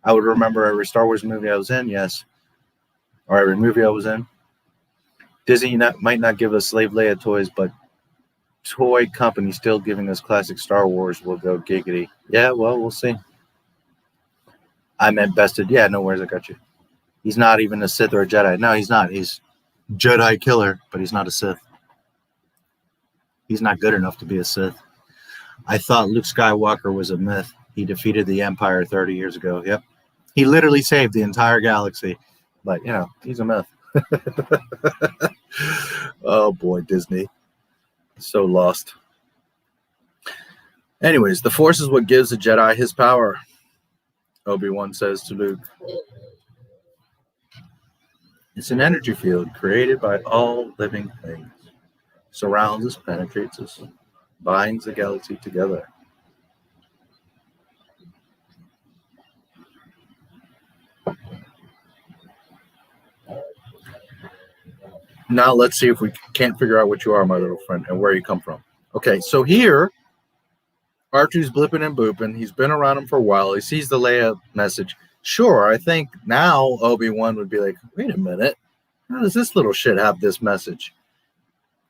I would remember every Star Wars movie I was in, yes, or every movie I was in. Disney might not give us Slave Leia toys, but toy company still giving us classic Star Wars will go giggity. Yeah, well, we'll see. I meant bested. Yeah, no worries, I got you. He's not even a Sith or a Jedi. No, he's not. He's Jedi killer, but he's not a Sith. He's not good enough to be a Sith. I thought Luke Skywalker was a myth. He defeated the Empire 30 years ago. Yep. He literally saved the entire galaxy. But, you know, he's a myth. Oh, boy, Disney. So lost. Anyways, the Force is what gives a Jedi his power, Obi-Wan says to Luke. It's an energy field created by all living things. Surrounds us, penetrates us, binds the galaxy together. Now let's see if we can't figure out what you are, my little friend, and where you come from. Okay, so here, R2's blipping and booping. He's been around him for a while. He sees the Leia message. Sure, I think now Obi-Wan would be like, wait a minute. How does this little shit have this message?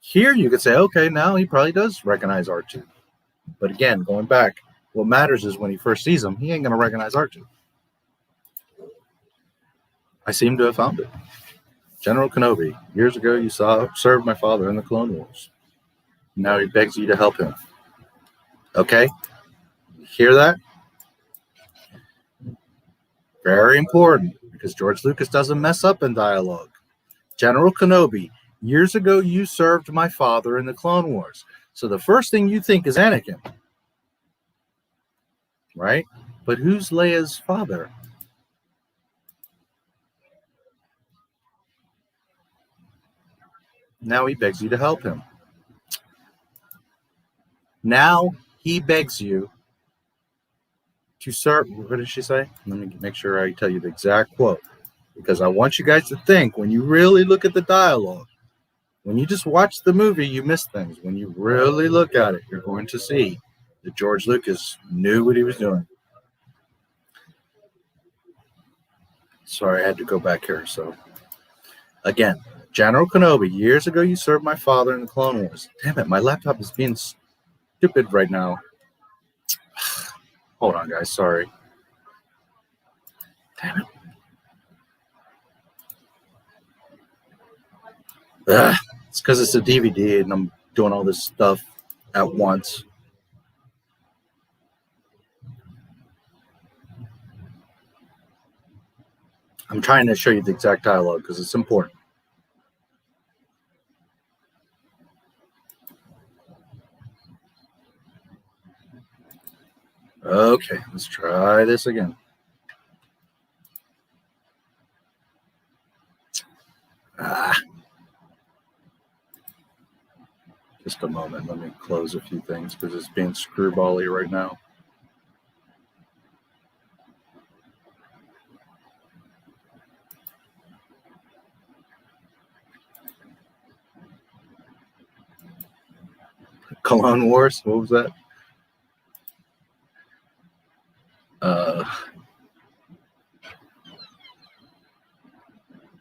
Here you could say, okay, now he probably does recognize R2. But again, going back, what matters is when he first sees him, he ain't going to recognize R2. I seem to have found it. General Kenobi, years ago you served my father in the Clone Wars. Now he begs you to help him. Okay? Hear that? Very important, because George Lucas doesn't mess up in dialogue. General Kenobi, years ago you served my father in the Clone Wars. So the first thing you think is Anakin. Right? But who's Leia's father? Now he begs you to help him. Now he begs you to serve. What did she say? Let me make sure I tell you the exact quote. because I want you guys to think when you really look at the dialogue. When you just watch the movie, you miss things. When you really look at it, you're going to see that George Lucas knew what he was doing. Sorry, I had to go back here. So, again, General Kenobi, years ago you served my father in the Clone Wars. Damn it, my laptop is being stupid right now. Hold on, guys. Sorry. Damn it. Ugh. It's because it's a DVD and I'm doing all this stuff at once. I'm trying to show you the exact dialogue because it's important. Okay, let's try this again. Just a moment. Let me close a few things because it's being screwbally right now. Clone Wars? What was that?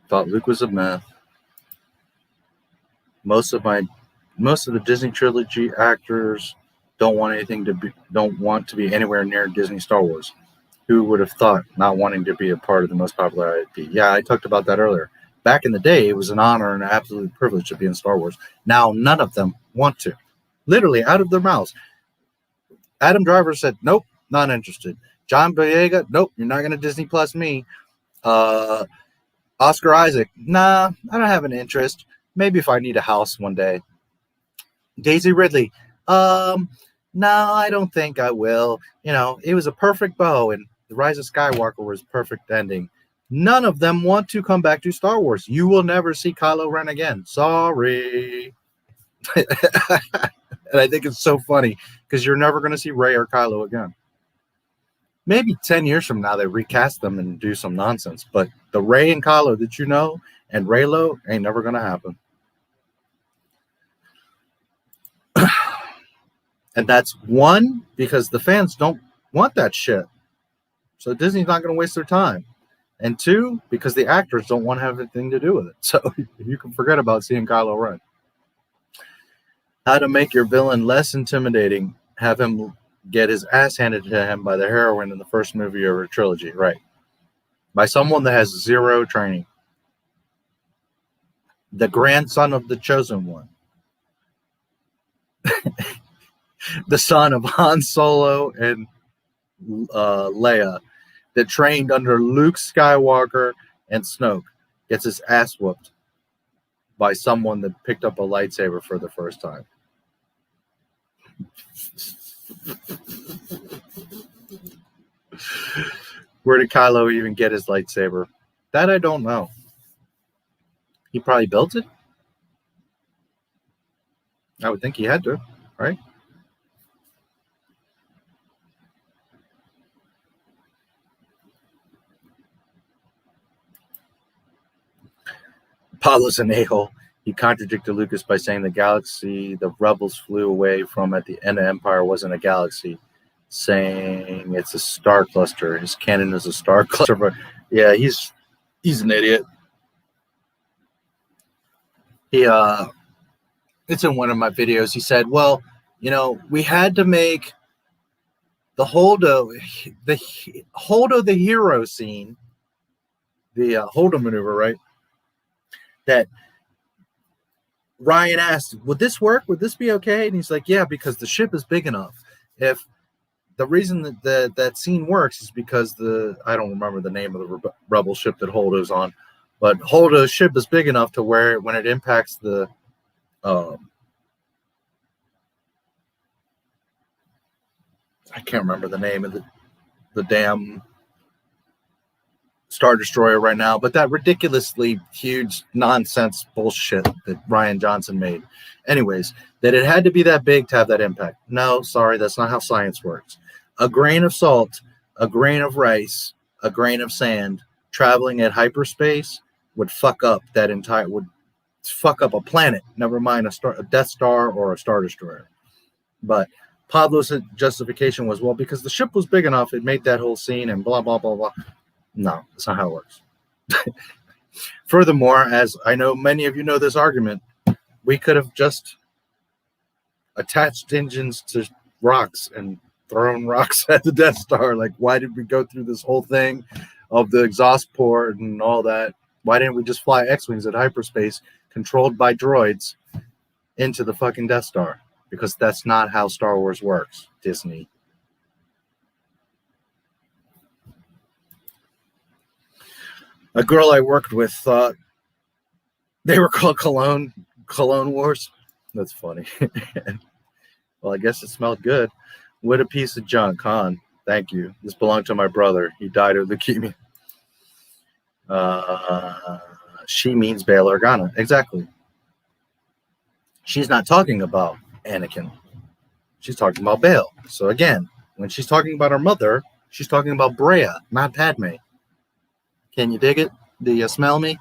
Thought Luke was a myth. Most of the Disney trilogy actors don't want to be anywhere near Disney Star Wars. Who would have thought not wanting to be a part of the most popular IP? Yeah, I talked about that earlier. Back in the day, it was an honor and an absolute privilege to be in Star Wars. Now, none of them want to. Literally, out of their mouths. Adam Driver said, nope, not interested. John Boyega, nope, you're not going to Disney Plus me. Oscar Isaac, nah, I don't have an interest. Maybe if I need a house one day. Daisy Ridley, no, I don't think I will. You know, it was a perfect bow, and The Rise of Skywalker was a perfect ending. None of them want to come back to Star Wars. You will never see Kylo Ren again. Sorry. And I think it's so funny because you're never going to see Rey or Kylo again. Maybe 10 years from now, they recast them and do some nonsense. But the Rey and Kylo that you know and Reylo ain't never going to happen. And that's one, because the fans don't want that shit. So Disney's not going to waste their time. And two, because the actors don't want to have anything to do with it. So you can forget about seeing Kylo Ren. How to make your villain less intimidating. Have him get his ass handed to him by the heroine in the first movie of a trilogy. Right. By someone that has zero training. The grandson of the chosen one. The son of Han Solo and Leia that trained under Luke Skywalker and Snoke gets his ass whooped by someone that picked up a lightsaber for the first time. Where did Kylo even get his lightsaber? That I don't know. He probably built it. I would think he had to, right? Apollo's an a-hole. He contradicted Lucas by saying the galaxy the rebels flew away from at the end of Empire wasn't a galaxy, saying it's a star cluster. His canon is a star cluster. Yeah, he's an idiot. He it's in one of my videos. He said, well, you know, we had to make the Holdo the hero scene, the Holdo maneuver, right? That Ryan asked, would this work? Would this be okay? And he's like, yeah, because the ship is big enough. If the reason that that scene works is because I don't remember the name of the rebel ship that Holdo's on, but Holdo's ship is big enough to where when it impacts the I can't remember the name of the damn Star Destroyer right now, but that ridiculously huge nonsense bullshit that Ryan Johnson made. Anyways, that it had to be that big to have that impact. No, sorry, that's not how science works. A grain of salt, a grain of rice, a grain of sand traveling at hyperspace would fuck up a planet, never mind a Death Star or a Star Destroyer. But Pablo's justification was, well, because the ship was big enough, it made that whole scene and blah, blah, blah, blah. No, that's not how it works. Furthermore, as I know many of you know this argument, we could have just attached engines to rocks and thrown rocks at the Death Star. Like, why did we go through this whole thing of the exhaust port and all that? Why didn't we just fly X-Wings at hyperspace controlled by droids into the fucking Death Star? Because that's not how Star Wars works, Disney. A girl I worked with thought they were called Cologne Wars. That's funny. Well, I guess it smelled good. What a piece of junk, Han. Thank you. This belonged to my brother. He died of leukemia. She means Bail Organa. Exactly. She's not talking about Anakin. She's talking about Bail. So again, when she's talking about her mother, she's talking about Brea, not Padme. Can you dig it? Do you smell me?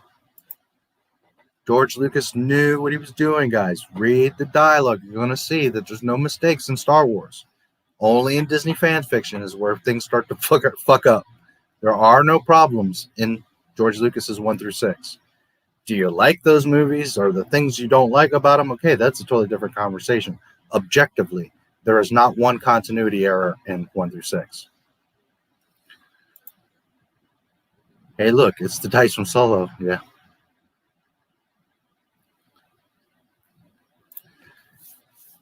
George Lucas knew what he was doing, guys. Read the dialogue. You're going to see that there's no mistakes in Star Wars. Only in Disney fan fiction is where things start to fuck up. There are no problems in George Lucas's 1 through 6. Do you like those movies or the things you don't like about them? Okay, that's a totally different conversation. Objectively, there is not one continuity error in 1 through 6. Hey, look, it's the dice from Solo. Yeah.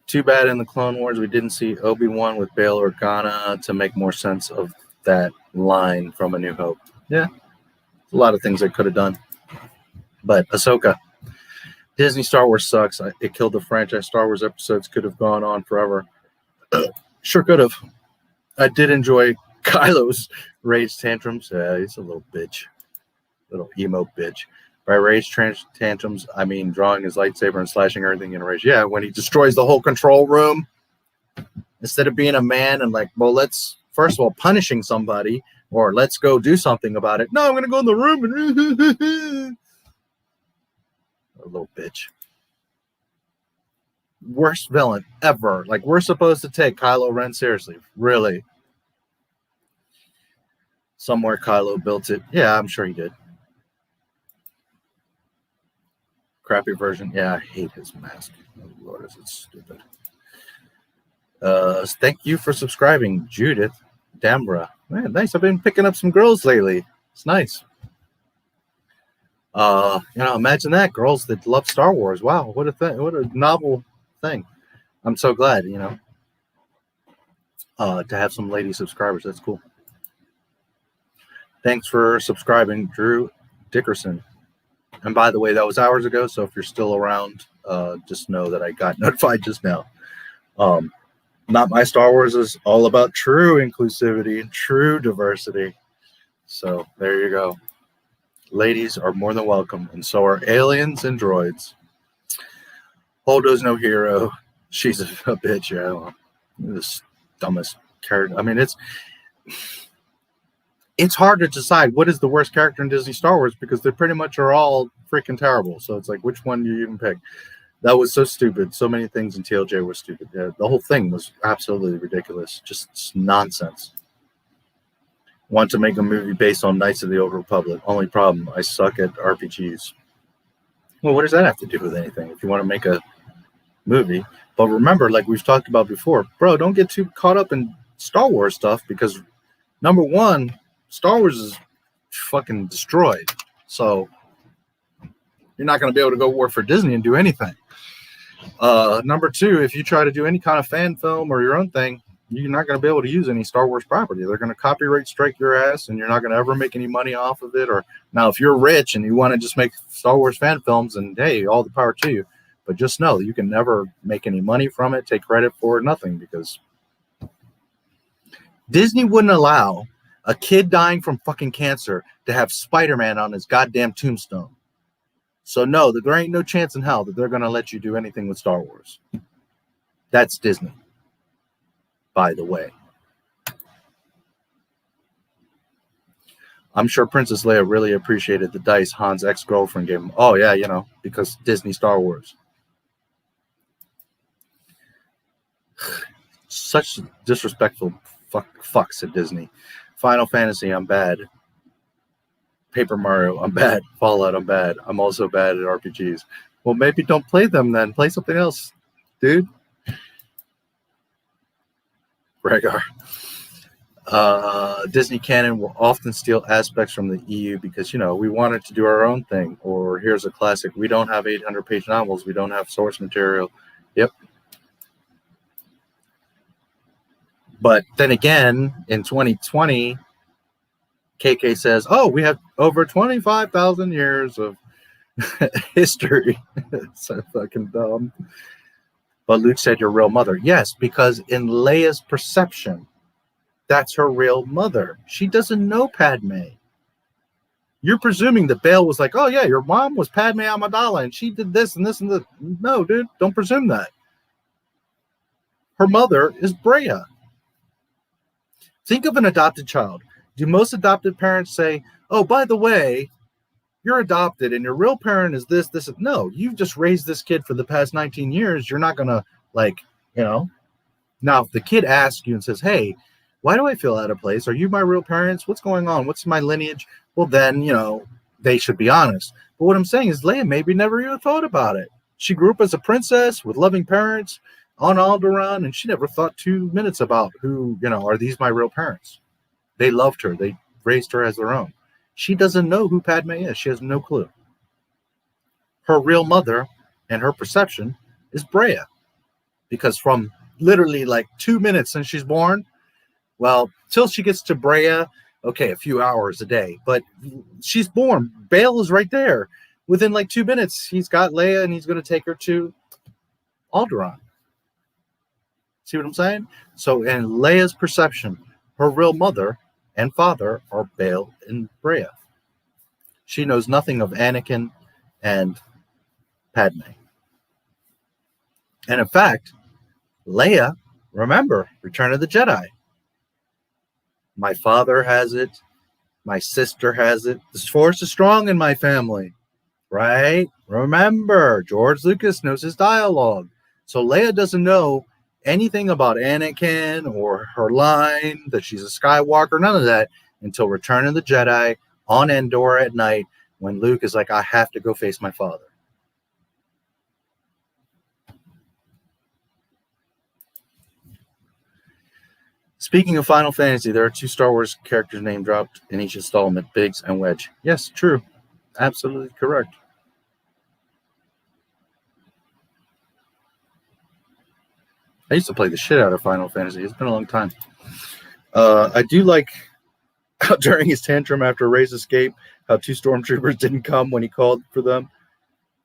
Too bad in the Clone Wars we didn't see Obi-Wan with Bail Organa to make more sense of that line from A New Hope. Yeah, a lot of things I could have done. But Ahsoka. Disney Star Wars sucks. It killed the franchise. Star Wars episodes could have gone on forever. Sure could have. I did enjoy Kylo's rage tantrums. Yeah, he's a little bitch. Little emo bitch. By rage tantrums, I mean drawing his lightsaber and slashing everything in a rage. Yeah, when he destroys the whole control room, instead of being a man and like, well, let's, first of all, punishing somebody, or let's go do something about it. No, I'm going to go in the room and... A little bitch. Worst villain ever. Like, we're supposed to take Kylo Ren seriously. Really? Somewhere Kylo built it. Yeah, I'm sure he did. Crappy version. Yeah, I hate his mask. Oh, Lord, is it stupid. Thank you for subscribing, Judith Dambra. Man, nice. I've been picking up some girls lately. It's nice. Imagine that. Girls that love Star Wars. Wow, what a thing. What a novel thing. I'm so glad, to have some lady subscribers. That's cool. Thanks for subscribing, Drew Dickerson. And by the way, that was hours ago, so if you're still around, just know that I got notified just now. Not My Star Wars is all about true inclusivity and true diversity. So there you go. Ladies are more than welcome, and so are aliens and droids. Holdo's no hero. She's a bitch, yeah. This dumbest character. I mean, it's hard to decide what is the worst character in Disney Star Wars because they pretty much are all freaking terrible. So it's like, which one do you even pick? That was so stupid. So many things in TLJ were stupid. Yeah, the whole thing was absolutely ridiculous. Just nonsense. Want to make a movie based on Knights of the Old Republic. Only problem, I suck at RPGs. Well, what does that have to do with anything? If you want to make a movie. But remember, like we've talked about before, bro, don't get too caught up in Star Wars stuff because, number one, Star Wars is fucking destroyed. So you're not going to be able to go work for Disney and do anything. Number two, if you try to do any kind of fan film or your own thing, you're not going to be able to use any Star Wars property. They're going to copyright strike your ass, and you're not going to ever make any money off of it. Or now, if you're rich and you want to just make Star Wars fan films, and hey, all the power to you. But just know you can never make any money from it, take credit for it, nothing, because Disney wouldn't allow a kid dying from fucking cancer to have Spider-Man on his goddamn tombstone. So no, there ain't no chance in hell that they're going to let you do anything with Star Wars. That's Disney, by the way. I'm sure Princess Leia really appreciated the dice Han's ex-girlfriend gave him. Oh, yeah, you know, because Disney Star Wars. Such disrespectful fucks at Disney. Final Fantasy, I'm bad. Paper Mario, I'm bad. Fallout, I'm bad. I'm also bad at RPGs. Well, maybe don't play them then. Play something else, dude. Rhaegar. Disney canon will often steal aspects from the EU because, you know, we wanted to do our own thing. Or here's a classic. We don't have 800-page novels. We don't have source material. Yep. But then again, in 2020, KK says, oh, we have over 25,000 years of history. So fucking dumb. But Luke said your real mother. Yes, because in Leia's perception, that's her real mother. She doesn't know Padme. You're presuming that Bail was like, oh, yeah, your mom was Padme Amidala, and she did this and this and that. No, dude, don't presume that. Her mother is Brea. Think of an adopted child. Do most adopted parents say, oh, by the way, you're adopted and your real parent is this, this? No, you've just raised this kid for the past 19 years. You're not going to, like, you know. Now, if the kid asks you and says, hey, why do I feel out of place? Are you my real parents? What's going on? What's my lineage? Well, then, you know, they should be honest. But what I'm saying is Leia maybe never even thought about it. She grew up as a princess with loving parents on Alderaan, and she never thought 2 minutes about who, you know, are these my real parents? They loved her. They raised her as their own. She doesn't know who Padme is. She has no clue. Her real mother and her perception is Brea. Because from literally like 2 minutes since she's born, well, till she gets to Brea, okay, a few hours a day. But she's born. Bail is right there. Within like 2 minutes, he's got Leia and he's going to take her to Alderaan. See what I'm saying? So in Leia's perception, her real mother and father are Bail and Brea. She knows nothing of Anakin and Padme. And in fact, Leia, remember, Return of the Jedi. My father has it. My sister has it. The Force is strong in my family, right? Remember, George Lucas knows his dialogue. So Leia doesn't know anything about Anakin or her line, that she's a Skywalker, none of that, until Return of the Jedi on Endor at night when Luke is like, I have to go face my father. Speaking of Final Fantasy, there are 2 Star Wars characters name dropped in each installment, Biggs and Wedge. Yes, true. Absolutely correct. I used to play the shit out of Final Fantasy. It's been a long time. I do like how during his tantrum after Rey's escape, how 2 stormtroopers didn't come when he called for them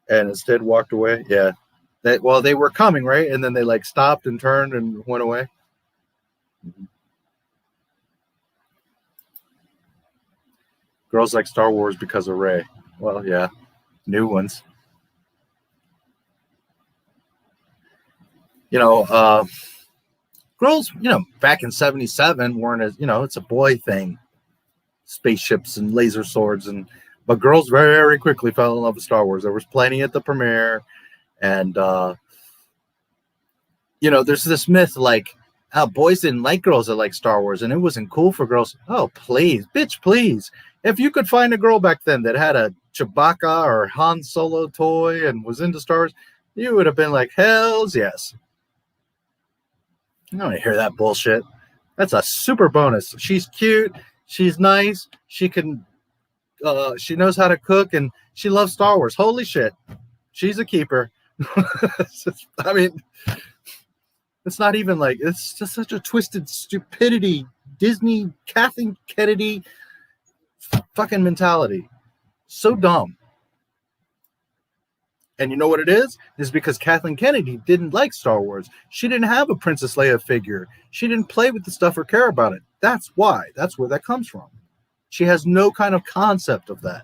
and instead walked away. Yeah. Well, they were coming, right? And then they like stopped and turned and went away. Girls like Star Wars because of Rey. Well, yeah. New ones. You know, girls, you know, back in 77 weren't as, you know, it's a boy thing. Spaceships and laser swords. But girls very quickly fell in love with Star Wars. There was plenty at the premiere. And, you know, there's this myth like, oh, boys didn't like girls that like Star Wars and it wasn't cool for girls. Oh, please, bitch, please. If you could find a girl back then that had a Chewbacca or Han Solo toy and was into Star Wars, you would have been like, hells yes. I don't want to hear that bullshit. That's a super bonus. She's cute. She's nice. She can, she knows how to cook and she loves Star Wars. Holy shit. She's a keeper. I mean, it's not even like, it's just such a twisted stupidity, Disney, Kathleen Kennedy fucking mentality. So dumb. And you know what it is? It's because Kathleen Kennedy didn't like Star Wars. She didn't have a Princess Leia figure. She didn't play with the stuff or care about it. That's why. That's where that comes from. She has no kind of concept of that.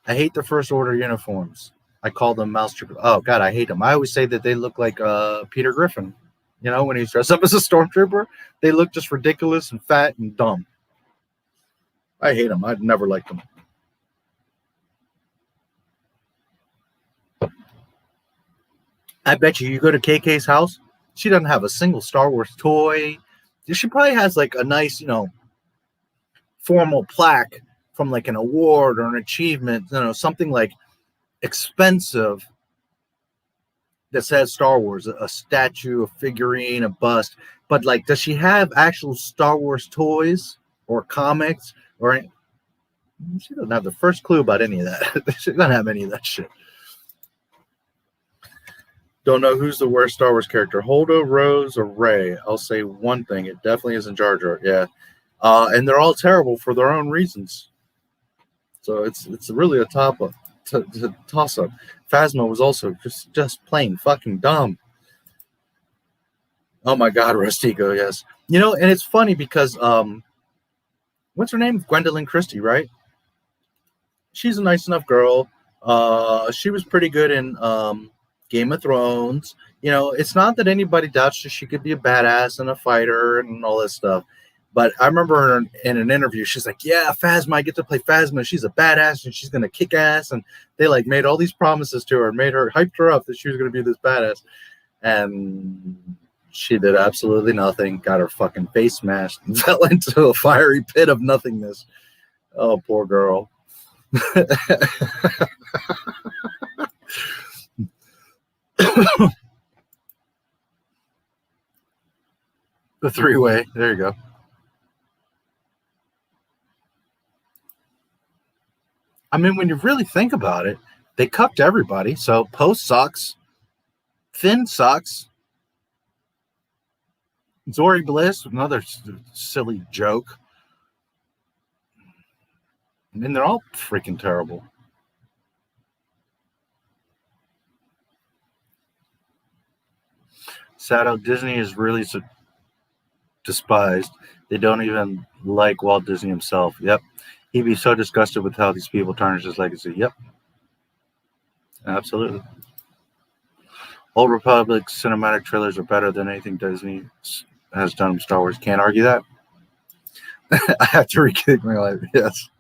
I hate the First Order uniforms. I call them mouse troopers. Oh, God, I hate them. I always say that they look like Peter Griffin. You know, when he's dressed up as a stormtrooper, they look just ridiculous and fat and dumb. I hate him. I'd never liked him. I bet you go to KK's house, she doesn't have a single Star Wars toy. She probably has like a nice, formal plaque from like an award or an achievement, something like expensive that says Star Wars, a statue, a figurine, a bust. But like, does she have actual Star Wars toys or comics or? She doesn't have the first clue about any of that. She doesn't have any of that shit. Don't know who's the worst Star Wars character, Holdo, Rose, or Rey. I'll say one thing: it definitely isn't Jar Jar. Yeah, and they're all terrible for their own reasons. So it's really a toss up. Phasma was also just plain fucking dumb. Oh my God, Rustico, yes. And it's funny because what's her name? Gwendolyn Christie, right? She's a nice enough girl. She was pretty good in Game of Thrones. It's not that anybody doubts that she could be a badass and a fighter and all this stuff. But I remember her in an interview, she's like, yeah, Phasma, I get to play Phasma. She's a badass and she's going to kick ass. And they like made all these promises to her, hyped her up that she was going to be this badass. And she did absolutely nothing, got her fucking face smashed and fell into a fiery pit of nothingness. Oh, poor girl. The three-way, there you go. I mean, when you really think about it, they cucked everybody. So Poe sucks. Finn sucks. Zori Bliss, another silly joke. I mean, they're all freaking terrible. Sato, Disney is really despised. They don't even like Walt Disney himself. Yep. He'd be so disgusted with how these people tarnish his legacy. Yep. Absolutely. Old Republic cinematic trailers are better than anything Disney has done in Star Wars. Can't argue that. I have to re-kick my life. Yes.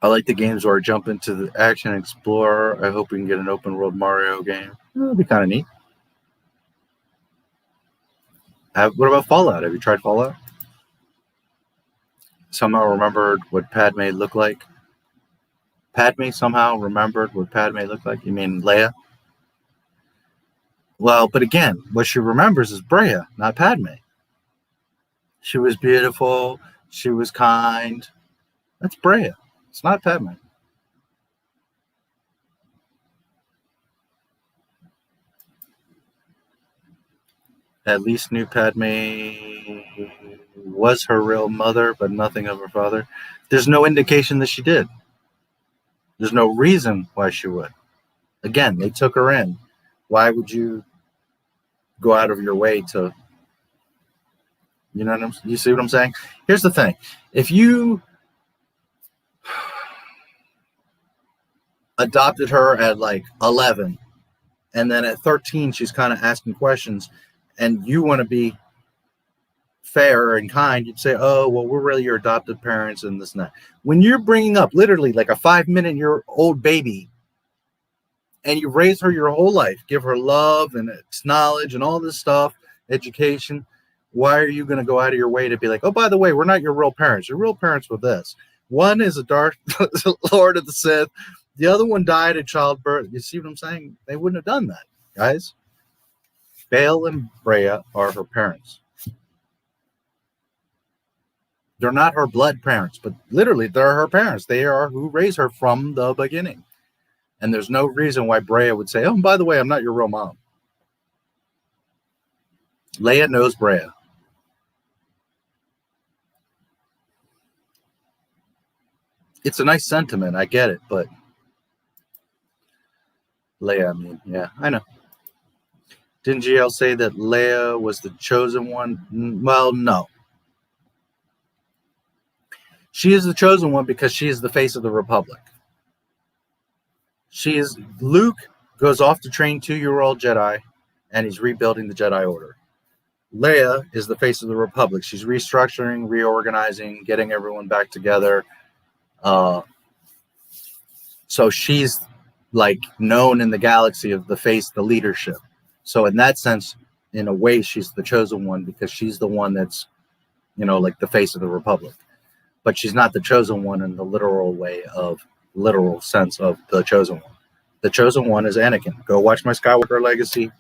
I like the games where I jump into the action and explore. I hope we can get an open world Mario game. That'd be kind of neat. What about Fallout? Have you tried Fallout? Somehow remembered what Padme looked like. Padme somehow remembered what Padme looked like. You mean Leia? Well, but again, what she remembers is Brea, not Padme. She was beautiful. She was kind. That's Brea. It's not Padme. At least knew Padme was her real mother, but nothing of her father. There's no indication that she did. There's no reason why she would. Again, they took her in. Why would you go out of your way to, you see what I'm saying? Here's the thing. If you adopted her at like 11, and then at 13, she's kind of asking questions, and you want to be fair and kind, you'd say, oh, well, we're really your adopted parents and this and that. When you're bringing up literally like a 5-minute-year-old baby and you raise her your whole life, give her love and knowledge and all this stuff, education, why are you going to go out of your way to be like, oh, by the way, we're not your real parents. Your real parents were this. One is a Darth Lord of the Sith. The other one died at childbirth. You see what I'm saying? They wouldn't have done that, guys. Bail and Brea are her parents. They're not her blood parents, but literally they're her parents. They are who raised her from the beginning. And there's no reason why Brea would say, oh, by the way, I'm not your real mom. Leia knows Brea. It's a nice sentiment. I get it, but Leia, I mean, yeah, I know. Didn't GL say that Leia was the chosen one? Well, no. She is the chosen one because she is the face of the Republic. Luke goes off to train 2-year-old Jedi, and he's rebuilding the Jedi Order. Leia is the face of the Republic. She's restructuring, reorganizing, getting everyone back together. So she's like known in the galaxy of the face, the leadership. So in that sense, in a way, she's the chosen one because she's the one that's, you know, like the face of the Republic. But she's not the chosen one in the literal sense of the chosen one. The chosen one is Anakin. Go watch my Skywalker Legacy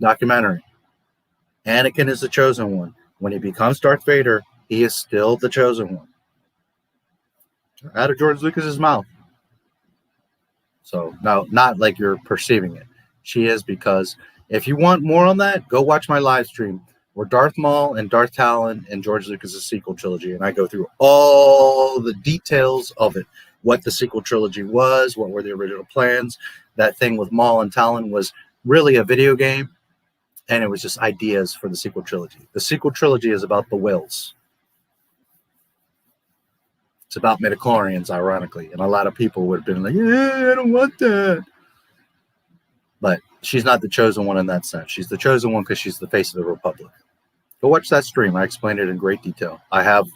documentary. Anakin is the chosen one. When he becomes Darth Vader, he is still the chosen one. Out of George Lucas's mouth. So now, not like you're perceiving it. She is, because if you want more on that, go watch my live stream where Darth Maul and Darth Talon and George Lucas's sequel trilogy, and I go through all the details of it. What the sequel trilogy was, what were the original plans. That thing with Maul and Talon was really a video game, and it was just ideas for the sequel trilogy. The sequel trilogy is about the Wills. It's about midichlorians, ironically, and a lot of people would have been like, yeah, I don't want that. But she's not the chosen one in that sense. She's the chosen one because she's the face of the Republic. Go watch that stream. I explained it in great detail. I have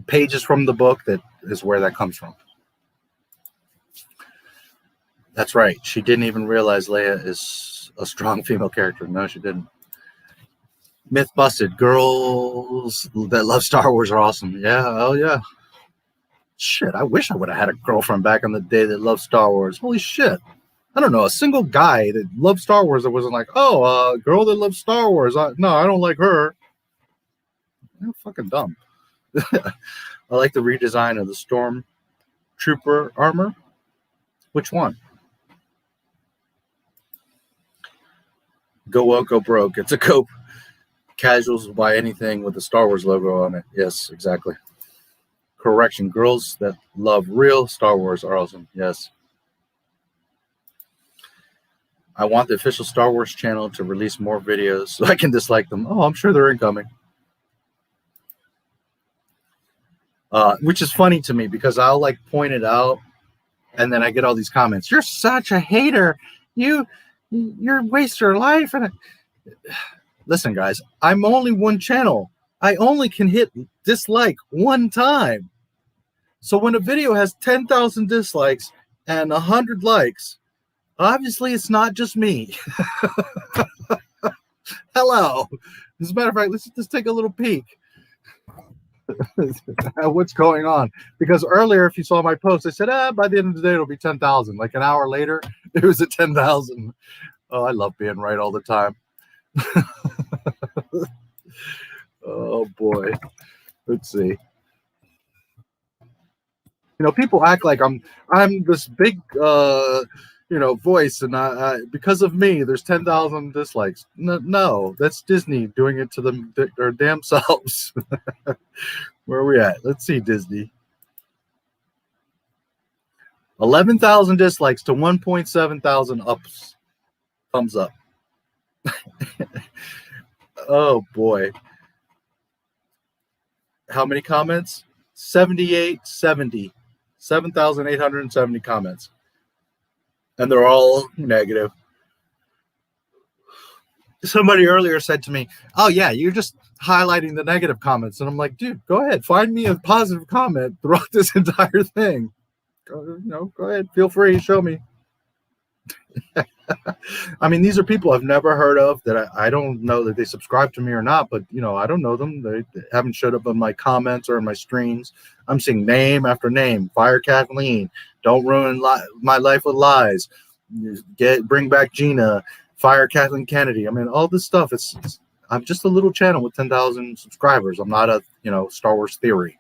pages from the book that is where that comes from. That's right. She didn't even realize Leia is a strong female character. No, she didn't. Myth busted. Girls that love Star Wars are awesome. Yeah, oh yeah. Shit, I wish I would have had a girlfriend back in the day that loved Star Wars. Holy shit. I don't know, a single guy that loved Star Wars that wasn't like, oh, a girl that loves Star Wars. No, I don't like her. You're fucking dumb. I like the redesign of the Stormtrooper armor. Which one? Go woke, go broke. It's a cope. Casuals will buy anything with the Star Wars logo on it. Yes, exactly. Correction. Girls that love real Star Wars are awesome. Yes. I want the official Star Wars channel to release more videos so I can dislike them. Oh, I'm sure they're incoming. Which is funny to me because I'll like point it out and then I get all these comments. You're such a hater. You're waste your life. And listen, guys, I'm only one channel. I only can hit dislike one time. So when a video has 10,000 dislikes and 100 likes, obviously it's not just me. Hello. As a matter of fact, let's just take a little peek at what's going on. Because earlier, if you saw my post, I said, by the end of the day, it'll be 10,000. Like an hour later, it was at 10,000. Oh, I love being right all the time. Oh, boy. Let's see. You know, people act like I'm this big, voice, and because of me, there's 10,000 dislikes. No, that's Disney doing it to their damn selves. Where are we at? Let's see, Disney. 11,000 dislikes to 1.7 thousand ups. Thumbs up. Oh, boy. How many comments? 7,870 comments. And they're all negative. Somebody earlier said to me, oh, yeah, you're just highlighting the negative comments. And I'm like, dude, go ahead. Find me a positive comment throughout this entire thing. Go ahead. Feel free. Show me. I mean, these are people I've never heard of that I don't know that they subscribe to me or not, but, I don't know them. They haven't showed up in my comments or in my streams. I'm seeing name after name. Fire Kathleen. Don't ruin my life with lies. Bring back Gina. Fire Kathleen Kennedy. I mean, all this stuff. I'm just a little channel with 10,000 subscribers. I'm not a, Star Wars theory.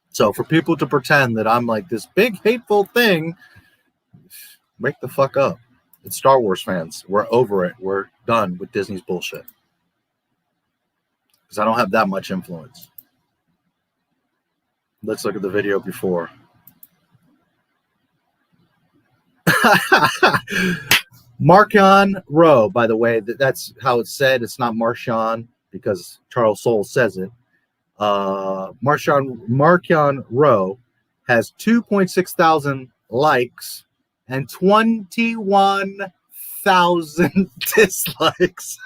So for people to pretend that I'm like this big hateful thing, wake the fuck up. It's Star Wars fans. We're over it. We're done with Disney's bullshit. Because I don't have that much influence. Let's look at the video before. Markion Rowe, by the way, that's how it's said. It's not Martian because Charles Soule says it. Markion Rowe has 2.6 thousand likes and 21,000 11,000 dislikes.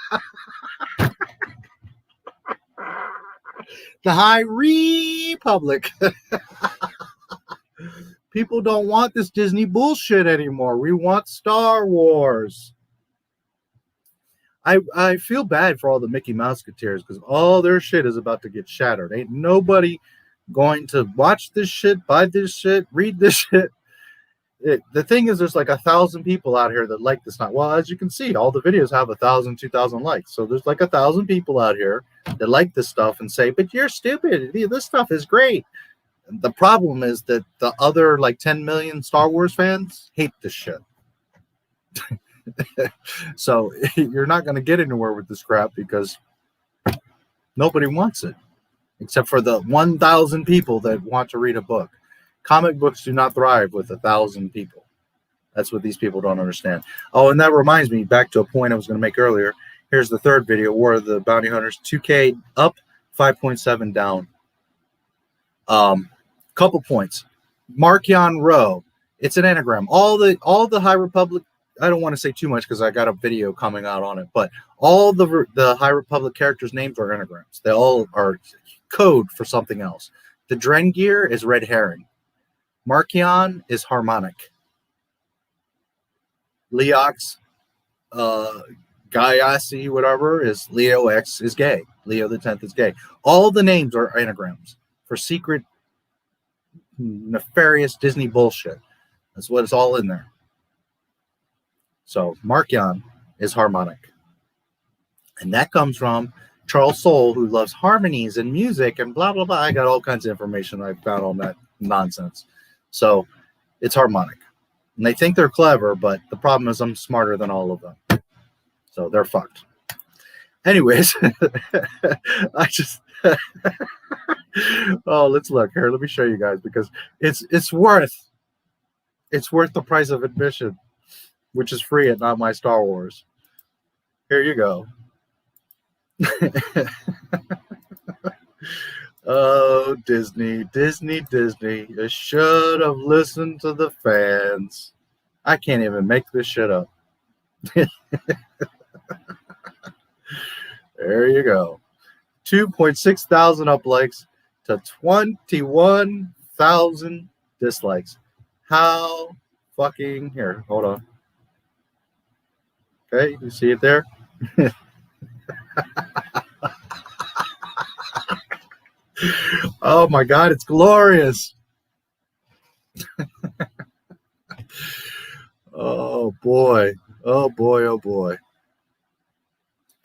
The High Republic. People don't want this Disney bullshit anymore. We want Star Wars. I feel bad for all the Mickey Mouseketeers because all their shit is about to get shattered. Ain't nobody going to watch this shit, buy this shit, read this shit. The thing is, there's like 1,000 people out here that like this. Not well, as you can see, all the videos have 1,000, 2,000 likes. So there's like 1,000 people out here that like this stuff and say, "But you're stupid. This stuff is great." And the problem is that the other like 10 million Star Wars fans hate this shit. So you're not going to get anywhere with this crap because nobody wants it, except for the 1,000 people that want to read a book. Comic books do not thrive with 1,000 people. That's what these people don't understand. Oh, and that reminds me, back to a point I was going to make earlier. Here's the third video, War of the Bounty Hunters. 2K up, 5.7 down. Couple points. Markion Row. It's an anagram. All the High Republic. I don't want to say too much because I got a video coming out on it. But all the High Republic characters' names are anagrams. They all are code for something else. The Drengir is red herring. Markion is harmonic. Leox, Gaiasi, whatever, is Leo X is gay. Leo the 10th is gay. All the names are anagrams for secret, nefarious Disney bullshit. That's what it's all in there. So Markion is harmonic. And that comes from Charles Soule, who loves harmonies and music and blah, blah, blah. I got all kinds of information I found on that nonsense. So it's harmonic. And they think they're clever, but the problem is I'm smarter than all of them. So they're fucked. Anyways, I just... oh, let's look here. Let me show you guys because it's worth the price of admission, which is free at NotMyStarWars. Here you go. Oh, Disney. You should have listened to the fans. I can't even make this shit up. There you go. 2.6 thousand uplikes to 21,000 dislikes. How fucking... Here, hold on. Okay, you see it there? Oh my God, it's glorious. Oh boy. Oh boy, oh boy.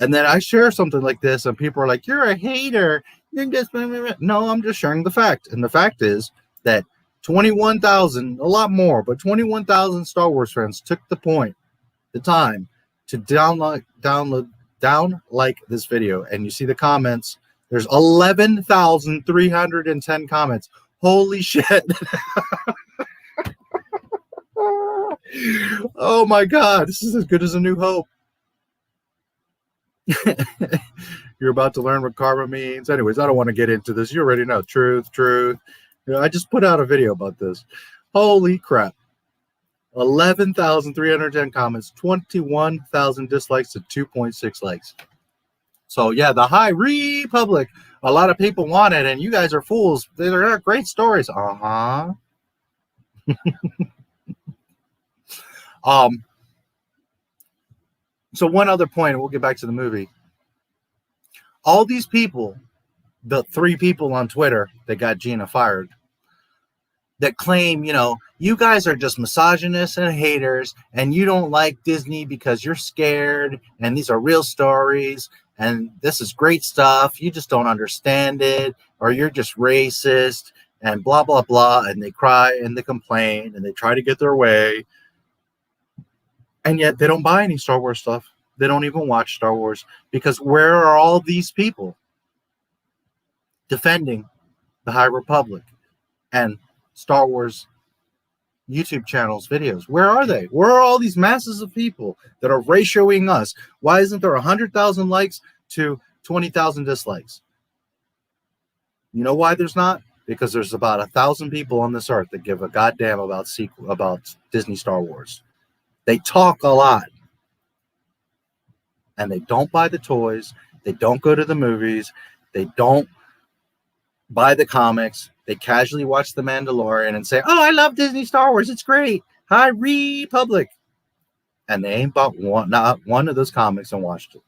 And then I share something like this and people are like, "You're a hater. You're just..." No, I'm just sharing the fact. And the fact is that 21,000, a lot more, but 21,000 Star Wars fans took the time to download this video. And you see the comments. There's 11,310 comments. Holy shit. Oh my God. This is as good as A New Hope. You're about to learn what karma means. Anyways, I don't want to get into this. You already know. Truth. You know, I just put out a video about this. Holy crap. 11,310 comments, 21,000 dislikes to 2.6 likes. So yeah, the High Republic, a lot of people want it, and you guys are fools. They're great stories. So one other point, and we'll get back to the movie. All these people, the 3 people on Twitter that got Gina fired, that claim, you know, you guys are just misogynists and haters, and you don't like Disney because you're scared, and these are real stories, and this is great stuff. You just don't understand it, or you're just racist, and blah, blah, blah. And they cry and they complain and they try to get their way. And yet they don't buy any Star Wars stuff. They don't even watch Star Wars, because where are all these people defending the High Republic and Star Wars YouTube channels, videos? Where are they? Where are all these masses of people that are ratioing us? Why isn't there 100,000 likes to 20,000 dislikes? You know why there's not? Because there's about 1,000 people on this earth that give a goddamn about Disney Star Wars. They talk a lot. and they don't buy the toys. They don't go to the movies. They don't buy the comics. They casually watch The Mandalorian and say, oh, I love Disney Star Wars. It's great. High Republic. And they ain't bought not one of those comics and watched it.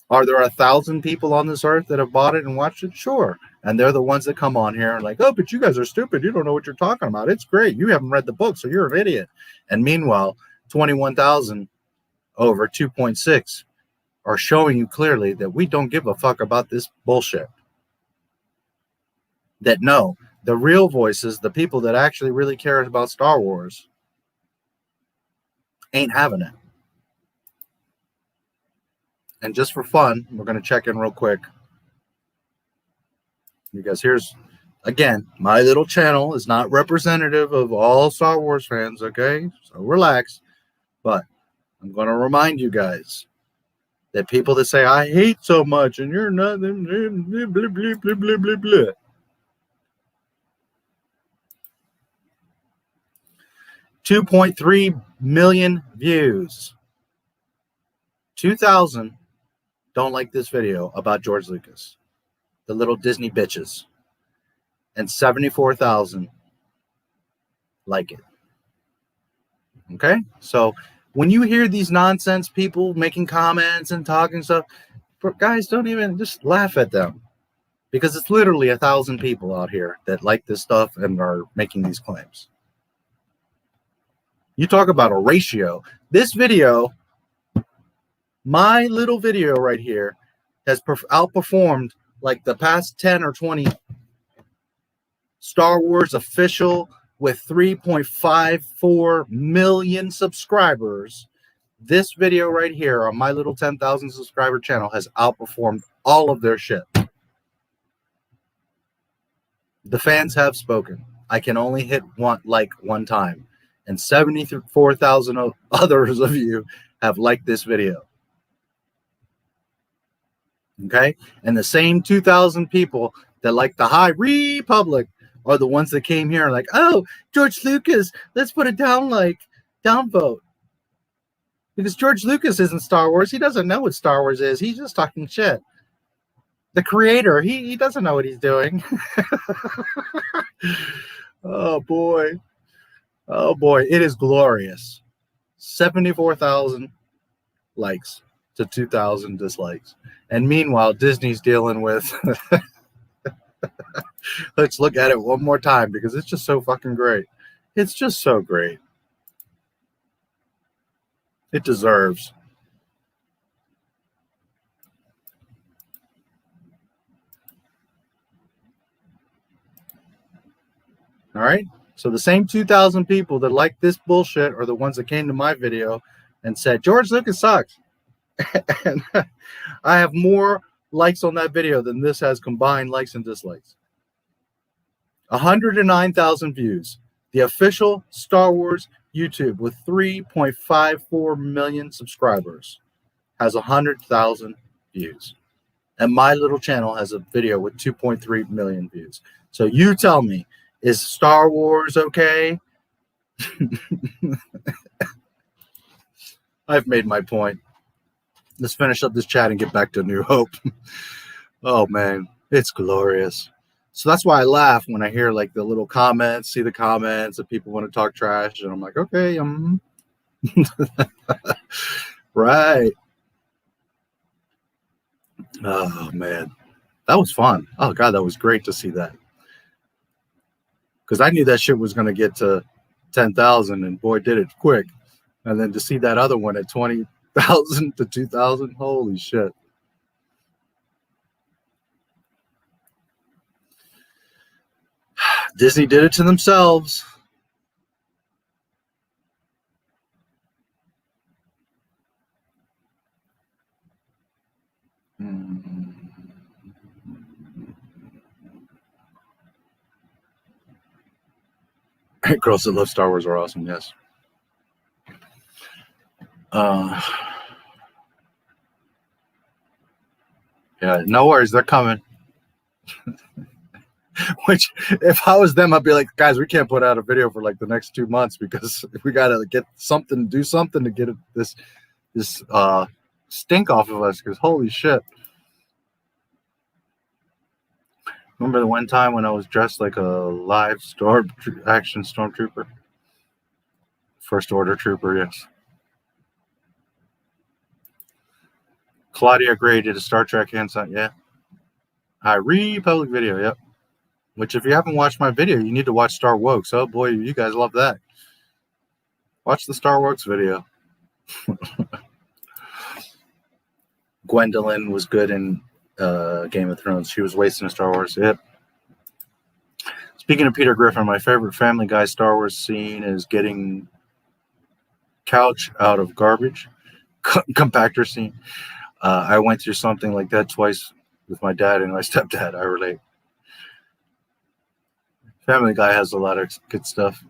Are there 1,000 people on this earth that have bought it and watched it? Sure. And they're the ones that come on here and like, oh, but you guys are stupid. You don't know what you're talking about. It's great. You haven't read the book, so you're an idiot. And meanwhile, 21,000 over 2.6 are showing you clearly that we don't give a fuck about this bullshit. That no, the real voices, the people that actually really care about Star Wars, ain't having it. And just for fun, we're going to check in real quick. Because here's, again, my little channel is not representative of all Star Wars fans, okay? So relax. But I'm going to remind you guys that people that say, I hate so much and you're nothing, blah, blah, blah, blah, blah, blah, blah. 2.3 million views. 2,000 don't like this video about George Lucas, the little Disney bitches, and 74,000 like it. Okay, so when you hear these nonsense people making comments and talking stuff, guys, don't even just laugh at them, because it's literally 1,000 people out here that like this stuff and are making these claims. You talk about a ratio. This video, my little video right here, has outperformed like the past 10 or 20 Star Wars official with 3.54 million subscribers. This video right here on my little 10,000 subscriber channel has outperformed all of their shit. The fans have spoken. I can only hit one time. And 74,000 others of you have liked this video. Okay? And the same 2,000 people that like the High Republic are the ones that came here and like, oh, George Lucas, let's put a downvote. Because George Lucas isn't Star Wars. He doesn't know what Star Wars is. He's just talking shit. The creator, he doesn't know what he's doing. Oh, boy. Oh, boy. It is glorious. 74,000 likes to 2,000 dislikes. And meanwhile, Disney's dealing with... Let's look at it one more time because it's just so fucking great. It's just so great. It deserves. All right. So the same 2,000 people that like this bullshit are the ones that came to my video and said, George Lucas sucks. And I have more likes on that video than this has combined likes and dislikes. 109,000 views. The official Star Wars YouTube with 3.54 million subscribers has 100,000 views. And my little channel has a video with 2.3 million views. So you tell me, is Star Wars okay? I've made my point. Let's finish up this chat and get back to New Hope. Oh, man, it's glorious. So that's why I laugh when I hear like the little comments, see the comments that people want to talk trash. And I'm like, okay, right. Oh, man, that was fun. Oh, God, that was great to see that. Because I knew that shit was going to get to 10,000 and boy, did it quick. And then to see that other one at 20,000 to 2,000, holy shit. Disney did it to themselves. Girls that love Star Wars are awesome, yes. Yeah, no worries, they're coming. Which, if I was them, I'd be like, guys, we can't put out a video for like the next 2 months because we gotta get something, do something to get this stink off of us because holy shit. Remember the one time when I was dressed like a live action stormtrooper? First Order trooper, yes. Claudia Gray did a Star Trek hand sign, yeah. High Republic video, yep. Which, if you haven't watched my video, you need to watch Star Wokes. Oh boy, you guys love that. Watch the Star Wokes video. Gwendolyn was good in Game of Thrones. She was wasting in Star Wars. Yep. Speaking of Peter Griffin, my favorite Family Guy Star Wars scene is getting couch out of garbage. Compactor scene. I went through something like that twice with my dad and my stepdad. I relate. Family Guy has a lot of good stuff.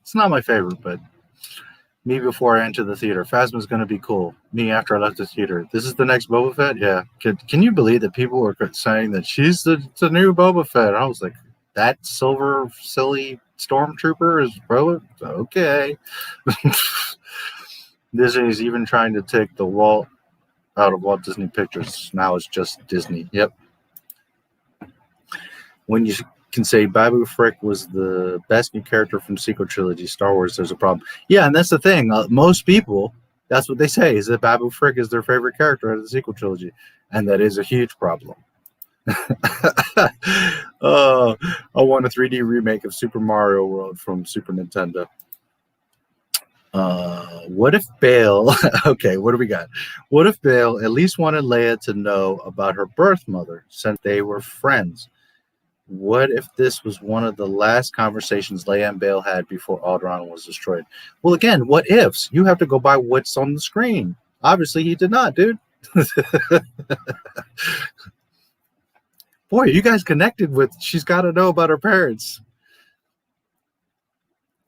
It's not my favorite, but me before I enter the theater. Phasma's going to be cool. Me after I left the theater. This is the next Boba Fett? Yeah. Can you believe that people were saying that she's the new Boba Fett? I was like, that silver, silly stormtrooper is Boba? Okay. Disney's even trying to take the Walt out of Walt Disney Pictures. Now it's just Disney. Yep. When you can say Babu Frick was the best new character from sequel trilogy Star Wars, there's a problem. Yeah, and that's the thing. Most people, that's what they say, is that Babu Frick is their favorite character out of the sequel trilogy, and that is a huge problem. I want a 3D remake of Super Mario World from Super Nintendo. What if Bail okay, what do we got? What if Bail at least wanted Leia to know about her birth mother since they were friends? What if this was one of the last conversations Leia and Bail had before Alderaan was destroyed? Well, again, what ifs? You have to go by what's on the screen. Obviously, he did not, dude. Boy, you guys connected with she's got to know about her parents.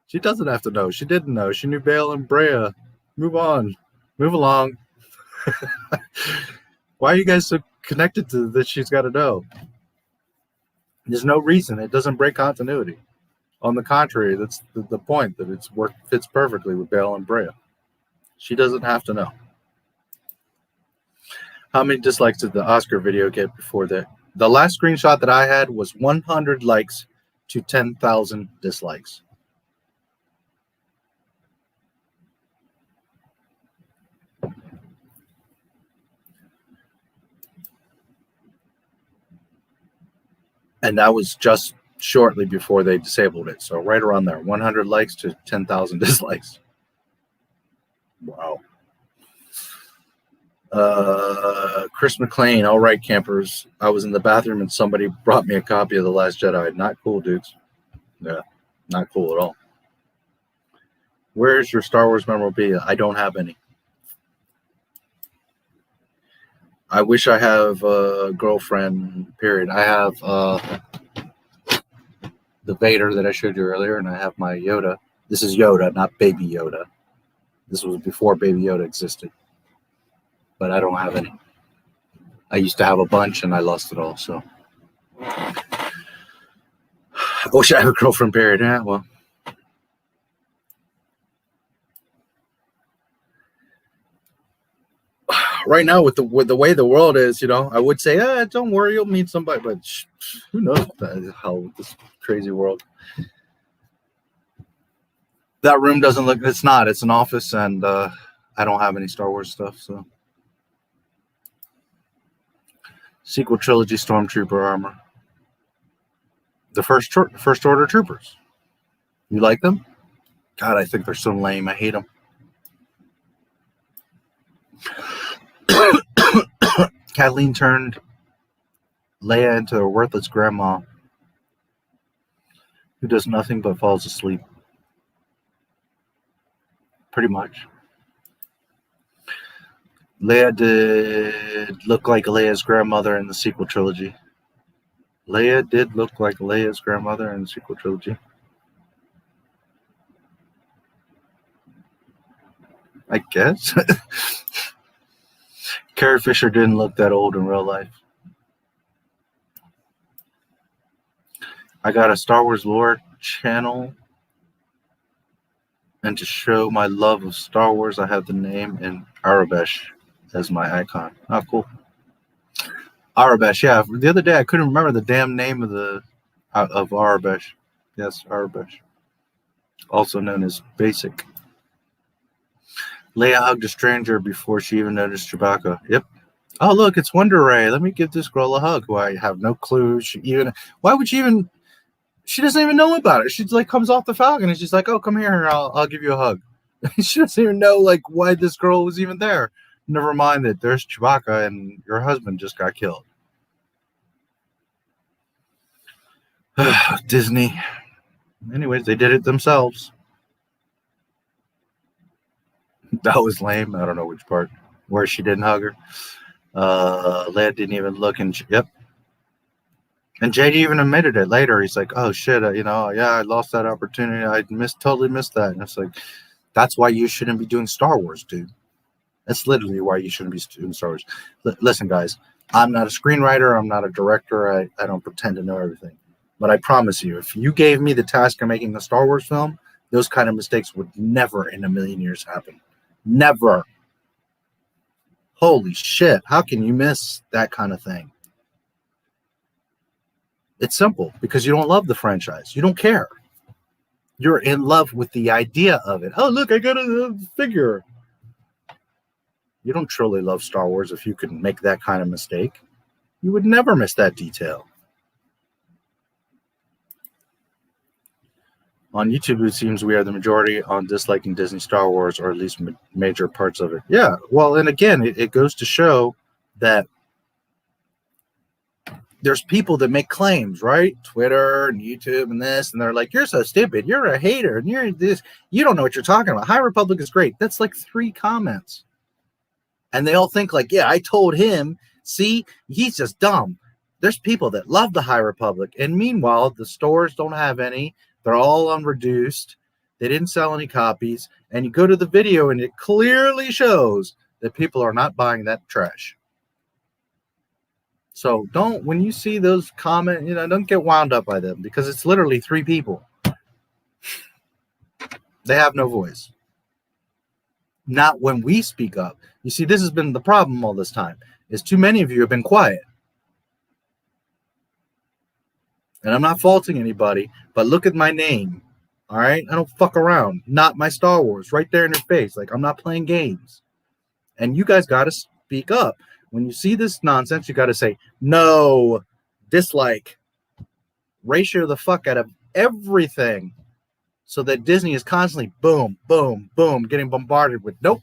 She doesn't have to know. She didn't know. She knew Bail and Brea. Move on. Move along. Why are you guys so connected to that she's got to know? There's no reason. It doesn't break continuity. On the contrary, that's the point, that it's fits perfectly with Bail and Brea. She doesn't have to know. How many dislikes did the Oscar video get before that? The last screenshot that I had was 100 likes to 10,000 dislikes. And that was just shortly before they disabled it. So right around there, 100 likes to 10,000 dislikes. Wow. Chris McLean, all right, campers. I was in the bathroom and somebody brought me a copy of The Last Jedi. Not cool, dudes. Yeah, not cool at all. Where's your Star Wars memorabilia? I don't have any. I wish I have a girlfriend, period. I have the Vader that I showed you earlier, and I have my Yoda. This is Yoda, not Baby Yoda. This was before Baby Yoda existed. But I don't have any. I used to have a bunch, and I lost it all, so. I wish I had a girlfriend, period. Yeah, well. Right now, with the way the world is, you know, I would say, don't worry, you'll meet somebody, but who knows how this crazy world. That room doesn't look. It's not. It's an office, and I don't have any Star Wars stuff. So, sequel trilogy Stormtrooper armor. The first Order troopers. You like them? God, I think they're so lame. I hate them. Kathleen turned Leia into a worthless grandma who does nothing but falls asleep. Pretty much. Leia did look like Leia's grandmother in the sequel trilogy. Leia did look like Leia's grandmother in the sequel trilogy. I guess. Carrie Fisher didn't look that old in real life. I got a Star Wars lore channel And to show my love of Star Wars, I have the name in Arabic as my icon. Oh, cool. Arabic, yeah. The other day I couldn't remember the damn name of Arabic. Yes, Arabic. Also known as Basic. Leia hugged a stranger before she even noticed Chewbacca. Yep. Oh, look, it's Wonder Ray. Let me give this girl a hug. Who I have no clue. Why would she even? She doesn't even know about it. She like comes off the Falcon and she's like, "Oh, come here, I'll give you a hug." She doesn't even know like why this girl was even there. Never mind that there's Chewbacca and your husband just got killed. Disney. Anyways, they did it themselves. That was lame. I don't know which part. Where she didn't hug her. Leia didn't even look, and yep. And JD even admitted it later. He's like, "Oh shit, I lost that opportunity. I totally missed that." And it's like, that's why you shouldn't be doing Star Wars, dude. That's literally why you shouldn't be doing Star Wars. Listen, guys, I'm not a screenwriter. I'm not a director. I don't pretend to know everything. But I promise you, if you gave me the task of making a Star Wars film, those kind of mistakes would never in a million years happen. Never. Holy shit. How can you miss that kind of thing? It's simple, because you don't love the franchise. You don't care. You're in love with the idea of it. Oh, look, I got a figure. You don't truly love Star Wars if you could make that kind of mistake. You would never miss that detail. On YouTube, it seems we are the majority on disliking Disney Star Wars, or at least major parts of it. Yeah, well, and again, it goes to show that there's people that make claims, right? Twitter and YouTube and this, and they're like, "You're so stupid. You're a hater. And you're this. You don't know what you're talking about. High Republic is great." That's like 3 comments. And they all think like, "Yeah, I told him. See, he's just dumb." There's people that love the High Republic. And meanwhile, the stores don't have any. They're all on reduced. They didn't sell any copies. And you go to the video and it clearly shows that people are not buying that trash. So when you see those comments, don't get wound up by them, because it's literally 3 people. They have no voice. Not when we speak up. You see, this has been the problem all this time, is too many of you have been quiet. And I'm not faulting anybody, but look at my name. All right? I don't fuck around. Not my Star Wars. Right there in your face. Like, I'm not playing games. And you guys got to speak up. When you see this nonsense, you got to say, no, dislike. Ratio the fuck out of everything, so that Disney is constantly boom, boom, boom, getting bombarded with, nope,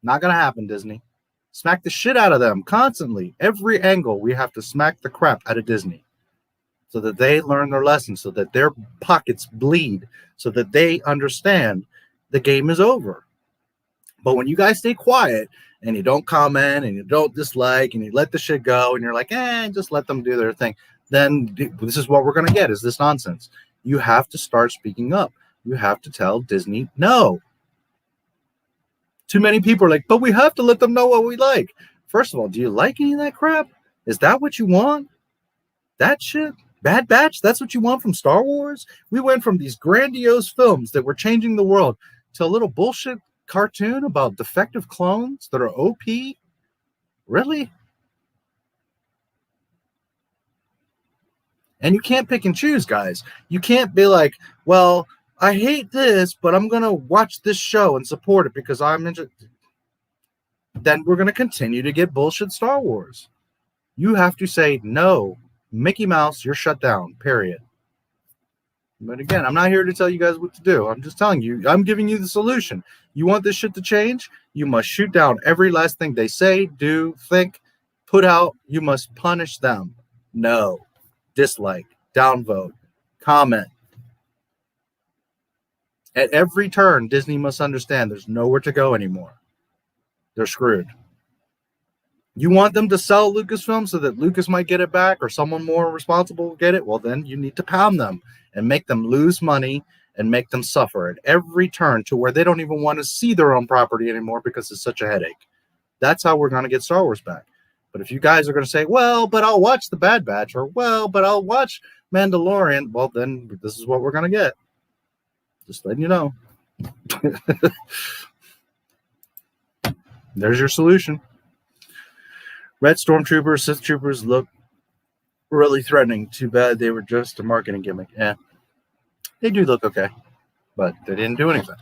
not going to happen, Disney. Smack the shit out of them constantly. Every angle, we have to smack the crap out of Disney, so that they learn their lessons, so that their pockets bleed, so that they understand the game is over. But when you guys stay quiet and you don't comment and you don't dislike and you let the shit go and you're like, just let them do their thing, then this is what we're going to get, is this nonsense. You have to start speaking up. You have to tell Disney no. Too many people are like, but we have to let them know what we like. First of all, do you like any of that crap? Is that what you want? That shit? Bad Batch? That's what you want from Star Wars? We went from these grandiose films that were changing the world to a little bullshit cartoon about defective clones that are OP? Really? And you can't pick and choose, guys. You can't be like, well, I hate this, but I'm going to watch this show and support it because I'm interested. Then we're going to continue to get bullshit Star Wars. You have to say, no, Mickey Mouse, you're shut down, period. But again, I'm not here to tell you guys what to do. I'm just telling you, I'm giving you the solution. You want this shit to change? You must shoot down every last thing they say, do, think, put out. You must punish them. No. Dislike, downvote, comment. At every turn, Disney must understand there's nowhere to go anymore. They're screwed. You want them to sell Lucasfilm so that Lucas might get it back, or someone more responsible will get it? Well, then you need to pound them and make them lose money and make them suffer at every turn to where they don't even want to see their own property anymore because it's such a headache. That's how we're going to get Star Wars back. But if you guys are going to say, well, but I'll watch The Bad Batch, or well, but I'll watch Mandalorian, well, then this is what we're going to get. Just letting you know. There's your solution. Red Stormtroopers, Sith Troopers look really threatening. Too bad they were just a marketing gimmick. Yeah, they do look okay, but they didn't do anything.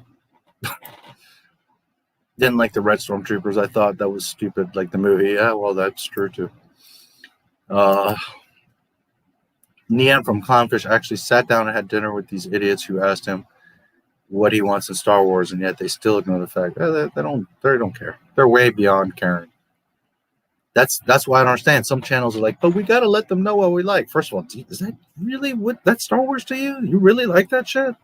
Didn't like the Red Stormtroopers. I thought that was stupid, like the movie. Yeah, well, that's true too. Nian from Clownfish actually sat down and had dinner with these idiots who asked him what he wants in Star Wars, and yet they still ignore the fact they don't care. They're way beyond caring. That's why I don't understand. Some channels are like, but we got to let them know what we like. First of all, is that really what that's Star Wars to you? You really like that shit?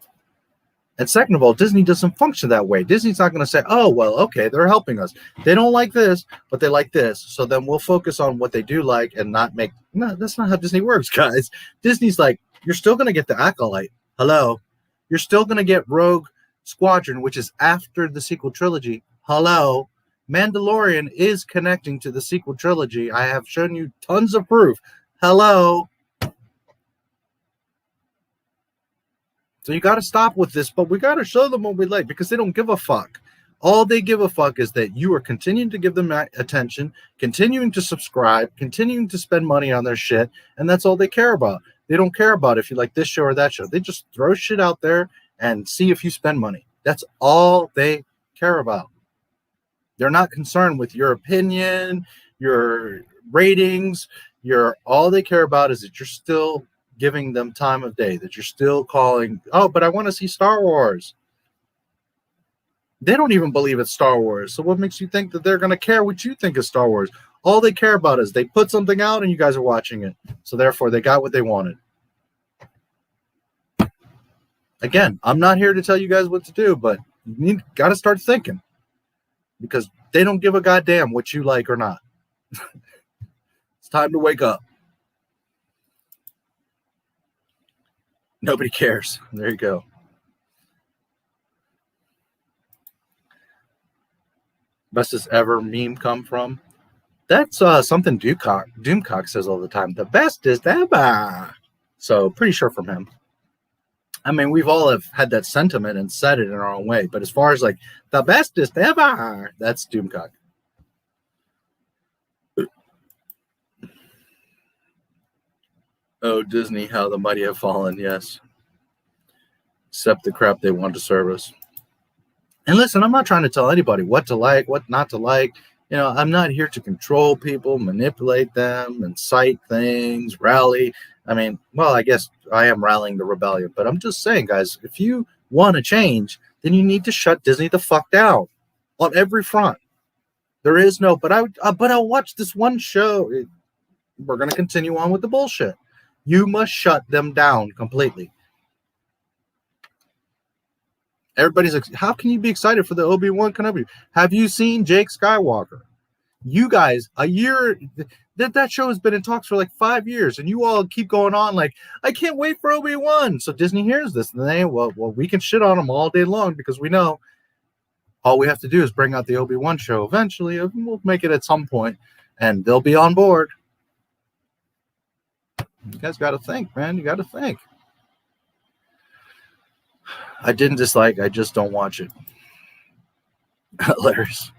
And second of all, Disney doesn't function that way. Disney's not going to say, oh, well, okay, they're helping us. They don't like this, but they like this. So then we'll focus on what they do like and not make... No, that's not how Disney works, guys. Disney's like, you're still going to get the Acolyte. Hello. You're still going to get Rogue Squadron, which is after the sequel trilogy. Hello. Mandalorian is connecting to the sequel trilogy. I have shown you tons of proof. Hello. So you got to stop with this, but we got to show them what we like because they don't give a fuck. All they give a fuck is that you are continuing to give them attention, continuing to subscribe, continuing to spend money on their shit, and that's all they care about. They don't care about if you like this show or that show. They just throw shit out there and see if you spend money. That's all they care about. They're not concerned with your opinion, your ratings, all they care about is that you're still giving them time of day, that you're still calling, oh, but I want to see Star Wars. They don't even believe it's Star Wars. So what makes you think that they're going to care what you think is Star Wars? All they care about is they put something out and you guys are watching it. So therefore, they got what they wanted. Again, I'm not here to tell you guys what to do, but you got to start thinking because they don't give a goddamn what you like or not. It's time to wake up. Nobody cares. There you go. Bestest ever meme come from? That's something Doomcock says all the time. The bestest ever. So pretty sure from him. I mean, we've all have had that sentiment and said it in our own way. But as far as like the bestest ever, that's Doomcock. Oh, Disney, how the mighty have fallen, yes. Except the crap they want to serve us. And listen, I'm not trying to tell anybody what to like, what not to like. You know, I'm not here to control people, manipulate them, incite things, rally. I mean, well, I guess I am rallying the rebellion. But I'm just saying, guys, if you want to change, then you need to shut Disney the fuck down on every front. There is no, but I'll watch this one show. We're going to continue on with the bullshit. You must shut them down completely. Everybody's like, how can you be excited for the Obi-Wan Kenobi? Have you seen Jake Skywalker? You guys, a year, that show has been in talks for like 5 years, and you all keep going on like, I can't wait for Obi-Wan. So Disney hears this, and they, well, we can shit on them all day long because we know all we have to do is bring out the Obi-Wan show eventually. We'll make it at some point, and they'll be on board. You guys got to think, man. You got to think. I didn't dislike. I just don't watch it. Hilarious.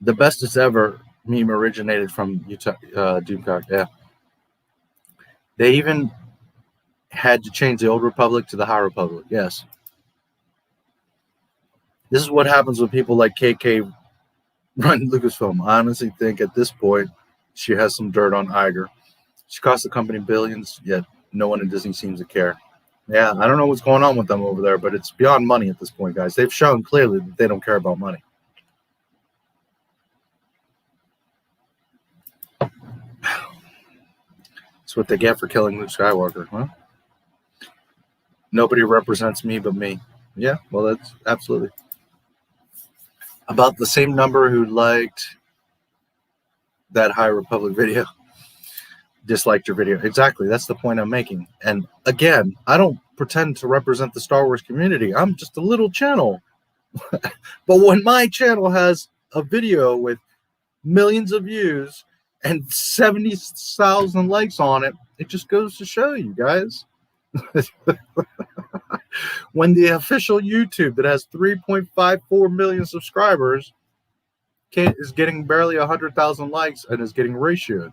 The bestest ever meme originated from Doomcock. Yeah. They even had to change the Old Republic to the High Republic. Yes. This is what happens when people like KK run Lucasfilm. I honestly think at this point she has some dirt on Iger. She cost the company billions, yet no one in Disney seems to care. Yeah, I don't know what's going on with them over there, but it's beyond money at this point, guys. They've shown clearly that they don't care about money. That's what they get for killing Luke Skywalker, huh? Nobody represents me but me. Yeah, well, that's absolutely. About the same number who liked that High Republic video. Disliked your video. Exactly. That's the point I'm making. And again, I don't pretend to represent the Star Wars community. I'm just a little channel. But when my channel has a video with millions of views and 70,000 likes on it, it just goes to show you guys. when the official YouTube that has 3.54 million subscribers is getting barely 100,000 likes and is getting ratioed.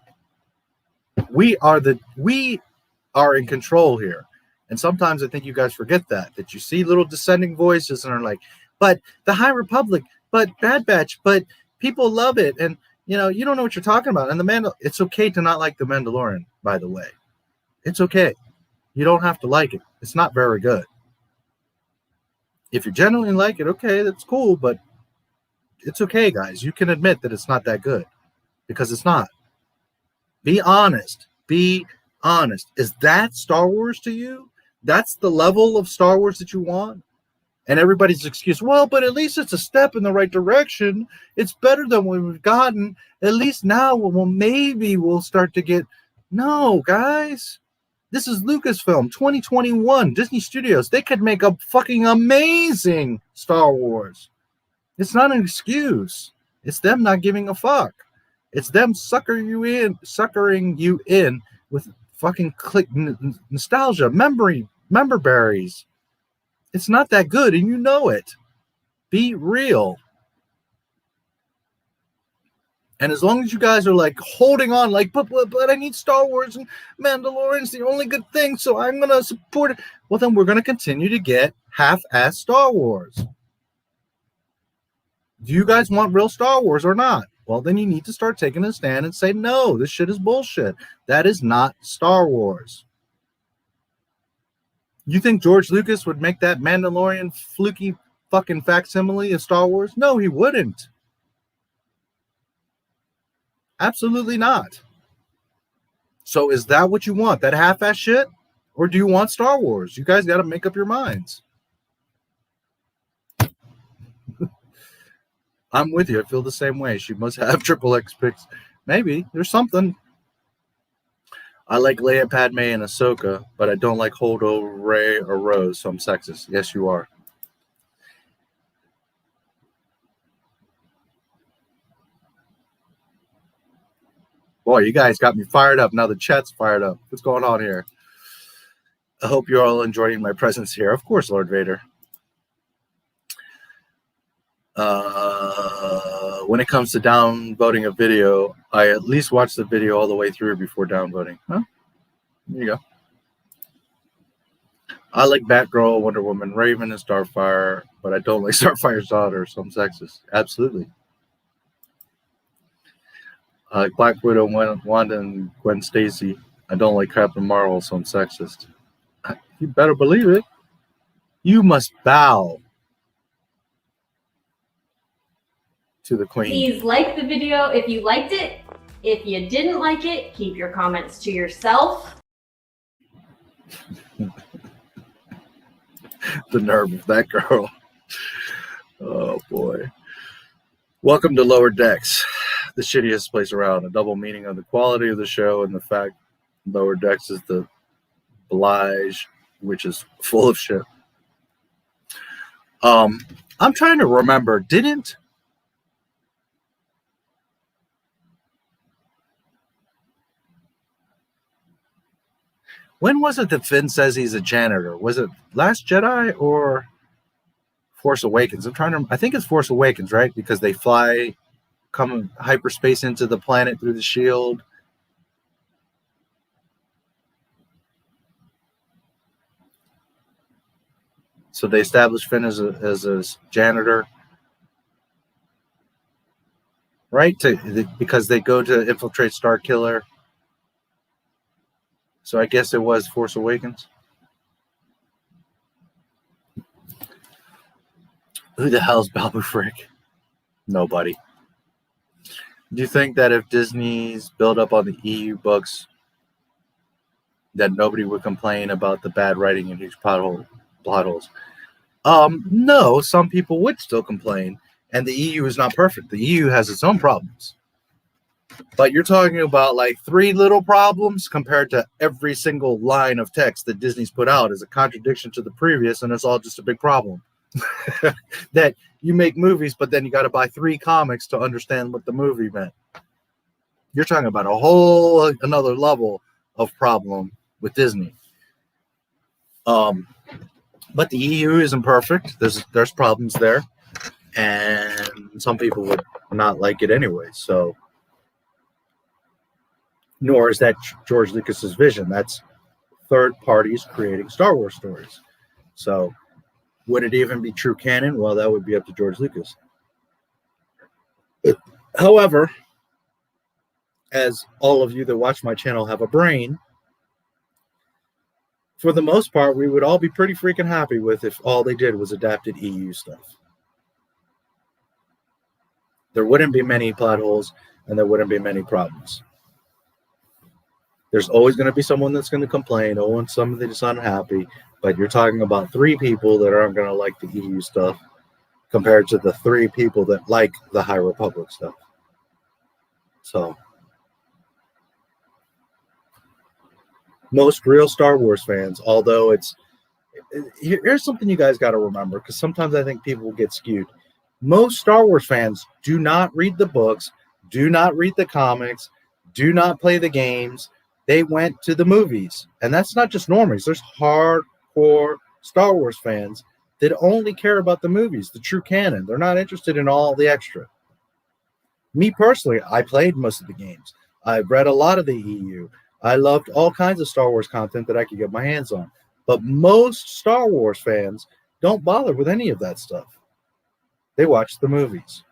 We are in control here. And sometimes I think you guys forget that you see little dissenting voices and are like, but the High Republic, but Bad Batch, but people love it. And, you don't know what you're talking about. And it's okay to not like The Mandalorian, by the way. It's okay. You don't have to like it. It's not very good. If you genuinely like it, okay, that's cool. But it's okay, guys. You can admit that it's not that good because it's not. Be honest. Be honest. Is that Star Wars to you? That's the level of Star Wars that you want? And everybody's excuse, well, but at least it's a step in the right direction. It's better than what we've gotten. At least now, well, maybe we'll start to get... No, guys. This is Lucasfilm, 2021, Disney Studios. They could make a fucking amazing Star Wars. It's not an excuse. It's them not giving a fuck. It's them suckering you in with fucking nostalgia, member berries. It's not that good, and you know it. Be real. And as long as you guys are like holding on, like, but I need Star Wars and Mandalorian's the only good thing, so I'm gonna support it. Well, then we're gonna continue to get half-assed Star Wars. Do you guys want real Star Wars or not? Well, then you need to start taking a stand and say, no, this shit is bullshit. That is not Star Wars. You think George Lucas would make that Mandalorian fluky fucking facsimile of Star Wars? No, he wouldn't. Absolutely not. So is that what you want? That half-ass shit? Or do you want Star Wars? You guys got to make up your minds. I'm with you. I feel the same way. She must have XXX pics. Maybe. There's something. I like Leia, Padme, and Ahsoka, but I don't like Holdo, Rey, or Rose, so I'm sexist. Yes, you are. Boy, you guys got me fired up. Now the chat's fired up. What's going on here? I hope you're all enjoying my presence here. Of course, Lord Vader. When it comes to downvoting a video, I at least watch the video all the way through before downvoting. Huh? There you go. I like Batgirl, Wonder Woman, Raven, and Starfire, but I don't like Starfire's daughter, so I'm sexist. Absolutely. I like Black Widow, Wanda, and Gwen Stacy. I don't like Captain Marvel, so I'm sexist. You better believe it. You must bow to the queen. Please like the video if you liked it. If you didn't like it, keep your comments to yourself. The nerve of that girl. Oh boy. Welcome to Lower Decks, the shittiest place around. A double meaning of the quality of the show and the fact Lower Decks is the Blige, which is full of shit. I'm trying to remember, when was it that Finn says he's a janitor? Was it Last Jedi or Force Awakens? I think it's Force Awakens, right? Because they come hyperspace into the planet through the shield. So they established Finn as a janitor, right? Because they go to infiltrate Starkiller. So I guess it was Force Awakens. Who the hell's Babu Frick? Nobody. Do you think that if Disney's built up on the EU books, that nobody would complain about the bad writing and huge plot holes? No, some people would still complain. And the EU is not perfect. The EU has its own problems. But you're talking about like 3 little problems compared to every single line of text that Disney's put out is a contradiction to the previous, and it's all just a big problem. That you make movies, but then you got to buy 3 comics to understand what the movie meant. You're talking about a whole another level of problem with Disney. But But the EU isn't perfect. There's problems there, and some people would not like it anyway. So, nor is that George Lucas's vision. That's third parties creating Star Wars stories. So, would it even be true canon? Well, that would be up to George Lucas. However, as all of you that watch my channel have a brain, for the most part, we would all be pretty freaking happy with if all they did was adapted EU stuff. There wouldn't be many plot holes, and there wouldn't be many problems. There's always going to be someone that's going to complain, oh, and somebody that's unhappy, but you're talking about 3 people that aren't going to like the EU stuff compared to the 3 people that like the High Republic stuff. So, most real Star Wars fans, although here's something you guys got to remember, because sometimes I think people get skewed. Most Star Wars fans do not read the books, do not read the comics, do not play the games. They went to the movies. And that's not just normies. There's hardcore Star Wars fans that only care about the movies, the true canon. They're not interested in all the extra. Me personally, I played most of the games. I've read a lot of the EU. I loved all kinds of Star Wars content that I could get my hands on. But most Star Wars fans don't bother with any of that stuff. They watch the movies.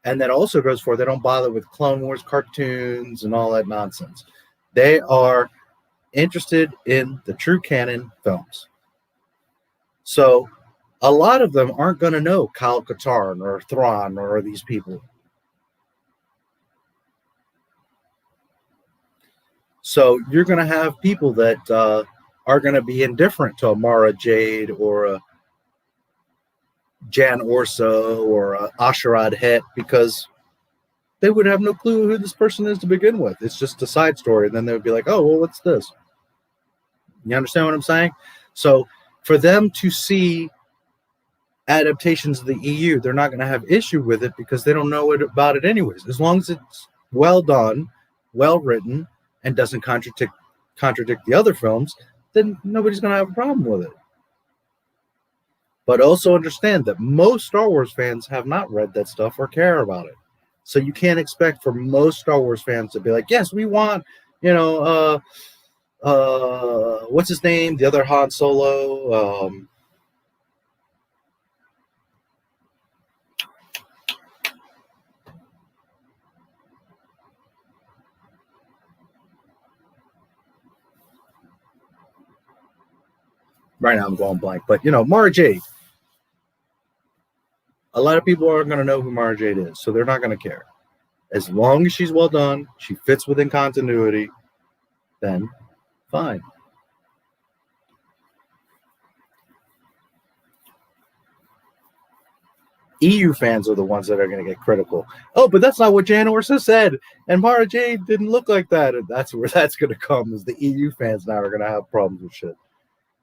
And that also goes for they don't bother with Clone Wars cartoons and all that nonsense. They are interested in the true canon films. So a lot of them aren't going to know Kyle Katarn or Thrawn or these people. So you're going to have people that are going to be indifferent to a Mara Jade or a Jan Orso or a Asherad Het because they would have no clue who this person is to begin with. It's just a side story. And then they would be like, oh, well, what's this? You understand what I'm saying? So for them to see adaptations of the EU, they're not going to have issue with it because they don't know about it anyways. As long as it's well done, well written, and doesn't contradict the other films, then nobody's going to have a problem with it. But also understand that most Star Wars fans have not read that stuff or care about it. So you can't expect for most Star Wars fans to be like, yes, we want, what's his name? The other Han Solo. Right now I'm going blank, but Mara Jade. A lot of people aren't going to know who Mara Jade is, so they're not going to care. As long as she's well done, she fits within continuity, then fine. EU fans are the ones that are going to get critical. Oh, but that's not what Jan Orso said, and Mara Jade didn't look like that, and that's where that's going to come, is the EU fans now are going to have problems with shit.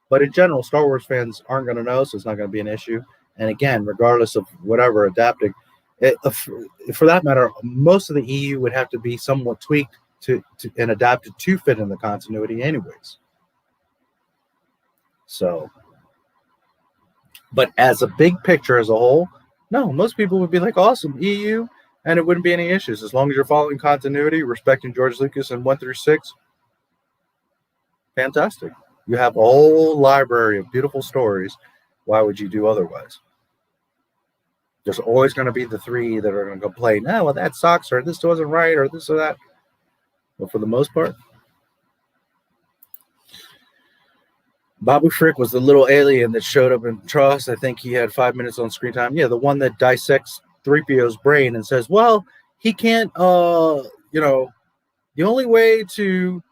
But in general, Star Wars fans aren't going to know, so it's not going to be an issue. And again, regardless of whatever adapting, for that matter, most of the EU would have to be somewhat tweaked and adapted to fit in the continuity anyways. So, but as a big picture as a whole, no, most people would be like, awesome, EU, and it wouldn't be any issues. As long as you're following continuity, respecting George Lucas and 1 through 6, fantastic. You have a whole library of beautiful stories. Why would you do otherwise? There's always going to be the 3 that are going to complain, oh, well, that sucks, or this wasn't right, or this or that. But for the most part, Babu Frick was the little alien that showed up in Trust. I think he had 5 minutes on screen time. Yeah, the one that dissects 3PO's brain and says, well, he can't, the only way to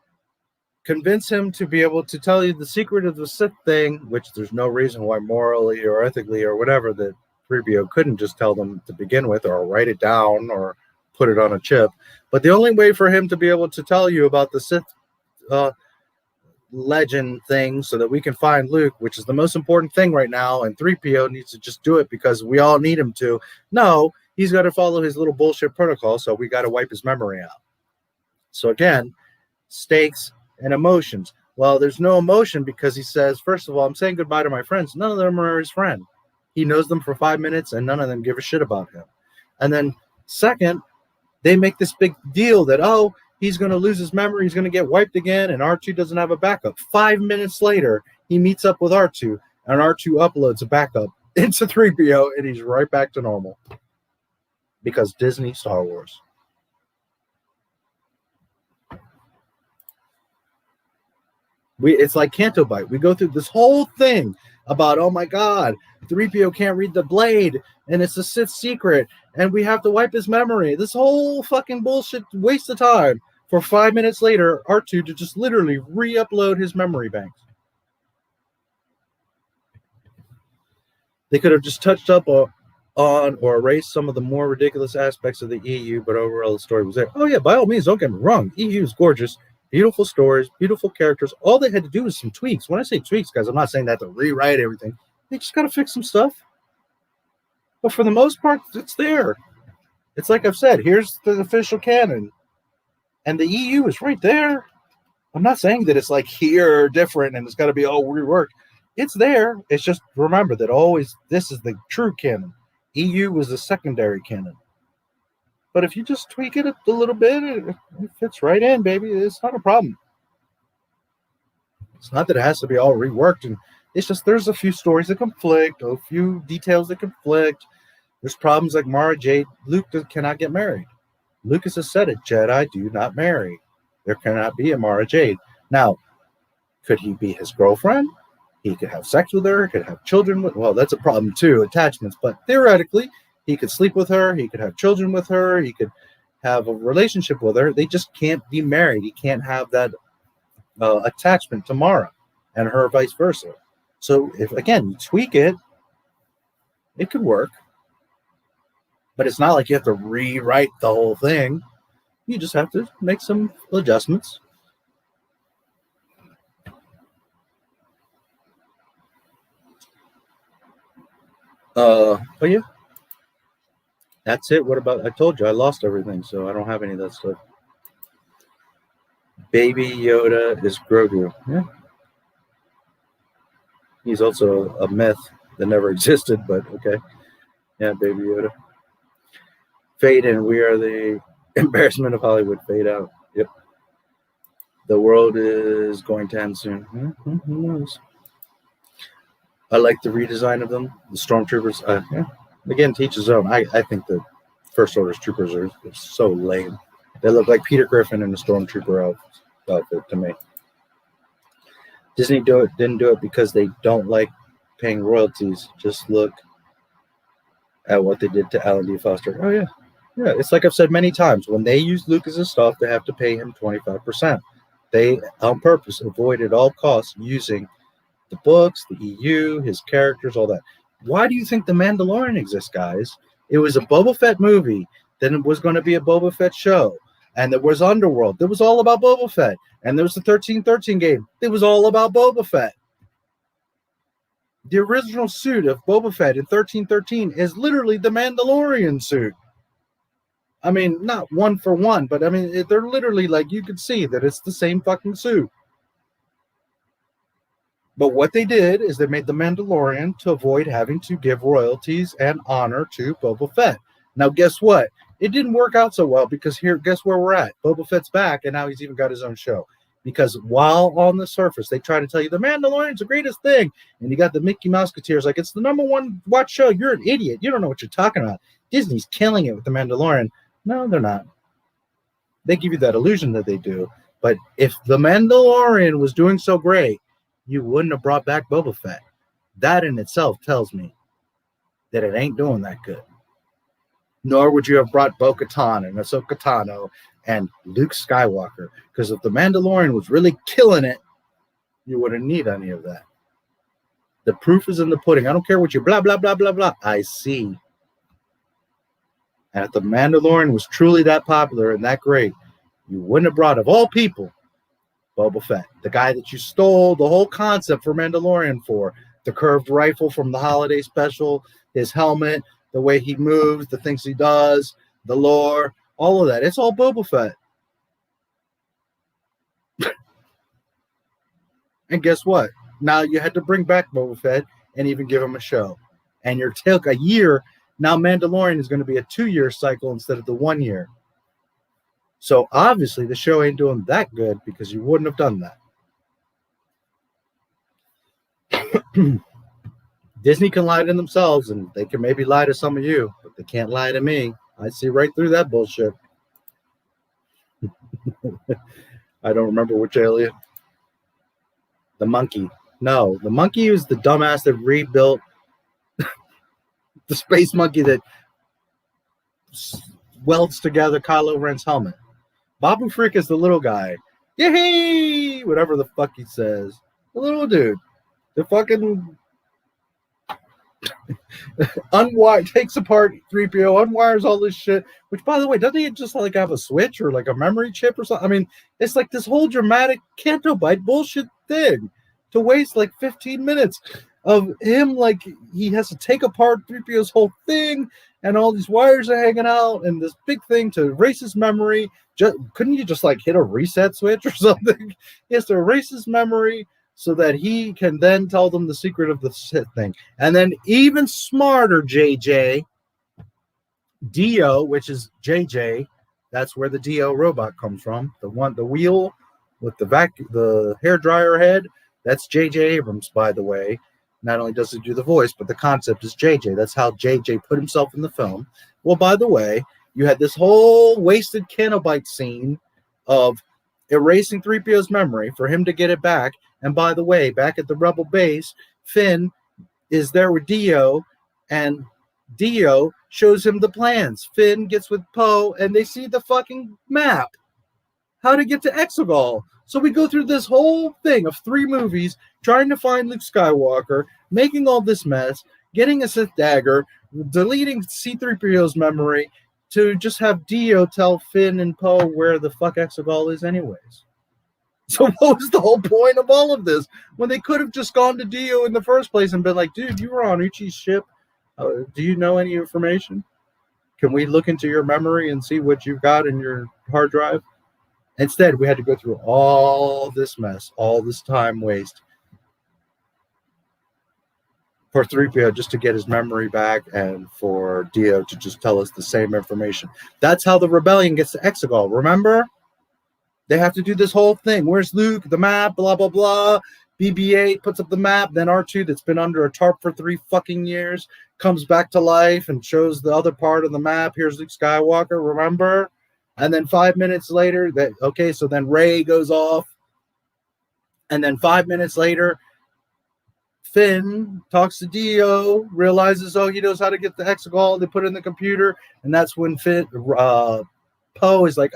convince him to be able to tell you the secret of the Sith thing, which there's no reason why morally or ethically or whatever that 3PO couldn't just tell them to begin with, or write it down or put it on a chip. But the only way for him to be able to tell you about the Sith legend thing so that we can find Luke, which is the most important thing right now, and 3PO needs to just do it because we all need him to. No, he's got to follow his little bullshit protocol, so we got to wipe his memory out. So again, stakes and emotions. Well, there's no emotion because he says, first of all, I'm saying goodbye to my friends. None of them are his friend. He knows them for 5 minutes, and none of them give a shit about him. And then second, they make this big deal that, oh, he's going to lose his memory, he's going to get wiped again, and R2 doesn't have a backup. 5 minutes later, he meets up with R2, and R2 uploads a backup into 3PO, and he's right back to normal. Because Disney Star Wars. It's like Canto Bite. We go through this whole thing about, oh my God, 3PO can't read the blade, and it's a Sith secret, and we have to wipe his memory. This whole fucking bullshit waste of time for 5 minutes later, R2 to just literally re-upload his memory banks. They could have just touched up on or erased some of the more ridiculous aspects of the EU, but overall the story was there. Oh yeah, by all means, don't get me wrong. EU is gorgeous. Beautiful stories, beautiful characters. All they had to do was some tweaks. When I say tweaks, guys, I'm not saying that to rewrite everything. They just got to fix some stuff. But for the most part, it's there. It's like I've said, here's the official canon. And the EU is right there. I'm not saying that it's like here different and it's got to be all reworked. It's there. It's just remember that always this is the true canon. EU was the secondary canon. But if you just tweak it a little bit, it fits right in, baby. It's not a problem. It's not that it has to be all reworked. And it's just there's a few stories that conflict, a few details that conflict. There's problems like Mara Jade. Luke cannot get married. Lucas has said it. Jedi do not marry. There cannot be a Mara Jade. Now, could he be his girlfriend? He could have sex with her. Could have children with. Well, that's a problem too, attachments. But theoretically, he could sleep with her. He could have children with her. He could have a relationship with her. They just can't be married. He can't have that attachment to Mara and her vice versa. So if, again, you tweak it, it could work. But it's not like you have to rewrite the whole thing. You just have to make some adjustments. But yeah. That's it. What about, I told you, I lost everything, so I don't have any of that stuff. Baby Yoda is Grogu. Yeah. He's also a myth that never existed, but okay. Yeah, Baby Yoda. Fade in. We are the embarrassment of Hollywood. Fade out. Yep. The world is going to end soon. Who knows? I like the redesign of them. The stormtroopers. Yeah. Again, to each his own. I think the First Order's troopers are so lame. They look like Peter Griffin in a stormtrooper outfit to me. Disney didn't do it because they don't like paying royalties. Just look at what they did to Alan D. Foster. Oh, yeah. Yeah, it's like I've said many times. When they use Lucas's stuff, they have to pay him 25%. They, on purpose, avoided all costs using the books, the EU, his characters, all that. Why do you think The Mandalorian exists, guys? It was a Boba Fett movie. Then it was going to be a Boba Fett show. And there was Underworld. It was all about Boba Fett. And there was the 1313 game. It was all about Boba Fett. The original suit of Boba Fett in 1313 is literally the Mandalorian suit. I mean, not one for one, but I mean, they're literally like, you could see that it's the same fucking suit. But what they did is they made the Mandalorian to avoid having to give royalties and honor to Boba Fett. Now, guess what? It didn't work out so well because here, guess where we're at? Boba Fett's back, and now he's even got his own show. Because while on the surface, they try to tell you the Mandalorian's the greatest thing, and you got the Mickey Mouseketeers like it's the #1 watch show. You're an idiot. You don't know what you're talking about. Disney's killing it with the Mandalorian. No, they're not. They give you that illusion that they do. But if the Mandalorian was doing so great, you wouldn't have brought back Boba Fett. That in itself tells me that it ain't doing that good. Nor would you have brought Bo-Katan and Ahsoka Tano and Luke Skywalker. Because if the Mandalorian was really killing it, you wouldn't need any of that. The proof is in the pudding. I don't care what you blah, blah, blah, blah, blah. I see. And if the Mandalorian was truly that popular and that great, you wouldn't have brought, of all people, Boba Fett, the guy that you stole the whole concept for Mandalorian for, the curved rifle from the holiday special, his helmet, the way he moves, the things he does, the lore, all of that. It's all Boba Fett. And guess what? Now you had to bring back Boba Fett and even give him a show. And your took a year. Now Mandalorian is going to be a 2-year cycle instead of the 1 year. So obviously the show ain't doing that good because you wouldn't have done that. Disney can lie to themselves and they can maybe lie to some of you, but they can't lie to me. I see right through that bullshit. I don't remember which alien. The monkey. No, the monkey was the dumbass that rebuilt the space monkey that welds together Kylo Ren's helmet. Babu Frick is the little guy. Yay! Whatever the fuck he says. The little dude. The fucking takes apart 3PO, unwires all this shit. Which, by the way, doesn't he just like have a switch or like a memory chip or something? I mean, it's like this whole dramatic Canto Bite bullshit thing to waste like 15 minutes of him like he has to take apart 3PO's whole thing and all these wires are hanging out and this big thing to erase his memory. Couldn't you just like hit a reset switch or something? He has to erase his memory so that he can then tell them the secret of the Sith thing. And then even smarter, JJ, Dio, which is JJ, that's where the Dio robot comes from. The wheel with the hair dryer head, that's JJ Abrams, by the way. Not only does he do the voice, but the concept is JJ. That's how JJ put himself in the film. Well, by the way, you had this whole wasted Canobite scene of erasing 3PO's memory for him to get it back. And by the way, back at the Rebel base, Finn is there with Dio, and Dio shows him the plans. Finn gets with Poe, and they see the fucking map. How to get to Exegol. So we go through this whole thing of 3 movies trying to find Luke Skywalker, making all this mess, getting a Sith dagger, deleting C-3PO's memory to just have Dio tell Finn and Poe where the fuck Exegol is anyways. So what was the whole point of all of this? When they could have just gone to Dio in the first place and been like, dude, you were on Uchi's ship. Do you know any information? Can we look into your memory and see what you've got in your hard drive? Instead, we had to go through all this mess, all this time waste for 3PO just to get his memory back and for Dio to just tell us the same information. That's how the rebellion gets to Exegol, remember? They have to do this whole thing. Where's Luke? The map, blah, blah, blah. BB-8 puts up the map. Then R2, that's been under a tarp for 3 fucking years, comes back to life and shows the other part of the map. Here's Luke Skywalker, remember? And then 5 minutes later, so then Rey goes off. And then 5 minutes later, Finn talks to Dio, realizes, he knows how to get the Exegol. They put it in the computer. And that's when Poe is like,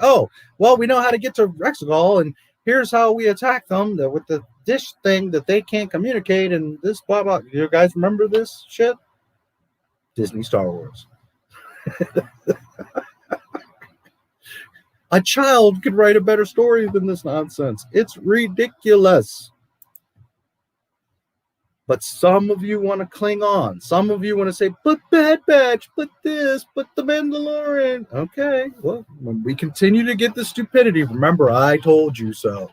we know how to get to Exegol, and here's how we attack them with the dish thing that they can't communicate, and this blah blah. You guys remember this shit? Disney Star Wars. A child could write a better story than this nonsense. It's ridiculous. But some of you want to cling on. Some of you want to say, but Bad Batch, but this, but the Mandalorian. Okay, well, when we continue to get the stupidity, remember, I told you so.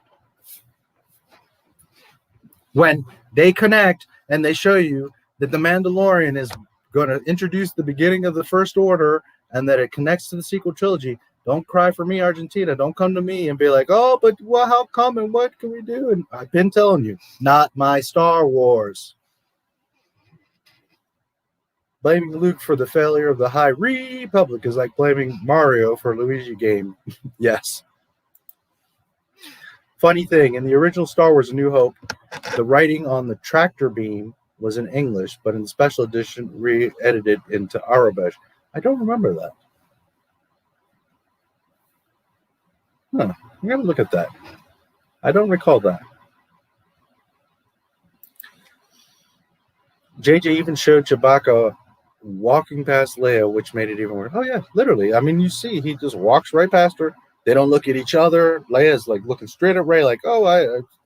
When they connect and they show you that the Mandalorian is going to introduce the beginning of the First Order and that it connects to the sequel trilogy, don't cry for me, Argentina. Don't come to me and be like, but how come and what can we do? And I've been telling you, not my Star Wars. Blaming Luke for the failure of the High Republic is like blaming Mario for a Luigi game. Yes. Funny thing, in the original Star Wars A New Hope, the writing on the tractor beam was in English, but in the special edition, re-edited into Arabic. I don't remember that. I'm going to look at that. I don't recall that. JJ even showed Chewbacca walking past Leia, which made it even worse. Oh, yeah, literally. I mean, you see, he just walks right past her. They don't look at each other. Leia's like looking straight at Rey like,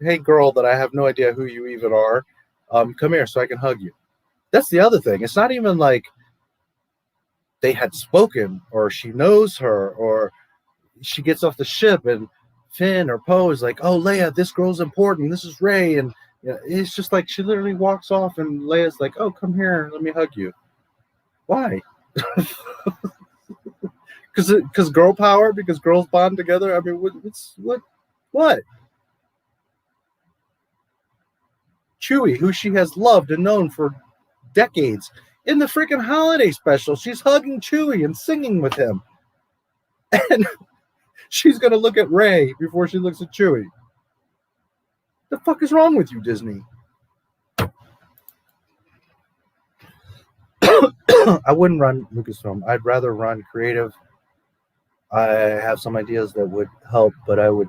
hey, girl, that I have no idea who you even are. Come here so I can hug you. That's the other thing. It's not even like they had spoken or she knows her or she gets off the ship and Finn or Poe is like, oh, Leia, this girl's important. This is Rey. And it's just like she literally walks off and Leia's like, oh, come here. Let me hug you. Why? Because girl power? Because girls bond together? I mean, what? Chewie, who she has loved and known for decades, in the freaking holiday special, she's hugging Chewie and singing with him. And she's going to look at Rey before she looks at Chewie. The fuck is wrong with you, Disney? I wouldn't run Lucasfilm. I'd rather run creative. I have some ideas that would help, but I would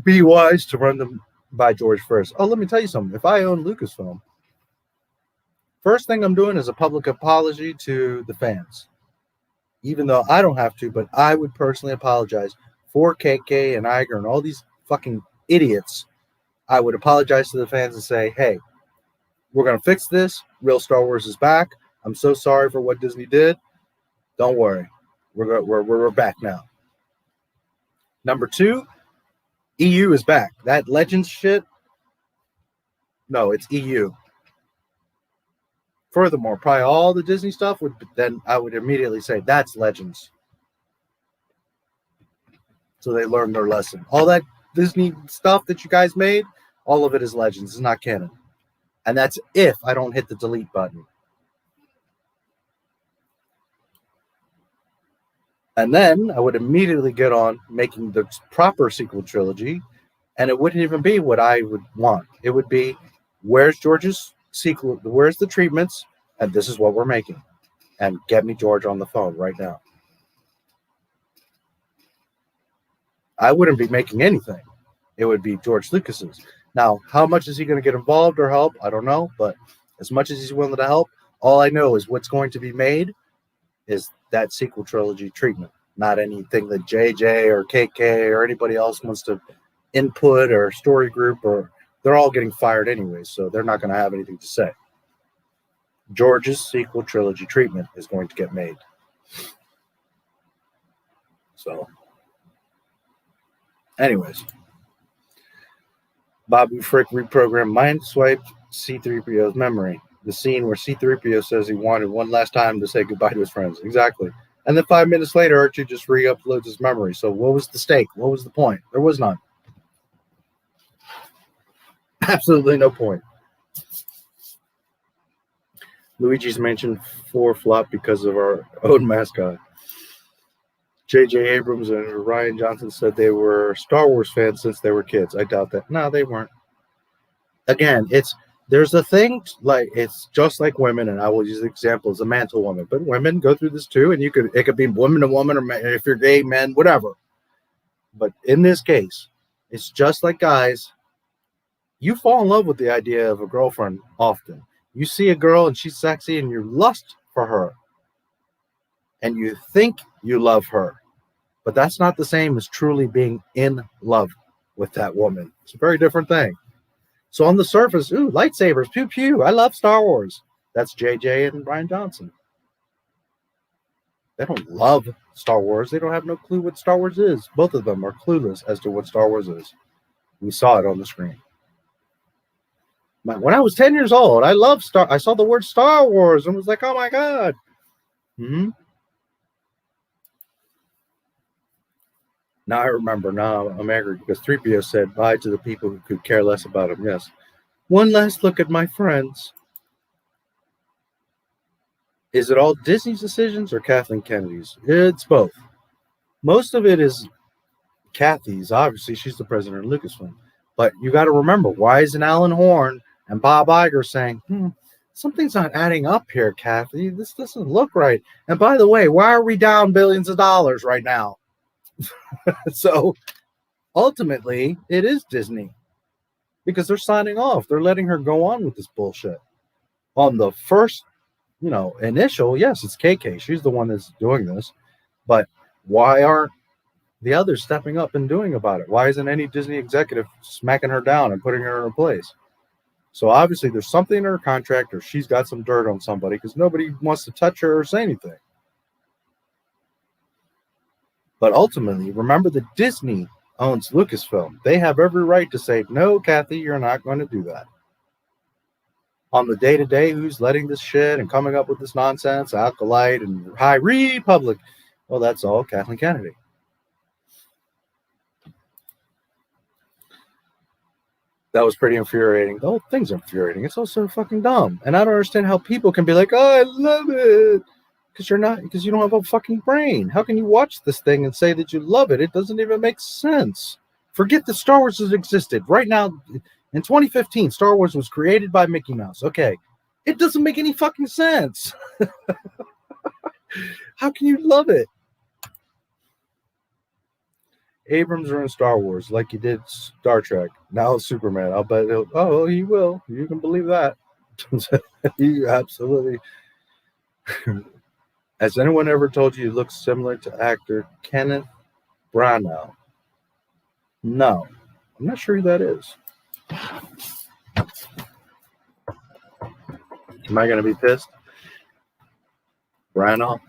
be wise to run them by George first. Oh, let me tell you something. If I own Lucasfilm, first thing I'm doing is a public apology to the fans. Even though I don't have to, but I would personally apologize for KK and Iger and all these fucking idiots. I would apologize to the fans and say, hey, we're going to fix this. Real Star Wars is back. I'm so sorry for what Disney did. Don't worry. We're back now. Number 2, EU is back. That Legends shit, no, it's EU. Furthermore, probably all the Disney stuff I would immediately say that's Legends. So they learned their lesson. All that Disney stuff that you guys made, all of it is Legends. It's not canon. And that's if I don't hit the delete button. And then I would immediately get on making the proper sequel trilogy. And it wouldn't even be what I would want. It would be, where's George's sequel? Where's the treatments? And this is what we're making. And get me George on the phone right now. I wouldn't be making anything. It would be George Lucas's. Now, how much is he going to get involved or help? I don't know. But as much as he's willing to help, all I know is what's going to be made is that sequel trilogy treatment. Not anything that JJ or KK or anybody else wants to input or story group, or they're all getting fired anyway, so they're not going to have anything to say. George's sequel trilogy treatment is going to get made. So, anyways, Babu Frick reprogrammed mind swiped C-3PO's memory. The scene where C-3PO says he wanted one last time to say goodbye to his friends. Exactly. And then 5 minutes later, Archie just re-uploads his memory. So what was the stake? What was the point? There was none. Absolutely no point. Luigi's Mansion 4 flopped because of our own mascot. J.J. Abrams and Ryan Johnson said they were Star Wars fans since they were kids. I doubt that. No, they weren't. Again, there's a thing, like, it's just like women, and I will use the example as a mantle woman, but women go through this too, and it could be woman to woman, or if you're gay, men, whatever. But in this case, it's just like guys. You fall in love with the idea of a girlfriend often. You see a girl and she's sexy and you lust for her. And you think you love her. But that's not the same as truly being in love with that woman. It's a very different thing. So on the surface, ooh, lightsabers, pew pew. I love Star Wars. That's JJ and Ryan Johnson. They don't love Star Wars. They don't have no clue what Star Wars is. Both of them are clueless as to what Star Wars is. We saw it on the screen. When I was 10 years old, I saw the word Star Wars and was like, oh my God. Now I remember. Now I'm angry because 3PO said bye to the people who could care less about him. Yes. One last look at my friends. Is it all Disney's decisions or Kathleen Kennedy's? It's both. Most of it is Kathy's. Obviously, she's the president of Lucasfilm. But you got to remember, why isn't Alan Horn and Bob Iger saying, something's not adding up here, Kathy. This doesn't look right. And by the way, why are we down billions of dollars right now? So ultimately, it is Disney because they're signing off. They're letting her go on with this bullshit. On the first, initial, yes, it's KK. She's the one that's doing this. But why aren't the others stepping up and doing about it? Why isn't any Disney executive smacking her down and putting her in her place? So obviously there's something in her contract, or she's got some dirt on somebody because nobody wants to touch her or say anything. But ultimately, remember that Disney owns Lucasfilm. They have every right to say, no, Kathy, you're not going to do that. On the day-to-day, who's letting this shit and coming up with this nonsense, Acolyte and High Republic, well, that's all Kathleen Kennedy. That was pretty infuriating. The whole thing's infuriating. It's also fucking dumb. And I don't understand how people can be like, oh, I love it. Because you don't have a fucking brain. How can you watch this thing and say that you love it? It doesn't even make sense. Forget that Star Wars has existed. Right now, in 2015, Star Wars was created by Mickey Mouse. Okay. It doesn't make any fucking sense. How can you love it? Abrams ruined Star Wars like he did Star Trek. Now Superman. I'll bet he will. You can believe that. You absolutely. Has anyone ever told you looks similar to actor Kenneth Branagh? No. I'm not sure who that is. Am I going to be pissed? Branagh?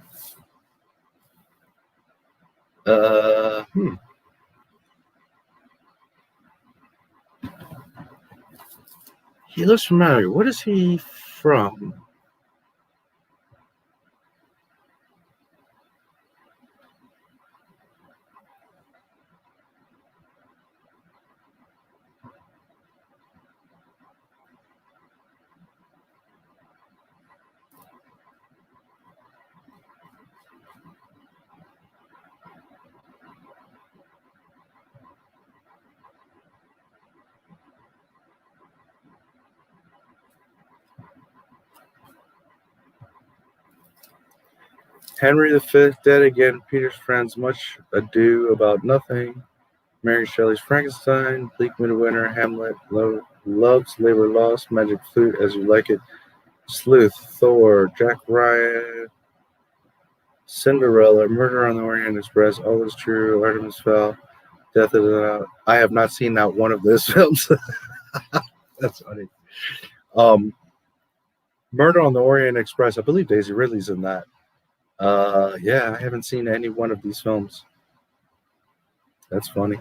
He looks familiar. What is he from? Henry V, dead again. Peter's friends, much ado about nothing. Mary Shelley's Frankenstein, Bleak Midwinter, Hamlet, Love's Labor Lost, Magic Flute, As You Like It, Sleuth, Thor, Jack Ryan, Cinderella, Murder on the Orient Express, All Is True, Artemis Fowl, Death of the... I have not seen that one of those films. That's funny. Murder on the Orient Express, I believe Daisy Ridley's in that. Yeah, I haven't seen any one of these films. That's funny.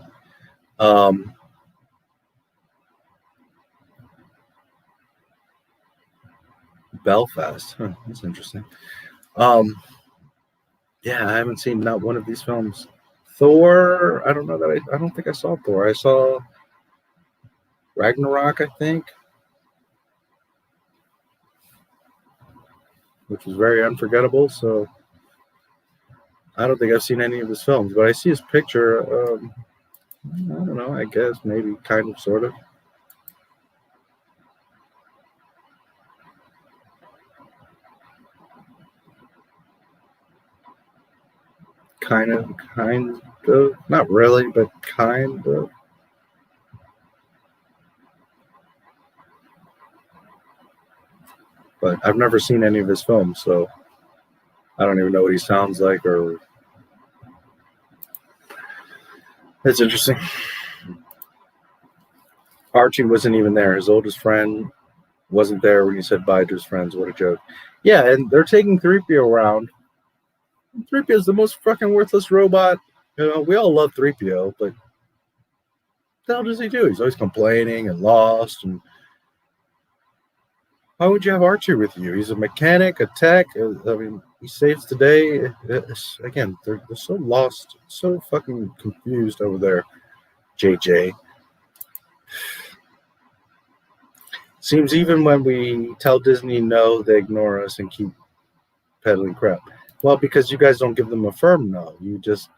Belfast. Huh, that's interesting. Yeah, I haven't seen not one of these films. Thor, I don't know that I don't think I saw Thor. I saw Ragnarok, I think, which was very unforgettable. So I don't think I've seen any of his films, but I see his picture. I don't know. I guess maybe kind of, sort of. Kind of. Not really, but kind of. But I've never seen any of his films, so I don't even know what he sounds like or... It's interesting. Archie wasn't even there. His oldest friend wasn't there when he said bye to his friends. What a joke. Yeah, and they're taking 3PO around. 3PO is the most fucking worthless robot. You know, we all love 3PO, but what the hell does he do? He's always complaining and lost. And why would you have Archie with you? He's a mechanic, a tech. I mean, he saves the day. Again, they're so lost, so fucking confused over there, JJ. Seems even when we tell Disney no, they ignore us and keep peddling crap. Well, because you guys don't give them a firm no. You just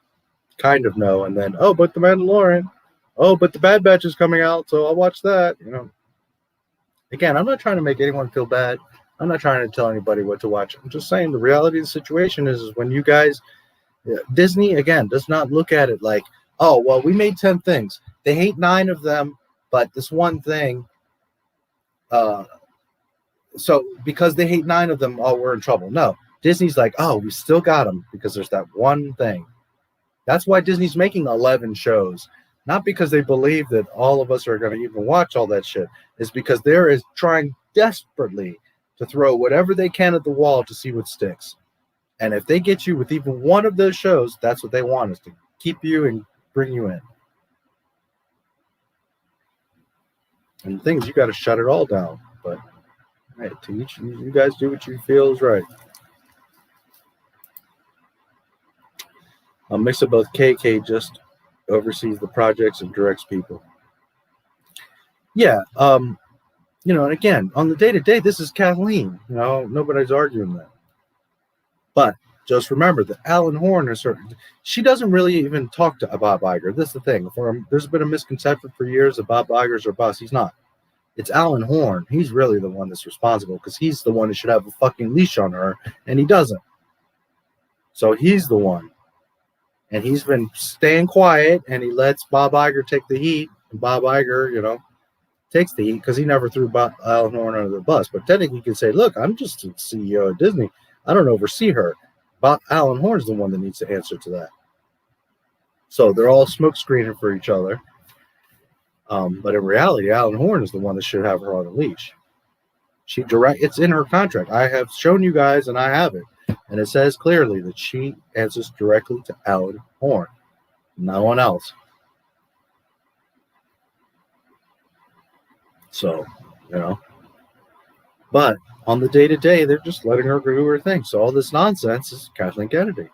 kind of know, and then, oh, but The Mandalorian. Oh, but The Bad Batch is coming out, so I'll watch that. You know. Again, I'm not trying to make anyone feel bad. I'm not trying to tell anybody what to watch. I'm just saying the reality of the situation is when you guys, Disney, again, does not look at it like, oh, well, we made 10 things. They hate 9 of them, but this one thing, so because they hate 9 of them, oh, we're in trouble. No, Disney's like, oh, we still got them because there's that one thing. That's why Disney's making 11 shows. Not because they believe that all of us are going to even watch all that shit. It's because they're trying desperately to throw whatever they can at the wall to see what sticks. And if they get you with even one of those shows, that's what they want, is to keep you and bring you in. And the thing is, you got to shut it all down. But hey, to each, you guys do what you feel is right. A mix of both. KK just oversees the projects and directs people. Yeah, you know, and again, on the day-to-day, this is Kathleen. You know, nobody's arguing that. But just remember that Alan Horn is certain. She doesn't really even talk to Bob Iger. This is the thing. There's been a misconception for years that Bob Iger's her boss. He's not. It's Alan Horn. He's really the one that's responsible, because he's the one that should have a fucking leash on her, and he doesn't. So he's the one. And he's been staying quiet, and he lets Bob Iger take the heat. And Bob Iger, you know, takes the heat because he never threw Alan Horn under the bus. But technically, you can say, look, I'm just the CEO of Disney. I don't oversee her. But Alan Horn's the one that needs to answer to that. So they're all smoke screening for each other. But in reality, Alan Horn is the one that should have her on a leash. It's in her contract. I have shown you guys, and I have it. And it says clearly that she answers directly to Alan Horn, no one else. So, you know. But on the day-to-day, they're just letting her do her thing. So all this nonsense is Kathleen Kennedy.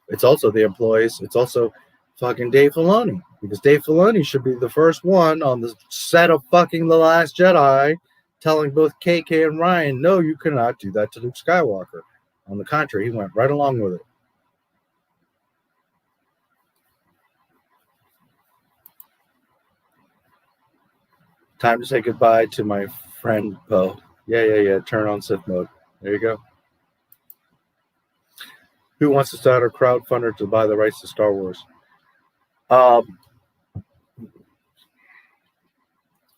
It's also the employees. It's also fucking Dave Filoni. Because Dave Filoni should be the first one on the set of fucking The Last Jedi telling both KK and Ryan, no, you cannot do that to Luke Skywalker. On the contrary, he went right along with it. Time to say goodbye to my friend Poe. Yeah. Turn on Sith mode. There you go. Who wants to start a crowdfunder to buy the rights to Star Wars?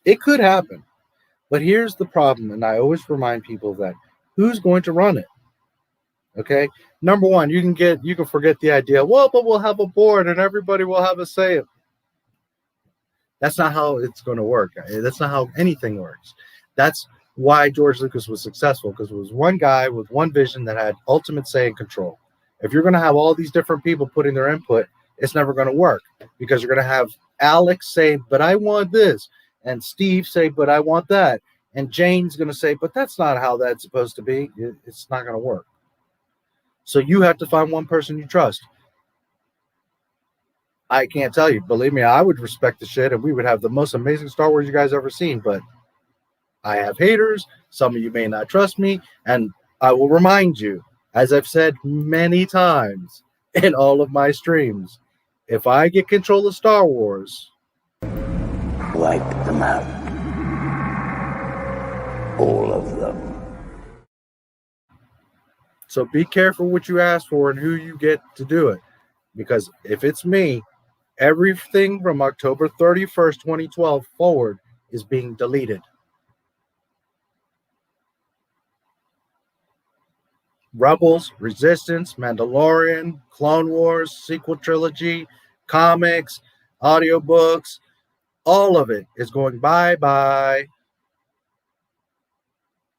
It could happen. But here's the problem, and I always remind people of that. Who's going to run it? Okay? Number one, you can forget the idea, well, but we'll have a board and everybody will have a say. That's not how it's going to work. That's not how anything works. That's why George Lucas was successful, because it was one guy with one vision that had ultimate say and control. If you're going to have all these different people putting their input, it's never going to work, because you're going to have Alex say, but I want this, and Steve say, but I want that, and Jane's going to say, but that's not how that's supposed to be. It's not going to work. So you have to find one person you trust. I can't tell you. Believe me, I would respect the shit, and we would have the most amazing Star Wars you guys ever seen, but I have haters. Some of you may not trust me, and I will remind you, as I've said many times in all of my streams, if I get control of Star Wars, Wipe them out. All of them. So be careful what you ask for and who you get to do it. Because if it's me, everything from October 31st, 2012 forward is being deleted. Rebels, Resistance, Mandalorian, Clone Wars, sequel trilogy, comics, audiobooks, all of it is going bye-bye.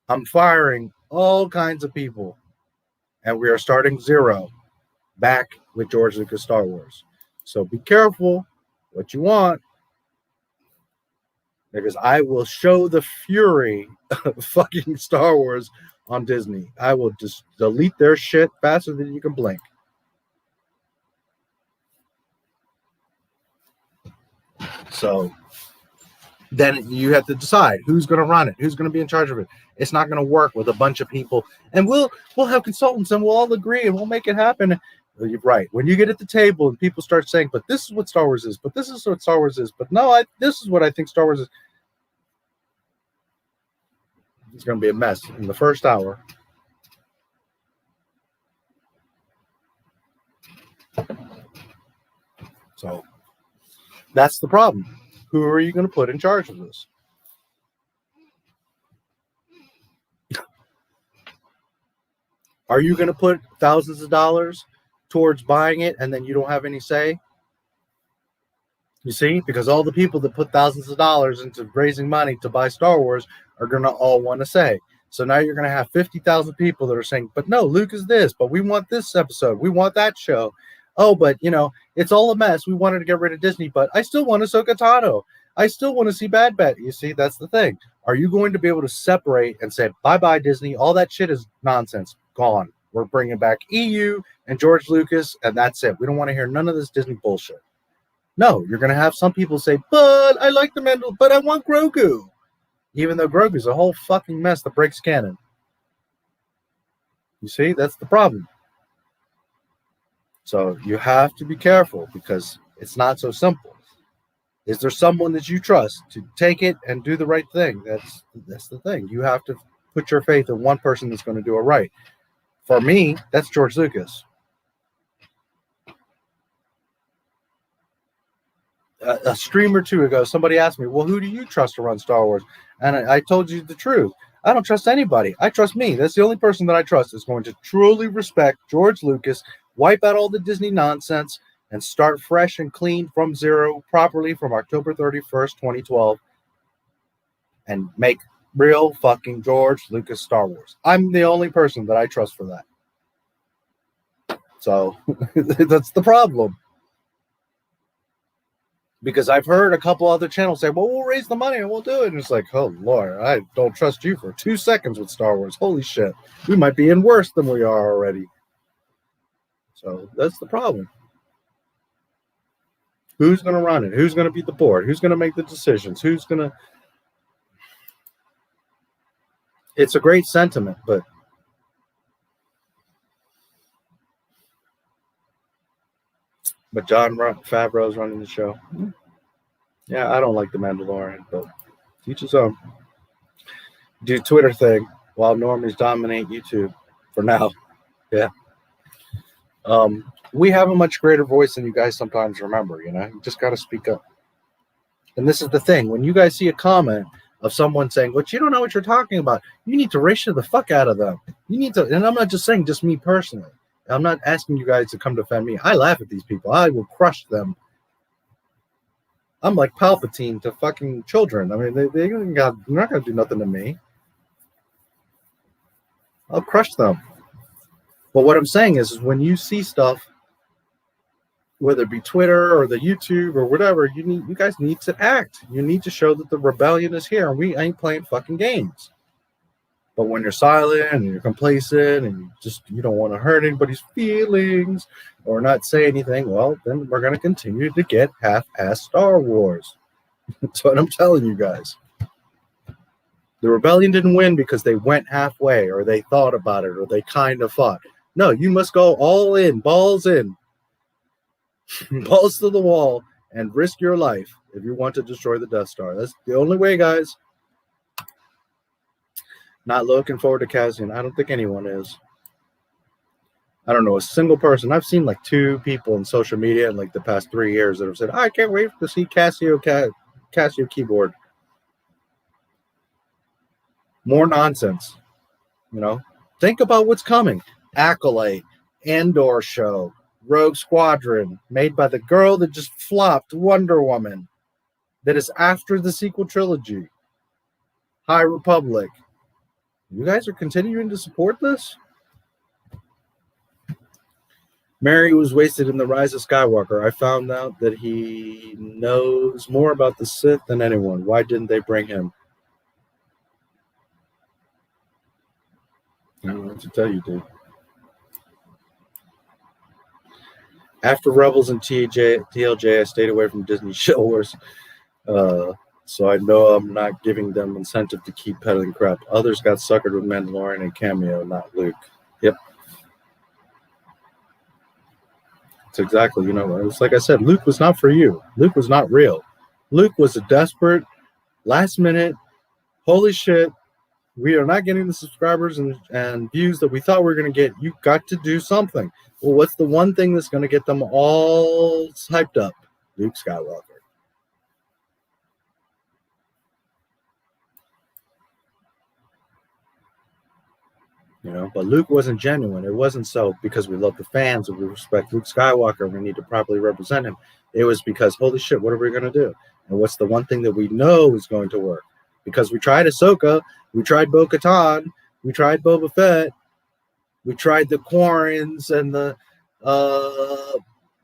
I'm firing all kinds of people. And we are starting zero back with George Lucas Star Wars. So be careful what you want, because I will show the fury of fucking Star Wars on Disney. I will just delete their shit faster than you can blink. So then you have to decide who's going to run it, who's going to be in charge of it. It's not going to work with a bunch of people, and we'll have consultants and we'll all agree and we'll make it happen. You're right. When you get at the table and people start saying, but this is what Star Wars is, but this is what Star Wars is, but no, this is what I think Star Wars is. It's going to be a mess in the first hour. So that's the problem. Who are you going to put in charge of this? Are you going to put thousands of dollars towards buying it and then you don't have any say? You see, because all the people that put thousands of dollars into raising money to buy Star Wars are going to all want to say. So now you're going to have 50,000 people that are saying, but no, Luke is this, but we want this episode. We want that show. Oh, but, you know, it's all a mess. We wanted to get rid of Disney, but I still want Ahsoka Tano. I still want to see Bad Batch. You see, that's the thing. Are you going to be able to separate and say, bye-bye, Disney? All that shit is nonsense. Gone. We're bringing back EU and George Lucas, and that's it. We don't want to hear none of this Disney bullshit. No, you're going to have some people say, but I like the Mandalorian, but I want Grogu. Even though Grogu's a whole fucking mess that breaks canon. You see, that's the problem. So you have to be careful because it's not so simple. Is there someone that you trust to take it and do the right thing? That's the thing. You have to put your faith in one person that's going to do it right. For me, that's George Lucas. A stream or two ago, somebody asked me, well, who do you trust to run Star Wars? And I told you the truth. I don't trust anybody. I trust me. That's the only person that I trust is going to truly respect George Lucas, wipe out all the Disney nonsense, and start fresh and clean from zero properly from October 31st, 2012, and make real fucking George Lucas Star Wars. I'm the only person that I trust for that. So that's the problem. Because I've heard a couple other channels say, well, we'll raise the money and we'll do it. And it's like, oh, Lord, I don't trust you for 2 seconds with Star Wars. Holy shit. We might be in worse than we are already. So that's the problem. Who's going to run it? Who's going to be the board? Who's going to make the decisions? Who's going to... It's a great sentiment, but... But John Favreau's running the show. Yeah, I don't like The Mandalorian, but each his own. Do Twitter thing while normies dominate YouTube for now. Yeah. We have a much greater voice than you guys sometimes remember, you know? You just got to speak up. And this is the thing. When you guys see a comment of someone saying, well, you don't know what you're talking about, you need to ratio the fuck out of them. You need to, and I'm not just saying just me personally. I'm not asking you guys to come defend me. I laugh at these people. I will crush them. I'm like Palpatine to fucking children. I mean, they're not going to do nothing to me. I'll crush them. But what I'm saying is when you see stuff, whether it be Twitter or the YouTube or whatever, you guys need to act. You need to show that the rebellion is here and we ain't playing fucking games. But when you're silent and you're complacent and you don't want to hurt anybody's feelings or not say anything, well, then we're going to continue to get half-assed Star Wars. That's what I'm telling you guys. The rebellion didn't win because they went halfway or they thought about it or they kind of fought. No, you must go all in, balls to the wall, and risk your life if you want to destroy the Death Star. That's the only way, guys. Not looking forward to Cassian. I don't think anyone is. I don't know a single person. I've seen like 2 people in social media in like the past 3 years that have said, I can't wait to see Casio keyboard. More nonsense. You know, think about what's coming. Acolyte, Andor show, Rogue Squadron, made by the girl that just flopped Wonder Woman, that is after the sequel trilogy. High Republic. You guys are continuing to support this? Mary was wasted in The Rise of Skywalker. I found out that he knows more about the Sith than anyone. Why didn't they bring him? I don't know what to tell you, dude. After Rebels and TLJ, I stayed away from Disney Star Wars. So I know I'm not giving them incentive to keep peddling crap. Others got suckered with Mandalorian and Cameo, not Luke. Yep. It's exactly, you know, it's like I said, Luke was not for you. Luke was not real. Luke was a desperate, last minute, holy shit, we are not getting the subscribers and views that we thought we were going to get. You got to do something. Well, what's the one thing that's going to get them all hyped up? Luke Skywalker. You know, but Luke wasn't genuine. It wasn't so because we love the fans and we respect Luke Skywalker and we need to properly represent him. It was because, holy shit, what are we going to do? And what's the one thing that we know is going to work? Because we tried Ahsoka, we tried Bo-Katan, We tried Boba Fett. We tried the Quarrens and the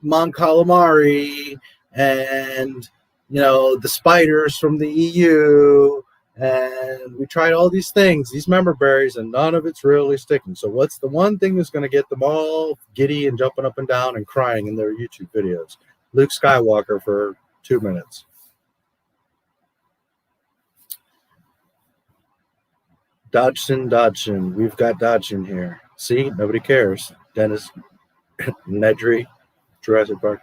Mon Calamari and, you know, the spiders from the EU. And we tried all these things, these member berries, and none of it's really sticking. So what's the one thing that's going to get them all giddy and jumping up and down and crying in their YouTube videos? Luke Skywalker for 2 minutes. Dodgson. We've got Dodgson here. See, nobody cares. Dennis Nedry, Jurassic Park.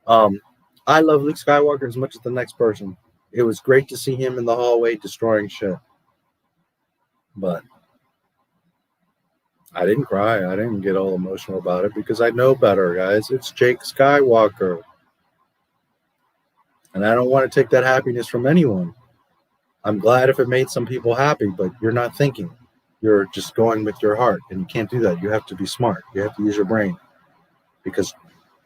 I love Luke Skywalker as much as the next person. It was great to see him in the hallway destroying shit. But I didn't cry. I didn't get all emotional about it because I know better, guys. It's Jake Skywalker. And I don't want to take that happiness from anyone. I'm glad if it made some people happy, but you're not thinking. You're just going with your heart, and you can't do that. You have to be smart. You have to use your brain, because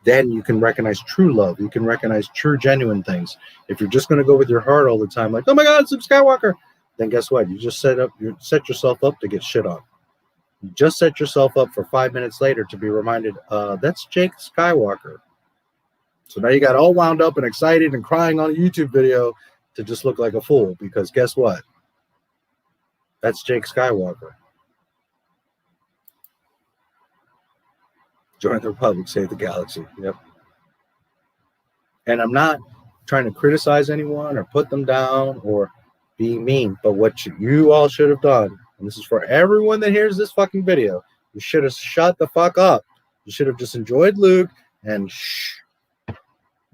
then you can recognize true love. You can recognize true, genuine things. If you're just going to go with your heart all the time, like, oh my God, it's Luke Skywalker, then guess what? You just set yourself up to get shit on. You just set yourself up for 5 minutes later to be reminded, that's Jake Skywalker. So now you got all wound up and excited and crying on a YouTube video to just look like a fool, because guess what? That's Jake Skywalker. Join the Republic, save the galaxy. Yep. And I'm not trying to criticize anyone or put them down or be mean, but what you all should have done, and this is for everyone that hears this fucking video, you should have shut the fuck up. You should have just enjoyed Luke and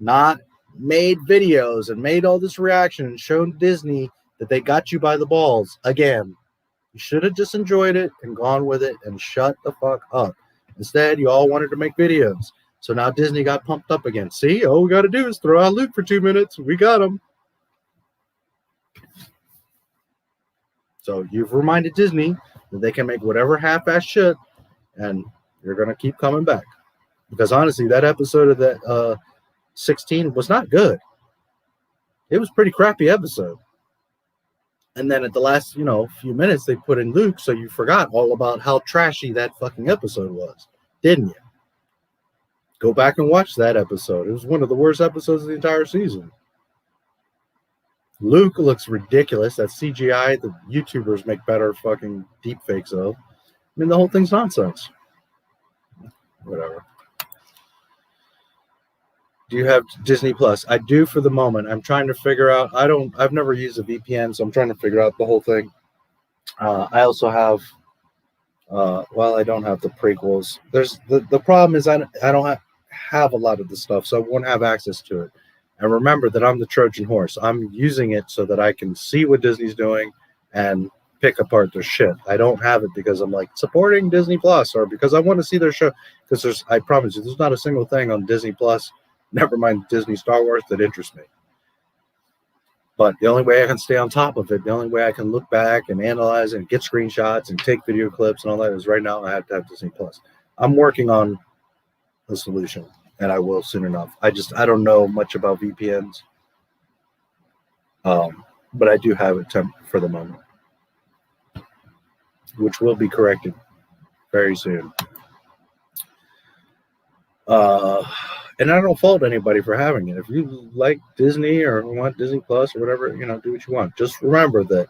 not made videos and made all this reaction and shown Disney that they got you by the balls again. You should have just enjoyed it and gone with it and shut the fuck up. Instead, you all wanted to make videos. So now Disney got pumped up again. See, all we got to do is throw out Luke for 2 minutes. We got him. So you've reminded Disney that they can make whatever half-ass shit, and you're going to keep coming back. Because honestly, that episode of that 16 was not good. It was a pretty crappy episode. And then at the last, few minutes, they put in Luke, so you forgot all about how trashy that fucking episode was, didn't you? Go back and watch that episode. It was one of the worst episodes of the entire season. Luke looks ridiculous. That CGI the YouTubers make better fucking deep fakes of. I mean, the whole thing's nonsense. Whatever. Do you have Disney Plus? I do for the moment. I'm trying to figure out. I've never used a VPN, so I'm trying to figure out the whole thing. I also have. I don't have the prequels. There's the problem is I don't have a lot of the stuff, so I won't have access to it. And remember that I'm the Trojan horse. I'm using it so that I can see what Disney's doing and pick apart their shit. I don't have it because I'm like supporting Disney Plus or because I want to see their show. Because I promise you, there's not a single thing on Disney Plus, never mind Disney Star Wars, that interests me. But the only way I can stay on top of it, the only way I can look back and analyze and get screenshots and take video clips and all that is right now I have to have Disney Plus. I'm working on a solution, and I will soon enough. I don't know much about VPNs, but I do have it for the moment, which will be corrected very soon. And I don't fault anybody for having it. If you like Disney or want Disney Plus or whatever, do what you want. Just remember that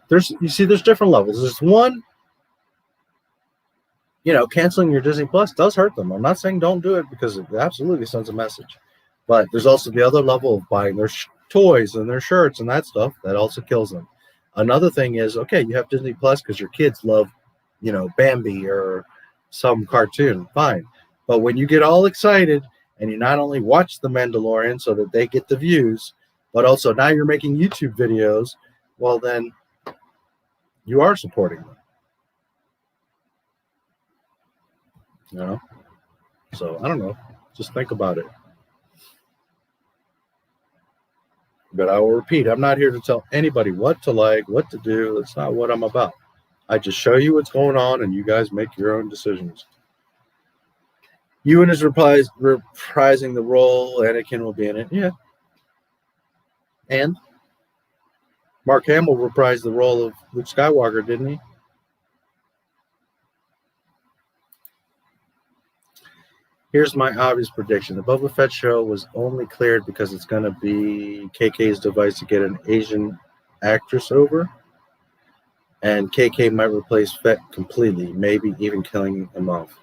there's different levels. There's one, canceling your Disney Plus does hurt them. I'm not saying don't do it because it absolutely sends a message. But there's also the other level of buying their toys and their shirts and that stuff that also kills them. Another thing is, okay, you have Disney Plus because your kids love, Bambi or some cartoon. Fine. But when you get all excited and you not only watch The Mandalorian so that they get the views, but also now you're making YouTube videos, well, then you are supporting them. So I don't know. Just think about it. But I will repeat, I'm not here to tell anybody what to like, what to do. That's not what I'm about. I just show you what's going on and you guys make your own decisions. Ewan is reprising the role. Anakin will be in it. Yeah. And Mark Hamill reprised the role of Luke Skywalker, didn't he? Here's my obvious prediction. The Boba Fett show was only cleared because it's going to be KK's device to get an Asian actress over. And KK might replace Fett completely, maybe even killing him off.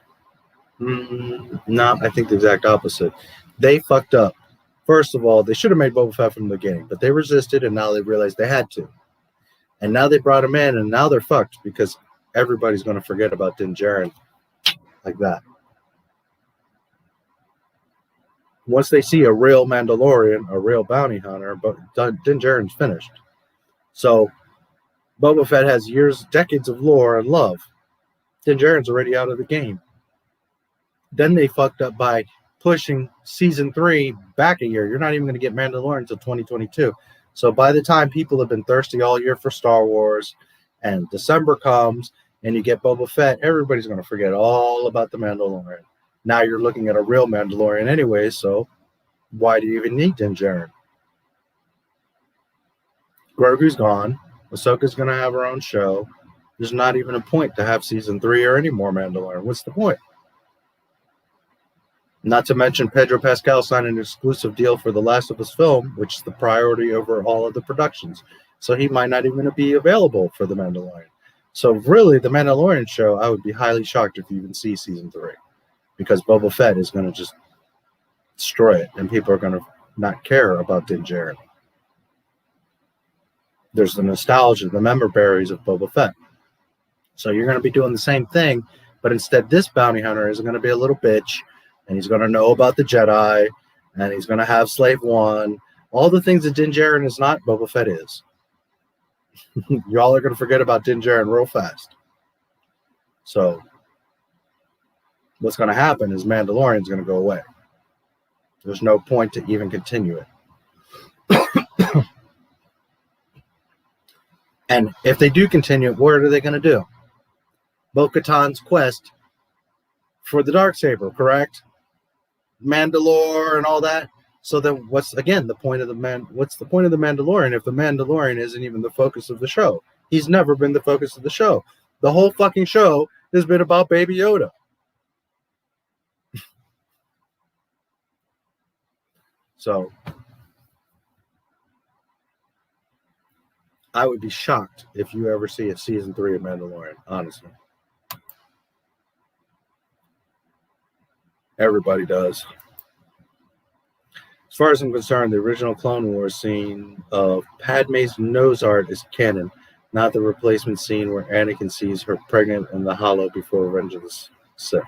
No, I think the exact opposite. They fucked up. First of all, they should have made Boba Fett from the beginning, but they resisted, and now they realized they had to. And now they brought him in, and now they're fucked because everybody's going to forget about Din Djarin like that. Once they see a real Mandalorian, a real bounty hunter, but Din Djarin's finished. So Boba Fett has years, decades of lore and love. Din Djarin's already out of the game. Then they fucked up by pushing season 3 back a year. You're not even going to get Mandalorian until 2022. So by the time people have been thirsty all year for Star Wars and December comes and you get Boba Fett, everybody's going to forget all about the Mandalorian. Now you're looking at a real Mandalorian anyway, so why do you even need Din Djarin? Grogu's gone. Ahsoka's going to have her own show. There's not even a point to have season 3 or any more Mandalorian. What's the point? Not to mention Pedro Pascal signed an exclusive deal for the Last of Us film, which is the priority over all of the productions. So he might not even be available for The Mandalorian. So really, The Mandalorian show, I would be highly shocked if you even see season 3. Because Boba Fett is going to just destroy it, and people are going to not care about Din Djarin. There's the nostalgia, the memory berries of Boba Fett. So you're going to be doing the same thing, but instead this bounty hunter is going to be a little bitch, and he's going to know about the Jedi, and he's going to have Slave One. All the things that Din Djarin is not, Boba Fett is. Y'all are going to forget about Din Djarin real fast. So what's going to happen is Mandalorian's going to go away. There's no point to even continue it. And if they do continue it, what are they going to do? Bo-Katan's quest for the Darksaber, correct? Mandalore and all that. So then what's again the point of what's the point of the Mandalorian if the Mandalorian isn't even the focus of the show? He's never been the focus of the show. The whole fucking show has been about Baby Yoda. So I would be shocked if you ever see a season 3 of Mandalorian, honestly. Everybody does. As far as I'm concerned, the original Clone Wars scene of Padme's nose art is canon, not the replacement scene where Anakin sees her pregnant in the hollow before Revenge of the Sith.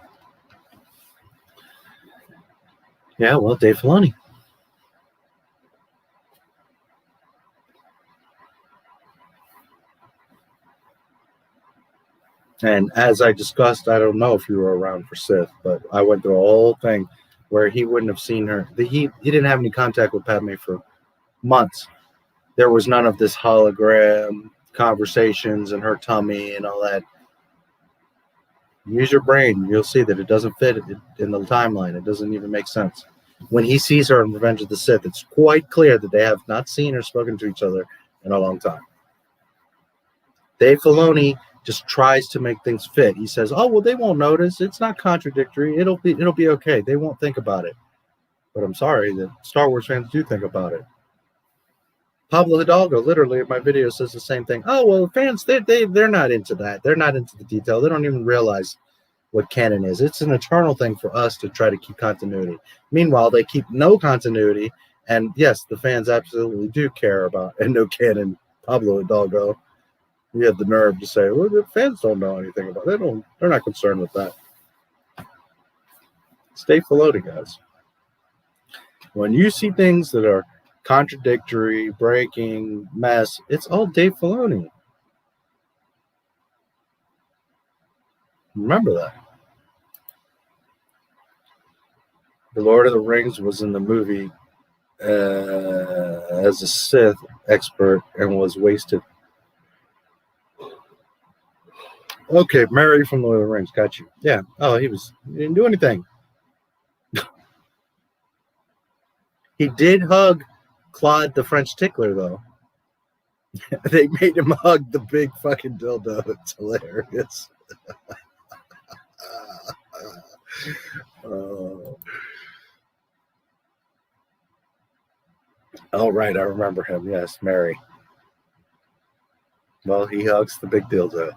Yeah, well, Dave Filoni. And as I discussed, I don't know if you were around for Sith, but I went through a whole thing where he wouldn't have seen her. He didn't have any contact with Padme for months. There was none of this hologram conversations in her tummy and all that. Use your brain. You'll see that it doesn't fit in the timeline. It doesn't even make sense. When he sees her in Revenge of the Sith, it's quite clear that they have not seen or spoken to each other in a long time. Dave Filoni just tries to make things fit. He says, "Oh, well, they won't notice. It's not contradictory. It'll be okay. They won't think about it." But I'm sorry that Star Wars fans do think about it. Pablo Hidalgo, literally in my video, says the same thing. Oh, well, fans, they're not into that. They're not into the detail. They don't even realize what canon is. It's an eternal thing for us to try to keep continuity. Meanwhile, they keep no continuity. And yes, the fans absolutely do care about and no canon. Pablo Hidalgo. We had the nerve to say, well, the fans don't know anything about it. They're not concerned with that. Stay Filoni, guys. When you see things that are contradictory, breaking, mess, it's all Dave Filoni. Remember that. The Lord of the Rings was in the movie as a Sith expert and was wasted. Okay, Mary from Lord of the Rings, got you. Yeah. Oh, he didn't do anything. He did hug Claude the French tickler, though. They made him hug the big fucking dildo. It's hilarious. Oh, right. I remember him. Yes, Mary. Well, he hugs the big dildo.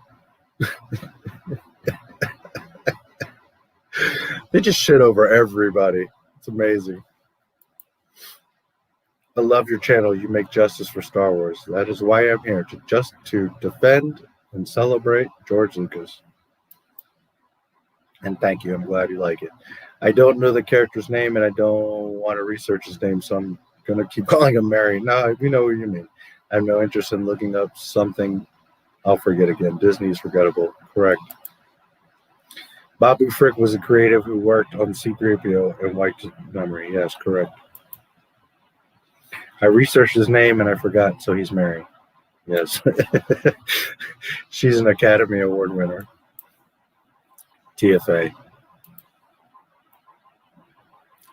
They just shit over everybody. It's amazing. I love your channel. You make justice for Star Wars. That is why I'm here, to defend and celebrate George Lucas. And thank you. I'm glad you like it. I don't know the character's name, and I don't want to research his name, so I'm going to keep calling him Mary. No, we know what you mean. I have no interest in looking up something I'll forget again. Disney is forgettable. Correct. Babu Frick was a creative who worked on C-3PO and wiped his memory. Yes, correct. I researched his name and I forgot, so he's Mary. Yes. She's an Academy Award winner. TFA.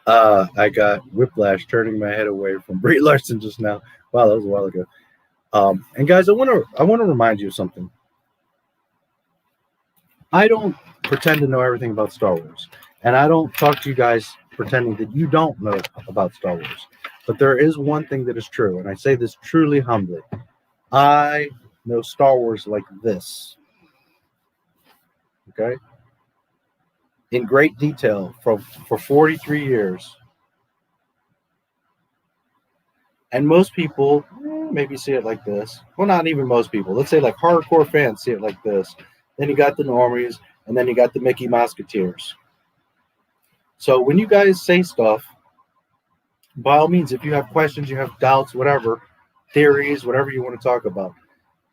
I got whiplash turning my head away from Brie Larson just now. Wow, that was a while ago. And guys, I want to remind you of something. I don't pretend to know everything about Star Wars, and I don't talk to you guys pretending that you don't know about Star Wars. But there is one thing that is true, and I say this truly humbly. I know Star Wars like this. Okay? In great detail for 43 years. And most people maybe see it like this. Well, not even most people. Let's say like hardcore fans see it like this. Then you got the normies, and then you got the Mickey Musketeers. So when you guys say stuff, by all means, if you have questions, you have doubts, whatever, theories, whatever you want to talk about.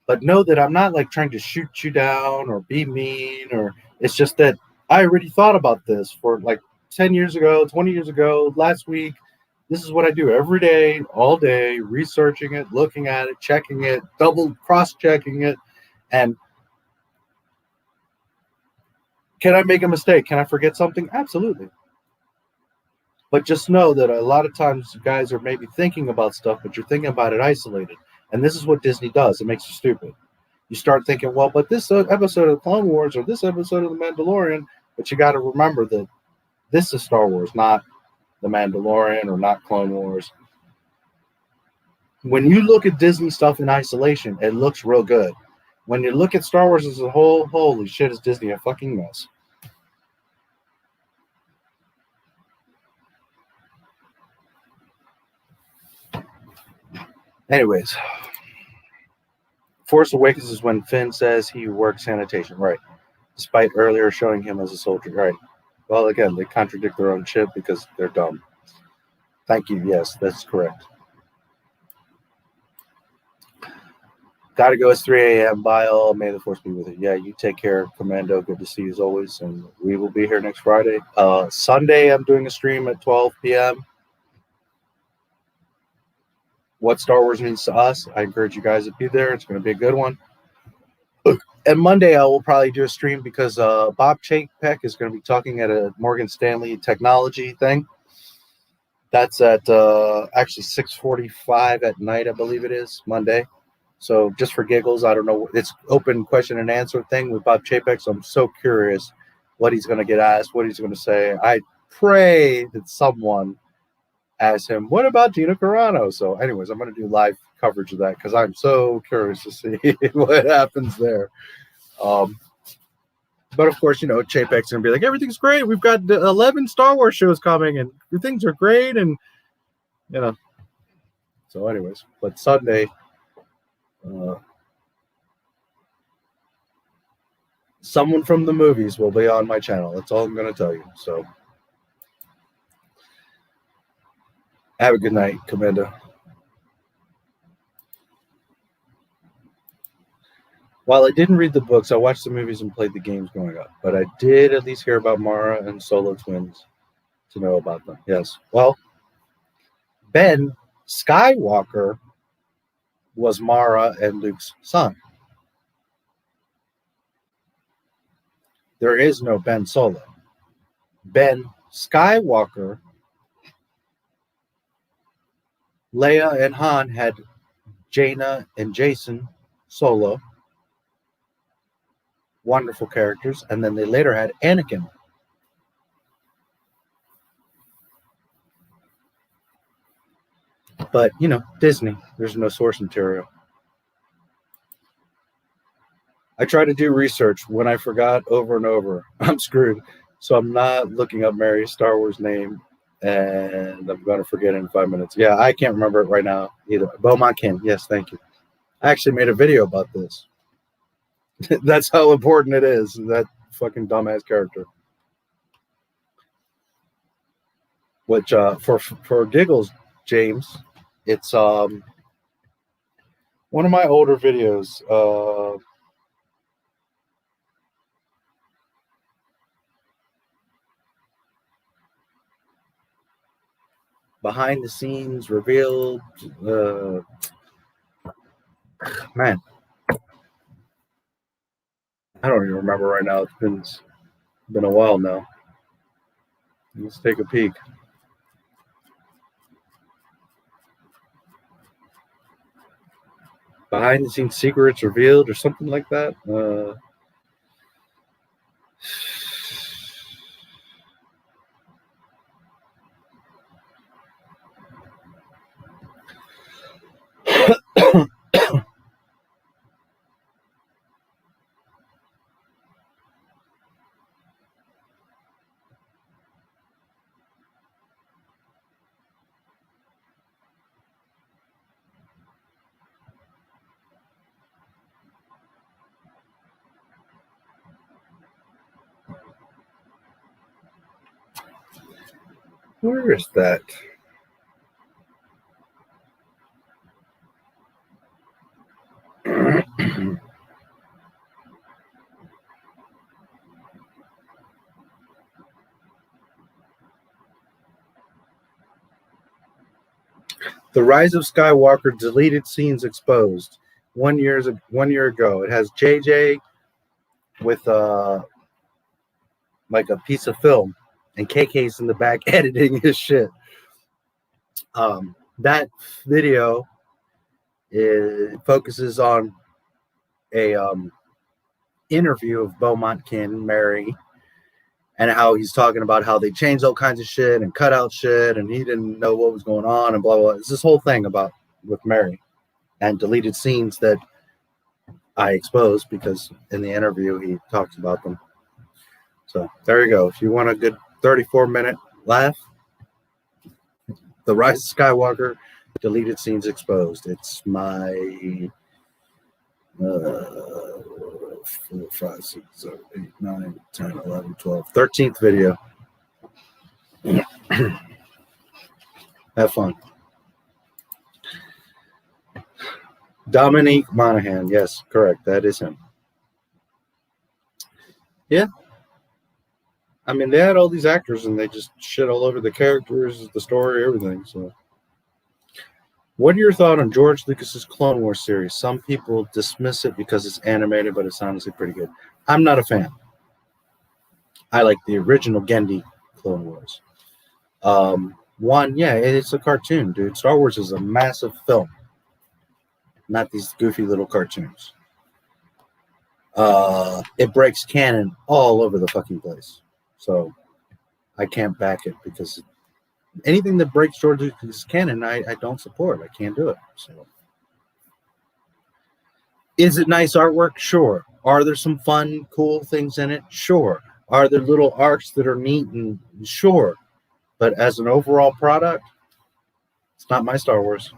But know that I'm not like trying to shoot you down or be mean, or it's just that I already thought about this for like 10 years ago, 20 years ago, last week. This is what I do every day, all day, researching it, looking at it, checking it, double cross-checking it. And can I make a mistake? Can I forget something? Absolutely. But just know that a lot of times you guys are maybe thinking about stuff, but you're thinking about it isolated. And this is what Disney does. It makes you stupid. You start thinking, well, but this episode of Clone Wars or this episode of The Mandalorian, but you got to remember that this is Star Wars, not The Mandalorian or not Clone Wars. When you look at Disney stuff in isolation, it looks real good. When you look at Star Wars as a whole, holy shit, is Disney a fucking mess. Anyways, Force Awakens is when Finn says he works sanitation, right? Despite earlier showing him as a soldier, right? Well, again, they contradict their own shit because they're dumb. Thank you. Yes, that's correct. Gotta go. It's 3 a.m. Bye all. May the Force be with you. Yeah, you take care, Commando. Good to see you as always. And we will be here next Friday. Sunday, I'm doing a stream at 12 p.m. What Star Wars means to us. I encourage you guys to be there. It's going to be a good one. And Monday, I will probably do a stream because Bob Chapek is going to be talking at a Morgan Stanley technology thing. That's at actually 6:45 at night, I believe it is, Monday. So just for giggles, I don't know. It's open question and answer thing with Bob Chapek. So I'm so curious what he's going to get asked, what he's going to say. I pray that someone asks him, what about Gina Carano? So anyways, I'm going to do live coverage of that because I'm so curious to see what happens there. But of course, you know, Chapek's going to be like, everything's great. We've got 11 Star Wars shows coming and things are great. And, you know, so anyways, but Sunday, someone from the movies will be on my channel. That's all I'm going to tell you. So have a good night, Commando. While I didn't read the books, I watched the movies and played the games growing up. But I did at least hear about Mara and Solo twins to know about them. Yes. Well, Ben Skywalker was Mara and Luke's son. There is no Ben Solo. Ben Skywalker, Leia and Han had Jaina and Jason Solo. Wonderful characters. And then they later had Anakin. But, you know, Disney, there's no source material. I try to do research. When I forgot over and over, I'm screwed. So I'm not looking up Mary's Star Wars name, and I'm going to forget it in 5 minutes. Yeah, I can't remember it right now either. WIMKIN, yes, thank you. I actually made a video about this. That's how important it is, that fucking dumbass character. Which, for giggles, James, it's one of my older videos. Behind the scenes revealed. Man, I don't even remember right now. It's been a while now. Let's take a peek. Behind the scenes secrets revealed or something like that. Where is that? The Rise of Skywalker deleted scenes exposed 1 year ago. It has JJ with like a piece of film, and KK's in the back editing his shit. That video focuses on a interview of WIMKIN, Mary, and how he's talking about how they changed all kinds of shit and cut out shit, and he didn't know what was going on and blah, blah, blah. It's this whole thing about with Mary and deleted scenes that I exposed because in the interview he talks about them. So there you go. If you want a good 34-minute laugh, The Rise of Skywalker, deleted scenes exposed. It's my 4, 5, 6, 7, 8, 9, 10, 11, 12, 13th video. Have fun. Dominique Monaghan. Yes, correct. That is him. Yeah. I mean, they had all these actors and they just shit all over the characters, the story, everything. So, what are your thoughts on George Lucas's Clone Wars series? Some people dismiss it because it's animated, but it's honestly pretty good. I'm not a fan. I like the original Genndy Clone Wars. One, yeah, it's a cartoon, dude. Star Wars is a massive film, not these goofy little cartoons. It breaks canon all over the fucking place. So I can't back it because anything that breaks George Lucas' canon, I don't support. I can't do it. So, is it nice artwork? Sure. Are there some fun, cool things in it? Sure. Are there little arcs that are neat? And sure. But as an overall product, it's not my Star Wars.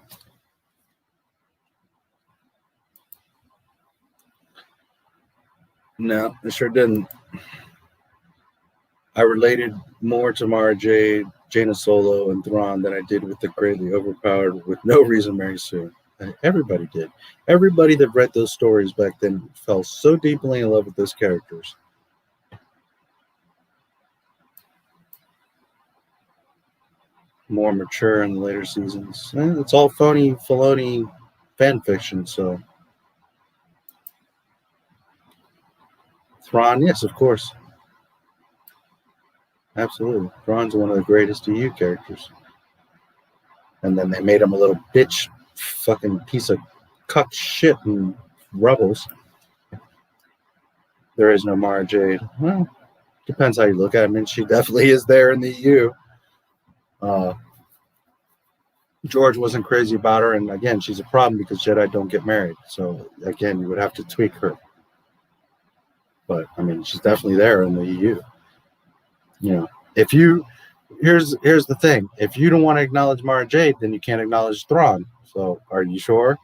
No, it sure didn't. I related more to Mara Jade, Jaina Solo, and Thrawn than I did with the greatly overpowered, with no reason, Mary Sue. Everybody did. Everybody that read those stories back then fell so deeply in love with those characters. More mature in the later seasons. It's all phony, Filoni fan fiction, so. Thrawn, yes, of course. Absolutely. Thrawn's one of the greatest EU characters. And then they made him a little bitch fucking piece of cuck shit in Rebels. There is no Mara Jade. Well, depends how you look at it. I mean, she definitely is there in the EU. George wasn't crazy about her, and again, she's a problem because Jedi don't get married. So again, you would have to tweak her. But I mean, she's definitely there in the EU. You know, if you here's the thing: if you don't want to acknowledge Mara Jade, then you can't acknowledge Thrawn. So, are you sure?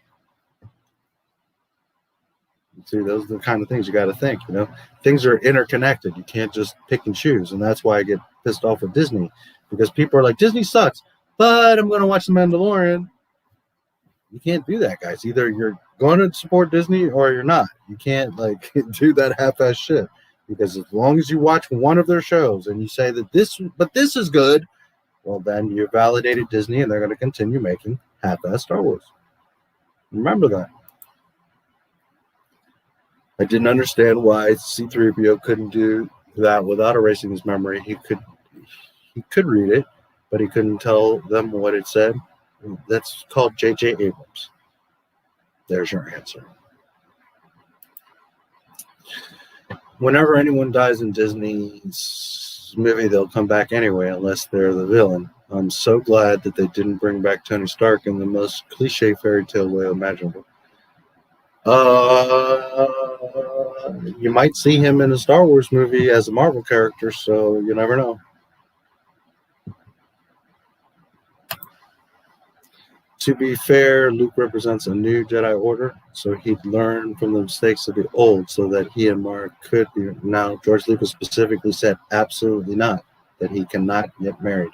See, those are the kind of things you got to think. You know, things are interconnected. You can't just pick and choose, and that's why I get pissed off with Disney, because people are like, Disney sucks, but I'm going to watch The Mandalorian. You can't do that, guys. Either you're going to support Disney or you're not. You can't like do that half-ass shit, because as long as you watch one of their shows and you say that this is good, well, then you validated Disney, and they're going to continue making half-ass Star Wars. Remember that. I didn't understand why C-3PO couldn't do that without erasing his memory. He could read it, but he couldn't tell them what it said. That's called J.J. Abrams. There's your answer. Whenever anyone dies in Disney's movie, they'll come back anyway, unless they're the villain. I'm so glad that they didn't bring back Tony Stark in the most cliche fairy tale way imaginable. You might see him in a Star Wars movie as a Marvel character, so you never know. To be fair, Luke represents a new Jedi Order, so he'd learn from the mistakes of the old so that he and Mara could be. Now, George Lucas specifically said absolutely not, that he cannot get married.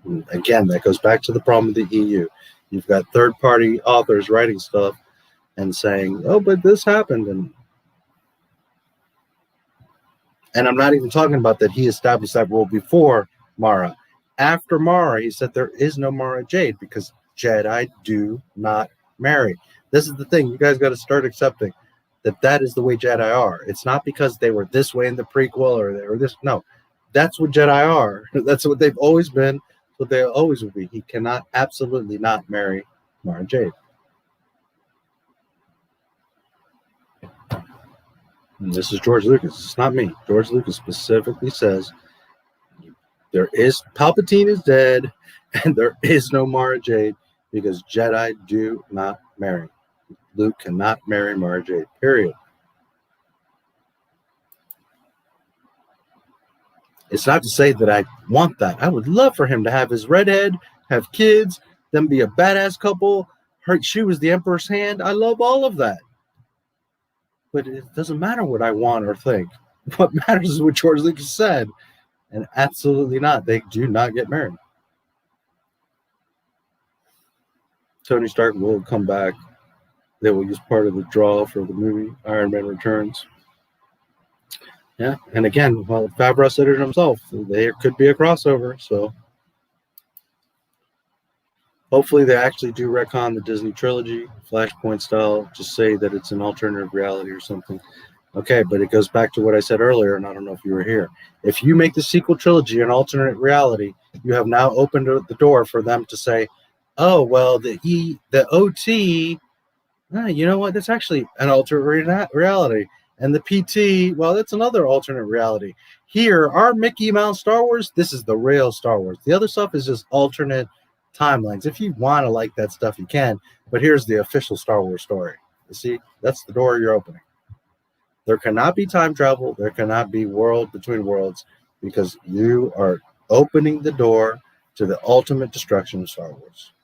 And again, that goes back to the problem with the EU. You've got third-party authors writing stuff and saying, oh, but this happened. And I'm not even talking about that he established that rule before Mara. After Mara, he said there is no Mara Jade because Jedi do not marry. This is the thing. You guys got to start accepting that is the way Jedi are. It's not because they were this way in the prequel or they were this. No, that's what Jedi are. That's what they've always been. What they always will be. He cannot absolutely not marry Mara Jade. And this is George Lucas. It's not me. George Lucas specifically says there is Palpatine is dead and there is no Mara Jade because Jedi do not marry. Luke cannot marry Mara Jade, period. It's not to say that I want that. I would love for him to have his redhead, have kids, them be a badass couple. She was the Emperor's hand. I love all of that. But it doesn't matter what I want or think. What matters is what George Lucas said. And absolutely not. They do not get married. Tony Stark will come back. They will use part of the draw for the movie Iron Man Returns. Yeah, and again, well, Favreau said it himself. There could be a crossover, so hopefully they actually do retcon the Disney trilogy, Flashpoint style, just say that it's an alternative reality or something. Okay, but it goes back to what I said earlier, and I don't know if you were here. If you make the sequel trilogy an alternate reality, you have now opened the door for them to say, oh, well, the OT, you know what, that's actually an alternate reality. And the PT, well, that's another alternate reality. Here, our Mickey Mouse Star Wars, this is the real Star Wars. The other stuff is just alternate timelines. If you want to like that stuff, you can. But here's the official Star Wars story. You see, that's the door you're opening. There cannot be time travel. There cannot be world between worlds because you are opening the door to the ultimate destruction of Star Wars.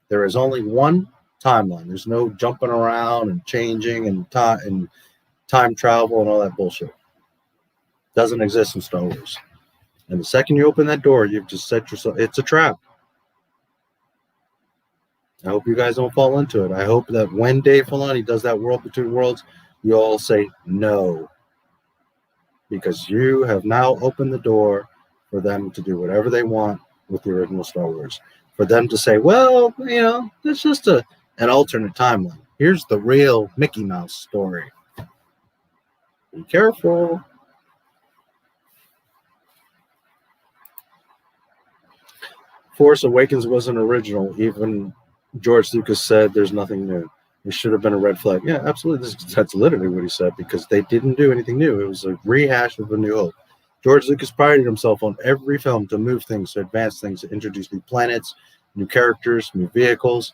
There is only one timeline. There's no jumping around and changing and time travel and all that bullshit. Doesn't exist in Star Wars. And the second you open that door, you've just set yourself, it's a trap. I hope you guys don't fall into it. I hope that when Dave Filoni does that world between worlds, you all say no. Because you have now opened the door for them to do whatever they want with the original Star Wars. For them to say, well, you know, it's just an alternate timeline. Here's the real Mickey Mouse story. Be careful. Force Awakens wasn't original, even George Lucas said there's nothing new. It should have been a red flag. Yeah, absolutely. That's literally what he said, because they didn't do anything new. It was a rehash of A New Hope. George Lucas prided himself on every film to move things, to advance things, to introduce new planets, new characters, new vehicles,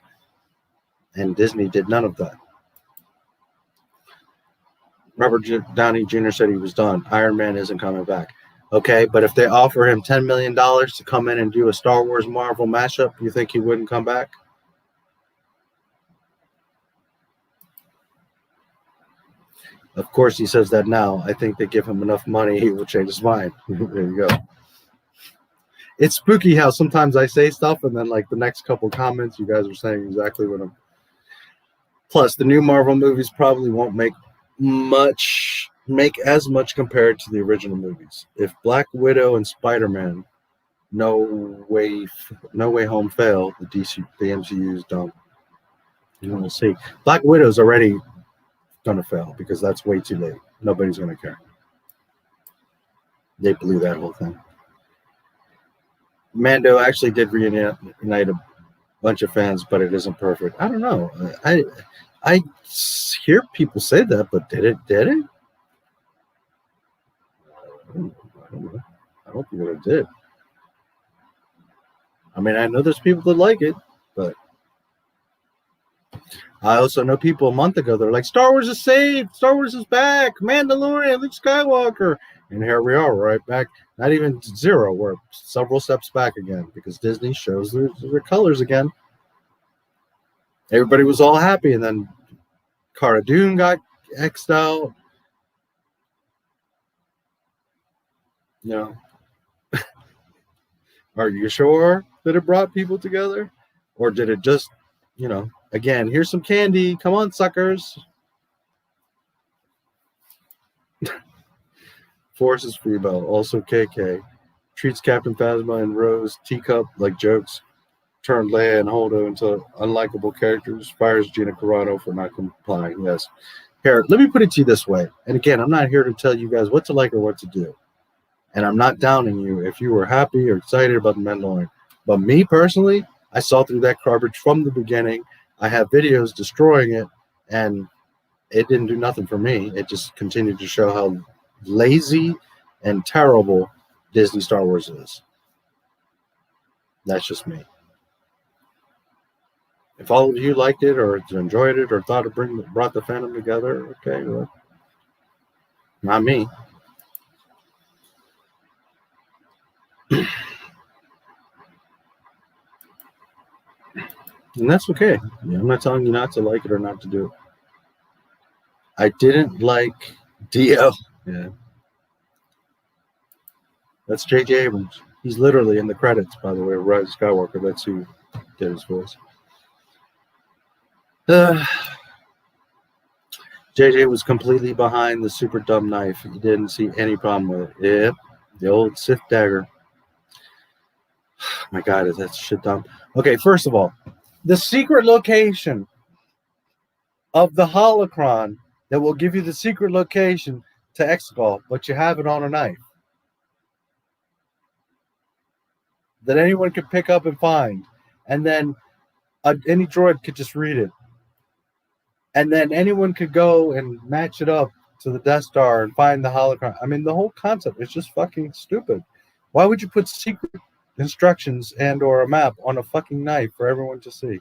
and Disney did none of that. Robert Downey Jr. said he was done. Iron Man isn't coming back. Okay, but if they offer him $10 million to come in and do a Star Wars Marvel mashup, you think he wouldn't come back? Of course, he says that now. I think they give him enough money, he will change his mind. There you go. It's spooky how sometimes I say stuff, and then like the next couple comments, you guys are saying exactly what I'm. Plus, the new Marvel movies probably won't make as much compared to the original movies. If Black Widow and Spider-Man, No Way Home fail, the MCU is dumb. We'll see. Black Widow's already gonna fail because that's way too late. Nobody's gonna care. They blew that whole thing. Mando actually did reunite a bunch of fans, but it isn't perfect. I don't know. I hear people say that, but did it? I don't know. I don't think it did. I mean, I know there's people that like it, but I also know people a month ago, they're like, Star Wars is saved, Star Wars is back, Mandalorian, Luke Skywalker. And here we are, right back. Not even zero, we're several steps back again because Disney shows their colors again. Everybody was all happy, and then Cara Dune got X'd out. You know, are you sure that it brought people together? Or did it just, you know, again, here's some candy. Come on, suckers. Force is Freebell. Also KK. Treats Captain Phasma and Rose Teacup like jokes. Turned Leia and Holdo into unlikable characters. Fires Gina Carano for not complying. Yes. Here, let me put it to you this way. And again, I'm not here to tell you guys what to like or what to do. And I'm not downing you if you were happy or excited about The Mandalorian. But me personally, I saw through that garbage from the beginning. I have videos destroying it, and it didn't do nothing for me. It just continued to show how lazy and terrible Disney Star Wars is. That's just me. If all of you liked it or enjoyed it or thought it brought the fandom together, okay, well, not me. And that's okay. Yeah, I'm not telling you not to like it or not to do it. I didn't like Dio. Yeah. That's J.J. Abrams. He's literally in the credits, by the way, of Rise of Skywalker. That's who did his voice. JJ was completely behind the super dumb knife. He didn't see any problem with it. Yep, the old Sith dagger. My God, is that shit dumb? Okay, first of all, the secret location of the holocron that will give you the secret location to Exegol, but you have it on a knife that anyone could pick up and find, and then any droid could just read it. And then anyone could go and match it up to the Death Star and find the holocron. I mean, the whole concept is just fucking stupid. Why would you put secret instructions and or a map on a fucking knife for everyone to see?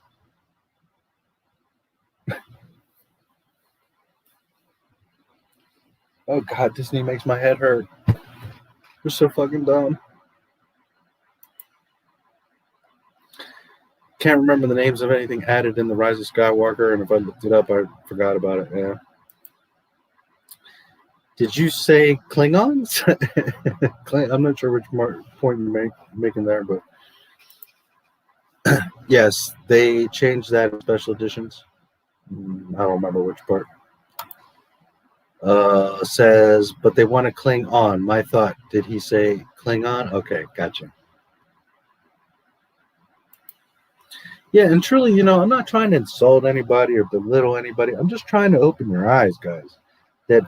Oh God, Disney makes my head hurt. They're so fucking dumb. Can't remember the names of anything added in the Rise of Skywalker, and if I looked it up, I forgot about it. Yeah. Did you say Klingons? I'm not sure which point you're making there, but yes, they changed that in special editions. I don't remember which part. Says, but they want to cling on. My thought, did he say Klingon? Okay, gotcha. Yeah, and truly, you know, I'm not trying to insult anybody or belittle anybody. I'm just trying to open your eyes, guys. That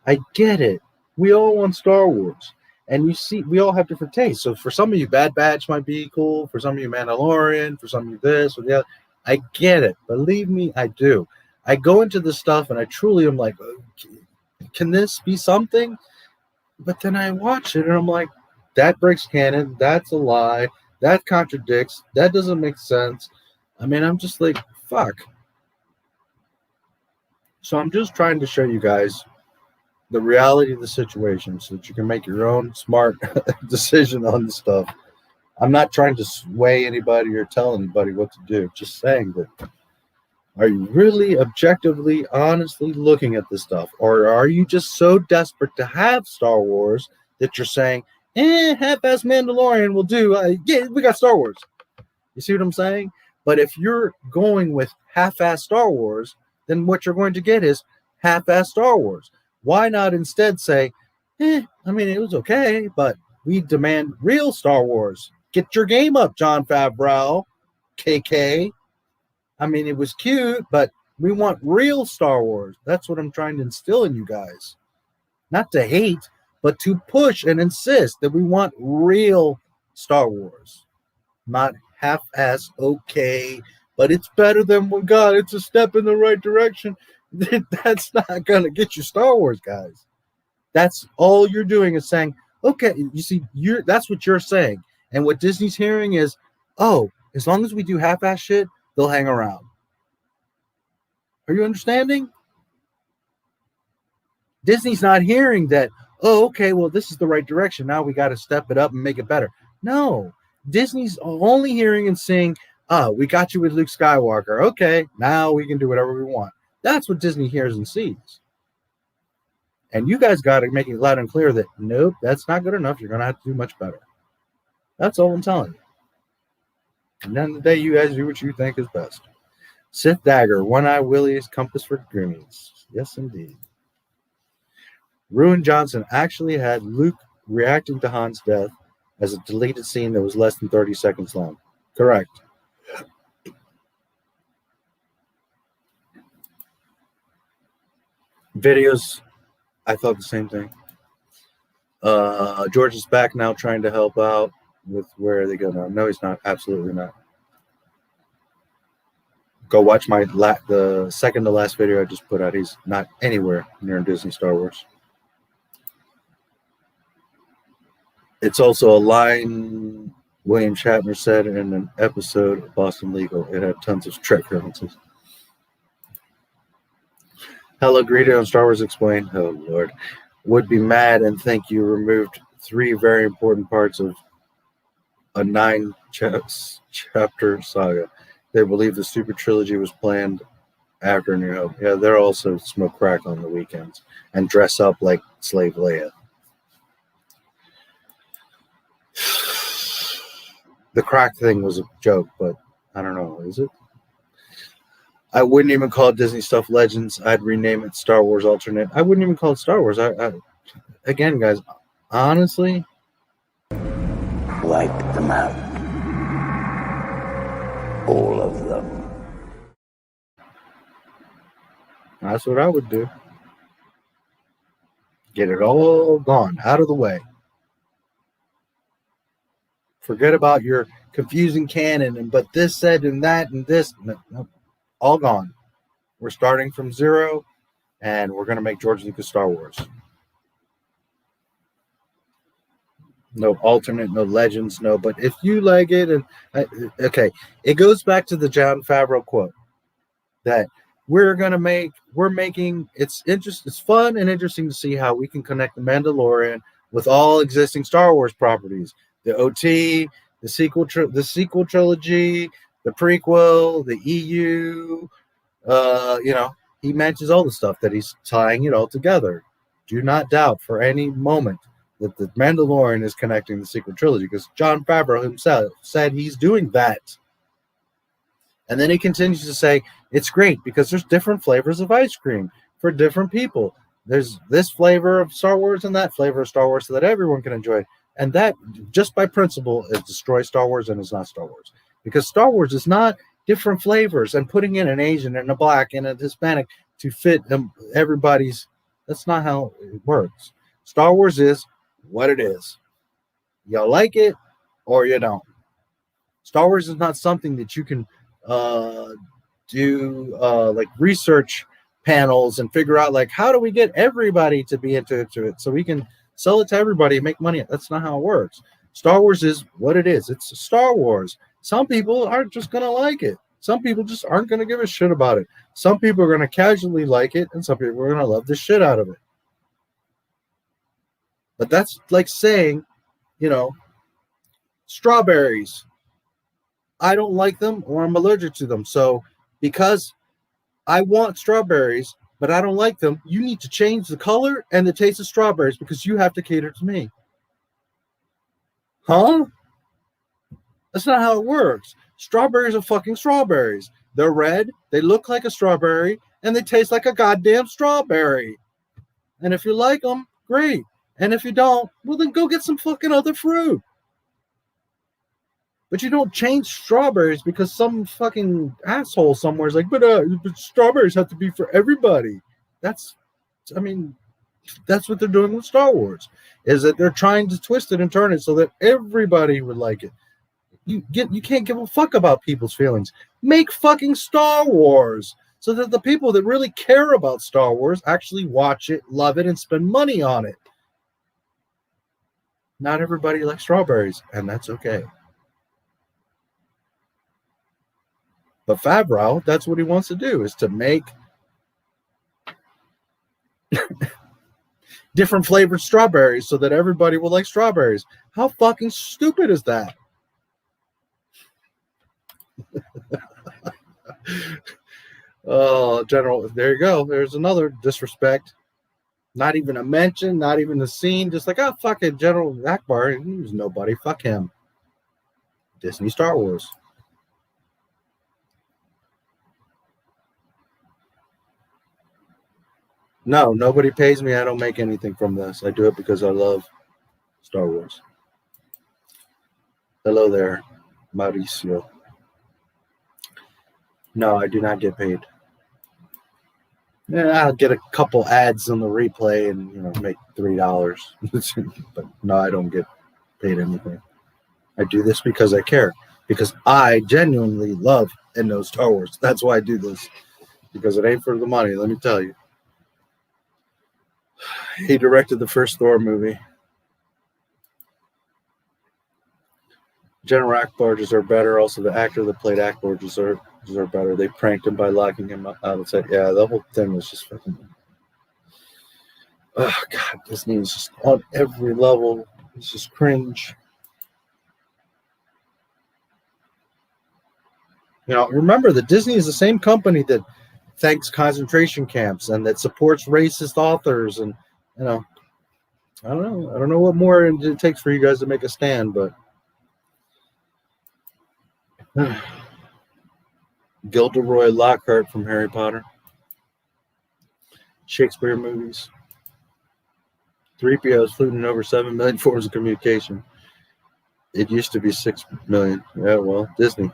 I get it. We all want Star Wars. And you see, we all have different tastes. So for some of you, Bad Batch might be cool. For some of you, Mandalorian. For some of you, this or the other. I get it. Believe me, I do. I go into this stuff and I truly am like, can this be something? But then I watch it and I'm like, that breaks canon. That's a lie. That contradicts. That doesn't make sense. I mean, I'm just like, fuck. So I'm just trying to show you guys the reality of the situation so that you can make your own smart decision on the stuff. I'm not trying to sway anybody or tell anybody what to do. Just saying that, are you really objectively, honestly looking at this stuff? Or are you just so desperate to have Star Wars that you're saying, half-ass Mandalorian will do. Yeah, we got Star Wars. You see what I'm saying? But if you're going with half-ass Star Wars, then what you're going to get is half-ass Star Wars. Why not instead say, I mean, it was okay, but we demand real Star Wars. Get your game up, Jon Favreau, KK. I mean, it was cute, but we want real Star Wars. That's what I'm trying to instill in you guys. Not to hate, but to push and insist that we want real Star Wars. Not half-ass okay, but it's better than what we got. It's a step in the right direction. That's not going to get you Star Wars, guys. That's all you're doing is saying, okay, you see, that's what you're saying. And what Disney's hearing is, oh, as long as we do half-ass shit, they'll hang around. Are you understanding? Disney's not hearing that, oh, okay, well, this is the right direction. Now we got to step it up and make it better. No. Disney's only hearing and seeing, we got you with Luke Skywalker. Okay, now we can do whatever we want. That's what Disney hears and sees. And you guys got to make it loud and clear that, nope, that's not good enough. You're going to have to do much better. That's all I'm telling you. And then the day you guys do what you think is best. Sith Dagger, One-Eye Willie's Compass for Greenies. Yes, indeed. Ruin Johnson actually had Luke reacting to Han's death as a deleted scene that was less than 30 seconds long. Correct. Videos, I thought the same thing. George is back now trying to help out with where are they going now? No, he's not. Absolutely not. Go watch the second to last video I just put out. He's not anywhere near Disney Star Wars. It's also a line William Shatner said in an episode of Boston Legal. It had tons of Trek references. Hello, Greedo on Star Wars Explained. Oh, Lord. Would be mad and think you removed 3 very important parts of a 9-chapter saga. They believe the Super Trilogy was planned after New Hope. Yeah, they're also smoke crack on the weekends and dress up like Slave Leia. The crack thing was a joke, but I don't know. Is it? I wouldn't even call it Disney Stuff Legends. I'd rename it Star Wars Alternate. I wouldn't even call it Star Wars. Again, guys, honestly, Wipe them out. All of them. That's what I would do. Get it all gone, out of the way. Forget about your confusing canon, but this said and that and this. No, all gone. We're starting from zero, and we're going to make George Lucas Star Wars. No alternate, no legends, no. But if you like it, and okay, it goes back to the Jon Favreau quote that we're making. It's fun and interesting to see how we can connect the Mandalorian with all existing Star Wars properties. The OT, the sequel trilogy, the prequel, the EU. He mentions all the stuff that he's tying it all together. Do not doubt for any moment that the Mandalorian is connecting the sequel trilogy, because Jon Favreau himself said he's doing that. And then he continues to say it's great because there's different flavors of ice cream for different people. There's this flavor of Star Wars and that flavor of Star Wars so that everyone can enjoy it. And that, just by principle, it destroys Star Wars and is not Star Wars. Because Star Wars is not different flavors and putting in an Asian and a black and a Hispanic to fit everybody's. That's not how it works. Star Wars is what it is. Y'all like it or you don't. Star Wars is not something that you can do like research panels and figure out like how do we get everybody to be into it so we can sell it to everybody and make money. That's not how it works. Star Wars is what it is. It's Star Wars. Some people aren't just gonna like it. Some people just aren't gonna give a shit about it. Some people are gonna casually like it, and some people are gonna love the shit out of it. But that's like saying, you know, strawberries. I don't like them or I'm allergic to them. So because I want strawberries, but I don't like them, you need to change the color and the taste of strawberries because you have to cater to me. Huh? That's not how it works. Strawberries are fucking strawberries. They're red, they look like a strawberry, and they taste like a goddamn strawberry. And if you like them, great. And if you don't, well, then go get some fucking other fruit. But you don't change strawberries because some fucking asshole somewhere is like, but strawberries have to be for everybody. That's what they're doing with Star Wars, is that they're trying to twist it and turn it so that everybody would like it. You can't give a fuck about people's feelings. Make fucking Star Wars so that the people that really care about Star Wars actually watch it, love it, and spend money on it. Not everybody likes strawberries, and that's okay. But Favreau, that's what he wants to do, is to make different flavored strawberries so that everybody will like strawberries. How fucking stupid is that? Oh, General, there you go. There's another disrespect. Not even a mention, not even a scene. Just like, oh, fucking General Akbar. He's nobody. Fuck him. Disney Star Wars. No, nobody pays me. I don't make anything from this. I do it because I love Star Wars. Hello there, Mauricio. No, I do not get paid. Yeah, I'll get a couple ads on the replay and make $3. But no, I don't get paid anything. I do this because I care. Because I genuinely love and know Star Wars. That's why I do this. Because it ain't for the money, let me tell you. He directed the first Thor movie. General Akbar deserved better. Also, the actor that played Akbar deserved better. They pranked him by locking him out and said, yeah, the whole thing was just fucking... Oh, God, Disney is just on every level. It's just cringe. Remember that Disney is the same company that thanks concentration camps and that supports racist authors. And, I don't know what more it takes for you guys to make a stand, but... Gilderoy Lockhart from Harry Potter. Shakespeare movies. 3PO is fluent in over 7 million forms of communication. It used to be 6 million. Yeah, well, Disney.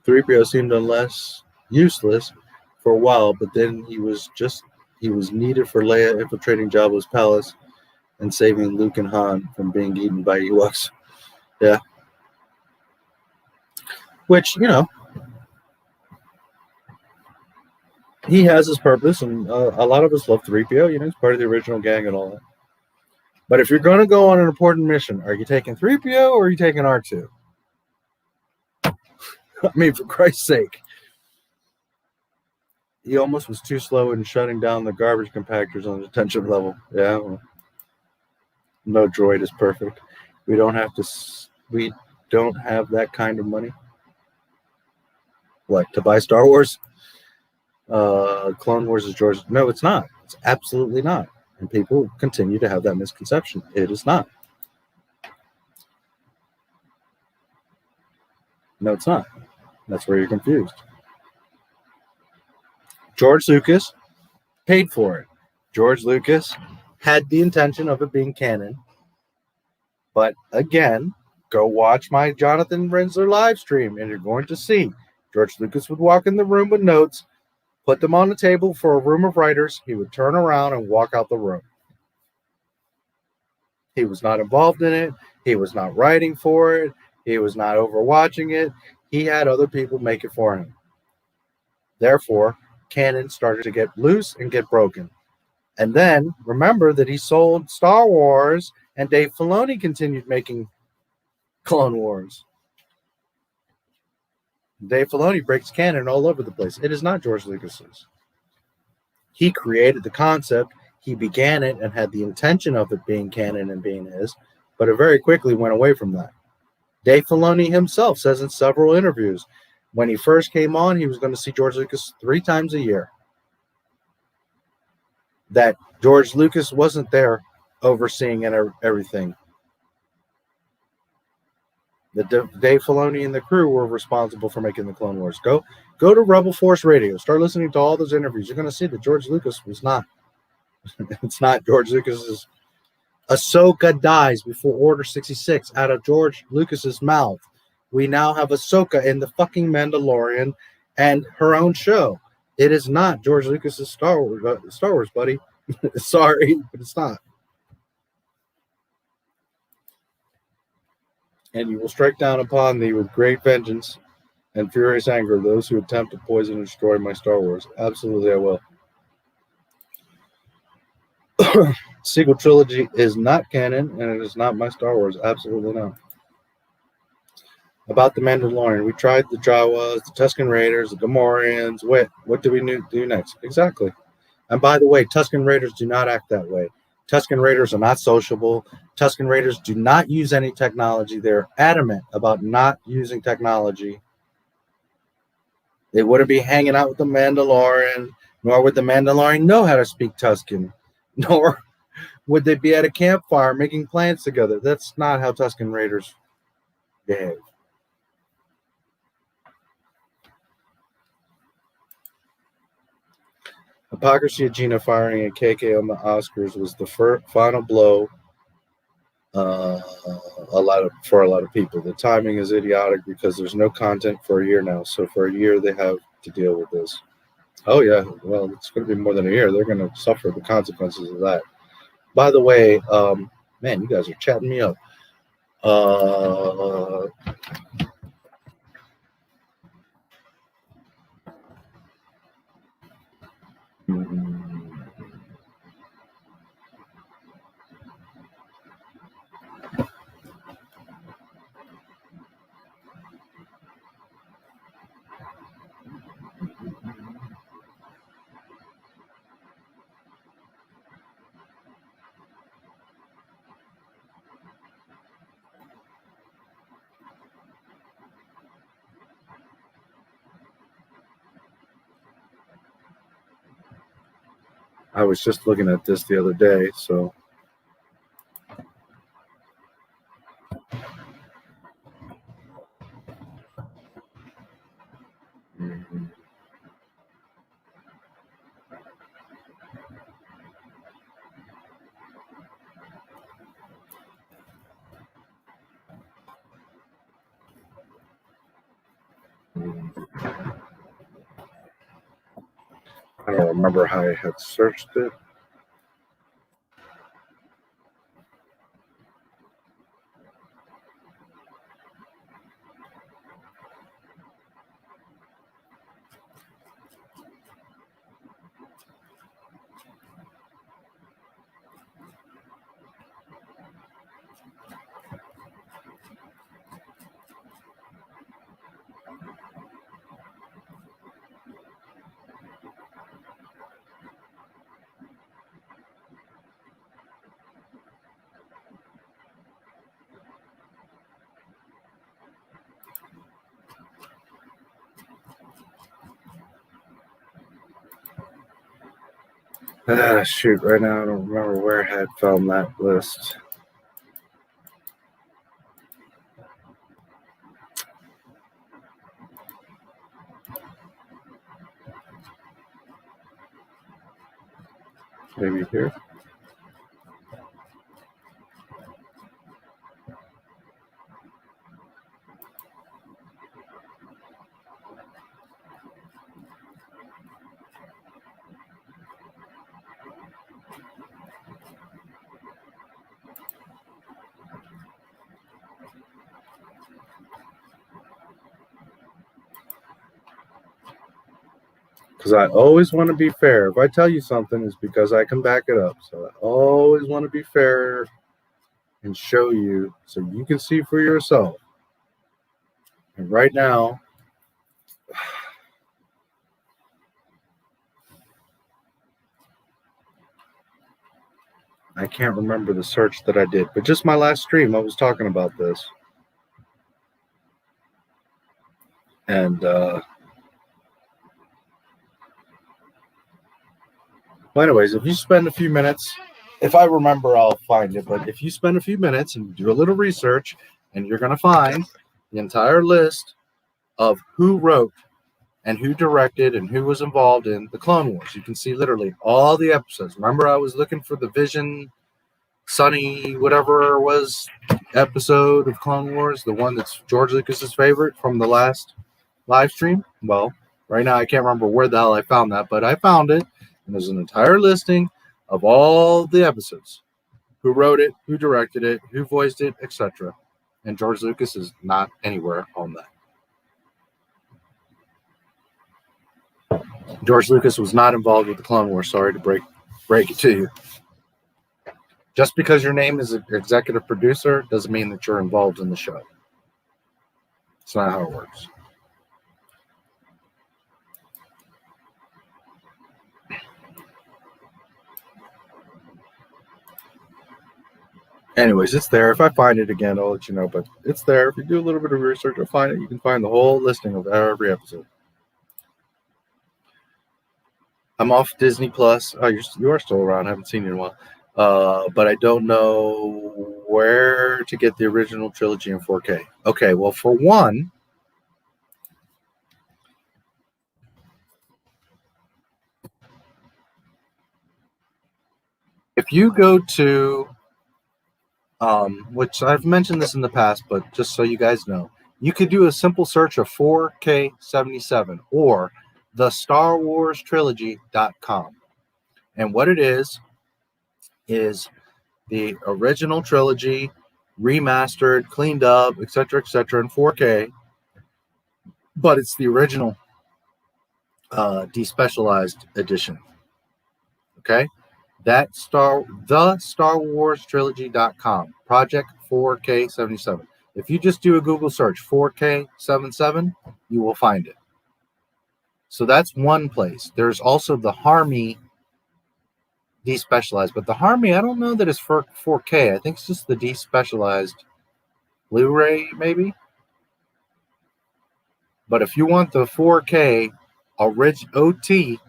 3PO seemed useless for a while, but then he was needed for Leia infiltrating Jabba's palace and saving Luke and Han from being eaten by Ewoks. Yeah. Which, he has his purpose, and a lot of us love 3PO. He's part of the original gang and all that. But if you're going to go on an important mission, are you taking 3PO or are you taking R2? I mean, for Christ's sake. He almost was too slow in shutting down the garbage compactors on the detention level. Yeah, well, no droid is perfect. We don't have that kind of money. What, to buy Star Wars? Clone Wars is George. No, it's not. It's absolutely not. And people continue to have that misconception. It is not. No, it's not. That's where you're confused. George Lucas paid for it. George Lucas had the intention of it being canon. But again, go watch my Jonathan Rinzler live stream and you're going to see George Lucas would walk in the room with notes, put them on the table for a room of writers. He would turn around and walk out the room. He was not involved in it. He was not writing for it. He was not overwatching it. He had other people make it for him. Therefore, canon started to get loose and get broken. And then remember that he sold Star Wars, and Dave Filoni continued making Clone Wars. Dave Filoni breaks canon all over the place. It is not George Lucas's. He created the concept, he began it, and had the intention of it being canon and being his, but it very quickly went away from that. Dave Filoni himself says in several interviews, when he first came on, he was going to see George Lucas 3 times a year. That George Lucas wasn't there overseeing and everything. Dave Filoni and the crew were responsible for making the Clone Wars. Go to Rebel Force Radio. Start listening to all those interviews. You're going to see that George Lucas was not. It's not George Lucas's. Ahsoka dies before Order 66 out of George Lucas's mouth. We now have Ahsoka in the fucking Mandalorian and her own show. It is not George Lucas's Star Wars, buddy. Sorry, but it's not. And you will strike down upon thee with great vengeance and furious anger those who attempt to poison and destroy my Star Wars. Absolutely, I will. Sequel trilogy is not canon, and it is not my Star Wars. Absolutely not. About the Mandalorian, we tried the Jawas, the Tusken Raiders, the Gamorreans. What do we do next? Exactly. And by the way, Tusken Raiders do not act that way. Tusken Raiders are not sociable. Tusken Raiders do not use any technology. They're adamant about not using technology. They wouldn't be hanging out with the Mandalorian, nor would the Mandalorian know how to speak Tusken, nor would they be at a campfire making plans together. That's not how Tusken Raiders behave. Hypocrisy of Gina firing a KK on the Oscars was the final blow for a lot of people. The timing is idiotic because there's no content for a year now. So for a year, they have to deal with this. Oh, yeah. Well, it's going to be more than a year. They're going to suffer the consequences of that. By the way, man, you guys are chatting me up. I was just looking at this the other day, so. I don't remember how I had searched it. Shoot, right now I don't remember where I had found that list. Maybe here. Because I always want to be fair. If I tell you something, it's because I can back it up. So I always want to be fair and show you so you can see for yourself. And right now, I can't remember the search that I did, but just my last stream, I was talking about this. And, well, anyways, if you spend a few minutes, if I remember, I'll find it. But if you spend a few minutes and do a little research, and you're going to find the entire list of who wrote and who directed and who was involved in the Clone Wars. You can see literally all the episodes. Remember, I was looking for the Vision, Sunny, whatever it was, episode of Clone Wars, the one that's George Lucas's favorite from the last live stream? Well, right now I can't remember where the hell I found that, but I found it, and there's an entire listing of all the episodes. Who wrote it, who directed it, who voiced it, etc. And George Lucas is not anywhere on that. George Lucas was not involved with the Clone Wars. Sorry to break it to you. Just because your name is an executive producer doesn't mean that you're involved in the show. It's not how it works. Anyways, it's there. If I find it again, I'll let you know. But it's there. If you do a little bit of research, you'll find it. You can find the whole listing of every episode. I'm off Disney Plus. Oh, you are still around. I haven't seen you in a while. But I don't know where to get the original trilogy in 4K. Okay, well, for one, if you go to, which I've mentioned this in the past, but just so you guys know, you could do a simple search of 4K 77 or the Star Wars Trilogy.com. And what it is the original trilogy, remastered, cleaned up, etc., in 4K, but it's the original despecialized edition. Okay? The Star Wars Trilogy.com, Project 4K 77. If you just do a Google search, 4K 77, you will find it. So that's one place. There's also the Harmy despecialized, but the Harmy, I don't know that it's for 4K. I think it's just the despecialized Blu-ray, maybe. But if you want the 4K OT,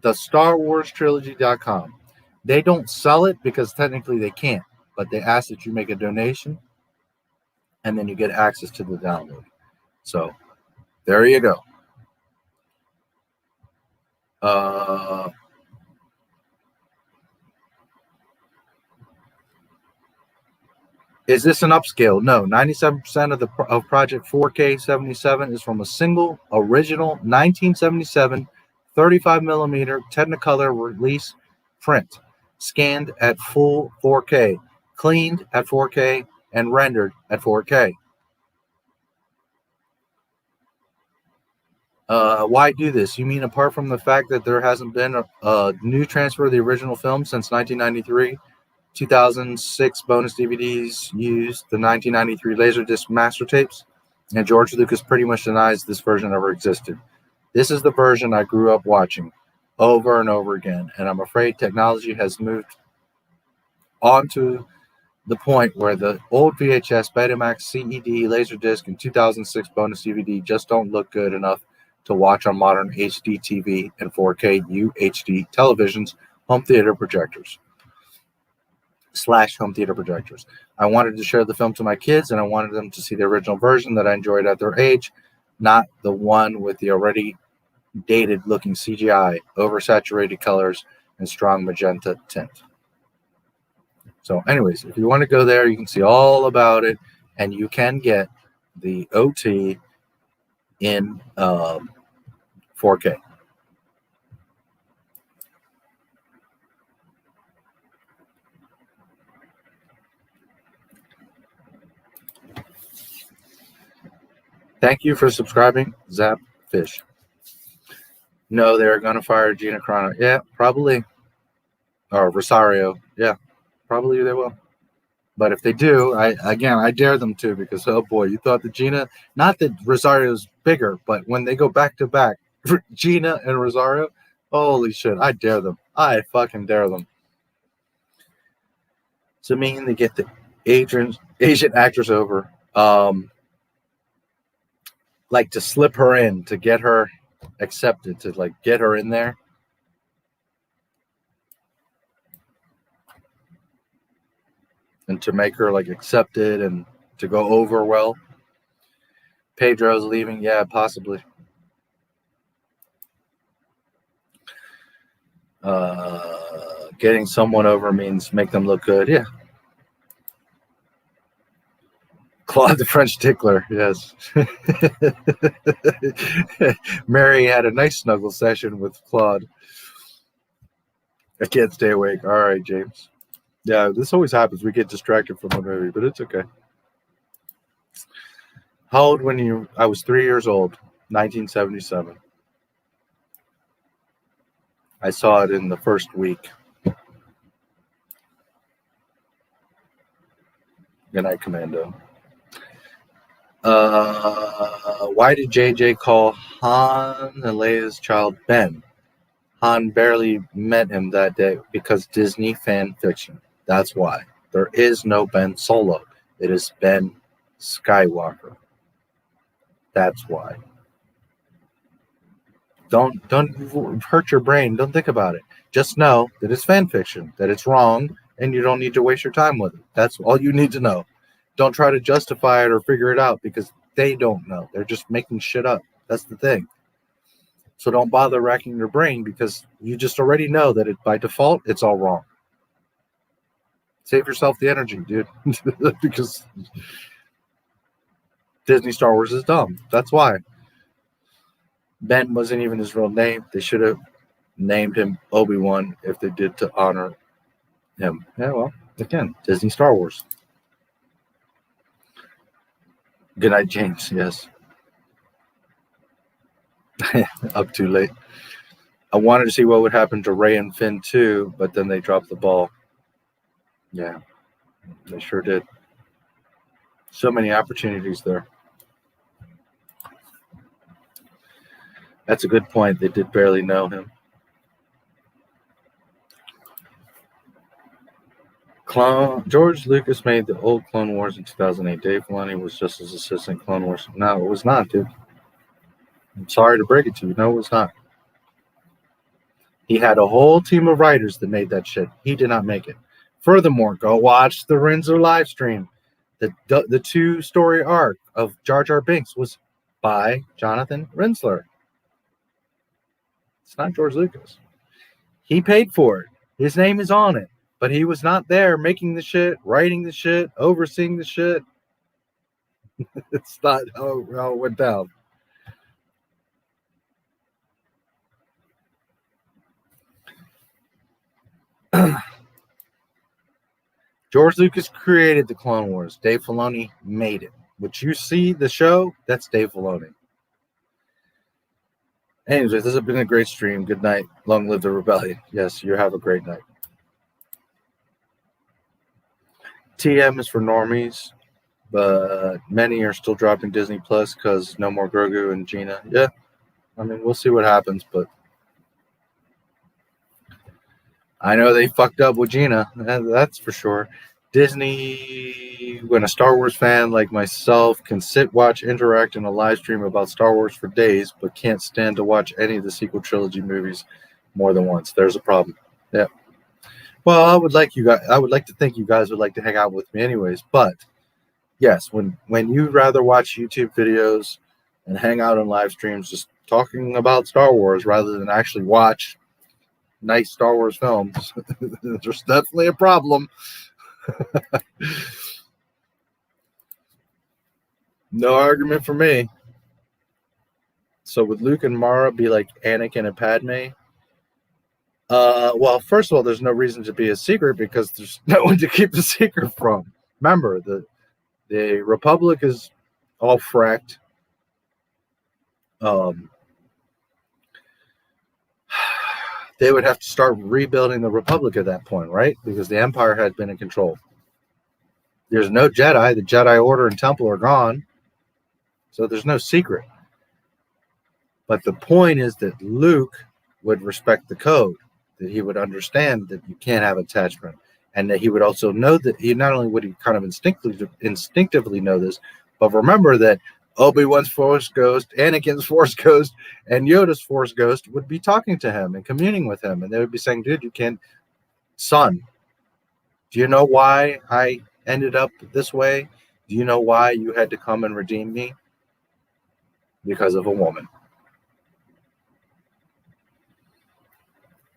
the Star Wars Trilogy.com. They don't sell it because technically they can't, but they ask that you make a donation, and then you get access to the download. So there you go. Is this an upscale? No. 97% of Project 4K 77 is from a single original 1977 35 millimeter Technicolor release print, scanned at full 4K, cleaned at 4K, and rendered at 4K. Why do this? You mean apart from the fact that there hasn't been a new transfer of the original film since 1993? 2006 bonus DVDs used the 1993 Laserdisc master tapes, and George Lucas pretty much denies this version ever existed. This is the version I grew up watching over and over again, and I'm afraid technology has moved on to the point where the old VHS, Betamax, CED, Laserdisc, and 2006 bonus DVD just don't look good enough to watch on modern HD TV and 4K UHD televisions, home theater projectors. /home theater projectors. I wanted to show the film to my kids, and I wanted them to see the original version that I enjoyed at their age, not the one with the already dated looking CGI, oversaturated colors, and strong magenta tint. So anyways, if you want to go there, you can see all about it, and you can get the OT in 4K. Thank you for subscribing, Zap Fish. No, they're gonna fire Gina Carano. Yeah, probably. Or Rosario. Yeah, probably they will. But if they do, I dare them to, because oh boy, you thought that Gina, not that Rosario's bigger, but when they go back to back, Gina and Rosario, holy shit, I dare them. I fucking dare them. So mean they get the Asian actress over, like to slip her in, to get her accepted, to like get her in there. And to make her like accepted and to go over well. Pedro's leaving, yeah, possibly. Getting someone over means make them look good, yeah. Claude the French tickler, yes. Mary had a nice snuggle session with Claude. I can't stay awake. All right, James. Yeah, this always happens. We get distracted from the movie, but it's okay. How old when you? I was 3 years old, 1977. I saw it in the first week. Good night, Commando. Why did JJ call Han and Leia's child Ben? Han barely met him that day because Disney fan fiction. That's why. There is no Ben Solo. It is Ben Skywalker. That's why. Don't hurt your brain. Don't think about it. Just know that it's fan fiction, that it's wrong, and you don't need to waste your time with it. That's all you need to know. Don't try to justify it or figure it out, because they don't know. They're just making shit up. That's the thing. So don't bother racking your brain, because you just already know that by default, it's all wrong. Save yourself the energy, dude. Because Disney Star Wars is dumb. That's why. Ben wasn't even his real name. They should have named him Obi-Wan if they did, to honor him. Yeah, well, again, Disney Star Wars. Good night, James. Yes. Up too late. I wanted to see what would happen to Rey and Finn too, but then they dropped the ball. Yeah, they sure did. So many opportunities there. That's a good point. They did barely know him. George Lucas made the old Clone Wars in 2008. Dave Filoni was just his assistant Clone Wars. No, it was not, dude. I'm sorry to break it to you. No, it was not. He had a whole team of writers that made that shit. He did not make it. Furthermore, go watch the Rinzler live stream. The 2-story arc of Jar Jar Binks was by Jonathan Rinzler. It's not George Lucas. He paid for it. His name is on it. But he was not there making the shit, writing the shit, overseeing the shit. It's not how it went down. George Lucas created the Clone Wars. Dave Filoni made it. What you see, the show, that's Dave Filoni. Anyways, this has been a great stream. Good night. Long live the rebellion. Yes, you have a great night. TM is for normies, but many are still dropping Disney Plus because no more Grogu and Gina. Yeah, I mean, we'll see what happens, but I know they fucked up with Gina. That's for sure. Disney, when a Star Wars fan like myself can sit, watch, interact in a live stream about Star Wars for days, but can't stand to watch any of the sequel trilogy movies more than once. There's a problem. Yeah. Well, I would like to think you guys would like to hang out with me anyways, but yes, when you'd rather watch YouTube videos and hang out on live streams just talking about Star Wars rather than actually watch nice Star Wars films, there's definitely a problem. No argument for me. So would Luke and Mara be like Anakin and Padme? Well, first of all, there's no reason to be a secret because there's no one to keep the secret from. Remember, the Republic is all fracked. they would have to start rebuilding the Republic at that point, right? Because the Empire had been in control. There's no Jedi. The Jedi Order and Temple are gone. So there's no secret. But the point is that Luke would respect the code, that he would understand that you can't have attachment, and that he would also know that he not only would he kind of instinctively know this, but remember that Obi-Wan's Force Ghost, Anakin's Force Ghost, and Yoda's Force Ghost would be talking to him and communing with him, and they would be saying, dude, you can't, son, do you know why I ended up this way? Do you know why you had to come and redeem me? Because of a woman.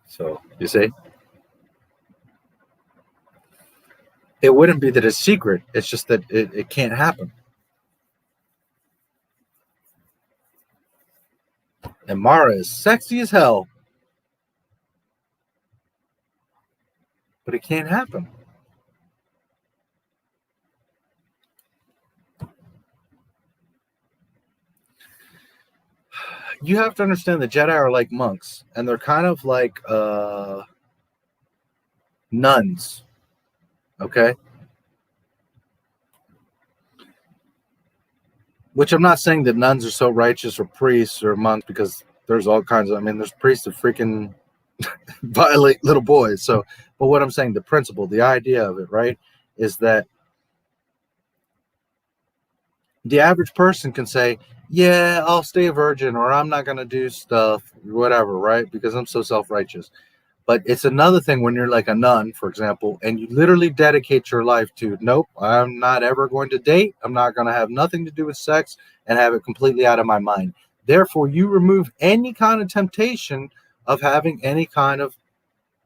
So, you see? It wouldn't be that it's secret. It's just that it can't happen. And Mara is sexy as hell. But it can't happen. You have to understand the Jedi are like monks, and they're kind of like nuns. Okay? Which I'm not saying that nuns are so righteous or priests or monks, because there's all kinds of, I mean, there's priests that freaking violate little boys. So, but what I'm saying, the principle, the idea of it, right, is that the average person can say, yeah, I'll stay a virgin, or I'm not going to do stuff, whatever, right? Because I'm so self-righteous. But it's another thing when you're like a nun, for example, and you literally dedicate your life to, nope, I'm not ever going to date. I'm not going to have nothing to do with sex and have it completely out of my mind. Therefore, you remove any kind of temptation of having any kind of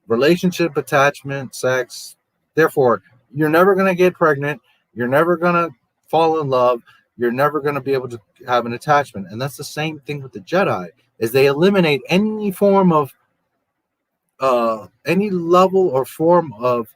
relationship, attachment, sex. Therefore, you're never going to get pregnant. You're never going to fall in love. You're never going to be able to have an attachment. And that's the same thing with the Jedi, is they eliminate any form of any level or form of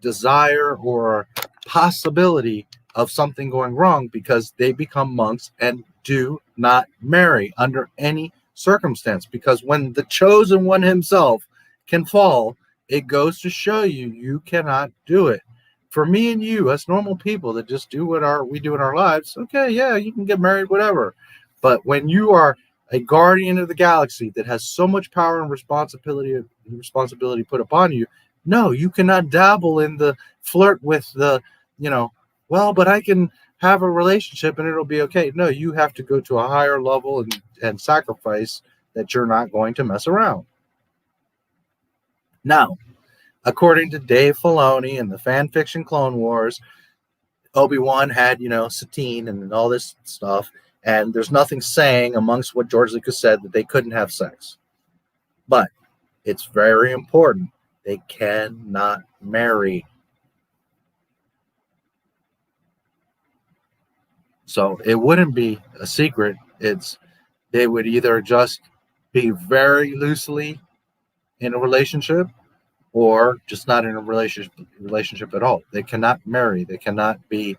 desire or possibility of something going wrong, because they become monks and do not marry under any circumstance. Because when the chosen one himself can fall, it goes to show you, you cannot do it. For me and you, us normal people that just do what we do in our lives, okay, yeah, you can get married, whatever. But when you are a guardian of the galaxy that has so much power and responsibility put upon you, no, you cannot dabble in the flirt with the, well, but I can have a relationship and it'll be okay. No, you have to go to a higher level and sacrifice that you're not going to mess around. Now, according to Dave Filoni and the fan fiction Clone Wars, Obi-Wan had, Satine and all this stuff. And there's nothing saying amongst what George Lucas said that they couldn't have sex. But it's very important. They cannot marry. So it wouldn't be a secret. They would either just be very loosely in a relationship or just not in a relationship at all. They cannot marry. They cannot be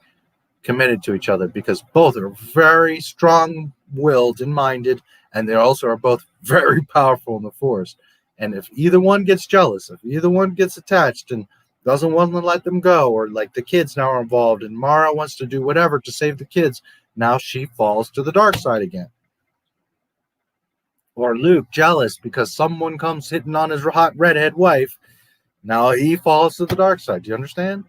committed to each other, because both are very strong-willed and minded, and they also are both very powerful in the Force. And if either one gets jealous, if either one gets attached and doesn't want to let them go, or like the kids now are involved and Mara wants to do whatever to save the kids, now she falls to the dark side again. Or Luke jealous because someone comes hitting on his hot redhead wife, now he falls to the dark side. Do you understand?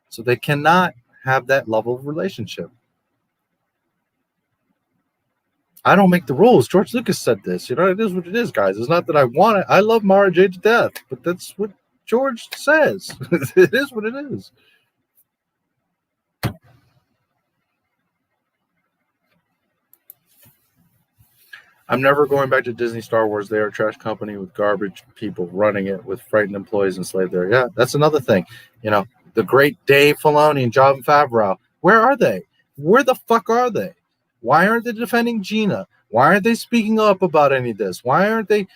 So they cannot have that level of relationship. I don't make the rules. George Lucas said this. It is what it is, guys. It's not that I want it. I love Mara Jade to death, but that's what George says. It is what it is. I'm never going back to Disney Star Wars. They are a trash company with garbage people running it, with frightened employees enslaved there. Yeah, that's another thing. The great Dave Filoni and Jon Favreau, where are they? Where the fuck are they? Why aren't they defending Gina? Why aren't they speaking up about any of this? Why aren't they?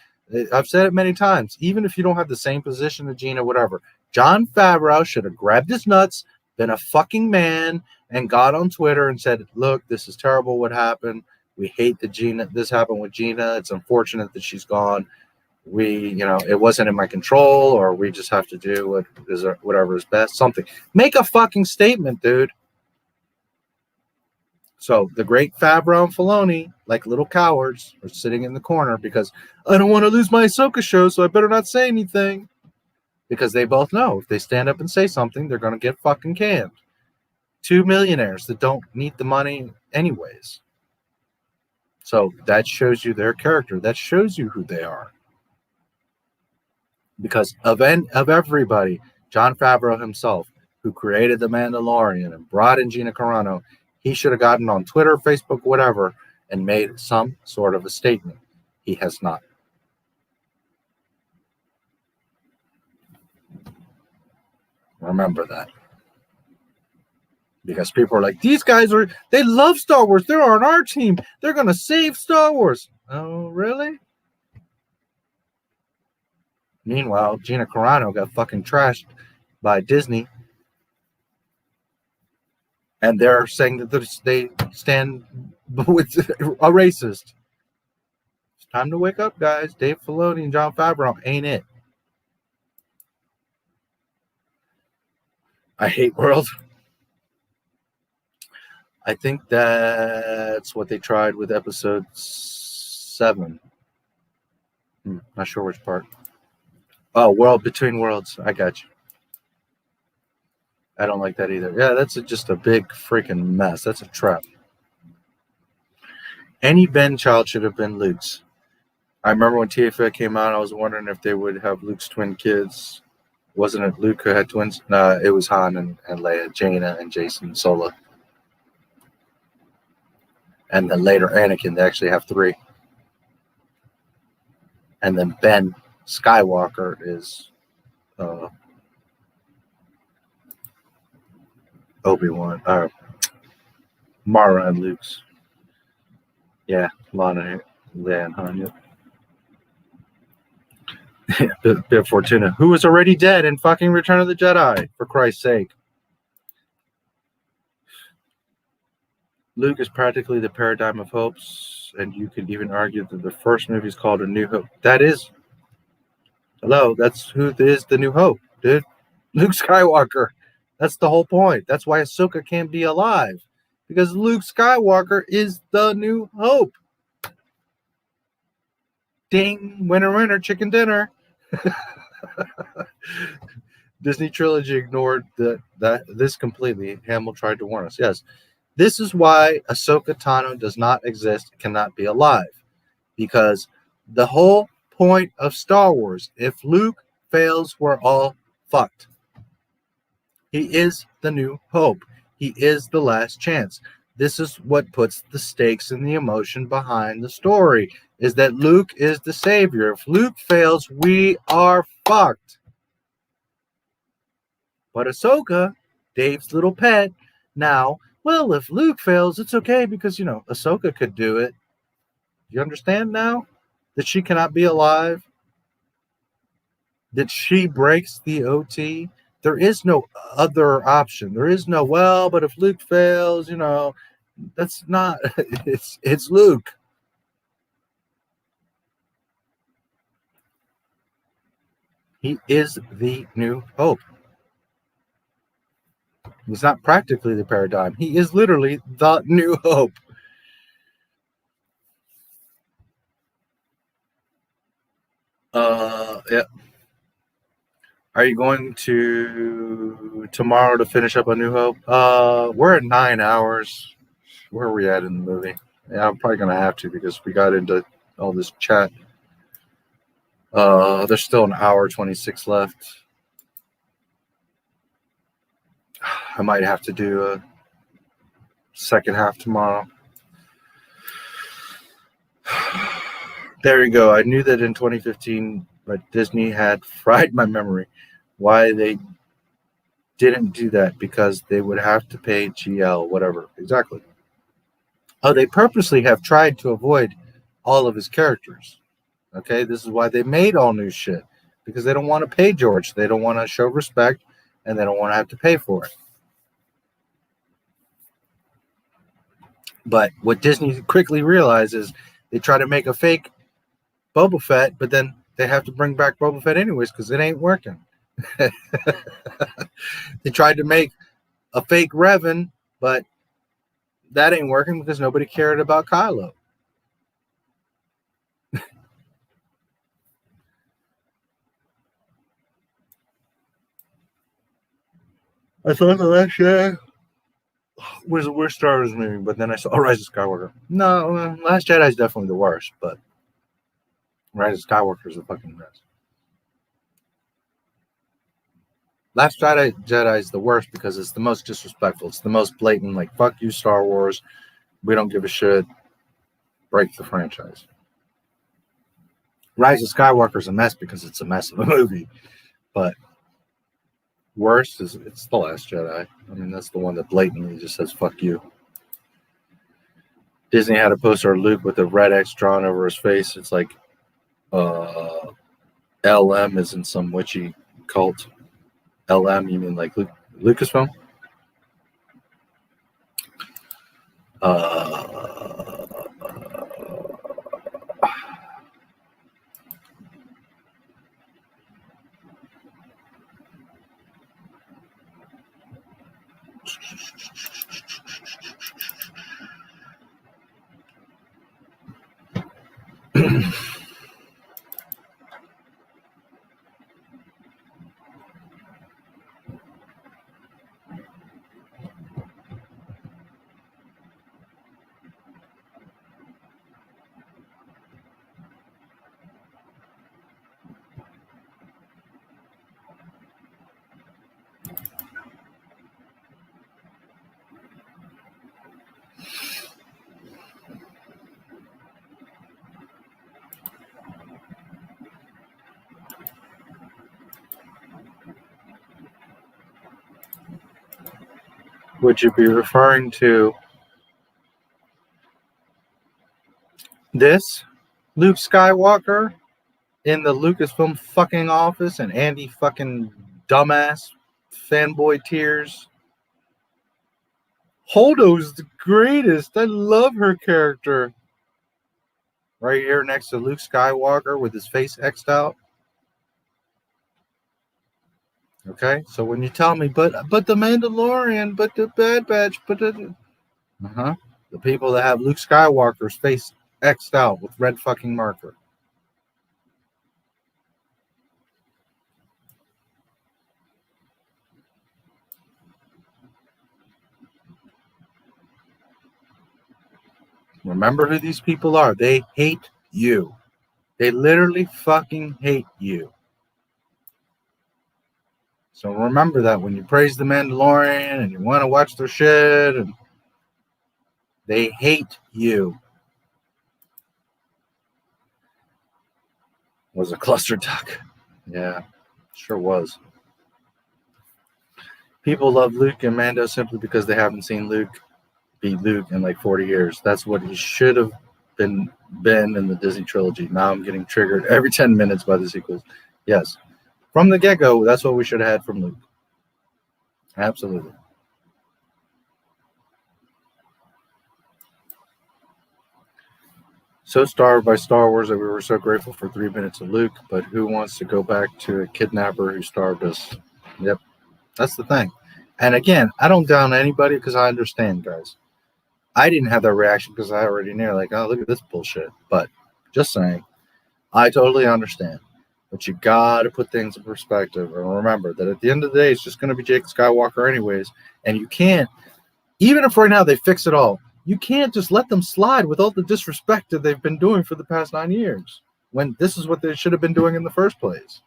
I've said it many times. Even if you don't have the same position as Gina, whatever, Jon Favreau should have grabbed his nuts, been a fucking man, and got on Twitter and said, look, this is terrible what happened. We hate that this happened with Gina. It's unfortunate that she's gone. it wasn't in my control, or we just have to do whatever is best. Something. Make a fucking statement, dude. So the great Favreau and Filoni, like little cowards, are sitting in the corner because I don't want to lose my Ahsoka show, so I better not say anything. Because they both know if they stand up and say something, they're going to get fucking canned. 2 millionaires that don't need the money anyways. So that shows you their character. That shows you who they are. Because of everybody, Jon Favreau himself, who created The Mandalorian and brought in Gina Carano, he should have gotten on Twitter, Facebook, whatever, and made some sort of a statement. He has not. Remember that. Because people are like, these guys they love Star Wars. They're on our team. They're going to save Star Wars. Oh, really? Meanwhile, Gina Carano got fucking trashed by Disney. And they're saying that they stand with a racist. It's time to wake up, guys. Dave Filoni and Jon Favreau ain't it. I hate World. I think that's what they tried with episode 7. Not sure which part. Oh, World Between Worlds. I got you. I don't like that either. Yeah, that's just a big freaking mess. That's a trap. Any Ben child should have been Luke's. I remember when TFA came out, I was wondering if they would have Luke's twin kids. Wasn't it Luke who had twins? No, it was Han and Leia, Jaina and Jason Solo. And then later Anakin, they actually have 3. And then Ben Skywalker is Obi-Wan, Mara and Luke's. Yeah, Lana, Leia, and Han. Yep. Bit Fortuna, who was already dead in fucking Return of the Jedi, for Christ's sake. Luke is practically the paradigm of hopes, and you could even argue that the first movie is called A New Hope. That is. Hello, that's who is the New Hope, dude. Luke Skywalker. That's the whole point. That's why Ahsoka can't be alive. Because Luke Skywalker is the New Hope. Ding, winner, chicken dinner. Disney Trilogy ignored this completely. Hamill tried to warn us. Yes. This is why Ahsoka Tano does not exist, cannot be alive. Because the whole point of Star Wars, if Luke fails, we're all fucked. He is the New Hope. He is the last chance. This is what puts the stakes and the emotion behind the story, is that Luke is the savior. If Luke fails, we are fucked. But Ahsoka, Dave's little pet, now, well, if Luke fails, it's okay because, Ahsoka could do it. You understand now that she cannot be alive? That she breaks the OT? There is no other option. There is no, well, but if Luke fails, that's not, it's Luke. He is the New Hope. He's not practically the paradigm. He is literally the New Hope. Yeah. Are you going to tomorrow to finish up A New Hope? We're at 9 hours. Where are we at in the movie? Yeah, I'm probably gonna have to because we got into all this chat. There's still an hour 26 left. I might have to do a second half tomorrow. There you go. I knew that in 2015, but Disney had fried my memory. Why they didn't do that? Because they would have to pay GL, whatever. Exactly. Oh, they purposely have tried to avoid all of his characters. Okay, this is why they made all new shit. Because they don't want to pay George. They don't want to show respect, and they don't want to have to pay for it. But what Disney quickly realized is they try to make a fake Boba Fett, but then they have to bring back Boba Fett anyways because it ain't working. They tried to make a fake Revan, but that ain't working because nobody cared about Kylo. I thought the Last Jedi was the worst Star Wars movie, but then I saw Rise of Skywalker. No, Last Jedi is definitely the worst, but Rise of Skywalker is the fucking best. Last Jedi is the worst because it's the most disrespectful. It's the most blatant, like, fuck you, Star Wars. We don't give a shit. Break the franchise. Rise of Skywalker is a mess because it's a mess of a movie. But worst is it's The Last Jedi. I mean, that's the one that blatantly just says, fuck you. Disney had a poster of Luke with a red X drawn over his face. It's like LM is in some witchy cult. LM, you mean like Lucasfilm? Would you be referring to this Luke Skywalker in the Lucasfilm fucking office and Andy fucking dumbass fanboy tears? Holdo's the greatest. I love her character. Right here next to Luke Skywalker with his face X'd out. Okay, so when you tell me, but the Mandalorian, but the Bad Batch, but the people that have Luke Skywalker's face X'd out with red fucking marker. Remember who these people are. They hate you. They literally fucking hate you. So remember that when you praise the Mandalorian and you want to watch their shit, and they hate you. Was a cluster duck. Yeah, sure was. People love Luke and Mando simply because they haven't seen Luke be Luke in like 40 years. That's what he should have been in the Disney trilogy. Now I'm getting triggered every 10 minutes by the sequels. Yes. From the get-go, that's what we should have had from Luke. Absolutely. So starved by Star Wars that we were so grateful for 3 minutes of Luke, but who wants to go back to a kidnapper who starved us? Yep, that's the thing. And again, I don't down anybody because I understand, guys. I didn't have that reaction because I already knew, like, oh, look at this bullshit. But just saying, I totally understand. But you got to put things in perspective and remember that at the end of the day, it's just going to be Jake Skywalker anyways. And you can't, even if right now they fix it all, you can't just let them slide with all the disrespect that they've been doing for the past 9 years when this is what they should have been doing in the first place.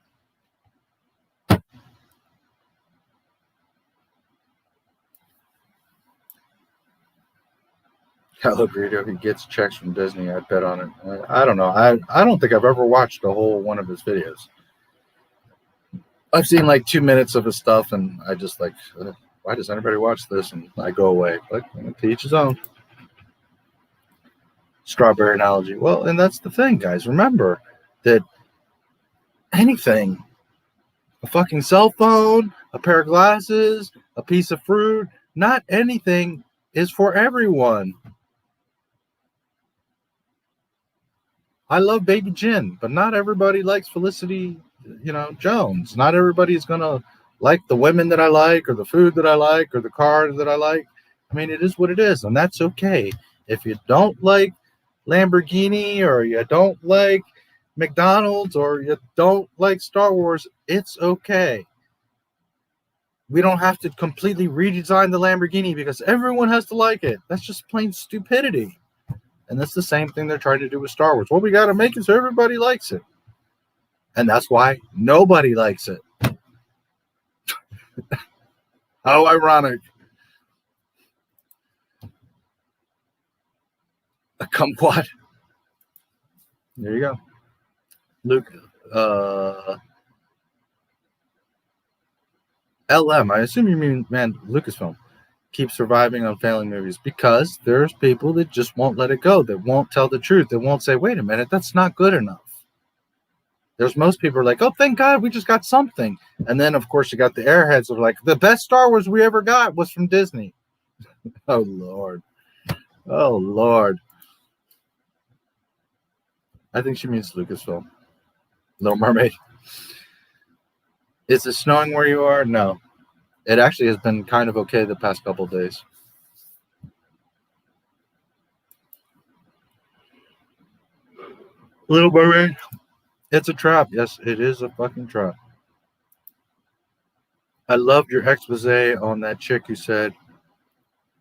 Hello, Greedo. He gets checks from Disney. I bet on it. I don't know. I don't think I've ever watched a whole one of his videos. I've seen like 2 minutes of his stuff, and I just like, why does anybody watch this? And I go away. But to each his own. Strawberry analogy. Well, and that's the thing, guys. Remember that anything, a fucking cell phone, a pair of glasses, a piece of fruit, not anything is for everyone. I love Baby Jin, but not everybody likes Felicity, Jones. Not everybody is going to like the women that I like or the food that I like or the car that I like. I mean, it is what it is, and that's okay. If you don't like Lamborghini or you don't like McDonald's or you don't like Star Wars, it's okay. We don't have to completely redesign the Lamborghini because everyone has to like it. That's just plain stupidity. And that's the same thing they're trying to do with Star Wars. Well, we got to make it so everybody likes it. And that's why nobody likes it. How ironic. A kumquat. There you go. Luke. LM. I assume you mean, Lucasfilm. Keep surviving on failing movies because there's people that just won't let it go, that won't tell the truth, that won't say, wait a minute, that's not good enough. There's most people are like, oh, thank God we just got something. And then, of course, you got the airheads that are like, the best Star Wars we ever got was from Disney. Oh, Lord. Oh, Lord. I think she means Lucasfilm. Little Mermaid. Is it snowing where you are? No. It actually has been kind of okay the past couple of days. Little Mermaid. It's a trap. Yes, it is a fucking trap. I loved your expose on that chick who said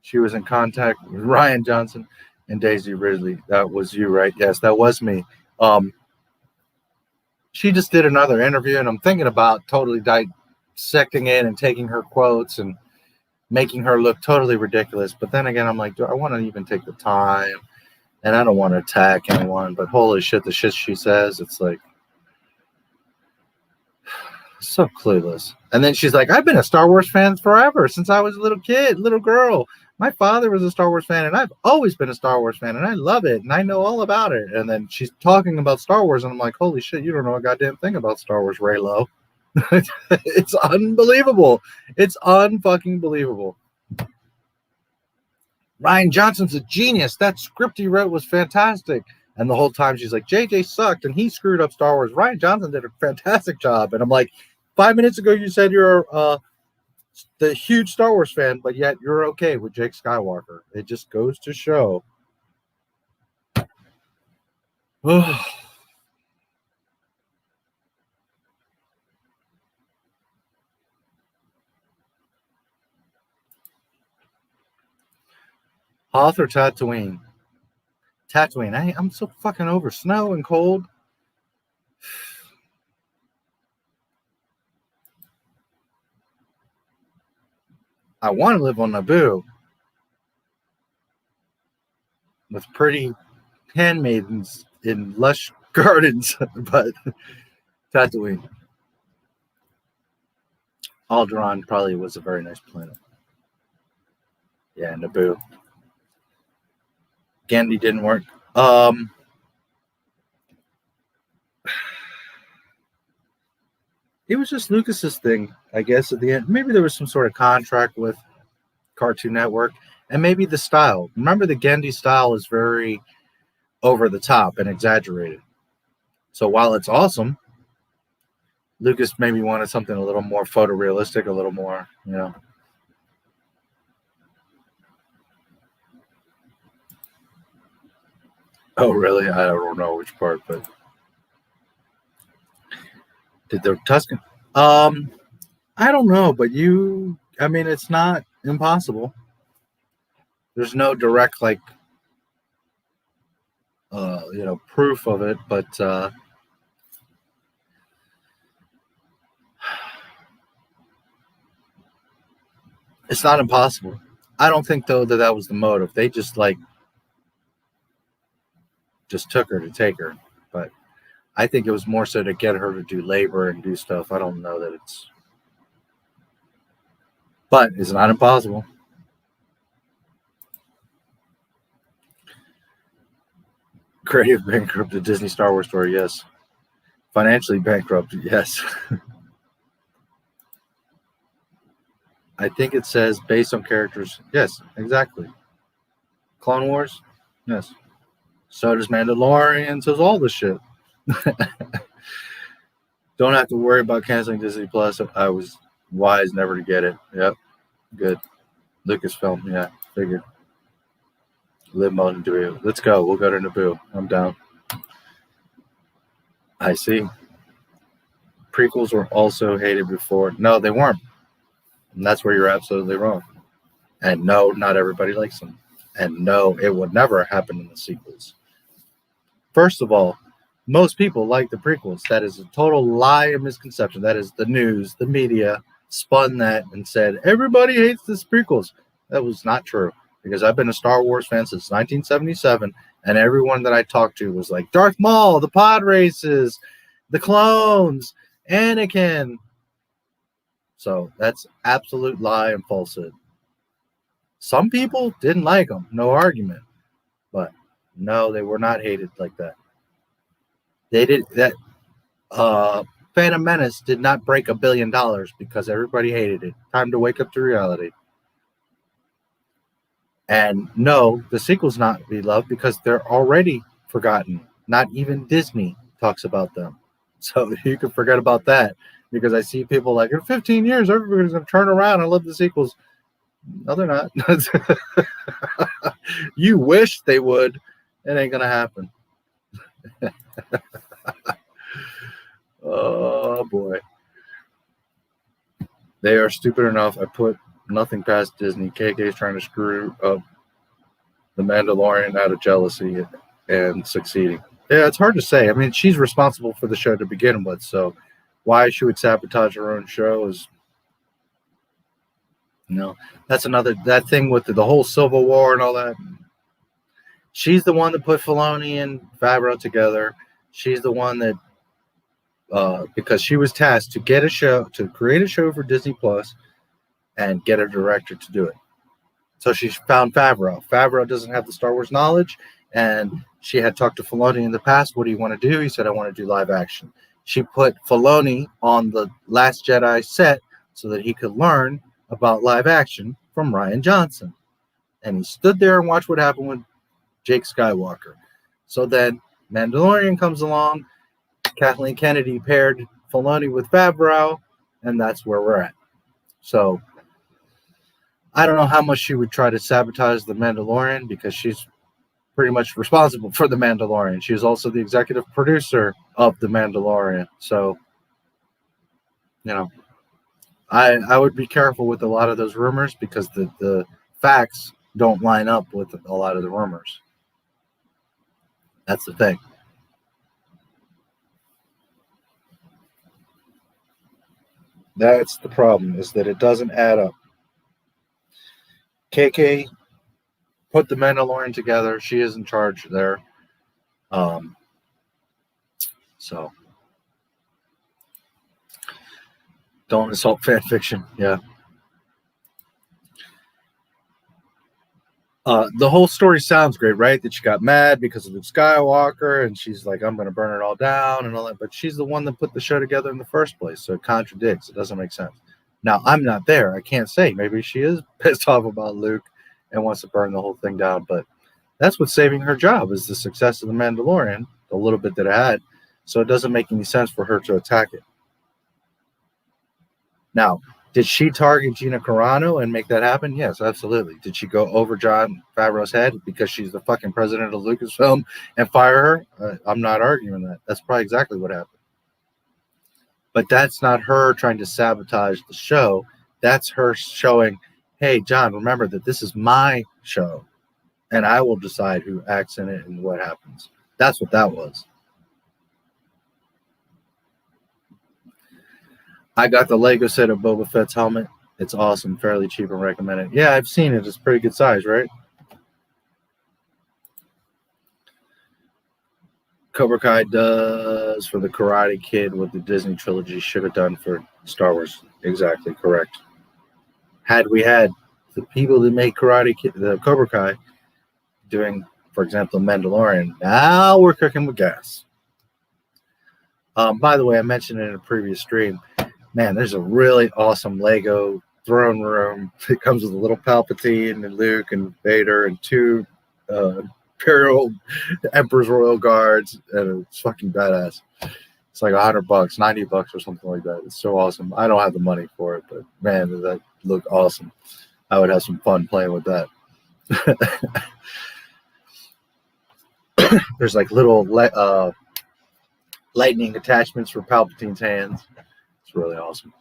she was in contact with Ryan Johnson and Daisy Ridley. That was you, right? Yes, that was me. She just did another interview, and I'm thinking about totally dissecting it and taking her quotes and making her look totally ridiculous. But then again, I'm like, do I want to even take the time? And I don't want to attack anyone, but holy shit, the shit she says, it's like so clueless. And then she's like, I've been a Star Wars fan forever, since I was a little kid, little girl. My father was a Star Wars fan, and I've always been a Star Wars fan, and I love it, and I know all about it. And then she's talking about Star Wars, and I'm like, holy shit, you don't know a goddamn thing about Star Wars, Raylo. It's unbelievable. It's unfucking believable. Ryan Johnson's a genius. That script he wrote was fantastic. And the whole time she's like, JJ sucked and he screwed up Star Wars. Ryan Johnson did a fantastic job. And I'm like, 5 minutes ago you said you're the huge Star Wars fan, but yet you're okay with Jake Skywalker. It just goes to show. Hoth or Tatooine? Tatooine. I'm so fucking over snow and cold. I want to live on Naboo with pretty handmaidens in lush gardens, but Tatooine. Alderaan probably was a very nice planet. Yeah, Naboo. Gandhi didn't work. It was just Lucas's thing, I guess, at the end. Maybe there was some sort of contract with Cartoon Network, and maybe the style. Remember, the Gandhi style is very over the top and exaggerated. So while it's awesome, Lucas maybe wanted something a little more photorealistic, a little more, Oh, really? I don't know which part, but did the Tuscan? I don't know, but it's not impossible. There's no direct, proof of it, but it's not impossible. I don't think, though, that was the motive. They just took her to take her, but I think it was more so to get her to do labor and do stuff. I don't know that it's, but it's not impossible. Creative bankrupt, the Disney Star Wars story, yes. Financially bankrupt, yes. I think it says based on characters. Yes, exactly. Clone Wars, yes. So does Mandalorian. So does all this shit. Don't have to worry about canceling Disney Plus. I was wise never to get it. Yep. Good. Lucasfilm. Yeah. Figured. Live mode and Naboo. Let's go. We'll go to Naboo. I'm down. I see. Prequels were also hated before. No, they weren't. And that's where you're absolutely wrong. And no, not everybody likes them. And no, it would never happen in the sequels. First of all, most people like the prequels. That is a total lie and misconception. That is the news, the media spun that and said, everybody hates the prequels. That was not true. Because I've been a Star Wars fan since 1977, and everyone that I talked to was like, Darth Maul, the pod races, the clones, Anakin. So that's absolute lie and falsehood. Some people didn't like them, no argument. But no, they were not hated like that. They did that. Phantom Menace did not break $1 billion because everybody hated it. Time to wake up to reality. And no, the sequels not be loved because they're already forgotten. Not even Disney talks about them. So you can forget about that because I see people like, in 15 years, everybody's going to turn around and love the sequels. No, they're not. You wish they would. It ain't going to happen. Oh, boy. They are stupid enough. I put nothing past Disney. KK is trying to screw up the Mandalorian out of jealousy and succeeding. Yeah, it's hard to say. I mean, she's responsible for the show to begin with, so why she would sabotage her own show is, that's another, that thing with the whole Civil War and all that. She's the one that put Filoni and Favreau together. She's the one that, because she was tasked to get a show, to create a show for Disney Plus and get a director to do it. So she found Favreau. Favreau doesn't have the Star Wars knowledge, and she had talked to Filoni in the past. What do you want to do? He said, I want to do live action. She put Filoni on the Last Jedi set so that he could learn about live action from Rian Johnson. And he stood there and watched what happened with Jake Skywalker. So then Mandalorian comes along. Kathleen Kennedy paired Filoni with Favreau, and that's where we're at. So I don't know how much she would try to sabotage the Mandalorian because she's pretty much responsible for the Mandalorian. She is also the executive producer of the Mandalorian. So, I would be careful with a lot of those rumors because the facts don't line up with a lot of the rumors. That's the thing. That's the problem, is that it doesn't add up. KK put the Mandalorian together. She is in charge there. So don't insult fan fiction. Yeah. The whole story sounds great, right? That she got mad because of Luke Skywalker, and she's like, I'm going to burn it all down and all that. But she's the one that put the show together in the first place, so it contradicts. It doesn't make sense. Now, I'm not there. I can't say. Maybe she is pissed off about Luke and wants to burn the whole thing down. But that's what's saving her job is the success of The Mandalorian, the little bit that it had. So it doesn't make any sense for her to attack it. Now, did she target Gina Carano and make that happen? Yes, absolutely. Did she go over Jon Favreau's head because she's the fucking president of Lucasfilm and fire her? I'm not arguing that. That's probably exactly what happened. But that's not her trying to sabotage the show. That's her showing, hey, John, remember that this is my show, and I will decide who acts in it and what happens. That's what that was. I got the Lego set of Boba Fett's helmet. It's awesome, fairly cheap, and recommend it. Yeah, I've seen it. It's pretty good size, right? Cobra Kai does for the Karate Kid what the Disney trilogy should have done for Star Wars. Exactly, correct. Had we had the people that make Karate Kid, the Cobra Kai, doing, for example, Mandalorian, now we're cooking with gas. By the way, I mentioned in a previous stream, man, there's a really awesome Lego throne room. It comes with a little Palpatine and Luke and Vader and two Imperial Emperor's Royal Guards, and it's fucking badass. It's like $100, $90 or something like that. It's so awesome. I don't have the money for it, but man, does that look awesome. I would have some fun playing with that. There's like little lightning attachments for Palpatine's hands. It's really awesome.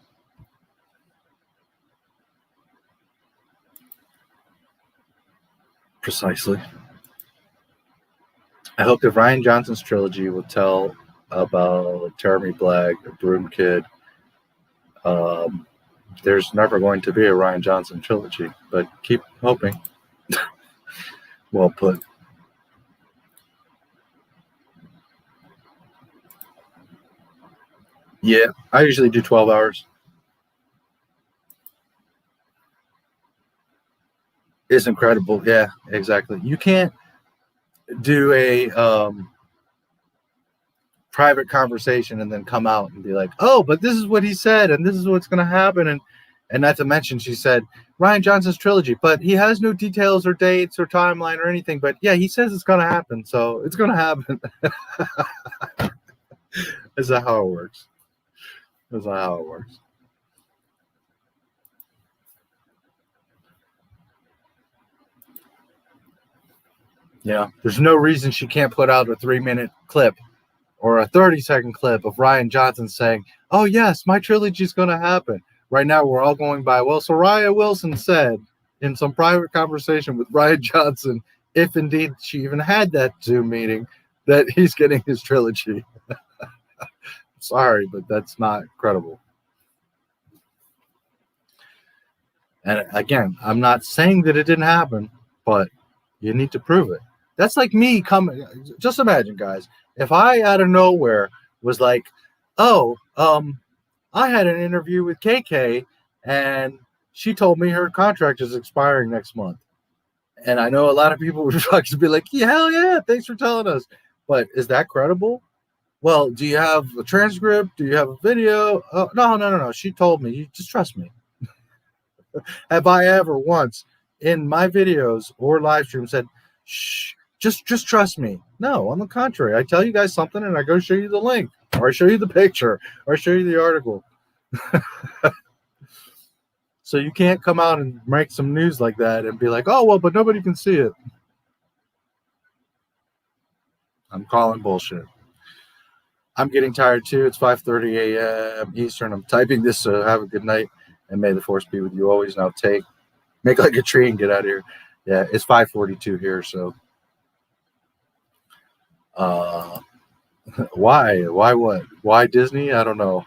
Precisely. I hope that Rian Johnson's trilogy will tell about Jeremy Black, a Broom Kid. There's never going to be a Rian Johnson trilogy, but keep hoping. Well put. Yeah, I usually do 12 hours. It's incredible. Yeah, exactly. You can't do a private conversation and then come out and be like, oh, but this is what he said and this is what's going to happen. And not to mention, she said, Rian Johnson's trilogy, but he has no details or dates or timeline or anything. But yeah, he says it's going to happen. So it's going to happen. Is that how it works? That's not how it works. Yeah, there's no reason she can't put out a 3-minute clip or a 30-second clip of Rian Johnson saying, oh, yes, my trilogy is going to happen. Right now, we're all going by, well, Soraya Wilson said in some private conversation with Rian Johnson, if indeed she even had that Zoom meeting, that he's getting his trilogy. Sorry, but that's not credible. And again, I'm not saying that it didn't happen, but you need to prove it. That's like me coming. Just imagine, guys, if I out of nowhere was like, oh, I had an interview with KK and she told me her contract is expiring next month. And I know a lot of people would fucking be like, yeah, hell yeah, thanks for telling us. But is that credible? Well, do you have a transcript? Do you have a video? Oh, no. She told me. You just trust me. Have I ever once in my videos or live stream said, shh, just trust me? No, on the contrary. I tell you guys something and I go show you the link, or I show you the picture, or I show you the article. So you can't come out and make some news like that and be like, oh, well, but nobody can see it. I'm calling bullshit. I'm getting tired too. It's 5:30 a.m. Eastern. I'm typing this, so have a good night. And may the force be with you always. Now make like a tree and get out of here. Yeah, it's 5:42 here, so why what? Why Disney? I don't know.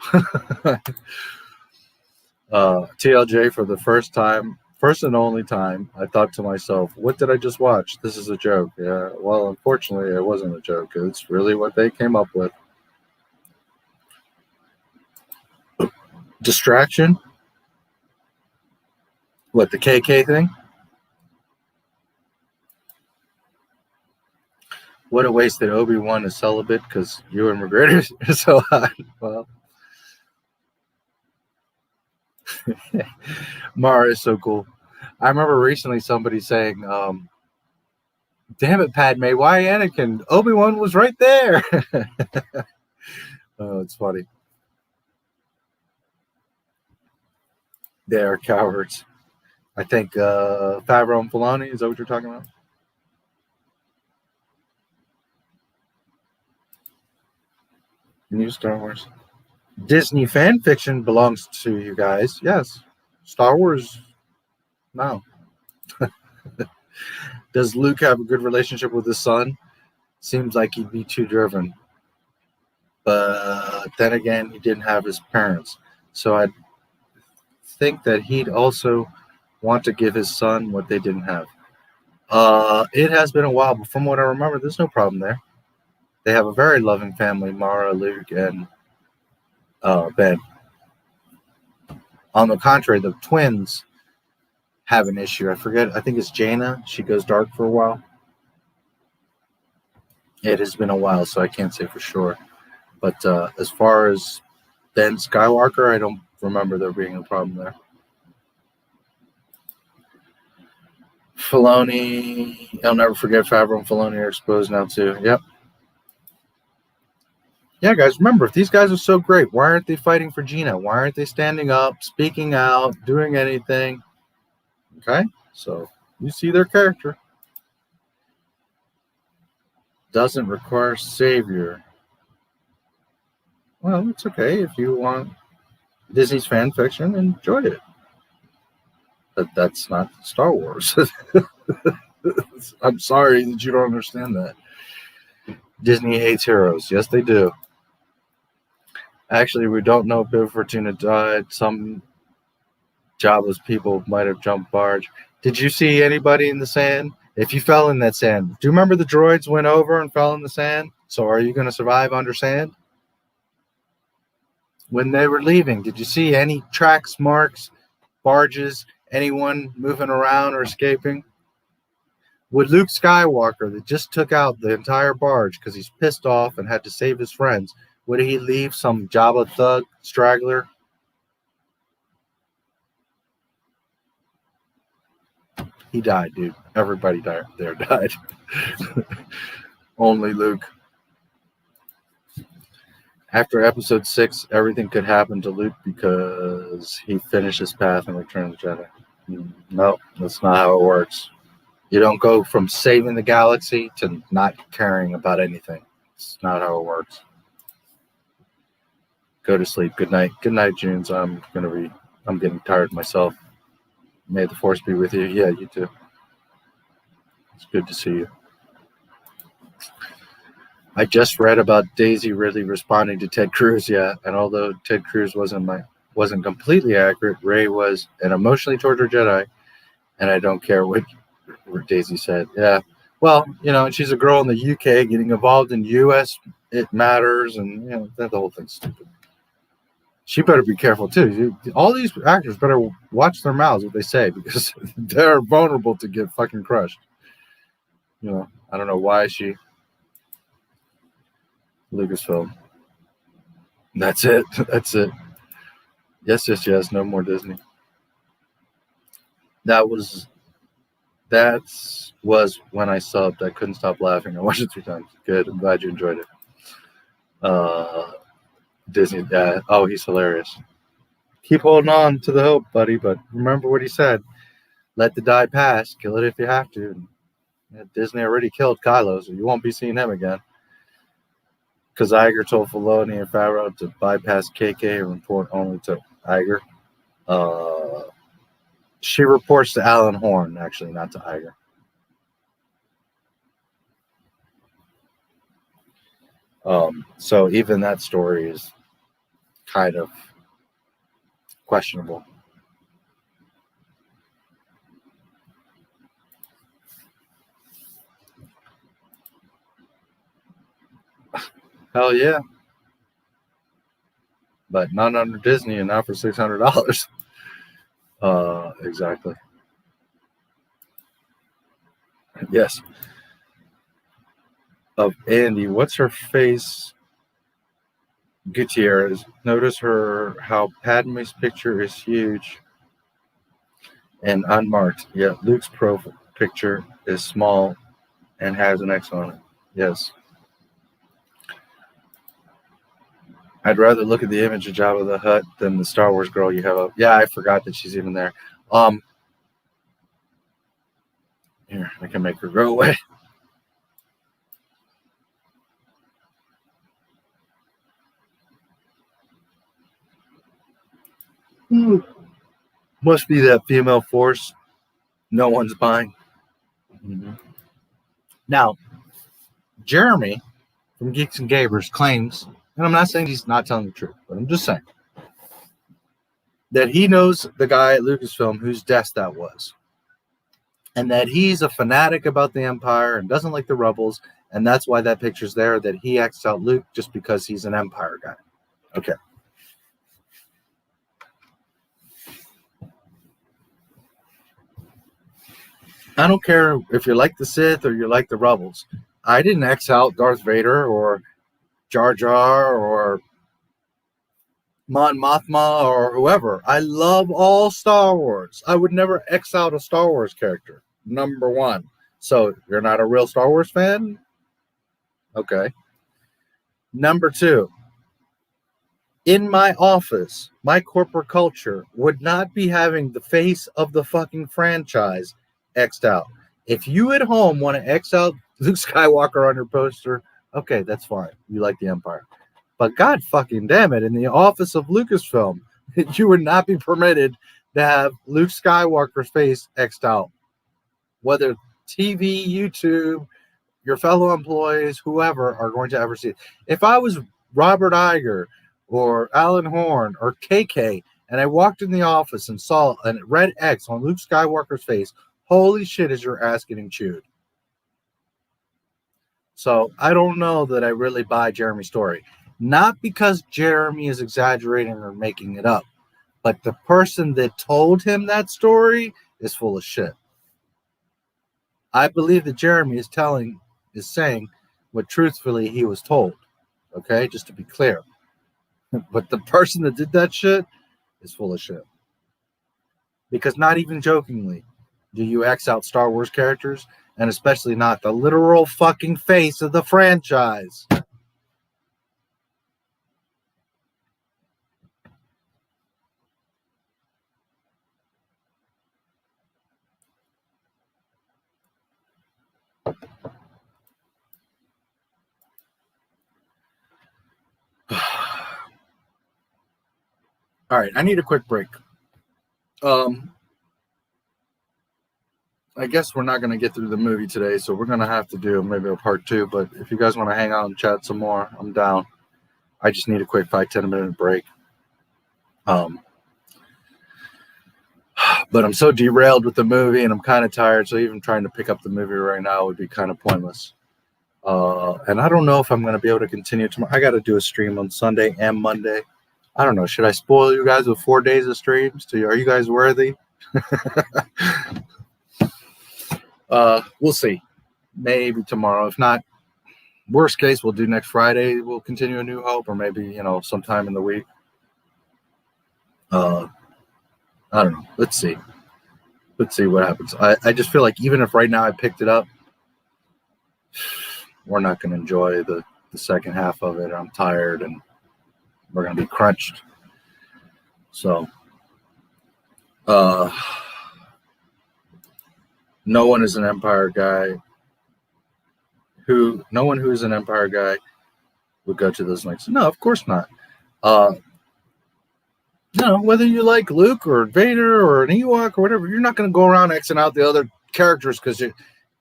TLJ, for the first and only time, I thought to myself, what did I just watch? This is a joke. Yeah, well, unfortunately, it wasn't a joke. It's really what they came up with. Distraction? What, the KK thing? What a waste that Obi-Wan is celibate because Ewan McGregor is so hot. Well, Mara is so cool. I remember recently somebody saying, damn it, Padme, why Anakin? Obi-Wan was right there. Oh, it's funny. They are cowards. I think Favreau and Filoni, is that what you're talking about? New Star Wars. Disney fan fiction belongs to you guys. Yes. Star Wars, no. Does Luke have a good relationship with his son? Seems like he'd be too driven. But then again, he didn't have his parents. So I think that he'd also want to give his son what they didn't have. It has been a while, but from what I remember, there's no problem there. They have a very loving family, Mara, Luke, and Ben. On the contrary, the twins have an issue. I forget. I think it's Gina. She goes dark for a while. It has been a while, so I can't say for sure. But as far as Ben Skywalker, I don't remember there being a problem there. Filoni, I'll never forget Favreau and Filoni are exposed now too. Yep. Yeah, guys, remember, if these guys are so great, why aren't they fighting for Gina? Why aren't they standing up, speaking out, doing anything? Okay, so you see their character. Doesn't require savior. Well, it's okay if you want Disney's fan fiction, enjoy it. But that's not Star Wars. I'm sorry that you don't understand that. Disney hates heroes. Yes, they do. Actually, we don't know if Bib Fortuna died. Some jobless people might have jumped barge. Did you see anybody in the sand? If you fell in that sand, do you remember the droids went over and fell in the sand? So are you going to survive under sand? When they were leaving, did you see any tracks, marks, barges, anyone moving around or escaping? Would Luke Skywalker, that just took out the entire barge because he's pissed off and had to save his friends, would he leave some Jabba thug straggler? He died, dude. Everybody died. Only Luke. After episode 6, everything could happen to Luke because he finished his path in Return of the Jedi. No, that's not how it works. You don't go from saving the galaxy to not caring about anything. It's not how it works. Go to sleep. Good night. Good night, Junes. I'm getting tired myself. May the Force be with you. Yeah, you too. It's good to see you. I just read about Daisy Ridley responding to Ted Cruz, yeah. And although Ted Cruz wasn't completely accurate, Rey was an emotionally tortured Jedi, and I don't care what Daisy said. Yeah. Well, she's a girl in the UK getting involved in US It Matters, and the whole thing's stupid. She better be careful too. All these actors better watch their mouths, what they say, because they're vulnerable to get fucking crushed. I don't know why she. Lucasfilm. That's it. That's it. Yes, yes, yes. No more Disney. That was when I subbed. I couldn't stop laughing. I watched it 3 times. Good. I'm glad you enjoyed it. Disney. Oh, he's hilarious. Keep holding on to the hope, buddy. But remember what he said. Let the die pass. Kill it if you have to. Disney already killed Kylo, so you won't be seeing him again. Because Iger told Filoni and Favreau to bypass KK and report only to Iger. She reports to Alan Horn, actually, not to Iger. So even that story is kind of questionable. Hell yeah. But not under Disney and not for $600. Exactly. Yes. Of Andy, what's her face? Gutierrez. Notice how Padme's picture is huge and unmarked. Yeah, Luke's profile picture is small and has an X on it. Yes. I'd rather look at the image of Jabba the Hutt than the Star Wars girl you have up. Yeah, I forgot that she's even there. Here, I can make her go away. Must be that female force no one's buying. Mm-hmm. Now, Jeremy from Geeks and Gabers claims, and I'm not saying he's not telling the truth, but I'm just saying that he knows the guy at Lucasfilm whose desk that was, and that he's a fanatic about the Empire and doesn't like the Rebels, and that's why that picture's there, that he X'd out Luke just because he's an Empire guy. Okay. I don't care if you like the Sith or you like the Rebels. I didn't X out Darth Vader or Jar Jar or Mon Mothma or whoever. I love all Star Wars. I would never X out a Star Wars character. Number one. So you're not a real Star Wars fan? Okay. Number two. In my office, my corporate culture would not be having the face of the fucking franchise X'd out. If you at home want to X out Luke Skywalker on your poster, okay, that's fine. You like the Empire. But God fucking damn it, in the office of Lucasfilm, you would not be permitted to have Luke Skywalker's face X'd out. Whether TV, YouTube, your fellow employees, whoever are going to ever see it. If I was Robert Iger or Alan Horn or KK and I walked in the office and saw a red X on Luke Skywalker's face, holy shit, is your ass getting chewed. So I don't know that I really buy Jeremy's story. Not because Jeremy is exaggerating or making it up, but the person that told him that story is full of shit. I believe that Jeremy is saying what truthfully he was told. Okay, just to be clear. But the person that did that shit is full of shit. Because not even jokingly do you X out Star Wars characters, and especially not the literal fucking face of the franchise. All right, I need a quick break. I guess we're not going to get through the movie today, so we're going to have to do maybe a part 2. But if you guys want to hang out and chat some more, I'm down. I just need a quick 5-10 minute break. But I'm so derailed with the movie, and I'm kind of tired, so even trying to pick up the movie right now would be kind of pointless. And I don't know if I'm going to be able to continue tomorrow. I got to do a stream on Sunday and Monday. I don't know. Should I spoil you guys with 4 days of streams? Are you guys worthy? We'll see. Maybe tomorrow. If not, worst case, we'll do next Friday. We'll continue A New Hope, or maybe, sometime in the week. I don't know. Let's see. Let's see what happens. I just feel like even if right now I picked it up, we're not going to enjoy the second half of it. I'm tired, and we're going to be crunched. So, no one is an Empire guy. No one who is an Empire guy would go to those lengths. No, of course not. Whether you like Luke or Vader or an Ewok or whatever, you're not going to go around Xing out the other characters because you.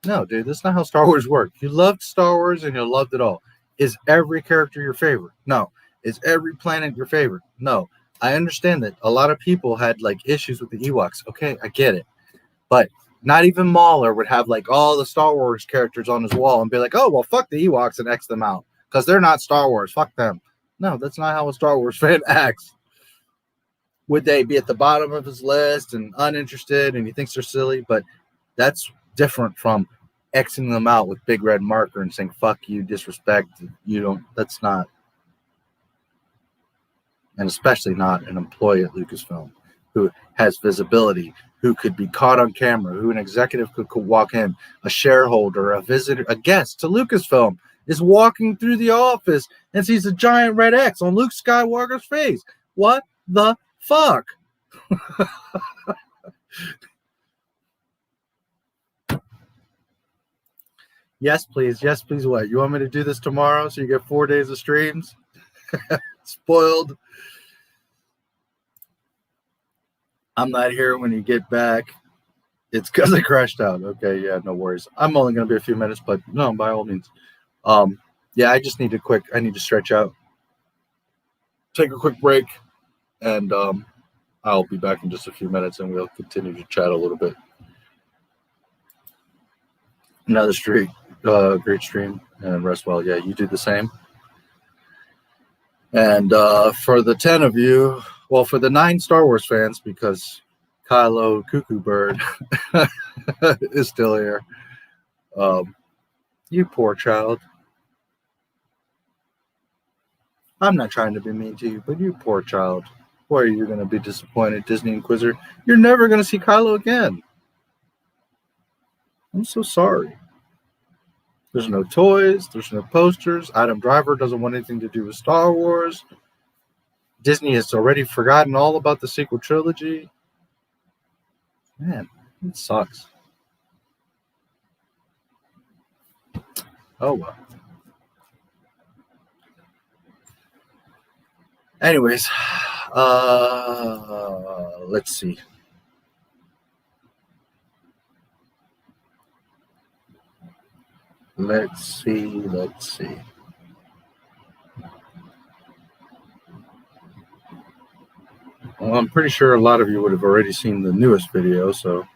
No, dude, that's not how Star Wars works. You loved Star Wars and you loved it all. Is every character your favorite? No. Is every planet your favorite? No. I understand that a lot of people had issues with the Ewoks. Okay, I get it. But not even Mahler would have all the Star Wars characters on his wall and be like, oh, well, fuck the Ewoks and X them out because they're not Star Wars. Fuck them. No, that's not how a Star Wars fan acts. Would they be at the bottom of his list and uninterested and he thinks they're silly? But that's different from Xing them out with big red marker and saying, fuck you, disrespect. You don't, that's not. And especially not an employee at Lucasfilm who has visibility, who could be caught on camera, who an executive could walk in, a shareholder, a visitor, a guest to Lucasfilm is walking through the office and sees a giant red X on Luke Skywalker's face. What the fuck? Yes, please. Yes, please. What? You want me to do this tomorrow so you get 4 days of streams? Spoiled. I'm not here when you get back. It's because I crashed out. Okay, yeah, no worries. I'm only going to be a few minutes, but no, by all means. Yeah, I just need I need to stretch out. Take a quick break, and I'll be back in just a few minutes, and we'll continue to chat a little bit. Another great stream, and rest well. Yeah, you do the same. And for the 10 of you, well, for the 9 Star Wars fans, because Kylo Cuckoo Bird is still here. You poor child. I'm not trying to be mean to you, but you poor child. Why are you going to be disappointed, Disney Inquisitor? You're never going to see Kylo again. I'm so sorry. There's no toys. There's no posters. Adam Driver doesn't want anything to do with Star Wars. Disney has already forgotten all about the sequel trilogy. Man, it sucks. Oh, well. Anyways, let's see. Let's see. Well, I'm pretty sure a lot of you would have already seen the newest video, so it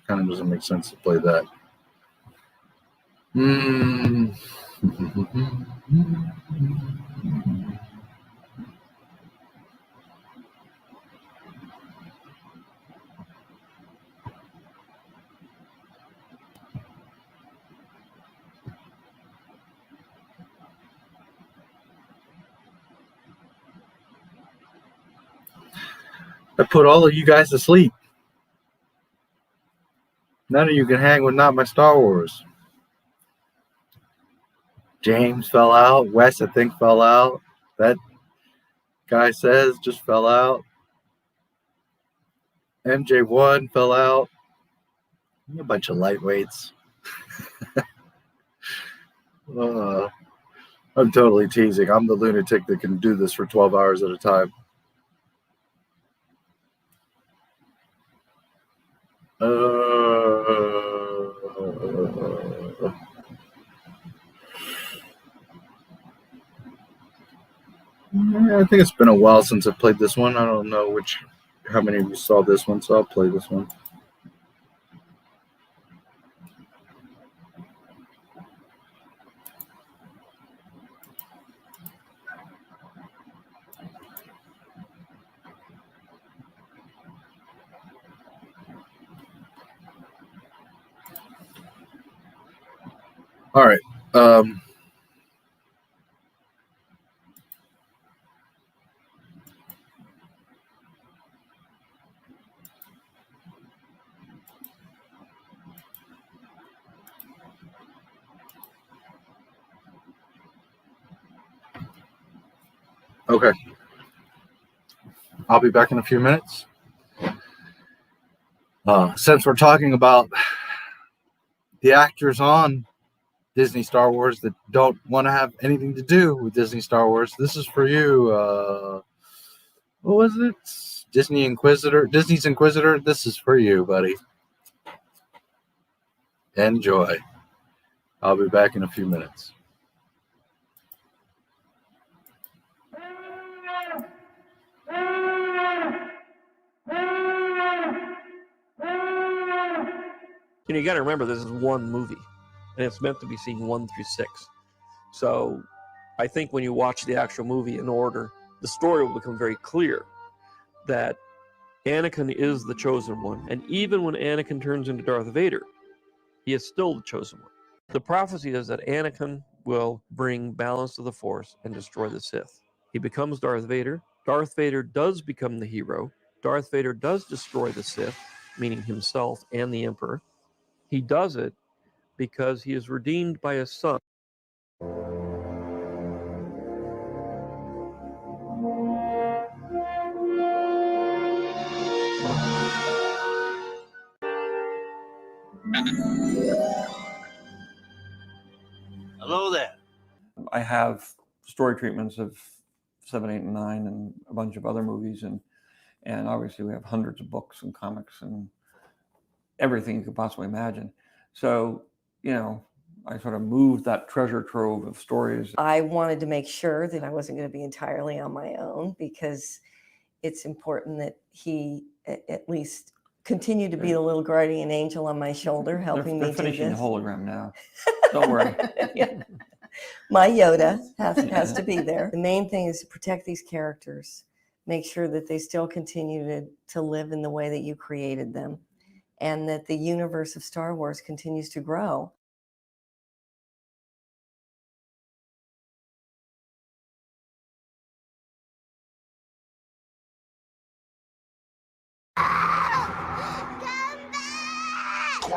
kind of doesn't make sense to play that. I put all of you guys to sleep. None of you can hang with Not My Star Wars. James fell out. Wes, I think, fell out. That guy says just fell out. MJ1 fell out. A bunch of lightweights. I'm totally teasing. I'm the lunatic that can do this for 12 hours at a time. I think it's been a while since I played this one. I don't know how many of you saw this one, so I'll play this one. All right. Okay. I'll be back in a few minutes. Since we're talking about the actors on Disney Star Wars that don't want to have anything to do with Disney Star Wars, this is for you. What was it? Disney's Inquisitor. This is for you, buddy. Enjoy. I'll be back in a few minutes. You got to remember, this is one movie, and it's meant to be seen 1 through 6. So I think when you watch the actual movie in order, the story will become very clear that Anakin is the chosen one. And even when Anakin turns into Darth Vader, he is still the chosen one. The prophecy is that Anakin will bring balance to the Force and destroy the Sith. He becomes Darth Vader. Darth Vader does become the hero. Darth Vader does destroy the Sith, meaning himself and the Emperor. He does it because he is redeemed by his son. Hello there. I have story treatments of 7, 8, and 9 and a bunch of other movies, and obviously we have hundreds of books and comics and everything you could possibly imagine. So, I sort of moved that treasure trove of stories. I wanted to make sure that I wasn't going to be entirely on my own, because it's important that he at least continue to be the little guardian angel on my shoulder, helping me do this. They're finishing the hologram now. Don't worry. Yeah. My Yoda has to be there. The main thing is to protect these characters, make sure that they still continue to live in the way that you created them, and that the universe of Star Wars continues to grow.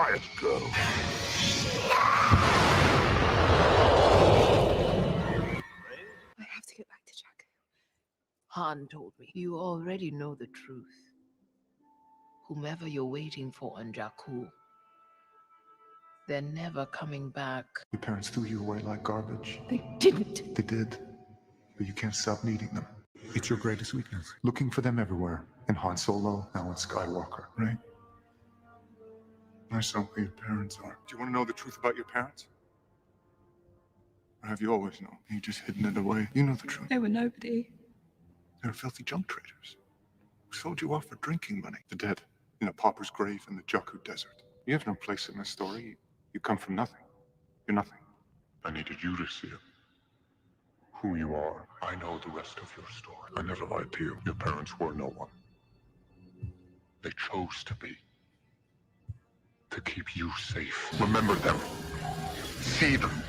quiet girl. I have to get back to Jakku. Han told me you already know the truth. Whomever you're waiting for on Jakku, they're never coming back. Your parents threw you away like garbage. They didn't. They did. But you can't stop needing them. It's your greatest weakness. Looking for them everywhere. In Han Solo, now in Skywalker, right? I saw who your parents are. Do you want to know the truth about your parents? Or have you always known? You just hidden it away. You know the truth. They were nobody. They were filthy junk traders who sold you off for drinking money. The dead in a pauper's grave in the Jakku desert. You have no place in this story. You come from nothing. You're nothing. I needed you to see it. Who you are. I know the rest of your story. I never lied to you. Your parents were no one. They chose to be. To keep you safe. Remember them. See them.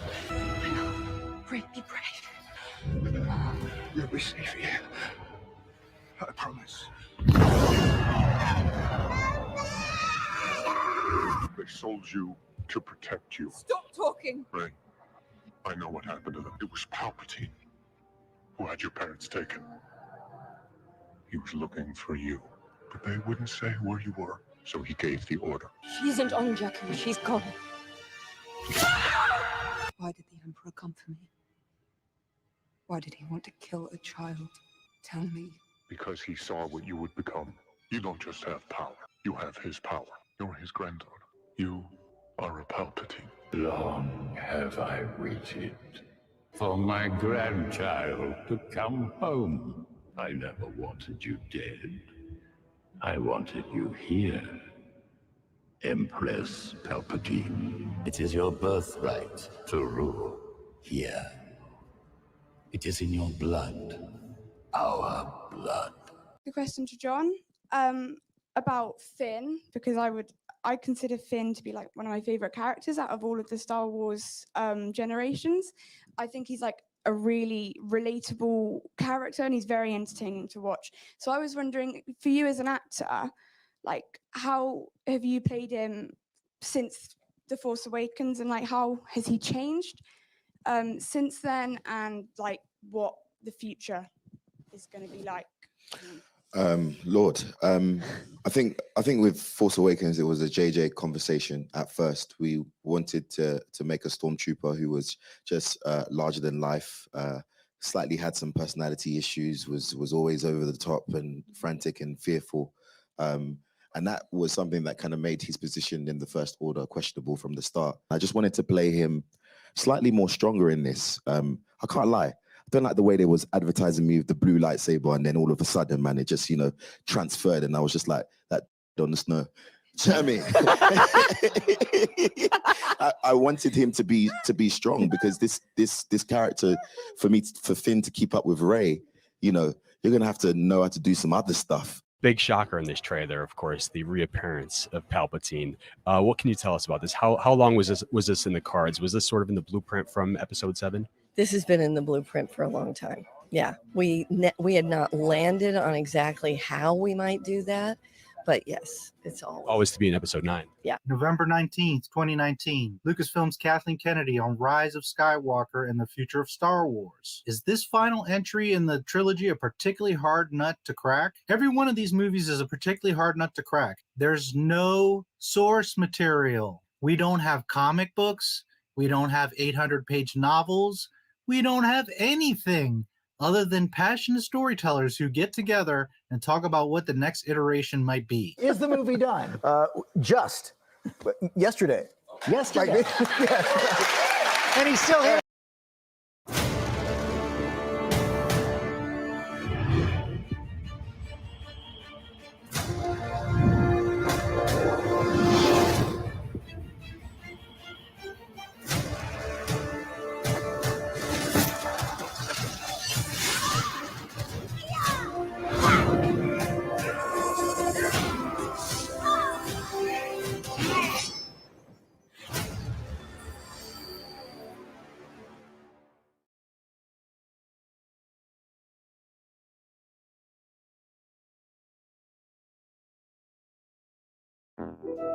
Brave, be brave. You'll be safe here. I promise. They sold you to protect you. Stop talking. Ray, I know what happened to them. It was Palpatine who had your parents taken. He was looking for you, but they wouldn't say where you were, so he gave the order. She isn't on Jakku. She's gone. Why did the Emperor come for me? Why did he want to kill a child? Tell me. Because he saw what you would become. You don't just have power. You have his power. You're his granddaughter. You are a Palpatine. Long have I waited for my grandchild to come home. I never wanted you dead. I wanted you here, Empress Palpatine. It is your birthright to rule here. It is in your blood, our blood. The question to John about Finn, because I consider Finn to be like one of my favorite characters out of all of the Star Wars generations. I think he's like a really relatable character and he's very entertaining to watch. So I was wondering, for you as an actor, like how have you played him since The Force Awakens, and like how has he changed since then, and like what the future is going to be like? Lord, I think with Force Awakens it was a JJ conversation. At first, we wanted to make a stormtrooper who was just larger than life, slightly had some personality issues, was always over the top and frantic and fearful, and that was something that kind of made his position in the First Order questionable from the start. I just wanted to play him slightly more stronger in this. I can't lie. I don't like the way they was advertising me with the blue lightsaber, and then all of a sudden, man, it just, transferred, and I was just like, that on the snow. Do you know what I mean? I wanted him to be strong, because this character, for Finn to keep up with Rey, you're gonna have to know how to do some other stuff. Big shocker in this trailer, of course, the reappearance of Palpatine. What can you tell us about this? How long was this in the cards? Was this sort of in the blueprint from Episode 7? This has been in the blueprint for a long time. Yeah, we had not landed on exactly how we might do that, but yes, it's always to be in Episode 9. Yeah. November 19th, 2019. Lucasfilm's Kathleen Kennedy on Rise of Skywalker and the Future of Star Wars. Is this final entry in the trilogy a particularly hard nut to crack? Every one of these movies is a particularly hard nut to crack. There's no source material. We don't have comic books. We don't have 800-page novels. We don't have anything other than passionate storytellers who get together and talk about what the next iteration might be. Is the movie done? Just yesterday. Yesterday. Yes. And he's still here.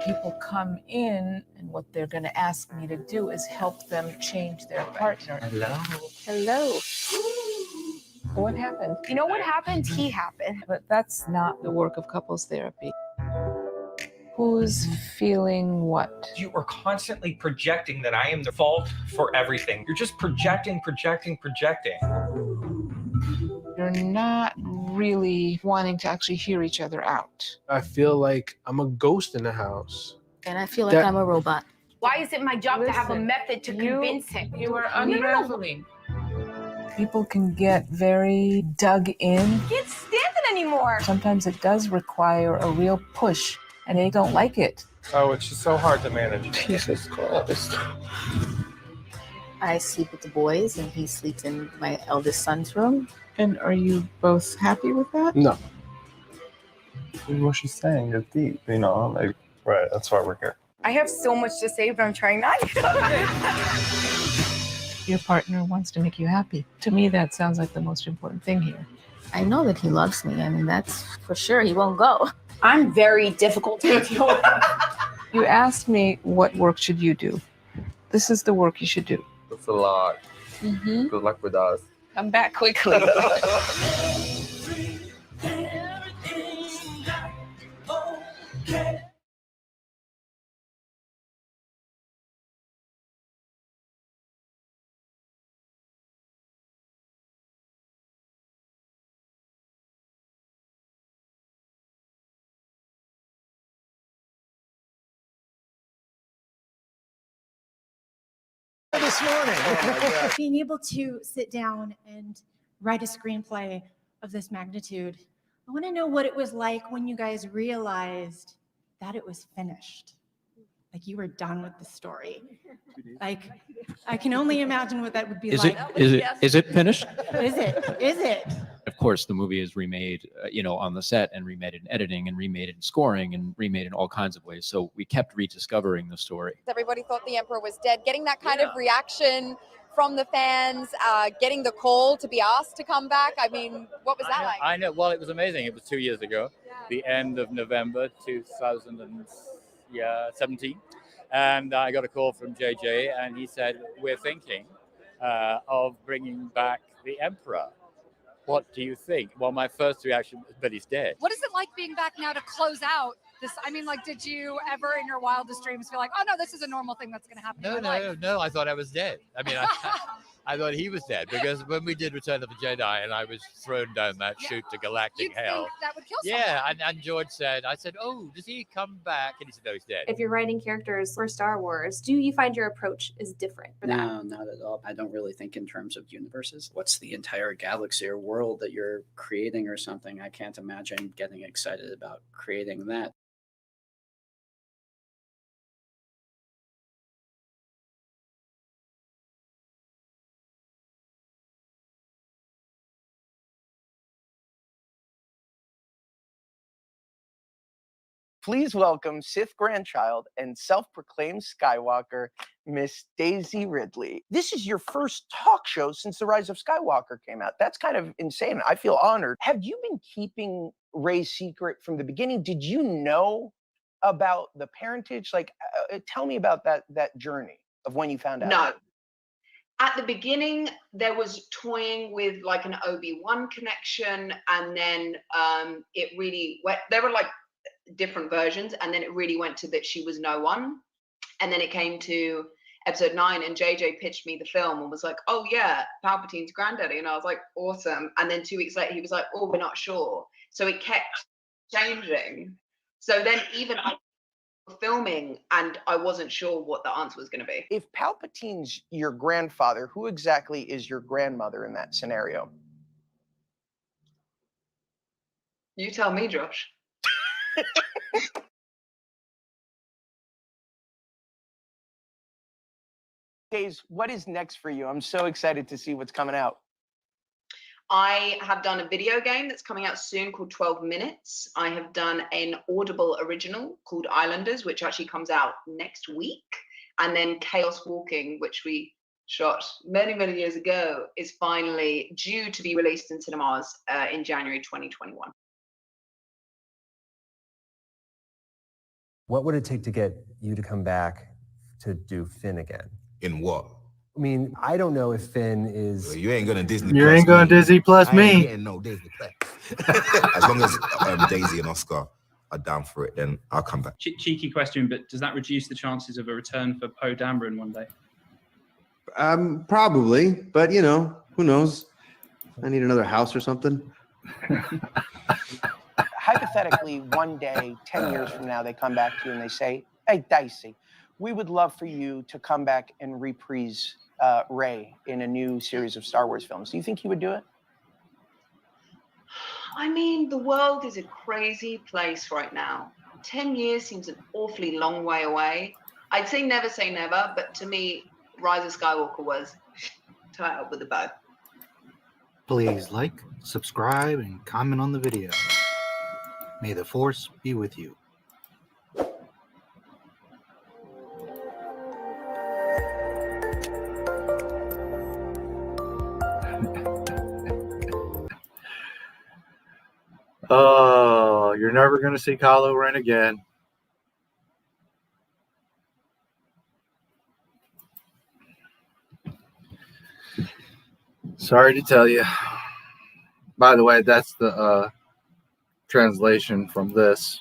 People come in, and what they're going to ask me to do is help them change their partner. Hello. Hello. What happened? You know what happened? He happened. But that's not the work of couples therapy. Who's feeling what? You are constantly projecting that I am the fault for everything. You're just projecting. You're not really wanting to actually hear each other out. I feel like I'm a ghost in the house. And I feel like I'm a robot. Why is it my job to have a method to convince him? You are No, no, no. unraveling. People can get very dug in. Can't stand it anymore. Sometimes it does require a real push, and they don't like it. Oh, it's just so hard to manage. Jesus Christ. I sleep with the boys, and he sleeps in my eldest son's room. And are you both happy with that? No. What she's saying is deep, you know, like, right, that's why we're here. I have so much to say, but I'm trying not to. Your partner wants to make you happy. To me, that sounds like the most important thing here. I know that he loves me. I mean, that's for sure. He won't go. I'm very difficult to deal with. You asked me what work should you do. This is the work you should do. That's a lot. Mm-hmm. Good luck with us. Come back quickly. This morning. Being able to sit down and write a screenplay of this magnitude, I want to know what it was like when you guys realized that it was finished. Like you were done with the story. Like I can only imagine what that would be like. Is it finished? Is it? Of course, the movie is remade, on the set and remade in editing and remade in scoring and remade in all kinds of ways. So we kept rediscovering the story. Everybody thought the Emperor was dead. Getting that kind of reaction from the fans, getting the call to be asked to come back. I mean, what was that like? I know. Well, it was amazing. It was 2 years ago, the end of November 2017. And I got a call from JJ and he said, we're thinking of bringing back the Emperor. What do you think? Well, my first reaction was, but he's dead. What is it like being back now to close out this? I mean, like, did you ever in your wildest dreams feel like, oh no, this is a normal thing that's going to happen in my life? No. I thought I was dead. I mean, I thought he was dead because when we did Return of the Jedi and I was thrown down that chute to galactic hell. Think that would kill Yeah, someone. and George said, oh, does he come back? And he said, no, he's dead. If you're writing characters for Star Wars, do you find your approach is different for that? No, not at all. I don't really think in terms of universes. What's the entire galaxy or world that you're creating or something? I can't imagine getting excited about creating that. Please welcome Sith grandchild and self-proclaimed Skywalker, Miss Daisy Ridley. This is your first talk show since The Rise of Skywalker came out. That's kind of insane. I feel honored. Have you been keeping Rey's secret from the beginning? Did you know about the parentage? Like, tell me about that journey of when you found out. No. At the beginning, there was toying with like an Obi-Wan connection, and then it really went. There were like different versions, and then it really went to that she was no one, and then it came to episode 9, and JJ pitched me the film and was like, oh yeah, Palpatine's granddaddy, and I was like, awesome. And then 2 weeks later he was like, oh, we're not sure. So it kept changing. So then even I was filming and I wasn't sure what the answer was going to be. If Palpatine's your grandfather, who exactly is your grandmother in that scenario? You tell me, Josh. Days, what is next for you? I'm so excited to see what's coming out. I have done a video game that's coming out soon called 12 Minutes. I have done an Audible original called Islanders, which actually comes out next week. And then Chaos Walking, which we shot many, many years ago, is finally due to be released in cinemas in January 2021. What would it take to get you to come back to do Finn again? In what? I mean, I don't know if Finn is. You ain't gonna Disney. You ain't going Disney Plus I ain't me. getting no Disney Plus. As long as Daisy and Oscar are down for it, then I'll come back. Cheeky question, but does that reduce the chances of a return for Poe Dameron one day? Probably, but you know, who knows? I need another house or something. Hypothetically, one day, 10 years from now, they come back to you and they say, hey, Dicey, we would love for you to come back and reprise Rey in a new series of Star Wars films. Do you think you would do it? I mean, the world is a crazy place right now. 10 years seems an awfully long way away. I'd say never, but to me, Rise of Skywalker was tied up with a bow. Please like, subscribe, and comment on the video. May the Force be with you. Oh, you're never going to see Kylo Ren again. Sorry to tell you. By the way, that's the translation from this.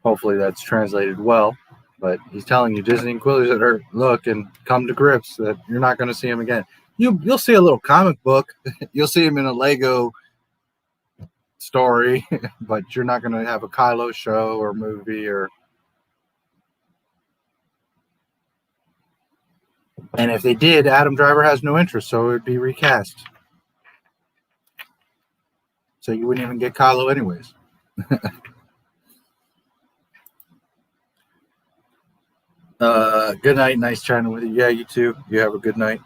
Hopefully that's translated well. But he's telling you, Disney Inquisitor, look and come to grips that you're not going to see him again. You'll see a little comic book. You'll see him in a Lego story, but you're not going to have a Kylo show or movie or. And if they did, Adam Driver has no interest, so it would be recast. So you wouldn't even get Kylo anyways. Good night. Nice chatting with you. Yeah, you too. You have a good night.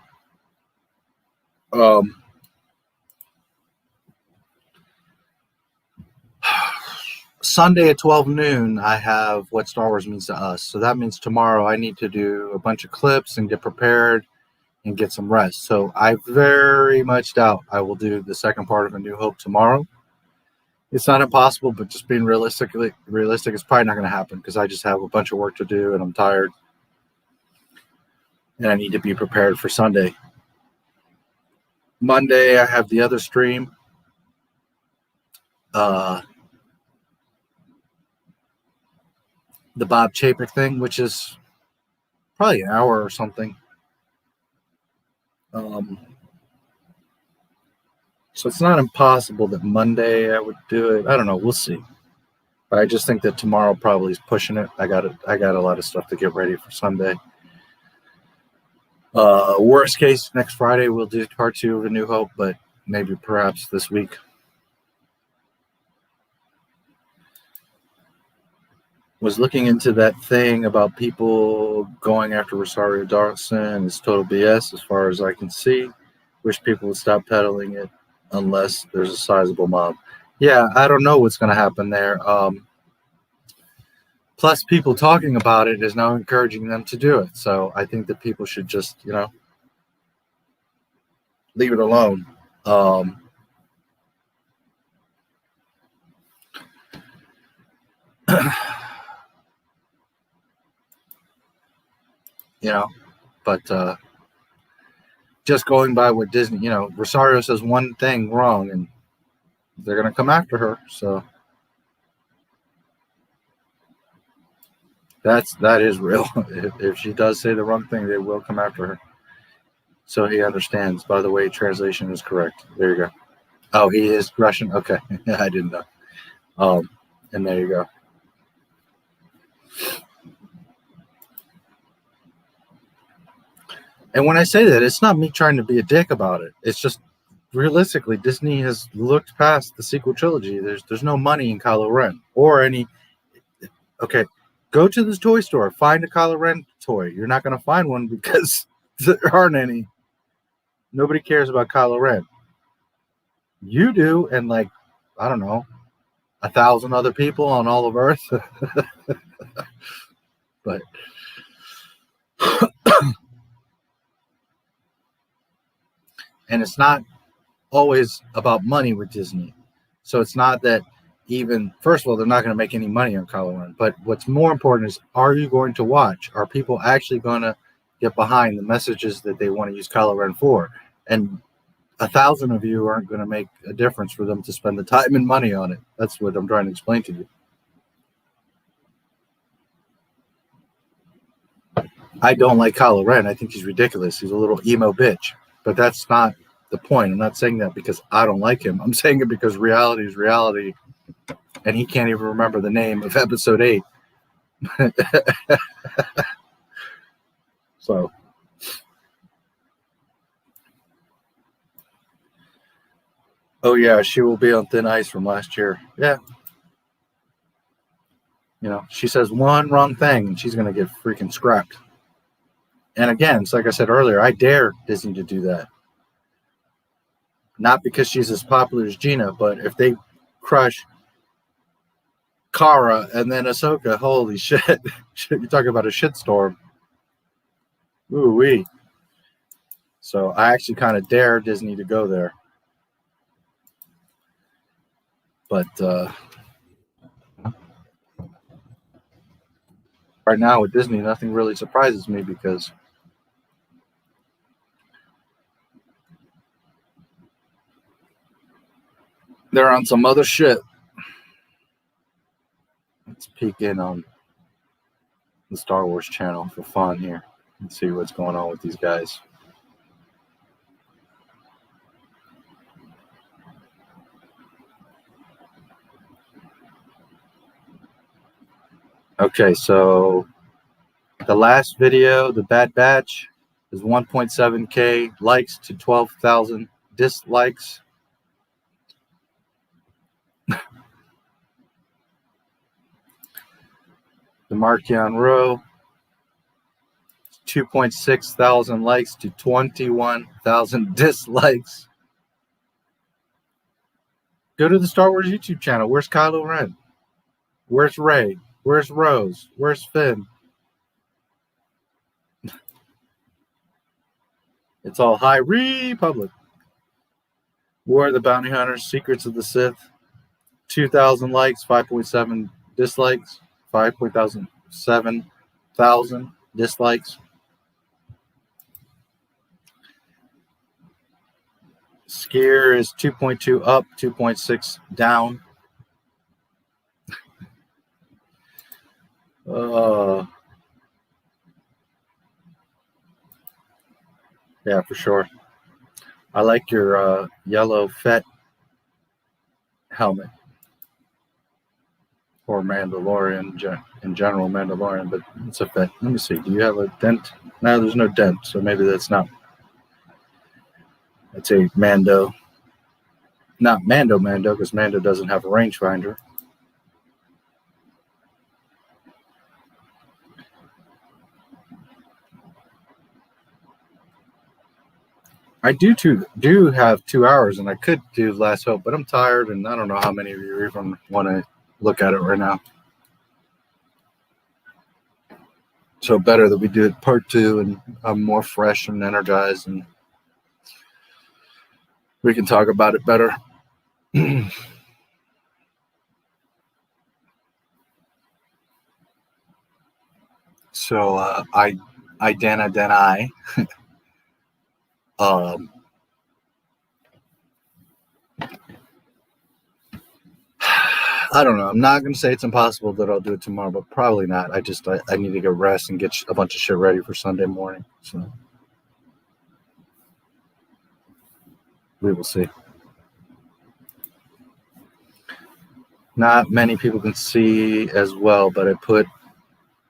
Sunday at 12 noon, I have What Star Wars Means to Us. So that means tomorrow I need to do a bunch of clips and get prepared and get some rest. So I very much doubt I will do the second part of A New Hope tomorrow. It's not impossible, but just being realistic, it's probably not going to happen because I just have a bunch of work to do and I'm tired. And I need to be prepared for Sunday. Monday, I have the other stream. The Bob Chapek thing, which is probably an hour or something. So it's not impossible that Monday I would do it. I don't know. We'll see. But I just think that tomorrow probably is pushing it. I got a lot of stuff to get ready for Sunday. Worst case, next Friday we'll do part 2 of A New Hope, but maybe perhaps this week. Was looking into that thing about people going after Rosario Dawson. It's total BS as far as I can see. Wish people would stop peddling it unless there's a sizable mob. Yeah, I don't know what's going to happen there. Plus, people talking about it is now encouraging them to do it. So I think that people should just, leave it alone. But just going by what Disney, Rosario says one thing wrong and they're going to come after her. So that is real. If she does say the wrong thing, they will come after her. So he understands. By the way, translation is correct. There you go. Oh, he is Russian. Okay. I didn't know. And there you go. And when I say that, it's not me trying to be a dick about it. It's just realistically, Disney has looked past the sequel trilogy. There's no money in Kylo Ren or any. Okay, go to this toy store, find a Kylo Ren toy. You're not going to find one because there aren't any. Nobody cares about Kylo Ren. You do, and I don't know, 1,000 other people on all of Earth. But. And it's not always about money with Disney. So it's not that, even, first of all, they're not going to make any money on Kylo Ren. But what's more important is, are you going to watch? Are people actually going to get behind the messages that they want to use Kylo Ren for? And 1,000 of you aren't going to make a difference for them to spend the time and money on it. That's what I'm trying to explain to you. I don't like Kylo Ren. I think he's ridiculous. He's a little emo bitch. But that's not the point. I'm not saying that because I don't like him. I'm saying it because reality is reality. And he can't even remember the name of episode 8. So. Oh, yeah, she will be on thin ice from last year. Yeah. You know, she says one wrong thing and she's going to get freaking scrapped. And again, it's like I said earlier, I dare Disney to do that. Not because she's as popular as Gina, but if they crush Cara and then Ahsoka, holy shit. You're talking about a shitstorm. Ooh-wee. So I actually kind of dare Disney to go there. But right now with Disney, nothing really surprises me because they're on some other shit. Let's peek in on the Star Wars channel for fun here and see what's going on with these guys. Okay, so the last video, the Bad Batch, is 1.7K likes to 12,000 dislikes. The Markion Row, 2.6 thousand likes to 21,000 dislikes. Go to the Star Wars YouTube channel. Where's Kylo Ren? Where's Rey? Where's Rose? Where's Finn? It's all High Republic. War of the Bounty Hunters, Secrets of the Sith, 2,000 likes, 5.7 dislikes, 5.7 dislikes. Skier is 2.2 up, 2.6 down. Yeah, for sure. I like your yellow Fett helmet. Or Mandalorian, in general, Mandalorian, but it's a Fett. Let me see. Do you have a dent? No, there's no dent, so maybe that's not. That's a Mando. Not Mando, because Mando doesn't have a rangefinder. I do have 2 hours, and I could do Last Hope, but I'm tired, and I don't know how many of you even want to look at it right now. So better that we do it part 2, and I'm more fresh and energized, and we can talk about it better. So I I don't know. I'm not going to say it's impossible that I'll do it tomorrow, but probably not. I need to go rest and get a bunch of shit ready for Sunday morning. So we will see. Not many people can see as well, but I put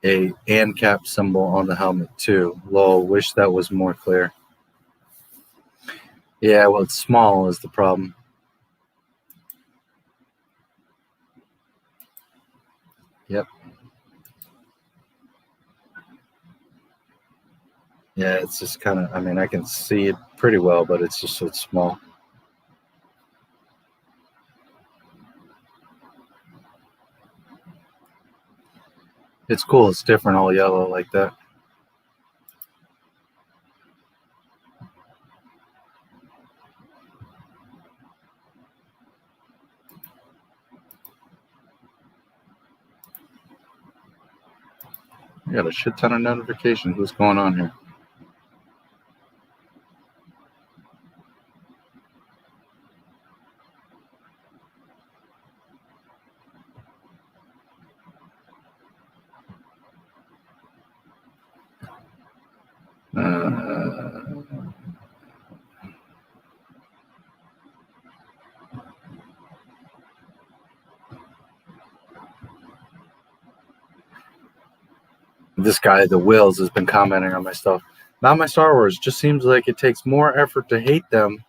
a ANCAP symbol on the helmet too. Lol, wish that was more clear. Yeah, well, it's small is the problem. Yep. Yeah, it's just kind of, I mean, I can see it pretty well, but it's just so small. It's cool. It's different, all yellow like that. I got a shit ton of notifications. What's going on here? This guy, the Wills, has been commenting on my stuff. Not my Star Wars. Just seems like it takes more effort to hate them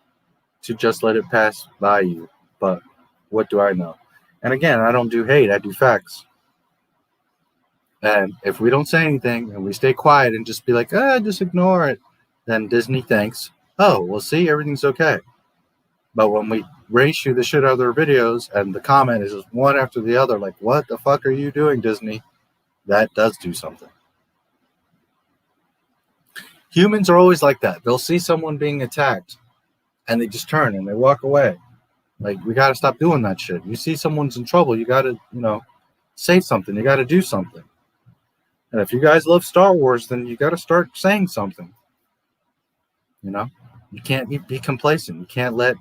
to just let it pass by you. But what do I know? And again, I don't do hate. I do facts. And if we don't say anything and we stay quiet and just be like, just ignore it, then Disney thinks, oh, well, see, everything's okay. But when we race you the shit out of their videos and the comment is just one after the other, like, what the fuck are you doing, Disney? That does do something. Humans are always like that. They'll see someone being attacked and they just turn and they walk away. Like, we got to stop doing that shit. You see someone's in trouble, you got to, say something. You got to do something. And if you guys love Star Wars, then you got to start saying something. You can't be complacent. You can't let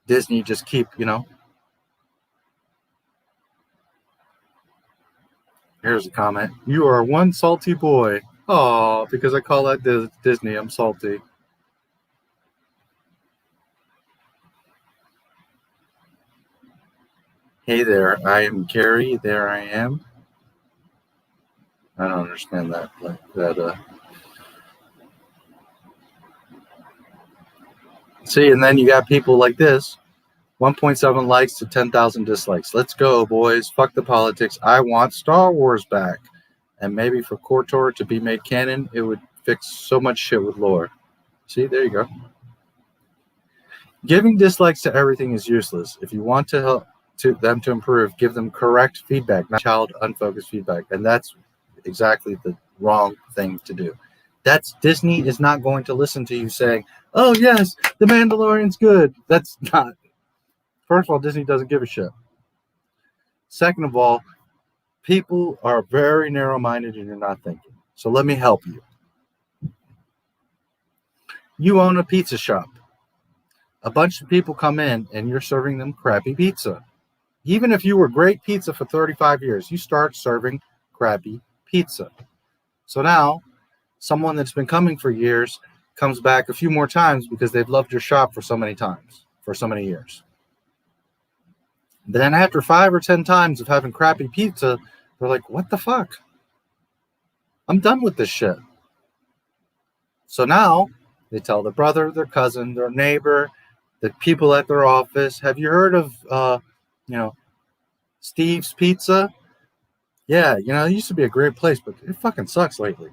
Disney just keep, Here's a comment. You are one salty boy. Oh, because I call that Disney, I'm salty. Hey there, I am Gary. There I am. I don't understand that. See, and then you got people like this. 1.7 likes to 10,000 dislikes. Let's go, boys. Fuck the politics. I want Star Wars back. And maybe for KOTOR to be made canon, it would fix so much shit with lore. See, there you go. Giving dislikes to everything is useless. If you want to help them to improve, give them correct feedback, not child unfocused feedback. And that's exactly the wrong thing to do. Disney is not going to listen to you saying, oh yes, the Mandalorian's good. That's not. First of all, Disney doesn't give a shit. Second of all, people are very narrow-minded and you're not thinking. So let me help you. You own a pizza shop. A bunch of people come in and you're serving them crappy pizza. Even if you were great pizza for 35 years, you start serving crappy pizza. So now, someone that's been coming for years comes back a few more times because they've loved your shop for so many times, for so many years. Then after 5 or 10 times of having crappy pizza, they're like, what the fuck? I'm done with this shit. So now they tell their brother, their cousin, their neighbor, the people at their office, have you heard of, Steve's Pizza? Yeah, it used to be a great place, but it fucking sucks lately.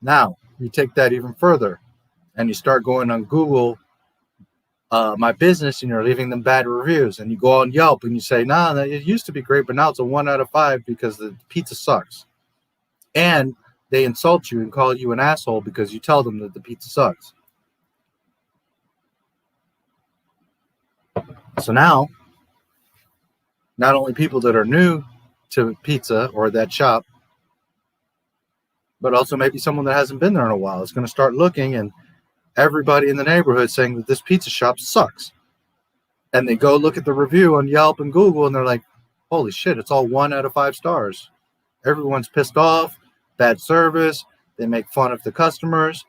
Now, you take that even further and you start going on Google, My Business, and you're leaving them bad reviews. And you go on Yelp and you say, nah, it used to be great, but now it's a 1 out of 5 because the pizza sucks. And they insult you and call you an asshole because you tell them that the pizza sucks. So now, not only people that are new to pizza or that shop, but also maybe someone that hasn't been there in a while is going to start looking, and everybody in the neighborhood saying that this pizza shop sucks. And they go look at the review on Yelp and Google, and they're like, holy shit, it's all 1 out of 5 stars. Everyone's pissed off, bad service, they make fun of the customers,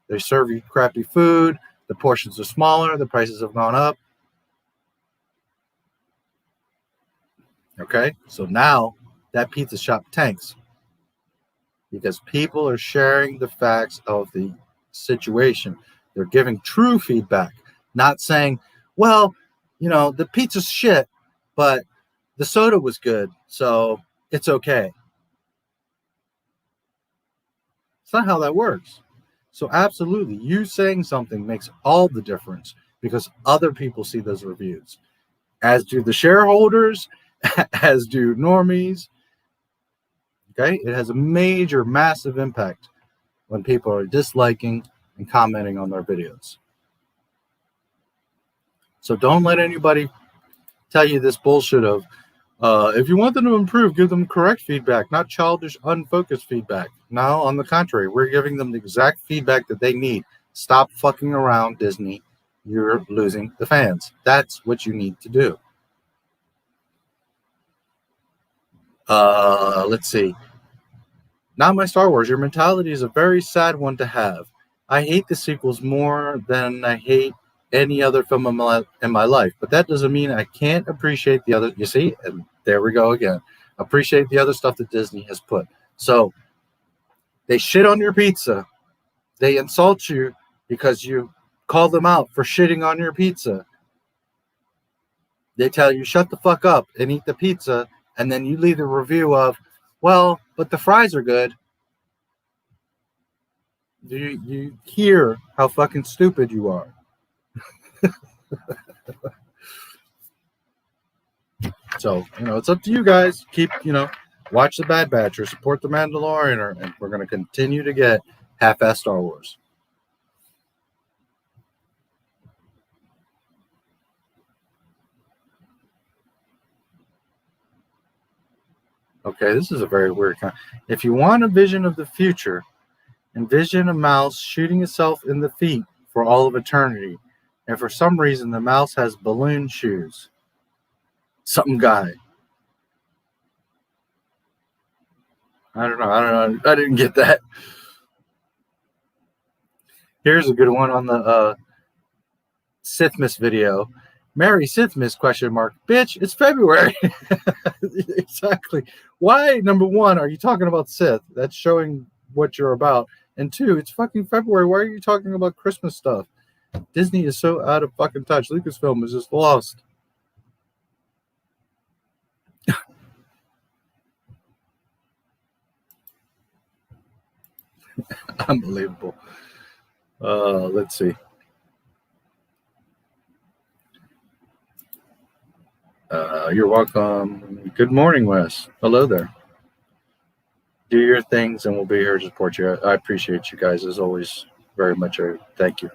they serve you crappy food, the portions are smaller, the prices have gone up. Okay, so now that pizza shop tanks because people are sharing the facts of the situation. They're giving true feedback, not saying, well, the pizza's shit, but the soda was good, so it's okay. It's not how that works. So absolutely, you saying something makes all the difference because other people see those reviews, as do the shareholders, as do normies. Okay, it has a major, massive impact when people are disliking and commenting on their videos. So don't let anybody tell you this bullshit of, If you want them to improve, give them correct feedback, not childish, unfocused feedback. Now, on the contrary, we're giving them the exact feedback that they need. Stop fucking around, Disney. You're losing the fans. That's what you need to do. Let's see. Not my Star Wars. Your mentality is a very sad one to have. I hate the sequels more than I hate any other film in my life, but that doesn't mean I can't appreciate the other. You see, and there we go again. Appreciate the other stuff that Disney has put. So they shit on your pizza. They insult you because you call them out for shitting on your pizza. They tell you shut the fuck up and eat the pizza, and then you leave a review of, well, but the fries are good. You hear how fucking stupid you are. So, it's up to you guys. Keep, watch The Bad Batch or support The Mandalorian, and we're going to continue to get half-assed Star Wars. Okay, this is a very weird kind. If you want a vision of the future, envision a mouse shooting itself in the feet for all of eternity. And for some reason, the mouse has balloon shoes. Some guy. I don't know. I didn't get that. Here's a good one on the Sithmas video. Merry Sithmas, ? Bitch, it's February. Exactly. Why, number one, are you talking about Sith? That's showing what you're about. And two, it's fucking February. Why are you talking about Christmas stuff? Disney is so out of fucking touch. Lucasfilm is just lost. Unbelievable. Let's see. You're welcome. Good morning, Wes. Hello there. Do your things, and we'll be here to support you. I appreciate you guys as always very much. Thank you.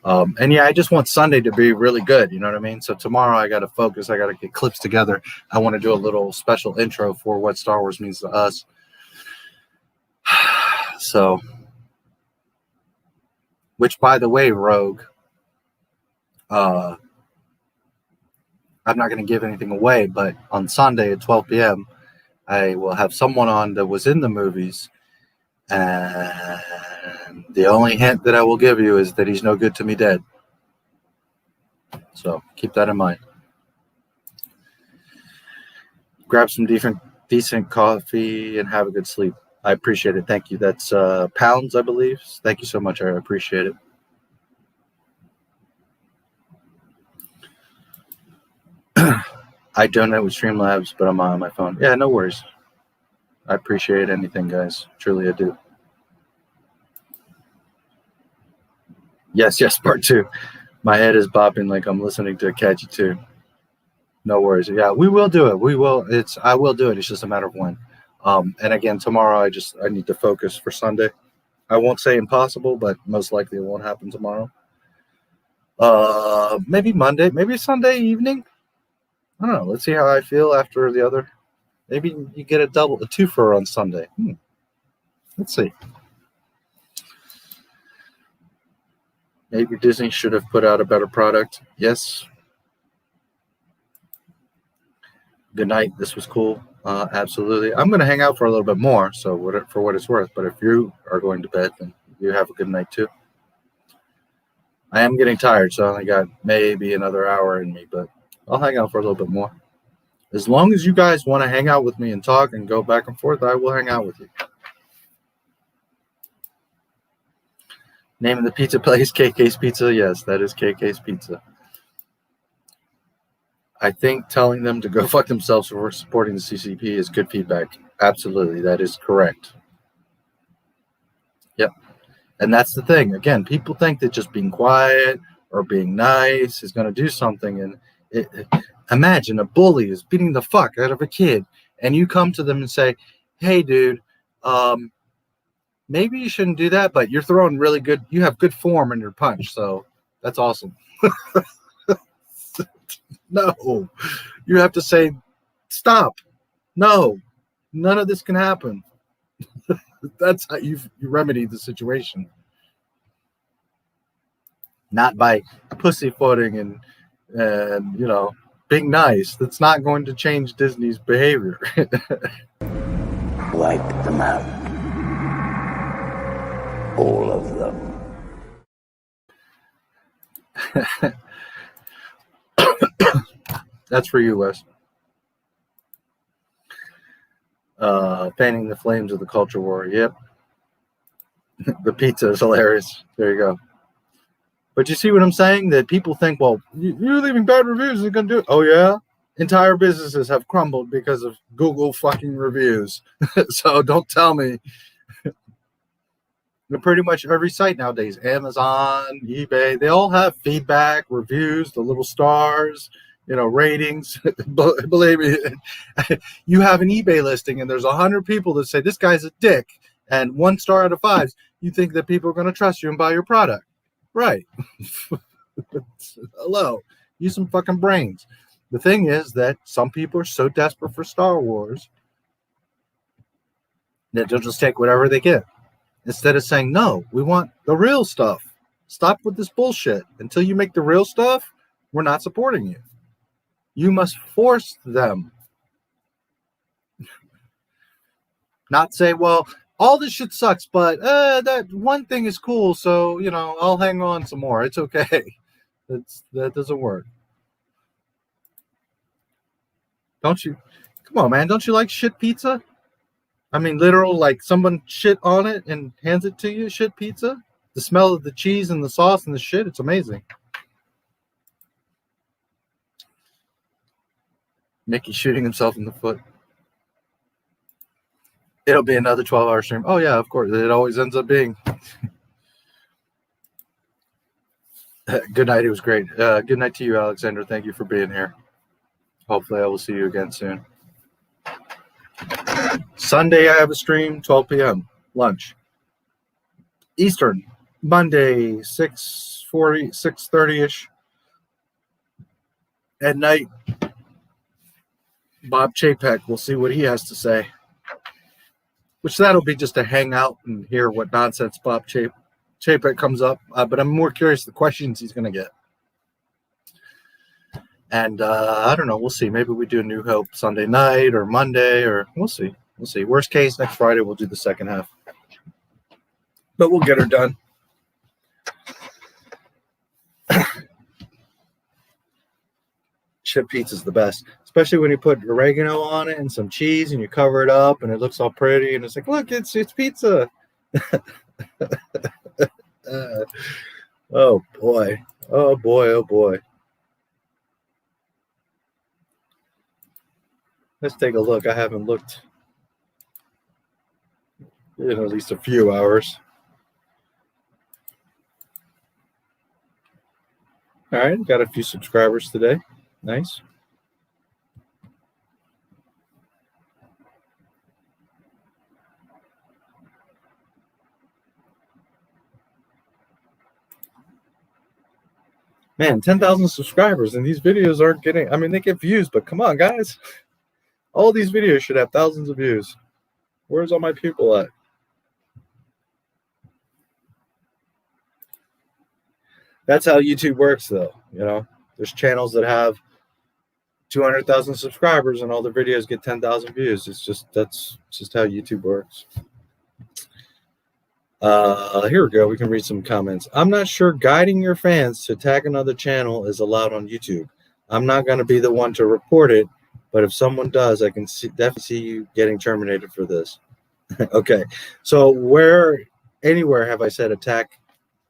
And yeah, I just want Sunday to be really good. You know what I mean? So tomorrow I got to focus. I got to get clips together. I want to do a little special intro for what Star Wars means to us. So, which by the way, Rogue, I'm not going to give anything away, but on Sunday at 12 p.m., I will have someone on that was in the movies. And the only hint that I will give you is that he's no good to me dead. So keep that in mind. Grab some decent coffee and have a good sleep. I appreciate it. Thank you. That's pounds, I believe. Thank you so much. I appreciate it. I donate with Streamlabs, but I'm on my phone. Yeah, no worries. I appreciate anything, guys. Truly, I do. Yes, part 2. My head is bopping like I'm listening to a catchy tune. No worries. Yeah, we will do it. I will do it. It's just a matter of when. And again, tomorrow I need to focus for Sunday. I won't say impossible, but most likely it won't happen tomorrow. Maybe Monday, maybe Sunday evening. I don't know. Let's see how I feel after the other. Maybe you get a twofer on Sunday. Let's see. Maybe Disney should have put out a better product. Yes. Good night. This was cool. Absolutely. I'm going to hang out for a little bit more, so for what it's worth. But if you are going to bed, then you have a good night too. I am getting tired, so I only got maybe another hour in me, but I'll hang out for a little bit more. As long as you guys want to hang out with me and talk and go back and forth, I will hang out with you. Name of the pizza place, KK's Pizza. Yes, that is KK's Pizza. I think telling them to go fuck themselves for supporting the CCP is good feedback. Absolutely, that is correct. Yep. And that's the thing. Again, people think that just being quiet or being nice is going to do something. And imagine a bully is beating the fuck out of a kid, and you come to them and say, hey, dude, maybe you shouldn't do that, but you're throwing really good. You have good form in your punch, so that's awesome. No, you have to say, stop. No, none of this can happen. That's how you remedy the situation. Not by pussyfooting and you know, being nice. That's not going to change Disney's behavior. Wipe them out. All of them. That's for you, Wes. Fanning the flames of the culture war. Yep. The pizza is hilarious. There you go. But you see what I'm saying? That people think, well, you're leaving bad reviews isn't going to do it. Oh, yeah? Entire businesses have crumbled because of Google fucking reviews. So don't tell me. Pretty much every site nowadays, Amazon, eBay, they all have feedback, reviews, the little stars, you know, ratings. Believe me, you have an eBay listing and there's 100 people that say this guy's a dick and 1 star out of 5. You think that people are going to trust you and buy your product. Right. Hello. Use some fucking brains. The thing is that some people are so desperate for Star Wars that they'll just take whatever they get. Instead of saying, no, we want the real stuff. Stop with this bullshit. Until you make the real stuff, we're not supporting you. You must force them. Not say, well, all this shit sucks, but that one thing is cool, so, you know, I'll hang on some more. It's okay. That doesn't work. Don't you? Come on, man. Don't you like shit pizza? I mean, literal, like someone shit on it and hands it to you, shit pizza. The smell of the cheese and the sauce and the shit, it's amazing. Mickey shooting himself in the foot. It'll be another 12-hour stream. Oh, yeah, of course. It always ends up being. Good night. It was great. Good night to you, Alexander. Thank you for being here. Hopefully, I will see you again soon. Sunday, I have a stream, 12 p.m. lunch. Eastern. Monday, 6:40, 6:30-ish. At night, Bob Chapek, we'll see what he has to say. Which that'll be just to hang out and hear what nonsense Bob Chapek comes up. But I'm more curious the questions he's going to get. And I don't know. We'll see. Maybe we do a New Hope Sunday night or Monday, or we'll see. We'll see. Worst case, next Friday we'll do the second half. But we'll get her done. Chip pizza's the best, especially when you put oregano on it and some cheese and you cover it up and it looks all pretty and it's like, look, it's pizza. Oh boy. Oh boy. Oh boy. Let's take a look. I haven't looked in at least a few hours. All right, got a few subscribers today. Nice. Man, 10,000 subscribers and these videos aren't getting, I mean, they get views, but come on, guys. All these videos should have thousands of views. Where's all my people at? That's how YouTube works, though. You know, there's channels that have 200,000 subscribers and all the videos get 10,000 views. That's just how YouTube works. Here we go. We can read some comments. I'm not sure guiding your fans to tag another channel is allowed on YouTube. I'm not going to be the one to report it, but if someone does, I can definitely see you getting terminated for this. Okay. So anywhere have I said attack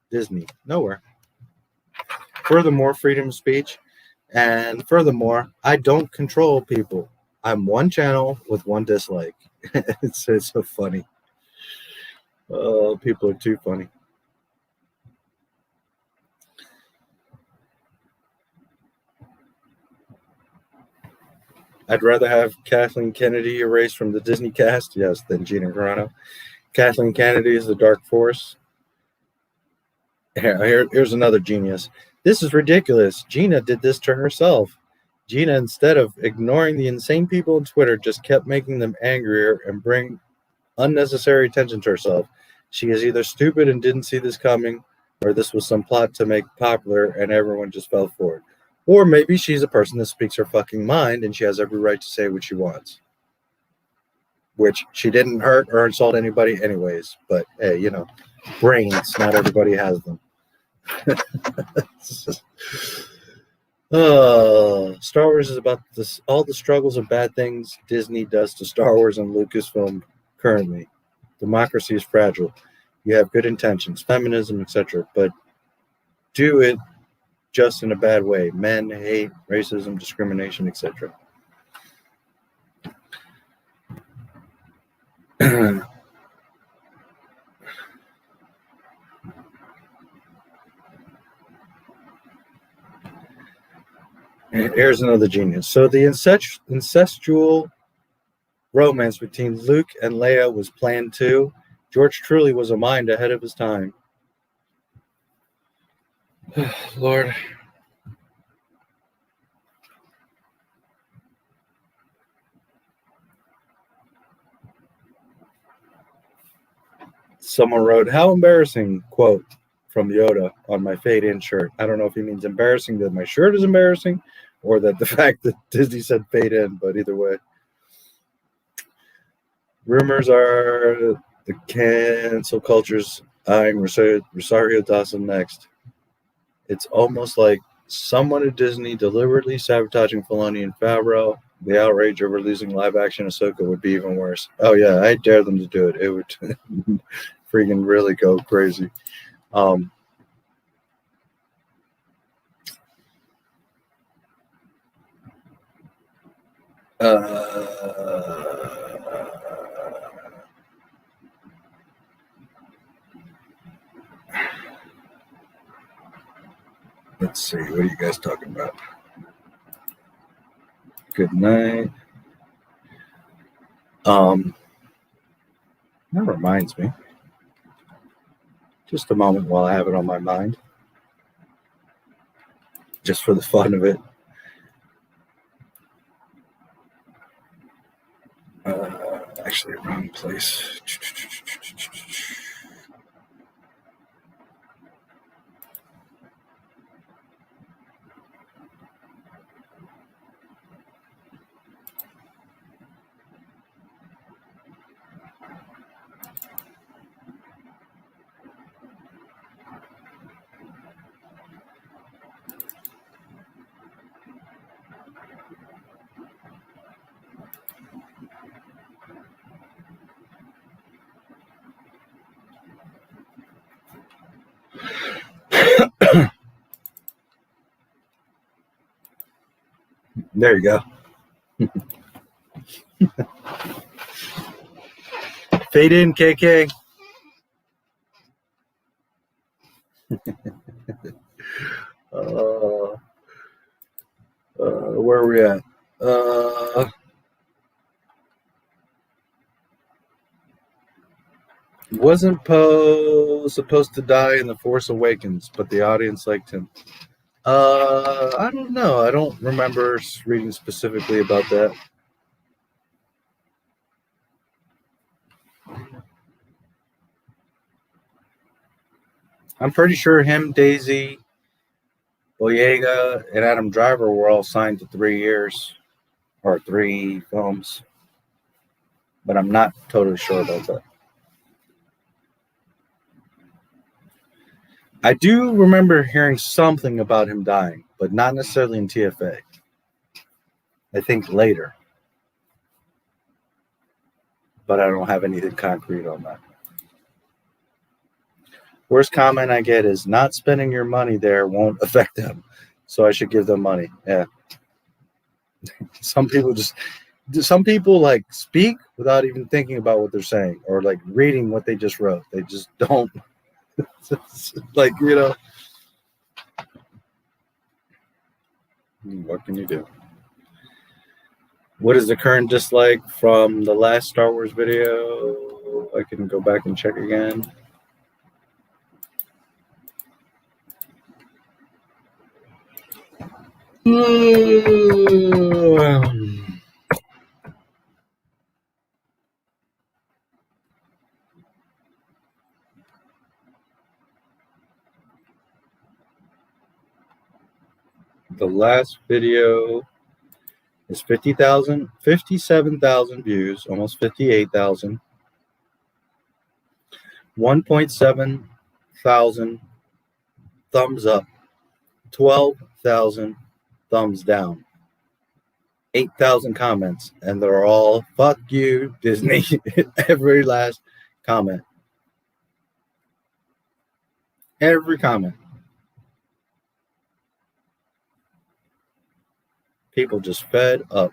Disney? Nowhere. Furthermore, freedom of speech. And furthermore, I don't control people. I'm one channel with one dislike. It's so funny. Oh, people are too funny. I'd rather have Kathleen Kennedy erased from the Disney cast, yes, than Gina Carano. Kathleen Kennedy is the dark force. Here's another genius. This is ridiculous. Gina did this to herself. Gina, instead of ignoring the insane people on Twitter, just kept making them angrier and bring unnecessary attention to herself. She is either stupid and didn't see this coming, or this was some plot to make popular and everyone just fell for it. Or maybe she's a person that speaks her fucking mind and she has every right to say what she wants. Which she didn't hurt or insult anybody anyways. But hey, you know, brains, not everybody has them. Star Wars is about this, all the struggles and bad things Disney does to Star Wars and Lucasfilm currently. Democracy is fragile. You have good intentions, feminism, etc., but do it just in a bad way. Men, hate, racism, discrimination, etc. Here's another genius. So the incestual romance between Luke and Leia was planned too. George truly was a mind ahead of his time. Lord. Someone wrote, how embarrassing, quote, from Yoda on my fade-in shirt. I don't know if he means embarrassing that my shirt is embarrassing or that the fact that Disney said fade-in, but either way. Rumors are the cancel culture's eyeing Rosario Dawson next. It's almost like someone at Disney deliberately sabotaging Filoni and Favreau. The outrage over losing live-action Ahsoka would be even worse. Oh, yeah, I dare them to do it. It would freaking really go crazy. Let's see. What are you guys talking about? Good night. That reminds me. Just a moment while I have it on my mind. Just for the fun of it. Actually, wrong place. There you go. Fade in, KK. Where are we at? Wasn't Poe supposed to die in The Force Awakens, but the audience liked him? I don't know. I don't remember reading specifically about that. I'm pretty sure him, Daisy, Boyega, and Adam Driver were all signed to 3 years or 3 films, but I'm not totally sure about that. I do remember hearing something about him dying, but not necessarily in TFA. I think later. But I don't have anything concrete on that. Worst comment I get is not spending your money there won't affect them, so I should give them money. Yeah. Some people like speak without even thinking about what they're saying or like reading what they just wrote. They just don't. Like, you know, what can you do? What is the current dislike from the last Star Wars video? I can go back and check again. The last video is 57,000 views, almost 58,000. 1.7 thousand thumbs up, 12,000 thumbs down, 8,000 comments, and they're all "fuck you, Disney." Every last comment. Every comment. People just fed up.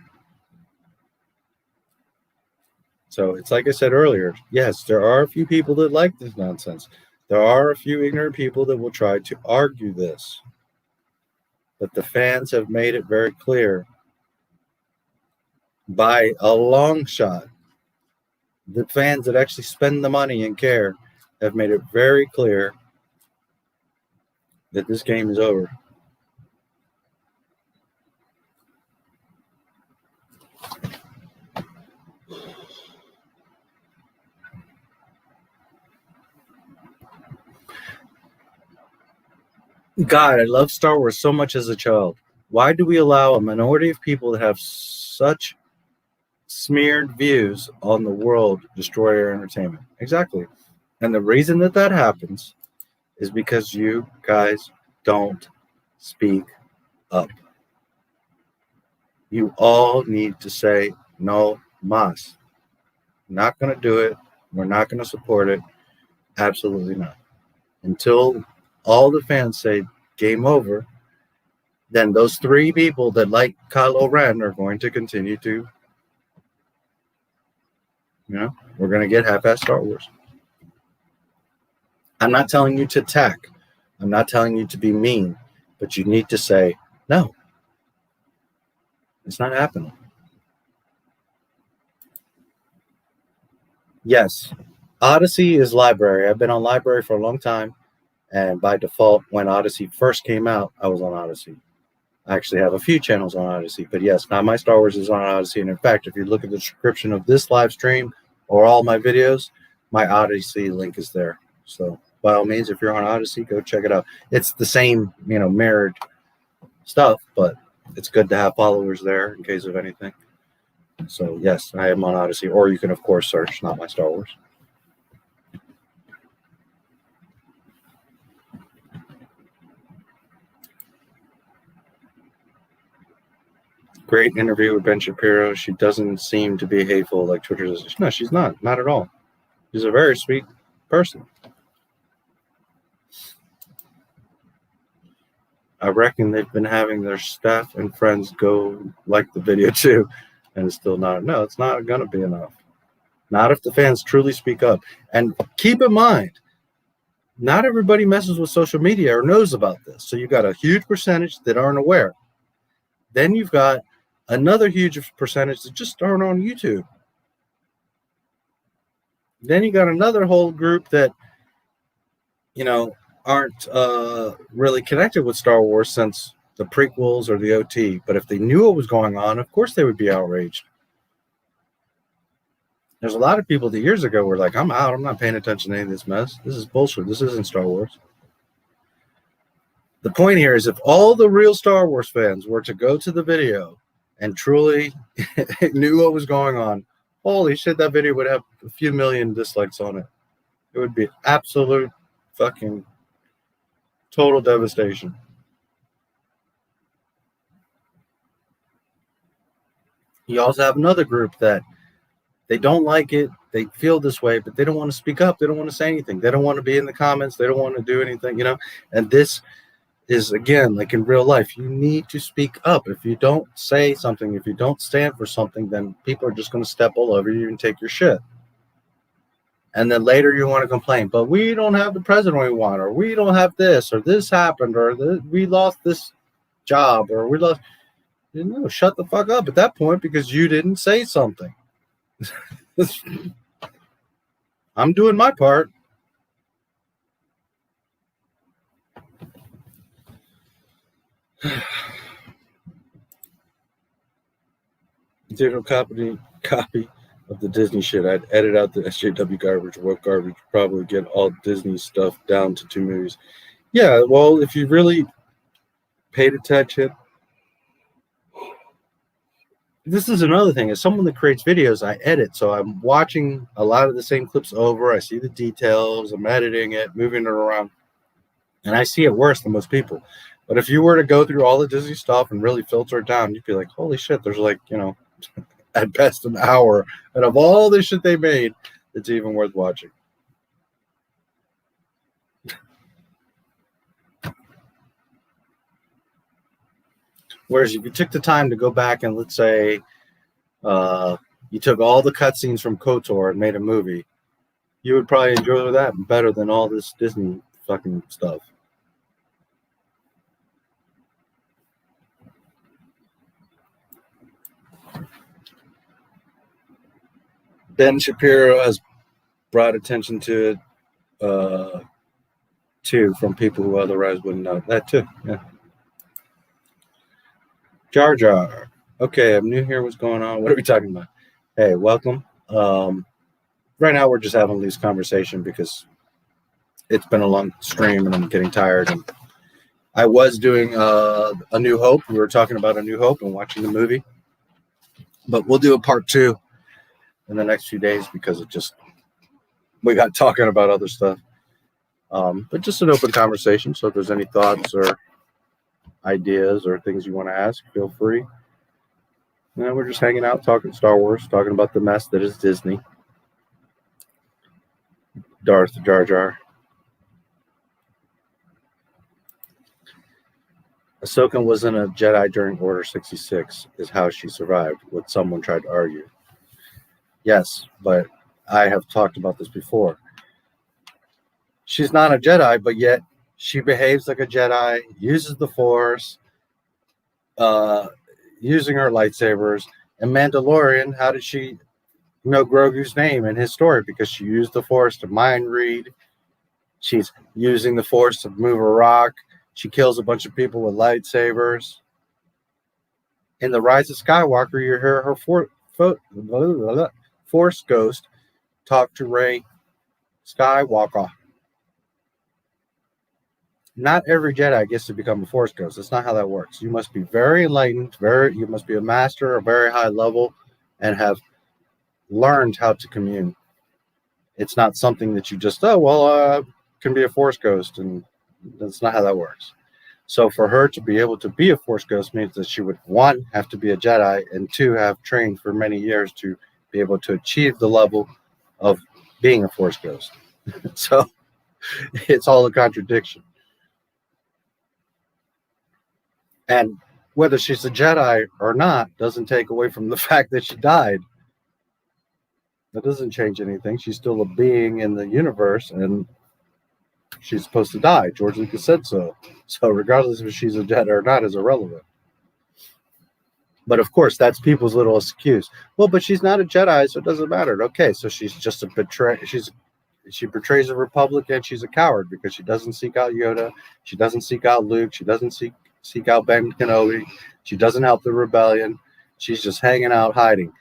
So it's like I said earlier, yes, there are a few people that like this nonsense. There are a few ignorant people that will try to argue this. But the fans have made it very clear by a long shot. The fans that actually spend the money and care have made it very clear that this game is over. God, I love Star Wars so much as a child. Why do we allow a minority of people to have such smeared views on the world destroy our entertainment? Exactly. And the reason that that happens is because you guys don't speak up. You all need to say no mas. Not going to do it. We're not going to support it. Absolutely not. Until all the fans say game over, then those three people that like Kylo Ren are going to continue to, we're going to get half-assed Star Wars. I'm not telling you to attack. I'm not telling you to be mean, but you need to say, no, it's not happening. Yes, Odyssey is library. I've been on library for a long time. And by default, when Odyssey first came out, I was on Odyssey. I actually have a few channels on Odyssey, but yes, Not My Star Wars is on Odyssey. And in fact, if you look at the description of this live stream or all my videos, my Odyssey link is there. So by all means, if you're on Odyssey, go check it out. It's the same, mirrored stuff, but it's good to have followers there in case of anything. So yes, I am on Odyssey, or you can of course search Not My Star Wars. Great interview with Ben Shapiro. She doesn't seem to be hateful like Twitter does. No, she's not at all. She's a very sweet person. I reckon they've been having their staff and friends go like the video too, and it's still not. No, it's not going to be enough. Not if the fans truly speak up. And keep in mind, not everybody messes with social media or knows about this. So you've got a huge percentage that aren't aware. Then you've got another huge percentage that just aren't on YouTube. Then you got another whole group that, aren't really connected with Star Wars since the prequels or the OT. But if they knew what was going on, of course they would be outraged. There's a lot of people that years ago were like, I'm out. I'm not paying attention to any of this mess. This is bullshit. This isn't Star Wars. The point here is if all the real Star Wars fans were to go to the video and truly knew what was going on, holy shit, that video would have a few million dislikes on it. It would be absolute fucking total devastation. You also have another group that they don't like it. They feel this way, but they don't want to speak up. They don't want to say anything. They don't want to be in the comments. They don't want to do anything, And this is, again, like in real life, you need to speak up. If you don't say something, if you don't stand for something, then people are just going to step all over you and take your shit. And then later you want to complain, but we don't have the president we want, or we don't have this, or this happened, or we lost this job, or we lost. Shut the fuck up at that point because you didn't say something. I'm doing my part. digital copy of the Disney shit. I'd edit out the SJW garbage, woke garbage, probably get all Disney stuff down to 2 movies. Yeah, well, if you really paid attention, this is another thing. As someone that creates videos, I edit, so I'm watching a lot of the same clips over. I see the details, I'm editing it, moving it around, and I see it worse than most people. But if you were to go through all the Disney stuff and really filter it down, you'd be like, holy shit, there's like, at best an hour out of all the shit they made, it's even worth watching. Whereas if you took the time to go back and let's say you took all the cutscenes from KOTOR and made a movie, you would probably enjoy that better than all this Disney fucking stuff. Ben Shapiro has brought attention to it too from people who otherwise wouldn't know. That too, yeah. Jar Jar. Okay, I'm new here. What's going on? What are we talking about? Hey, welcome. Right now we're just having a loose conversation because it's been a long stream and I'm getting tired. And I was doing A New Hope. We were talking about A New Hope and watching the movie. But we'll do a part 2 in the next few days because we got talking about other stuff. But just an open conversation. So if there's any thoughts or ideas or things you want to ask, feel free. We're just hanging out, talking Star Wars, talking about the mess that is Disney. Darth Jar Jar. Ahsoka wasn't a Jedi during Order 66, is how she survived, what someone tried to argue. Yes, but I have talked about this before. She's not a Jedi, but yet she behaves like a Jedi, uses the Force, using her lightsabers. And Mandalorian, how did she know Grogu's name in his story? Because she used the Force to mind read. She's using the Force to move a rock. She kills a bunch of people with lightsabers. In The Rise of Skywalker, you hear her Force ghost talk to Rey Skywalker. Not every Jedi gets to become a Force ghost. That's not how that works. You must be very enlightened, you must be a master, a very high level, and have learned how to commune. It's not something that you just, can be a Force ghost, and that's not how that works. So for her to be able to be a Force ghost means that she would, 1, have to be a Jedi, and 2, have trained for many years to be able to achieve the level of being a Force ghost. So it's all a contradiction. And whether she's a Jedi or not doesn't take away from the fact that she died. That doesn't change anything. She's still a being in the universe, and she's supposed to die. George Lucas said so. So regardless if she's a Jedi or not is irrelevant. But of course, that's people's little excuse. Well, but she's not a Jedi, so it doesn't matter. Okay, so she's just a betrayer. She betrays the Republic, and she's a coward because she doesn't seek out Yoda. She doesn't seek out Luke. She doesn't seek out Ben Kenobi. She doesn't help the rebellion. She's just hanging out, hiding.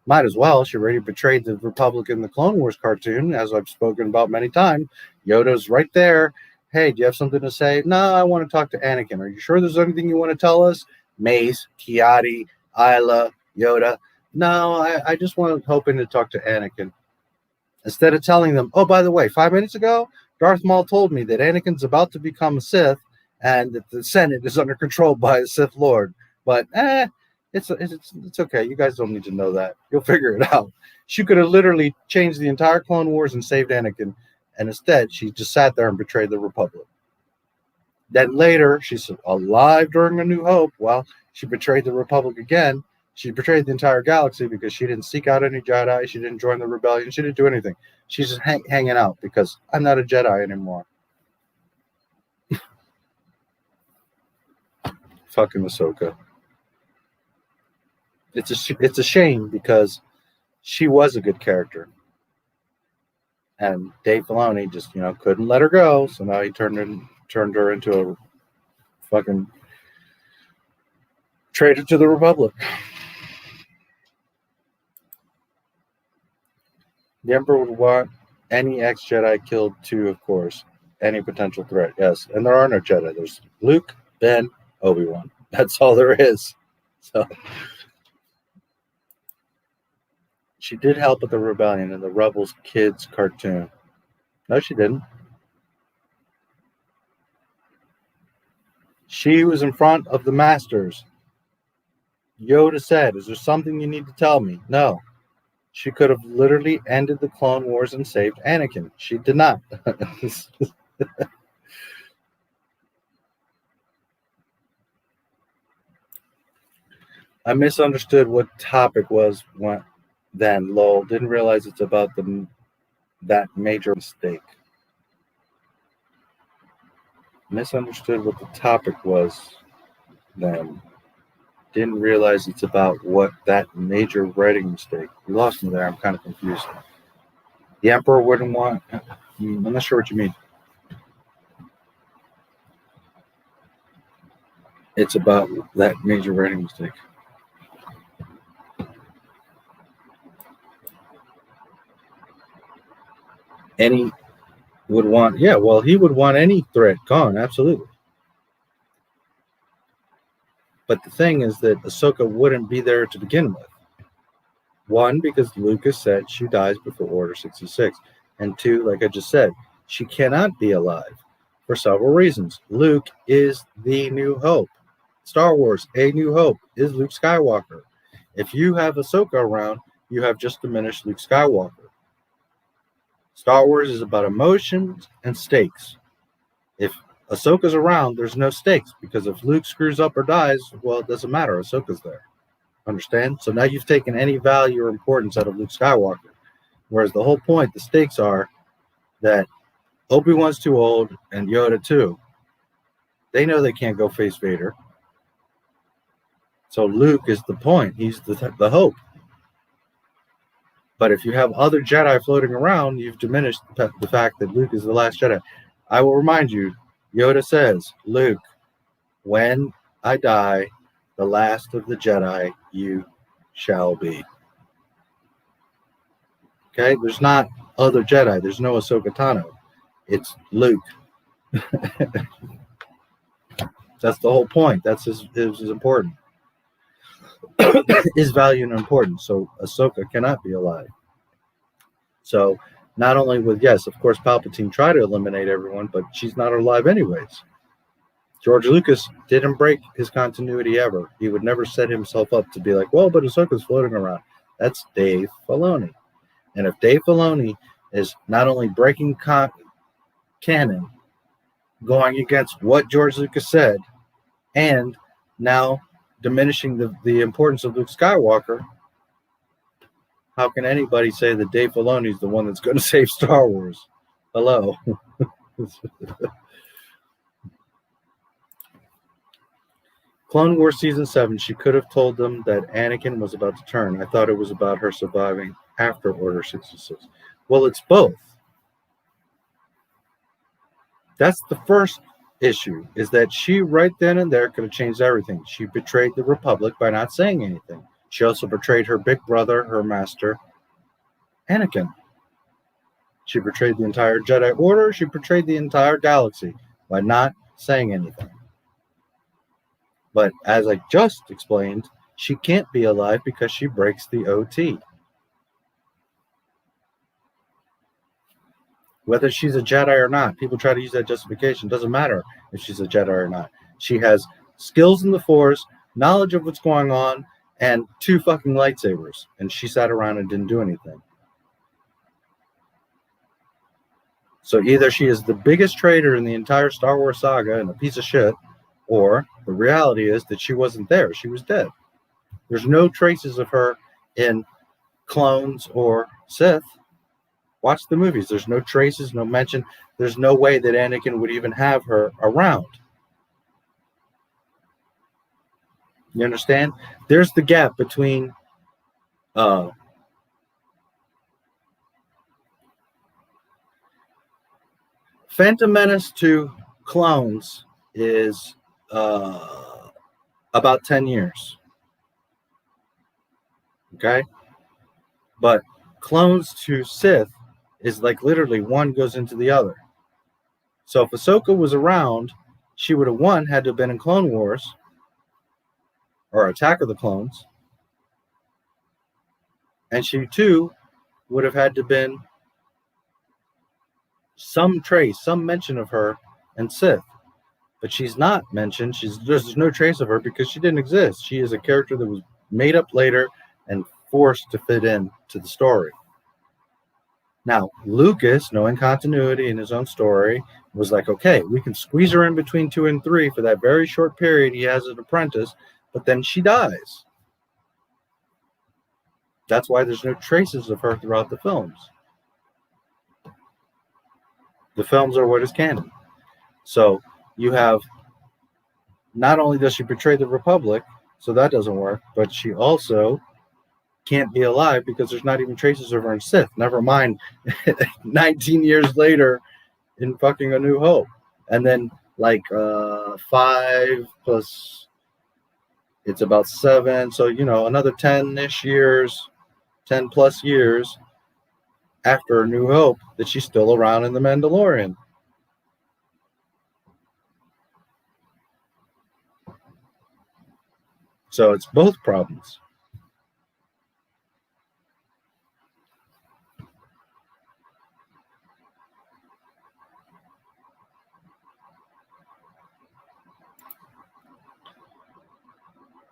Might as well. She already betrayed the Republic in the Clone Wars cartoon, as I've spoken about many times. Yoda's right there. Hey, do you have something to say? No, I want to talk to Anakin. Are you sure there's anything you want to tell us? Mace, Kiadi, Isla, Yoda. No, I just hoping to talk to Anakin. Instead of telling them, oh, by the way, 5 minutes ago, Darth Maul told me that Anakin's about to become a Sith and that the Senate is under control by a Sith Lord. But, it's okay. You guys don't need to know that. You'll figure it out. She could have literally changed the entire Clone Wars and saved Anakin. And instead, she just sat there and betrayed the Republic. Then later, she's alive during A New Hope. Well, she betrayed the Republic again. She betrayed the entire galaxy because she didn't seek out any Jedi. She didn't join the rebellion. She didn't do anything. She's just hanging out because I'm not a Jedi anymore. Fucking Ahsoka. It's a shame because she was a good character. And Dave Filoni just, couldn't let her go. So now he turned her into a fucking traitor to the Republic. The Emperor would want any ex-Jedi killed too, of course. Any potential threat, yes. And there are no Jedi. There's Luke, Ben, Obi-Wan. That's all there is. So she did help with the rebellion in the Rebels Kids cartoon. No, she didn't. She was in front of the masters. Yoda said, "Is there something you need to tell me?" No. She could have literally ended the Clone Wars and saved Anakin. She did not. I misunderstood what topic was then, lol. Didn't realize it's about that major mistake. Misunderstood what the topic was then. Didn't realize it's about that major writing mistake. You lost me there. I'm kind of confused. The Emperor wouldn't want... I'm not sure what you mean. It's about that major writing mistake. Any would want... Yeah, well, he would want any threat gone. Absolutely. But the thing is that Ahsoka wouldn't be there to begin with. One, because Lucas said she dies before Order 66. And two, like I just said, she cannot be alive for several reasons. Luke is the New Hope. Star Wars, A New Hope, is Luke Skywalker. If you have Ahsoka around, you have just diminished Luke Skywalker. Star Wars is about emotions and stakes. If Ahsoka's around, there's no stakes, because if Luke screws up or dies, well, it doesn't matter. Ahsoka's there. Understand? So now you've taken any value or importance out of Luke Skywalker. Whereas the whole point, the stakes are that Obi-Wan's too old and Yoda too. They know they can't go face Vader. So Luke is the point. He's the hope. But if you have other Jedi floating around, you've diminished the fact that Luke is the last Jedi. I will remind you, Yoda says, Luke, when I die, the last of the Jedi you shall be. Okay? There's not other Jedi. There's no Ahsoka Tano. It's Luke. That's the whole point. That's his important. His value and importance. So Ahsoka cannot be alive. So not only with, yes, of course, Palpatine tried to eliminate everyone, but she's not alive anyways. George Lucas didn't break his continuity ever. He would never set himself up to be like, well, but Ahsoka's floating around. That's Dave Filoni. And if Dave Filoni is not only breaking canon, going against what George Lucas said, and now diminishing the importance of Luke Skywalker, how can anybody say that Dave Filoni is the one that's going to save Star Wars? Hello. Clone Wars Season 7, she could have told them that Anakin was about to turn. I thought it was about her surviving after Order 66. Well, it's both. That's the first issue, is that she right then and there could have changed everything. She betrayed the Republic by not saying anything. She also betrayed her big brother, her master, Anakin. She betrayed the entire Jedi Order. She betrayed the entire galaxy by not saying anything. But as I just explained, she can't be alive because she breaks the OT. Whether she's a Jedi or not, people try to use that justification. Doesn't matter if she's a Jedi or not. She has skills in the Force, knowledge of what's going on, and 2 fucking lightsabers. And she sat around and didn't do anything. So either she is the biggest traitor in the entire Star Wars saga and a piece of shit, or the reality is that she wasn't there. She was dead. There's no traces of her in Clones or Sith. Watch the movies. There's no traces, no mention. There's no way that Anakin would even have her around. You understand? There's the gap between Phantom Menace to Clones is about 10 years. Okay? But clones to Sith is like literally one goes into the other. So if Ahsoka was around, she would have had to have been in Clone Wars or Attack of the Clones, and she too would have had to have been some trace, some mention of her in Sith. But she's not mentioned. There's no trace of her because she didn't exist. She is a character that was made up later and forced to fit in to the story. Now, Lucas, knowing continuity in his own story, was like, okay, we can squeeze her in between 2 and 3 for that very short period he has an apprentice, but then she dies. That's why there's no traces of her throughout the films. The films are what is canon. So you have, not only does she betray the Republic, so that doesn't work, but she also can't be alive because there's not even traces of her in Sith. Never mind 19 years later in fucking A New Hope. And then like 5 plus, it's about 7. So, another 10-ish years, 10 plus years after A New Hope that she's still around in The Mandalorian. So it's both problems.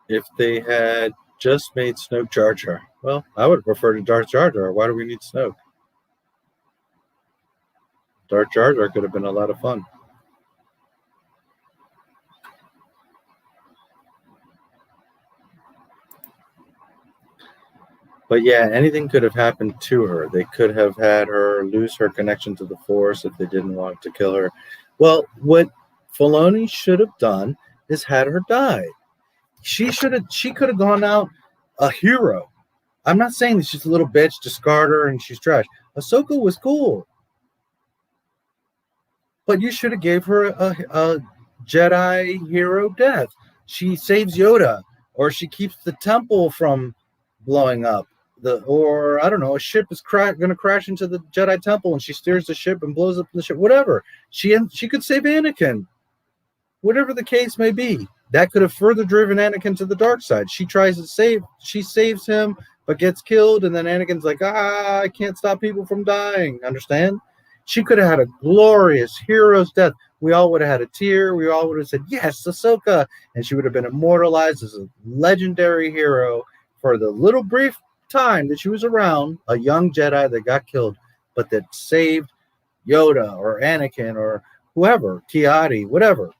If they had just made Snoke Jar Jar, well, I would prefer to Darth Jar Jar. Why do we need Snoke? Darth Jar Jar could have been a lot of fun. But yeah, anything could have happened to her. They could have had her lose her connection to the Force if they didn't want to kill her. Well, what Filoni should have done is had her die. She could have gone out a hero. I'm not saying that she's a little bitch, discard her, and she's trash. Ahsoka was cool. But you should have gave her a Jedi hero death. She saves Yoda, or she keeps the temple from blowing up. Or I don't know, a ship is going to crash into the Jedi temple, and she steers the ship and blows up the ship. Whatever. She could save Anakin. Whatever the case may be, that could have further driven Anakin to the dark side. She saves him, but gets killed, and then Anakin's like, I can't stop people from dying. Understand? She could have had a glorious hero's death. We all would have had a tear. We all would have said, yes, Ahsoka. And she would have been immortalized as a legendary hero for the little brief time that she was around, a young Jedi that got killed, but that saved Yoda or Anakin or whoever, Kiadi, whatever.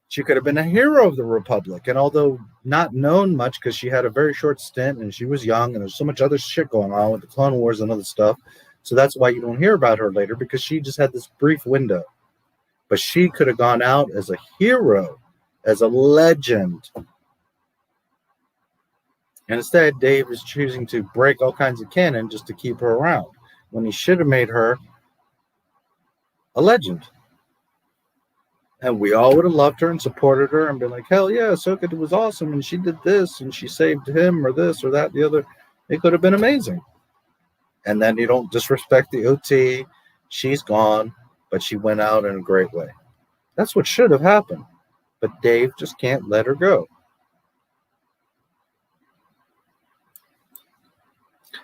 She could have been a hero of the Republic. And although not known much because she had a very short stint and she was young and there's so much other shit going on with the Clone Wars and other stuff, so that's why you don't hear about her later, because she just had this brief window. But she could have gone out as a hero, as a legend. And instead, Dave is choosing to break all kinds of canon just to keep her around, when he should have made her a legend. And we all would have loved her and supported her and been like, hell yeah, Ahsoka was awesome, and she did this, and she saved him, or this, or that, the other. It could have been amazing. And then you don't disrespect the OT. She's gone, but she went out in a great way. That's what should have happened. But Dave just can't let her go.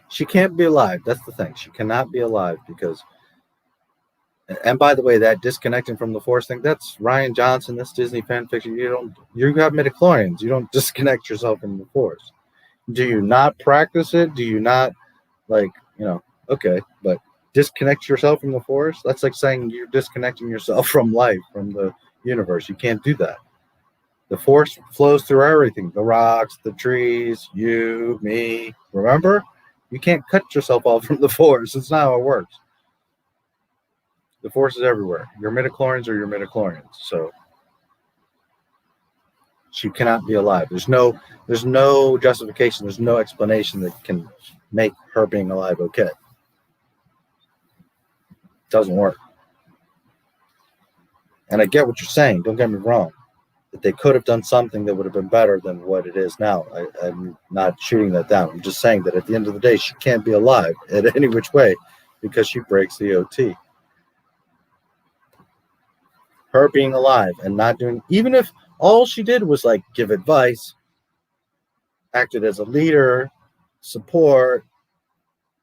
She can't be alive. That's the thing. She cannot be alive because... And by the way, that disconnecting from the Force thing, that's Rian Johnson, that's Disney fan fiction. You have midichlorians. You don't disconnect yourself from the Force. Do you not practice it? Do you not, okay, but disconnect yourself from the Force? That's like saying you're disconnecting yourself from life, from the universe. You can't do that. The Force flows through everything. The rocks, the trees, you, me. Remember? You can't cut yourself off from the Force. It's not how it works. The Force is everywhere. Your midichlorians are your midichlorians. So she cannot be alive. There's no justification. There's no explanation that can make her being alive okay. It doesn't work. And I get what you're saying. Don't get me wrong. But they could have done something that would have been better than what it is now. I'm not shooting that down. I'm just saying that at the end of the day, she can't be alive at any which way because she breaks the OT. Her being alive and not doing, even if all she did was like give advice, acted as a leader, support,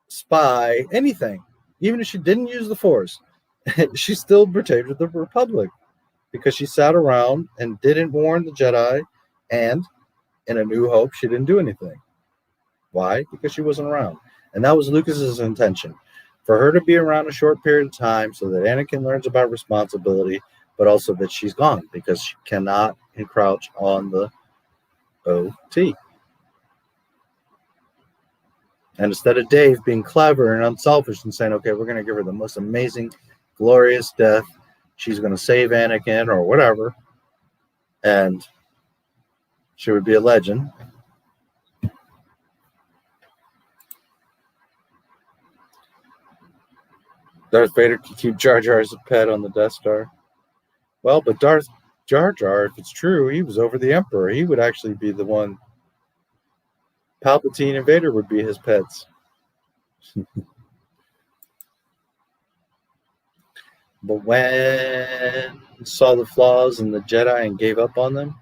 spy, anything, even if she didn't use the Force, she still betrayed the Republic because she sat around and didn't warn the Jedi, and in A New Hope, she didn't do anything. Why? Because she wasn't around. And that was Lucas's intention, for her to be around a short period of time so that Anakin learns about responsibility, but also that she's gone because she cannot encroach on the OT. And instead of Dave being clever and unselfish and saying, okay, we're going to give her the most amazing, glorious death, she's going to save Anakin or whatever, and she would be a legend. Darth Vader could keep Jar Jar as a pet on the Death Star. Well, but Darth Jar Jar, if it's true, he was over the Emperor. He would actually be the one. Palpatine and Vader would be his pets. But when saw the flaws in the Jedi and gave up on them.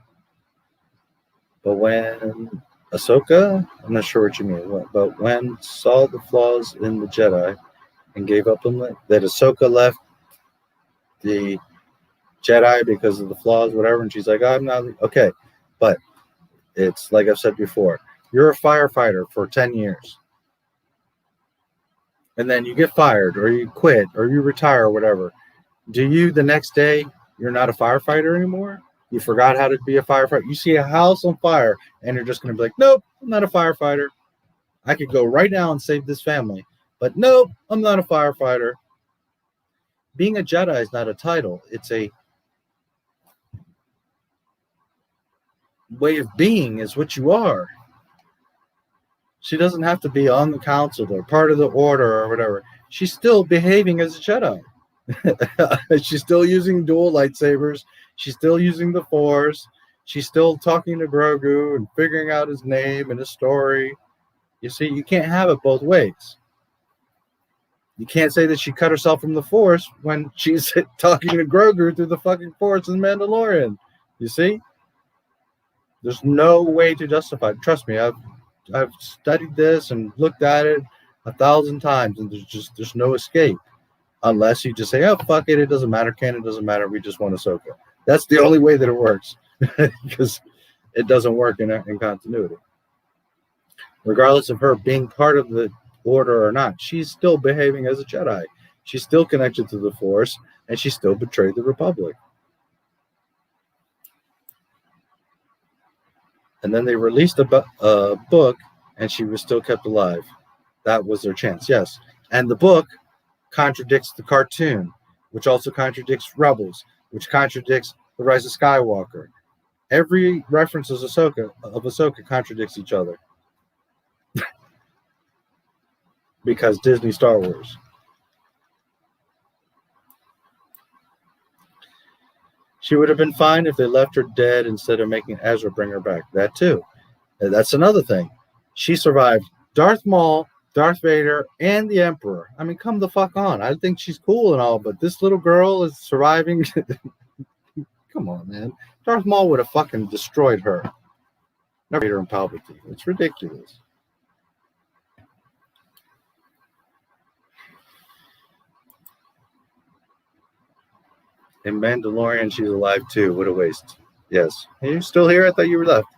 But when Ahsoka, I'm not sure what you mean, but when saw the flaws in the Jedi and gave up on them, that Ahsoka left the Jedi because of the flaws, whatever, and she's like, I'm not okay. But it's like I've said before, you're a firefighter for 10 years. And then you get fired or you quit or you retire or whatever. Do you the next day, you're not a firefighter anymore? You forgot how to be a firefighter. You see a house on fire and you're just going to be like, nope, I'm not a firefighter. I could go right now and save this family. But nope, I'm not a firefighter. Being a Jedi is not a title. It's a way of being, is what you are. She doesn't have to be on the council or part of the order or whatever. She's still behaving as a Jedi. She's still using dual lightsabers. She's still using the Force. She's still talking to Grogu and figuring out his name and his story. You see, you can't have it both ways. You can't say that she cut herself from the Force when she's talking to Grogu through the fucking Force in Mandalorian. You see? There's no way to justify it. Trust me, I've studied this and looked at it 1,000 times, and there's no escape. Unless you just say, oh, fuck it, it doesn't matter, canon doesn't matter, we just want Ahsoka. That's the only way that it works, because it doesn't work in continuity. Regardless of her being part of the order or not, she's still behaving as a Jedi. She's still connected to the Force, and she still betrayed the Republic. And then they released a book, and she was still kept alive. That was their chance, yes. And the book contradicts the cartoon, which also contradicts Rebels, which contradicts The Rise of Skywalker. Every reference of Ahsoka contradicts each other. Because Disney Star Wars. She would have been fine if they left her dead instead of making Ezra bring her back. That too. And that's another thing. She survived Darth Maul, Darth Vader, and the Emperor. I mean, come the fuck on. I think she's cool and all, but this little girl is surviving. Come on, man. Darth Maul would have fucking destroyed her. Never Vader and Palpatine. It's ridiculous. In Mandalorian, she's alive too. What a waste. Yes. Are you still here? I thought you were left.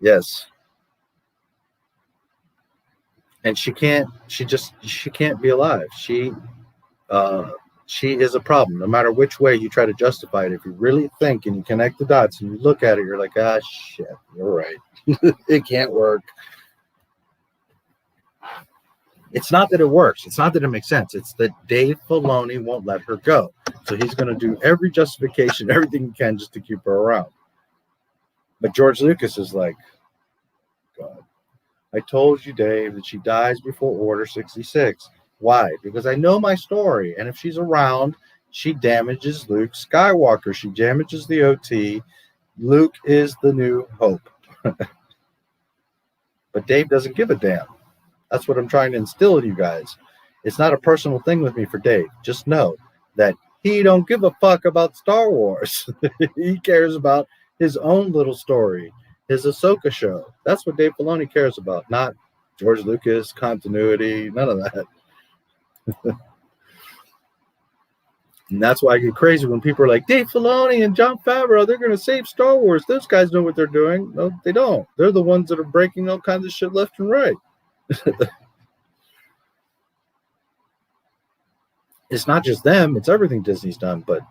Yes. And she can't be alive. She is a problem. No matter which way you try to justify it, if you really think and you connect the dots and you look at it, you're like, ah, shit, you're right. It can't work. It's not that it works. It's not that it makes sense. It's that Dave Filoni won't let her go. So he's going to do every justification, everything he can just to keep her around. But George Lucas is like, God, I told you, Dave, that she dies before Order 66. Why? Because I know my story. And if she's around, she damages Luke Skywalker. She damages the OT. Luke is the new hope. But Dave doesn't give a damn. That's what I'm trying to instill in you guys. It's not a personal thing with me for Dave. Just know that he don't give a fuck about Star Wars. He cares about his own little story, his Ahsoka show. That's what Dave Filoni cares about, not George Lucas, continuity, none of that. And that's why I get crazy when people are like, Dave Filoni and Jon Favreau, they're going to save Star Wars. Those guys know what they're doing. No, they don't. They're the ones that are breaking all kinds of shit left and right. It's not just them. It's everything Disney's done. But,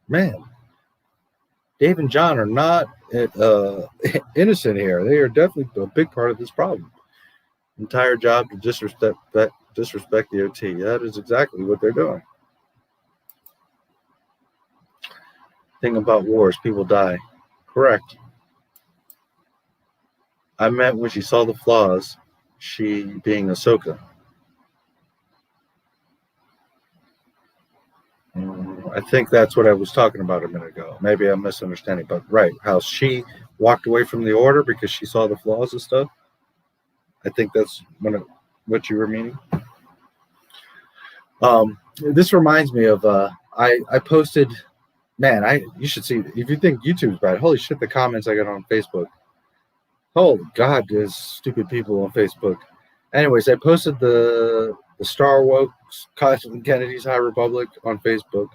man, Dave and John are not innocent here. They are definitely a big part of this problem. Entire job to disrespect the OT. That is exactly what they're doing. Thing about wars, people die. Correct. I meant when she saw the flaws, she being Ahsoka. I think that's what I was talking about a minute ago. Maybe I'm misunderstanding, but right, how she walked away from the order because she saw the flaws and stuff. I think that's what you were meaning. This reminds me of I posted. Man, you should see, if you think YouTube's bad, holy shit, the comments I got on Facebook. Oh, God, there's stupid people on Facebook. Anyways, I posted the Star Wars Kathleen Kennedy's High Republic on Facebook.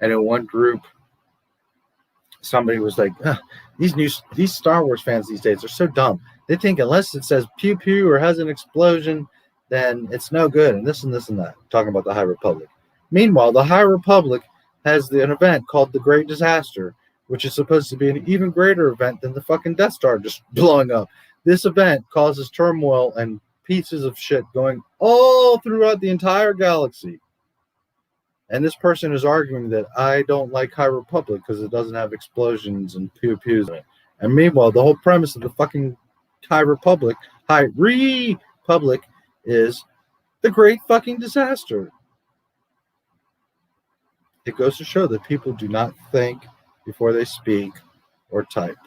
And in one group, somebody was like, these Star Wars fans these days are so dumb. They think unless it says pew pew or has an explosion, then it's no good, and this and this and that. Talking about the High Republic. Meanwhile, the High Republic has an event called the Great Disaster, which is supposed to be an even greater event than the fucking Death Star just blowing up. This event causes turmoil and pieces of shit going all throughout the entire galaxy. And this person is arguing that I don't like High Republic because it doesn't have explosions and pew-pews. And meanwhile, the whole premise of the fucking High Republic is the Great fucking Disaster. It goes to show that people do not think before they speak or type.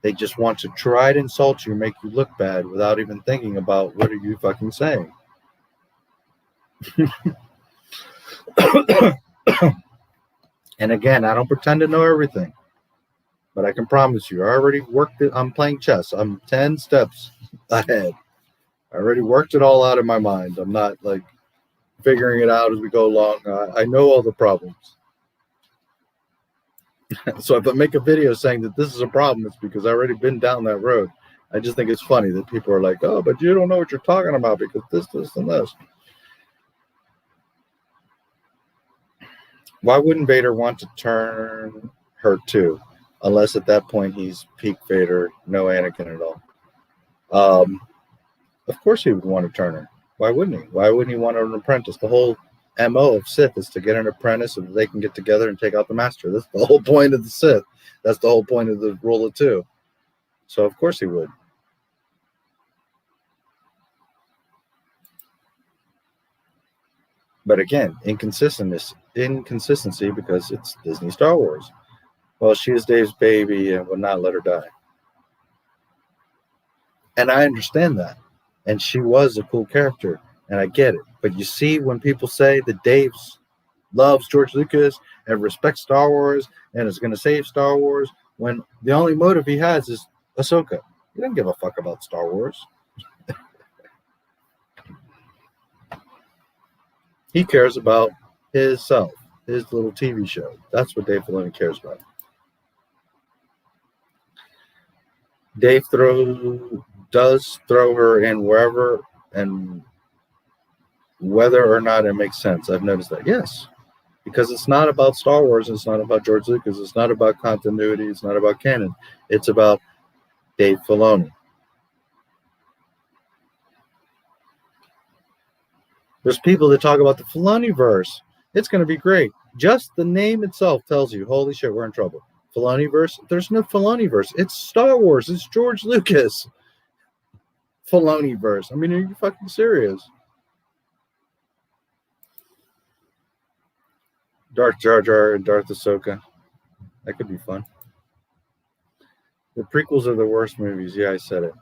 They just want to try to insult you, make you look bad without even thinking about what are you fucking saying. And again, I don't pretend to know everything, but I can promise you, I already worked it. I'm playing chess. I'm 10 steps ahead. I already worked it all out in my mind. I'm not like figuring it out as we go along. I know all the problems. So if I make a video saying that this is a problem, it's because I've already been down that road. I just think it's funny that people are like, oh, but you don't know what you're talking about because this, and this. Why wouldn't Vader want to turn her too? Unless at that point he's peak Vader, no Anakin at all. Of course he would want to turn her. Why wouldn't he? Why wouldn't he want an apprentice? The whole MO of Sith is to get an apprentice so that they can get together and take out the master. That's the whole point of the Sith. That's the whole point of the rule of two. So of course he would. But again, inconsistency because it's Disney Star Wars. Well, she is Dave's baby and would not let her die. And I understand that. And she was a cool character, and I get it. But you see, when people say that Dave loves George Lucas and respects Star Wars and is going to save Star Wars, when the only motive he has is Ahsoka. He doesn't give a fuck about Star Wars. He cares about himself, his little TV show. That's what Dave Filoni cares about. Dave does throw her in wherever and whether or not it makes sense. I've noticed that. Yes. Because it's not about Star Wars. It's not about George Lucas. It's not about continuity. It's not about canon. It's about Dave Filoni. There's people that talk about the Filoniverse. It's going to be great. Just the name itself tells you, holy shit, we're in trouble. Filoniverse? There's no Filoniverse. It's Star Wars. It's George Lucas. Filoniverse. I mean, are you fucking serious? Darth Jar Jar and Darth Ahsoka. That could be fun. The prequels are the worst movies. Yeah, I said it.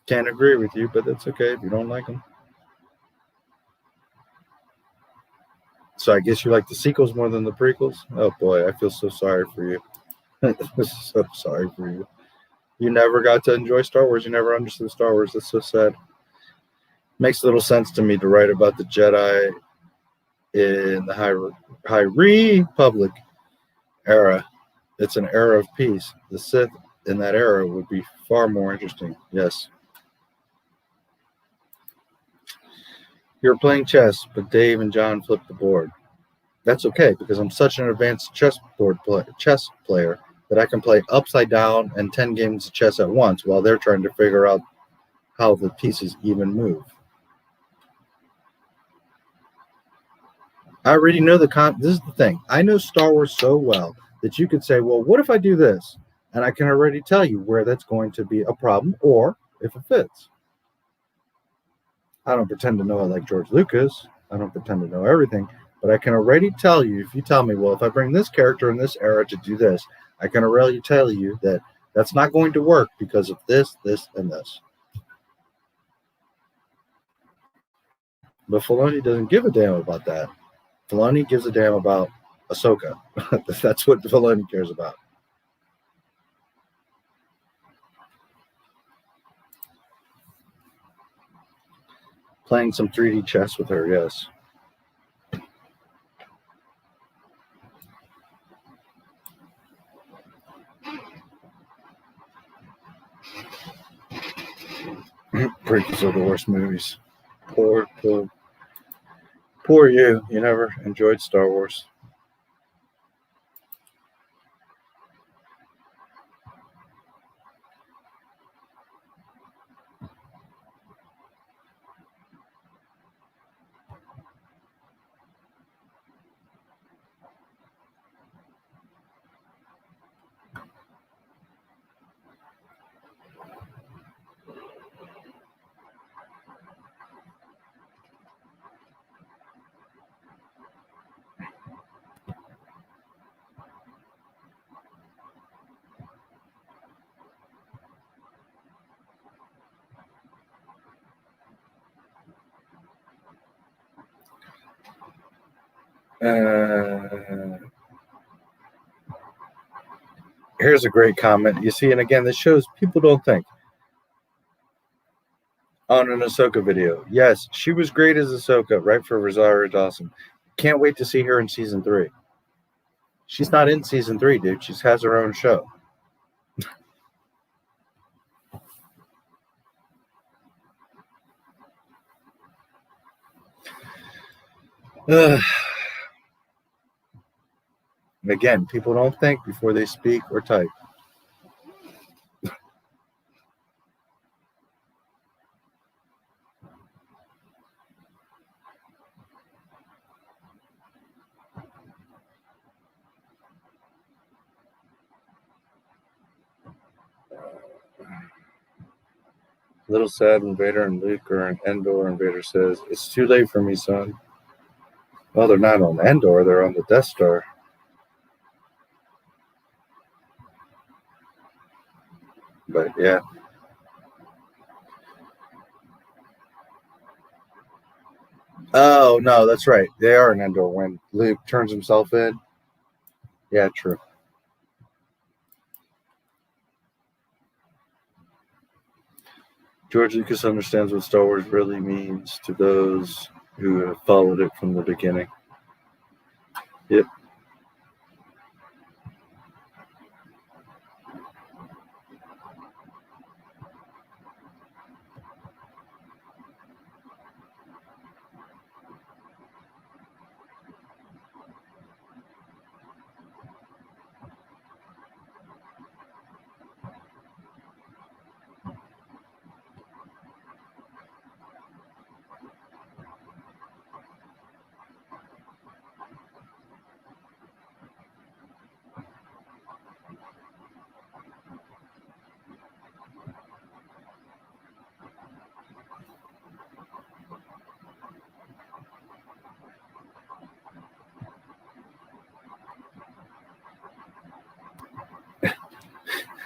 Can't agree with you, but that's okay if you don't like them. So I guess you like the sequels more than the prequels? Oh boy, I feel so sorry for you. So sorry for you. You never got to enjoy Star Wars. You never understood Star Wars. That's so sad. Makes little sense to me to write about the Jedi in the High Republic era. It's an era of peace. The Sith in that era would be far more interesting. Yes. You're playing chess, but Dave and John flipped the board. That's okay, because I'm such an advanced chess player that I can play upside down and 10 games of chess at once while they're trying to figure out how the pieces even move. I already know this is the thing. I know Star Wars so well that you could say, well, what if I do this? And I can already tell you where that's going to be a problem or if it fits. I don't pretend to know it like George Lucas. I don't pretend to know everything. But I can already tell you, if you tell me, well, if I bring this character in this era to do this, I can already tell you that that's not going to work because of this, this, and this. But Filoni doesn't give a damn about that. Filoni gives a damn about Ahsoka. That's what Filoni cares about. Playing some 3D chess with her, yes. Prequels are the worst movies. Poor you. You never enjoyed Star Wars. Here's a great comment. You see, and again, this shows people don't think. On an Ahsoka video. Yes, she was great as Ahsoka, right for Rosario Dawson. Can't wait to see her in season 3. She's not in season 3, dude. She has her own show. Again, people don't think before they speak or type. Little sad when Vader and Luke are on Endor, and Vader says, "It's too late for me, son." Well, they're not on Endor, they're on the Death Star. But yeah. Oh, no, that's right. They are in Endor when Luke turns himself in. Yeah, true. George Lucas understands what Star Wars really means to those who have followed it from the beginning. Yep.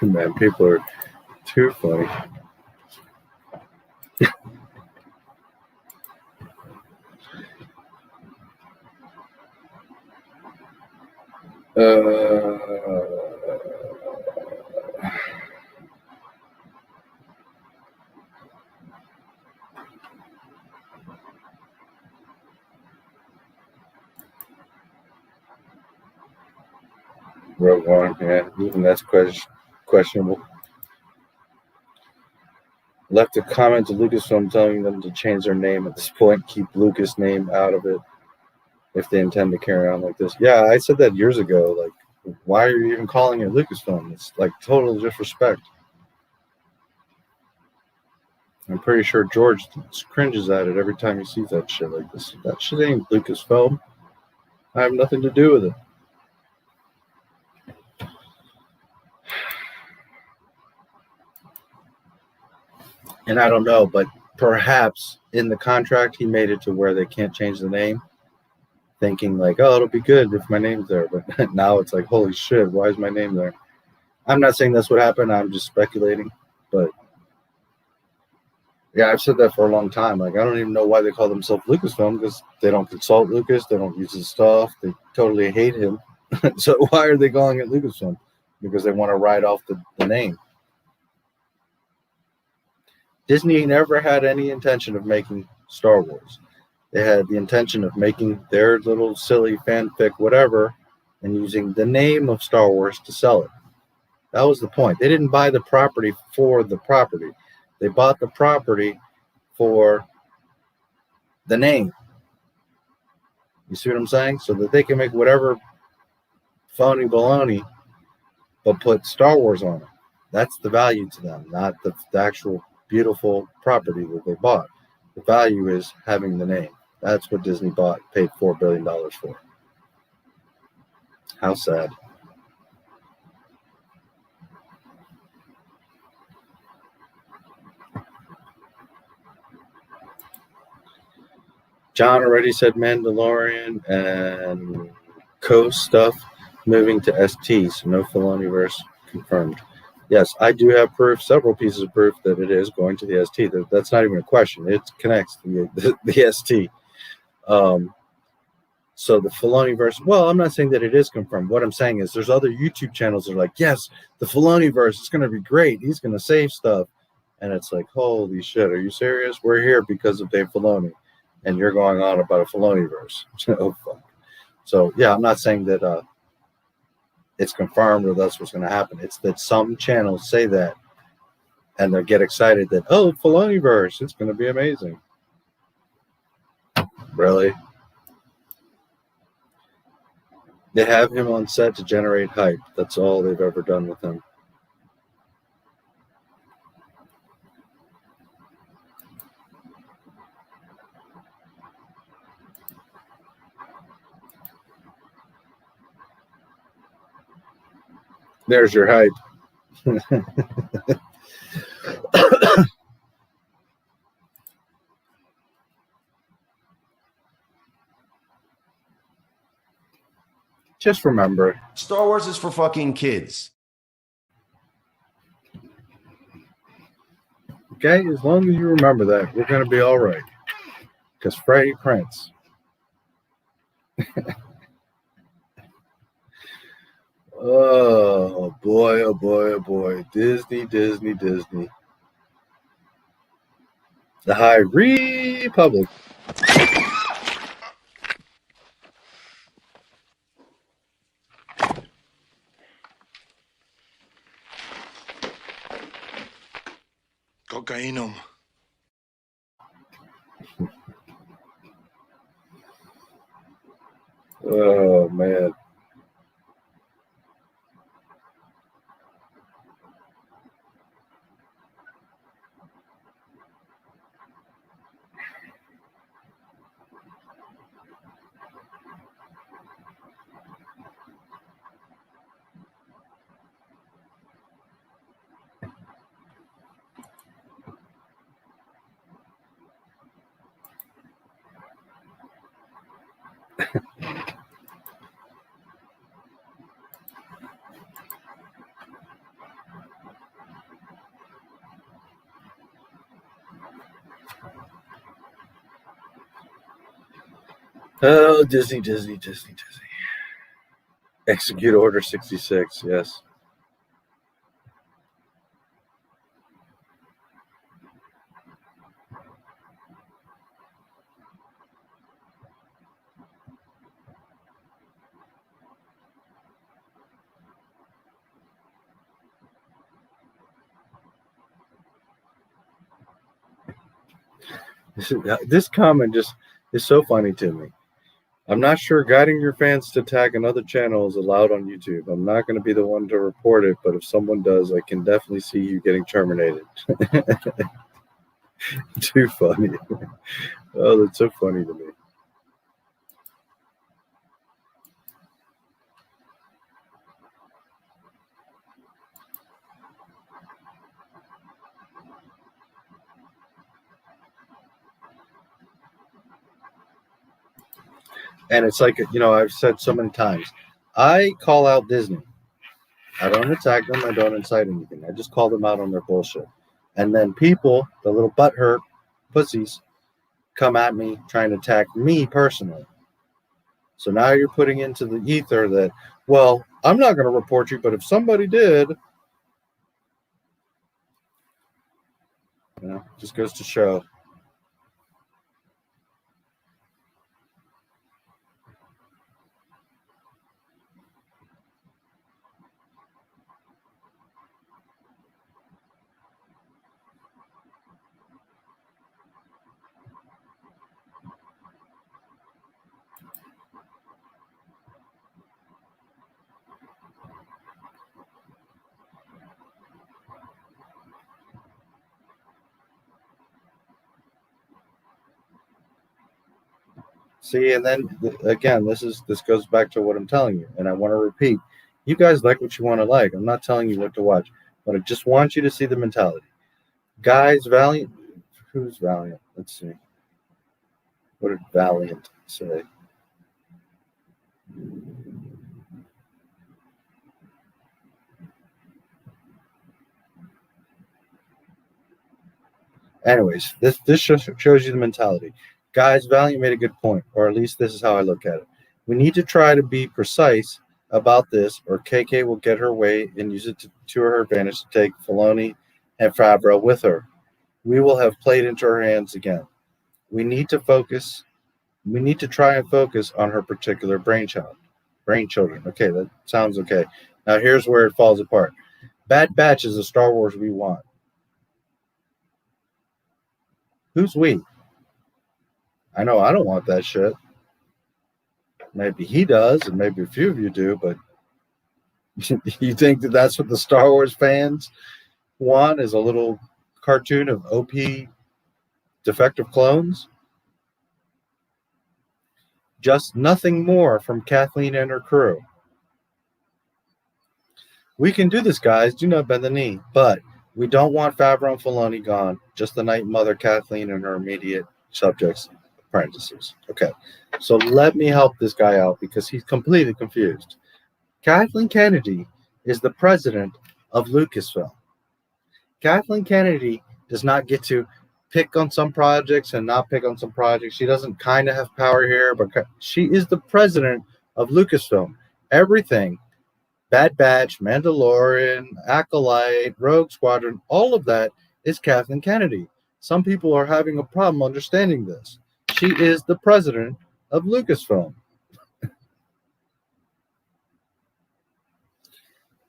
Man, people are too funny. Rogue One, yeah, even that's questionable. Left a comment to Lucasfilm telling them to change their name at this point, keep Lucas' name out of it if they intend to carry on like this. Yeah, I said that years ago. Like, why are you even calling it Lucasfilm? It's like total disrespect. I'm pretty sure George cringes at it every time he sees that shit like this. That shit ain't Lucasfilm. I have nothing to do with it. And I don't know, but perhaps in the contract he made it to where they can't change the name, thinking like, oh, it'll be good if my name's there. But now it's like, holy shit, why is my name there? I'm not saying that's what happened. I'm just speculating. But yeah, I've said that for a long time. Like, I don't even know why they call themselves Lucasfilm, because they don't consult Lucas. They don't use his stuff. They totally hate him. So why are they calling it Lucasfilm? Because they want to write off the name. Disney never had any intention of making Star Wars. They had the intention of making their little silly fanfic, whatever, and using the name of Star Wars to sell it. That was the point. They didn't buy the property for the property. They bought the property for the name. You see what I'm saying? So that they can make whatever phony baloney, but put Star Wars on it. That's the value to them, not the actual beautiful property that they bought. The value is having the name. That's what Disney paid $4 billion for. How sad. John already said Mandalorian and Coast stuff moving to ST, so no Filoniverse confirmed. Yes, I do have proof, several pieces of proof that it is going to the ST. That's not even a question. It connects to the ST. So the Filoniverse, well, I'm not saying that it is confirmed. What I'm saying is there's other YouTube channels that are like, yes, the Filoniverse is going to be great. He's going to save stuff. And it's like, holy shit, are you serious? We're here because of Dave Filoni. And you're going on about a Filoniverse. Oh, fuck. So, yeah, I'm not saying that it's confirmed or that's what's going to happen. It's that some channels say that and they get excited that, oh, Filoniverse, it's going to be amazing. Really? They have him on set to generate hype. That's all they've ever done with him. There's your hype. Just remember, Star Wars is for fucking kids. Okay, as long as you remember that, we're going to be all right. Because Freddie Prinze. Oh, boy, oh, boy, oh, boy. Disney, Disney, Disney. The High Republic. Cocainum. Oh, man. Oh, Disney. Execute Order 66, yes. This comment just is so funny to me. I'm not sure guiding your fans to tag another channel is allowed on YouTube. I'm not going to be the one to report it, but if someone does, I can definitely see you getting terminated. Too funny. Oh, that's so funny to me. And it's like, you know, I've said so many times, I call out Disney. I don't attack them. I don't incite anything. I just call them out on their bullshit. And then people, the little butthurt pussies, come at me trying to attack me personally. So now you're putting into the ether that, well, I'm not going to report you, but if somebody did, you know, just goes to show. See, and then again, this goes back to what I'm telling you, and I want to repeat: you guys like what you want to like. I'm not telling you what to watch, but I just want you to see the mentality. Guys, Valiant. Who's Valiant? Let's see. What did Valiant say? Anyways, this shows you the mentality. Guys, Valiant made a good point, or at least this is how I look at it. We need to try to be precise about this, or KK will get her way and use it to her advantage to take Filoni and Favreau with her. We will have played into her hands again. We need to focus. We need to try and focus on her particular brainchildren. Okay, that sounds okay. Now here's where it falls apart. Bad Batch is a Star Wars we want. Who's we? I know I don't want that shit. Maybe he does, and maybe a few of you do, but you think that that's what the Star Wars fans want, is a little cartoon of OP defective clones? Just nothing more from Kathleen and her crew. We can do this, guys. Do not bend the knee. But we don't want Favreau and Filoni gone. Just the Night Mother, Kathleen, and her immediate subjects, apprentices. Okay, so let me help this guy out because he's completely confused. Kathleen Kennedy is the president of Lucasfilm. Kathleen Kennedy does not get to pick on some projects and not pick on some projects. She doesn't kind of have power here, but she is the president of Lucasfilm. Everything, Bad Batch, Mandalorian, Acolyte, Rogue Squadron, all of that is Kathleen Kennedy. Some people are having a problem understanding this. She is the president of Lucasfilm.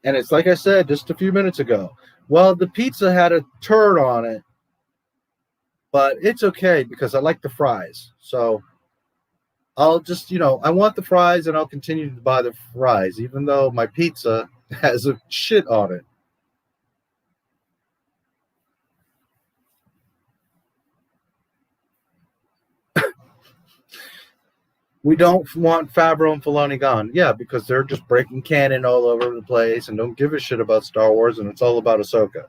And it's like I said just a few minutes ago. Well, the pizza had a turd on it, but it's okay because I like the fries. So I'll just, I want the fries and I'll continue to buy the fries, even though my pizza has a shit on it. We don't want Favreau and Filoni gone. Yeah, because they're just breaking canon all over the place and don't give a shit about Star Wars, and it's all about Ahsoka.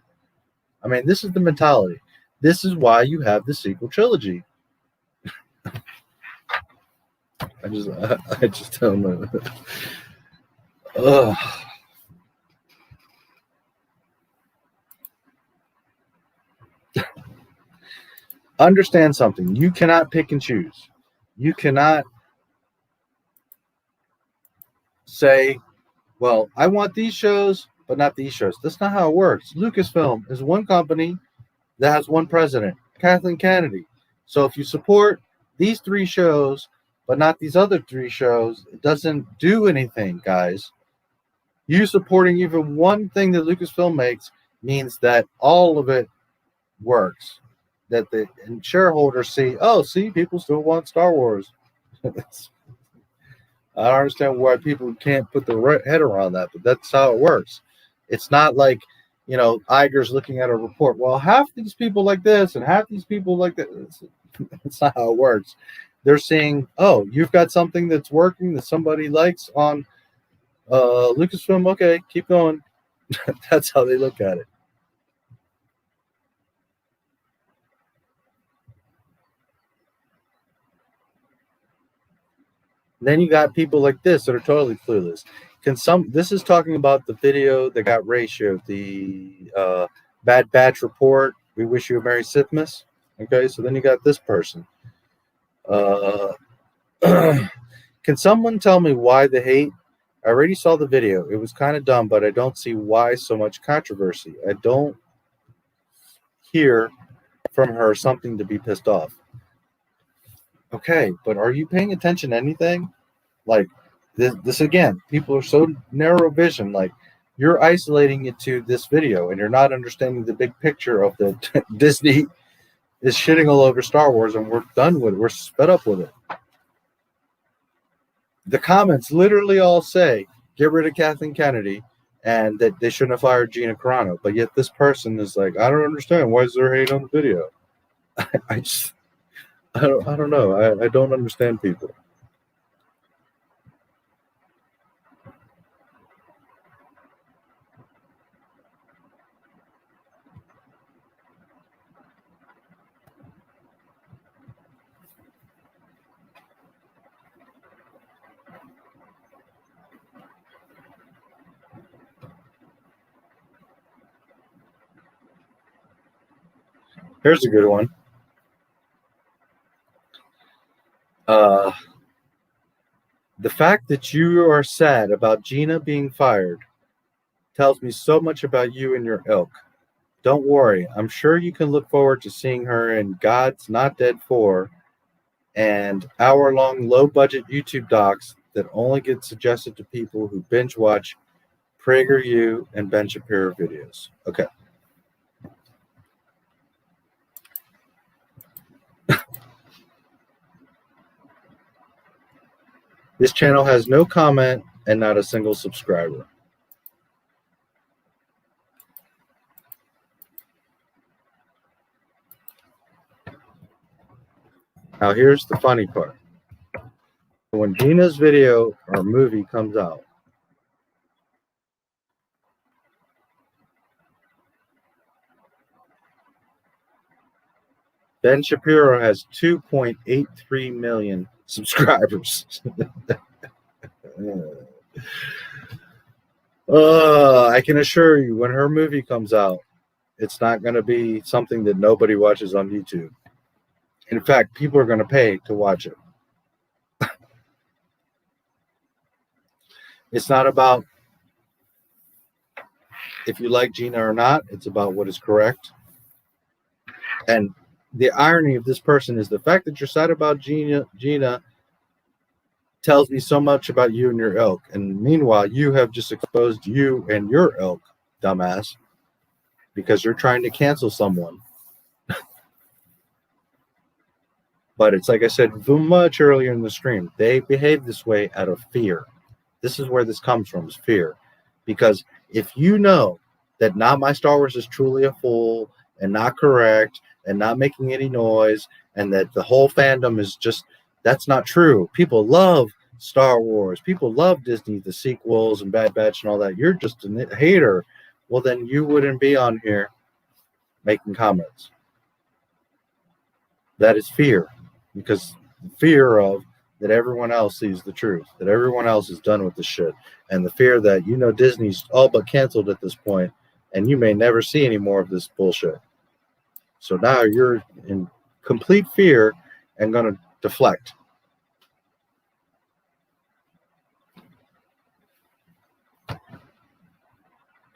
I mean, this is the mentality. This is why you have the sequel trilogy. I just don't know. Ugh. Understand something. You cannot pick and choose. You cannot say, well, I want these shows, but not these shows. That's not how it works. Lucasfilm is one company that has one president, Kathleen Kennedy. So if you support these 3 shows, but not these other 3 shows, it doesn't do anything, guys. You supporting even one thing that Lucasfilm makes means that all of it works. That the shareholders see, oh, see, people still want Star Wars. I don't understand why people can't put their head around that, but that's how it works. It's not like, you know, Iger's looking at a report. Well, half these people like this and half these people like that. It's not how it works. They're saying, oh, you've got something that's working that somebody likes on Lucasfilm. Okay, keep going. That's how they look at it. Then you got people like this that are totally clueless. This is talking about the video that got ratioed, the Bad Batch report. We wish you a Merry Sithmas. Okay, so then you got this person. Can someone tell me why the hate? I already saw the video. It was kind of dumb, but I don't see why so much controversy. I don't hear from her something to be pissed off. Okay, but are you paying attention to anything? Like this again, people are so narrow vision. Like, you're isolating it to this video and you're not understanding the big picture of the Disney is shitting all over Star Wars and we're done with it. We're fed up with it. The comments literally all say, get rid of Kathleen Kennedy and that they shouldn't have fired Gina Carano. But yet this person is like, I don't understand. Why is there hate on the video? I don't know. I don't understand people. Here's a good one. The fact that you are sad about Gina being fired tells me so much about you and your ilk. Don't worry. I'm sure you can look forward to seeing her in God's Not Dead 4 and hour-long low-budget YouTube docs that only get suggested to people who binge watch PragerU and Ben Shapiro videos. Okay. This channel has no comment and not a single subscriber. Now here's the funny part. When Gina's video or movie comes out, Ben Shapiro has 2.83 million subscribers. I can assure you, when her movie comes out, it's not going to be something that nobody watches on YouTube. In fact, people are going to pay to watch it. It's not about if you like Gina or not. It's about what is correct. And the irony of this person is the fact that you're sad about Gina tells me so much about you and your ilk. And meanwhile, you have just exposed you and your ilk, dumbass, because you're trying to cancel someone. But it's like I said much earlier in the stream, they behave this way out of fear. This is where this comes from, is fear. Because if you know that Not My Star Wars is truly a fool and not correct and not making any noise, and that the whole fandom is just, that's not true. People love Star Wars. People love Disney, the sequels and Bad Batch and all that. You're just a hater. Well, then you wouldn't be on here making comments. That is fear. Because fear of that everyone else sees the truth, that everyone else is done with the shit, and the fear that, you know, Disney's all but canceled at this point, and you may never see any more of this bullshit. So now you're in complete fear and going to deflect.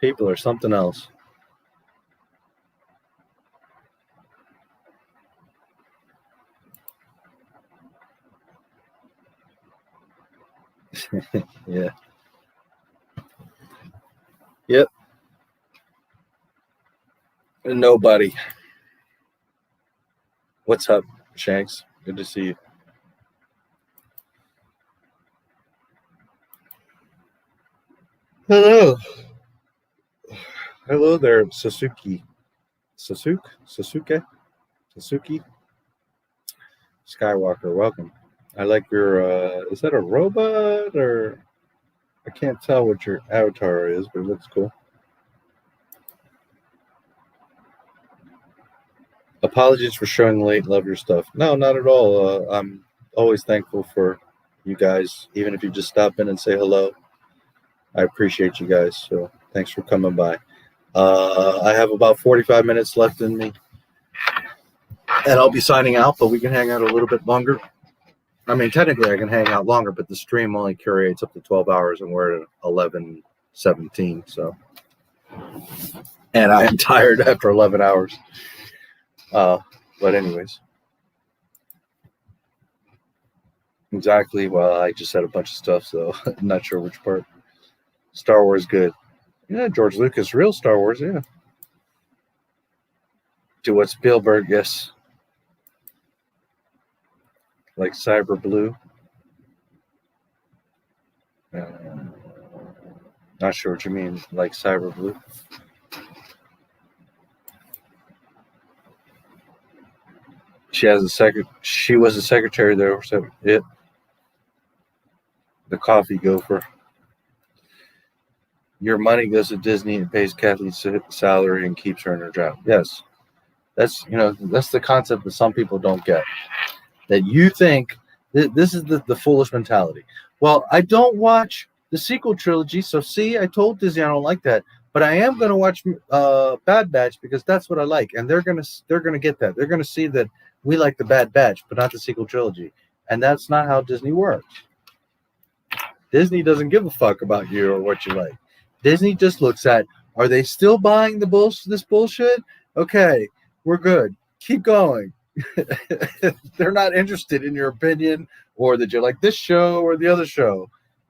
People are something else. Yeah. Yep. And nobody. What's up, Shanks? Good to see you. Hello. Hello there, Sasuke. Sasuke? Skywalker, welcome. I like your, is that a robot or? I can't tell what your avatar is, but it looks cool. Apologies for showing late. Love your stuff. No, not at all. I'm always thankful for you guys, even if you just stop in and say hello. I appreciate you guys. So thanks for coming by. I have about 45 minutes left in me, and I'll be signing out, but we can hang out a little bit longer. I mean, technically I can hang out longer, but the stream only curates up to 12 hours, and we're at 11:17. So, and I am tired after 11 hours. But anyways, exactly. Well, I just said a bunch of stuff, so I'm not sure which part. Star Wars, good. Yeah, George Lucas, real Star Wars, yeah. Do what Spielberg, yes. Like Cyber Blue. Not sure what you mean, like Cyber Blue. She has She was a secretary there. So it. The coffee gopher. Your money goes to Disney and pays Kathleen's salary and keeps her in her job. Yes, that's that's the concept that some people don't get. That you think this is the foolish mentality. Well, I don't watch the sequel trilogy, so see, I told Disney I don't like that, but I am going to watch Bad Batch because that's what I like, and they're gonna get that. They're gonna see that we like the Bad Batch, but not the sequel trilogy, and that's not how Disney works. Disney doesn't give a fuck about you or what you like. Disney just looks at, are they still buying this bullshit? Okay, we're good. Keep going. They're not interested in your opinion or that you like this show or the other show.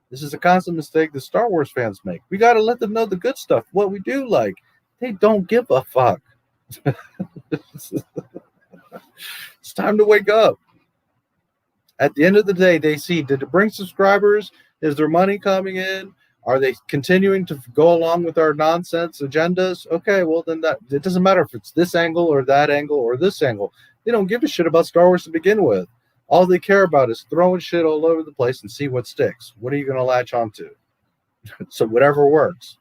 This is a constant mistake that Star Wars fans make. We got to let them know the good stuff, what we do like. They don't give a fuck. It's time to wake up. At the end of the day, they see, did it bring subscribers? Is there money coming in? Are they continuing to go along with our nonsense agendas? Okay, well, then it doesn't matter if it's this angle or that angle or this angle. They don't give a shit about Star Wars to begin with. All they care about is throwing shit all over the place and see what sticks. What are you going to latch onto? So whatever works.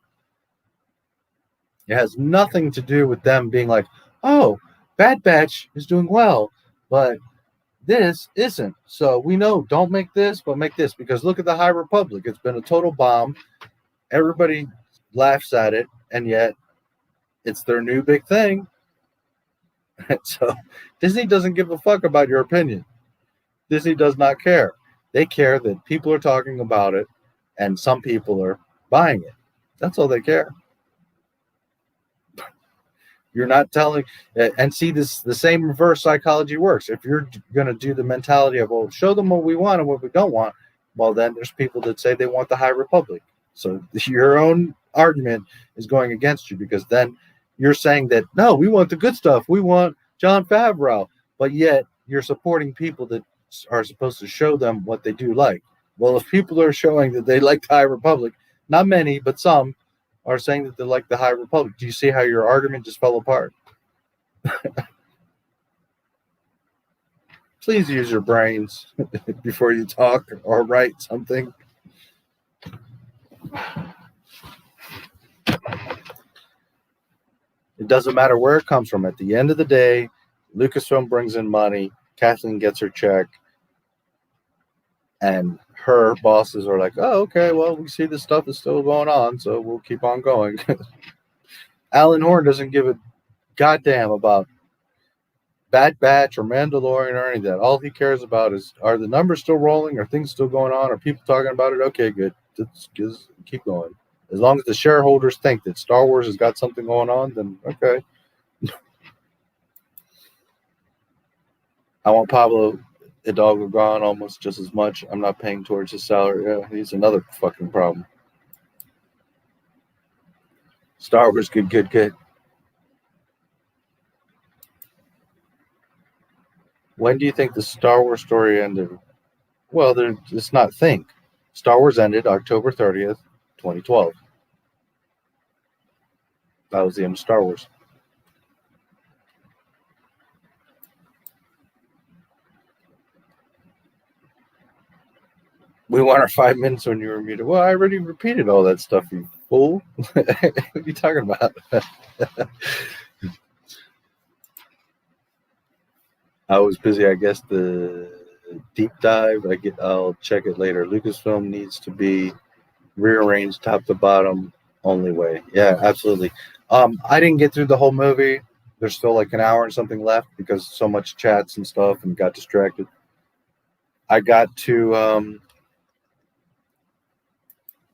It has nothing to do with them being like, oh, Bad Batch is doing well, but this isn't. So we know, don't make this, but make this. Because look at the High Republic. It's been a total bomb. Everybody laughs at it, and yet it's their new big thing. So Disney doesn't give a fuck about your opinion. Disney does not care. They care that people are talking about it, and some people are buying it. That's all they care. You're not telling, and see this, the same reverse psychology works. If you're going to do the mentality of, well, show them what we want and what we don't want, well, then there's people that say they want the High Republic. So your own argument is going against you because then you're saying that, no, we want the good stuff. We want Jon Favreau, but yet you're supporting people that are supposed to show them what they do like. Well, if people are showing that they like the High Republic, not many, but some, are saying that they like the High Republic. Do you see how your argument just fell apart? Please use your brains before you talk or write something. It doesn't matter where it comes from. At the end of the day, Lucasfilm brings in money, Kathleen gets her check, and her bosses are like, oh, okay, well, we see this stuff is still going on, so we'll keep on going. Alan Horn doesn't give a goddamn about Bad Batch or Mandalorian or any of that. All he cares about is, are the numbers still rolling? Are things still going on? Are people talking about it? Okay, good. Let's just keep going. As long as the shareholders think that Star Wars has got something going on, then okay. I want Pablo Hidalgo gone almost just as much. I'm not paying towards his salary. Yeah, he's another fucking problem. Star Wars, good. When do you think the Star Wars story ended? Well, it's not think. Star Wars ended October 30th, 2012. That was the end of Star Wars. We want our 5 minutes when you were muted. Well, I already repeated all that stuff, you fool. What are you talking about? I was busy, I guess, the deep dive. I'll check it later. Lucasfilm needs to be rearranged top to bottom only way. Yeah, absolutely. I didn't get through the whole movie. There's still like an hour and something left because so much chats and stuff and got distracted. I got to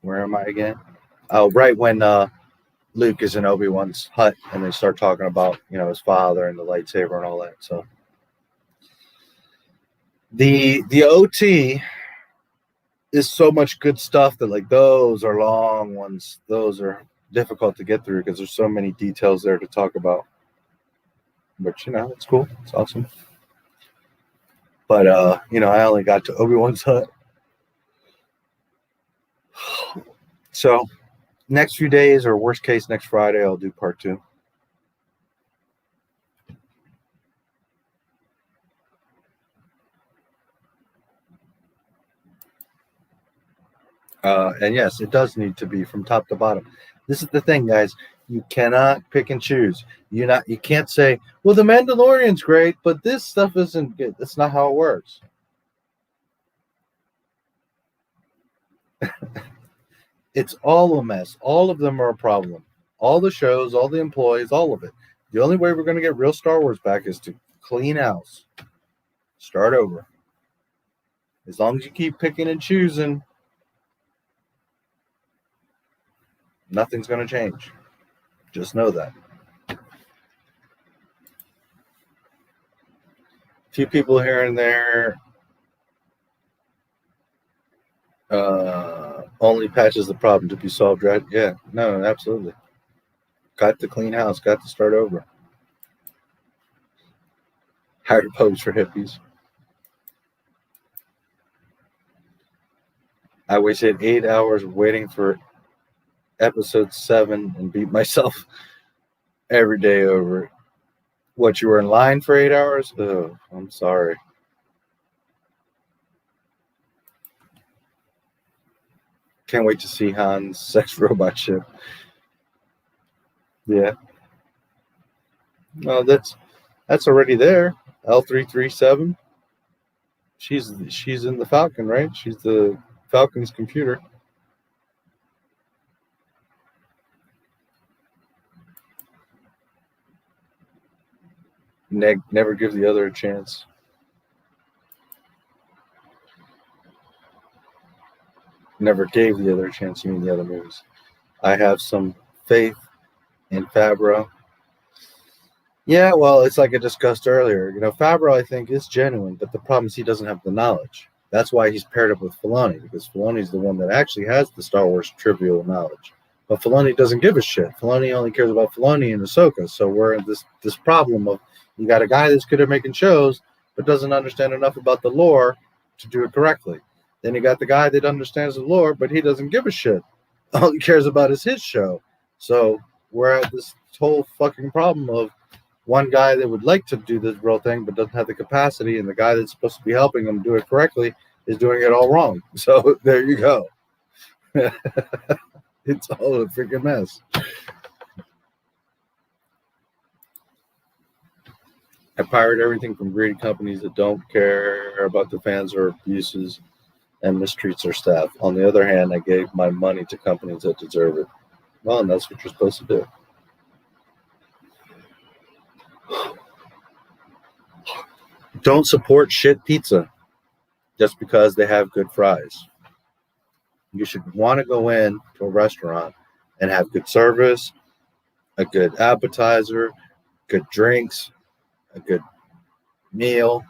where am I again? Oh, right when Luke is in Obi-Wan's hut and they start talking about, his father and the lightsaber and all that. So the OT is so much good stuff that like those are long ones. Those are difficult to get through because there's so many details there to talk about. But it's cool. It's awesome. But I only got to Obi-Wan's hut. So next few days, or worst case next Friday, I'll do part 2. And yes, it does need to be from top to bottom. This is the thing, guys. You cannot pick and choose. You can't say, well, the Mandalorian's great, but this stuff isn't good. That's not how it works. It's all a mess. All of them are a problem. All the shows, all the employees, all of it. The only way we're going to get real Star Wars back is to clean house. Start over. As long as you keep picking and choosing, nothing's going to change. Just know that. A few people here and there. Only patches the problem to be solved, right? Yeah, no, absolutely. Got to clean house, got to start over. Hire pubs for hippies. I wasted 8 hours waiting for episode 7 and beat myself every day over it. What, you were in line for 8 hours? Oh, I'm sorry. Can't wait to see Han's sex robot ship. Yeah. No, that's already there. L337. She's in the Falcon, right? She's the Falcon's computer. Never give the other a chance. Never gave the other a chance. You mean the other movies? I have some faith in Favreau. Yeah, well, it's like I discussed earlier. Favreau, I think, is genuine, but the problem is he doesn't have the knowledge. That's why he's paired up with Filoni, because Filoni's the one that actually has the Star Wars trivial knowledge. But Filoni doesn't give a shit. Filoni only cares about Filoni and Ahsoka. So we're in this problem of you got a guy that's good at making shows, but doesn't understand enough about the lore to do it correctly. Then you got the guy that understands the lore, but he doesn't give a shit. All he cares about is his show. So we're at this whole fucking problem of one guy that would like to do this real thing, but doesn't have the capacity, and the guy that's supposed to be helping him do it correctly is doing it all wrong. So there you go. It's all a freaking mess. I pirate everything from greedy companies that don't care about the fans or abuses and mistreats their staff. On the other hand, I gave my money to companies that deserve it. Well, and that's what you're supposed to do. Don't support shit pizza just because they have good fries. You should want to go in to a restaurant and have good service, a good appetizer, good drinks, a good meal,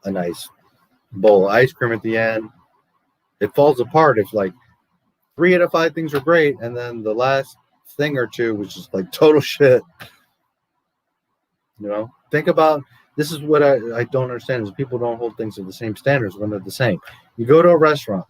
a nice bowl of ice cream at the end. It falls apart if like 3 out of 5 things are great, and then the last thing or two was just like total shit. You know, think about this is what I don't understand is people don't hold things to the same standards when they're the same. You go to a restaurant,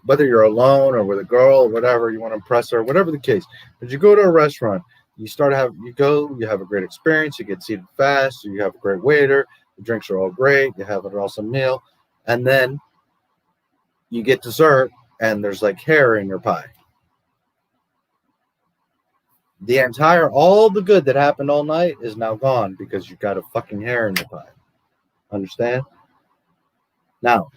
whether you're alone or with a girl or whatever, you want to impress her, whatever the case. But you go to a restaurant, you have a great experience, you get seated fast, you have a great waiter, the drinks are all great, you have an awesome meal, and then you get dessert and there's like hair in your pie. All the good that happened all night is now gone because you got a fucking hair in your pie. Understand? Now,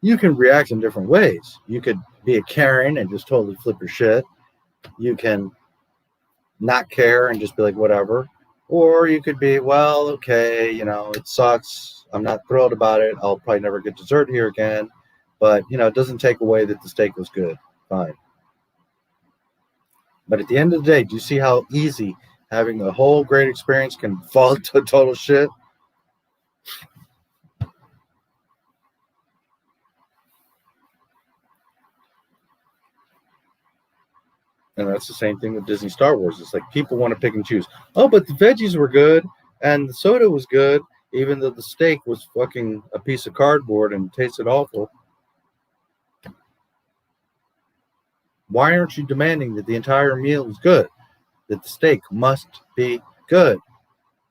you can react in different ways. You could be a Karen and just totally flip your shit. You can not care and just be like, whatever. Or you could be, well, okay, it sucks. I'm not thrilled about it. I'll probably never get dessert here again. But, it doesn't take away that the steak was good. Fine. But at the end of the day, do you see how easy having a whole great experience can fall to total shit? And that's the same thing with Disney Star Wars. It's like people want to pick and choose. Oh, but the veggies were good and the soda was good, even though the steak was fucking a piece of cardboard and tasted awful. Why aren't you demanding that the entire meal is good? That the steak must be good.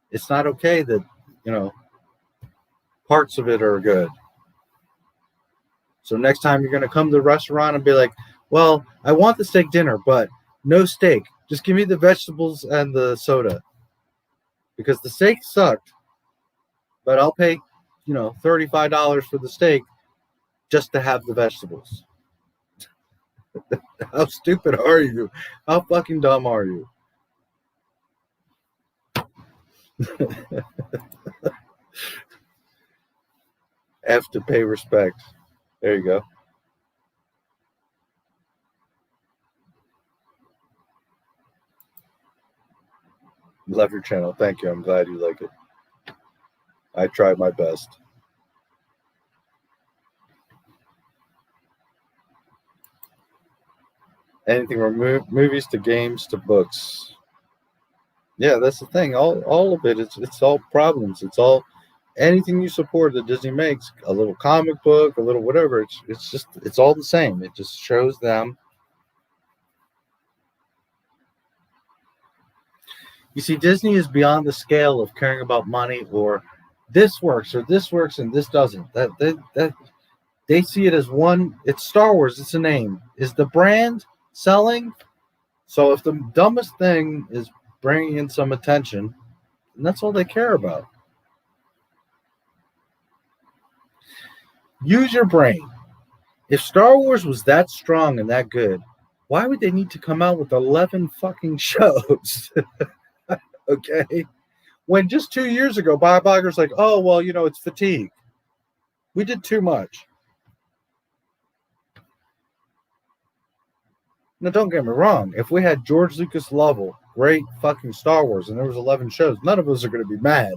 It's not okay that, parts of it are good. So next time you're going to come to the restaurant and be like, well, I want the steak dinner, but no steak. Just give me the vegetables and the soda. Because the steak sucked, but I'll pay, $35 for the steak just to have the vegetables. How stupid are you? How fucking dumb are you? F to pay respect. There you go. Love your channel. Thank you. I'm glad you like it. I tried my best. Anything from movies to games to books. Yeah, that's the thing. All of it, it's all problems. It's all anything you support that Disney makes, a little comic book, a little whatever, it's all the same. It just shows them. You see, Disney is beyond the scale of caring about money or this works and this doesn't. That they see it as one. It's Star Wars. It's a name. Is the brand selling? So if the dumbest thing is bringing in some attention, and that's all they care about. Use your brain. If Star Wars was that strong and that good, why would they need to come out with 11 fucking shows? Okay? When just 2 years ago, Bob Iger's like, oh, well, it's fatigue. We did too much. Now, don't get me wrong. If we had George Lucas level, great fucking Star Wars, and there was 11 shows, none of us are going to be mad.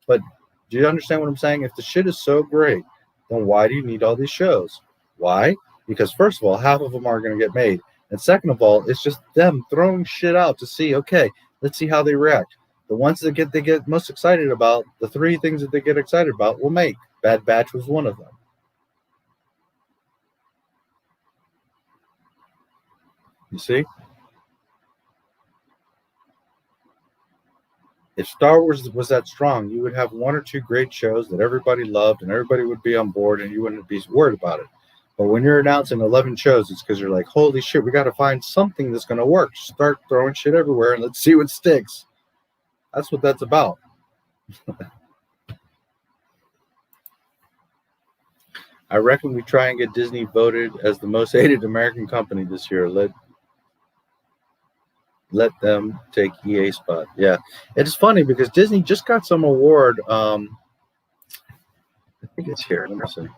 But do you understand what I'm saying? If the shit is so great, then why do you need all these shows? Why? Because first of all, half of them are going to get made. And second of all, it's just them throwing shit out to see, okay, let's see how they react. The ones that they get most excited about, the 3 things that they get excited about, will make. Bad Batch was one of them. You see? If Star Wars was that strong, you would have 1 or 2 great shows that everybody loved and everybody would be on board and you wouldn't be worried about it. But when you're announcing 11 shows, it's because you're like, holy shit, we got to find something that's going to work. Start throwing shit everywhere and let's see what sticks. That's what that's about. I reckon we try and get Disney voted as the most hated American company this year. Let them take EA spot. Yeah. It's funny because Disney just got some award. I think it's here. Let me see.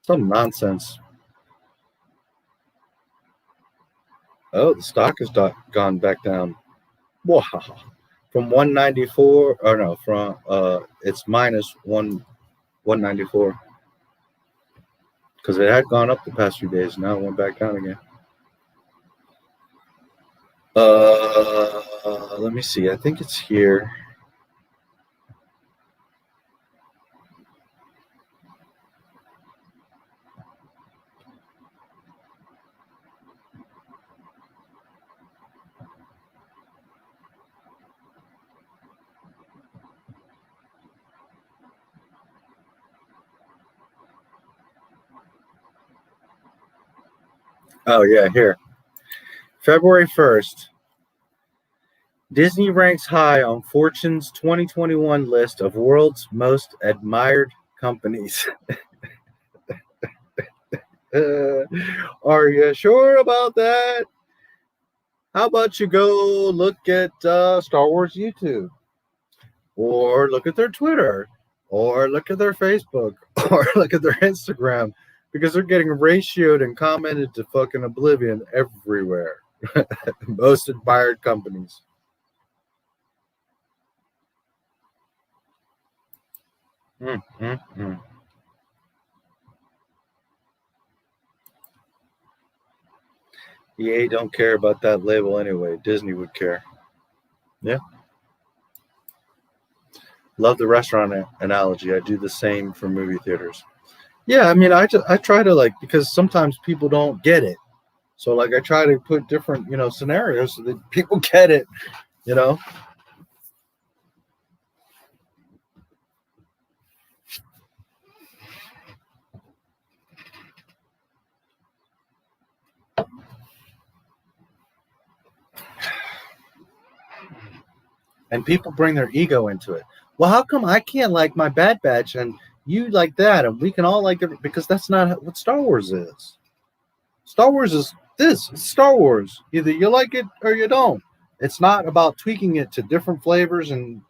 Some nonsense. Oh, the stock has gone back down. Wow. From 194, or no, from it's minus 194. Because it had gone up the past few days. Now it went back down again. Let me see. I think it's here. Oh, yeah, here. February 1st. Disney ranks high on Fortune's 2021 list of world's most admired companies. Are you sure about that? How about you go look at Star Wars YouTube? Or look at their Twitter? Or look at their Facebook? Or look at their Instagram? Because they're getting ratioed and commented to fucking oblivion everywhere. Most admired companies. EA don't care about that label anyway. Disney would care. Yeah. Love the restaurant analogy. I do the same for movie theaters. Yeah, I mean, I try to, like, because sometimes people don't get it. So, like, I try to put different, scenarios so that people get it, And people bring their ego into it. Well, how come I can't like my Bad Batch and you like that, and we can all like it? Because that's not what Star Wars is. Star Wars is this. It's Star Wars. Either you like it or you don't. It's not about tweaking it to different flavors and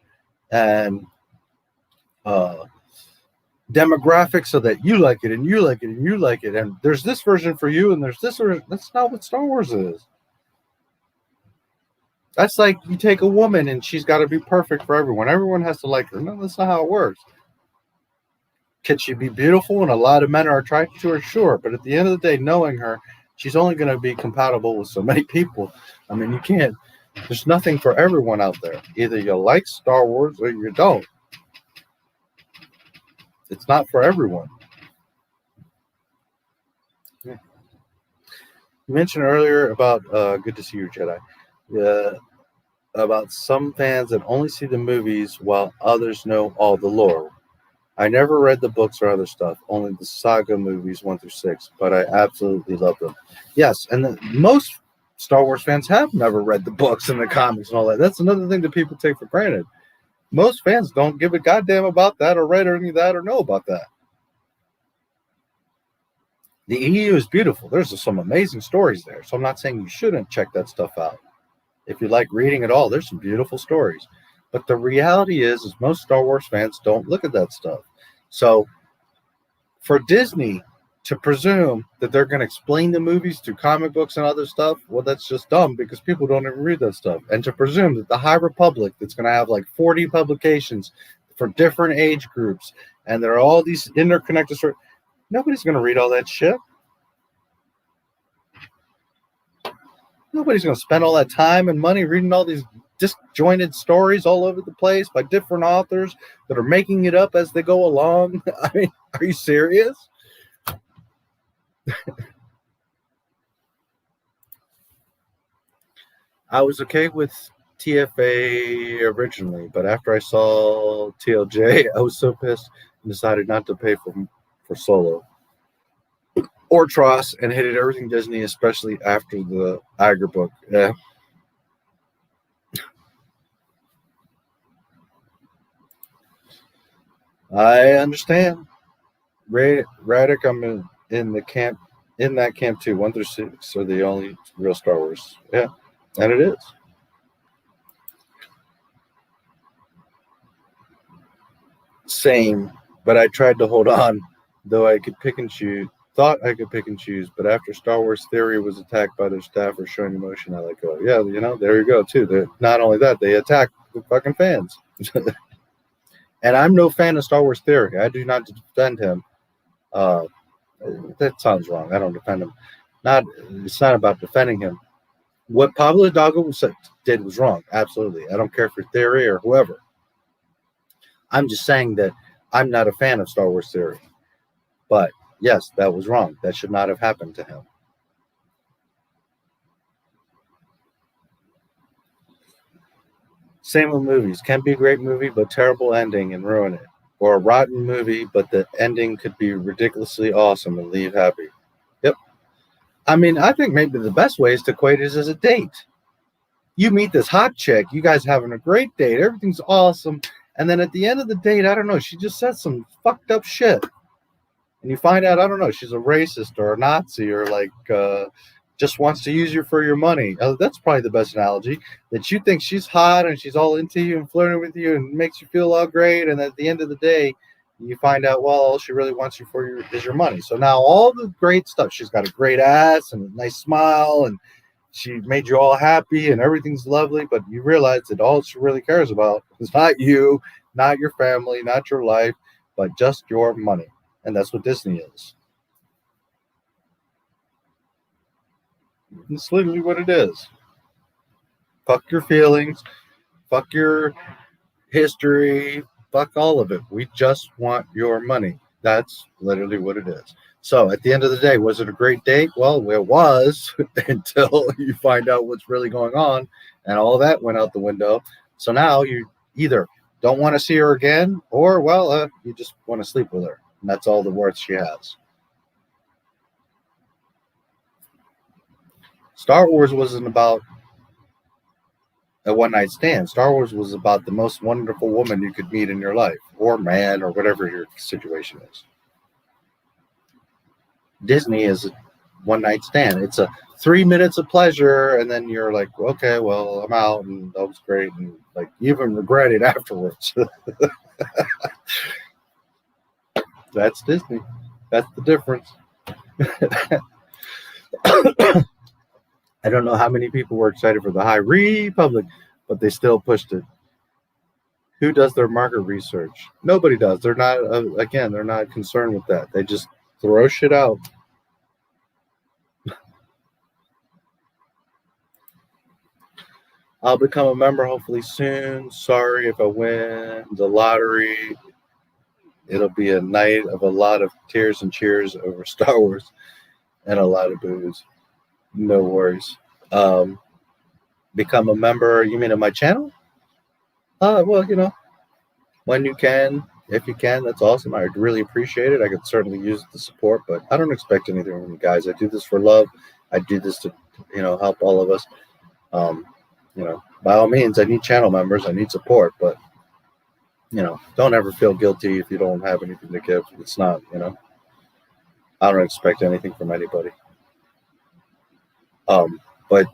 demographics so that you like it and you like it and you like it. And there's this version for you and there's this version. That's not what Star Wars is. That's like you take a woman and she's got to be perfect for everyone. Everyone has to like her. No, that's not how it works. Can she be beautiful? And a lot of men are attracted to her? Sure. But at the end of the day, knowing her, she's only going to be compatible with so many people. I mean, you can't. There's nothing for everyone out there. Either you like Star Wars or you don't. It's not for everyone. Yeah. You mentioned earlier about good to see you, Jedi. About some fans that only see the movies while others know all the lore. I never read the books or other stuff, only the saga movies 1 through 6, but I absolutely love them. Yes, and most Star Wars fans have never read the books and the comics and all that. That's another thing that people take for granted. Most fans don't give a goddamn about that or read any of that or know about that. The EU is beautiful. There's some amazing stories there, so I'm not saying you shouldn't check that stuff out. If you like reading at all, there's some beautiful stories. But the reality is most Star Wars fans don't look at that stuff. So for Disney to presume that they're going to explain the movies through comic books and other stuff, well, that's just dumb because people don't even read that stuff. And to presume that the High Republic, that's going to have like 40 publications for different age groups, and there are all these interconnected stories, nobody's going to read all that shit. Nobody's going to spend all that time and money reading all these disjointed stories all over the place by different authors that are making it up as they go along. I mean, are you serious? I was okay with TFA originally, but after I saw TLJ, I was so pissed and decided not to pay for Solo or Tross and hated everything Disney, especially after the Iger book. Yeah. I understand. Radic, I'm in the camp, in that camp too. 1 through 6 are the only real Star Wars. Yeah, and it is. Same, but I tried to hold on though I could pick and choose. Thought I could pick and choose, but after Star Wars Theory was attacked by their staff for showing emotion, I let go. Yeah, there you go too. Not only that, they attack the fucking fans. And I'm no fan of Star Wars Theory. I do not defend him. That sounds wrong. I don't defend him. It's not about defending him. What Pablo Hidalgo did was wrong. Absolutely. I don't care for Theory or whoever. I'm just saying that I'm not a fan of Star Wars Theory. But yes, that was wrong. That should not have happened to him. Same with movies. Can be a great movie, but terrible ending and ruin it. Or a rotten movie, but the ending could be ridiculously awesome and leave happy. Yep. I mean, I think maybe the best way is to equate it as a date. You meet this hot chick. You guys having a great date. Everything's awesome. And then at the end of the date, I don't know, she just said some fucked up shit. And you find out, I don't know, she's a racist or a Nazi or like just wants to use you for your money. That's probably the best analogy. That you think she's hot and she's all into you and flirting with you and makes you feel all great. And at the end of the day, you find out, well, all she really wants you for is your money. So now all the great stuff, she's got a great ass and a nice smile and she made you all happy and everything's lovely. But you realize that all she really cares about is not you, not your family, not your life, but just your money. And that's what Disney is. It's literally what it is. Fuck your feelings. Fuck your history. Fuck all of it. We just want your money. That's literally what it is. So at the end of the day, was it a great date? Well, it was until you find out what's really going on. And all that went out the window. So now you either don't want to see her again or, well, you just want to sleep with her. And that's all the worth she has. Star Wars wasn't about a one-night stand. Star Wars was about the most wonderful woman you could meet in your life, or man, or whatever your situation is. Disney is a one-night stand. It's a 3 minutes of pleasure, and then you're like, okay, well, I'm out, and that was great, and like you even regret it afterwards. That's Disney. That's the difference. I don't know how many people were excited for the High Republic, but they still pushed it. Who does their market research? Nobody does. They're not, again, they're not concerned with that. They just throw shit out. I'll become a member hopefully soon. Sorry if I win the lottery. It'll be a night of a lot of tears and cheers over Star Wars and a lot of booze. No worries. Become a member, you mean of my channel? Well, you know, when you can, if you can, that's awesome. I really appreciate it. I could certainly use the support, but I don't expect anything from you guys. I do this for love. I do this to, you know, help all of us. You know, by all means, I need channel members. I need support, but, you know, don't ever feel guilty if you don't have anything to give. It's not, you know, I don't expect anything from anybody. But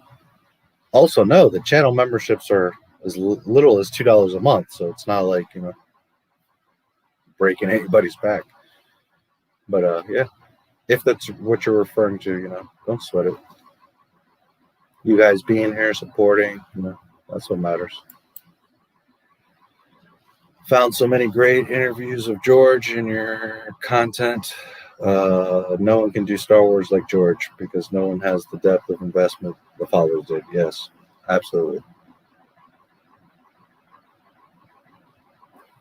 also know that channel memberships are as little as $2 a month. So it's not like, you know, breaking anybody's back. But yeah, if that's what you're referring to, you know, don't sweat it. You guys being here, supporting, you know, that's what matters. Found so many great interviews of George in your content. No one can do Star Wars like George because no one has the depth of investment the fathers did. Yes, absolutely.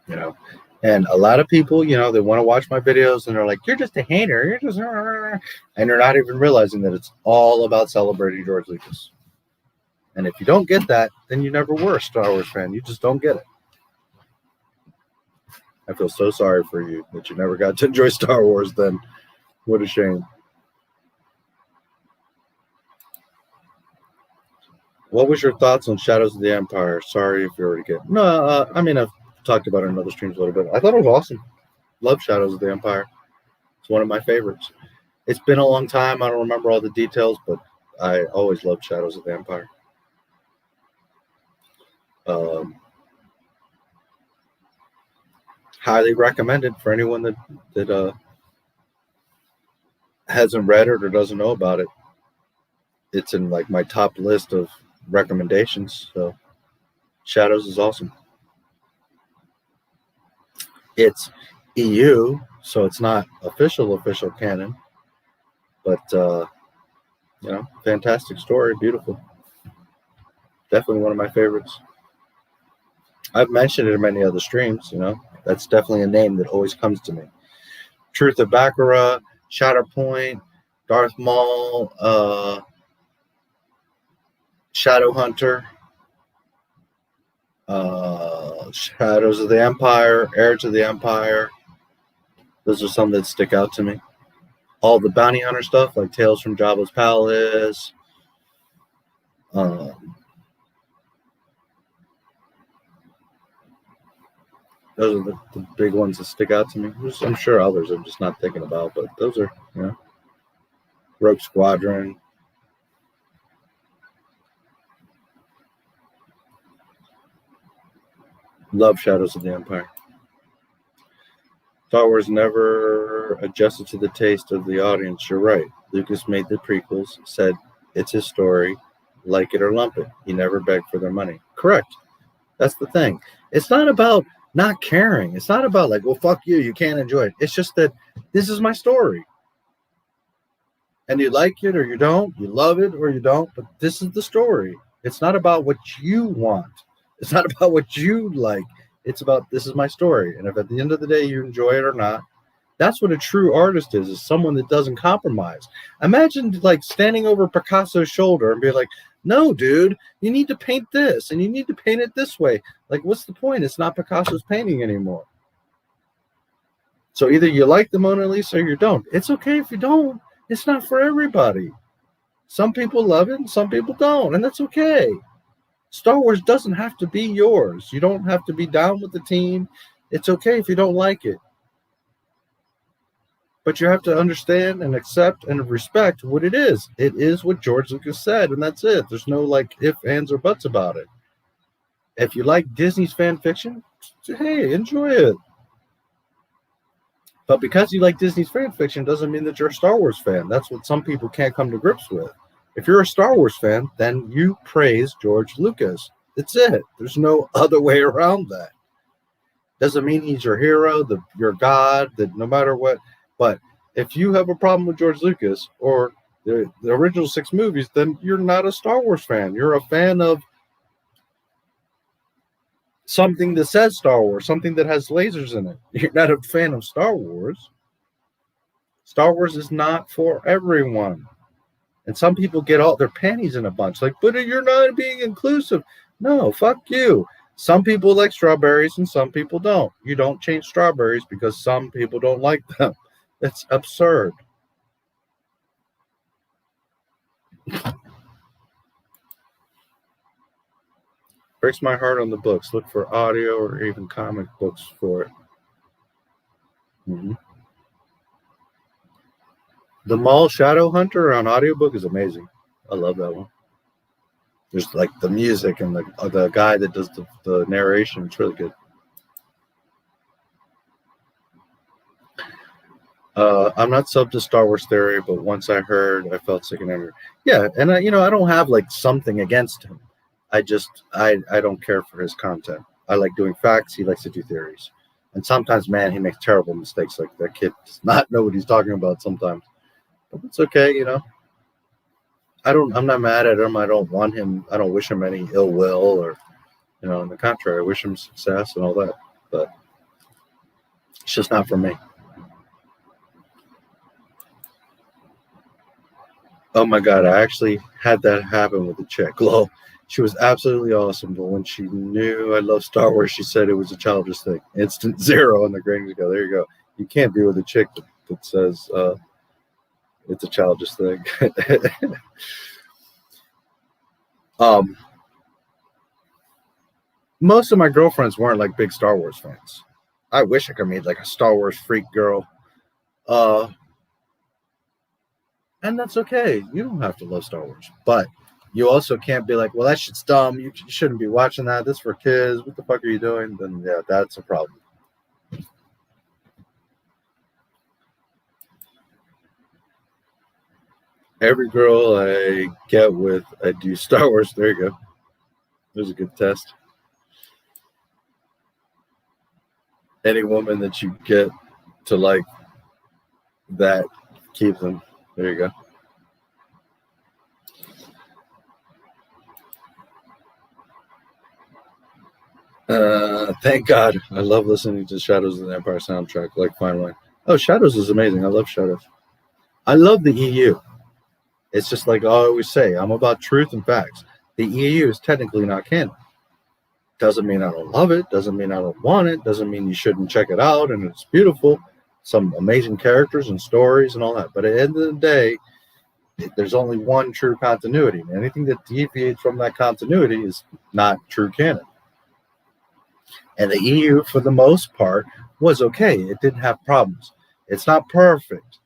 You know, and a lot of people, you know, they want to watch my videos and they're like, you're just a hater. You're just, and they're not even realizing that it's all about celebrating George Lucas. And if you don't get that, then you never were a Star Wars fan. You just don't get it. I feel so sorry for you that you never got to enjoy Star Wars then. What a shame. What was your thoughts on Shadows of the Empire? Sorry if you already get. No, I mean, I've talked about it in other streams a little bit. I thought it was awesome. Love Shadows of the Empire. It's one of my favorites. It's been a long time. I don't remember all the details, but I always loved Shadows of the Empire. Highly recommended for anyone that hasn't read it or doesn't know about it, it's in like my top list of recommendations. So Shadows is awesome. It's EU, so it's not official canon, but you know, fantastic story, beautiful. Definitely one of my favorites. I've mentioned it in many other streams, you know. That's definitely a name that always comes to me. Truth of Baccarat, Shatterpoint, Darth Maul, Shadowhunter, Shadows of the Empire, Heir to the Empire. Those are some that stick out to me. All the bounty hunter stuff, like Tales from Jabba's Palace. Those are the big ones that stick out to me. I'm sure others I'm just not thinking about, but those are, you know, Rogue Squadron. Love Shadows of the Empire. Star Wars never adjusted to the taste of the audience. You're right. Lucas made the prequels, said it's his story, like it or lump it. He never begged for their money. Correct. That's the thing. It's not about not caring. It's not about like, well, fuck you, you can't enjoy it. It's just that this is my story. And you like it or you don't. You love it or you don't. But this is the story. It's not about what you want. It's not about what you like. It's about, this is my story. And if at the end of the day you enjoy it or not, that's what a true artist is someone that doesn't compromise. Imagine like standing over Picasso's shoulder and be like, no, dude, you need to paint this and you need to paint it this way. Like, what's the point? It's not Picasso's painting anymore. So either you like the Mona Lisa or you don't. It's okay if you don't. It's not for everybody. Some people love it and some people don't, and that's okay. Star Wars doesn't have to be yours. You don't have to be down with the team. It's okay if you don't like it. But you have to understand and accept and respect what it is. It is what George Lucas said, and that's it. There's no like ifs, ands, or buts about it. If you like Disney's fan fiction, hey, enjoy it. But because you like Disney's fan fiction doesn't mean that you're a Star Wars fan. That's what some people can't come to grips with. If you're a Star Wars fan, then you praise George Lucas. That's it. There's no other way around that. Doesn't mean he's your hero, your god, that no matter what. But if you have a problem with George Lucas or the original 6 movies, then you're not a Star Wars fan. You're a fan of something that says Star Wars, something that has lasers in it. You're not a fan of Star Wars. Star Wars is not for everyone. And some people get all their panties in a bunch. Like, but you're not being inclusive. No, fuck you. Some people like strawberries and some people don't. You don't change strawberries because some people don't like them. It's absurd. Breaks my heart on the books. Look for audio or even comic books for it. The Maul Shadow Hunter on audiobook is amazing. I love that one. There's like the music and the guy that does the narration. It's really good. I'm not sub to Star Wars Theory, but once I heard, I felt sick and angry. Yeah, and I don't have like something against him. I don't care for his content. I like doing facts. He likes to do theories. And sometimes, man, he makes terrible mistakes. Like that kid does not know what he's talking about sometimes. But it's okay, you know. I'm not mad at him. I don't want him. I don't wish him any ill will or, you know, on the contrary, I wish him success and all that. But it's just not for me. Oh my God, I actually had that happen with a chick. Lol. She was absolutely awesome, but when she knew I love Star Wars, she said it was a childish thing. Instant 0 on the grading scale. There you go. You can't be with a chick that says it's a childish thing. Most of my girlfriends weren't like big Star Wars fans. I wish I could meet like a Star Wars freak girl. And that's okay. You don't have to love Star Wars. But you also can't be like, well, that shit's dumb. You shouldn't be watching that. This is for kids. What the fuck are you doing? Then, yeah, that's a problem. Every girl I get with, I do Star Wars. There you go. There's a good test. Any woman that you get to like that, keep them. There you go. Thank God. I love listening to Shadows of the Empire soundtrack, like Fine Wine. Oh, Shadows is amazing. I love Shadows. I love the EU. It's just like I always say, I'm about truth and facts. The EU is technically not canon. Doesn't mean I don't love it. Doesn't mean I don't want it. Doesn't mean you shouldn't check it out. And it's beautiful. Some amazing characters and stories and all that. But at the end of the day, there's only one true continuity. And anything that deviates from that continuity is not true canon. And the EU, for the most part, was okay. It didn't have problems. It's not perfect.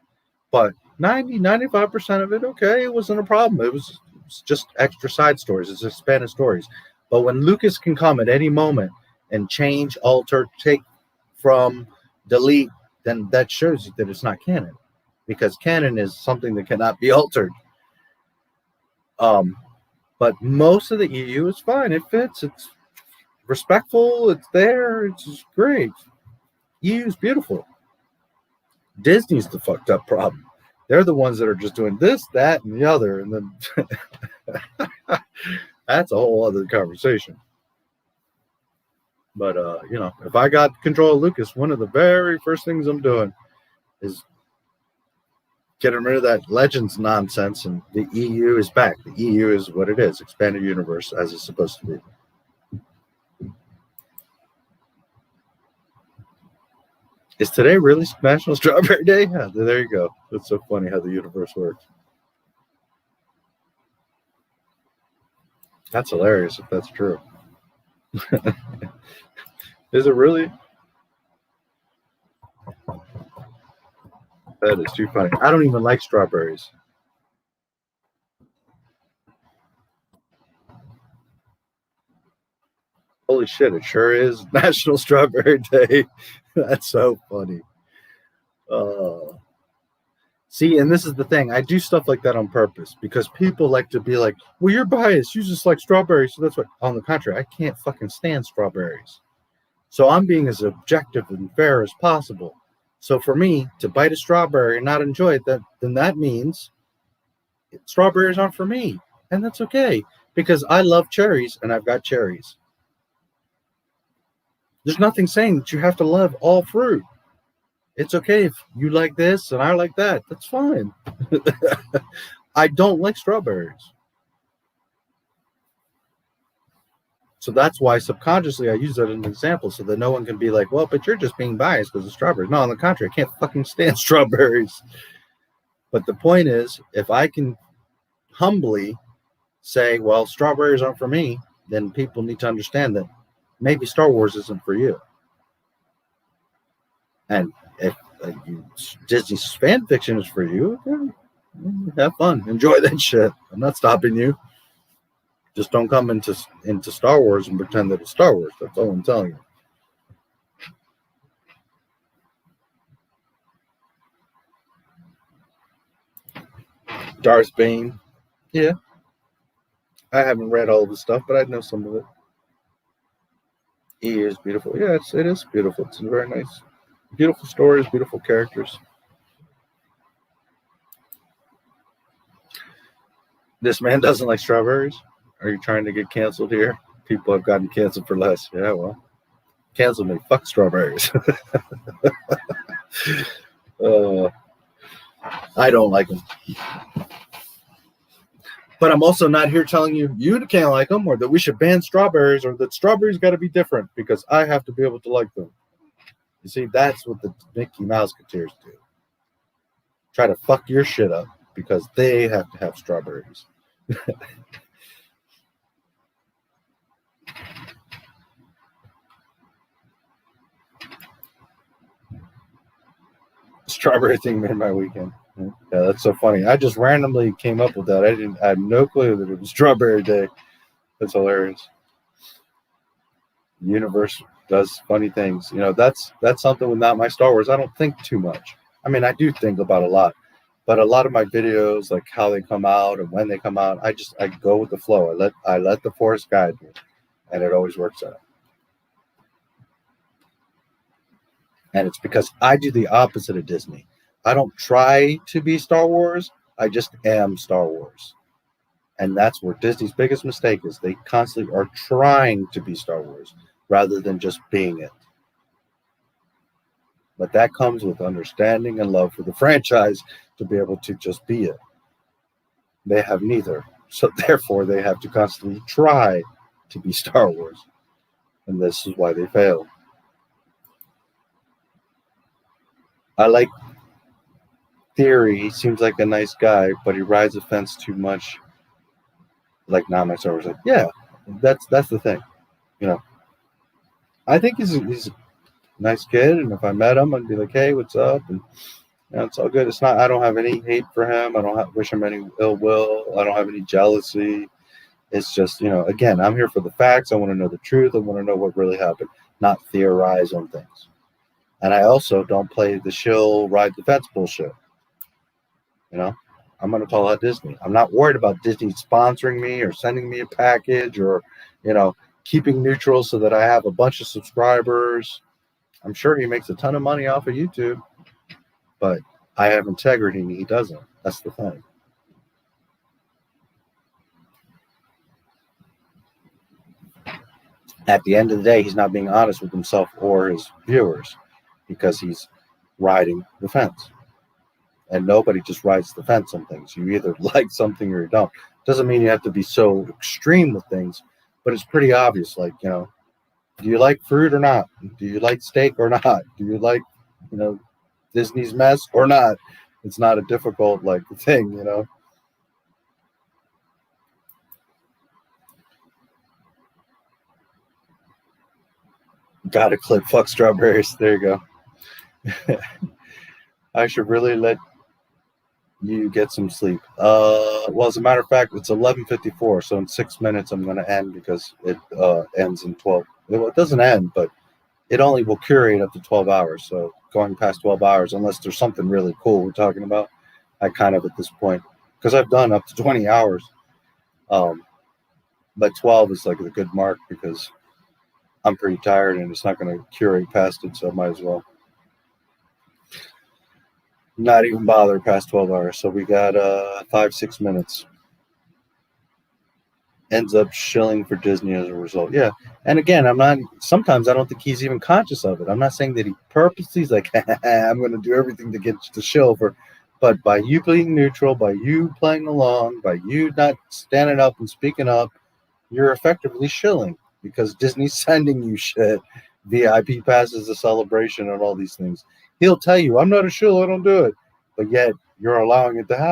But 95% of it, okay, it wasn't a problem. It was just extra side stories. It's expanded stories. But when Lucas can come at any moment and change, alter, take from, delete, then that shows you that it's not canon. Because canon is something that cannot be altered. But most of the EU is fine. It fits. It's respectful. It's there. It's just great. EU is beautiful. Disney's the fucked up problem. They're the ones that are just doing this, that, and the other. And then that's a whole other conversation. But, you know, if I got control of Lucas, one of the very first things I'm doing is getting rid of that Legends nonsense, and the EU is back. The EU is what it is, expanded universe, as it's supposed to be. Is today really National Strawberry Day? Yeah, there you go. That's so funny how the universe works. That's hilarious if that's true. Is it really? That is too funny. I don't even like strawberries. Holy shit, it sure is National Strawberry Day. That's so funny. See, and this is the thing. I do stuff like that on purpose because people like to be like, well, you're biased. You just like strawberries. So that's what. On the contrary, I can't fucking stand strawberries. So I'm being as objective and fair as possible. So for me to bite a strawberry and not enjoy it, then that means strawberries aren't for me. And that's okay because I love cherries and I've got cherries. There's nothing saying that you have to love all fruit. It's okay if you like this and I like that. That's fine. I don't like strawberries. So that's why subconsciously I use that as an example so that no one can be like, well, but you're just being biased because of strawberries. No, on the contrary, I can't fucking stand strawberries. But the point is, if I can humbly say, well, strawberries aren't for me, then people need to understand that maybe Star Wars isn't for you. And if Disney's fan fiction is for you, then have fun. Enjoy that shit. I'm not stopping you. Just don't come into Star Wars and pretend that it's Star Wars. That's all I'm telling you. Darth Bane. Yeah. I haven't read all of his stuff, but I know some of it. He is beautiful. Yes, it is beautiful. It's very nice. Beautiful stories, beautiful characters. This man doesn't like strawberries? Are you trying to get canceled here? People have gotten canceled for less. Yeah, well, cancel me. Fuck strawberries. I don't like them. But I'm also not here telling you can't like them or that we should ban strawberries or that strawberries got to be different because I have to be able to like them. You see, that's what the Mickey Mouseketeers do. Try to fuck your shit up because they have to have strawberries. Strawberry thing made my weekend. Yeah, that's so funny. I just randomly came up with that. I had no clue that it was Strawberry Day. That's hilarious. The universe does funny things. You know, that's something with Not My Star Wars. I don't think too much. I mean, I do think about a lot, But a lot of my videos, like how they come out and when they come out, I go with the flow. I let the force guide me, and it always works out. And it's because I do the opposite of Disney. I don't try to be Star Wars. I just am Star Wars. And that's where Disney's biggest mistake is. They constantly are trying to be Star Wars rather than just being it. But that comes with understanding and love for the franchise to be able to just be it. They have neither. So therefore, they have to constantly try to be Star Wars. And this is why they fail. I like Theory. He seems like a nice guy, but he rides the fence too much. Like NotMySTARWARS. Like, yeah, that's the thing. You know, I think he's a nice kid, and if I met him, I'd be like, hey, what's up? And you know, it's all good. It's not. I don't have any hate for him. I don't wish him any ill will. I don't have any jealousy. It's just, you know, again, I'm here for the facts. I want to know the truth. I want to know what really happened, not theorize on things. And I also don't play the shill ride the fence bullshit. You know, I'm going to call out Disney. I'm not worried about Disney sponsoring me or sending me a package or, you know, keeping neutral so that I have a bunch of subscribers. I'm sure he makes a ton of money off of YouTube, but I have integrity and he doesn't. That's the thing. At the end of the day, he's not being honest with himself or his viewers because he's riding the fence. And nobody just rides the fence on things. You either like something or you don't. Doesn't mean you have to be so extreme with things, but it's pretty obvious. Like, you know, do you like fruit or not? Do you like steak or not? Do you like, you know, Disney's mess or not? It's not a difficult, like, thing, you know. Got to clip fuck strawberries. There you go. I should really let you get some sleep. Well, as a matter of fact, it's 11:54, so in 6 minutes I'm going to end because it ends in 12. Well, it doesn't end, but it only will curate up to 12 hours. So going past 12 hours, unless there's something really cool we're talking about, I kind of at this point, because I've done up to 20 hours. But 12 is like a good mark because I'm pretty tired and it's not going to curate past it, so I might as well not even bother past 12 hours. So we got 5-6 minutes. Ends up shilling for Disney as a result. Yeah. And again, sometimes I don't think he's even conscious of it. I'm not saying that he purposely is like, I'm going to do everything to get the shill for, but by you being neutral, by you playing along, by you not standing up and speaking up, you're effectively shilling because Disney's sending you shit, VIP passes, a celebration, and all these things. He'll tell you, I'm not a shill, I don't do it. But yet you're allowing it to happen.